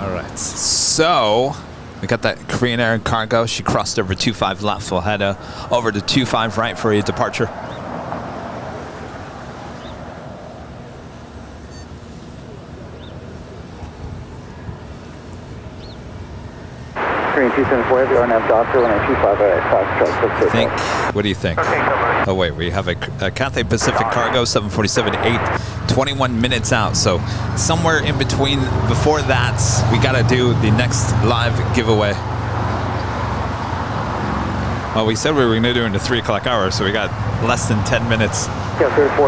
All right, so we got that Korean Air cargo. She crossed over 25 left. We'll head over to 25 right for a departure. Korean 274 Heavy, RNAV Doctor, 1925 I think, what do you think? Oh wait, we have a Cathay Pacific cargo, 747-8, 21 minutes out. So somewhere in between, before that, we gotta do the next live giveaway. Well, we said we were gonna do it in the 3 o'clock hour, so we got less than 10 minutes.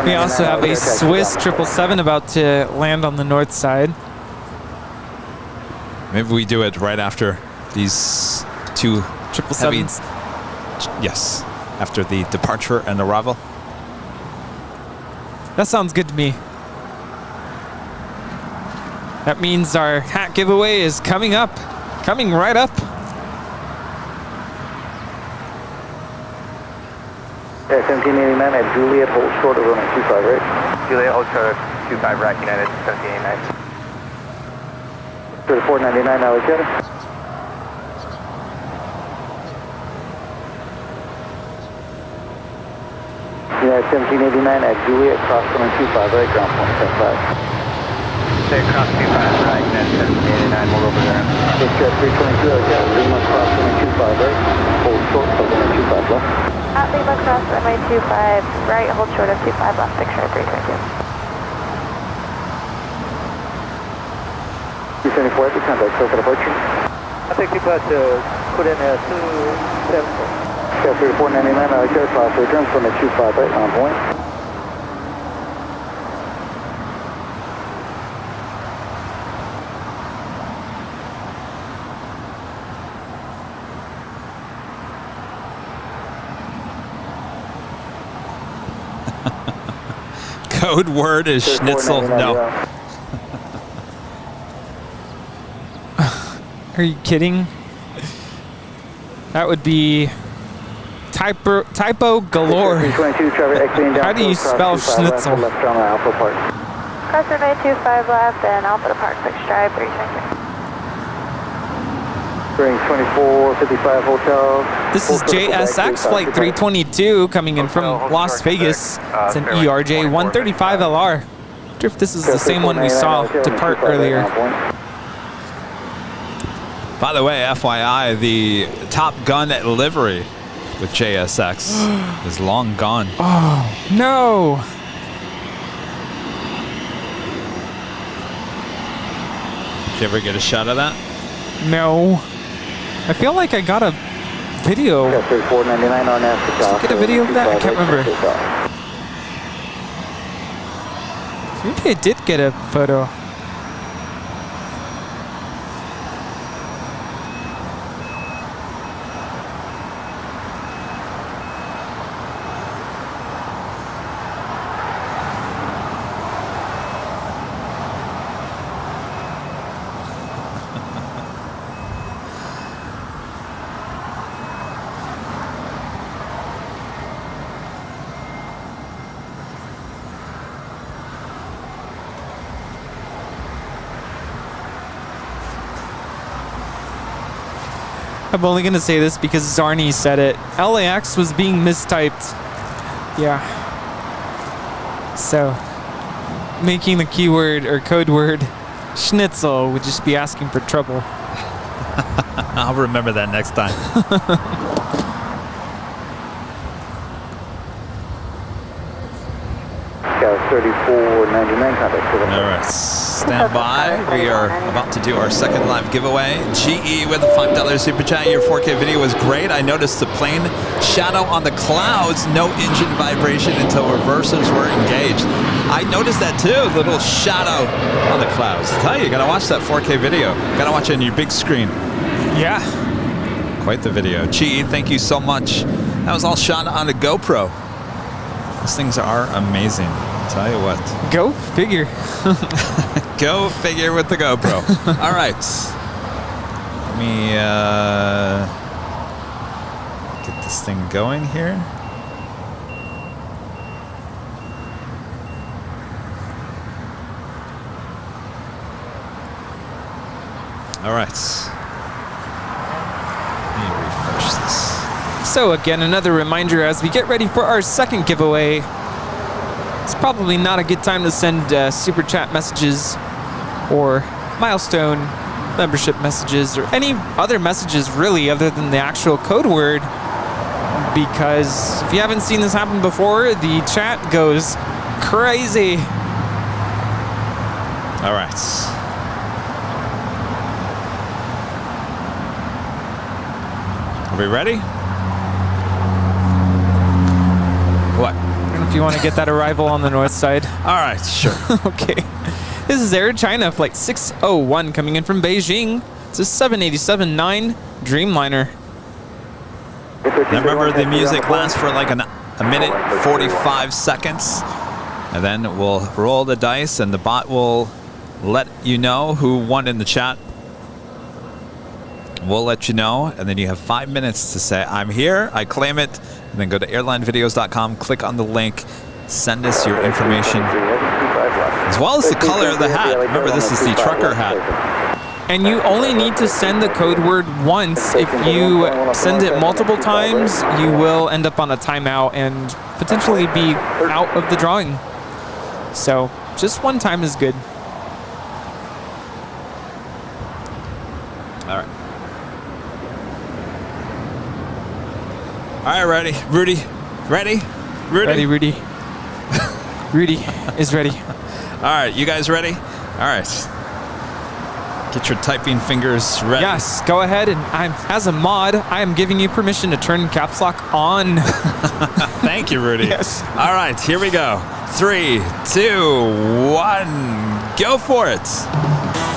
We also have a Swiss 777 about to land on the north side. Maybe we do it right after these two 777s. Yes, after the departure and arrival. That sounds good to me. That means our hat giveaway is coming up. Coming right up. Yeah, 1789 at Juliet, hold short of runway 25 right. Juliet, hold short of 25 right, United 1789. 3499, now is Jetta. United 1789 at Juliet, cross runway 25 right, ground point 75. Stay cross 25 right, United 1789, hold over there. This jet 322, Lima, cross runway 25 right, hold short of runway 25 left. At Lima, cross runway 25 right, hold short of 25 left, picture 322. 274 Heavy, contact Soka departure. I think you got to put in a 274. Yeah, 3499, Jet, cross return from the 25 right, on point. Code word is schnitzel. No. Are you kidding? That would be typo galore. How do you spell schnitzel? Cross runway 25 left and Alpha to Park 6 Drive 322. Bearing 2455 hotel. This is JSX flight 322 coming in from Las Vegas. It's an ERJ 135LR. I wonder if this is the same one we saw depart earlier. By the way, FYI, the Top Gun livery with JSX is long gone. Oh, no. Did you ever get a shot of that? No. I feel like I got a video. Did you get a video of that? I can't remember. Maybe I did get a photo. I'm only going to say this because Zarni said it. LAX was being mistyped. Yeah. So, making the keyword or code word schnitzel would just be asking for trouble. I'll remember that next time. 3499, contact. All right, stand by. We are about to do our second live giveaway. GE with a $5 super chat. Your 4K video was great. I noticed the plane shadow on the clouds, no engine vibration until reversers were engaged. I noticed that too, little shadow on the clouds. I tell you, gotta watch that 4K video. Gotta watch it on your big screen. Yeah. Quite the video. GE, thank you so much. That was all shot on a GoPro. These things are amazing. Tell you what. Go figure. Go figure with the GoPro. All right. Let me get this thing going here. All right. Let me refresh this. So again, another reminder as we get ready for our second giveaway. It's probably not a good time to send super chat messages or milestone membership messages or any other messages really other than the actual code word, because if you haven't seen this happen before, the chat goes crazy. All right. Are we ready? What? I don't know if you want to get that arrival on the north side. All right, sure. Okay. This is Air China Flight 601 coming in from Beijing. It's a 787-9 Dreamliner. Now remember, the music lasts for like a minute 45 seconds. And then we'll roll the dice and the bot will let you know who won in the chat. We'll let you know, and then you have 5 minutes to say, I'm here, I claim it, and then go to airlinevideos.com, click on the link, send us your information, as well as the color of the hat. Remember, this is the trucker hat. And you only need to send the code word once. If you send it multiple times, you will end up on a timeout and potentially be out of the drawing. So just one time is good. All right. All right, ready? Rudy? Ready? Rudy? Ready, Rudy. Rudy is ready. All right, you guys ready? All right. Get your typing fingers ready. Yes, go ahead. And as a mod, I am giving you permission to turn caps lock on. Thank you, Rudy. Yes. All right, here we go. 3, 2, 1, go for it.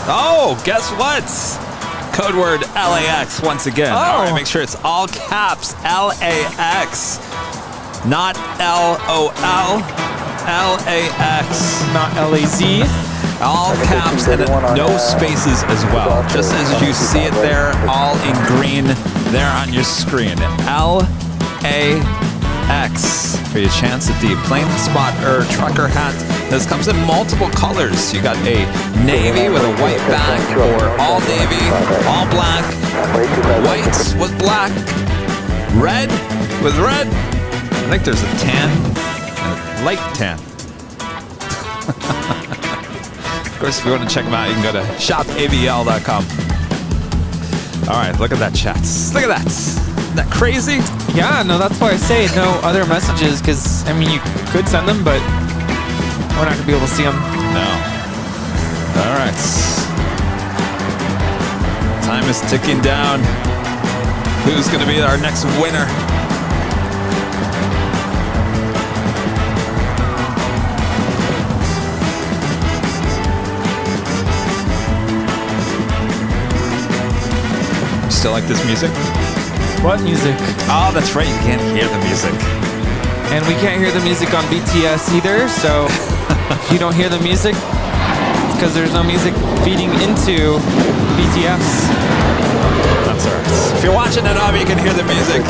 Oh, guess what? Code word LAX once again. Oh. All right, make sure it's all caps, LAX, not LOL, LAX. Not LAZ. All caps and no spaces as well. Just as you see it there, all in green there on your screen. LAX for your chance at the plane spotter trucker hat. This comes in multiple colors. You got a navy with a white back, or all navy, all black, white with black, red with red. I think there's a tan and a light tan. Of course, if you want to check them out, you can go to shopavl.com. All right, look at that chat. Look at that. Isn't that crazy? Yeah, no, that's why I say no other messages, because, I mean, you could send them, but we're not going to be able to see them. No. All right. Time is ticking down. Who's going to be our next winner? Still like this music? What music? Oh, that's right. You can't hear the music. And we can't hear the music on BTS either, so if you don't hear the music, it's because there's no music feeding into BTS. That's all right. If you're watching at home, you can hear the music.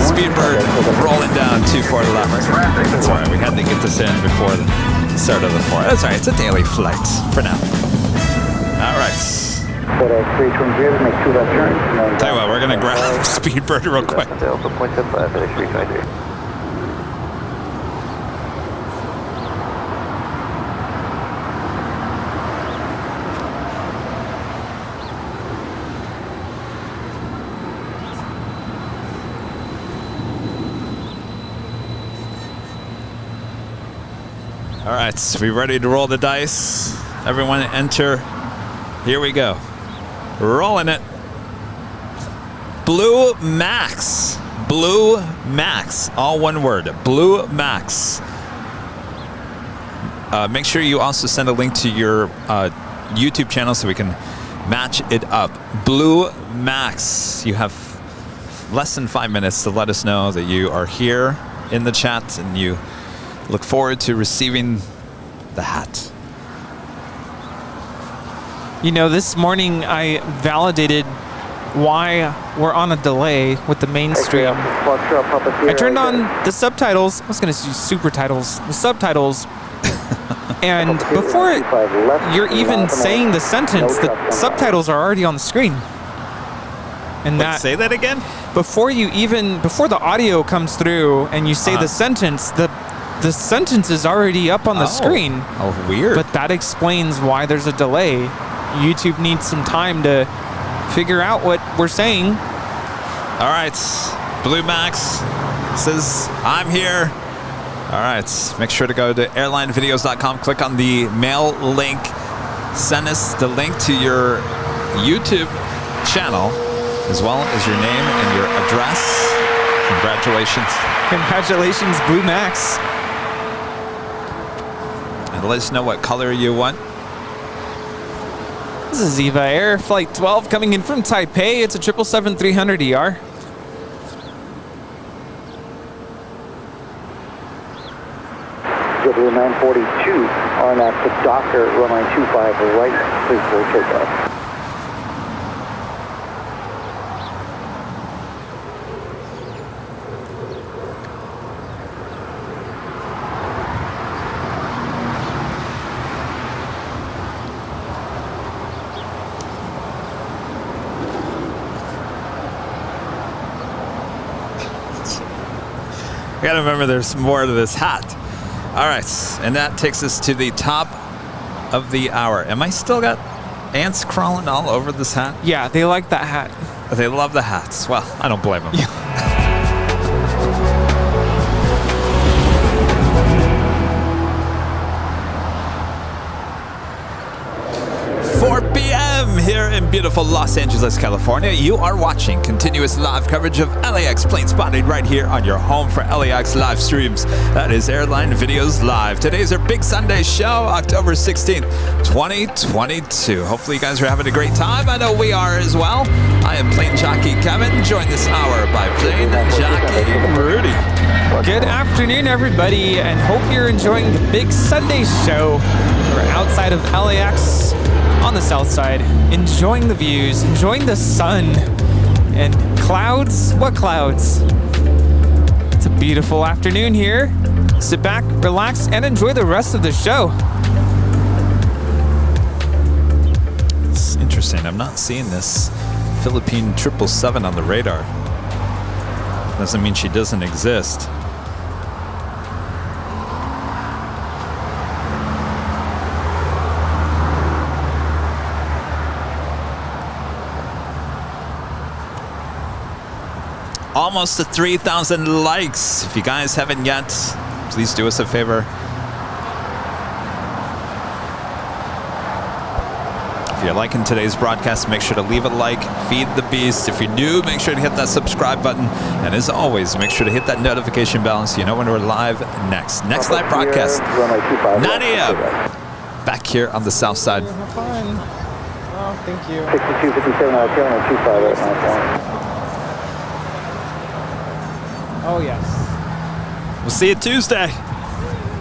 Speedbird rolling down 24 left. That's all right. We had to get this in before the start of the flight. That's all right. It's a daily flight for now. All right. Tell you what, we're gonna grab Speedbird real quick. All right, so we ready to roll the dice? Everyone enter. Here we go. Rolling it. Blue Max. Blue Max. All one word. Blue Max. Make sure you also send a link to your YouTube channel so we can match it up. Blue Max. You have less than 5 minutes to let us know that you are here in the chat and you look forward to receiving the hat. You know, this morning I validated why we're on a delay with the mainstream. I turned on the subtitles. I was going to use super titles. The subtitles. And before you're even saying the sentence, the subtitles are already on the screen. And Wait, say that again? Before the audio comes through and you say the sentence, the sentence is already up on the screen. Oh, weird. But that explains why there's a delay. YouTube needs some time to figure out what we're saying. All right, Blue Max says, I'm here. All right, make sure to go to airlinevideos.com, click on the mail link, send us the link to your YouTube channel, as well as your name and your address. Congratulations. Congratulations, Blue Max. And let us know what color you want. This is Eva Air, Flight 12, coming in from Taipei. It's a 777-300ER. W942, RNAV to Docker, runway 25 right, please full takeoff. You gotta remember there's more to this hat. All right, and that takes us to the top of the hour. Am I still got ants crawling all over this hat? Yeah, they like that hat. They love the hats. Well, I don't blame them. 4 p.m. here in beautiful Los Angeles, California. You are watching continuous live coverage of LAX plane spotting right here on your home for LAX live streams. That is Airline Videos Live. Today's our big Sunday show, October 16th, 2022. Hopefully you guys are having a great time. I know we are as well. I am plane jockey Kevin, joined this hour by plane jockey Rudy. Good afternoon, everybody, and hope you're enjoying the big Sunday show. We're outside of LAX on the south side, enjoying the views, enjoying the sun and clouds. What clouds? It's a beautiful afternoon here. Sit back, relax, and enjoy the rest of the show. It's interesting. I'm not seeing this Philippine 777 on the radar. Doesn't mean she doesn't exist. Almost to 3,000 likes. If you guys haven't yet, please do us a favor. If you're liking today's broadcast, make sure to leave a like, feed the beast. If you're new, make sure to hit that subscribe button. And as always, make sure to hit that notification bell so you know when we're live next. Next live broadcast, 9 a.m. Back here on the south side. Have fun. Oh, thank you. 6257 out of Carolina 25 right now. Oh, yes. We'll see you Tuesday.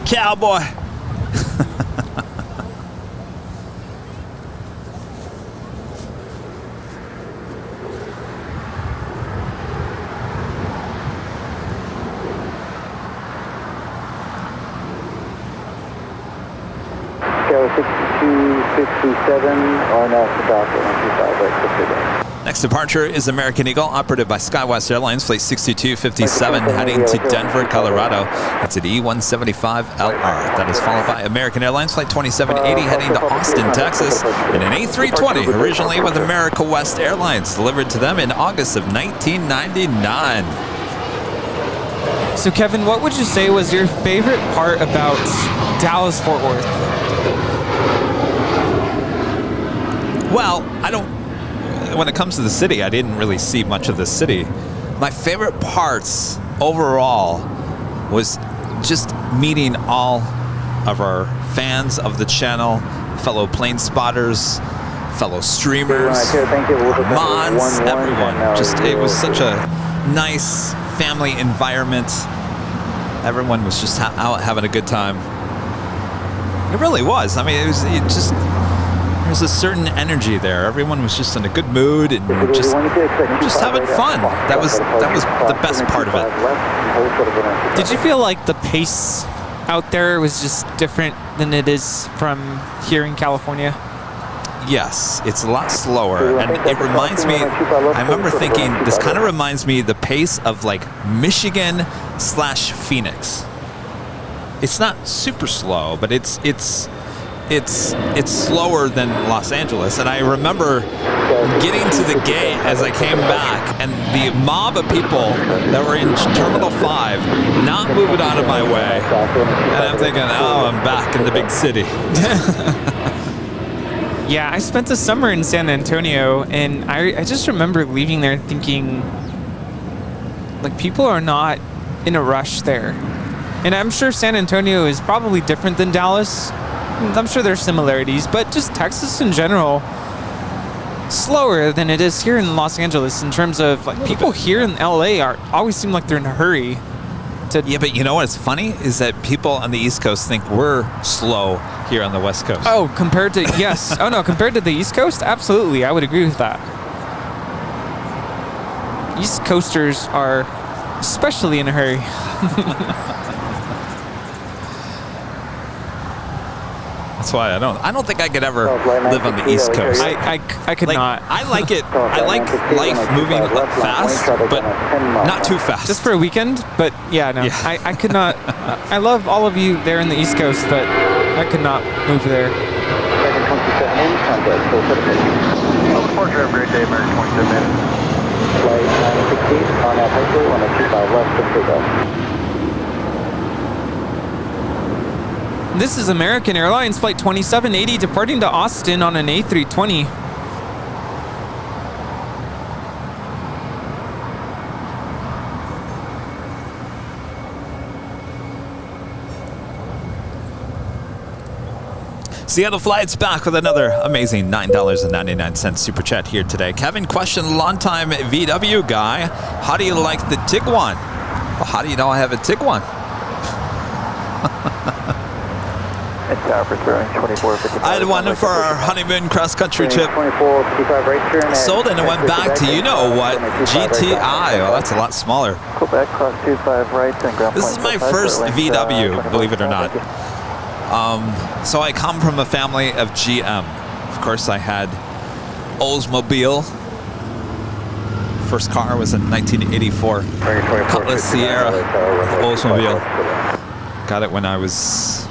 Cowboy. Carol 6257, RNAV to Docker, 125 right, 50. Next departure is American Eagle, operated by SkyWest Airlines, flight 6257, heading to Denver, Colorado. That's at E175LR. That is followed by American Airlines, flight 2780, heading to Austin, Texas, in an A320, originally with America West Airlines, delivered to them in August of 1999. So Kevin, what would you say was your favorite part about Dallas-Fort Worth? Well, when it comes to the city, I didn't really see much of the city. My favorite parts overall was just meeting all of our fans of the channel, fellow plane spotters, fellow streamers, mods, everyone. Just, it was such a nice family environment. Everyone was just out having a good time. It really was. I mean, there's a certain energy there. Everyone was just in a good mood and just having fun. That was the best part of it. Did you feel like the pace out there was just different than it is from here in California? Yes, it's a lot slower, and it reminds me, I remember thinking, this kind of reminds me the pace of like Michigan/Phoenix. It's not super slow, but it's slower than Los Angeles. And I remember getting to the gate as I came back, and the mob of people that were in Terminal 5 not moving out of my way. And I'm thinking, oh, I'm back in the big city. Yeah, I spent the summer in San Antonio, and I just remember leaving there thinking, like, people are not in a rush there. And I'm sure San Antonio is probably different than Dallas. I'm sure there's similarities, but just Texas in general, slower than it is here in Los Angeles in terms of, like, people here in LA always seem like they're in a hurry. Yeah, but you know what's funny is that people on the East Coast think we're slow here on the West Coast. Oh, compared to, yes. Oh, no, compared to the East Coast? Absolutely, I would agree with that. East Coasters are especially in a hurry. That's why I don't think I could ever live on the East Coast. I could not. I like it. I like life moving fast, but not too fast. Just for a weekend, but yeah, no. Yeah. I could not. I love all of you there in the East Coast, but I could not move there. Report you have a great day, American 27. Flight 916 on that high school on the 25 left and takeoff. This is American Airlines Flight 2780 departing to Austin on an A320. Seattle Flight's back with another amazing $9.99 super chat here today. Kevin, question, longtime VW guy. How do you like the Tiguan? Well, how do you know I have a Tiguan? I had one for our honeymoon cross-country trip. Sold and it went back to you-know-what, GTI. Oh, that's a lot smaller. This is my first VW, believe it or not. So I come from a family of GM. Of course, I had Oldsmobile. First car was a 1984 Cutlass Sierra with Oldsmobile. Got it when I was...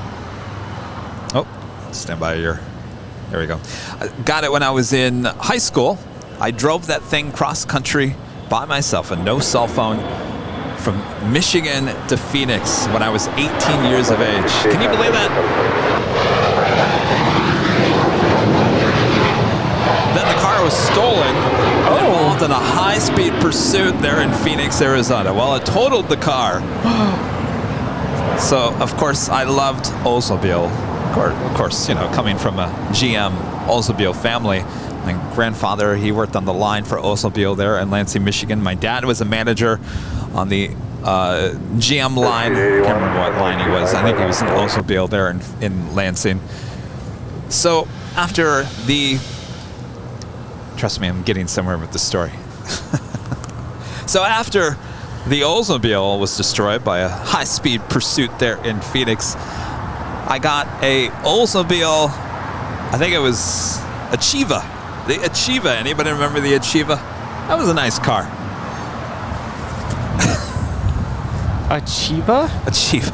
Oh, stand by here. There we go. I got it when I was in high school. I drove that thing cross-country by myself, and no cell phone, from Michigan to Phoenix when I was 18 years of age. Can you believe that? Then the car was stolen and involved in a high-speed pursuit there in Phoenix, Arizona. Well, it totaled the car. So, of course, I loved Oldsmobile. Of course, you know, coming from a GM Oldsmobile family. My grandfather, he worked on the line for Oldsmobile there in Lansing, Michigan. My dad was a manager on the GM line. I can't remember what line he was. I think he was in Oldsmobile there in Lansing. So after the... Trust me, I'm getting somewhere with the story. So after the Oldsmobile was destroyed by a high-speed pursuit there in Phoenix, I got a Oldsmobile, I think it was Achieva. The Achieva. Anybody remember the Achieva? That was a nice car. Achieva? Achieva.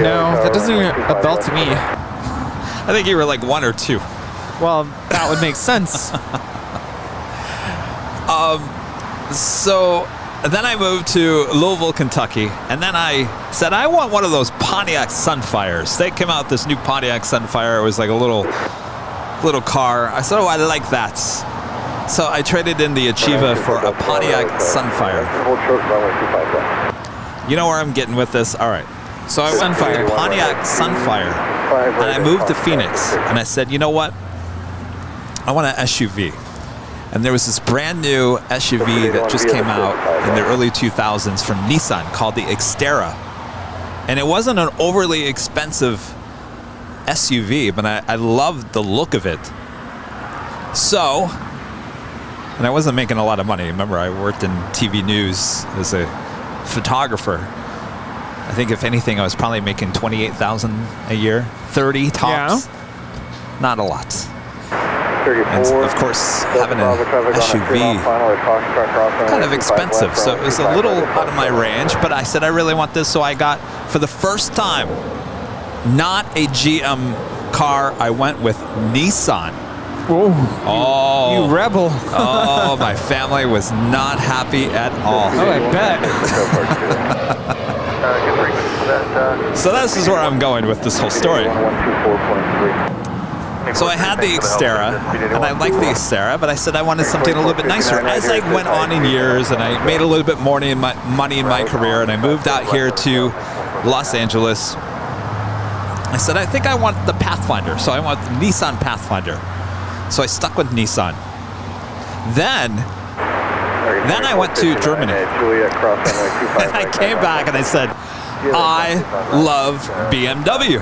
No, that doesn't ring a bell to me. I think you were like 1 or 2. Well, that would make sense. So then I moved to Louisville, Kentucky, and then I said, I want one of those Pontiac Sunfires. They came out with this new Pontiac Sunfire. It was like a little car. I said, oh, I like that. So I traded in the Achieva for a Pontiac Sunfire. You know where I'm getting with this? All right. So I went for the Pontiac Sunfire, and I moved to Phoenix, and I said, you know what? I want an SUV. And there was this brand new SUV that just came out in the early 2000s from Nissan called the Xterra. And it wasn't an overly expensive SUV, but I loved the look of it. So, and I wasn't making a lot of money. Remember, I worked in TV news as a photographer. I think if anything, I was probably making $28,000 a year, 30 tops. Yeah. Not a lot. And of course, having an SUV, kind of expensive, so it was a little out of my range, but I said I really want this, so I got, for the first time, not a GM car, I went with Nissan. Oh, you rebel. Oh, my family was not happy at all. Oh, I bet. So this is where I'm going with this whole story. So I had the Xterra, and I liked the Xterra, but I said I wanted something a little bit nicer. As I went on in years, and I made a little bit more money in my career, and I moved out here to Los Angeles, I said, I think I want the Pathfinder. So I want the Nissan Pathfinder. So I stuck with Nissan. Then I went to Germany. And I came back and I said, I love BMW.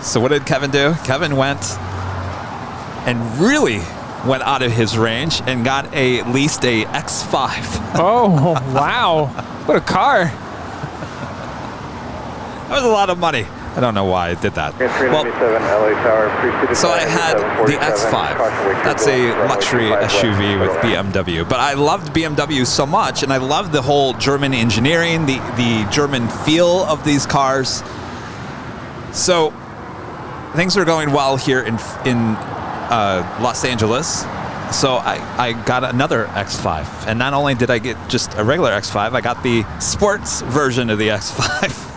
So what did Kevin do? Kevin went and really went out of his range and got at least a X5. Oh, wow. What a car. That was a lot of money. I don't know why I did that. Well, so I had the X5. That's a luxury SUV with BMW. But I loved BMW so much, and I loved the whole German engineering, the German feel of these cars. So things are going well here in Los Angeles. So I got another X5. And not only did I get just a regular X5, I got the sports version of the X5.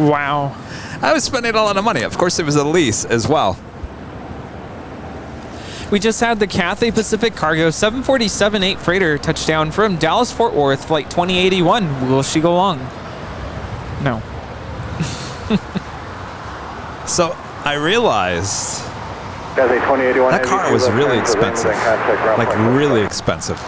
Wow. I was spending a lot of money. Of course, it was a lease as well. We just had the Cathay Pacific Cargo 747-8 freighter touchdown from Dallas-Fort Worth, flight 2081. Will she go long? No. So I realized that car was really expensive, like really expensive.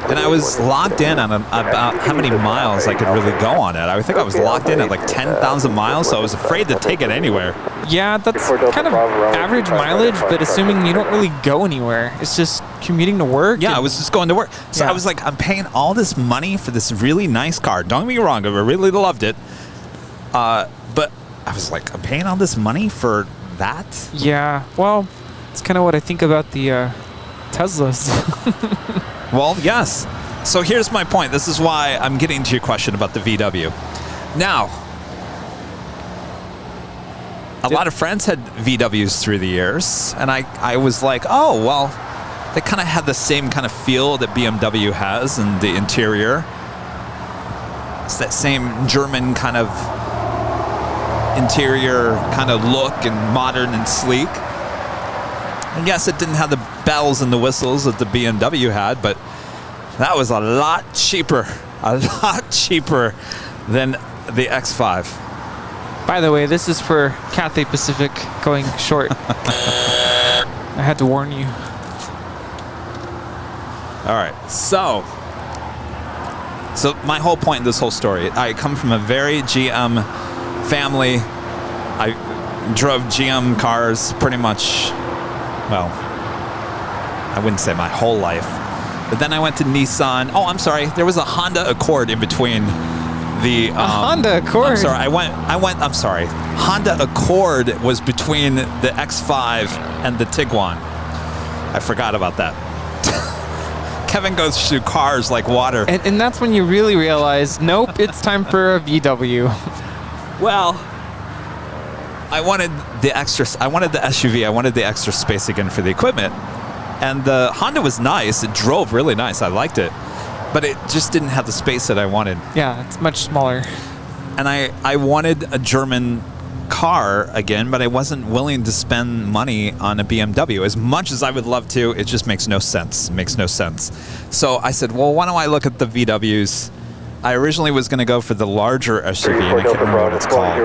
And I was locked in on about how many miles I could really go on it. I think I was locked in at like 10,000 miles, so I was afraid to take it anywhere. Yeah, that's kind of average mileage, but assuming you don't really go anywhere. It's just commuting to work. Yeah, I was just going to work. So I was like, I'm paying all this money for this really nice car. Don't get me wrong, I really loved it. But I was like, I'm paying all this money for that? Yeah, well, it's kind of what I think about the Teslas. Well, yes. So here's my point. This is why I'm getting to your question about the VW. Now, a lot of friends had VWs through the years, and I was like, oh, well, they kind of had the same kind of feel that BMW has in the interior. It's that same German kind of interior kind of look and modern and sleek. And yes, it didn't have the bells and the whistles that the BMW had, but that was a lot cheaper than the X5. By the way, this is for Cathay Pacific going short. I had to warn you. All right, so my whole point in this whole story, I come from a very GM family. I drove GM cars pretty much, well, I wouldn't say my whole life. But then I went to Nissan. Oh, I'm sorry. There was a Honda Accord in between the... Honda Accord? I'm sorry. I'm sorry. Honda Accord was between the X5 and the Tiguan. I forgot about that. Kevin goes through cars like water. And that's when you really realize, nope, it's time for a VW. Well, I wanted the SUV. I wanted the extra space again for the equipment. And the Honda was nice. It drove really nice. I liked it. But it just didn't have the space that I wanted. Yeah, it's much smaller. And I wanted a German car again, but I wasn't willing to spend money on a BMW. As much as I would love to, it just makes no sense. It makes no sense. So I said, well, why don't I look at the VWs? I originally was going to go for the larger SUV, and I can't remember what it's called.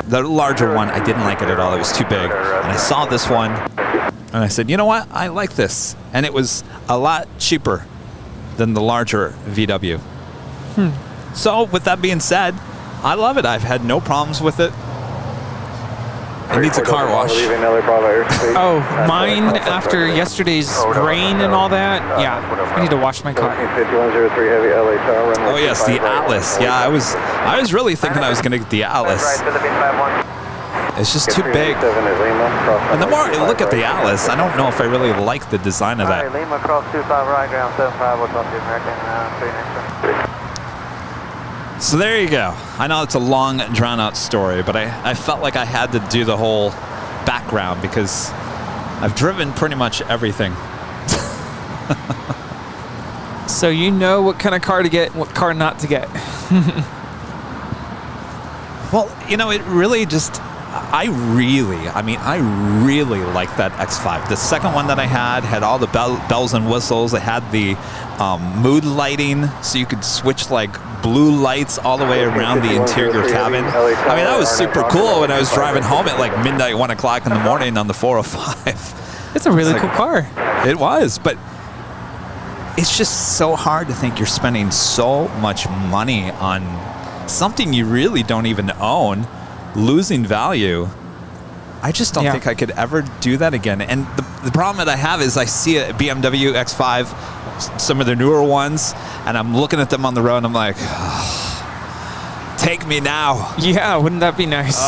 The larger one, I didn't like it at all. It was too big. And I saw this one, and I said, you know what? I like this. And it was a lot cheaper than the larger VW. So with that being said, I love it. I've had no problems with it. It needs a car wash. Oh, mine after yesterday's rain and all that? Yeah, I need to wash my car. Oh yes, the Atlas. Yeah, I was really thinking I was going to get the Atlas. It's just too big. And the more I look at the Atlas, I don't know if I really like the design of that. Lima cross 25 right, ground 75, we'll talk to the American, So there you go. I know it's a long, drawn-out story, but I felt like I had to do the whole background because I've driven pretty much everything. So you know what kind of car to get and what car not to get. Well, you know, it really just... I really like that X5. The second one that I had all the bells and whistles. It had the mood lighting, so you could switch like blue lights all the way around the interior cabin. I mean, that was super cool when I was driving home at like midnight, 1 o'clock in the morning on the 405. It's a really cool car. It was, but it's just so hard to think you're spending so much money on something you really don't even own, losing value. I just don't think I could ever do that again. And the problem that I have is I see a BMW X5, some of the newer ones, and I'm looking at them on the road and I'm like, oh, take me now. Yeah, wouldn't that be nice?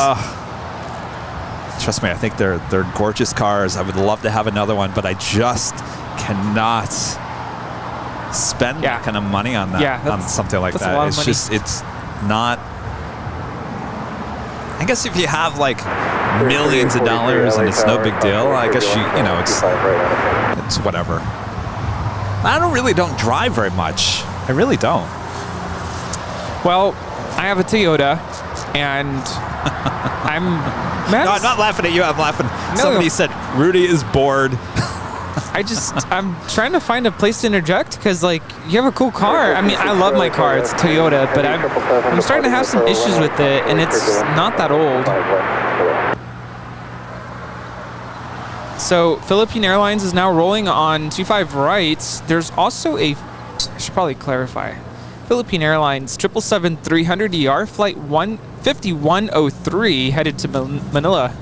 Trust me, I think they're gorgeous cars. I would love to have another one, but I just cannot spend that kind of money on that, on something like that. It's just, it's not. I guess if you have like millions of dollars and it's no big deal, I guess you know, it's whatever. I don't drive very much. I really don't. Well, I have a Toyota, and I'm mad. No, I'm not laughing at you. I'm laughing. No. Somebody said Rudy is bored. I'm trying to find a place to interject because, like, you have a cool car. I mean, I love my car. It's a Toyota, but I'm starting to have some issues with it, and it's not that old. So, Philippine Airlines is now rolling on 25 right. There's also I should probably clarify. Philippine Airlines 777-300ER flight 5103 headed to Manila.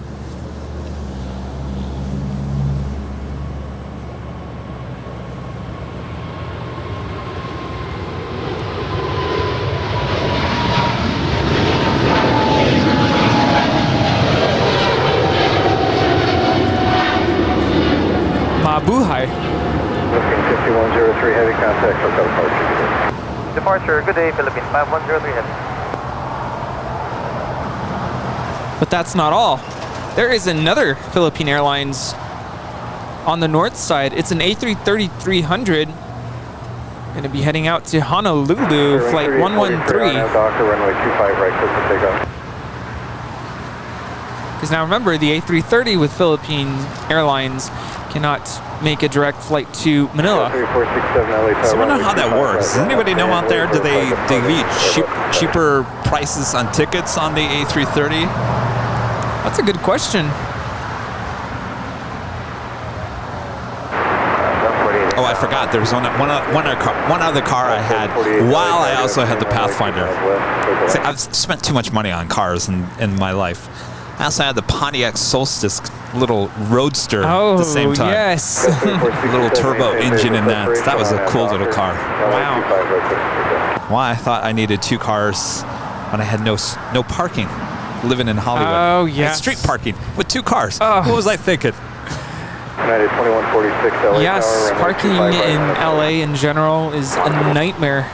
Mabuhay. Looking 5103 heavy contact for departure. Departure, good day, Philippine 5103 heavy. But that's not all. There is another Philippine Airlines on the north side. It's an A330-300. Going to be heading out to Honolulu, flight 113. Because now remember, the A330 with Philippine Airlines cannot make a direct flight to Manila. So I wonder how that works. Does anybody know out there? Do they give you cheaper prices on tickets on the A330? That's a good question. Oh, I forgot. There was one other car I had while I also had the Pathfinder. See, I've spent too much money on cars in my life. I also had the Pontiac Solstice little roadster at the same time. Yes. Little turbo engine in that. That was a cool little car. Wow. Why I thought I needed two cars when I had no parking living in Hollywood. Oh, yeah. Street parking with two cars. What was I thinking? Yes, parking in LA in general is a nightmare.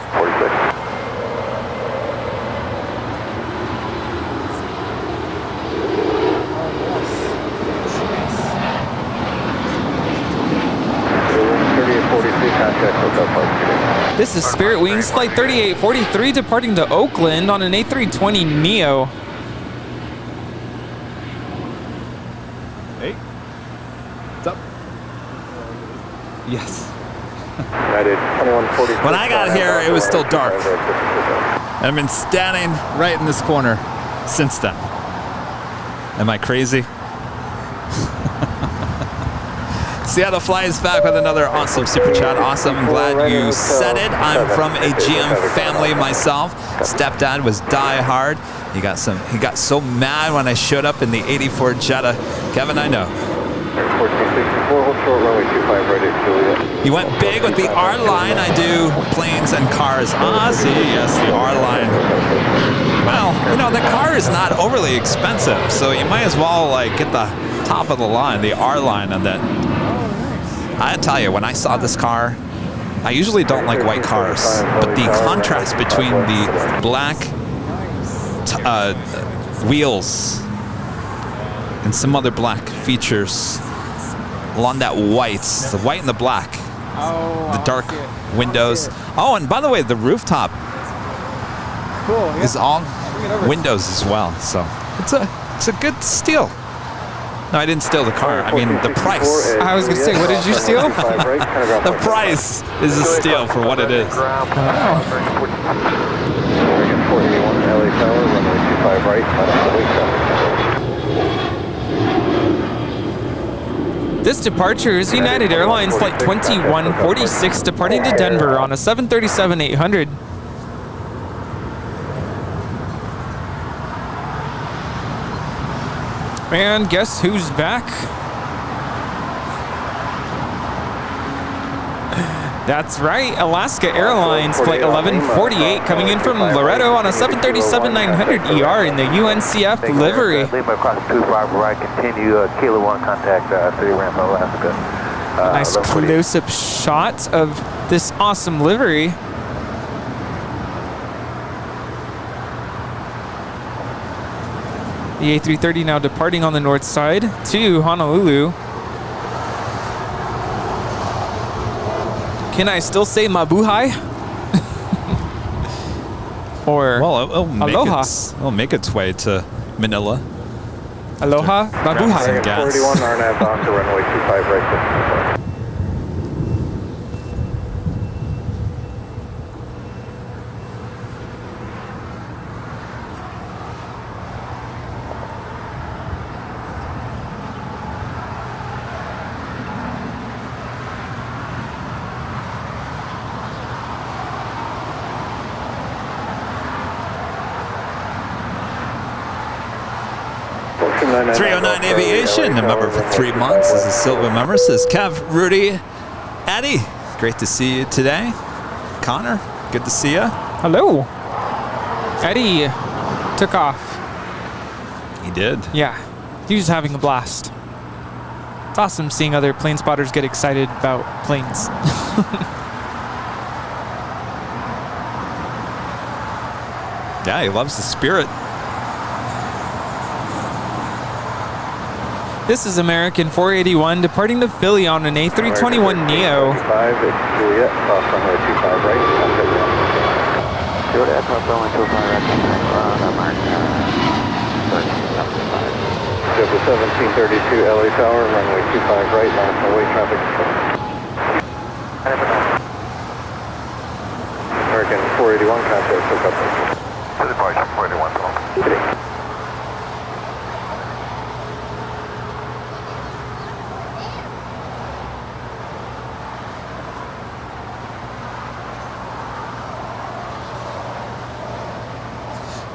This is Spirit Wings Flight 3843 departing to Oakland on an A320neo. Hey. What's up? Yes. When I got here, it was still dark. And I've been standing right in this corner since then. Am I crazy? Seattle flies back with another awesome super chat. Awesome. I'm glad you said it. I'm from a GM family myself. Stepdad was die hard. He got so mad when I showed up in the 84 Jetta. Kevin, I know. 1464, hold short, runway 25 right at Juliet. You went big with the R-Line. I do planes and cars. Ah, see, yes, the R-Line. Well, you know, the car is not overly expensive, so you might as well, like, get the top of the line, the R-Line, and then... I tell you, when I saw this car, I usually don't like white cars, but the contrast between the black wheels and some other black features along that white, the white and the black, the dark windows. Oh, and by the way, the rooftop is all windows as well, so it's a good steal. No, I didn't steal the car. I mean, the price. I was going to say, what did you steal? The price is a steal for what it is. This departure is United Airlines Flight 2146 departing to Denver on a 737-800. And guess who's back? That's right, Alaska Airlines Flight 1148 coming in from Loretto on a 737-900 ER in the UNCF livery. Lima across 25 right, continue Kilo 1 contact City Ramp, Alaska. Nice close-up shot of this awesome livery. The A330 now departing on the north side to Honolulu. Can I still say mabuhay? Or aloha? It'll make its way to Manila. Aloha, mabuhay. 41 RNAV Oscar runway 25 right. .309 Aviation, a member for 3 months. This is a silver member. Says Kev, Rudy, Eddie. Great to see you today. Connor, good to see you. Hello. Eddie took off. He did. Yeah, he was having a blast. It's awesome seeing other plane spotters get excited about planes. Yeah, he loves the spirit. This is American 481 departing to Philly on an A321neo. 5 at Juliet, cross runway 25 right. Juliet, cross runway 25 right. Delta 1732 LA Tower, runway 25 right, last away traffic control. American 481 contact, pick up. Departure 481.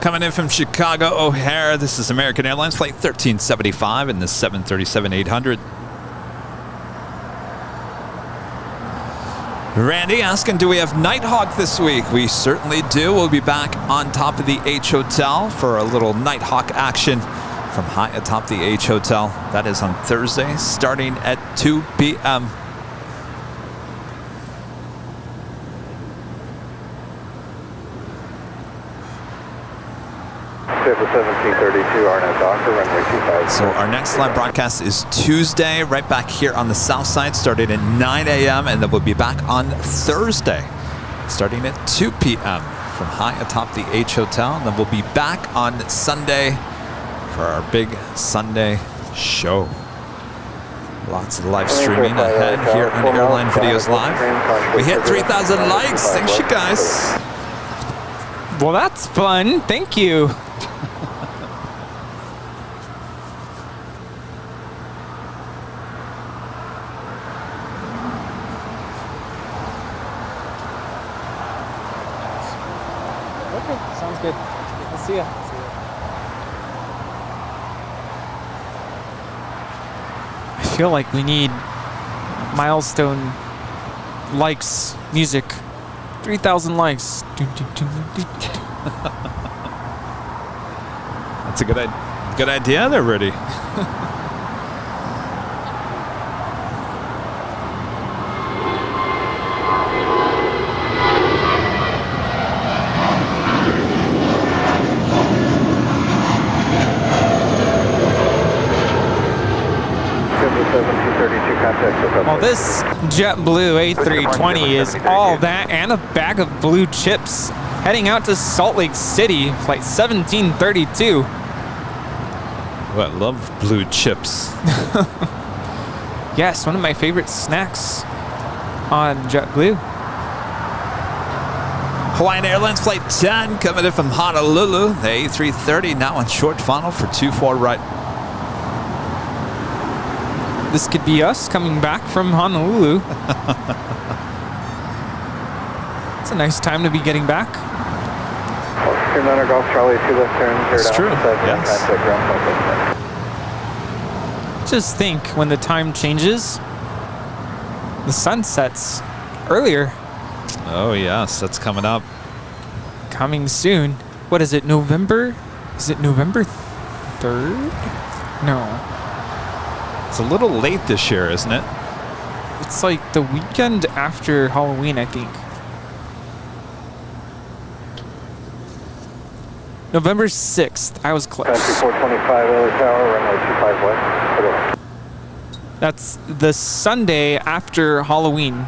Coming in from Chicago O'Hare, this is American Airlines Flight 1375 in the 737-800. Randy asking, do we have Nighthawk this week? We certainly do. We'll be back on top of the H Hotel for a little Nighthawk action from high atop the H Hotel. That is on Thursday, starting at 2 p.m. Delta 1732 RNAV Doctor, runway 25. So our next live broadcast is Tuesday, right back here on the south side, starting at 9 a.m. and then we'll be back on Thursday, starting at 2 p.m. from high atop the H Hotel. And then we'll be back on Sunday for our big Sunday show. Lots of live streaming ahead here on Airline Videos Live. We hit 3,000 likes. Thanks, you guys. Well, that's fun. Thank you. Okay, sounds good. We'll see ya. I feel like we need milestone likes music. 3,000 likes. That's a good idea there, Rudy. Well, this JetBlue A320 is all that and a bag of blue chips heading out to Salt Lake City, flight 1732. Well, I love blue chips. Yes, one of my favorite snacks on JetBlue. Hawaiian Airlines Flight 10 coming in from Honolulu. The A330 now on short funnel for 24 right. This could be us coming back from Honolulu. It's a nice time to be getting back. Golf Charlie 2 left turn. It's true, yes. Just think, when the time changes, the sun sets earlier. Oh, yes, that's coming up. Coming soon. What is it, November? Is it November 3rd? No. It's a little late this year, isn't it? It's like the weekend after Halloween, I think. November 6th. I was close. 425 LA Tower, runway 25 west. That's the Sunday after Halloween.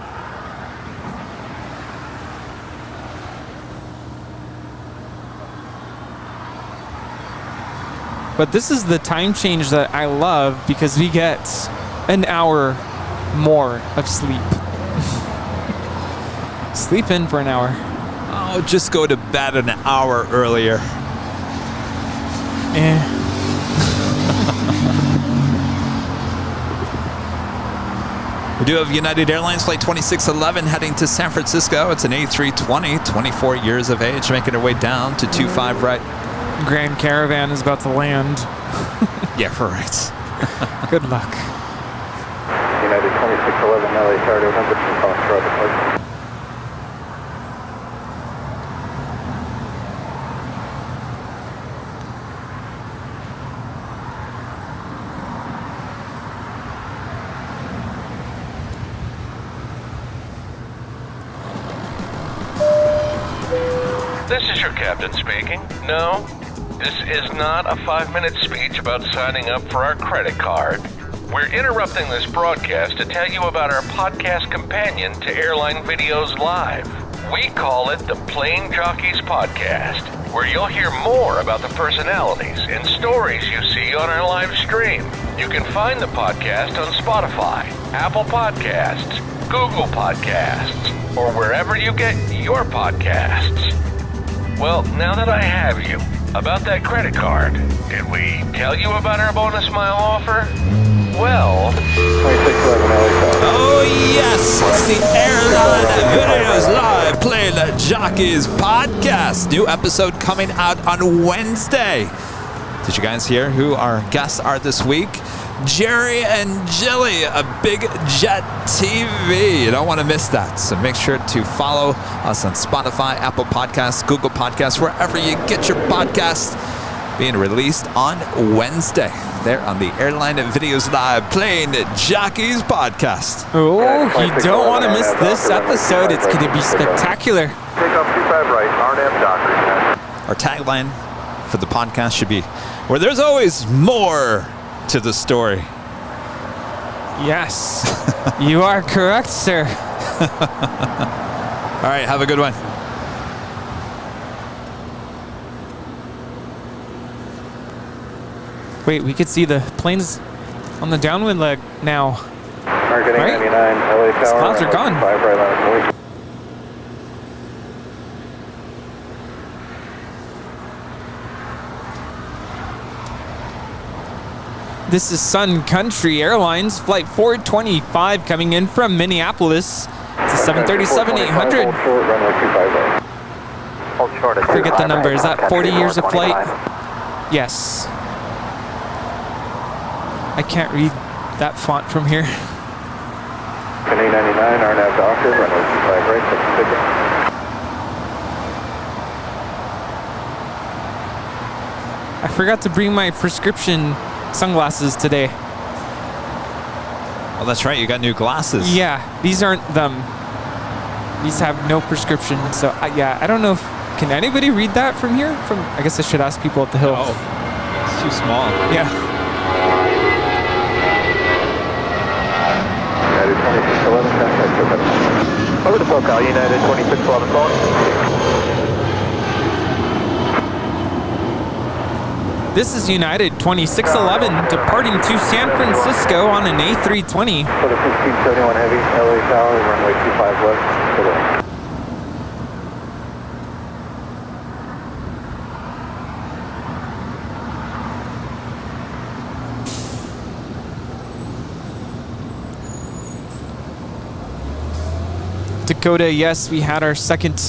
But this is the time change that I love because we get an hour more of sleep. Sleep in for an hour. Oh, just go to bed an hour earlier. We do have United Airlines Flight 2611 heading to San Francisco. It's an A320, 24 years of age, making her way down to 25 right. Grand Caravan is about to land. Yeah, right. Good luck. United 2611 LA Tower, November 2 Foxtrot departure. This is your captain speaking. No, this is not a 5-minute speech about signing up for our credit card. We're interrupting this broadcast to tell you about our podcast companion to Airline Videos Live. We call it the Plane Jockeys Podcast, where you'll hear more about the personalities and stories you see on our live stream. You can find the podcast on Spotify, Apple Podcasts, Google Podcasts, or wherever you get your podcasts. Well, now that I have you, about that credit card, did we tell you about our bonus mile offer? Well... 2611 LA. Oh, yes! It's the Airline Videos Live Plane Jockeys Podcast. New episode coming out on Wednesday. Did you guys hear who our guests are this week? Jerry and Jilly, a big Jet TV. You don't want to miss that. So make sure to follow us on Spotify, Apple Podcasts, Google Podcasts, wherever you get your podcasts. Being released on Wednesday. There on the Airline Videos Live Plane Jockeys Podcast. Oh, you don't want to miss this episode. It's going to be spectacular. Take off 25 right, RNAV Docker. Our tagline for the podcast should be, where there's always more to the story. Yes, you are correct, sir. All right, have a good one. Wait, we could see the planes on the downwind leg now. American Right? 899, LA These Tower. clouds are gone. 5 right line of This is Sun Country Airlines, flight 425 coming in from Minneapolis. It's a 737-800. Hold short at Forget the number. Is that 40 years of flight? 125. Yes. I can't read that font from here. 899, RNAV Doctor, runway 25 right, take the ticket. I forgot to bring my prescription sunglasses today. Oh, that's right. You got new glasses. Yeah, these aren't them. These have no prescription. So yeah, I don't know if can anybody read that from here. I guess I should ask people at the hill. Oh, it's too small. Yeah. United 2611, contact. Over to SoCal, United 2611 phone. This is United 2611 departing to San Francisco on an A320. For the 1671 Heavy, LA Tower, runway 25 left, today. Dakota, yes, we had our second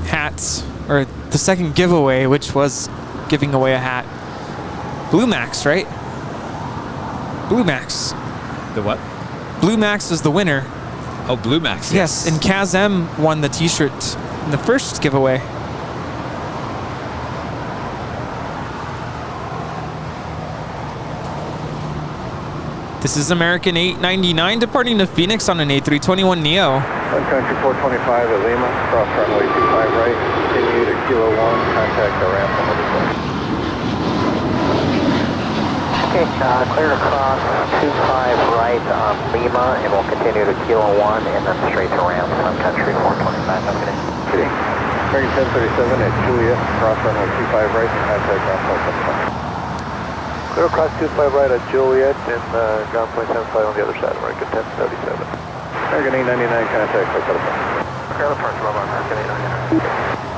hat, or the second giveaway, which was giving away a hat. Blue Max, right? Blue Max. The what? Blue Max is the winner. Oh, Blue Max. Yes, and Kaz M won the t-shirt in the first giveaway. This is American 899 departing to Phoenix on an A321neo. Sun Country 425 at Lima, cross runway 25 right, continue to Kilo 1, contact the ramp on the way. Okay, clear across 25 right on Lima, and we'll continue to Kilo 1 and then straight to ramp, Sun Country 425. Good day. American 1037 at Juliet, cross runway 25 right, contact ground point 75. Clear across 25 right at Juliet and ground point 75 on the other side, American 1037. American 899, contact for telephone. Okay, let's start from American 899.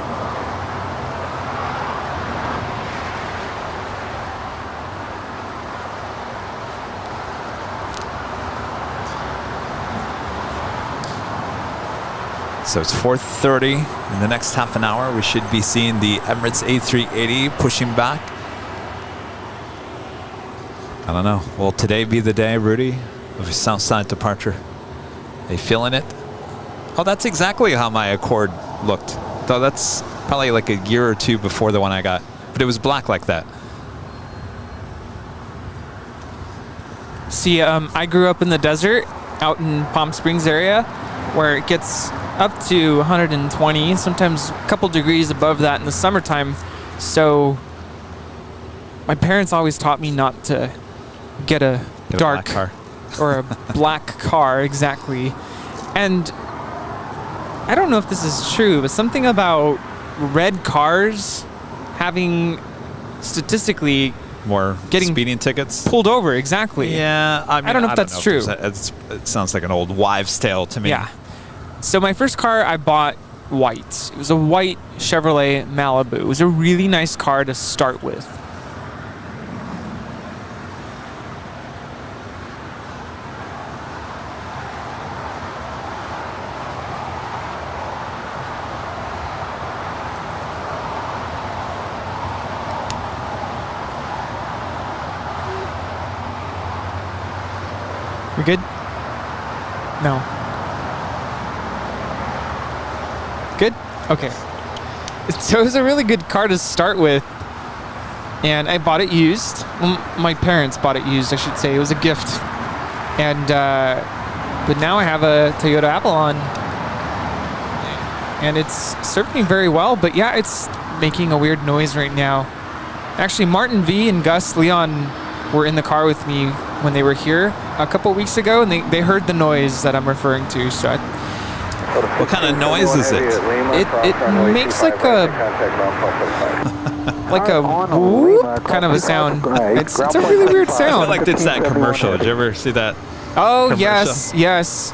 So it's 4:30. In the next half an hour, we should be seeing the Emirates A380 pushing back. I don't know. Will today be the day, Rudy, of a Southside departure? Are you feeling it? Oh, that's exactly how my Accord looked. Though that's probably like a year or two before the one I got. But it was black like that. See, I grew up in the desert out in Palm Springs area where it gets up to 120, sometimes a couple degrees above that in the summertime. So my parents always taught me not to get a dark car or a black car, exactly. And I don't know if this is true, but something about red cars having statistically more getting speeding tickets pulled over. Exactly. Yeah, I mean, I don't know if that's true. It sounds like an old wives' tale to me. Yeah. So my first car I bought white. It was a white Chevrolet Malibu. It was a really nice car to start with. We good? No. Good? Okay. So it was a really good car to start with. And I bought it used. Well, my parents bought it used, I should say. It was a gift. And, but now I have a Toyota Avalon. And it's served me very well. But yeah, it's making a weird noise right now. Actually, Martin V and Gus Leon were in the car with me when they were here a couple weeks ago, and they heard the noise that I'm referring to. So What kind of noise is it? It makes like a whoop kind of a sound. It's a really weird I sound. feel like it's that commercial. Did you ever see that? Oh, commercial? yes.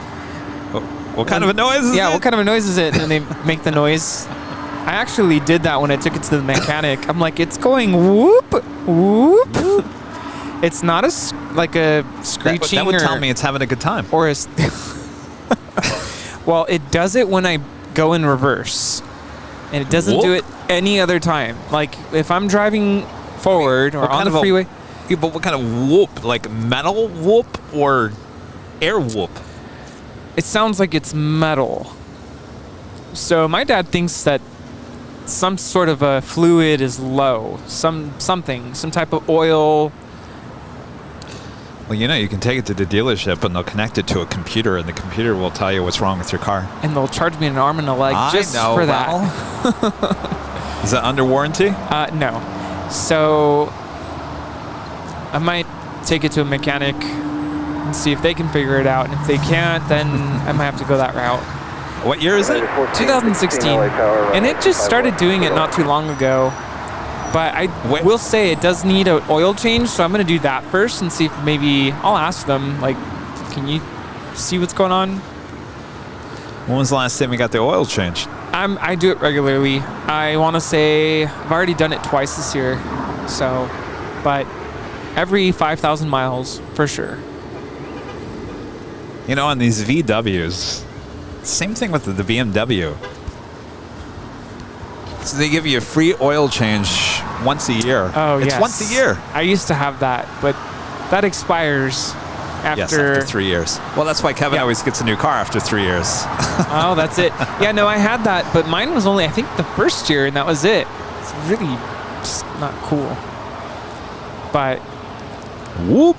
What kind of a noise is it? Yeah, what kind of a noise is it? And they make the noise. I actually did that when I took it to the mechanic. I'm like, it's going whoop, whoop. It's not like a screeching. That would tell me it's having a good time. Or a... Well, it does it when I go in reverse. And it doesn't do it any other time. Like, if I'm driving forward or on the freeway. But what kind of whoop? Like metal whoop or air whoop? It sounds like it's metal. So my dad thinks that some sort of a fluid is low. Some type of oil. Well, you can take it to the dealership and they'll connect it to a computer and the computer will tell you what's wrong with your car. And they'll charge me an arm and a leg just for that. Is that under warranty? No. So I might take it to a mechanic and see if they can figure it out. And if they can't, then I might have to go that route. What year is it? 2016. And it just started doing it not too long ago. But I will say it does need an oil change, so I'm going to do that first and see if maybe I'll ask them, like, can you see what's going on? When was the last time you got the oil changed? I do it regularly. I want to say I've already done it twice this year. So, but every 5,000 miles for sure. On these VWs, same thing with the BMW. So they give you a free oil change once a year. Oh, it's once a year. I used to have that, but that expires after 3 years. Well, that's why Kevin always gets a new car after 3 years. Oh, that's it. Yeah, no, I had that, but mine was only, I think, the first year, and that was it. It's really just not cool. But whoop.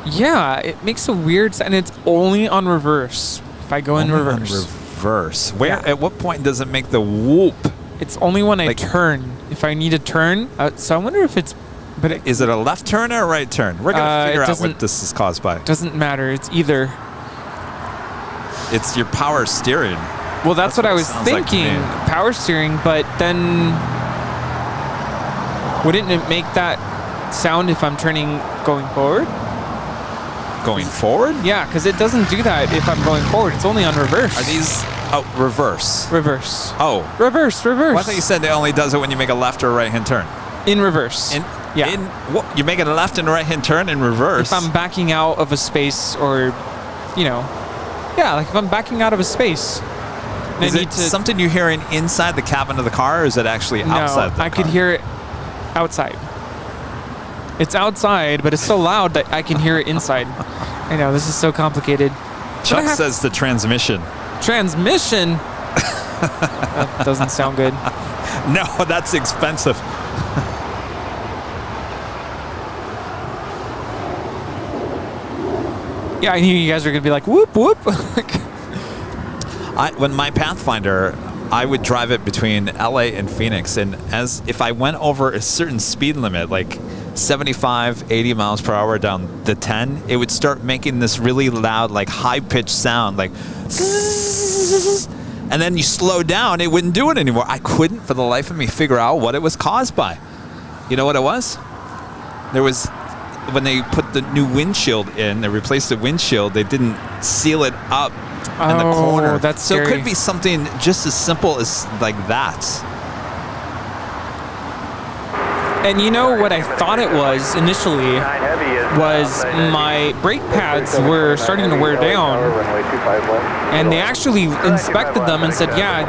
Yeah, it makes a weird sound, and it's only on reverse. If I go in reverse. On reverse. Where? Yeah. At what point does it make the whoop? It's only when I turn. If I need to turn. So I wonder if it's... Is it a left turn or a right turn? We're going to figure out what this is caused by. Doesn't matter. It's either. It's your power steering. Well, that's what I was thinking. Like power steering, but then... Wouldn't it make that sound if I'm turning going forward? Going forward? Yeah, because it doesn't do that if I'm going forward. It's only on reverse. Are these... Oh, reverse. Reverse. Oh. Reverse. Well, I thought you said it only does it when you make a left or a right-hand turn. In reverse. You make a left and a right-hand turn in reverse? If I'm backing out of a space or, like if I'm backing out of a space. Is it something you're hearing inside the cabin of the car, or is it actually outside the car? I could hear it outside. It's outside, but it's so loud that I can hear it inside. I know, this is so complicated. Chuck says the transmission. Transmission? That doesn't sound good. No, that's expensive. Yeah, I knew you guys were going to be like, whoop, whoop. When my Pathfinder, I would drive it between LA and Phoenix, and if I went over a certain speed limit, like 75, 80 miles per hour down the 10, it would start making this really loud, like high-pitched sound, like and then you slow down, it wouldn't do it anymore. I couldn't, for the life of me, figure out what it was caused by. You know what it was? There was, when they put the new windshield in, they replaced the windshield, they didn't seal it up in the corner. That's scary. So it could be something just as simple as like that. And you know what I thought it was initially was my brake pads were starting to wear down, and they actually inspected them and said, yeah,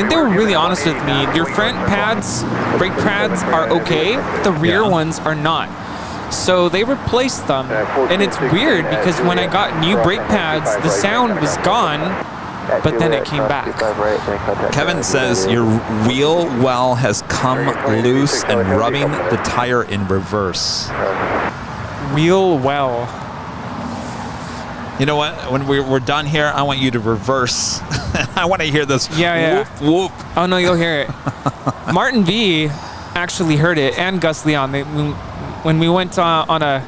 they were really honest with me. Your front pads, brake pads are okay, the rear ones are not. So they replaced them, and it's weird because when I got new brake pads, the sound was gone, but then it came back. Kevin says your wheel well has come loose and rubbing the tire in reverse. Wheel well. You know what? When we're done here, I want you to reverse. I want to hear this whoop, whoop. Oh, no, you'll hear it. Martin V actually heard it, and Gus Leon. When we went on a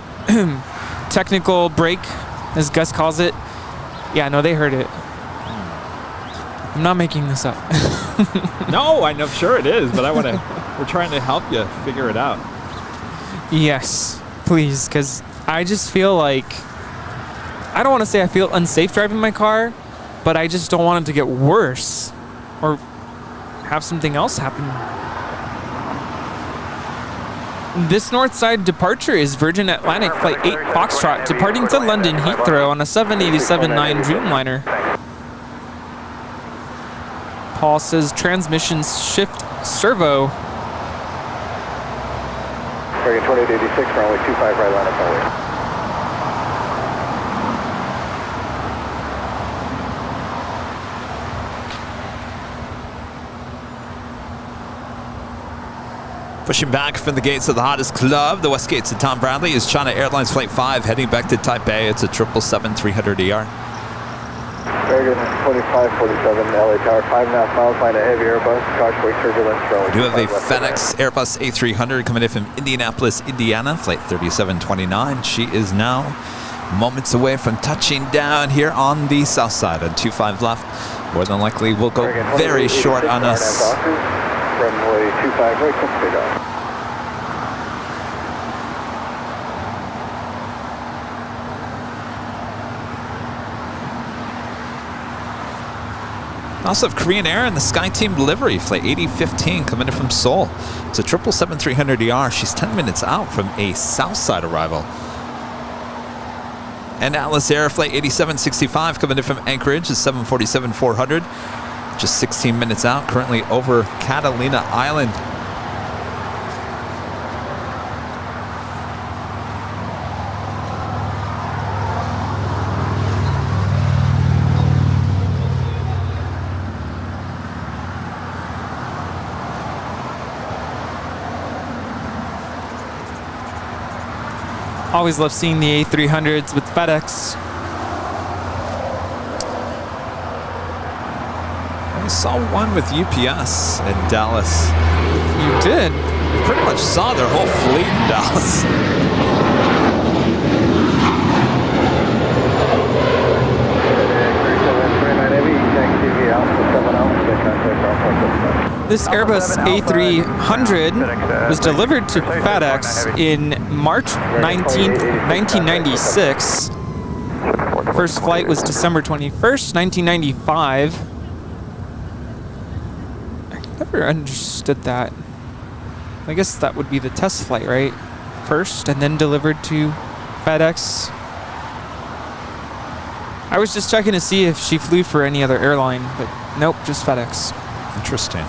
technical break, as Gus calls it, yeah, no, they heard it. I'm not making this up. No, I'm sure it is, but we're trying to help you figure it out. Yes, please, because I just feel like, I don't want to say I feel unsafe driving my car, but I just don't want it to get worse or have something else happen. This north side departure is Virgin Atlantic Flight 8 Foxtrot departing to London Heathrow on a 787-9 Dreamliner. Paul says transmission shift servo. Target 2886, runway 25 right, line up runway. Pushing back from the gates of the hottest club, the west gates of Tom Bradley, is China Airlines Flight 5 heading back to Taipei. It's a 777-300ER. American 2547, LA Tower, 5.5 miles, find a heavy Airbus, cautiously turbulence. We do have a FedEx Airbus A300 coming in from Indianapolis, Indiana, Flight 3729. She is now moments away from touching down here on the south side on 25 left. More than likely will go very short on us. Runway 25 right, come straight on. Also have Korean Air and the SkyTeam delivery, Flight 8015 coming in from Seoul. It's a 777-300ER. She's 10 minutes out from a south side arrival. And Atlas Air Flight 8765 coming in from Anchorage is 747-400. Just 16 minutes out, currently over Catalina Island. Always love seeing the A300s with FedEx. I saw one with UPS in Dallas. You did? We pretty much saw their whole fleet in Dallas. This Airbus A300 was delivered to FedEx in March 19th, 1996. First flight was December 21st, 1995. I never understood that. I guess that would be the test flight, right? First, and then delivered to FedEx. I was just checking to see if she flew for any other airline, but nope, just FedEx. Interesting.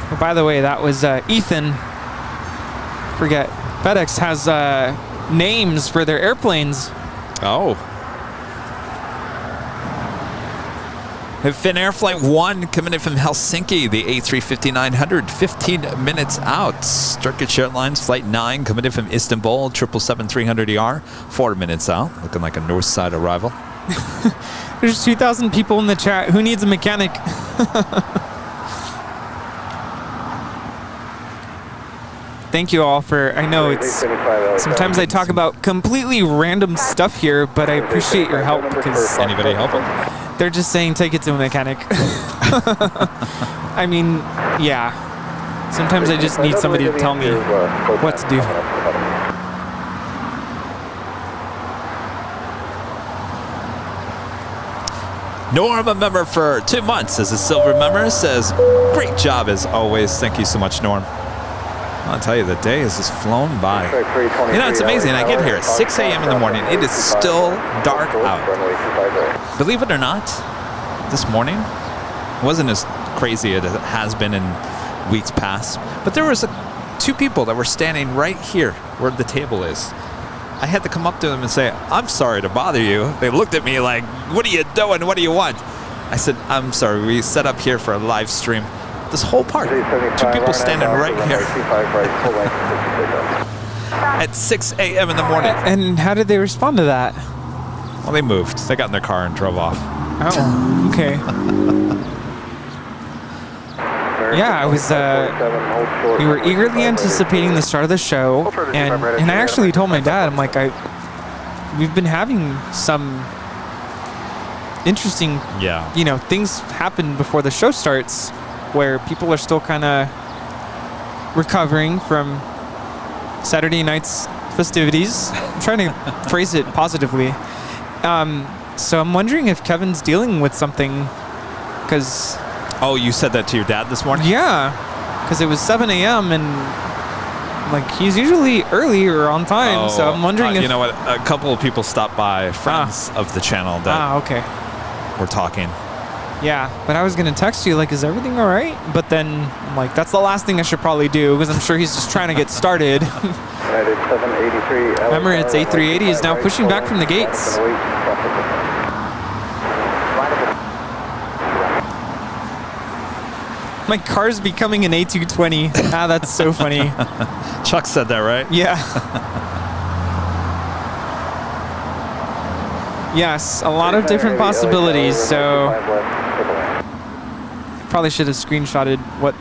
Oh, by the way, that was Ethan. Forget. FedEx has names for their airplanes. Oh. Have Finnair Flight 1 coming in from Helsinki, the A350-900, 15 minutes out. Turkish Airlines Flight 9 coming in from Istanbul, 777-300ER, 4 minutes out. Looking like a north side arrival. There's 2,000 people in the chat. Who needs a mechanic? Thank you all for, I know it's, sometimes I talk about completely random stuff here, but I appreciate your help because... Anybody helping? They're just saying take it to a mechanic. I mean, yeah. Sometimes I just need somebody to tell me what to do. Norm, a member for 2 months as a silver member, says, great job as always. Thank you so much, Norm. I'll tell you, the day has just flown by. You know, it's amazing. I get here at 6 a.m. in the morning. It is still dark out. Believe it or not, this morning wasn't as crazy as it has been in weeks past. But there was 2 people that were standing right here where the table is. I had to come up to them and say, I'm sorry to bother you. They looked at me like, what are you doing? What do you want? I said, I'm sorry. We set up here for a live stream. This whole part, 2 people standing right here at 6 a.m. in the morning. And how did they respond to that? Well, they moved. They got in their car and drove off. Oh, okay. Yeah, I was. We were eagerly anticipating the start of the show, and I actually told my dad, I'm like, we've been having some interesting, you know, things happen before the show starts, where people are still kind of recovering from Saturday night's festivities. I'm trying to phrase it positively. So I'm wondering if Kevin's dealing with something, because... Oh, you said that to your dad this morning? Yeah, because it was 7 a.m. and like he's usually early or on time, so I'm wondering if... You know what? A couple of people stopped by, friends of the channel that okay. We're talking. Yeah, but I was going to text you, like, is everything all right? But then, I'm like, that's the last thing I should probably do, because I'm sure he's just trying to get started. Remember, it's A380 is now pushing back from the gates. My car's becoming an A220. That's so funny. Chuck said that, right? Yeah. Yes, a lot of different possibilities, so probably should have screenshotted what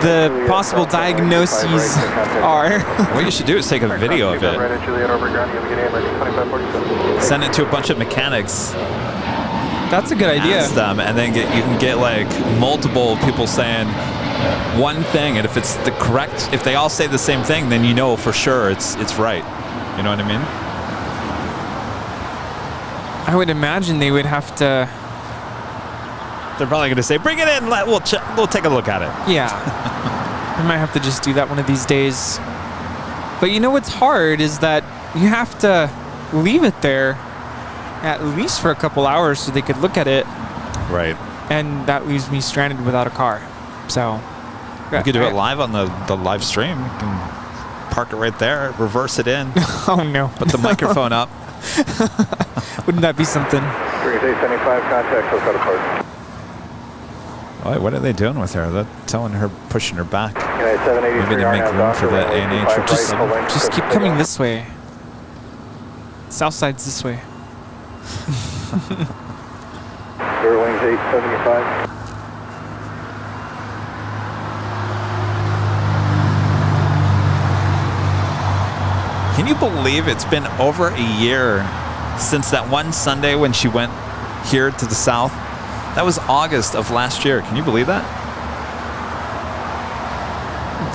the possible diagnoses are. What you should do is take a video of it. Send it to a bunch of mechanics. That's a good idea. Ask them, and then you can get like multiple people saying one thing, and if it's the correct, if they all say the same thing, then you know for sure it's right. You know what I mean? I would imagine they would have to. They're probably going to say, "Bring it in. We'll take a look at it." Yeah, I might have to just do that one of these days. But you know what's hard is that you have to leave it there at least for a couple hours so they could look at it. Right. And that leaves me stranded without a car. So you could do it live on the live stream. You can park it right there, reverse it in. Oh no! Put the microphone up. Wouldn't that be something? 3875 contact, so cut apart. Oh, what are they doing with her? They're telling her, pushing her back. Maybe to make room for the ANH. Just keep coming this way. South side's this way. Wings 875. Can you believe it's been over a year since that one Sunday when she went here to the south? That was August of last year. Can you believe that?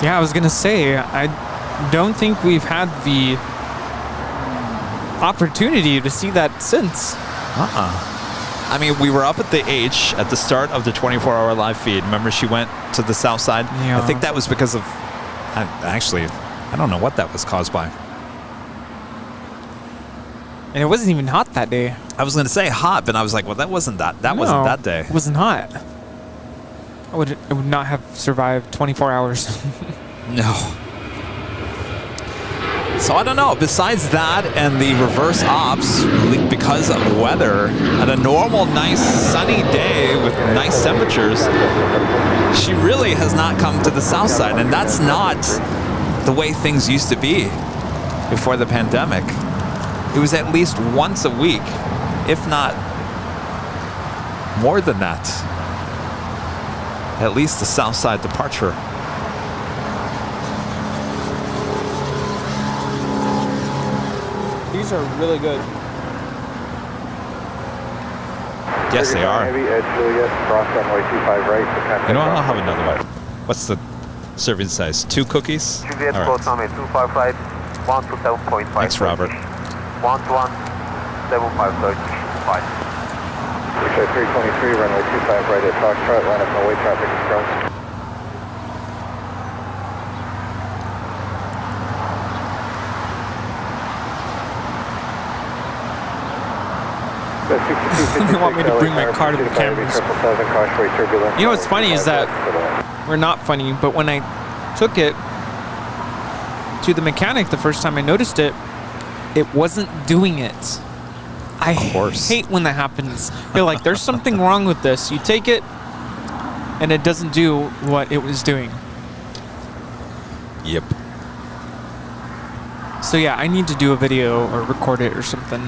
Yeah, I was going to say, I don't think we've had the opportunity to see that since. I mean, we were up at the H at the start of the 24-hour live feed. Remember, she went to the south side? Yeah. I think that was because of... Actually, I don't know what that was caused by. And it wasn't even hot that day. I was going to say hot, but I was like, well, that wasn't that day. It wasn't hot. I would not have survived 24 hours. No. So I don't know. Besides that and the reverse ops, because of weather, at a normal, nice, sunny day with nice temperatures, she really has not come to the south side. And that's not the way things used to be before the pandemic. It was at least once a week, if not more than that. At least the south side departure. These are really good. Yes, they are. Heavy, Ed Juliet, cross runway 25 right. You know what? I'll have another one. What's the serving size? 2 cookies? Juliet, All close right. runway 25 right, 1 to 7.5. Thanks, Robert. 1 to 1, 7.5 Turkish, 5. Richard 323, runway 25 right at Foxtrot, line up no way traffic is crossed. They want me to bring my car to the cameras. You know what's funny is that, we're not funny, but when I took it to the mechanic the first time I noticed it, it wasn't doing it. I hate when that happens. You're like, there's something wrong with this. You take it, and it doesn't do what it was doing. Yep. So yeah, I need to do a video or record it or something.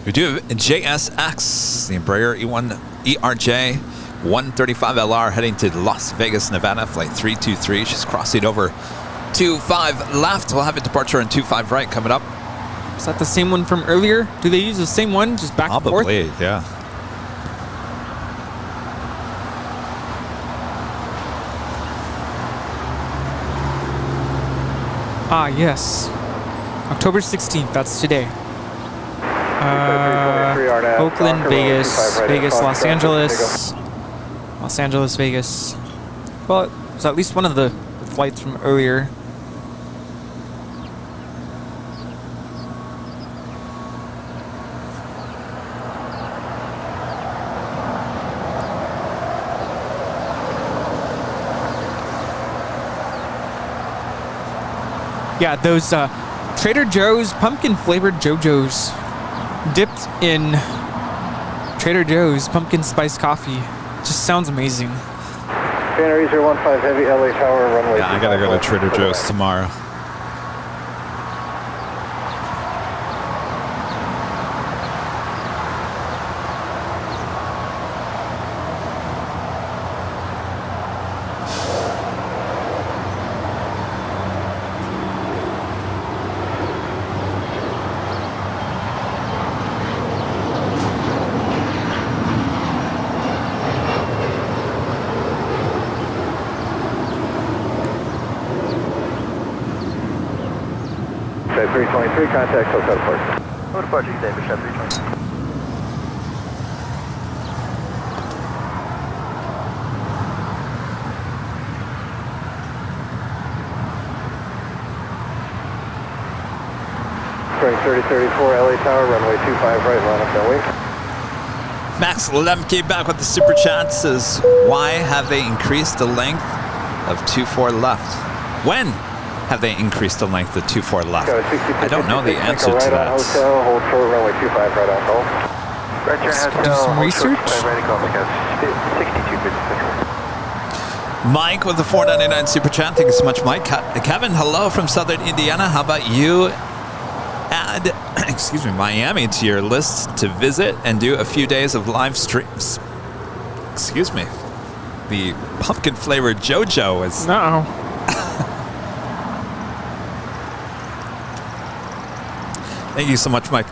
We do have JSX, the Embraer E1 ERJ 135LR heading to Las Vegas, Nevada, flight 323. She's crossing over 25 left. We'll have a departure on 25 right coming up. Is that the same one from earlier? Do they use the same one, just back and forth? Probably, yeah. Ah, yes. October 16th, that's today. Oakland, Vegas, Vegas, Los Angeles, Los Angeles, Vegas. Well, it's at least one of the flights from earlier. Yeah, those Trader Joe's pumpkin flavored JoJo's dipped in Trader Joe's pumpkin spice coffee. Just sounds amazing. Banner 015 Heavy, LA Tower, runway. Yeah, I gotta go to Trader Joe's tomorrow. Type 323, contact hotel port. No departure today, Bishop 320. Spring 3034, LA Tower, runway 25 right, line up no wing. Max Lemke back with the super chat says, why have they increased the length of 24 left? When have they increased the length of 24 left? I don't know the answer to that. Hotel, hold short, runway 25 right on call. Right turn Let's do hotel, some hold short, research. ready call, 6256. Mike with the 499 super chat. Thank you so much, Mike. Kevin, hello from Southern Indiana. How about you add, excuse me, Miami to your list to visit and do a few days of live streams? Excuse me. The pumpkin flavored JoJo is. No. Thank you so much, Mike.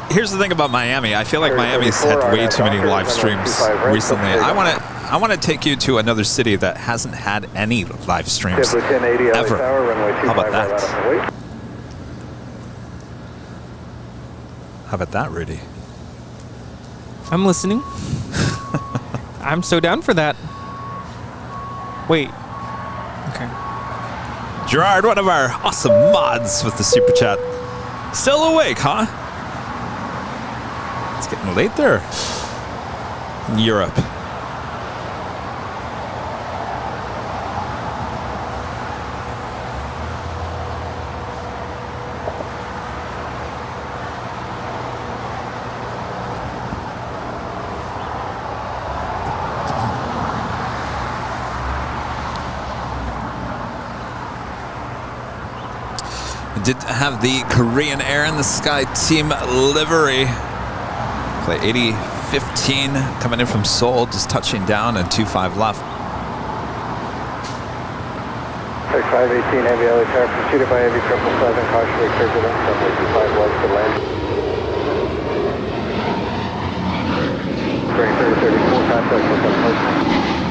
Here's the thing about Miami. I feel like Miami's had way too many live streams recently. I want to take you to another city that hasn't had any live streams ever. How about that? How about that, Rudy? I'm listening. I'm so down for that. Wait. Okay. Gerard, one of our awesome mods with the super chat. Still awake, huh? It's getting late there in Europe. Did have the Korean Air and the Sky Team livery. Flight 8015 coming in from Seoul, just touching down and 25 left. 6518 Heavy, LA Tower, preceded by Heavy 777, cautiously turbulent, runway 25 left to land. Spring 3034, contact hotel post.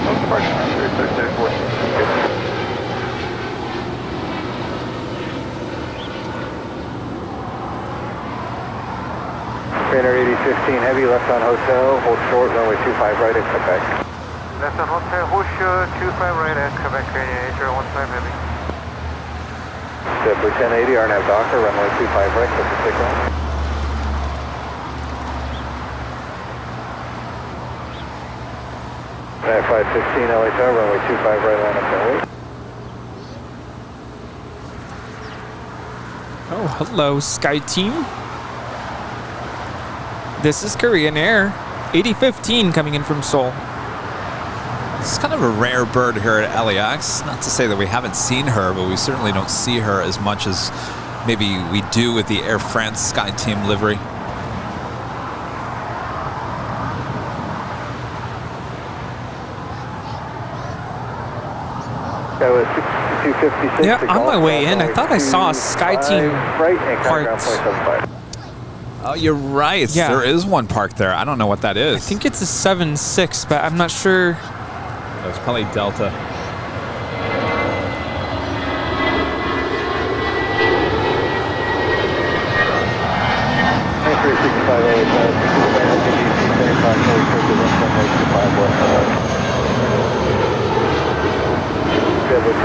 No departure, 3034. Banner 8015 Heavy, left on hotel, hold short, runway 25 right at Quebec. Left on hotel, hold short, 25 right at Quebec, radio 8015 Heavy. JetBlue 1080, RNAV Docker, runway 25 right, click the signal. At 516 LA Tower, runway 25 right, line up no wing. Oh, hello, Sky Team. This is Korean Air. 8015 coming in from Seoul. It's kind of a rare bird here at LAX. Not to say that we haven't seen her, but we certainly don't see her as much as maybe we do with the Air France Sky Team livery. 256. Yeah, on my way in, I thought I saw a SkyTeam parked. Oh, you're right. Yeah. There is one parked there. I don't know what that is. I think it's a 7.6, but I'm not sure. That's probably Delta.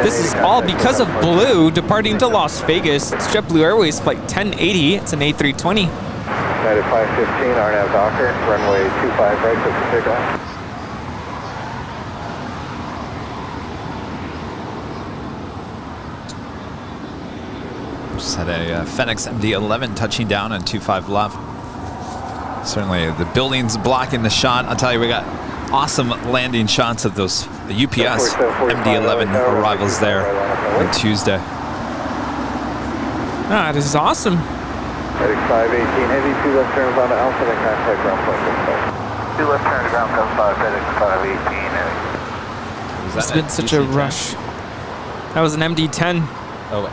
This is all because of Blue departing to Las Vegas. It's JetBlue Airways flight 1080. It's an A320. United 515, RNAV Docker, runway 25 right, clear for takeoff. Just had a FedEx MD-11 touching down on 25 left. Certainly the building's blocking the shot. I'll tell you, we got awesome landing shots of those UPS MD-11 arrivals there on Tuesday. Ah, this is awesome. FedEx 518, heavy, 2 left turns on to Alpha, then contact ground point 75. 2 left turns, ground 75, FedEx 518, heavy. It's been such a rush. That was an MD-10. Oh,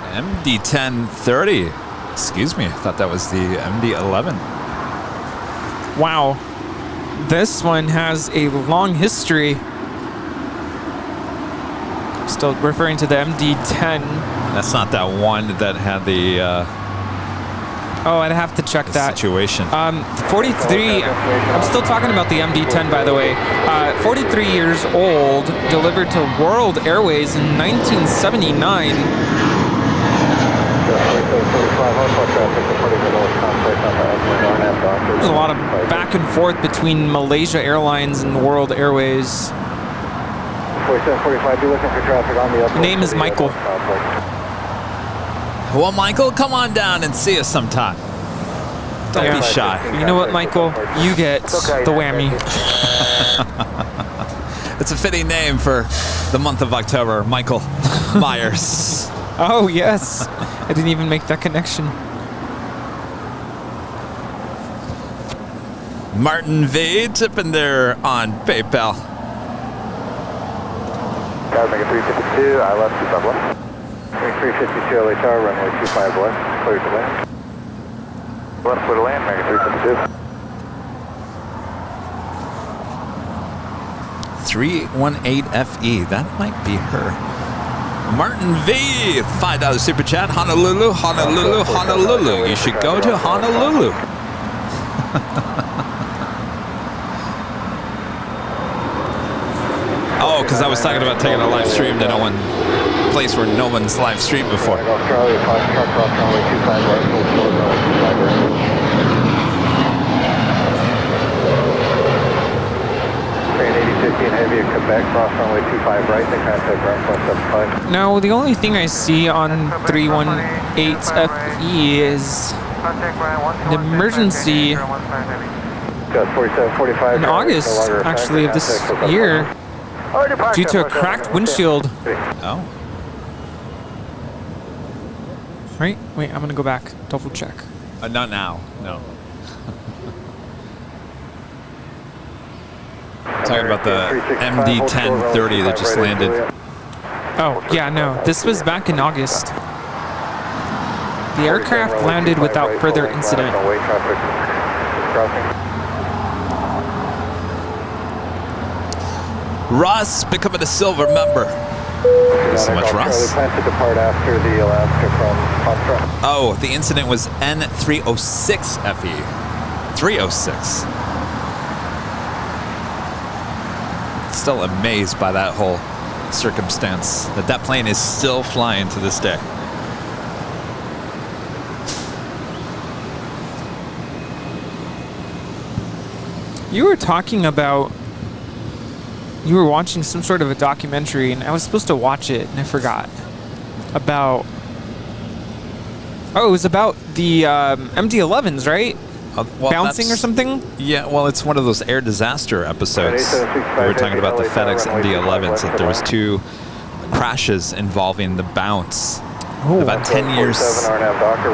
MD-1030. Excuse me, I thought that was the MD-11. Wow. This one has a long history. Still referring to the MD-10. That's not that one that had the oh, I'd have to check that situation. 43. I'm still talking about the MD-10, by the way. 43 years old, delivered to World Airways in 1979. There's a lot of back and forth between Malaysia Airlines and World Airways. 4745, be looking for traffic on the His name is Michael. Well, Michael, come on down and see us sometime. Don't be shy. You know what, Michael? You get the whammy. It's a fitting name for the month of October, Michael Myers. Oh, yes. I didn't even make that connection. Martin V tipping there on PayPal. Guys, make it 352, I left 25 left. Make 352 LHR, runway 25 left, clear to land. Left clear to land, make it 352. 318FE, that might be her. Martin V, $5 super chat. Honolulu, Honolulu, Honolulu. You should go to Honolulu. Oh, because I was talking about taking a live stream to no one place where no one's live streamed before. Australia, 5 truck cross runway 25 right, full slow runway 25 right. Train 8050 and heavy at Quebec, cross runway 25 right, then contact ground point 75. No, the only thing I see on 318FE is an emergency in August, actually, of this year, due to a cracked windshield. Oh. Right? Wait, I'm gonna go back, double check. Not now, no. Talking about the MD-1030 that just landed. Oh, yeah, no. This was back in August. The aircraft landed without further incident. Russ becoming a silver member. Thank you so much, Russ. Oh, the incident was N306FE. 306. Still amazed by that whole circumstance, that plane is still flying to this day. You were talking about, you were watching some sort of a documentary, and I was supposed to watch it, and I forgot. About, oh, it was about the MD-11s, right? Well, bouncing or something? Yeah, well, it's one of those air disaster episodes. We were talking about the FedEx MD-11s, that there was 2 crashes involving the bounce. Oh. About 10 years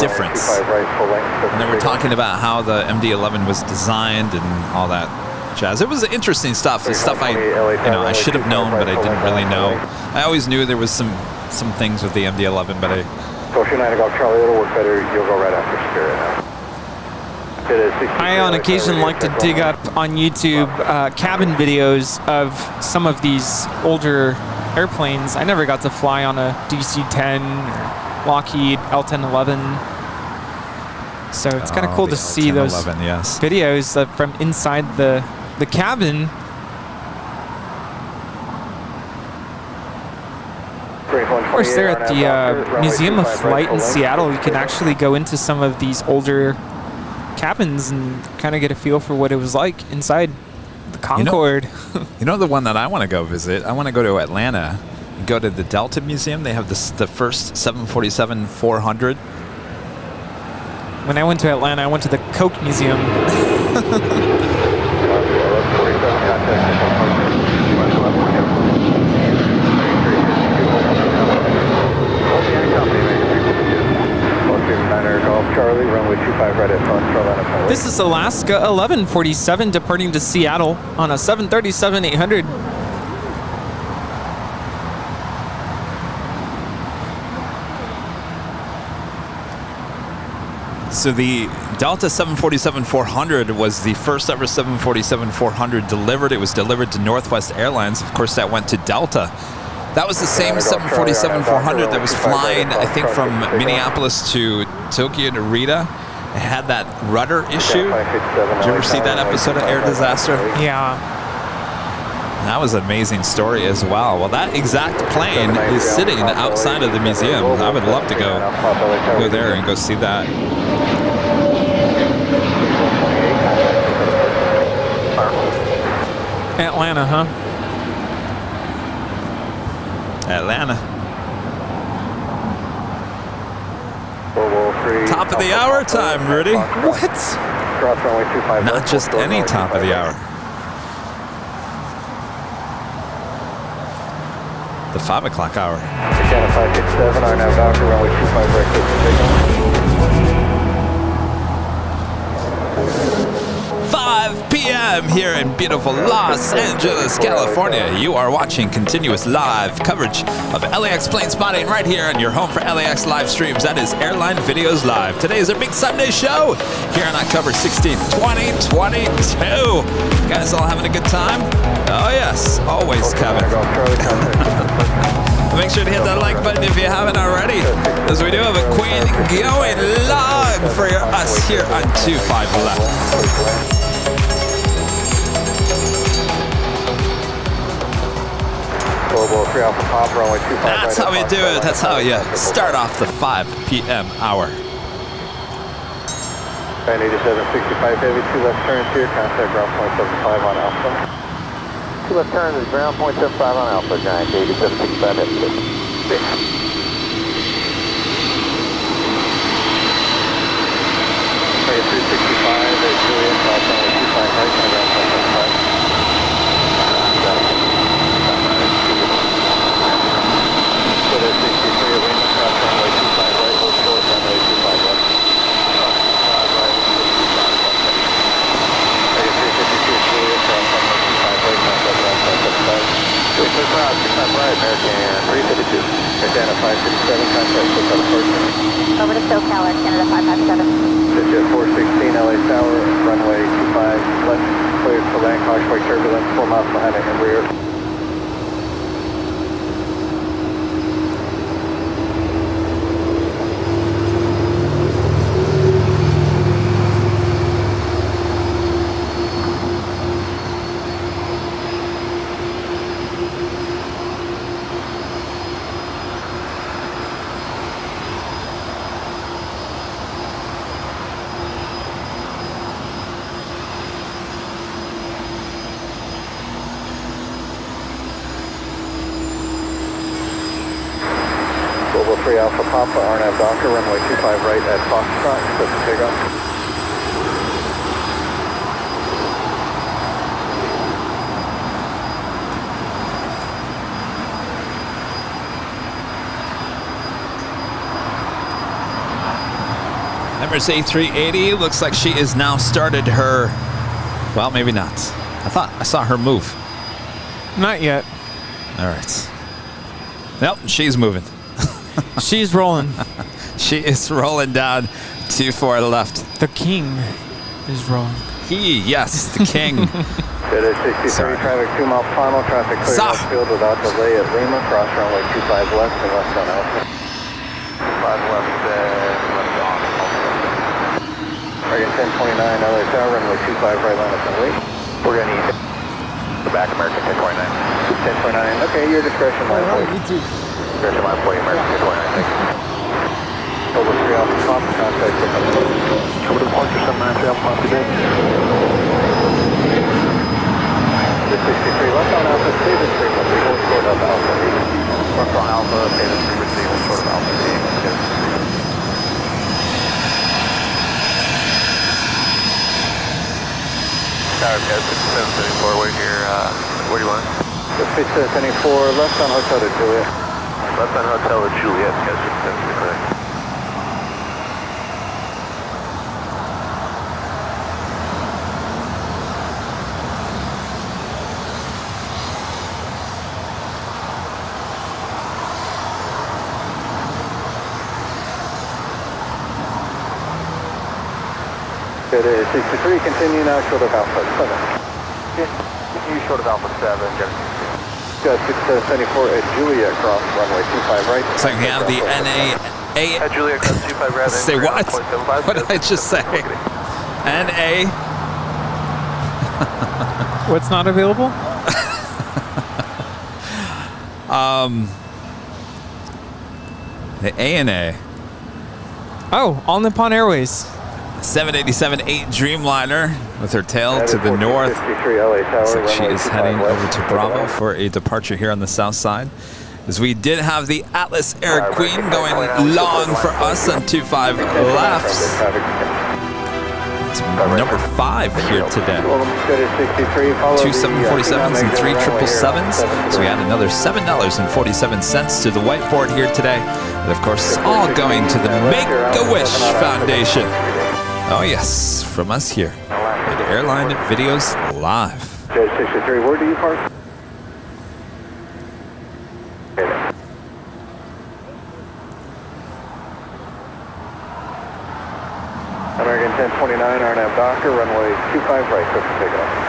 difference. And then we're talking about how the MD-11 was designed and all that jazz. It was interesting stuff. The stuff I should have known, but I didn't really know. I always knew there was some some things with the MD-11, but Gulf 9 Golf Charlie, it'll work better. You'll go right after Spirit now. I on occasion like to dig up on YouTube cabin videos of some of these older airplanes. I never got to fly on a DC-10 or Lockheed L-1011. So it's kind of cool to see those videos from inside the cabin. Of course, there at the Museum of Flight in Seattle, you can actually go into some of these older cabins and kind of get a feel for what it was like inside the Concorde. You know the one that I want to go visit? I want to go to Atlanta and go to the Delta Museum. They have the first 747-400. When I went to Atlanta, I went to the Coke Museum. Charlie, runway 25 right at front, Carolina. This is Alaska 1147 departing to Seattle on a 737-800. So the Delta 747-400 was the first ever 747-400 delivered. It was delivered to Northwest Airlines. Of course, that went to Delta. That was the same 747-400 that was flying, I think, from Minneapolis to Tokyo to Narita. It had that rudder issue. Did you ever see that episode of Air Disaster? Yeah. That was an amazing story as well. Well, that exact plane is sitting outside of the museum. I would love to go there and go see that. Atlanta, huh? Atlanta. Top of the hour time, Rudy. What? Not just any top of the hour. The 5 o'clock hour. 567, our nav doctor, runway 25 right, signal. 5 p.m. here in beautiful Los Angeles, California. You are watching continuous live coverage of LAX plane spotting right here on your home for LAX live streams. That is Airline Videos Live. Today is our big Sunday show here on October 16th, 2022. Guys all having a good time? Oh yes, always, Kevin. Make sure to hit that like button if you haven't already, as we do have a queen going live for us here on 25 Left. That's how we do it. That's how you start off the 5 p.m. hour. 98765 heavy, 2 left turns here, contact ground point 75 on Alpha. 2 left turns is ground point 75 on Alpha, giant 8765 heavy. Area 365, Juliet, ground point 25 right, ground point 75. So there's 63 Lima, cross runway 25 right, hold short, runway 25 left. Area 352 Juliet, cross runway 25 right, contact ground point 75. Juliet, cross 25 right, American 352. Canada 557, contact with other person. Over to SoCal, Air Canada 557. Jet 416, LA Tower, runway 25 left, cleared to land, caution turbulence, 4 miles behind it and rear. Global 3 Alpha Papa, RNAV Doctor, runway 25 right at Foxtrot, clip to takeoff. Emirates A380 looks like she is now started her, well, maybe not. I thought I saw her move. Not yet. All right. Nope, she's moving. She's rolling. She is rolling down 24 left. The king is rolling. Yes, the king. It is 63 traffic, 2 mile final, traffic clear outfield without delay at Lima, cross runway 25 left and left on Alpha. 5 left left on Alpha. American 1029, LA Tower, runway 25 right line up and wait. We're going to need the back American 1029. 1029, okay, your discretion line for you. Discretion line for you, American 1029, thank you. Over 3 Alpha Pop, contact pickup. Over departure 793 Alpha Pop, good day. The 63 left on Alpha, stay the stream, we hold short of Alpha D. Left on Alpha, stay the stream, we hold short of Alpha D. Tower, guys, 6774, we're here, where do you want? The 6774, left on Hotel to Juliet. Left on Hotel to Juliet, guys, 6774, correct. It is 63, continue now short of Alpha 7. Continue short of Alpha 7, Got 6774 at Juliet, cross runway 25 right. So we have the NA. At Juliet, cross 25 right. Say what? What did I just say? NA. What's not available? The ANA. Oh, All Nippon Airways. 787-8 Dreamliner with her tail to the north. Looks like she is heading over to Bravo for a departure here on the south side. As we did have the Atlas Air Queen going long for us on 25 lefts. It's number 5 here today. 2 747s and 3 777s. So we add another $7.47 to the whiteboard here today. And of course, it's all going to the Make-A-Wish Foundation. Oh yes, from us here at Airline Videos Live. J63, where do you park? American 1029, RNAV Docker, runway 25 right, quick to take it off.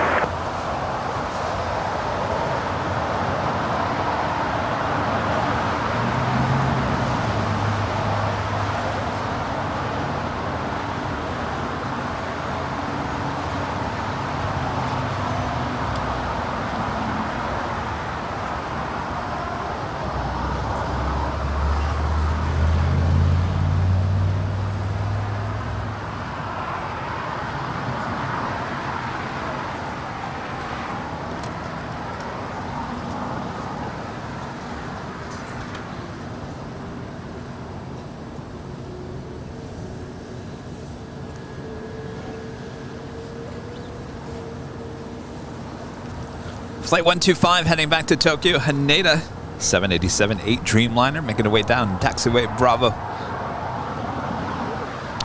Flight 125 heading back to Tokyo, Haneda. 787-8 Dreamliner making her way down taxiway Bravo.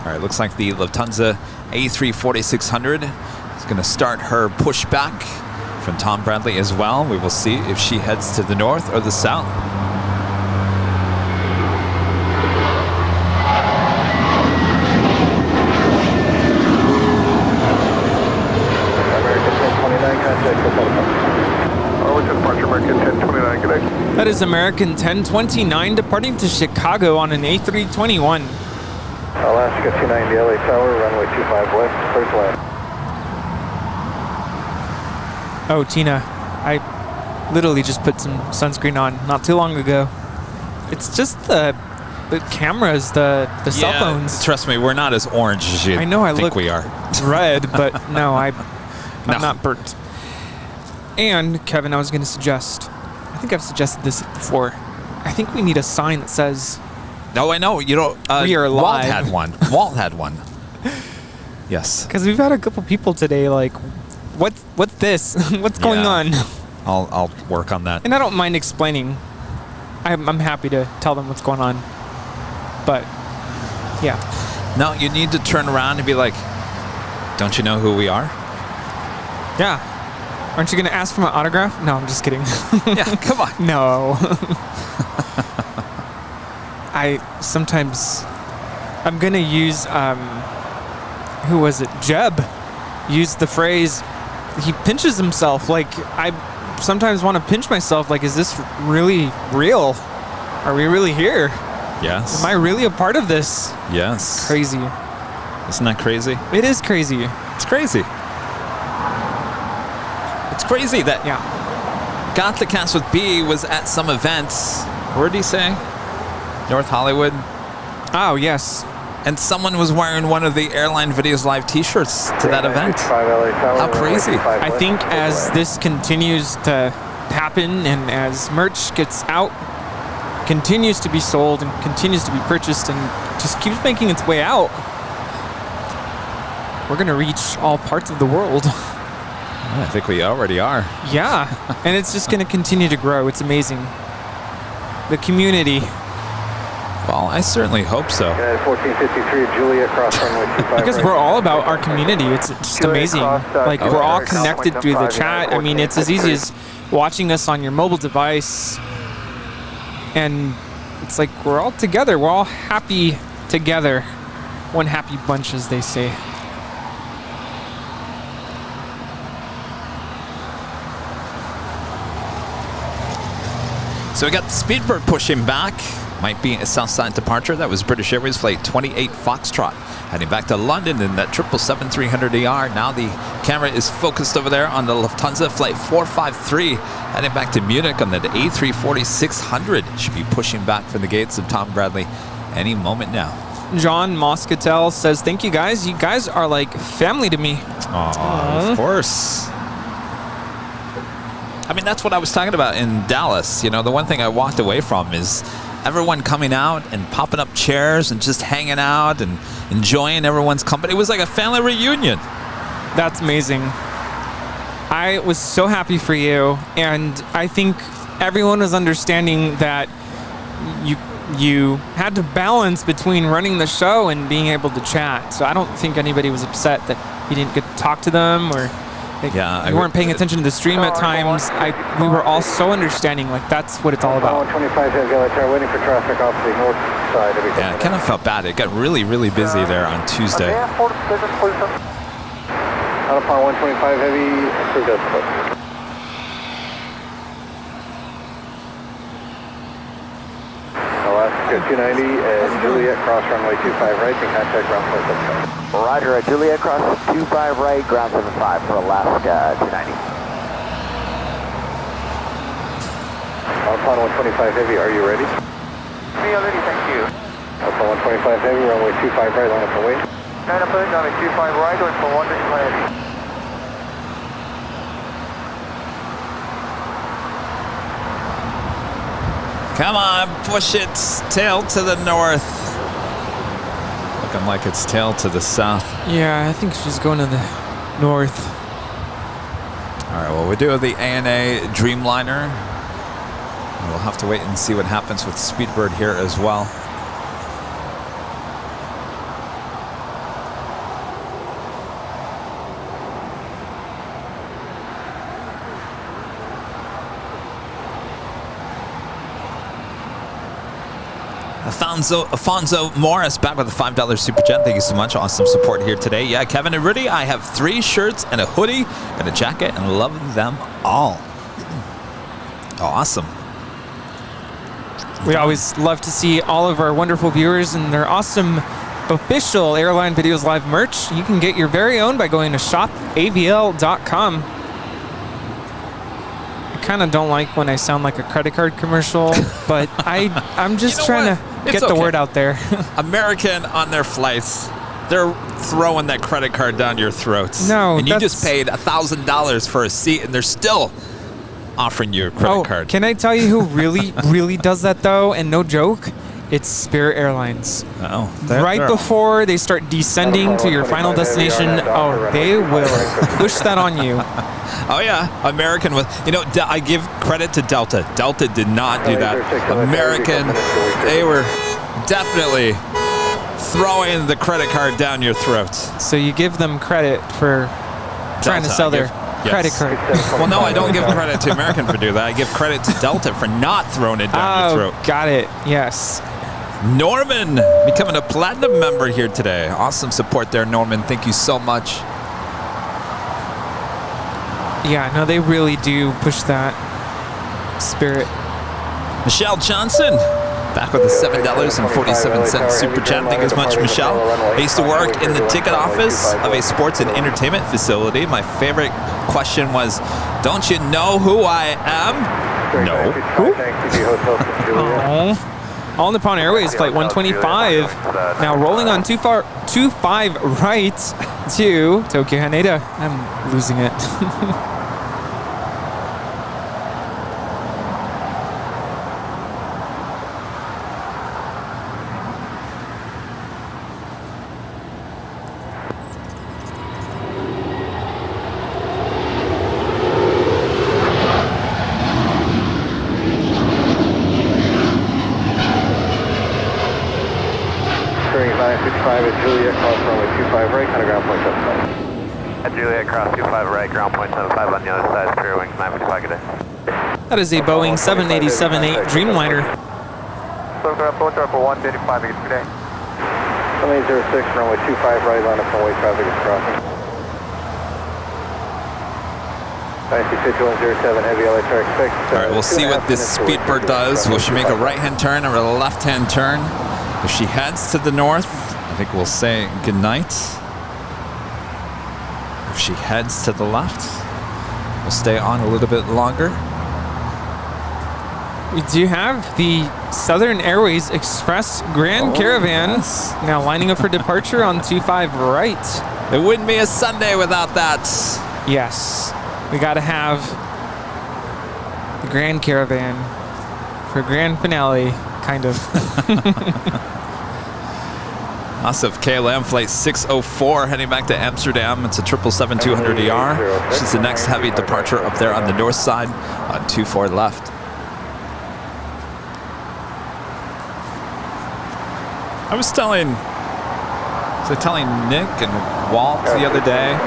All right, looks like the Lufthansa A340-600 is going to start her pushback from Tom Bradley as well. We will see if she heads to the north or the south. That is American 1029 departing to Chicago on an A321. Alaska 290 LA Tower, runway 25 west, first land. Oh, Tina, I literally just put some sunscreen on not too long ago. It's just the cameras, the cell phones. Trust me, we're not as orange as you I know I think look we are. red, but no, I'm not burnt. And Kevin, I was going to suggest, I think I've suggested this before. I think we need a sign that says, "No, I know. You don't." We are live. Walt had one. Walt had one. Yes. Because we've had a couple people today like, what's this? What's going on? I'll work on that. And I don't mind explaining. I'm happy to tell them what's going on. But yeah. No, you need to turn around and be like, "Don't you know who we are?" Yeah. Aren't you going to ask for my autograph? No, I'm just kidding. Yeah, come on. No. I'm gonna use who was it? Jeb used the phrase, he pinches himself. Like, I sometimes want to pinch myself, like, is this really real? Are we really here? Yes. Am I really a part of this? Yes. Crazy. Isn't that crazy? It is crazy. It's crazy. It's crazy that Got the Cast with B was at some events. Where did he say? North Hollywood. Oh, yes. And someone was wearing one of the Airline Videos Live t-shirts to that event. How crazy. I think as this continues to happen and as merch gets out, continues to be sold and continues to be purchased and just keeps making its way out, we're going to reach all parts of the world. I think we already are. Yeah. And it's just going to continue to grow. It's amazing. The community. Well, I certainly hope so. 1453 Juliet, cross runway 25. Because we're all about our community. It's just amazing. Like, we're all connected through the chat. I mean, it's as easy as watching us on your mobile device. And it's like we're all together. We're all happy together. One happy bunch, as they say. So we got the Speedbird pushing back. Might be a Southside departure. That was British Airways Flight 28 Foxtrot. Heading back to London in that 777-300ER. Now the camera is focused over there on the Lufthansa Flight 453. Heading back to Munich on the A340-600. Should be pushing back from the gates of Tom Bradley any moment now. John Moscatel says, thank you guys. You guys are like family to me. Of course. I mean, that's what I was talking about in Dallas. You know, the one thing I walked away from is everyone coming out and popping up chairs and just hanging out and enjoying everyone's company. It was like a family reunion. That's amazing. I was so happy for you, and I think everyone was understanding that you had to balance between running the show and being able to chat. So I don't think anybody was upset that you didn't get to talk to them or you weren't paying attention to the stream at times. We were all so understanding. Like, that's what it's all about. 125 waiting for traffic off the north side. Yeah, I kind of felt bad. It got really, really busy there on Tuesday. Out upon 125 heavy, approved as close. Alaska 290 and Juliet, cross runway 25 right, and contact ground point 75. Roger, Juliet, cross 25 right, ground 75 for Alaska 290. Upon 125 heavy, are you ready? Me already, thank you. Upon 125 heavy, runway 25 right, line up and wait. Line up and runway 25 right, going for 125 heavy. Come on, push it. Tail to the north. Looking like it's tail to the south. Yeah, I think she's going to the north. All right, well, we do have the ANA Dreamliner. We'll have to wait and see what happens with Speedbird here as well. Afonso Morris back with a $5 super chat. Thank you so much. Awesome support here today. Yeah, Kevin and Rudy, I have 3 shirts and a hoodie and a jacket and love them all. Awesome. We always love to see all of our wonderful viewers and their awesome official Airline Videos Live merch. You can get your very own by going to shopavl.com. I kind of don't like when I sound like a credit card commercial, but I'm just trying to get the word out there. American on their flights, they're throwing that credit card down your throats. No, and you just paid $1,000 for a seat, and they're still offering you a credit card. Can I tell you who really, really does that though? And no joke, it's Spirit Airlines. Right before they start descending to your final destination, they will push that on you. Oh yeah, American was. You know, I give credit to Delta. Delta did not do that. American, they were definitely throwing the credit card down your throats. So you give them credit for trying to sell their credit card. Well, no, I don't give credit to American for doing that. I give credit to Delta for not throwing it down your throat. Got it. Yes. Norman becoming a platinum member here today. Awesome support there, Norman. Thank you so much. Yeah, no, they really do push that spirit. Michelle Johnson, back with the $7.47 super chat. Thank you as much, Michelle. I used to work in the ticket office of a sports and entertainment facility. My favorite question was, don't you know who I am? No. Who? All Nippon Airways flight 125. Now rolling on 25 right to Tokyo Haneda. I'm losing it. Juliet, cross runway 25 right, kind of ground point 75. At Juliet, cross 25 right, ground point 75 on the other side, clear wings 955, good day. That is a Boeing 787-8 Dreamliner. So ground point for 155, good day. 7806, runway 25 right, line up runway traffic is crossing. 965107, heavy LA track 6. All right, we'll see what this Speedbird does. Will she make a right-hand turn or a left-hand turn? If she heads to the north, I think we'll say goodnight. If she heads to the left, we'll stay on a little bit longer. We do have the Southern Airways Express Grand Caravan now lining up for departure on 25 right. It wouldn't be a Sunday without that. Yes, we got to have the Grand Caravan for grand finale, kind of. Awesome. KLM flight 604 heading back to Amsterdam. It's a 777-200ER. She's the next heavy departure up there on the north side on 24 left. I was telling Nick and Walt the other day,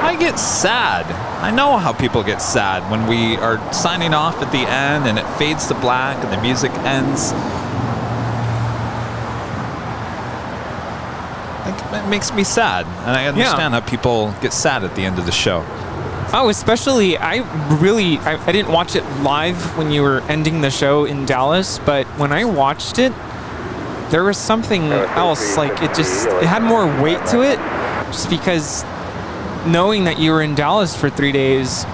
I get sad. I know how people get sad when we are signing off at the end and it fades to black and the music ends. It makes me sad, and I understand how people get sad at the end of the show. Oh, especially, I didn't watch it live when you were ending the show in Dallas, but when I watched it, there was something else, like it had more weight to it, just because knowing that you were in Dallas for 3 days,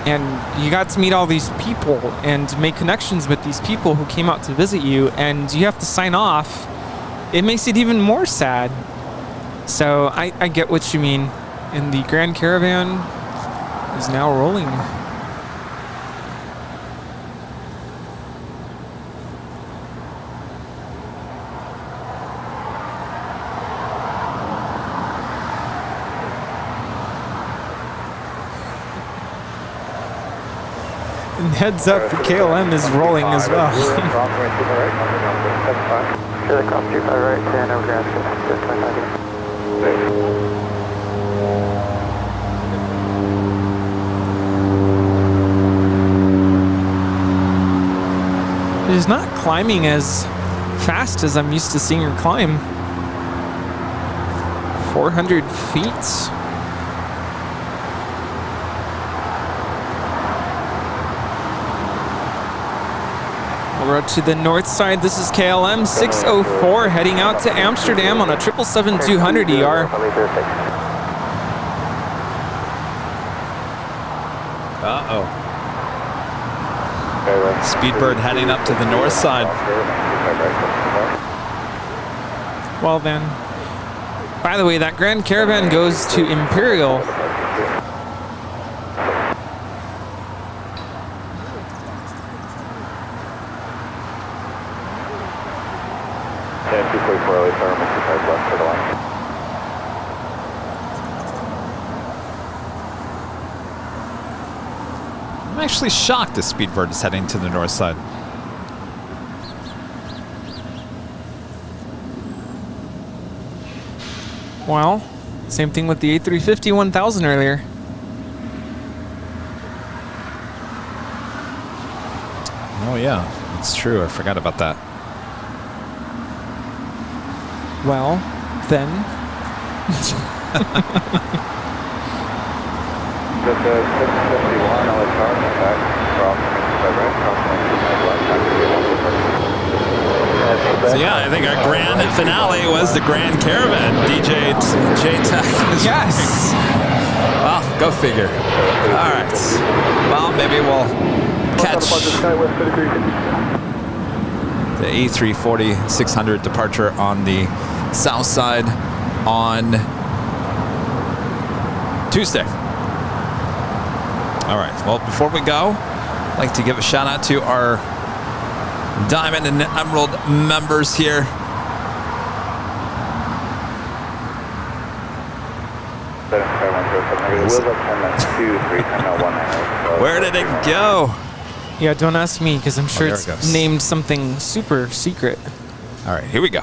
and you got to meet all these people and make connections with these people who came out to visit you, and you have to sign off, it makes it even more sad. So I get what you mean. And the Grand Caravan is now rolling. And heads up, the KLM is rolling as well. Should cross 25 right, stand over ground, She's not climbing as fast as I'm used to seeing her climb. 400 feet. We're up to the north side. This is KLM 604 heading out to Amsterdam on a 777-200ER. Uh-oh. Speedbird heading up to the north side. Well then. By the way, that Grand Caravan goes to Imperial. I'm actually shocked that Speedbird is heading to the north side. Well, same thing with the A350-1000 earlier. Oh yeah, It's true. I forgot about that. Well, then. Just 651 LHR, back cross 25 right, cross 25 left, So yeah, I think our grand finale was the Grand Caravan. DJ JTip. Yes. Well, go figure. All right. Well, maybe we'll catch the A340 600 departure on the south side on Tuesday. All right. Well, before we go, I'd like to give a shout out to our Diamond and Emerald members here. Where did it go? Yeah, don't ask me because I'm sure there it's it goes. named something super secret. All right, here we go.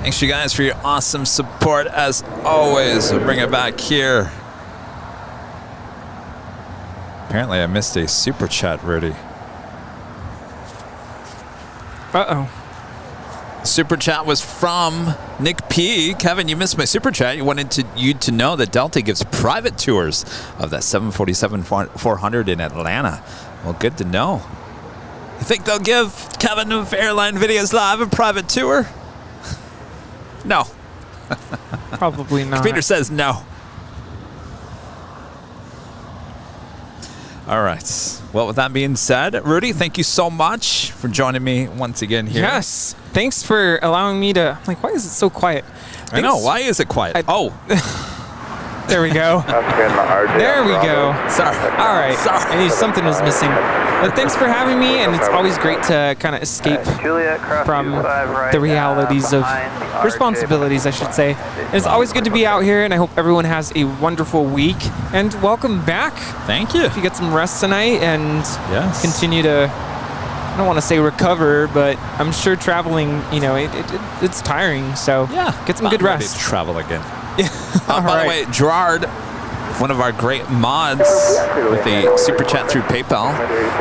Thanks you guys for your awesome support as always. We'll bring it back here. Apparently I missed a super chat, Rudy. Uh-oh. Super chat was from Nick P. Kevin, you missed my super chat. You wanted you to know that Delta gives private tours of that 747-400 in Atlanta. Well, good to know. You think they'll give Kevin of Airline Videos Live a private tour? No. Probably not. Peter says no. All right. Well, with that being said, Rudy, thank you so much for joining me once again here. Yes. Thanks for allowing me to... Like, why is it so quiet? I know. Why is it quiet? There we go. There we go. Sorry. All right. I knew something was missing. But thanks for having me, and it's always great to kind of escape from the realities of responsibilities, I should say. And it's always good to be out here, and I hope everyone has a wonderful week. And welcome back. Thank you. If you get some rest tonight and continue to, I don't want to say recover, but I'm sure traveling, you know, it's tiring. So get some good rest. Travel again. By the way, Gerard, one of our great mods with a super chat through PayPal,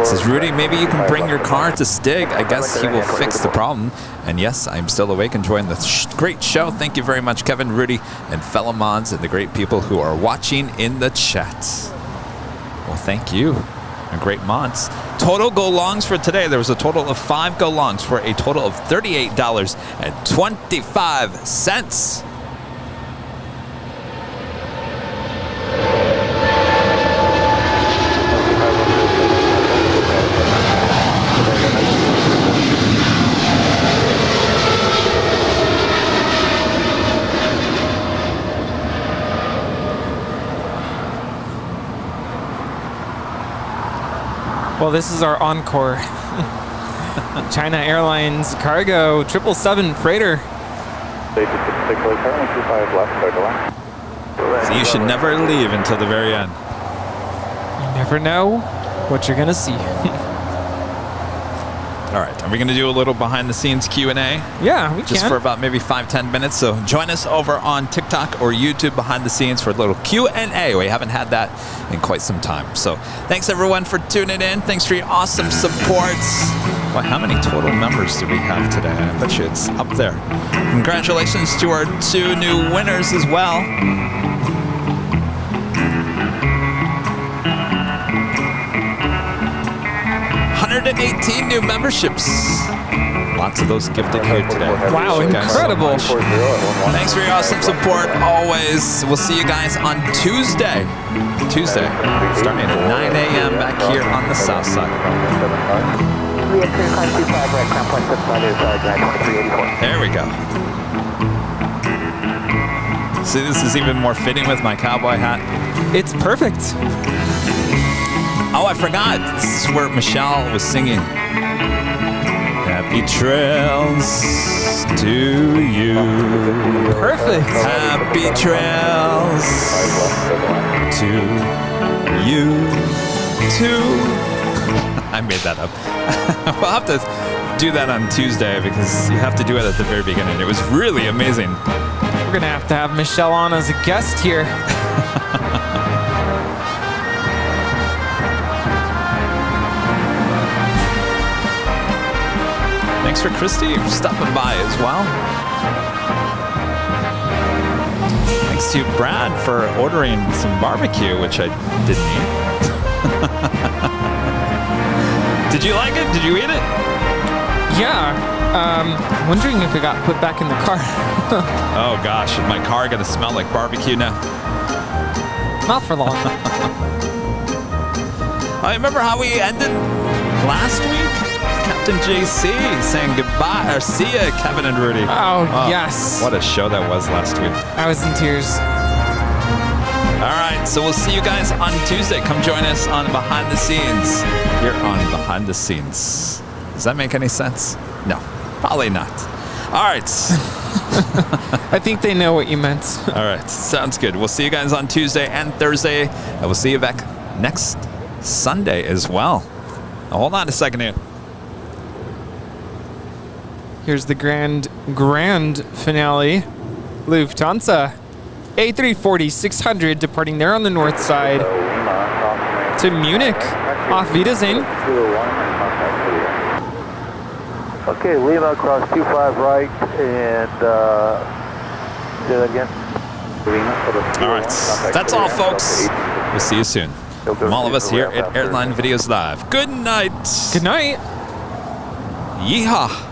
says, Rudy, maybe you can bring your car to Stig. I guess he will fix the problem. And yes, I'm still awake enjoying this great show. Thank you very much, Kevin, Rudy, and fellow mods and the great people who are watching in the chat. Well, thank you. And great mods. Total go-longs for today. There was a total of 5 go-longs for a total of $38.25. Well, this is our encore. China Airlines Cargo 777 freighter. So you should never leave until the very end. You never know what you're gonna see. All right, are we going to do a little behind-the-scenes Q&A? Yeah, we Just can. for about maybe 5-10 minutes. So join us over on TikTok or YouTube behind the scenes for a little Q&A. We haven't had that in quite some time. So thanks, everyone, for tuning in. Thanks for your awesome support. Well, how many total members do we have today? I bet you it's up there. Congratulations to our 2 new winners as well. 118 new memberships. Lots of those gifted here today. Wow, incredible. Thanks for your awesome support always. We'll see you guys on Tuesday. Starting at 9 a.m. back here on the south side. There we go. See, this is even more fitting with my cowboy hat. It's perfect. Oh, I forgot. This is where Michelle was singing. Happy trails to you. Perfect. Happy trails to you too. I made that up. We'll have to do that on Tuesday because you have to do it at the very beginning. It was really amazing. We're gonna have to have Michelle on as a guest here. Thanks for Christy for stopping by as well. Thanks to Brad for ordering some barbecue, which I didn't eat. Did you like it? Did you eat it? Yeah. Wondering if it got put back in the car. Oh gosh, is my car gonna smell like barbecue now? Not for long. I remember how we ended last week? Captain JC saying goodbye, or see ya, Kevin and Rudy. Oh, yes. What a show that was last week. I was in tears. All right, so we'll see you guys on Tuesday. Come join us on Behind the Scenes. Here on Behind the Scenes. Does that make any sense? No, probably not. All right. I think they know what you meant. All right, sounds good. We'll see you guys on Tuesday and Thursday. And we'll see you back next Sunday as well. Now, hold on a second here. Here's the grand finale. Lufthansa A340-600 departing there on the north side to Munich. Auf Wiedersehen. Okay, Lima across 25 right and say that again. All right, that's all, folks. We'll see you soon. From all of us here at Airline Videos Live. Good night. Good night. Yeehaw.